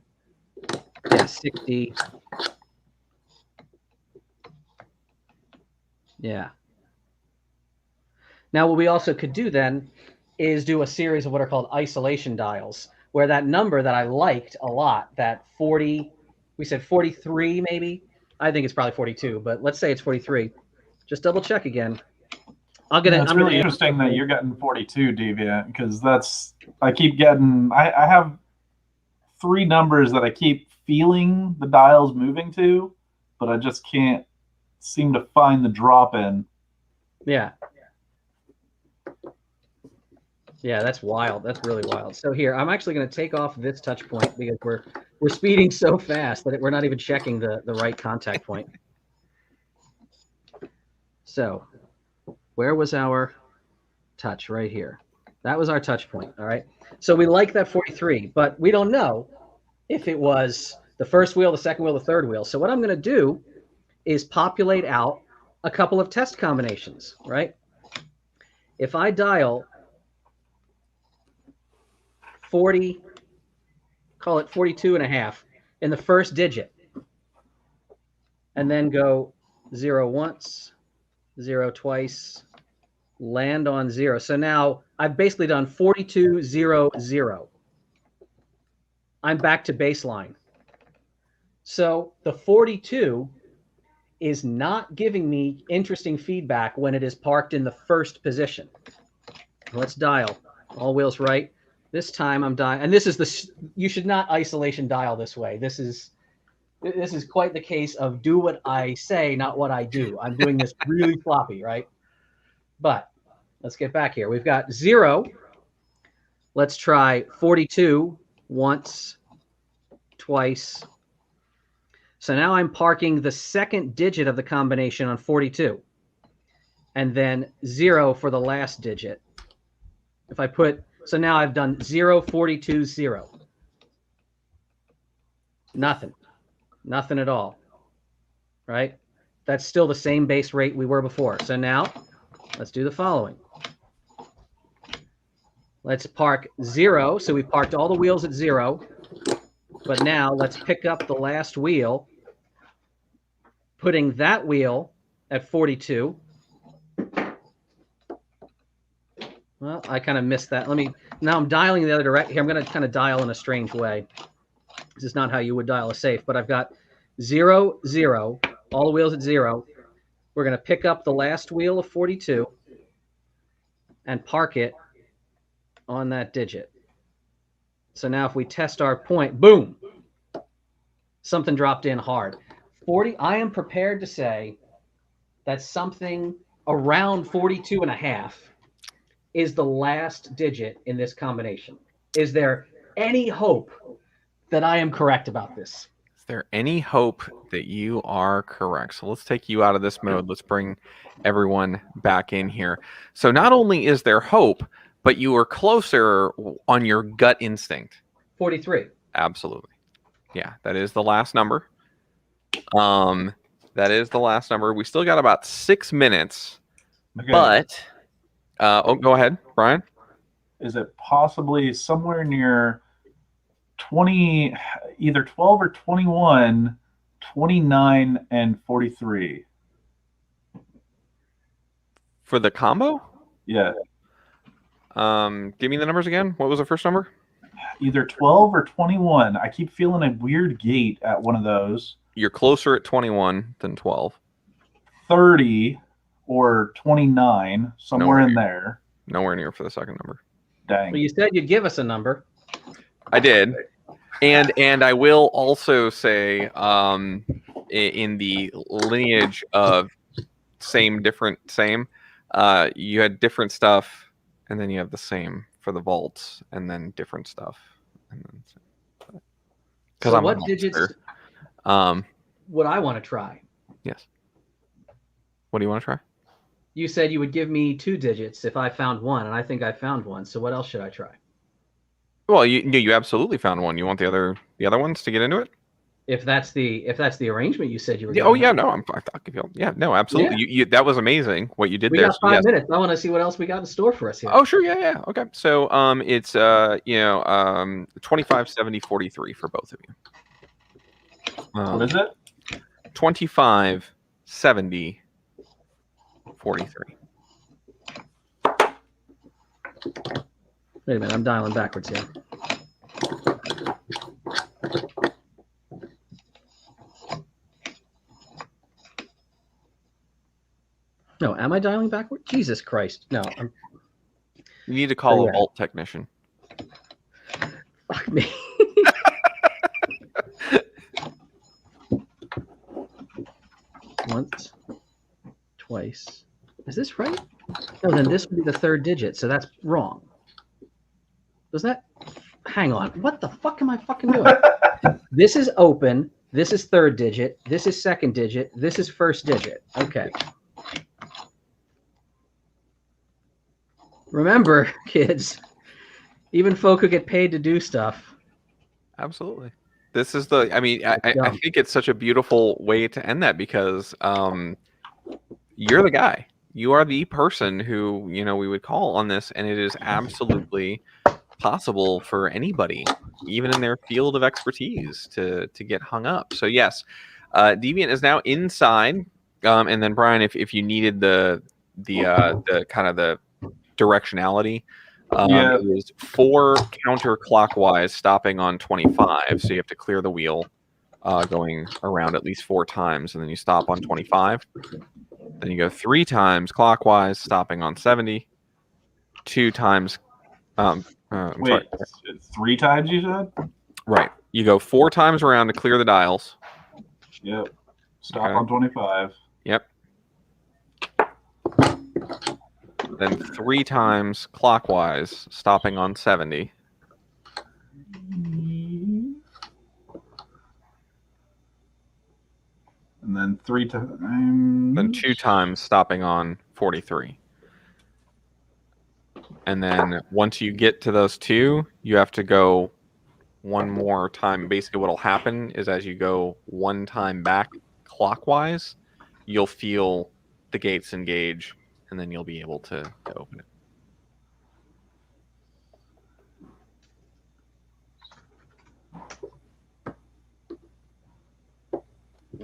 60. Yeah. Now, what we also could do then is do a series of what are called isolation dials, where that number that I liked a lot, that 40, we said 43 maybe. I think it's probably 42, but let's say it's 43. Just double check again. It's really interesting that you're getting 42, Deviant, because I keep getting, I have 3 numbers that I keep feeling the dials moving to, but I just can't seem to find the drop in. Yeah. Yeah, that's wild. That's really wild. So here, I'm actually going to take off this touch point because we're speeding so fast that we're not even checking the right contact point. So where was our touch? Right here. That was our touch point. All right. So we like that 43, but we don't know if it was the first wheel, the second wheel, the third wheel. So what I'm going to do is populate out a couple of test combinations, right? If I dial 40, call it 42 and a half in the first digit, and then go 0 once, 0 twice, land on 0. So now I've basically done 42, 0, 0. I'm back to baseline. So the 42 is not giving me interesting feedback when it is parked in the first position. Let's dial. All wheels right. This time I'm dialing, and this is you should not isolation dial this way. This is quite the case of do what I say, not what I do. I'm doing this really floppy, right? But let's get back here. We've got 0. Let's try 42 once, twice. So now I'm parking the second digit of the combination on 42, and then 0 for the last digit. If I put, so now I've done 0, 42, 0. Nothing at all, right? That's still the same base rate we were before. So now let's do the following. Let's park 0. So we parked all the wheels at 0, but now let's pick up the last wheel, putting that wheel at 42. Well, I kind of missed that. Now I'm dialing the other direction. Here, I'm going to kind of dial in a strange way. This is not how you would dial a safe, but I've got 0, 0, all the wheels at 0. We're going to pick up the last wheel of 42 and park it on that digit. So now if we test our point, boom, something dropped in hard. 40, I am prepared to say that something around 42 and a half is the last digit in this combination. Is there any hope that I am correct about this? Is there any hope that you are correct? So let's take you out of this mode. Let's bring everyone back in here. So not only is there hope, but you are closer on your gut instinct. 43. Absolutely. Yeah, that is the last number. That is the last number. We still got about 6 minutes. Okay. But go ahead, Brian. Is it possibly somewhere near 20, either 12 or 21, 29, and 43? For the combo? Yeah. Give me the numbers again. What was the first number? Either 12 or 21. I keep feeling a weird gate at one of those. You're closer at 21 than 12. 30 or 29, somewhere in there. Nowhere near for the second number. Dang. Well, you said you'd give us a number. I did. And I will also say in the lineage of same, different, same, you had different stuff, and then you have the same for the vaults, and then different stuff. Because So I'm what a digits monster. would I want to try? Yes. What do you want to try? You said you would give me 2 digits if I found one, and I think I found one. So what else should I try? Well, you absolutely found one. You want the other ones to get into it? If that's the arrangement you said you were. Yeah, gonna have. no, I'll give you. Yeah, no, absolutely. Yeah. You that was amazing what you did We there. got 5 minutes. I want to see what else we got in store for us here. Oh, sure, yeah. Okay. So it's 25, 70, 43 for both of you. What is it? 25, 70, 43. Wait a minute, I'm dialing backwards here. No, am I dialing backward? Jesus Christ. No. You need to call a vault technician. Fuck me. Once, twice. Is this right? No, then this would be the 3rd digit, so that's wrong. Does that? Hang on. What the fuck am I fucking doing? This is open. This is 3rd digit. This is 2nd digit. This is 1st digit. Okay. Remember, kids, even folk who get paid to do stuff. Absolutely. This is I think it's such a beautiful way to end that because you're the guy. You are the person who, we would call on this, and it is absolutely possible for anybody, even in their field of expertise, to get hung up. So yes, Deviant is now inside, and then Brian, if you needed the kind of the directionality, it was 4 counterclockwise, stopping on 25. So you have to clear the wheel, going around at least 4 times, and then you stop on 25. Then you go 3 times clockwise, stopping on 70. 2 times. Wait, 3 times you said? Right. You go 4 times around to clear the dials. Yep. Stop on 25. Yep. Then 3 times clockwise, stopping on 70. And then 3 times. Then 2 times, stopping on 43. And then once you get to those 2, you have to go 1 more time. Basically, what will happen is as you go 1 time back clockwise, you'll feel the gates engage, and then you'll be able to open it.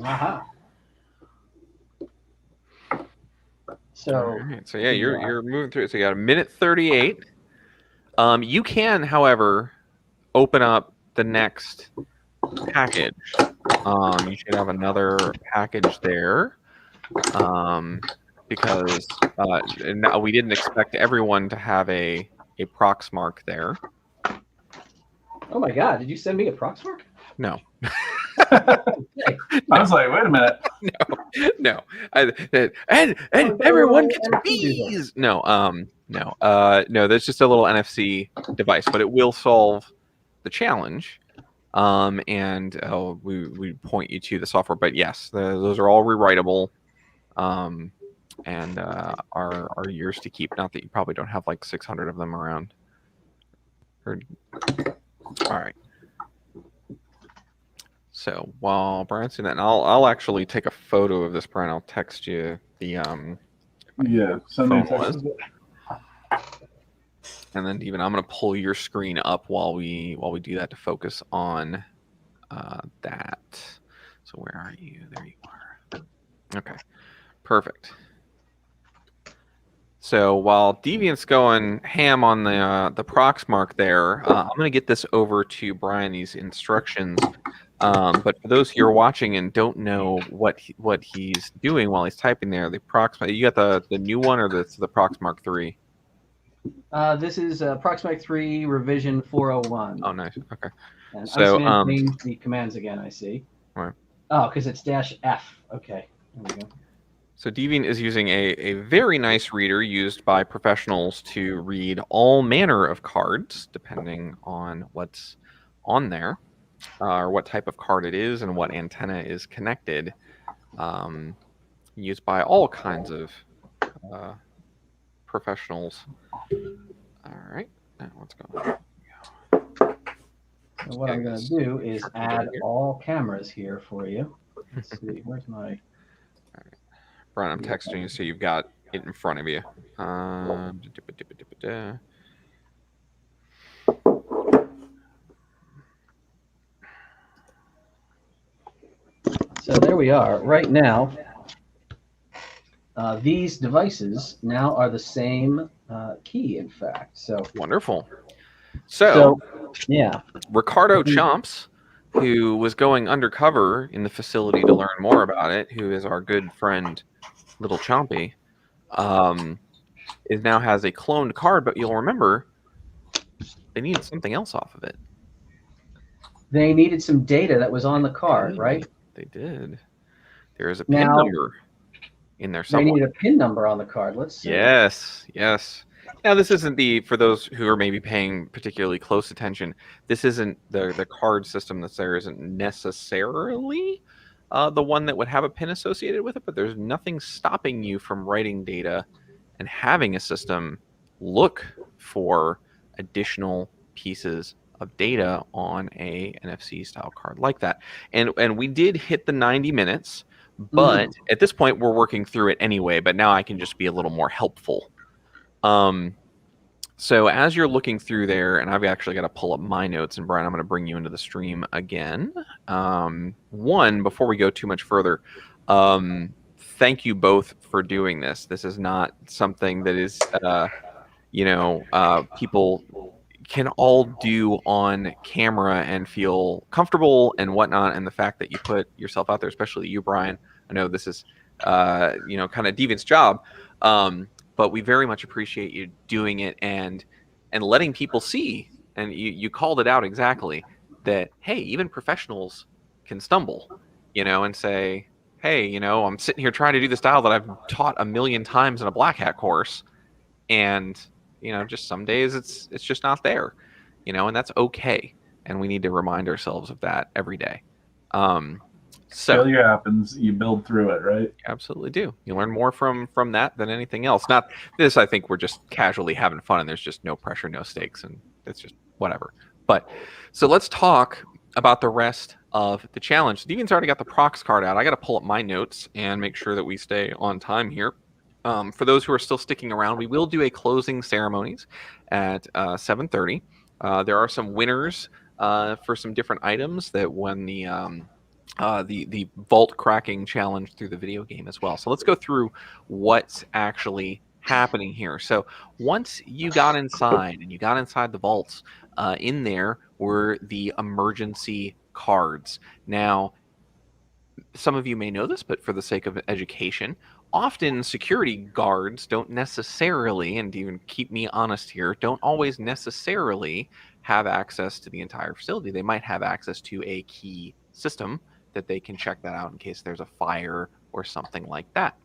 Aha. So, all right. So yeah, you're moving through it. So you got 1:38. You can, however, open up the next package. You should have another package there, because now we didn't expect everyone to have a prox mark there. Oh my God! Did you send me a prox mark? No. I was like, wait a minute. No. And everyone gets bees. No. No. There's just a little NFC device, but it will solve the challenge. And we point you to the software. But yes, those are all rewritable. And are yours to keep. Not that you probably don't have like 600 of them around. All right. So while Brian's doing that, and I'll actually take a photo of this, Brian. I'll text you the yeah, send me a text. And then even I'm going to pull your screen up while we do that to focus on that. So where are you? There you are. Okay, perfect. So while Deviant's going ham on the prox mark there, I'm going to get this over to Brian, these instructions. But for those who are watching and don't know what he's doing while he's typing there, the prox, you got the new one or the prox mark 3? This is prox mark 3 revision 401. Oh, nice. Okay. And So I'm seeing the commands again. I see. Right. Oh, because it's -F. Okay. There we go. So Deviant is using a very nice reader used by professionals to read all manner of cards, depending on what's on there, or what type of card it is and what antenna is connected. Used by all kinds of professionals. All right, now let's go. So what I'm going to do is add all cameras here for you. Let's see, where's my... Brian, I'm texting you so you've got it in front of you. So there we are. Right now, these devices now are the same key, in fact. So wonderful. So yeah, Ricardo Chomps, who was going undercover in the facility to learn more about it, who is our good friend Little Chompy, is now has a cloned card, but you'll remember they needed something else off of it. They needed some data that was on the card, right? They did. There is a PIN number in there somewhere. They need a PIN number on the card. Let's see. Yes. Now, this isn't for those who are maybe paying particularly close attention, this isn't the card system that's there isn't necessarily the one that would have a PIN associated with it, but there's nothing stopping you from writing data and having a system look for additional pieces of data on a NFC style card like that. And we did hit the 90 minutes, but at this point we're working through it anyway, but now I can just be a little more helpful. So as you're looking through there, and I've actually got to pull up my notes, and Brian, I'm going to bring you into the stream again. One, before we go too much further, thank you both for doing this. This is not something that is, people can all do on camera and feel comfortable and whatnot. And the fact that you put yourself out there, especially you, Brian, I know this is, kind of Deviant's job. But we very much appreciate you doing it and letting people see, and you called it out exactly, that, hey, even professionals can stumble, and say, hey, I'm sitting here trying to do the style that I've taught a million times in a black hat course, and, just some days it's just not there, and that's okay. And we need to remind ourselves of that every day. So failure happens, you build through it, right? You absolutely do. You learn more from that than anything else. Not this, I think we're just casually having fun and there's just no pressure, no stakes, and it's just whatever. But so let's talk about the rest of the challenge. Deviant's already got the prox card out. I got to pull up my notes and make sure that we stay on time here. For those who are still sticking around, we will do a closing ceremonies at 7:30. There are some winners for some different items that won the vault cracking challenge through the video game as well. So let's go through what's actually happening here. So once you got inside and you got inside the vaults, in there were the emergency cards. Now, some of you may know this, but for the sake of education, often security guards don't necessarily, and even keep me honest here, don't always necessarily have access to the entire facility. They might have access to a key system that they can check that out in case there's a fire or something like that,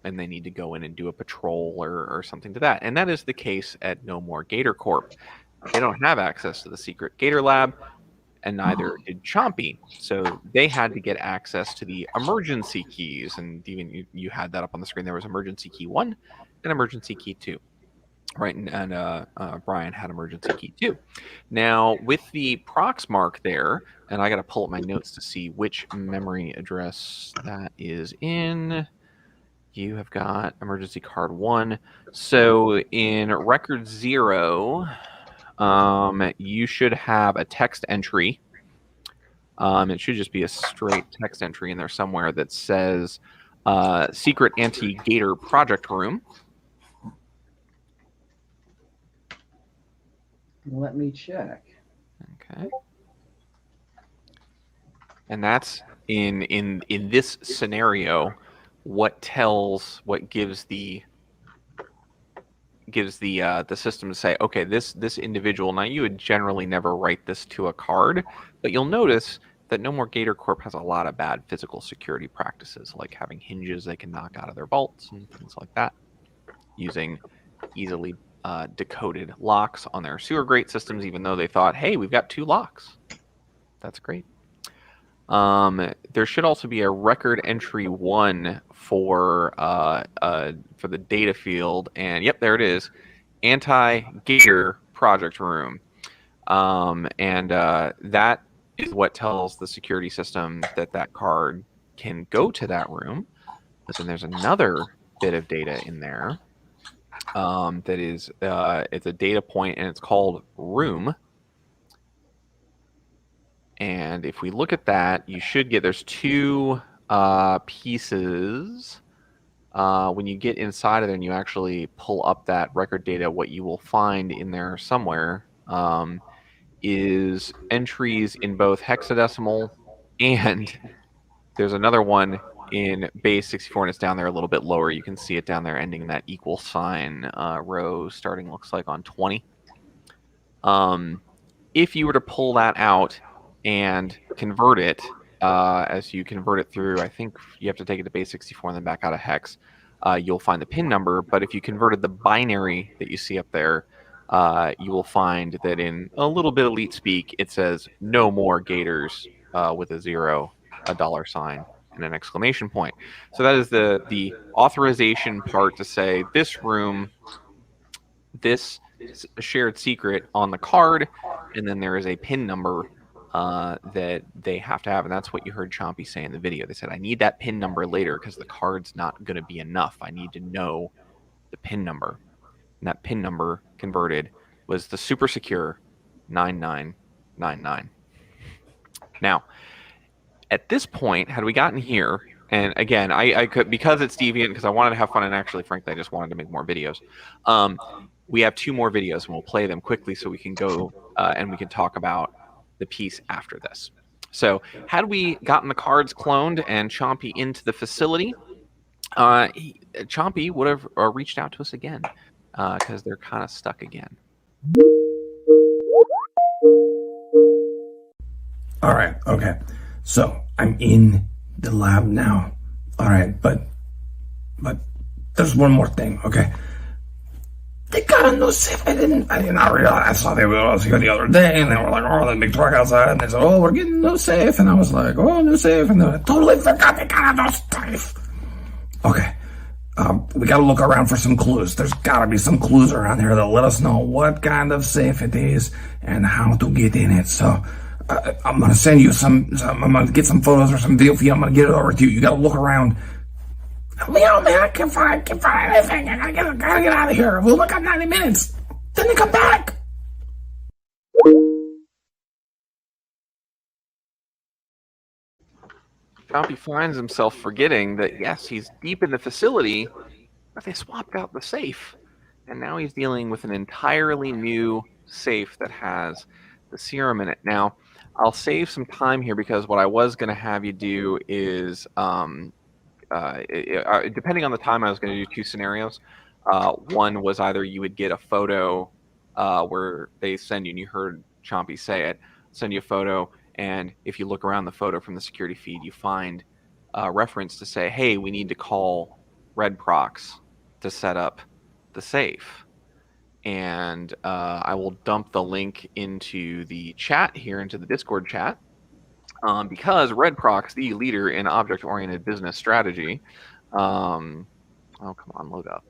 and they need to go in and do a patrol or something to that. And that is the case at No More Gator Corp. They don't have access to the secret Gator Lab, and neither did Chompy. So they had to get access to the emergency keys. And even you had that up on the screen. There was emergency key 1 and emergency key 2. Right, and Brian had emergency key 2. Now, with the Proxmark there, and I got to pull up my notes to see which memory address that is in. You have got emergency card 1. So in record 0, you should have a text entry. It should just be a straight text entry in there somewhere that says secret anti-gator project room. Let me check. Okay. And that's in this scenario what gives the system to say, okay, this individual, now you would generally never write this to a card, but you'll notice that No More Gator Corp has a lot of bad physical security practices, like having hinges they can knock out of their vaults and things like that, using easily decoded locks on their sewer grate systems, even though they thought, hey, we've got 2 locks. That's great. There should also be a record entry 1 for the data field, and yep, there it is, anti-gator project room, and that is what tells the security system that card can go to that room. But then there's another bit of data in there that is it's a data point, and it's called room. And if we look at that, you should get, there's 2 pieces. When you get inside of there and you actually pull up that record data, what you will find in there somewhere is entries in both hexadecimal, and there's another one in base 64, and it's down there a little bit lower. You can see it down there ending in that equal sign row, starting looks like on 20. If you were to pull that out and convert it, as you convert it through, I think you have to take it to base 64 and then back out of hex, you'll find the pin number. But if you converted the binary that you see up there, you will find that in a little bit elite speak, it says no more gators with a 0, a $sign, and an exclamation point. So that is the authorization part to say this room, this shared secret on the card, and then there is a pin number that they have to have, and that's what you heard Chompy say in the video. They said, I need that pin number later because the card's not going to be enough. I need to know the pin number. And that pin number converted was the super secure 9999. Now, at this point, had we gotten here, and again, I could, because it's deviant, because I wanted to have fun, and actually, frankly, I just wanted to make more videos. We have 2 more videos, and we'll play them quickly so we can go and we can talk about the piece after this. So had we gotten the cards cloned and Chompy into the facility, Chompy would have reached out to us again because they're kind of stuck again. All right, okay. So I'm in the lab now. All right, but there's one more thing, okay? They got a new safe. I did not realize. I saw they were here the other day, and they were like, oh, that big truck outside, and they said, oh, we're getting a new safe, and I was like, oh, new safe, and then I totally forgot they got a new safe. Okay, we got to look around for some clues. There's got to be some clues around here that'll let us know what kind of safe it is and how to get in it. So I'm gonna send you some. I'm gonna get some photos or some video for you. I'm gonna get it over to you. You got to look around. Help me out, man. I can't find anything. I gotta get out of here. We'll look at 90 minutes. Then they come back. Chompy finds himself forgetting that, yes, he's deep in the facility, but they swapped out the safe. And now he's dealing with an entirely new safe that has the serum in it. Now, I'll save some time here because what I was going to have you do is, depending on the time, I was going to do two scenarios. One was either you would get a photo where they send you, and you heard Chompy say it, send you a photo, and if you look around the photo from the security feed, you find a reference to say, hey, we need to call Red Prox to set up the safe. And I will dump the link into the chat here, into the Discord chat, because Red Prox, the leader in object-oriented business strategy, oh, come on, load up.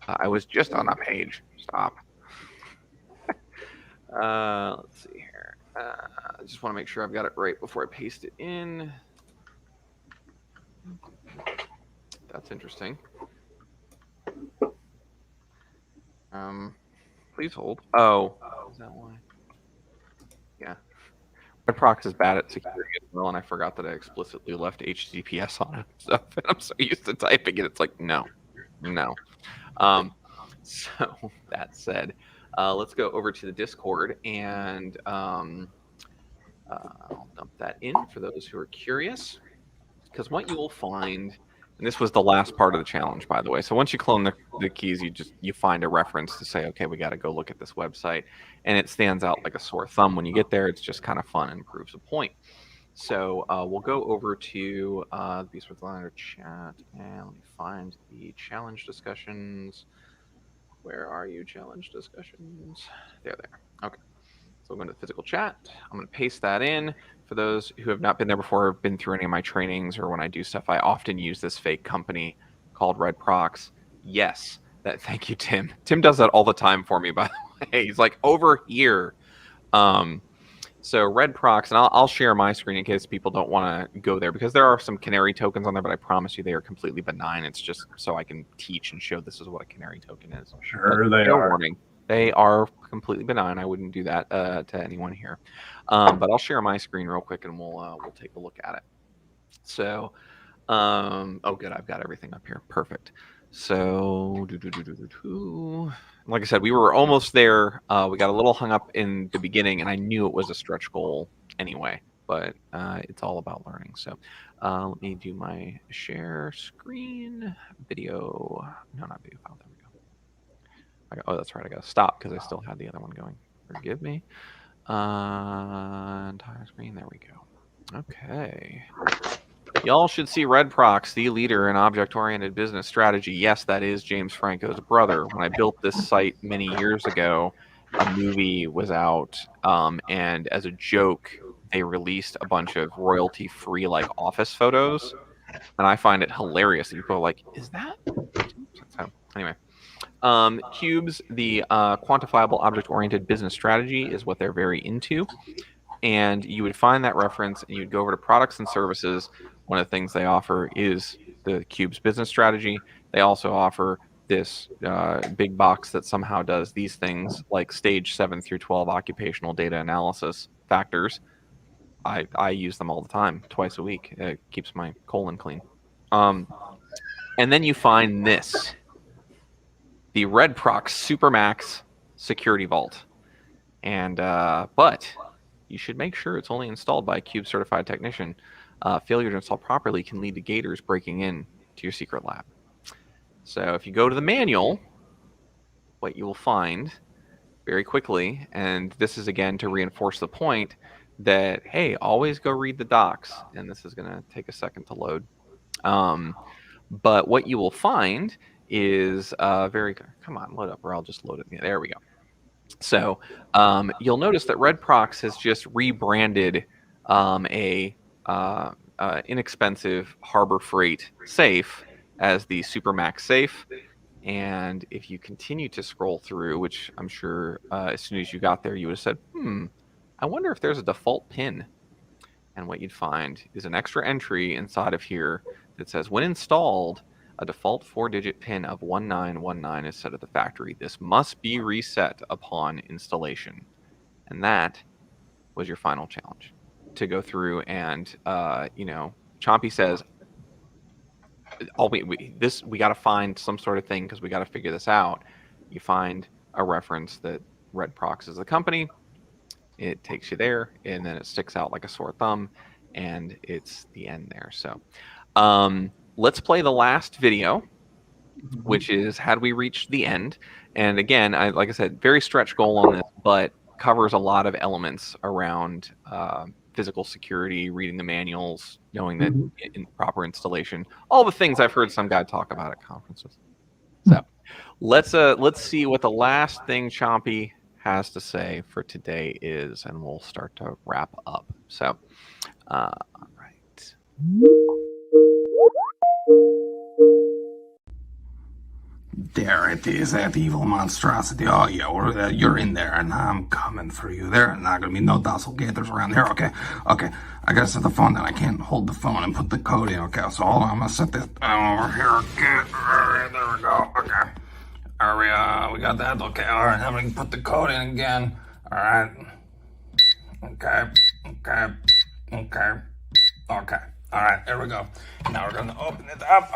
I was just on that page. Stop. Let's see here. I just want to make sure I've got it right before I paste it in. That's interesting. Please hold. Oh, is that why? Yeah. Red Prox is bad at security as well, and I forgot that I explicitly left HTTPS on it. So I'm so used to typing it. It's like, no. So that said, let's go over to the Discord, and I'll dump that in for those who are curious. Because what you will find, and this was the last part of the challenge, by the way. So once you clone the keys, you find a reference to say, okay, we got to go look at this website, and it stands out like a sore thumb when you get there. It's just kind of fun and proves a point. So we'll go over to the BSides Orlando chat, and let me find the challenge discussions. Where are you, challenge discussions? There. Okay. So I'm going to the physical chat. I'm going to paste that in. For those who have not been there before, or been through any of my trainings, or when I do stuff, I often use this fake company called Red Prox. Yes, thank you, Tim. Tim does that all the time for me, by the way. He's like, over here. So Red Prox, and I'll share my screen in case people don't want to go there, because there are some canary tokens on there, but I promise you they are completely benign. It's just so I can teach and show this is what a canary token is. Sure, they are. Warning. They are completely benign. I wouldn't do that to anyone here. But I'll share my screen real quick, and we'll take a look at it. So, oh, good. I've got everything up here. Perfect. So, like I said, we were almost there. We got a little hung up in the beginning, and I knew it was a stretch goal anyway. But it's all about learning. So, let me do my share screen video. No, not video file. There we go. Oh, that's right. I got to stop because I still had the other one going. Forgive me. Entire screen. There we go. Okay. Y'all should see Red Prox, the leader in object-oriented business strategy. Yes, that is James Franco's brother. When I built this site many years ago, a movie was out, and as a joke, they released a bunch of royalty-free like office photos, and I find it hilarious that people are like, "Is that?" So, anyway. Cubes, the quantifiable object-oriented business strategy, is what they're very into. And you would find that reference, and you'd go over to products and services. One of the things they offer is the Cubes business strategy. They also offer this big box that somehow does these things, like stage 7 through 12 occupational data analysis factors. I use them all the time, twice a week. It keeps my colon clean. And then you find this. The Red Prox Supermax Security Vault. And but you should make sure it's only installed by a Cube certified technician. Failure to install properly can lead to gators breaking in to your secret lab. So if you go to the manual, what you will find very quickly, and this is again to reinforce the point that, hey, always go read the docs. And this is going to take a second to load. But what you will find is come on, load up, or I'll just load it. There we go. So you'll notice that Red Prox has just rebranded a inexpensive Harbor Freight safe as the Supermax safe. And if you continue to scroll through, which I'm sure as soon as you got there, you would have said, I wonder if there's a default PIN. And what you'd find is an extra entry inside of here that says, when installed, a default 4-digit PIN of 1919 is set at the factory. This must be reset upon installation. And that was your final challenge. To go through and, Chompy says, we got to find some sort of thing because we got to figure this out. You find a reference that Red Prox is the company. it takes you there, and then it sticks out like a sore thumb, and it's the end there. So let's play the last video, which is had we reached the end. And again, like I said, very stretch goal on this, but covers a lot of elements around physical security, reading the manuals, knowing that in proper installation, all the things I've heard some guy talk about at conferences. So let's see what the last thing Chompy has to say for today is, and we'll start to wrap up. So, all right. There it is, that evil monstrosity. Oh, yeah, you're in there, and I'm coming for you. There are not going to be no docile gators around here. Okay. I got to set the phone down. I can't hold the phone and put the code in. Okay, so hold on. I'm going to set this down over here. Okay, all right, there we go. Okay. We got that. Okay, all right, I'm going to put the code in again. All right. Okay. All right, there we go. Now we're going to open it up.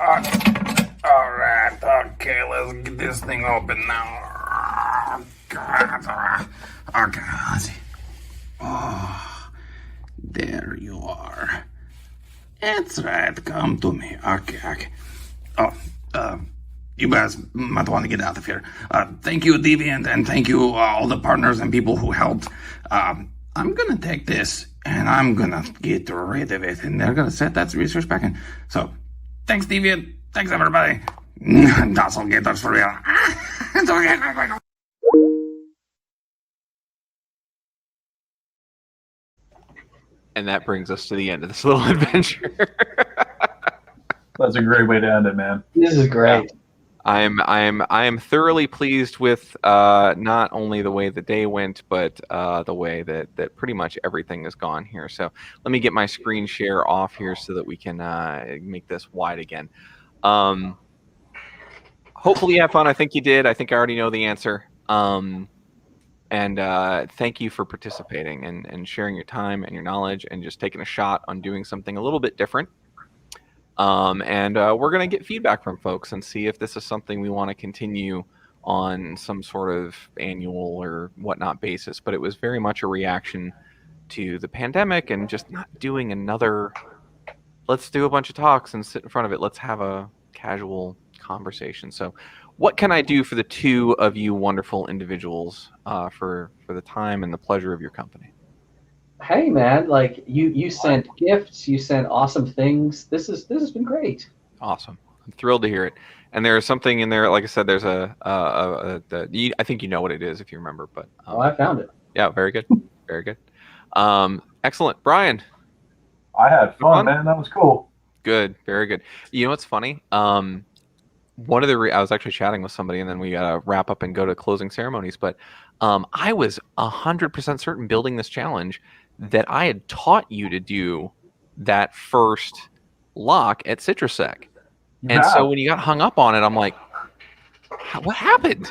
All right, okay, let's get this thing open now. Okay, let's see. Oh, there you are. That's right, come to me. Okay. Oh, you guys might want to get out of here. Thank you, Deviant, and thank you all the partners and people who helped. I'm gonna take this and I'm gonna get rid of it, and they're gonna set that research back in. So, thanks, Deviant. Thanks, everybody. Docile gators for real. And that brings us to the end of this little adventure. That's a great way to end it, man. This is great. I am thoroughly pleased with not only the way the day went, but the way that pretty much everything has gone here. So let me get my screen share off here so that we can make this wide again. Hopefully you have fun. I think you did. I think I already know the answer. And thank you for participating and sharing your time and your knowledge and just taking a shot on doing something a little bit different. And we're going to get feedback from folks and see if this is something we want to continue on some sort of annual or whatnot basis. But it was very much a reaction to the pandemic and just not doing another, let's do a bunch of talks and sit in front of it. Let's have a casual conversation. So what can I do for the two of you wonderful individuals for the time and the pleasure of your company? Hey man, like you sent gifts, you sent awesome things. This has been great. Awesome. I'm thrilled to hear it. And there's something in there, like I said, there's I think you know what it is if you remember, but I found it. Yeah, very good. Very good. Excellent. Brian. I had fun, man. That was cool. Good. Very good. You know what's funny? One of I was actually chatting with somebody, and then we got to wrap up and go to closing ceremonies. But I was 100% certain building this challenge that I had taught you to do that first lock at CitrusSec. And so when you got hung up on it, I'm like, what happened?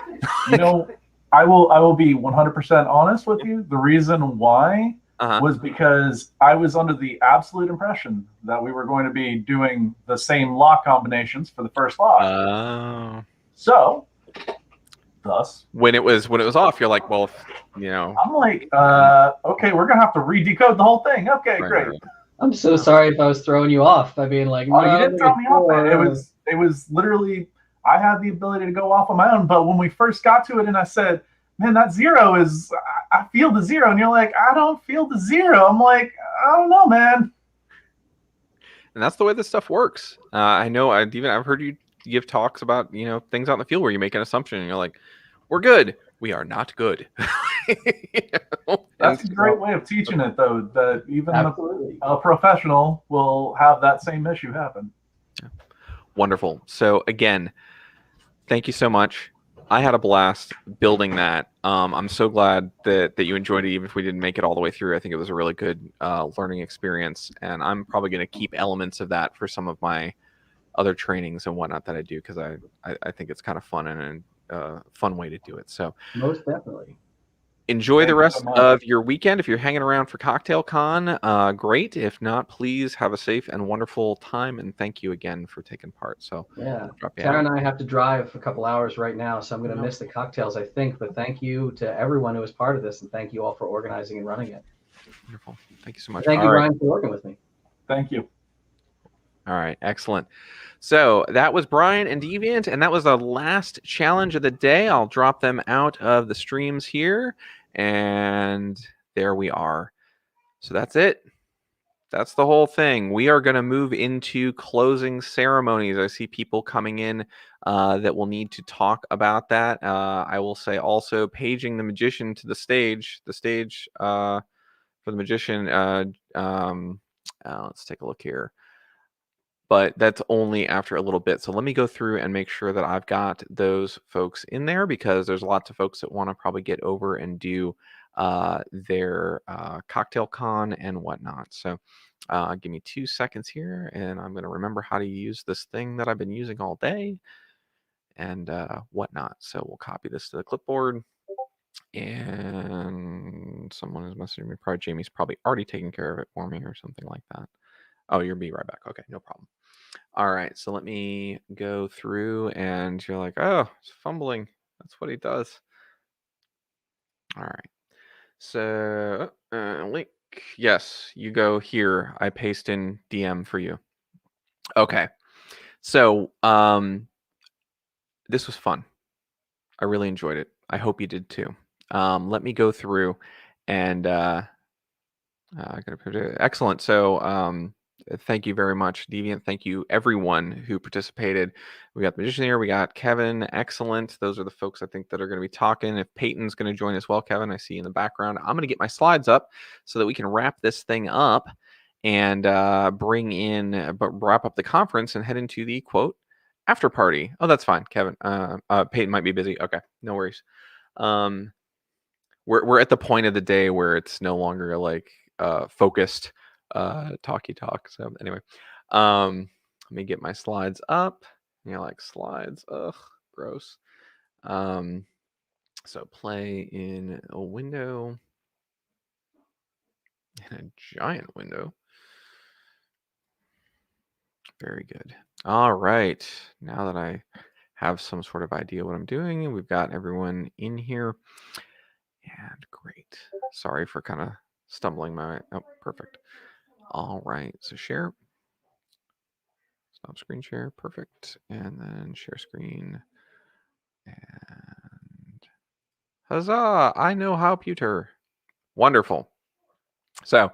You know, I will be 100% honest with you. The reason why was because I was under the absolute impression that we were going to be doing the same lock combinations for the first lock. Oh. So, thus, when it was off, you're like, well, you know. I'm like, okay, we're gonna have to re-decode the whole thing. Okay, great. Right. I'm so sorry if I was throwing you off by being like, no, you didn't throw me off, man. It was literally, I had the ability to go off on my own, but when we first got to it and I said, man, that zero is, I feel the zero. And you're like, I don't feel the zero. I'm like, I don't know, man. And that's the way this stuff works. I know I've heard you give talks about, you know, things out in the field where you make an assumption and you're like, we're good. We are not good. That's a great way of teaching it, though, that even a professional will have that same issue happen. Yeah. Wonderful. So again, thank you so much. I had a blast building that. I'm so glad that you enjoyed it, even if we didn't make it all the way through. I think it was a really good learning experience, and I'm probably going to keep elements of that for some of my other trainings and whatnot that I do, because I think it's kind of fun and a fun way to do it. So most definitely. Enjoy Thank the you rest so much. of your weekend. If you're hanging around for Cocktail Con, great. If not, please have a safe and wonderful time. And thank you again for taking part. So Yeah. I'll drop you Tara out. and I have to drive a couple hours right now, so I'm going to miss the cocktails, I think. But thank you to everyone who was part of this, and thank you all for organizing and running it. Wonderful. Thank you so much. Thank All you, right. Ryan, for working with me. Thank you. All right, excellent. So that was Brian and Deviant, and that was the last challenge of the day. I'll drop them out of the streams here, and there we are. So that's it. That's the whole thing. We are going to move into closing ceremonies. I see people coming in that will need to talk about that. I will say also paging the magician to the stage. The stage for the magician. Let's take a look here. But that's only after a little bit. So let me go through and make sure that I've got those folks in there, because there's lots of folks that want to probably get over and do their cocktail con and whatnot. So give me 2 seconds here, and I'm going to remember how to use this thing that I've been using all day and whatnot. So we'll copy this to the clipboard. And someone is messaging me. Probably Jamie's probably already taking care of it for me or something like that. Oh, you'll be right back. Okay, no problem. All right, so let me go through, and you're like, oh, it's fumbling. That's what he does. All right. So link. Yes, you go here. I paste in DM for you. Okay. So this was fun. I really enjoyed it. I hope you did too. Let me go through and excellent. So thank you very much, Deviant. Thank you everyone who participated. We got the magician here. We got Kevin. Excellent. Those are the folks I think that are going to be talking. If Peyton's going to join as well, Kevin, I see you in the background. I'm going to get my slides up so that we can wrap this thing up and wrap up the conference and head into the quote after party. Oh, that's fine, Kevin. Peyton might be busy. Okay, no worries. We're at the point of the day where it's no longer like focused talky talk. So anyway, let me get my slides up. Like slides, ugh, gross. So play in a window, in a giant window. Very good. All right, now that I have some sort of idea what I'm doing, we've got everyone in here, and great. Sorry for kind of stumbling my. Oh, perfect. All right, so share. Stop screen share, perfect. And then share screen. And huzzah! I know how pewter. Wonderful. So,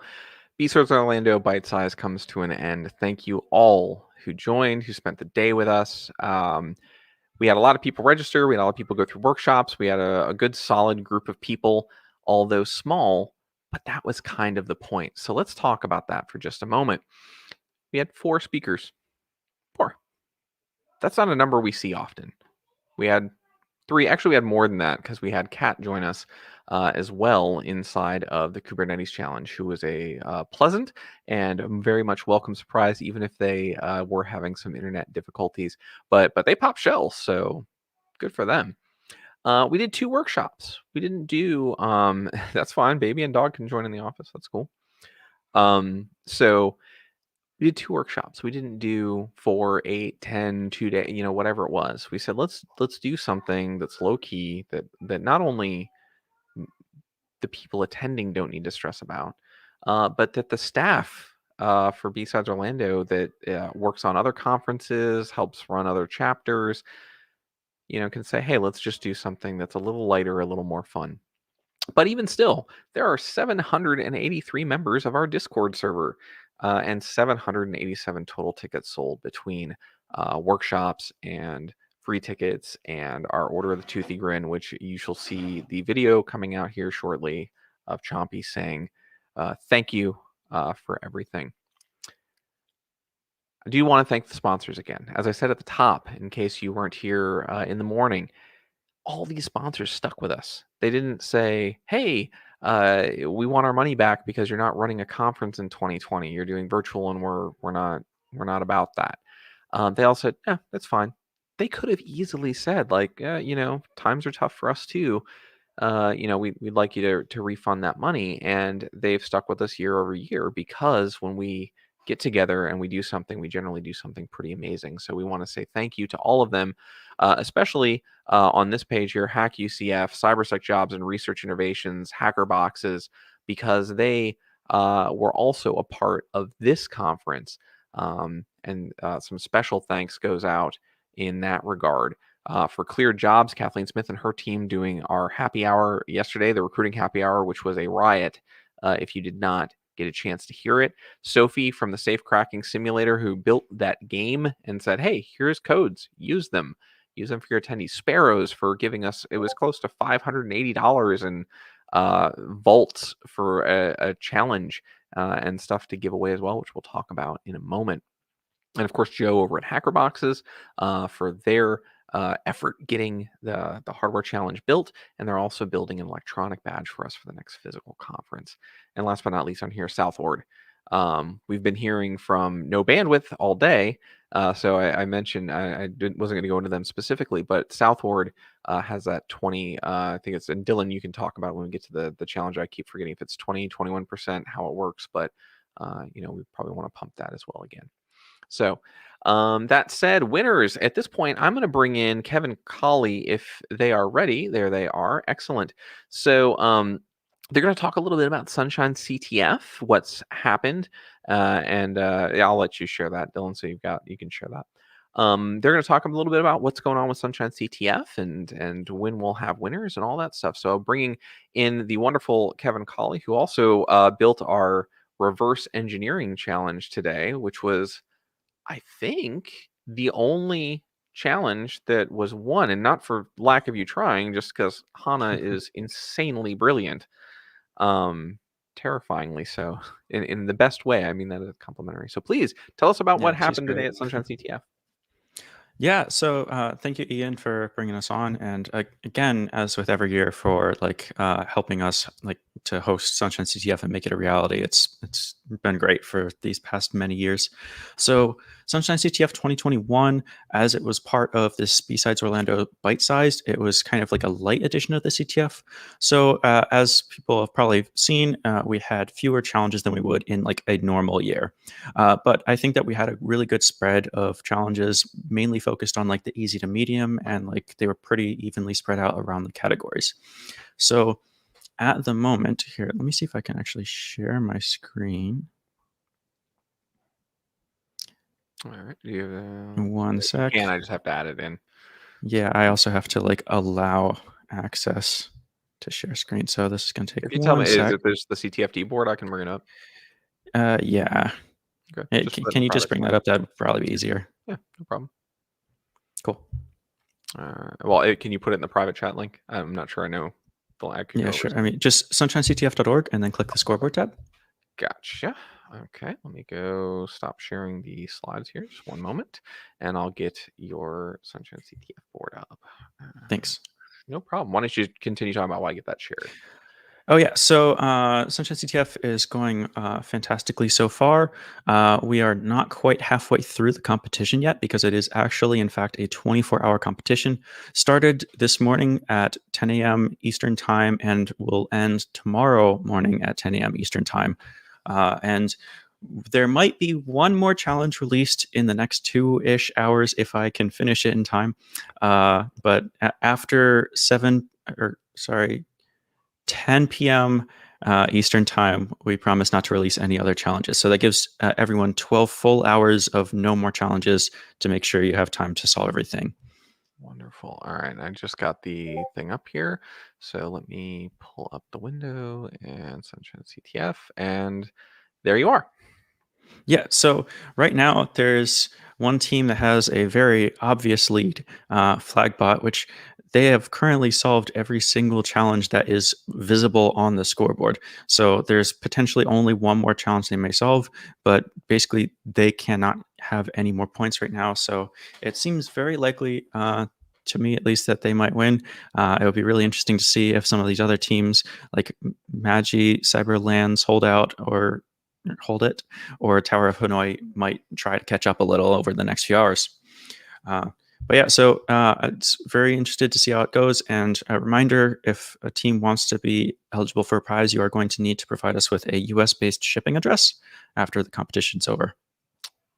BSides Orlando Bite Size comes to an end. Thank you all who joined, who spent the day with us. We had a lot of people register. We had a lot of people go through workshops. We had a good, solid group of people, although small, but that was kind of the point. So let's talk about that for just a moment. We had 4 speakers. 4. That's not a number we see often. We had 3. Actually, we had more than that because we had Kat join us as well inside of the Kubernetes Challenge, who was a pleasant and very much welcome surprise, even if they were having some internet difficulties. But they popped shells, so good for them. We did 2 workshops. We didn't do that's fine. Baby and dog can join in the office. That's cool. So we did 2 workshops. We didn't do 4, 8, 10, 2 day, whatever it was. We said let's do something that's low key that not only the people attending don't need to stress about, but that the staff for BSides Orlando that works on other conferences, helps run other chapters, can say, hey, let's just do something that's a little lighter, a little more fun. But even still, there are 783 members of our Discord server and 787 total tickets sold between workshops and free tickets and our Order of the Toothy Grin, which you shall see the video coming out here shortly of Chompy saying thank you for everything. I do want to thank the sponsors again. As I said at the top, in case you weren't here in the morning, all these sponsors stuck with us. They didn't say, hey, we want our money back because you're not running a conference in 2020. You're doing virtual and we're not about that. They all said, yeah, that's fine. They could have easily said, like, times are tough for us too. we'd like you to refund that money. And they've stuck with us year over year because when we get together and we do something, we generally do something pretty amazing. So we want to say thank you to all of them, especially on this page here, Hack UCF, CyberSec Jobs and Research Innovations, Hacker Boxes, because they were also a part of this conference. And some special thanks goes out in that regard. For Clear Jobs, Kathleen Smith and her team doing our happy hour yesterday, the recruiting happy hour, which was a riot if you did not get a chance to hear it. Sophie from the Safe Cracking Simulator, who built that game and said, hey, here's codes, use them for your attendees. Sparrows for giving us, it was close to $580 in vaults for a challenge and stuff to give away as well, which we'll talk about in a moment. And of course, Joe over at Hacker Boxes for their effort getting the hardware challenge built, and they're also building an electronic badge for us for the next physical conference. And last but not least, on here, Southward. We've been hearing from No Bandwidth all day, so I mentioned wasn't going to go into them specifically, but Southward has that 20. I think it's, and Dylan, you can talk about it when we get to the challenge. I keep forgetting if it's 20, 21%, how it works, but we probably want to pump that as well again. So that said, winners, at this point, I'm going to bring in Kevin Colley if they are ready. There they are. Excellent. So they're going to talk a little bit about Sunshine CTF, what's happened. And I'll let you share that, Dylan, so you can share that. They're going to talk a little bit about what's going on with Sunshine CTF and when we'll have winners and all that stuff. So bringing in the wonderful Kevin Colley, who also built our reverse engineering challenge today, which was, I think, the only challenge that was won, and not for lack of you trying, just because Hannah is insanely brilliant, terrifyingly so, in the best way. I mean that is complimentary. So please tell us about what happened today at Sunshine CTF. Yeah, so thank you, Ian, for bringing us on, and again, as with every year, for helping us to host Sunshine CTF and make it a reality. It's been great for these past many years. So Sunshine CTF 2021, as it was part of this BSides Orlando Byte-Sized, it was kind of like a light edition of the CTF. So as people have probably seen, we had fewer challenges than we would in a normal year. But I think that we had a really good spread of challenges, mainly focused on the easy to medium, and they were pretty evenly spread out around the categories. So at the moment here, let me see if I can actually share my screen. All right. You, 1 sec. I just have to add it in. Yeah, I also have to allow access to share screen. So this is going to take. If you tell me, if there's the CTFD board, I can bring it up. Yeah. Okay. Can you just bring that up? That'd probably be easier. Yeah, no problem. Cool. Well, can you put it in the private chat link? I'm not sure I know. Yeah, sure. I mean, just sunshinectf.org and then click the scoreboard tab. Gotcha. Okay, let me go stop sharing the slides here. Just one moment, and I'll get your Sunshine CTF board up. Thanks. No problem. Why don't you continue talking about why I get that shared? Oh, yeah. So Sunshine CTF is going fantastically so far. We are not quite halfway through the competition yet because it is actually, in fact, a 24-hour competition. Started this morning at 10 a.m. Eastern Time and will end tomorrow morning at 10 a.m. Eastern Time. And there might be one more challenge released in the next 2-ish hours if I can finish it in time. But after 10 p.m. Eastern Time, we promise not to release any other challenges. So that gives everyone 12 full hours of no more challenges to make sure you have time to solve everything. Wonderful. All right. I just got the thing up here. So let me pull up the window and Sunshine CTF. And there you are. Yeah. So right now there's one team that has a very obvious lead, Flagbot, which they have currently solved every single challenge that is visible on the scoreboard. So there's potentially only one more challenge they may solve, but basically they cannot have any more points right now. So it seems very likely, to me at least, that they might win. It would be really interesting to see if some of these other teams like Magi, Cyberlands, Holdout, or Hold It, or Tower of Hanoi might try to catch up a little over the next few hours. But yeah, so it's very interested to see how it goes. And a reminder, if a team wants to be eligible for a prize, you are going to need to provide us with a US-based shipping address after the competition's over.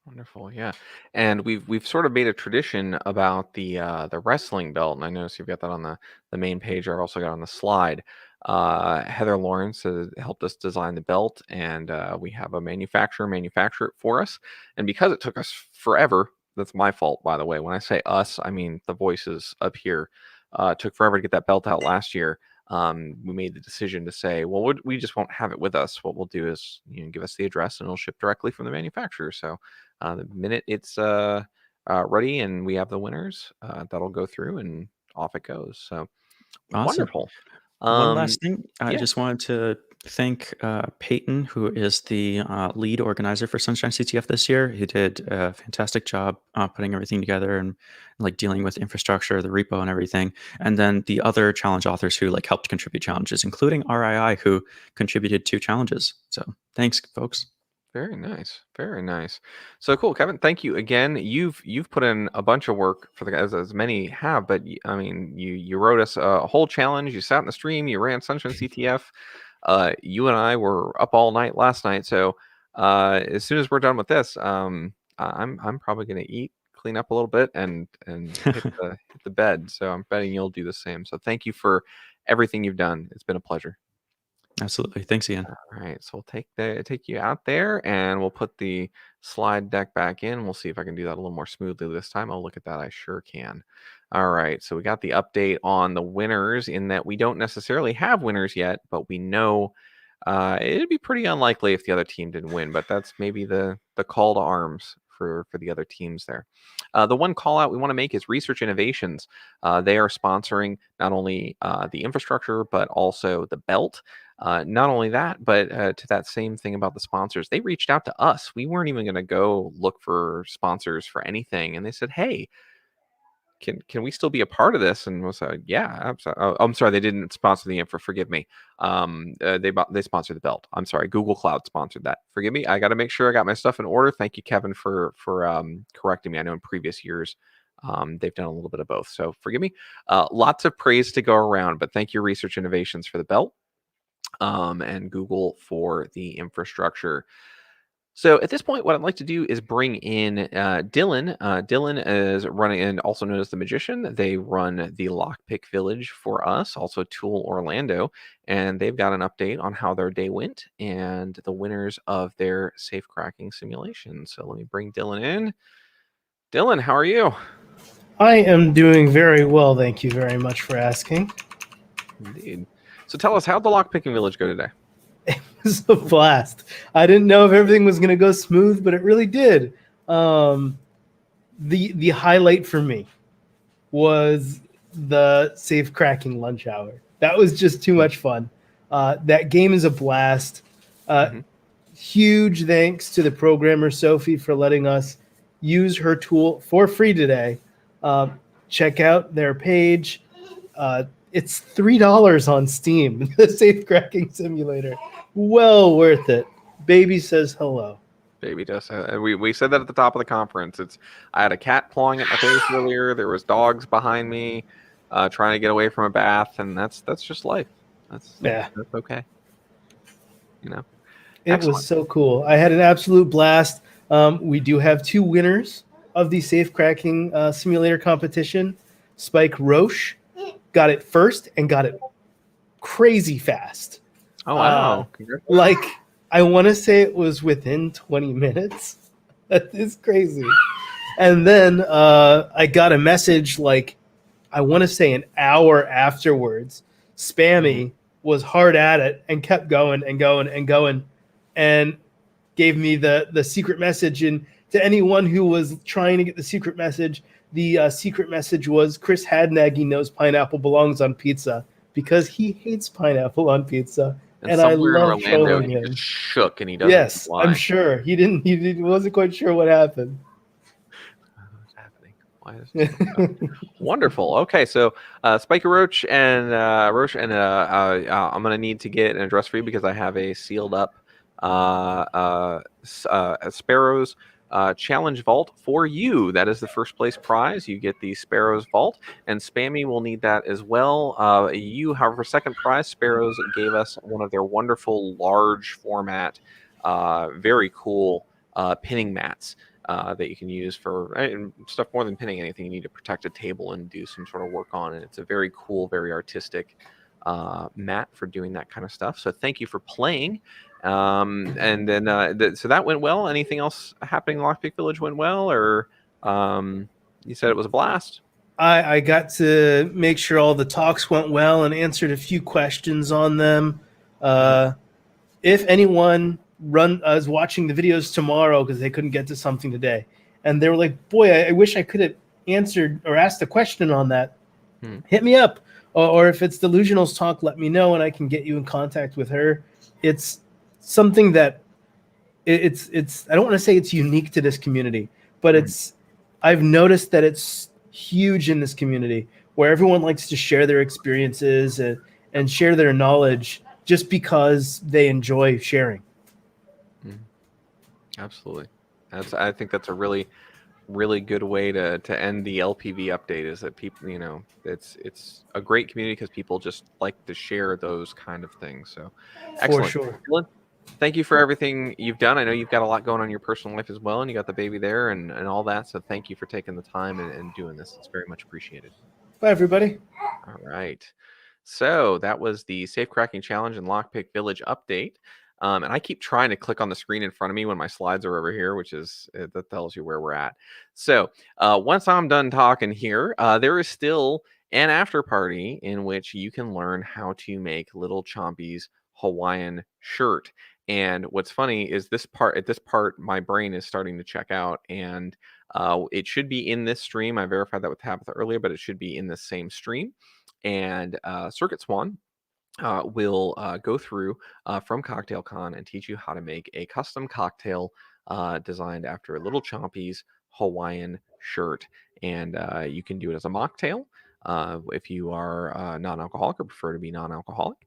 Wonderful, yeah. And we've sort of made a tradition about the wrestling belt, and I noticed you've got that on the main page. I also got on the slide. Heather Lawrence has helped us design the belt, and we have a manufacturer manufacture it for us. And because it took us forever, that's my fault, by the way. When I say us, I mean the voices up here. It took forever to get that belt out last year. We made the decision to say, well, we just won't have it with us. What we'll do is, give us the address, and it'll ship directly from the manufacturer. So the minute it's ready and we have the winners, that'll go through and off it goes. So Awesome. wonderful. One last thing, I yeah. just wanted to thank Peyton, who is the lead organizer for Sunshine CTF this year. He did a fantastic job putting everything together and like dealing with infrastructure, the repo, and everything. And then the other challenge authors who like helped contribute challenges, including RII, who contributed 2 challenges. So thanks, folks. Very nice. Very nice. So cool, Kevin. Thank you again. You've put in a bunch of work for the guys, as many have, but I mean, you wrote us a whole challenge. You sat in the stream. You ran Sunshine CTF. You and I were up all night last night. So as soon as we're done with this, I'm probably gonna eat, clean up a little bit, and hit the bed. So I'm betting you'll do the same. So thank you for everything you've done. It's been a pleasure. Absolutely. Thanks, Ian. All right, so we'll take you out there, and we'll put the slide deck back in. We'll see if I can do that a little more smoothly this time. Oh, look at that. I sure can. All right, so we got the update on the winners, in that we don't necessarily have winners yet, but we know it'd be pretty unlikely if the other team didn't win, but that's maybe the call to arms for the other teams there. The one call out we want to make is Research Innovations. They are sponsoring not only the infrastructure, but also the belt. Not only that, but to that same thing about the sponsors, they reached out to us. We weren't even going to go look for sponsors for anything, and they said, "Hey, can we still be a part of this?" And was like, "Yeah, absolutely." Oh, I'm sorry, they didn't sponsor the infra. Forgive me. They sponsored the belt. I'm sorry, Google Cloud sponsored that. Forgive me. I got to make sure I got my stuff in order. Thank you, Kevin, for correcting me. I know in previous years they've done a little bit of both, so forgive me. Lots of praise to go around, but thank you, Research Innovations, for the belt. And Google for the infrastructure. So at this point, what I'd like to do is bring in Dylan. Dylan is running, and also known as the Magician. They run the Lockpick Village for us, also Tool Orlando, and they've got an update on how their day went and the winners of their safe cracking simulation. So let me bring Dylan in. Dylan, how are you? I am doing very well. Thank you very much for asking. Indeed. So tell us, how'd the Lockpicking Village go today? It was a blast. I didn't know if everything was going to go smooth, but it really did. The highlight for me was the safe cracking lunch hour. That was just too much fun. That game is a blast. Huge thanks to the programmer Sophie for letting us use her tool for free today. Check out their page. It's $3 on Steam, the safe cracking simulator. Well worth it. Baby says hello. Baby does. We said that at the top of the conference. I had a cat clawing at my face earlier. There was dogs behind me trying to get away from a bath, and that's just life. That's okay. It Excellent. was so cool. I had an absolute blast. We do have 2 winners of the safe cracking simulator competition. Spike Roche got it first and got it crazy fast. Oh, wow. Like, I want to say it was within 20 minutes. That is crazy. And then I got a message, like, I want to say an hour afterwards. Spammy was hard at it and kept going and going and going and gave me the secret message. And to anyone who was trying to get the secret message, the secret message was Chris Hadnaggy knows pineapple belongs on pizza because he hates pineapple on pizza. And I love trolling him. He just shook and he doesn't. Yes, why. I'm sure. He wasn't quite sure what happened. What's happening? Why is this wonderful? Okay, so Spike Roach and I'm gonna need to get an address for you because I have a sealed up Sparrows challenge vault for you. That is the first place prize. You get the Sparrows vault, and Spammy will need that as well. However, for second prize, Sparrows gave us one of their wonderful large format, very cool pinning mats. That you can use for stuff more than pinning anything you need to protect a table and do some sort of work on. And it's a very cool, very artistic mat for doing that kind of stuff. So thank you for playing. And then so that went well. Anything else happening in Lockpick Village went well, or you said it was a blast? I got to make sure all the talks went well and answered a few questions on them. If anyone is watching the videos tomorrow because they couldn't get to something today, and they were like, boy, I wish I could have answered or asked a question on that, hit me up. Or if it's Delusional's talk, let me know and I can get you in contact with her. It's something that it's I don't want to say it's unique to this community, but I've noticed that it's huge in this community where everyone likes to share their experiences and share their knowledge just because they enjoy sharing. Absolutely. I think that's a really good way to end the LPV update, is that people, it's a great community because people just like to share those kind of things. So excellent. sure. Dylan, thank you for everything you've done. I know you've got a lot going on in your personal life as well, and you got the baby there and all that. So thank you for taking the time and doing this. It's very much appreciated. Bye, everybody. All right. So that was the Safe Cracking Challenge and Lockpick Village update. And I keep trying to click on the screen in front of me when my slides are over here, which is, that tells you where we're at. So once I'm done talking here, there is still an after party in which you can learn how to make Little Chompy's Hawaiian shirt. And what's funny is at this part, my brain is starting to check out, and it should be in this stream. I verified that with Tabitha earlier, but it should be in this same stream. And Circuit Swan will go through from Cocktail Con and teach you how to make a custom cocktail designed after Little Chompy's Hawaiian shirt. And you can do it as a mocktail if you are non-alcoholic or prefer to be non-alcoholic.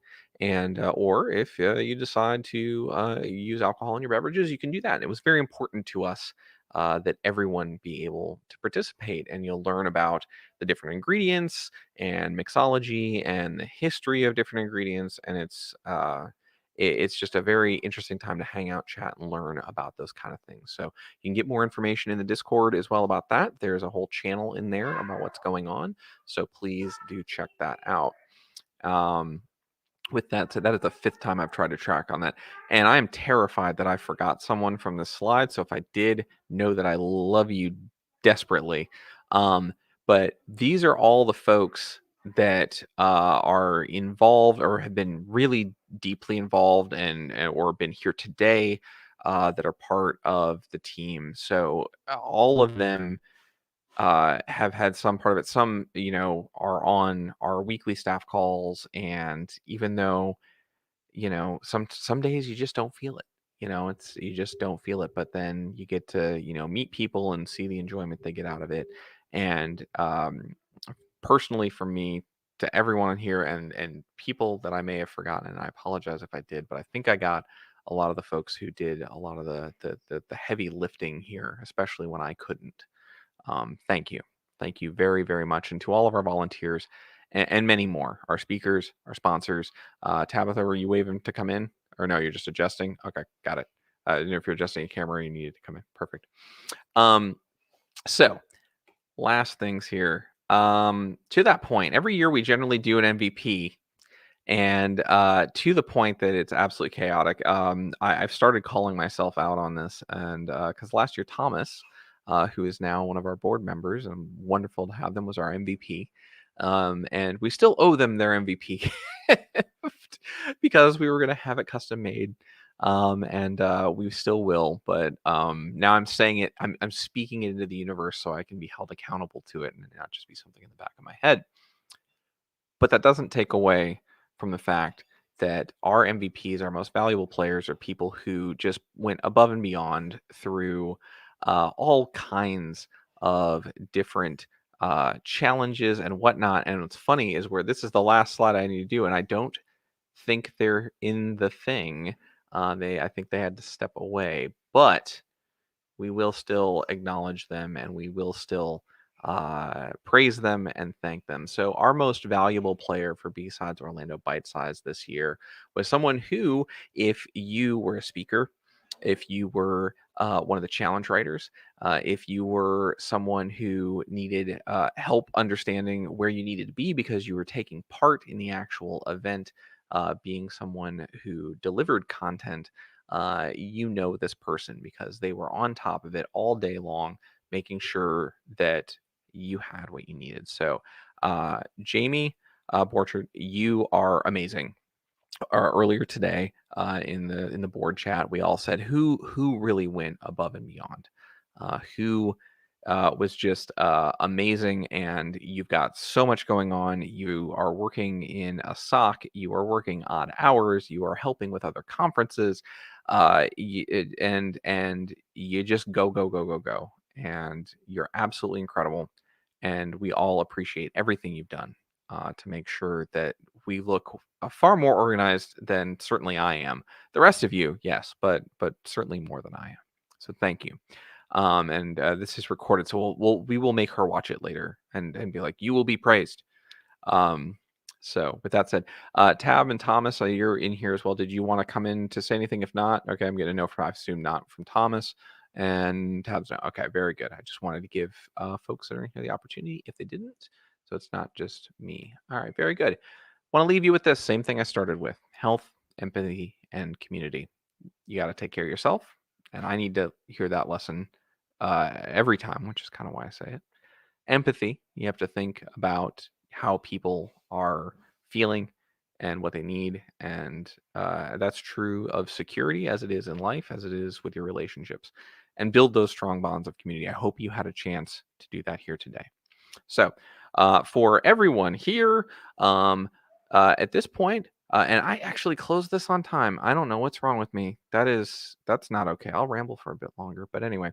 And or if you decide to use alcohol in your beverages, you can do that. And it was very important to us that everyone be able to participate, and you'll learn about the different ingredients and mixology and the history of different ingredients. And it's just a very interesting time to hang out, chat, and learn about those kind of things. So you can get more information in the Discord as well about that. There's a whole channel in there about what's going on. So please do check that out. With that said, that is the 5th time I've tried to track on that. And I am terrified that I forgot someone from this slide. So if I did, know that I love you desperately. But these are all the folks that are involved or have been really deeply involved and or been here today that are part of the team. So all of them have had some part of it. Some, are on our weekly staff calls, and even though, some days you just don't feel it. You just don't feel it, but then you get to, meet people and see the enjoyment they get out of it. And personally, for me, to everyone here and people that I may have forgotten, and I apologize if I did, but I think I got a lot of the folks who did a lot of the heavy lifting here, especially when I couldn't. Thank you. Thank you very, very much. And to all of our volunteers and many more, our speakers, our sponsors. Tabitha, were you waving to come in? Or no, you're just adjusting? Okay, got it. If you're adjusting a camera, you needed to come in. Perfect. So last things here. To that point, every year we generally do an MVP. And to the point that it's absolutely chaotic. I've started calling myself out on this. And because last year, Thomas, who is now one of our board members, and wonderful to have them, was our MVP. And we still owe them their MVP because we were going to have it custom made. And we still will. But now I'm saying it, I'm speaking it into the universe so I can be held accountable to it and not just be something in the back of my head. But that doesn't take away from the fact that our MVPs, our most valuable players, are people who just went above and beyond through all kinds of different challenges and whatnot. And what's funny is where this is the last slide I need to do, and I don't think they're in the thing. I think they had to step away, but we will still acknowledge them, and we will still praise them and thank them. So our most valuable player for BSides Orlando Bite Size this year was someone who, if you were a speaker, if you were one of the challenge writers, if you were someone who needed help understanding where you needed to be because you were taking part in the actual event, being someone who delivered content, you know this person because they were on top of it all day long, making sure that you had what you needed. So, Jamie Borchard, you are amazing. Earlier today, in the board chat, we all said who really went above and beyond, who was just amazing. And you've got so much going on. You are working in a SOC. You are working odd hours. You are helping with other conferences, and you just go, and you're absolutely incredible. And we all appreciate everything you've done to make sure that we look far more organized than certainly I am. The rest of you, yes, but certainly more than I am. So thank you. And this is recorded, so we will make her watch it later and be like, you will be praised. So with that said, Tab and Thomas, you're in here as well. Did you want to come in to say anything? If not, okay, I'm getting a no from, I assume not from Thomas. And Tab's not. Okay, very good. I just wanted to give folks that are in here the opportunity if they didn't. So it's not just me. All right, very good. Want to leave you with this same thing I started with: health, empathy, and community. You got to take care of yourself. And I need to hear that lesson every time, which is kind of why I say it. Empathy, you have to think about how people are feeling and what they need. And that's true of security as it is in life, as it is with your relationships. And build those strong bonds of community. I hope you had a chance to do that here today. So for everyone here, at this point, and I actually closed this on time. I don't know what's wrong with me. That's not okay. I'll ramble for a bit longer. But anyway,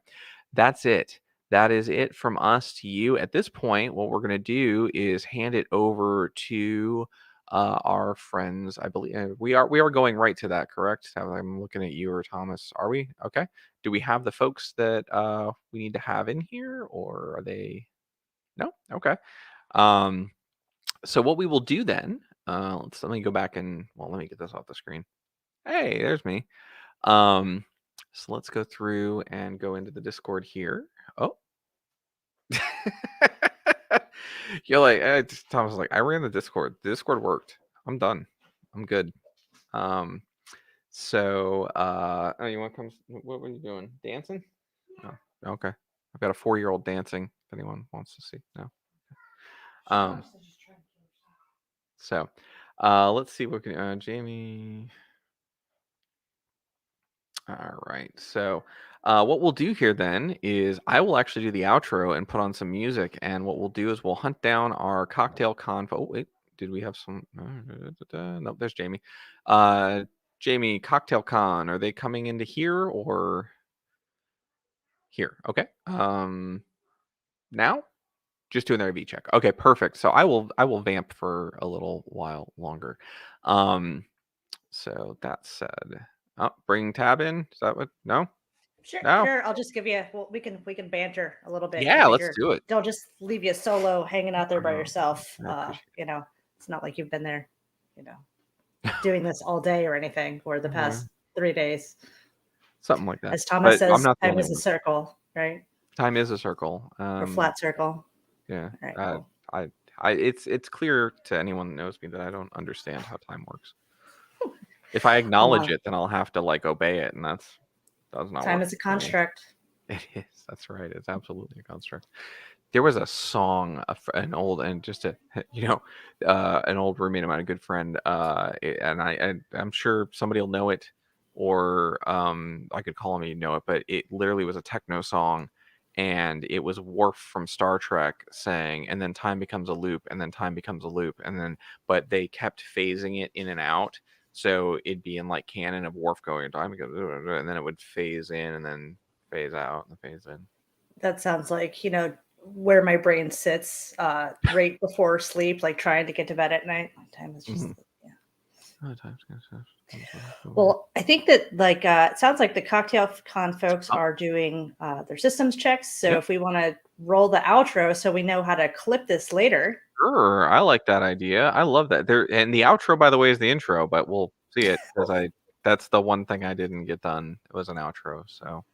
that's it. That is it from us to you. At this point, what we're going to do is hand it over to our friends. I believe we are going right to that, correct? I'm looking at you or Thomas. Are we? Okay. Do we have the folks that we need to have in here, or are they? No? Okay. So what we will do then, let me go back and, well, let me get this off the screen. Hey, there's me. So let's go through and go into the Discord here. Oh. You're like, Thomas was like, I ran the Discord. The Discord worked. I'm done. I'm good. So, oh, you want to come? What were you doing? Dancing? Oh, okay. I've got a 4-year-old dancing. If anyone wants to see. No. So, let's see what can Jamie. All right. So, what we'll do here then is I will actually do the outro and put on some music. And what we'll do is we'll hunt down our cocktail convo. Oh, wait, did we have some? No, there's Jamie. Jamie, Cocktail Con, are they coming into here or here? Okay. Now? Just doing their AV check. Okay, perfect. So I will vamp for a little while longer. So that said, bring Tab in. Is that what? No. Sure, No. sure. I'll just give you. Well, we can banter a little bit. Yeah, let's do it. Don't just leave you solo hanging out there by Oh, yourself. You know, it's not like you've been there, doing this all day or anything, or the past 3 days. Something like that. As Thomas But I'm says, not the time only is a one. circle, right? Time is a circle. Or flat circle. Yeah. All right, cool. It's clear to anyone that knows me that I don't understand how time works. If I acknowledge it, then I'll have to obey it, and that's not. Time is a construct. It is. That's right. It's absolutely a construct. There was a song, an old, and just an old roommate of mine, a good friend, and I'm sure somebody will know it, or I could call him, you know it, but it literally was a techno song, and it was Worf from Star Trek saying, and then time becomes a loop, and then time becomes a loop, and then, but they kept phasing it in and out. So it'd be in canon of Worf going time, and then it would phase in and then phase out and phase in. That sounds like, where my brain sits right before sleep, like trying to get to bed at night. Time is just, Well, I think that like it sounds like the Cocktail Con folks are doing their systems checks. So Yep. if we want to roll the outro so we know how to clip this later. Sure, I like that idea. I love that. And the outro, by the way, is the intro, but we'll see it because that's the one thing I didn't get done. It was an outro. So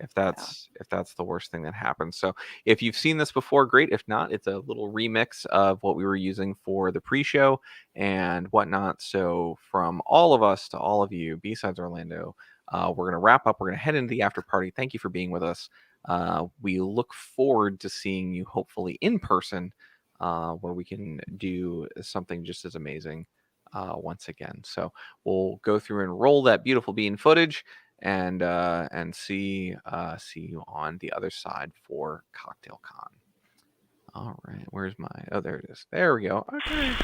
if that's the worst thing that happens. So if you've seen this before, great. If not, it's a little remix of what we were using for the pre-show and whatnot. So from all of us to all of you, BSides Orlando, we're gonna wrap up. We're gonna head into the after party. Thank you for being with us. We look forward to seeing you hopefully in person, where we can do something just as amazing once again. So we'll go through and roll that beautiful bean footage and see you on the other side for Cocktail Con. All right, where's my? Oh, there it is. There we go. Okay.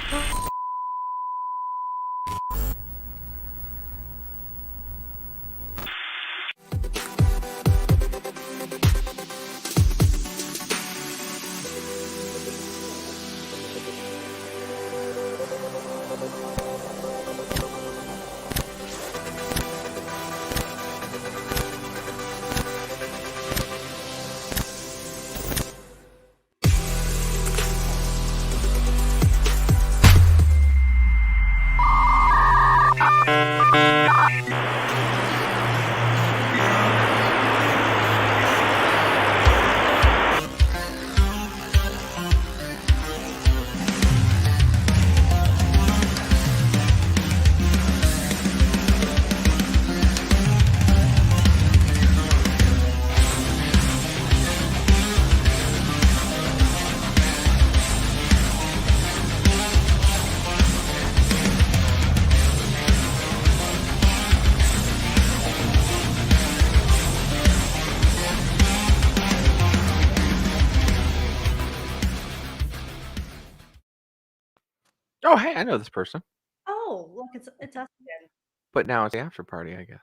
Oh, hey, I know this person. Oh, look, it's us again. But now it's the after party, I guess.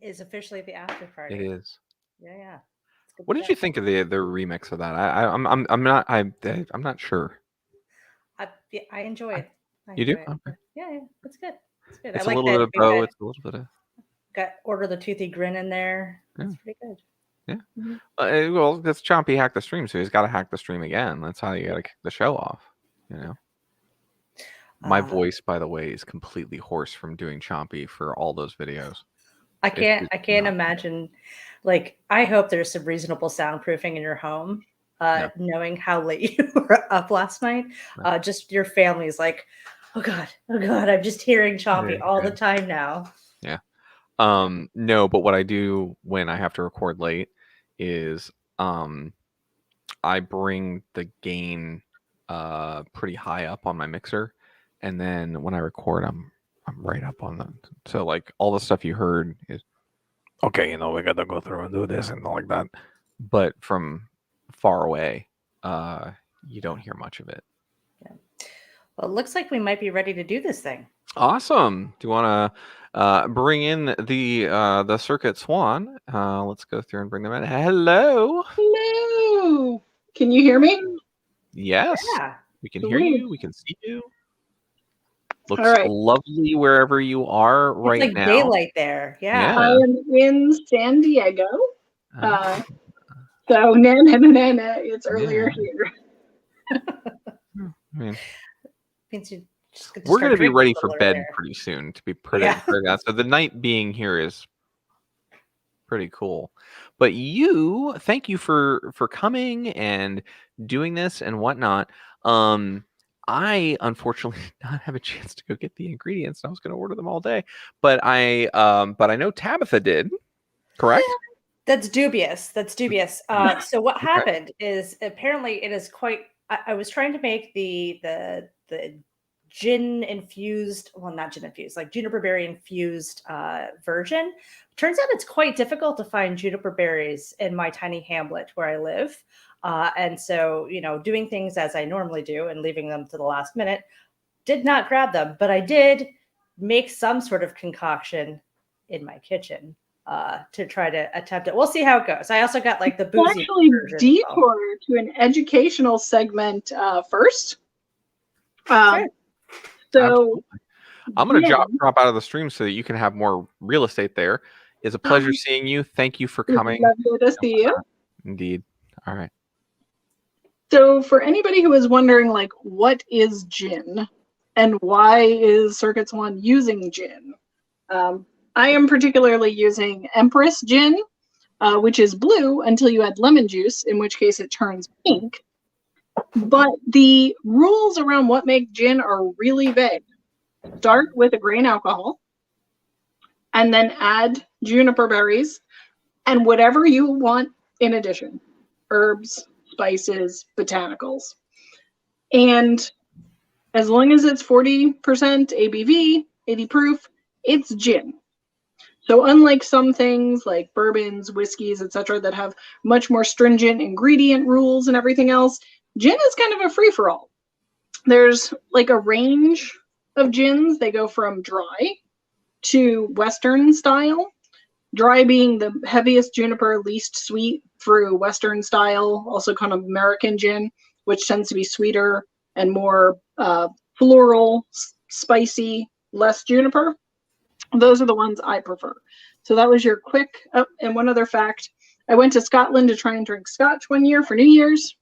Is officially the after party. It is. Yeah. What did you think of the remix of that? I'm not sure. I enjoy it. You do? Enjoy it. Okay. Yeah, it's good. It's good. It's I a like little that bit of we bow. It's a little bit of got Order the Toothy Grin in there. Yeah. It's pretty good. yeah. Mhm. Well, that's Chompy hacked the stream, so he's got to hack the stream again. That's how you got to kick the show off. You know. My voice, by the way, is completely hoarse from doing Chompy for all those videos. I can't imagine. Like, I hope there's some reasonable soundproofing in your home. Knowing how late you were up last night, just your family's like, oh god, I'm just hearing Chompy all the time now. Yeah. No, but what I do when I have to record late is I bring the gain pretty high up on my mixer, and then when I record, I'm right up on them. So like all the stuff you heard is okay. You know, we got to go through and do this and all like that. But from far away, you don't hear much of it. Well, it looks like we might be ready to do this thing. Awesome. Do you want to bring in the Circuit Swan? Let's go through and bring them in. Hello. Hello. Can you hear me? Yes. Yeah. We can hear you. We can see you. Looks All right. lovely wherever you are right it's like now. daylight there. Yeah. I am in San Diego. So no, it's earlier here. I mean, Means you just get to we're start going to be drinking ready a for little bed earlier. pretty soon. To be pretty, Yeah. so the night being here is pretty cool. But thank you for coming and doing this and whatnot. I unfortunately did not have a chance to go get the ingredients. I was going to order them all day, but I know Tabitha did. Correct? That's dubious. So what happened is apparently it is quite. I was trying to make the gin infused, well, not gin infused, like juniper berry infused version. Turns out it's quite difficult to find juniper berries in my tiny hamlet where I live. And so, doing things as I normally do and leaving them to the last minute, did not grab them, but I did make some sort of concoction in my kitchen to try to attempt it. We'll see how it goes. I also got like the We'll boozy actually version. detour to an educational segment first. So I'm going to Gin. drop out of the stream so that you can have more real estate there. It's a pleasure seeing you. Thank you for coming. Lovely to see you. Indeed. All right. So for anybody who is wondering, like, what is gin and why is Circuits One using gin? I am particularly using Empress gin, which is blue until you add lemon juice, in which case it turns pink. But the rules around what make gin are really vague. Start with a grain alcohol and then add juniper berries and whatever you want in addition. Herbs, spices, botanicals. And as long as it's 40% ABV, 80 proof, it's gin. So unlike some things like bourbons, whiskeys, etc., that have much more stringent ingredient rules and everything else, gin is kind of a free-for-all. There's like a range of gins. They go from dry to Western style. Dry being the heaviest juniper, least sweet, through Western style, also kind of American gin, which tends to be sweeter and more floral, spicy, less juniper. Those are the ones I prefer. So that was your quick. Oh, and one other fact, I went to Scotland to try and drink scotch one year for New Year's.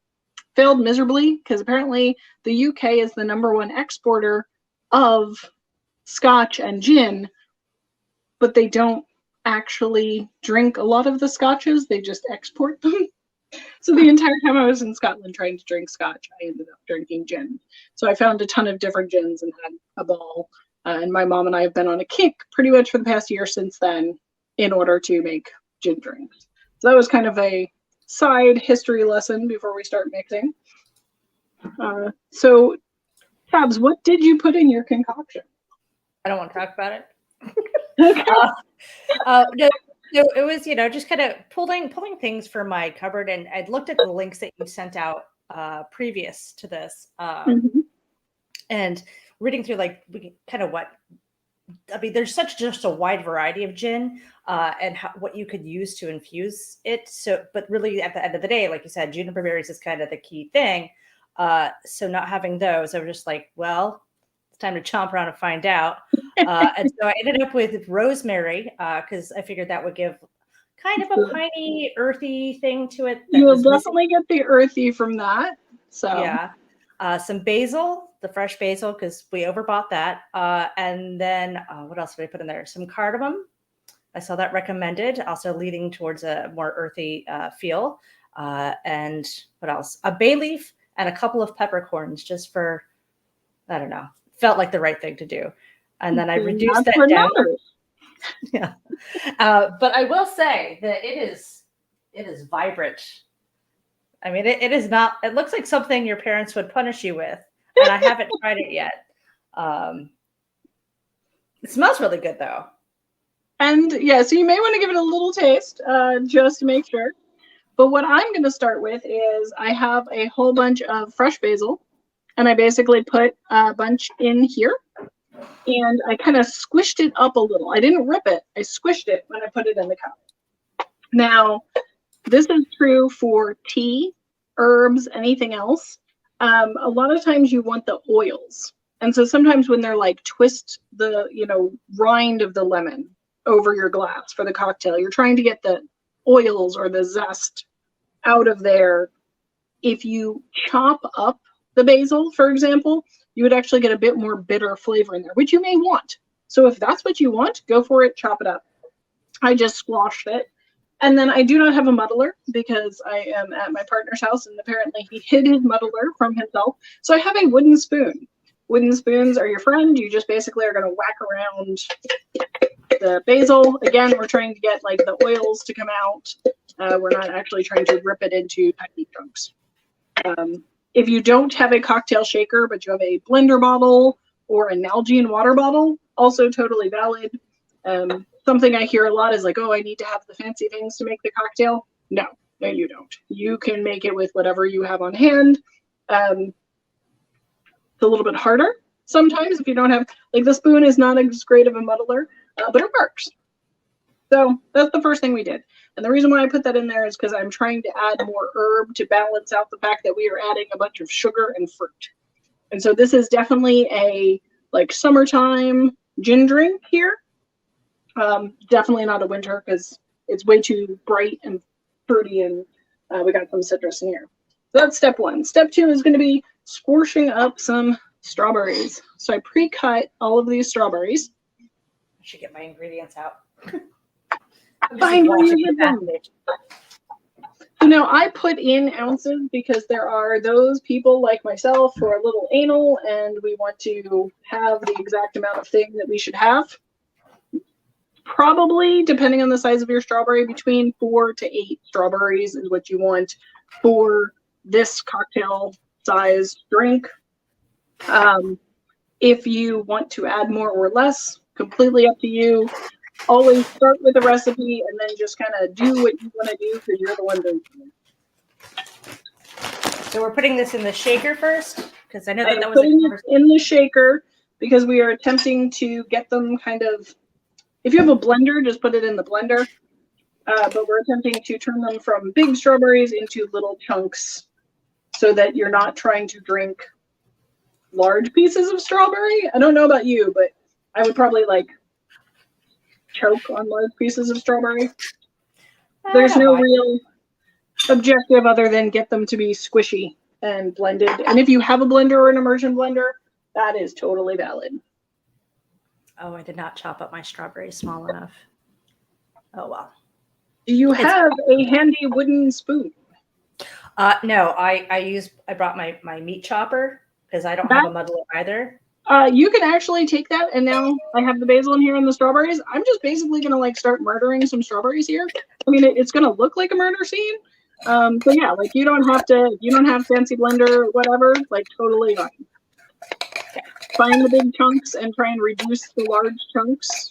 Failed miserably because apparently the UK is the #1 exporter of scotch and gin, but they don't actually drink a lot of the scotches, they just export them. So the entire time I was in Scotland trying to drink scotch, I ended up drinking gin. So I found a ton of different gins and had a ball. And my mom and I have been on a kick pretty much for the past year since then in order to make gin drinks. So that was kind of a side history lesson before we start mixing. So, Tabs, what did you put in your concoction? I don't want to talk about it. No, it was, just kind of pulling things from my cupboard, and I'd looked at the links that you sent out previous to this, and reading through there's just a wide variety of gin and what you could use to infuse it. So, but really at the end of the day, like you said, juniper berries is kind of the key thing. So not having those, I was just like, well, it's time to chomp around and find out. And so I ended up with rosemary because I figured that would give kind of a piney, earthy thing to it. You'll definitely get the earthy from that. So yeah. Some basil, the fresh basil, because we overbought that. And then what else did I put in there? Some cardamom. I saw that recommended, also leading towards a more earthy feel. And what else? A bay leaf and a couple of peppercorns just for, I don't know, felt like the right thing to do. And then I reduced that down. Yeah. But I will say that it is vibrant. I mean, it is not, it looks like something your parents would punish you with. And I haven't tried it yet. It smells really good though. And yeah, so you may want to give it a little taste just to make sure. But what I'm going to start with is I have a whole bunch of fresh basil. And I basically put a bunch in here. And I kind of squished it up a little. I didn't rip it. I squished it when I put it in the cup. Now, this is true for tea, herbs, anything else. A lot of times you want the oils. And so sometimes when they're like twist the, rind of the lemon over your glass for the cocktail, you're trying to get the oils or the zest out of there. If you chop up the basil, for example, you would actually get a bit more bitter flavor in there, which you may want. So if that's what you want, go for it, chop it up. I just squashed it. And then I do not have a muddler because I am at my partner's house and apparently he hid his muddler from himself. So I have a wooden spoon. Wooden spoons are your friend. You just basically are going to whack around the basil. Again, we're trying to get like the oils to come out. We're not actually trying to rip it into tiny chunks. If you don't have a cocktail shaker, but you have a blender bottle or a Nalgene water bottle, also totally valid. Something I hear a lot is like, oh, I need to have the fancy things to make the cocktail. No, you don't. You can make it with whatever you have on hand. It's a little bit harder sometimes if you don't have, like the spoon is not as great of a muddler, but it works. So that's the first thing we did. And the reason why I put that in there is because I'm trying to add more herb to balance out the fact that we are adding a bunch of sugar and fruit. And so this is definitely a like summertime gin drink here. Definitely not a winter because it's way too bright and fruity, and we got some citrus in here. So that's step one. Step two is going to be squishing up some strawberries. So I pre-cut all of these strawberries. I should get my ingredients out. Find where you hid them. So now I put in ounces because there are those people like myself who are a little anal and we want to have the exact amount of thing that we should have. Probably, depending on the size of your strawberry, between 4 to 8 strawberries is what you want for this cocktail size drink. If you want to add more or less, completely up to you. Always start with a recipe and then just kind of do what you want to do because you're the one doing it. So we're putting this in the shaker first? Because I know that was putting it in the shaker because we are attempting to get them kind of, if you have a blender, just put it in the blender. But we're attempting to turn them from big strawberries into little chunks so that you're not trying to drink large pieces of strawberry. I don't know about you, but I would probably like choke on large pieces of strawberry. There's no real objective other than get them to be squishy and blended. And if you have a blender or an immersion blender, that is totally valid. Oh, I did not chop up my strawberries small enough. Oh, well. Do you have a handy wooden spoon? No, I brought my meat chopper because I don't have a muddler either. You can actually take that, and now I have the basil in here and the strawberries. I'm just basically gonna like start murdering some strawberries here. I mean, it's gonna look like a murder scene. So yeah, like you don't have fancy blender, whatever. Like totally fine. Find the big chunks and try and reduce the large chunks,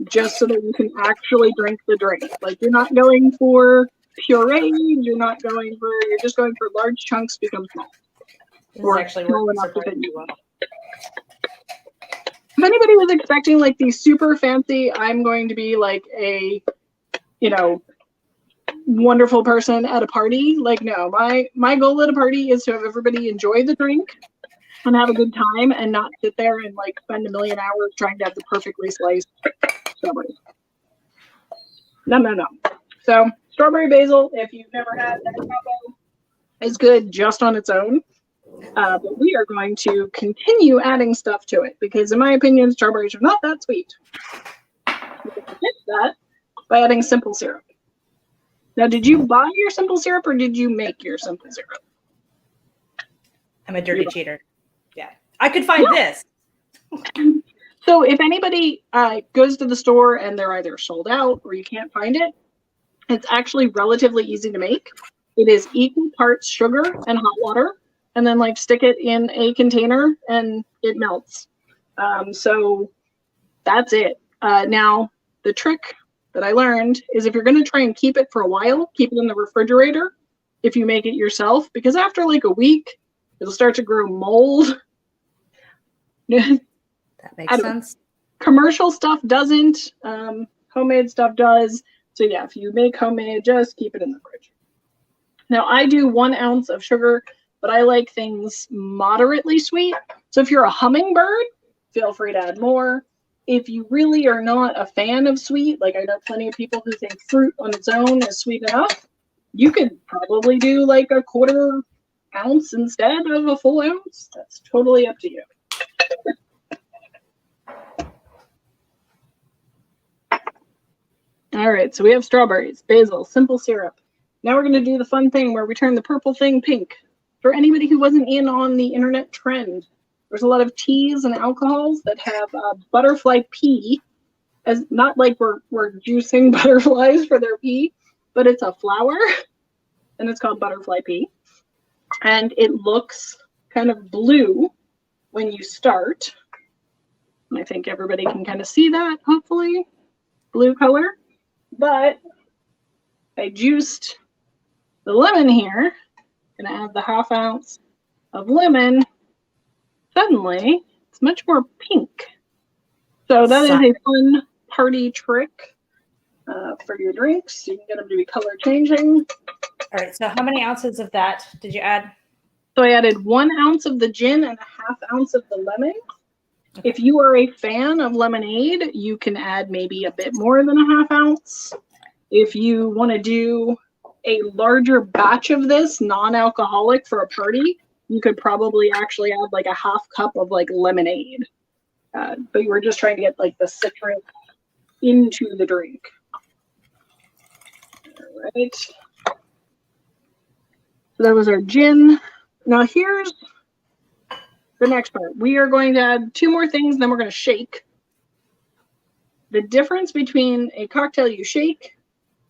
just so that you can actually drink the drink. Like you're not going for puree. You're just going for large chunks become small. This is actually small enough to fit you up. If anybody was expecting like these super fancy, I'm going to be like a, wonderful person at a party. Like, no, my goal at a party is to have everybody enjoy the drink and have a good time and not sit there and like spend a million hours trying to have the perfectly sliced strawberries. No. So strawberry basil, if you've never had that combo, is good just on its own. But we are going to continue adding stuff to it because, in my opinion, strawberries are not that sweet. You can fix that by adding simple syrup. Now, did you buy your simple syrup or did you make your simple syrup? I'm a dirty cheater. Yeah, I could find this. So if anybody goes to the store and they're either sold out or you can't find it, it's actually relatively easy to make. It is equal parts sugar and hot water, and then like stick it in a container and it melts. So that's it. Now the trick that I learned is if you're going to try and keep it for a while, keep it in the refrigerator if you make it yourself, because after like a week, it'll start to grow mold. That makes sense. Commercial stuff doesn't. Homemade stuff does. So yeah, if you make homemade, just keep it in the fridge. Now I do 1 ounce of sugar, but I like things moderately sweet. So if you're a hummingbird, feel free to add more. If you really are not a fan of sweet, like I know plenty of people who think fruit on its own is sweet enough, you could probably do like a 1/4 ounce instead of a full ounce. That's totally up to you. All right, so we have strawberries, basil, simple syrup. Now we're going to do the fun thing where we turn the purple thing pink. For anybody who wasn't in on the internet trend, there's a lot of teas and alcohols that have butterfly pea, as not like we're juicing butterflies for their pea, but it's a flower, and it's called butterfly pea. And it looks kind of blue when you start. And I think everybody can kind of see that, hopefully. Blue color. But I juiced the lemon here. Gonna add the 1/2 ounce of lemon. Suddenly, it's much more pink. So that is a fun party trick for your drinks. You can get them to be color changing. All right, so how many ounces of that did you add? So I added 1 ounce of the gin and a 1/2 ounce of the lemon. If you are a fan of lemonade, you can add maybe a bit more than a half ounce. If you want to do a larger batch of this, non-alcoholic for a party, you could probably actually add like a half cup of like lemonade. But you were just trying to get like the citrus into the drink. All right. So that was our gin. Now here's the next part. We are going to add 2 more things, then we're going to shake. The difference between a cocktail you shake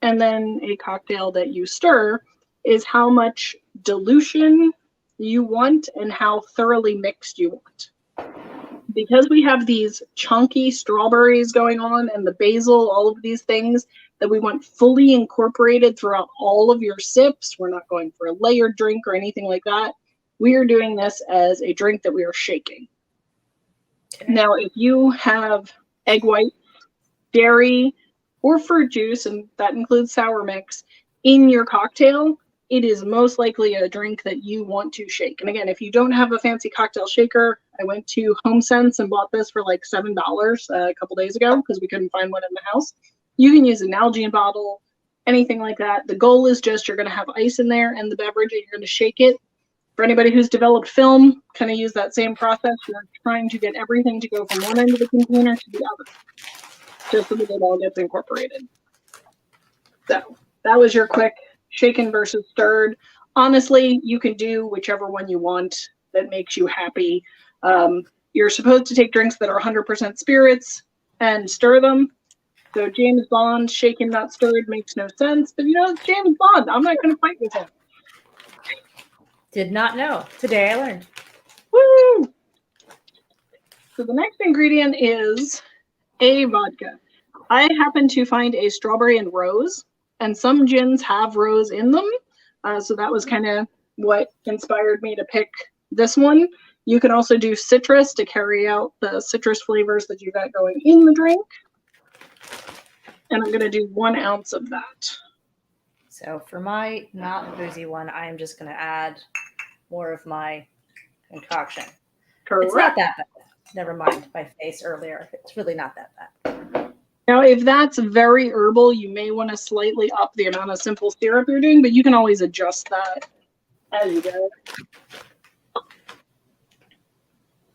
and then a cocktail that you stir is how much dilution you want and how thoroughly mixed you want. Because we have these chunky strawberries going on and the basil, all of these things that we want fully incorporated throughout all of your sips, we're not going for a layered drink or anything like that. We are doing this as a drink that we are shaking. Now, if you have egg white, dairy, or fruit juice, and that includes sour mix, in your cocktail, it is most likely a drink that you want to shake. And again, if you don't have a fancy cocktail shaker, I went to HomeSense and bought this for like $7 a couple days ago because we couldn't find one in the house. You can use an Nalgene bottle, anything like that. The goal is just you're going to have ice in there and the beverage, and you're going to shake it. For anybody who's developed film, kind of use that same process. You're trying to get everything to go from one end of the container to the other, just so that it all gets incorporated. So that was your quick shaken versus stirred. Honestly, you can do whichever one you want that makes you happy. You're supposed to take drinks that are 100% spirits and stir them. So James Bond, shaken not stirred, makes no sense. But you know, it's James Bond. I'm not going to fight with him. Did not know. Today I learned. Woo! So the next ingredient is a vodka. I happen to find a strawberry and rose, and some gins have rose in them. So that was kind of what inspired me to pick this one. You can also do citrus to carry out the citrus flavors that you got going in the drink. And I'm going to do 1 ounce of that. So for my not boozy one, I am just going to add more of my concoction. Correct. It's not that bad. Never mind my face earlier. It's really not that bad. Now, if that's very herbal, you may want to slightly up the amount of simple syrup you're doing, but you can always adjust that as you go.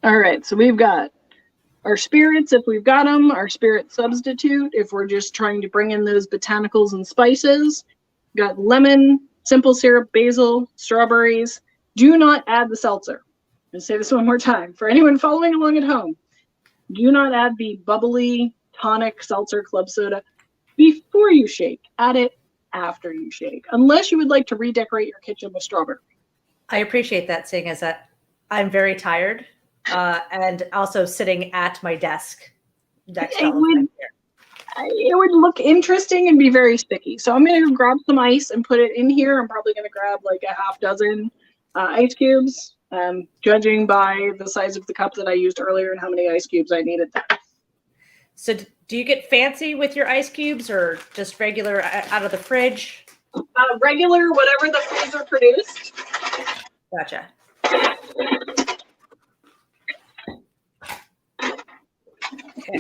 All right, so we've got our spirits, if we've got them, our spirit substitute, if we're just trying to bring in those botanicals and spices. We've got lemon, simple syrup, basil, strawberries. Do not add the seltzer. I'm going to say this one more time. For anyone following along at home, do not add the bubbly tonic seltzer club soda before you shake. Add it after you shake, unless you would like to redecorate your kitchen with strawberry. I appreciate that, seeing as that I'm very tired and also sitting at my desk. It would look interesting and be very sticky. So I'm going to grab some ice and put it in here. I'm probably going to grab like a half dozen ice cubes, judging by the size of the cup that I used earlier and how many ice cubes I needed there. So do you get fancy with your ice cubes or just regular out of the fridge? Regular, whatever the freezer produced. Gotcha. Okay.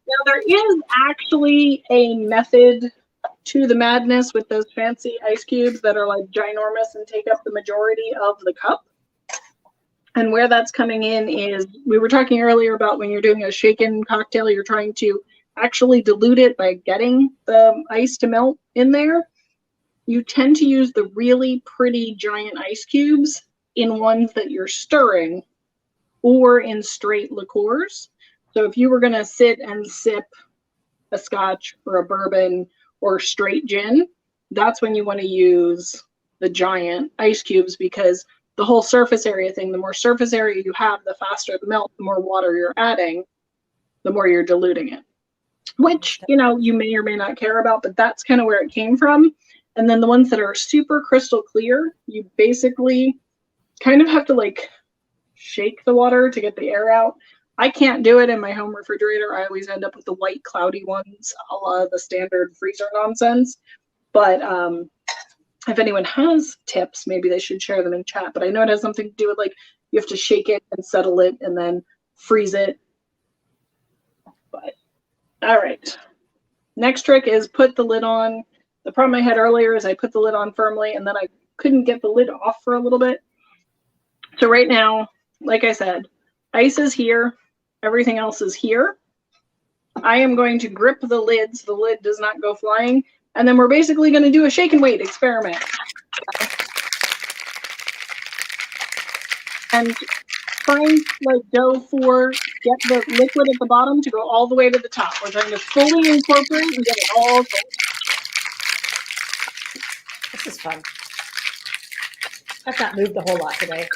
Now there is actually a method to the madness with those fancy ice cubes that are like ginormous and take up the majority of the cup. And where that's coming in is, we were talking earlier about when you're doing a shaken cocktail, you're trying to actually dilute it by getting the ice to melt in there. You tend to use the really pretty giant ice cubes in ones that you're stirring or in straight liqueurs. So if you were going to sit and sip a scotch or a bourbon or straight gin, that's when you want to use the giant ice cubes, because the whole surface area thing, the more surface area you have, the faster the melt, the more water you're adding, the more you're diluting it. Which, you know, you may or may not care about, but that's kind of where it came from. And then the ones that are super crystal clear, you basically kind of have to like shake the water to get the air out. I can't do it in my home refrigerator. I always end up with the white cloudy ones, a la the standard freezer nonsense. But if anyone has tips, maybe they should share them in chat. But I know it has something to do with like you have to shake it and settle it and then freeze it All right. Next trick is put the lid on. The problem I had earlier is I put the lid on firmly and then I couldn't get the lid off for a little bit. So right now, like I said, ice is here, everything else is here. I am going to grip the lid so the lid does not go flying, and then we're basically going to do a shake and wait experiment. And trying like go for get the liquid at the bottom to go all the way to the top. We're trying to fully incorporate and get it all cold. This is fun. I've not moved a whole lot today.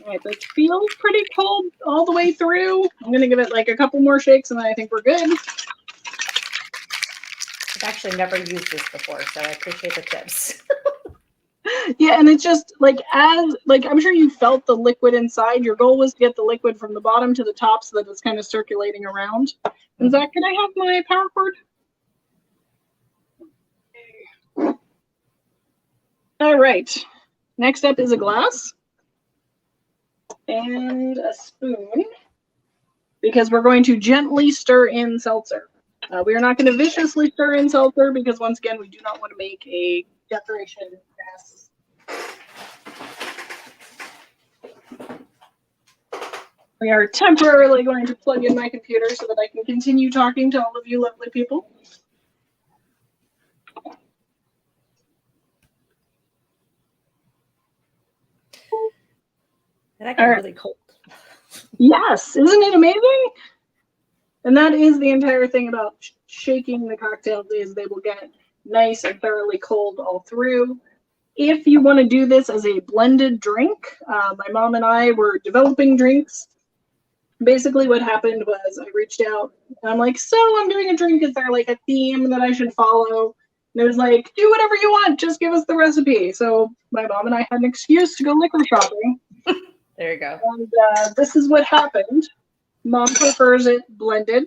All right, this feels pretty cold all the way through. I'm gonna give it like a couple more shakes and then I think we're good. I've actually never used this before, so I appreciate the tips. Yeah, and it's just like I'm sure you felt the liquid inside. Your goal was to get the liquid from the bottom to the top so that it's kind of circulating around. And Zach, can I have my power cord? All right. Next up is a glass and a spoon because we're going to gently stir in seltzer. We are not going to viciously stir in seltzer because once again, we do not want to make a decoration mess. We are temporarily going to plug in my computer so that I can continue talking to all of you lovely people. That got really cold. Yes, isn't it amazing? And that is the entire thing about shaking the cocktails is they will get nice and thoroughly cold all through. If you want to do this as a blended drink, my mom and I were developing drinks. Basically what happened was I reached out and I'm like, so I'm doing a drink. Is there like a theme that I should follow? And it was like, do whatever you want. Just give us the recipe. So my mom and I had an excuse to go liquor shopping. There you go. And this is what happened. Mom prefers it blended.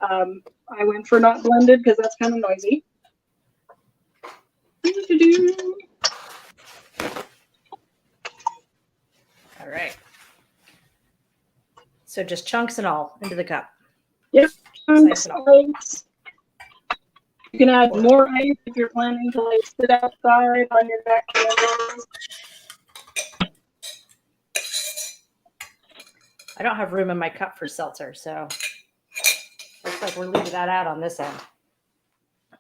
I went for not blended because that's kind of noisy. All right. So just chunks and all into the cup. Yep. Chunks and all. Ice. You can add more ice if you're planning to like sit outside on your deck. I don't have room in my cup for seltzer, so looks like we're leaving that out on this end.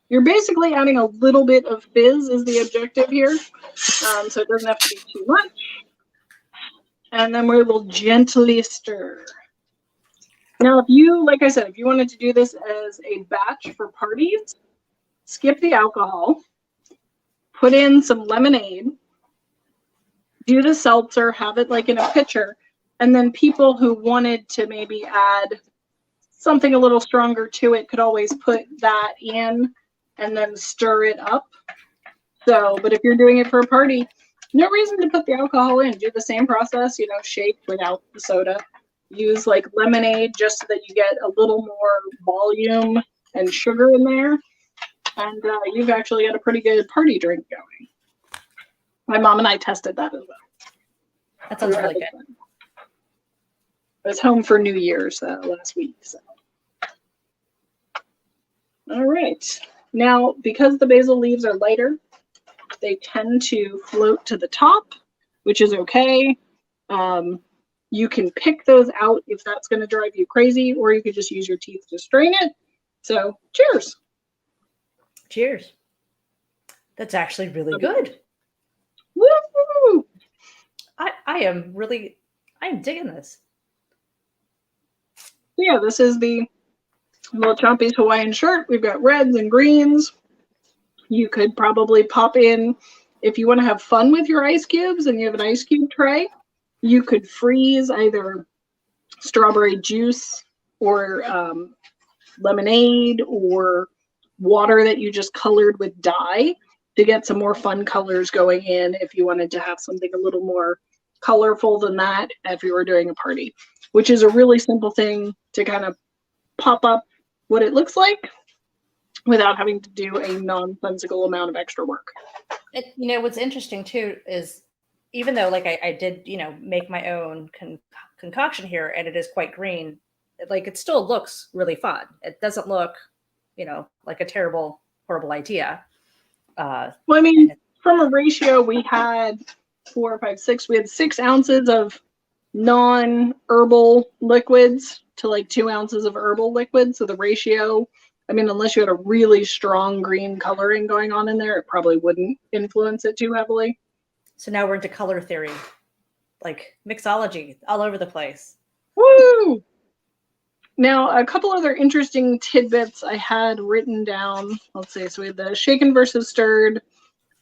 You're basically adding a little bit of fizz is the objective here. So it doesn't have to be too much. And then we will gently stir. Now, if you, like I said, if you wanted to do this as a batch for parties, skip the alcohol, put in some lemonade, do the seltzer, have it like in a pitcher, and then people who wanted to maybe add something a little stronger to it could always put that in and then stir it up. So, but if you're doing it for a party, no reason to put the alcohol in. Do the same process, you know, shake without the soda. Use like lemonade just so that you get a little more volume and sugar in there. And you've actually got a pretty good party drink going. My mom and I tested that as well. That sounds really good. I was home for New Year's last week. So. All right. Now, because the basil leaves are lighter, they tend to float to the top, which is okay. You can pick those out if that's going to drive you crazy, or you could just use your teeth to strain it. So, cheers. Cheers. That's actually really good. Woo! I'm digging this. Yeah, this is the little Chompy's Hawaiian shirt. We've got reds and greens. You could probably pop in, if you want to have fun with your ice cubes and you have an ice cube tray, you could freeze either strawberry juice or lemonade or water that you just colored with dye to get some more fun colors going in if you wanted to have something a little more colorful than that if you were doing a party, which is a really simple thing to kind of pop up what it looks like without having to do a nonsensical amount of extra work. You know, what's interesting too is even though like I did, make my own concoction here, and it is quite green, like it still looks really fun. It doesn't look, like a terrible, horrible idea. Well, I mean, from a ratio, we had 4, 5, 6. We had 6 ounces of non-herbal liquids to like 2 ounces of herbal liquid. So the ratio, I mean, unless you had a really strong green coloring going on in there, it probably wouldn't influence it too heavily. So now we're into color theory, like mixology all over the place. Woo! Now, a couple other interesting tidbits I had written down. Let's see. So we had the shaken versus stirred.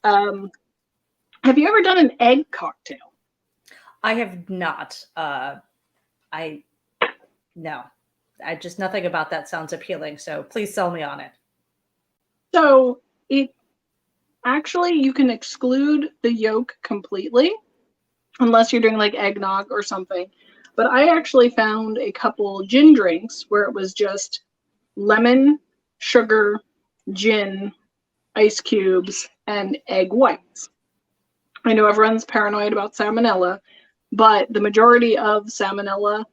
Have you ever done an egg cocktail? I have not. No. Nothing about that sounds appealing. So please sell me on it. So it actually, you can exclude the yolk completely unless you're doing like eggnog or something. But I actually found a couple gin drinks where it was just lemon, sugar, gin, ice cubes, and egg whites. I know everyone's paranoid about salmonella, but the majority of salmonella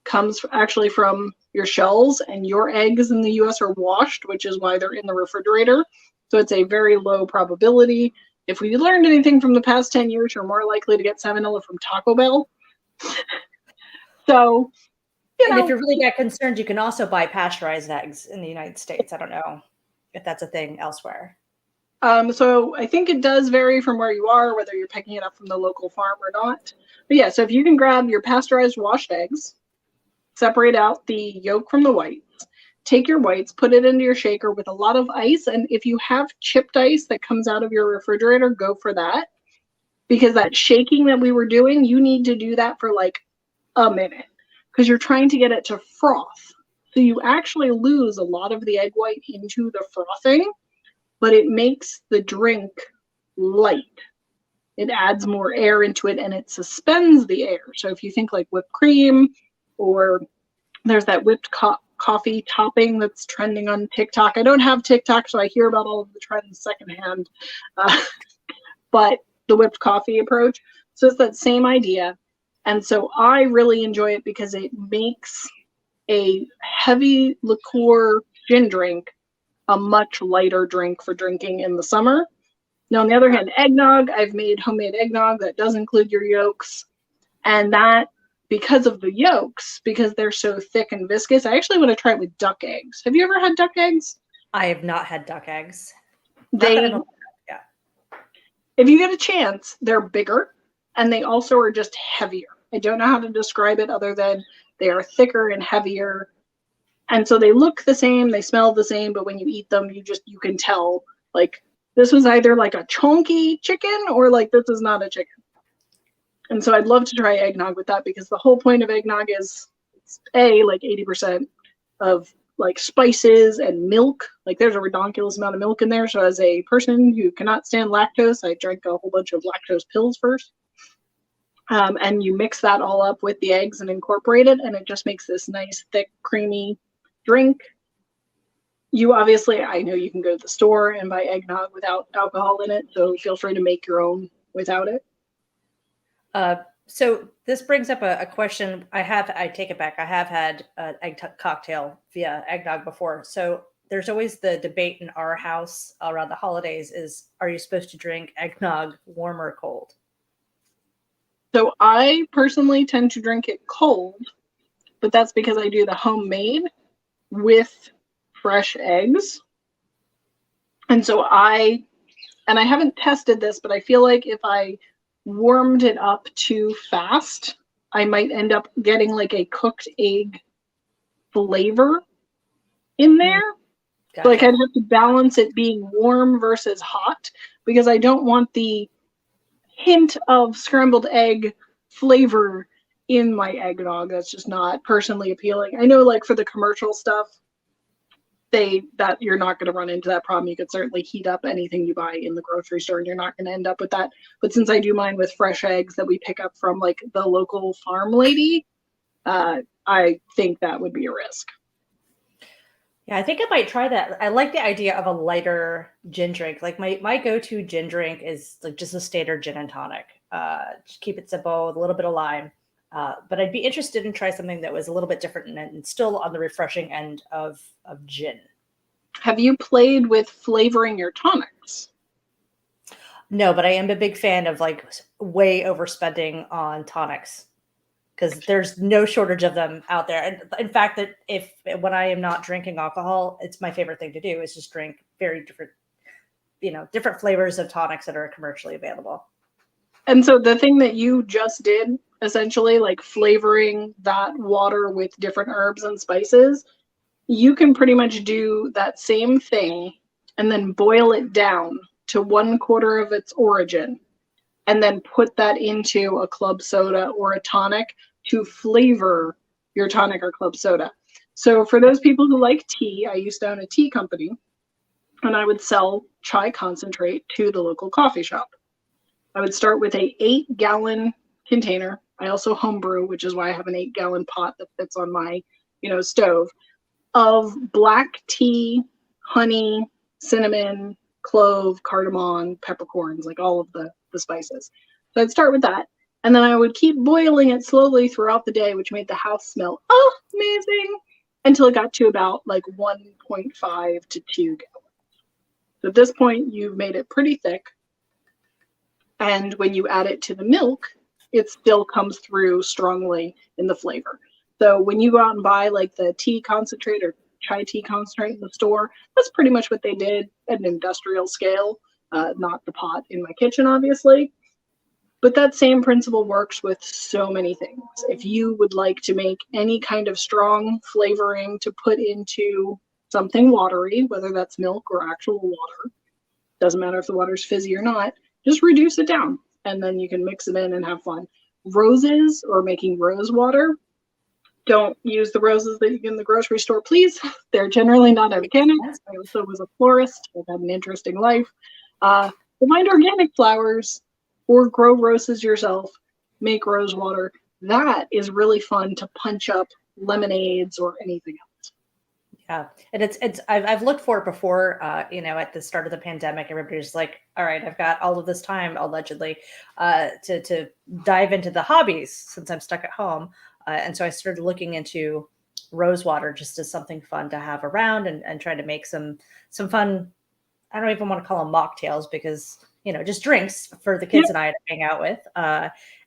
comes actually from your shells, and your eggs in the US are washed, which is why they're in the refrigerator. So it's a very low probability. If we learned anything from the past 10 years, you're more likely to get salmonella from Taco Bell. So, and if you're really that concerned, you can also buy pasteurized eggs in the United States. I don't know if that's a thing elsewhere. So I think it does vary from where you are, whether you're picking it up from the local farm or not. But yeah, so if you can grab your pasteurized washed eggs, separate out the yolk from the whites, take your whites, put it into your shaker with a lot of ice. And if you have chipped ice that comes out of your refrigerator, go for that. Because that shaking that we were doing, you need to do that for like a minute because you're trying to get it to froth. So you actually lose a lot of the egg white into the frothing, but it makes the drink light. It adds more air into it and it suspends the air. So if you think like whipped cream, or there's that whipped coffee topping that's trending on TikTok. I don't have TikTok, so I hear about all of the trends secondhand. But the whipped coffee approach. So it's that same idea. And so I really enjoy it because it makes a heavy liqueur gin drink a much lighter drink for drinking in the summer. Now, on the other hand, eggnog, I've made homemade eggnog that does include your yolks. And that, because of the yolks, because they're so thick and viscous, I actually want to try it with duck eggs. Have you ever had duck eggs? I have not had duck eggs. Yeah. If you get a chance, they're bigger and they also are just heavier. I don't know how to describe it other than they are thicker and heavier. And so they look the same, they smell the same, but when you eat them, you can tell like this was either like a chunky chicken or like this is not a chicken. And so I'd love to try eggnog with that because the whole point of eggnog is like 80% of like spices and milk. Like there's a ridiculous amount of milk in there. So as a person who cannot stand lactose, I drank a whole bunch of lactose pills first. And you mix that all up with the eggs and incorporate it, and it just makes this nice, thick, creamy drink. You obviously, I know you can go to the store and buy eggnog without alcohol in it, so feel free to make your own without it. So this brings up a question I take it back. I have had an egg cocktail via eggnog before. So there's always the debate in our house around the holidays is, are you supposed to drink eggnog warm or cold? So I personally tend to drink it cold, but that's because I do the homemade with fresh eggs. And so I haven't tested this, but I feel like if I warmed it up too fast, I might end up getting like a cooked egg flavor in there. Gotcha. Like I'd have to balance it being warm versus hot because I don't want the hint of scrambled egg flavor in my eggnog. That's just not personally appealing. I know like for the commercial stuff, that you're not going to run into that problem. You could certainly heat up anything you buy in the grocery store and you're not going to end up with that. But since I do mine with fresh eggs that we pick up from like the local farm lady, I think that would be a risk. Yeah, I think I might try that. I like the idea of a lighter gin drink. Like my go-to gin drink is like just a standard gin and tonic. Just keep it simple with a little bit of lime. But I'd be interested in try something that was a little bit different and still on the refreshing end of gin. Have you played with flavoring your tonics? No, but I am a big fan of like way overspending on tonics because there's no shortage of them out there. And in fact, that when I am not drinking alcohol, it's my favorite thing to do is just drink very different, different flavors of tonics that are commercially available. And so the thing that you just did, essentially, like flavoring that water with different herbs and spices, you can pretty much do that same thing and then boil it down to 1/4 of its origin and then put that into a club soda or a tonic to flavor your tonic or club soda. So for those people who like tea, I used to own a tea company and I would sell chai concentrate to the local coffee shop. I would start with a 8-gallon container. I also homebrew, which is why I have an 8-gallon pot that fits on my, stove, of black tea, honey, cinnamon, clove, cardamom, peppercorns, like all of the spices. So I'd start with that. And then I would keep boiling it slowly throughout the day, which made the house smell amazing until it got to about like 1.5 to 2 gallons. So at this point, you've made it pretty thick. And when you add it to the milk, it still comes through strongly in the flavor. So when you go out and buy like the tea concentrate or chai tea concentrate in the store, that's pretty much what they did at an industrial scale, not the pot in my kitchen, obviously. But that same principle works with so many things. If you would like to make any kind of strong flavoring to put into something watery, whether that's milk or actual water, doesn't matter if the water's fizzy or not, just reduce it down and then you can mix them in and have fun. Roses or making rose water, don't use the roses that you get in the grocery store, please. They're generally not organic. I also was a florist. I've had an interesting life. Find organic flowers or grow roses yourself. Make rose water. That is really fun to punch up lemonades or anything else. Yeah, and I've looked for it before. At the start of the pandemic, everybody's like, "All right, I've got all of this time, allegedly, to dive into the hobbies since I'm stuck at home." And so I started looking into rose water just as something fun to have around and trying to make some fun. I don't even want to call them mocktails because just drinks for the kids and I to hang out with.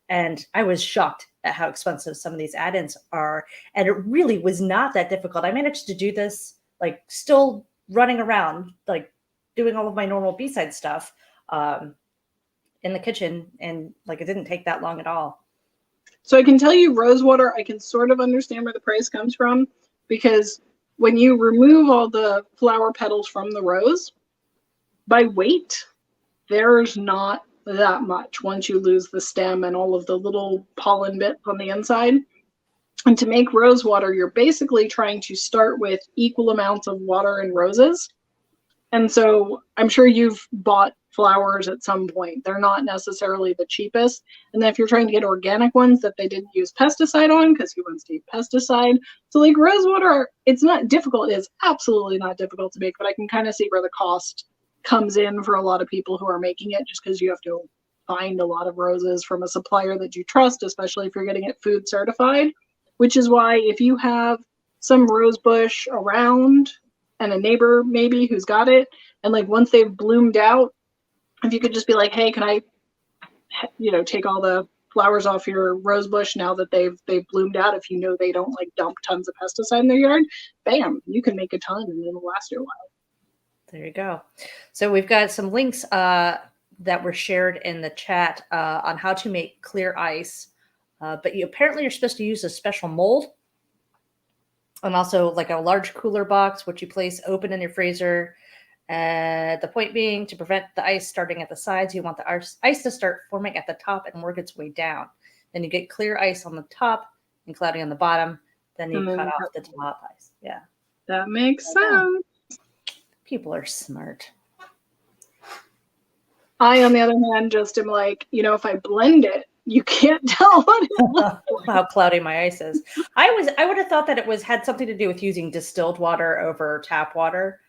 And I was shocked at how expensive some of these add-ins are. And it really was not that difficult. I managed to do this, like still running around, like doing all of my normal B-side stuff in the kitchen. And like, it didn't take that long at all. So I can tell you rose water, I can sort of understand where the price comes from because when you remove all the flower petals from the rose, by weight, there's not that much once you lose the stem and all of the little pollen bits on the inside. And to make rose water, you're basically trying to start with equal amounts of water and roses. And so I'm sure you've bought flowers at some point. They're not necessarily the cheapest. And then if you're trying to get organic ones that they didn't use pesticide on, because who wants to eat pesticide? So like rose water, it's not difficult. It's absolutely not difficult to make, but I can kind of see where the cost comes in for a lot of people who are making it just because you have to find a lot of roses from a supplier that you trust, especially if you're getting it food certified, which is why if you have some rose bush around and a neighbor maybe who's got it, and like once they've bloomed out, if you could just be like, hey, can I, take all the flowers off your rose bush now that they've bloomed out, if they don't like dump tons of pesticide in their yard, bam, you can make a ton and it'll last you a while. There you go. So we've got some links that were shared in the chat on how to make clear ice. But apparently you're supposed to use a special mold. And also like a large cooler box, which you place open in your freezer. The point being to prevent the ice starting at the sides, you want the ice to start forming at the top and work its way down. Then you get clear ice on the top and cloudy on the bottom. Then you cut off the top ice. Yeah. That makes sense. People are smart. I, on the other hand, just am like, if I blend it, you can't tell what it looks like. How cloudy my ice is. I would have thought that it had something to do with using distilled water over tap water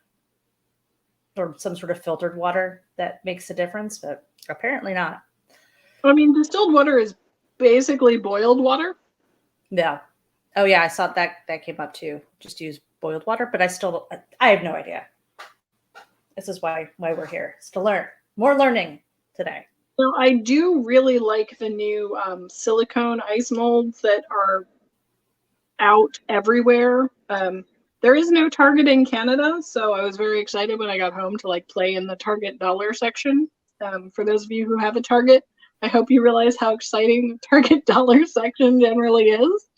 or some sort of filtered water that makes a difference, but apparently not. I mean, distilled water is basically boiled water. Yeah. Oh yeah, I saw that came up too. Just use boiled water, but I have no idea. This is why we're here. It's to learn. More learning today. So I do really like the new silicone ice molds that are out everywhere. There is no Target in Canada, so I was very excited when I got home to like play in the Target dollar section. For those of you who have a Target, I hope you realize how exciting the Target dollar section generally is.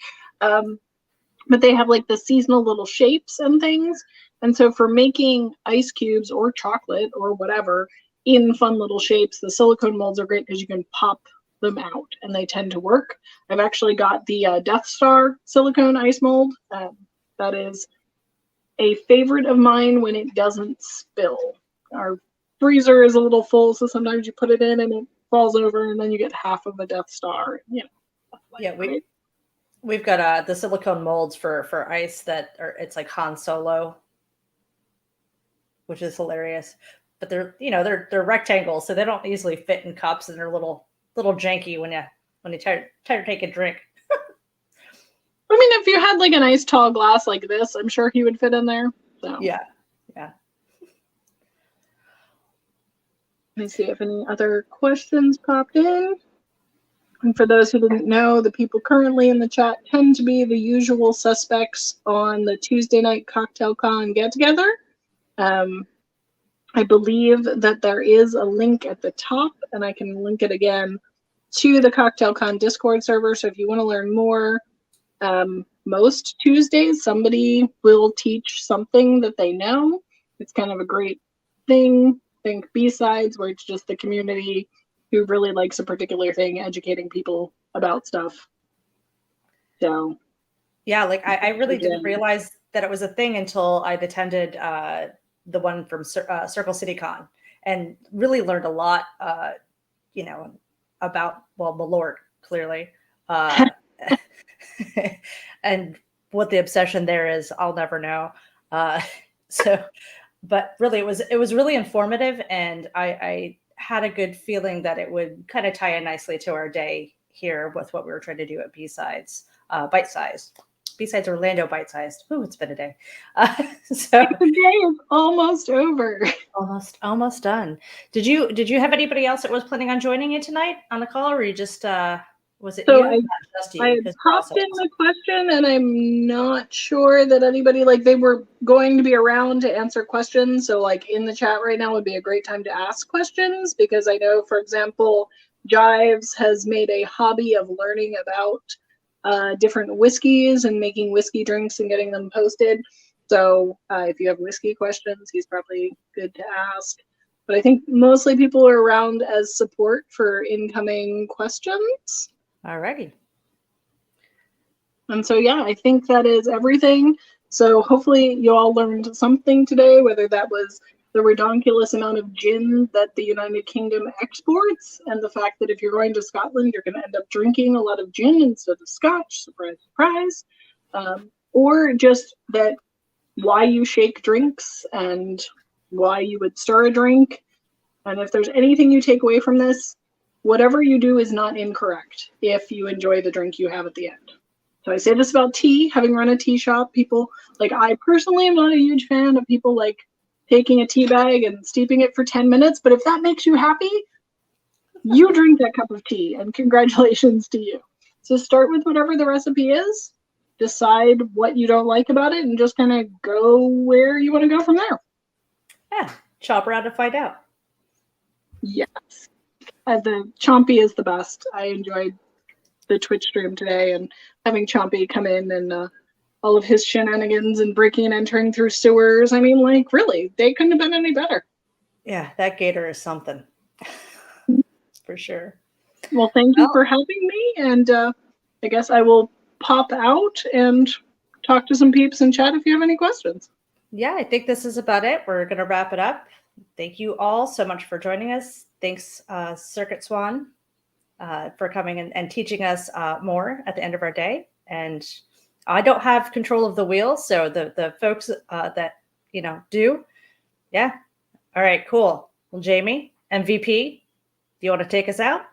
But they have like the seasonal little shapes and things. And so for making ice cubes or chocolate or whatever in fun little shapes, the silicone molds are great because you can pop them out and they tend to work. I've actually got the Death Star silicone ice mold. That is a favorite of mine when it doesn't spill. Our freezer is a little full, so sometimes you put it in and it falls over and then you get half of a Death Star. You know, Yeah, we've got the silicone molds for ice that are, it's like Han Solo, which is hilarious. But they're rectangles, so they don't easily fit in cups, and they're little janky when you try to take a drink. I mean, if you had like a nice tall glass like this, I'm sure he would fit in there. So yeah. Let me see if any other questions popped in. And for those who didn't know, the people currently in the chat tend to be the usual suspects on the Tuesday night Cocktail Con get together. I believe that there is a link at the top, and I can link it again to the Cocktail Con Discord server. So if you want to learn more, most Tuesdays somebody will teach something that they know. It's kind of a great thing. Think BSides, where it's just the community who really likes a particular thing, educating people about stuff. So, yeah, like I really didn't realize that it was a thing until I'd attended the one from Circle City Con and really learned a lot, about, well, Malort, clearly. And what the obsession there is, I'll never know. But really, it was really informative, and I had a good feeling that it would kind of tie in nicely to our day here with what we were trying to do at BSides, ByteSize. BSides Orlando bite-sized. Ooh, it's been a day. So the day is almost over. Almost done. Did you have anybody else that was planning on joining you tonight on the call, or you just was it so you? I Just you, I 'cause we're popped also in the question, and I'm not sure that anybody, like, they were going to be around to answer questions. So like in the chat right now would be a great time to ask questions, because I know, for example, Jives has made a hobby of learning about different whiskeys and making whiskey drinks and getting them posted. So if you have whiskey questions, he's probably good to ask. But I think mostly people are around as support for incoming questions. Alrighty. And so, yeah, I think that is everything. So hopefully you all learned something today, whether that was the redonkulous amount of gin that the United Kingdom exports, and the fact that if you're going to Scotland, you're going to end up drinking a lot of gin instead of scotch, surprise, surprise. Or just that why you shake drinks and why you would stir a drink. And if there's anything you take away from this, whatever you do is not incorrect if you enjoy the drink you have at the end. So I say this about tea, having run a tea shop, people, like, I personally am not a huge fan of people like taking a tea bag and steeping it for 10 minutes, but if that makes you happy, you drink that cup of tea, and congratulations to you. So start with whatever the recipe is, decide what you don't like about it, and just kind of go where you want to go from there. Yeah, chop around to find out. Yes. The Chompy is the best. I enjoyed the Twitch stream today, and having Chompy come in and all of his shenanigans and breaking and entering through sewers. I mean, like, really, they couldn't have been any better. Yeah, that gator is something. For sure. Well, thank you for helping me, and I guess I will pop out and talk to some peeps in chat if you have any questions. Yeah, I think this is about it. We're going to wrap it up. Thank you all so much for joining us. Thanks, Circuit Swan, for coming and teaching us more at the end of our day. And I don't have control of the wheel, so the folks that do. Yeah. All right, cool. Well, Jamie, MVP, do you want to take us out?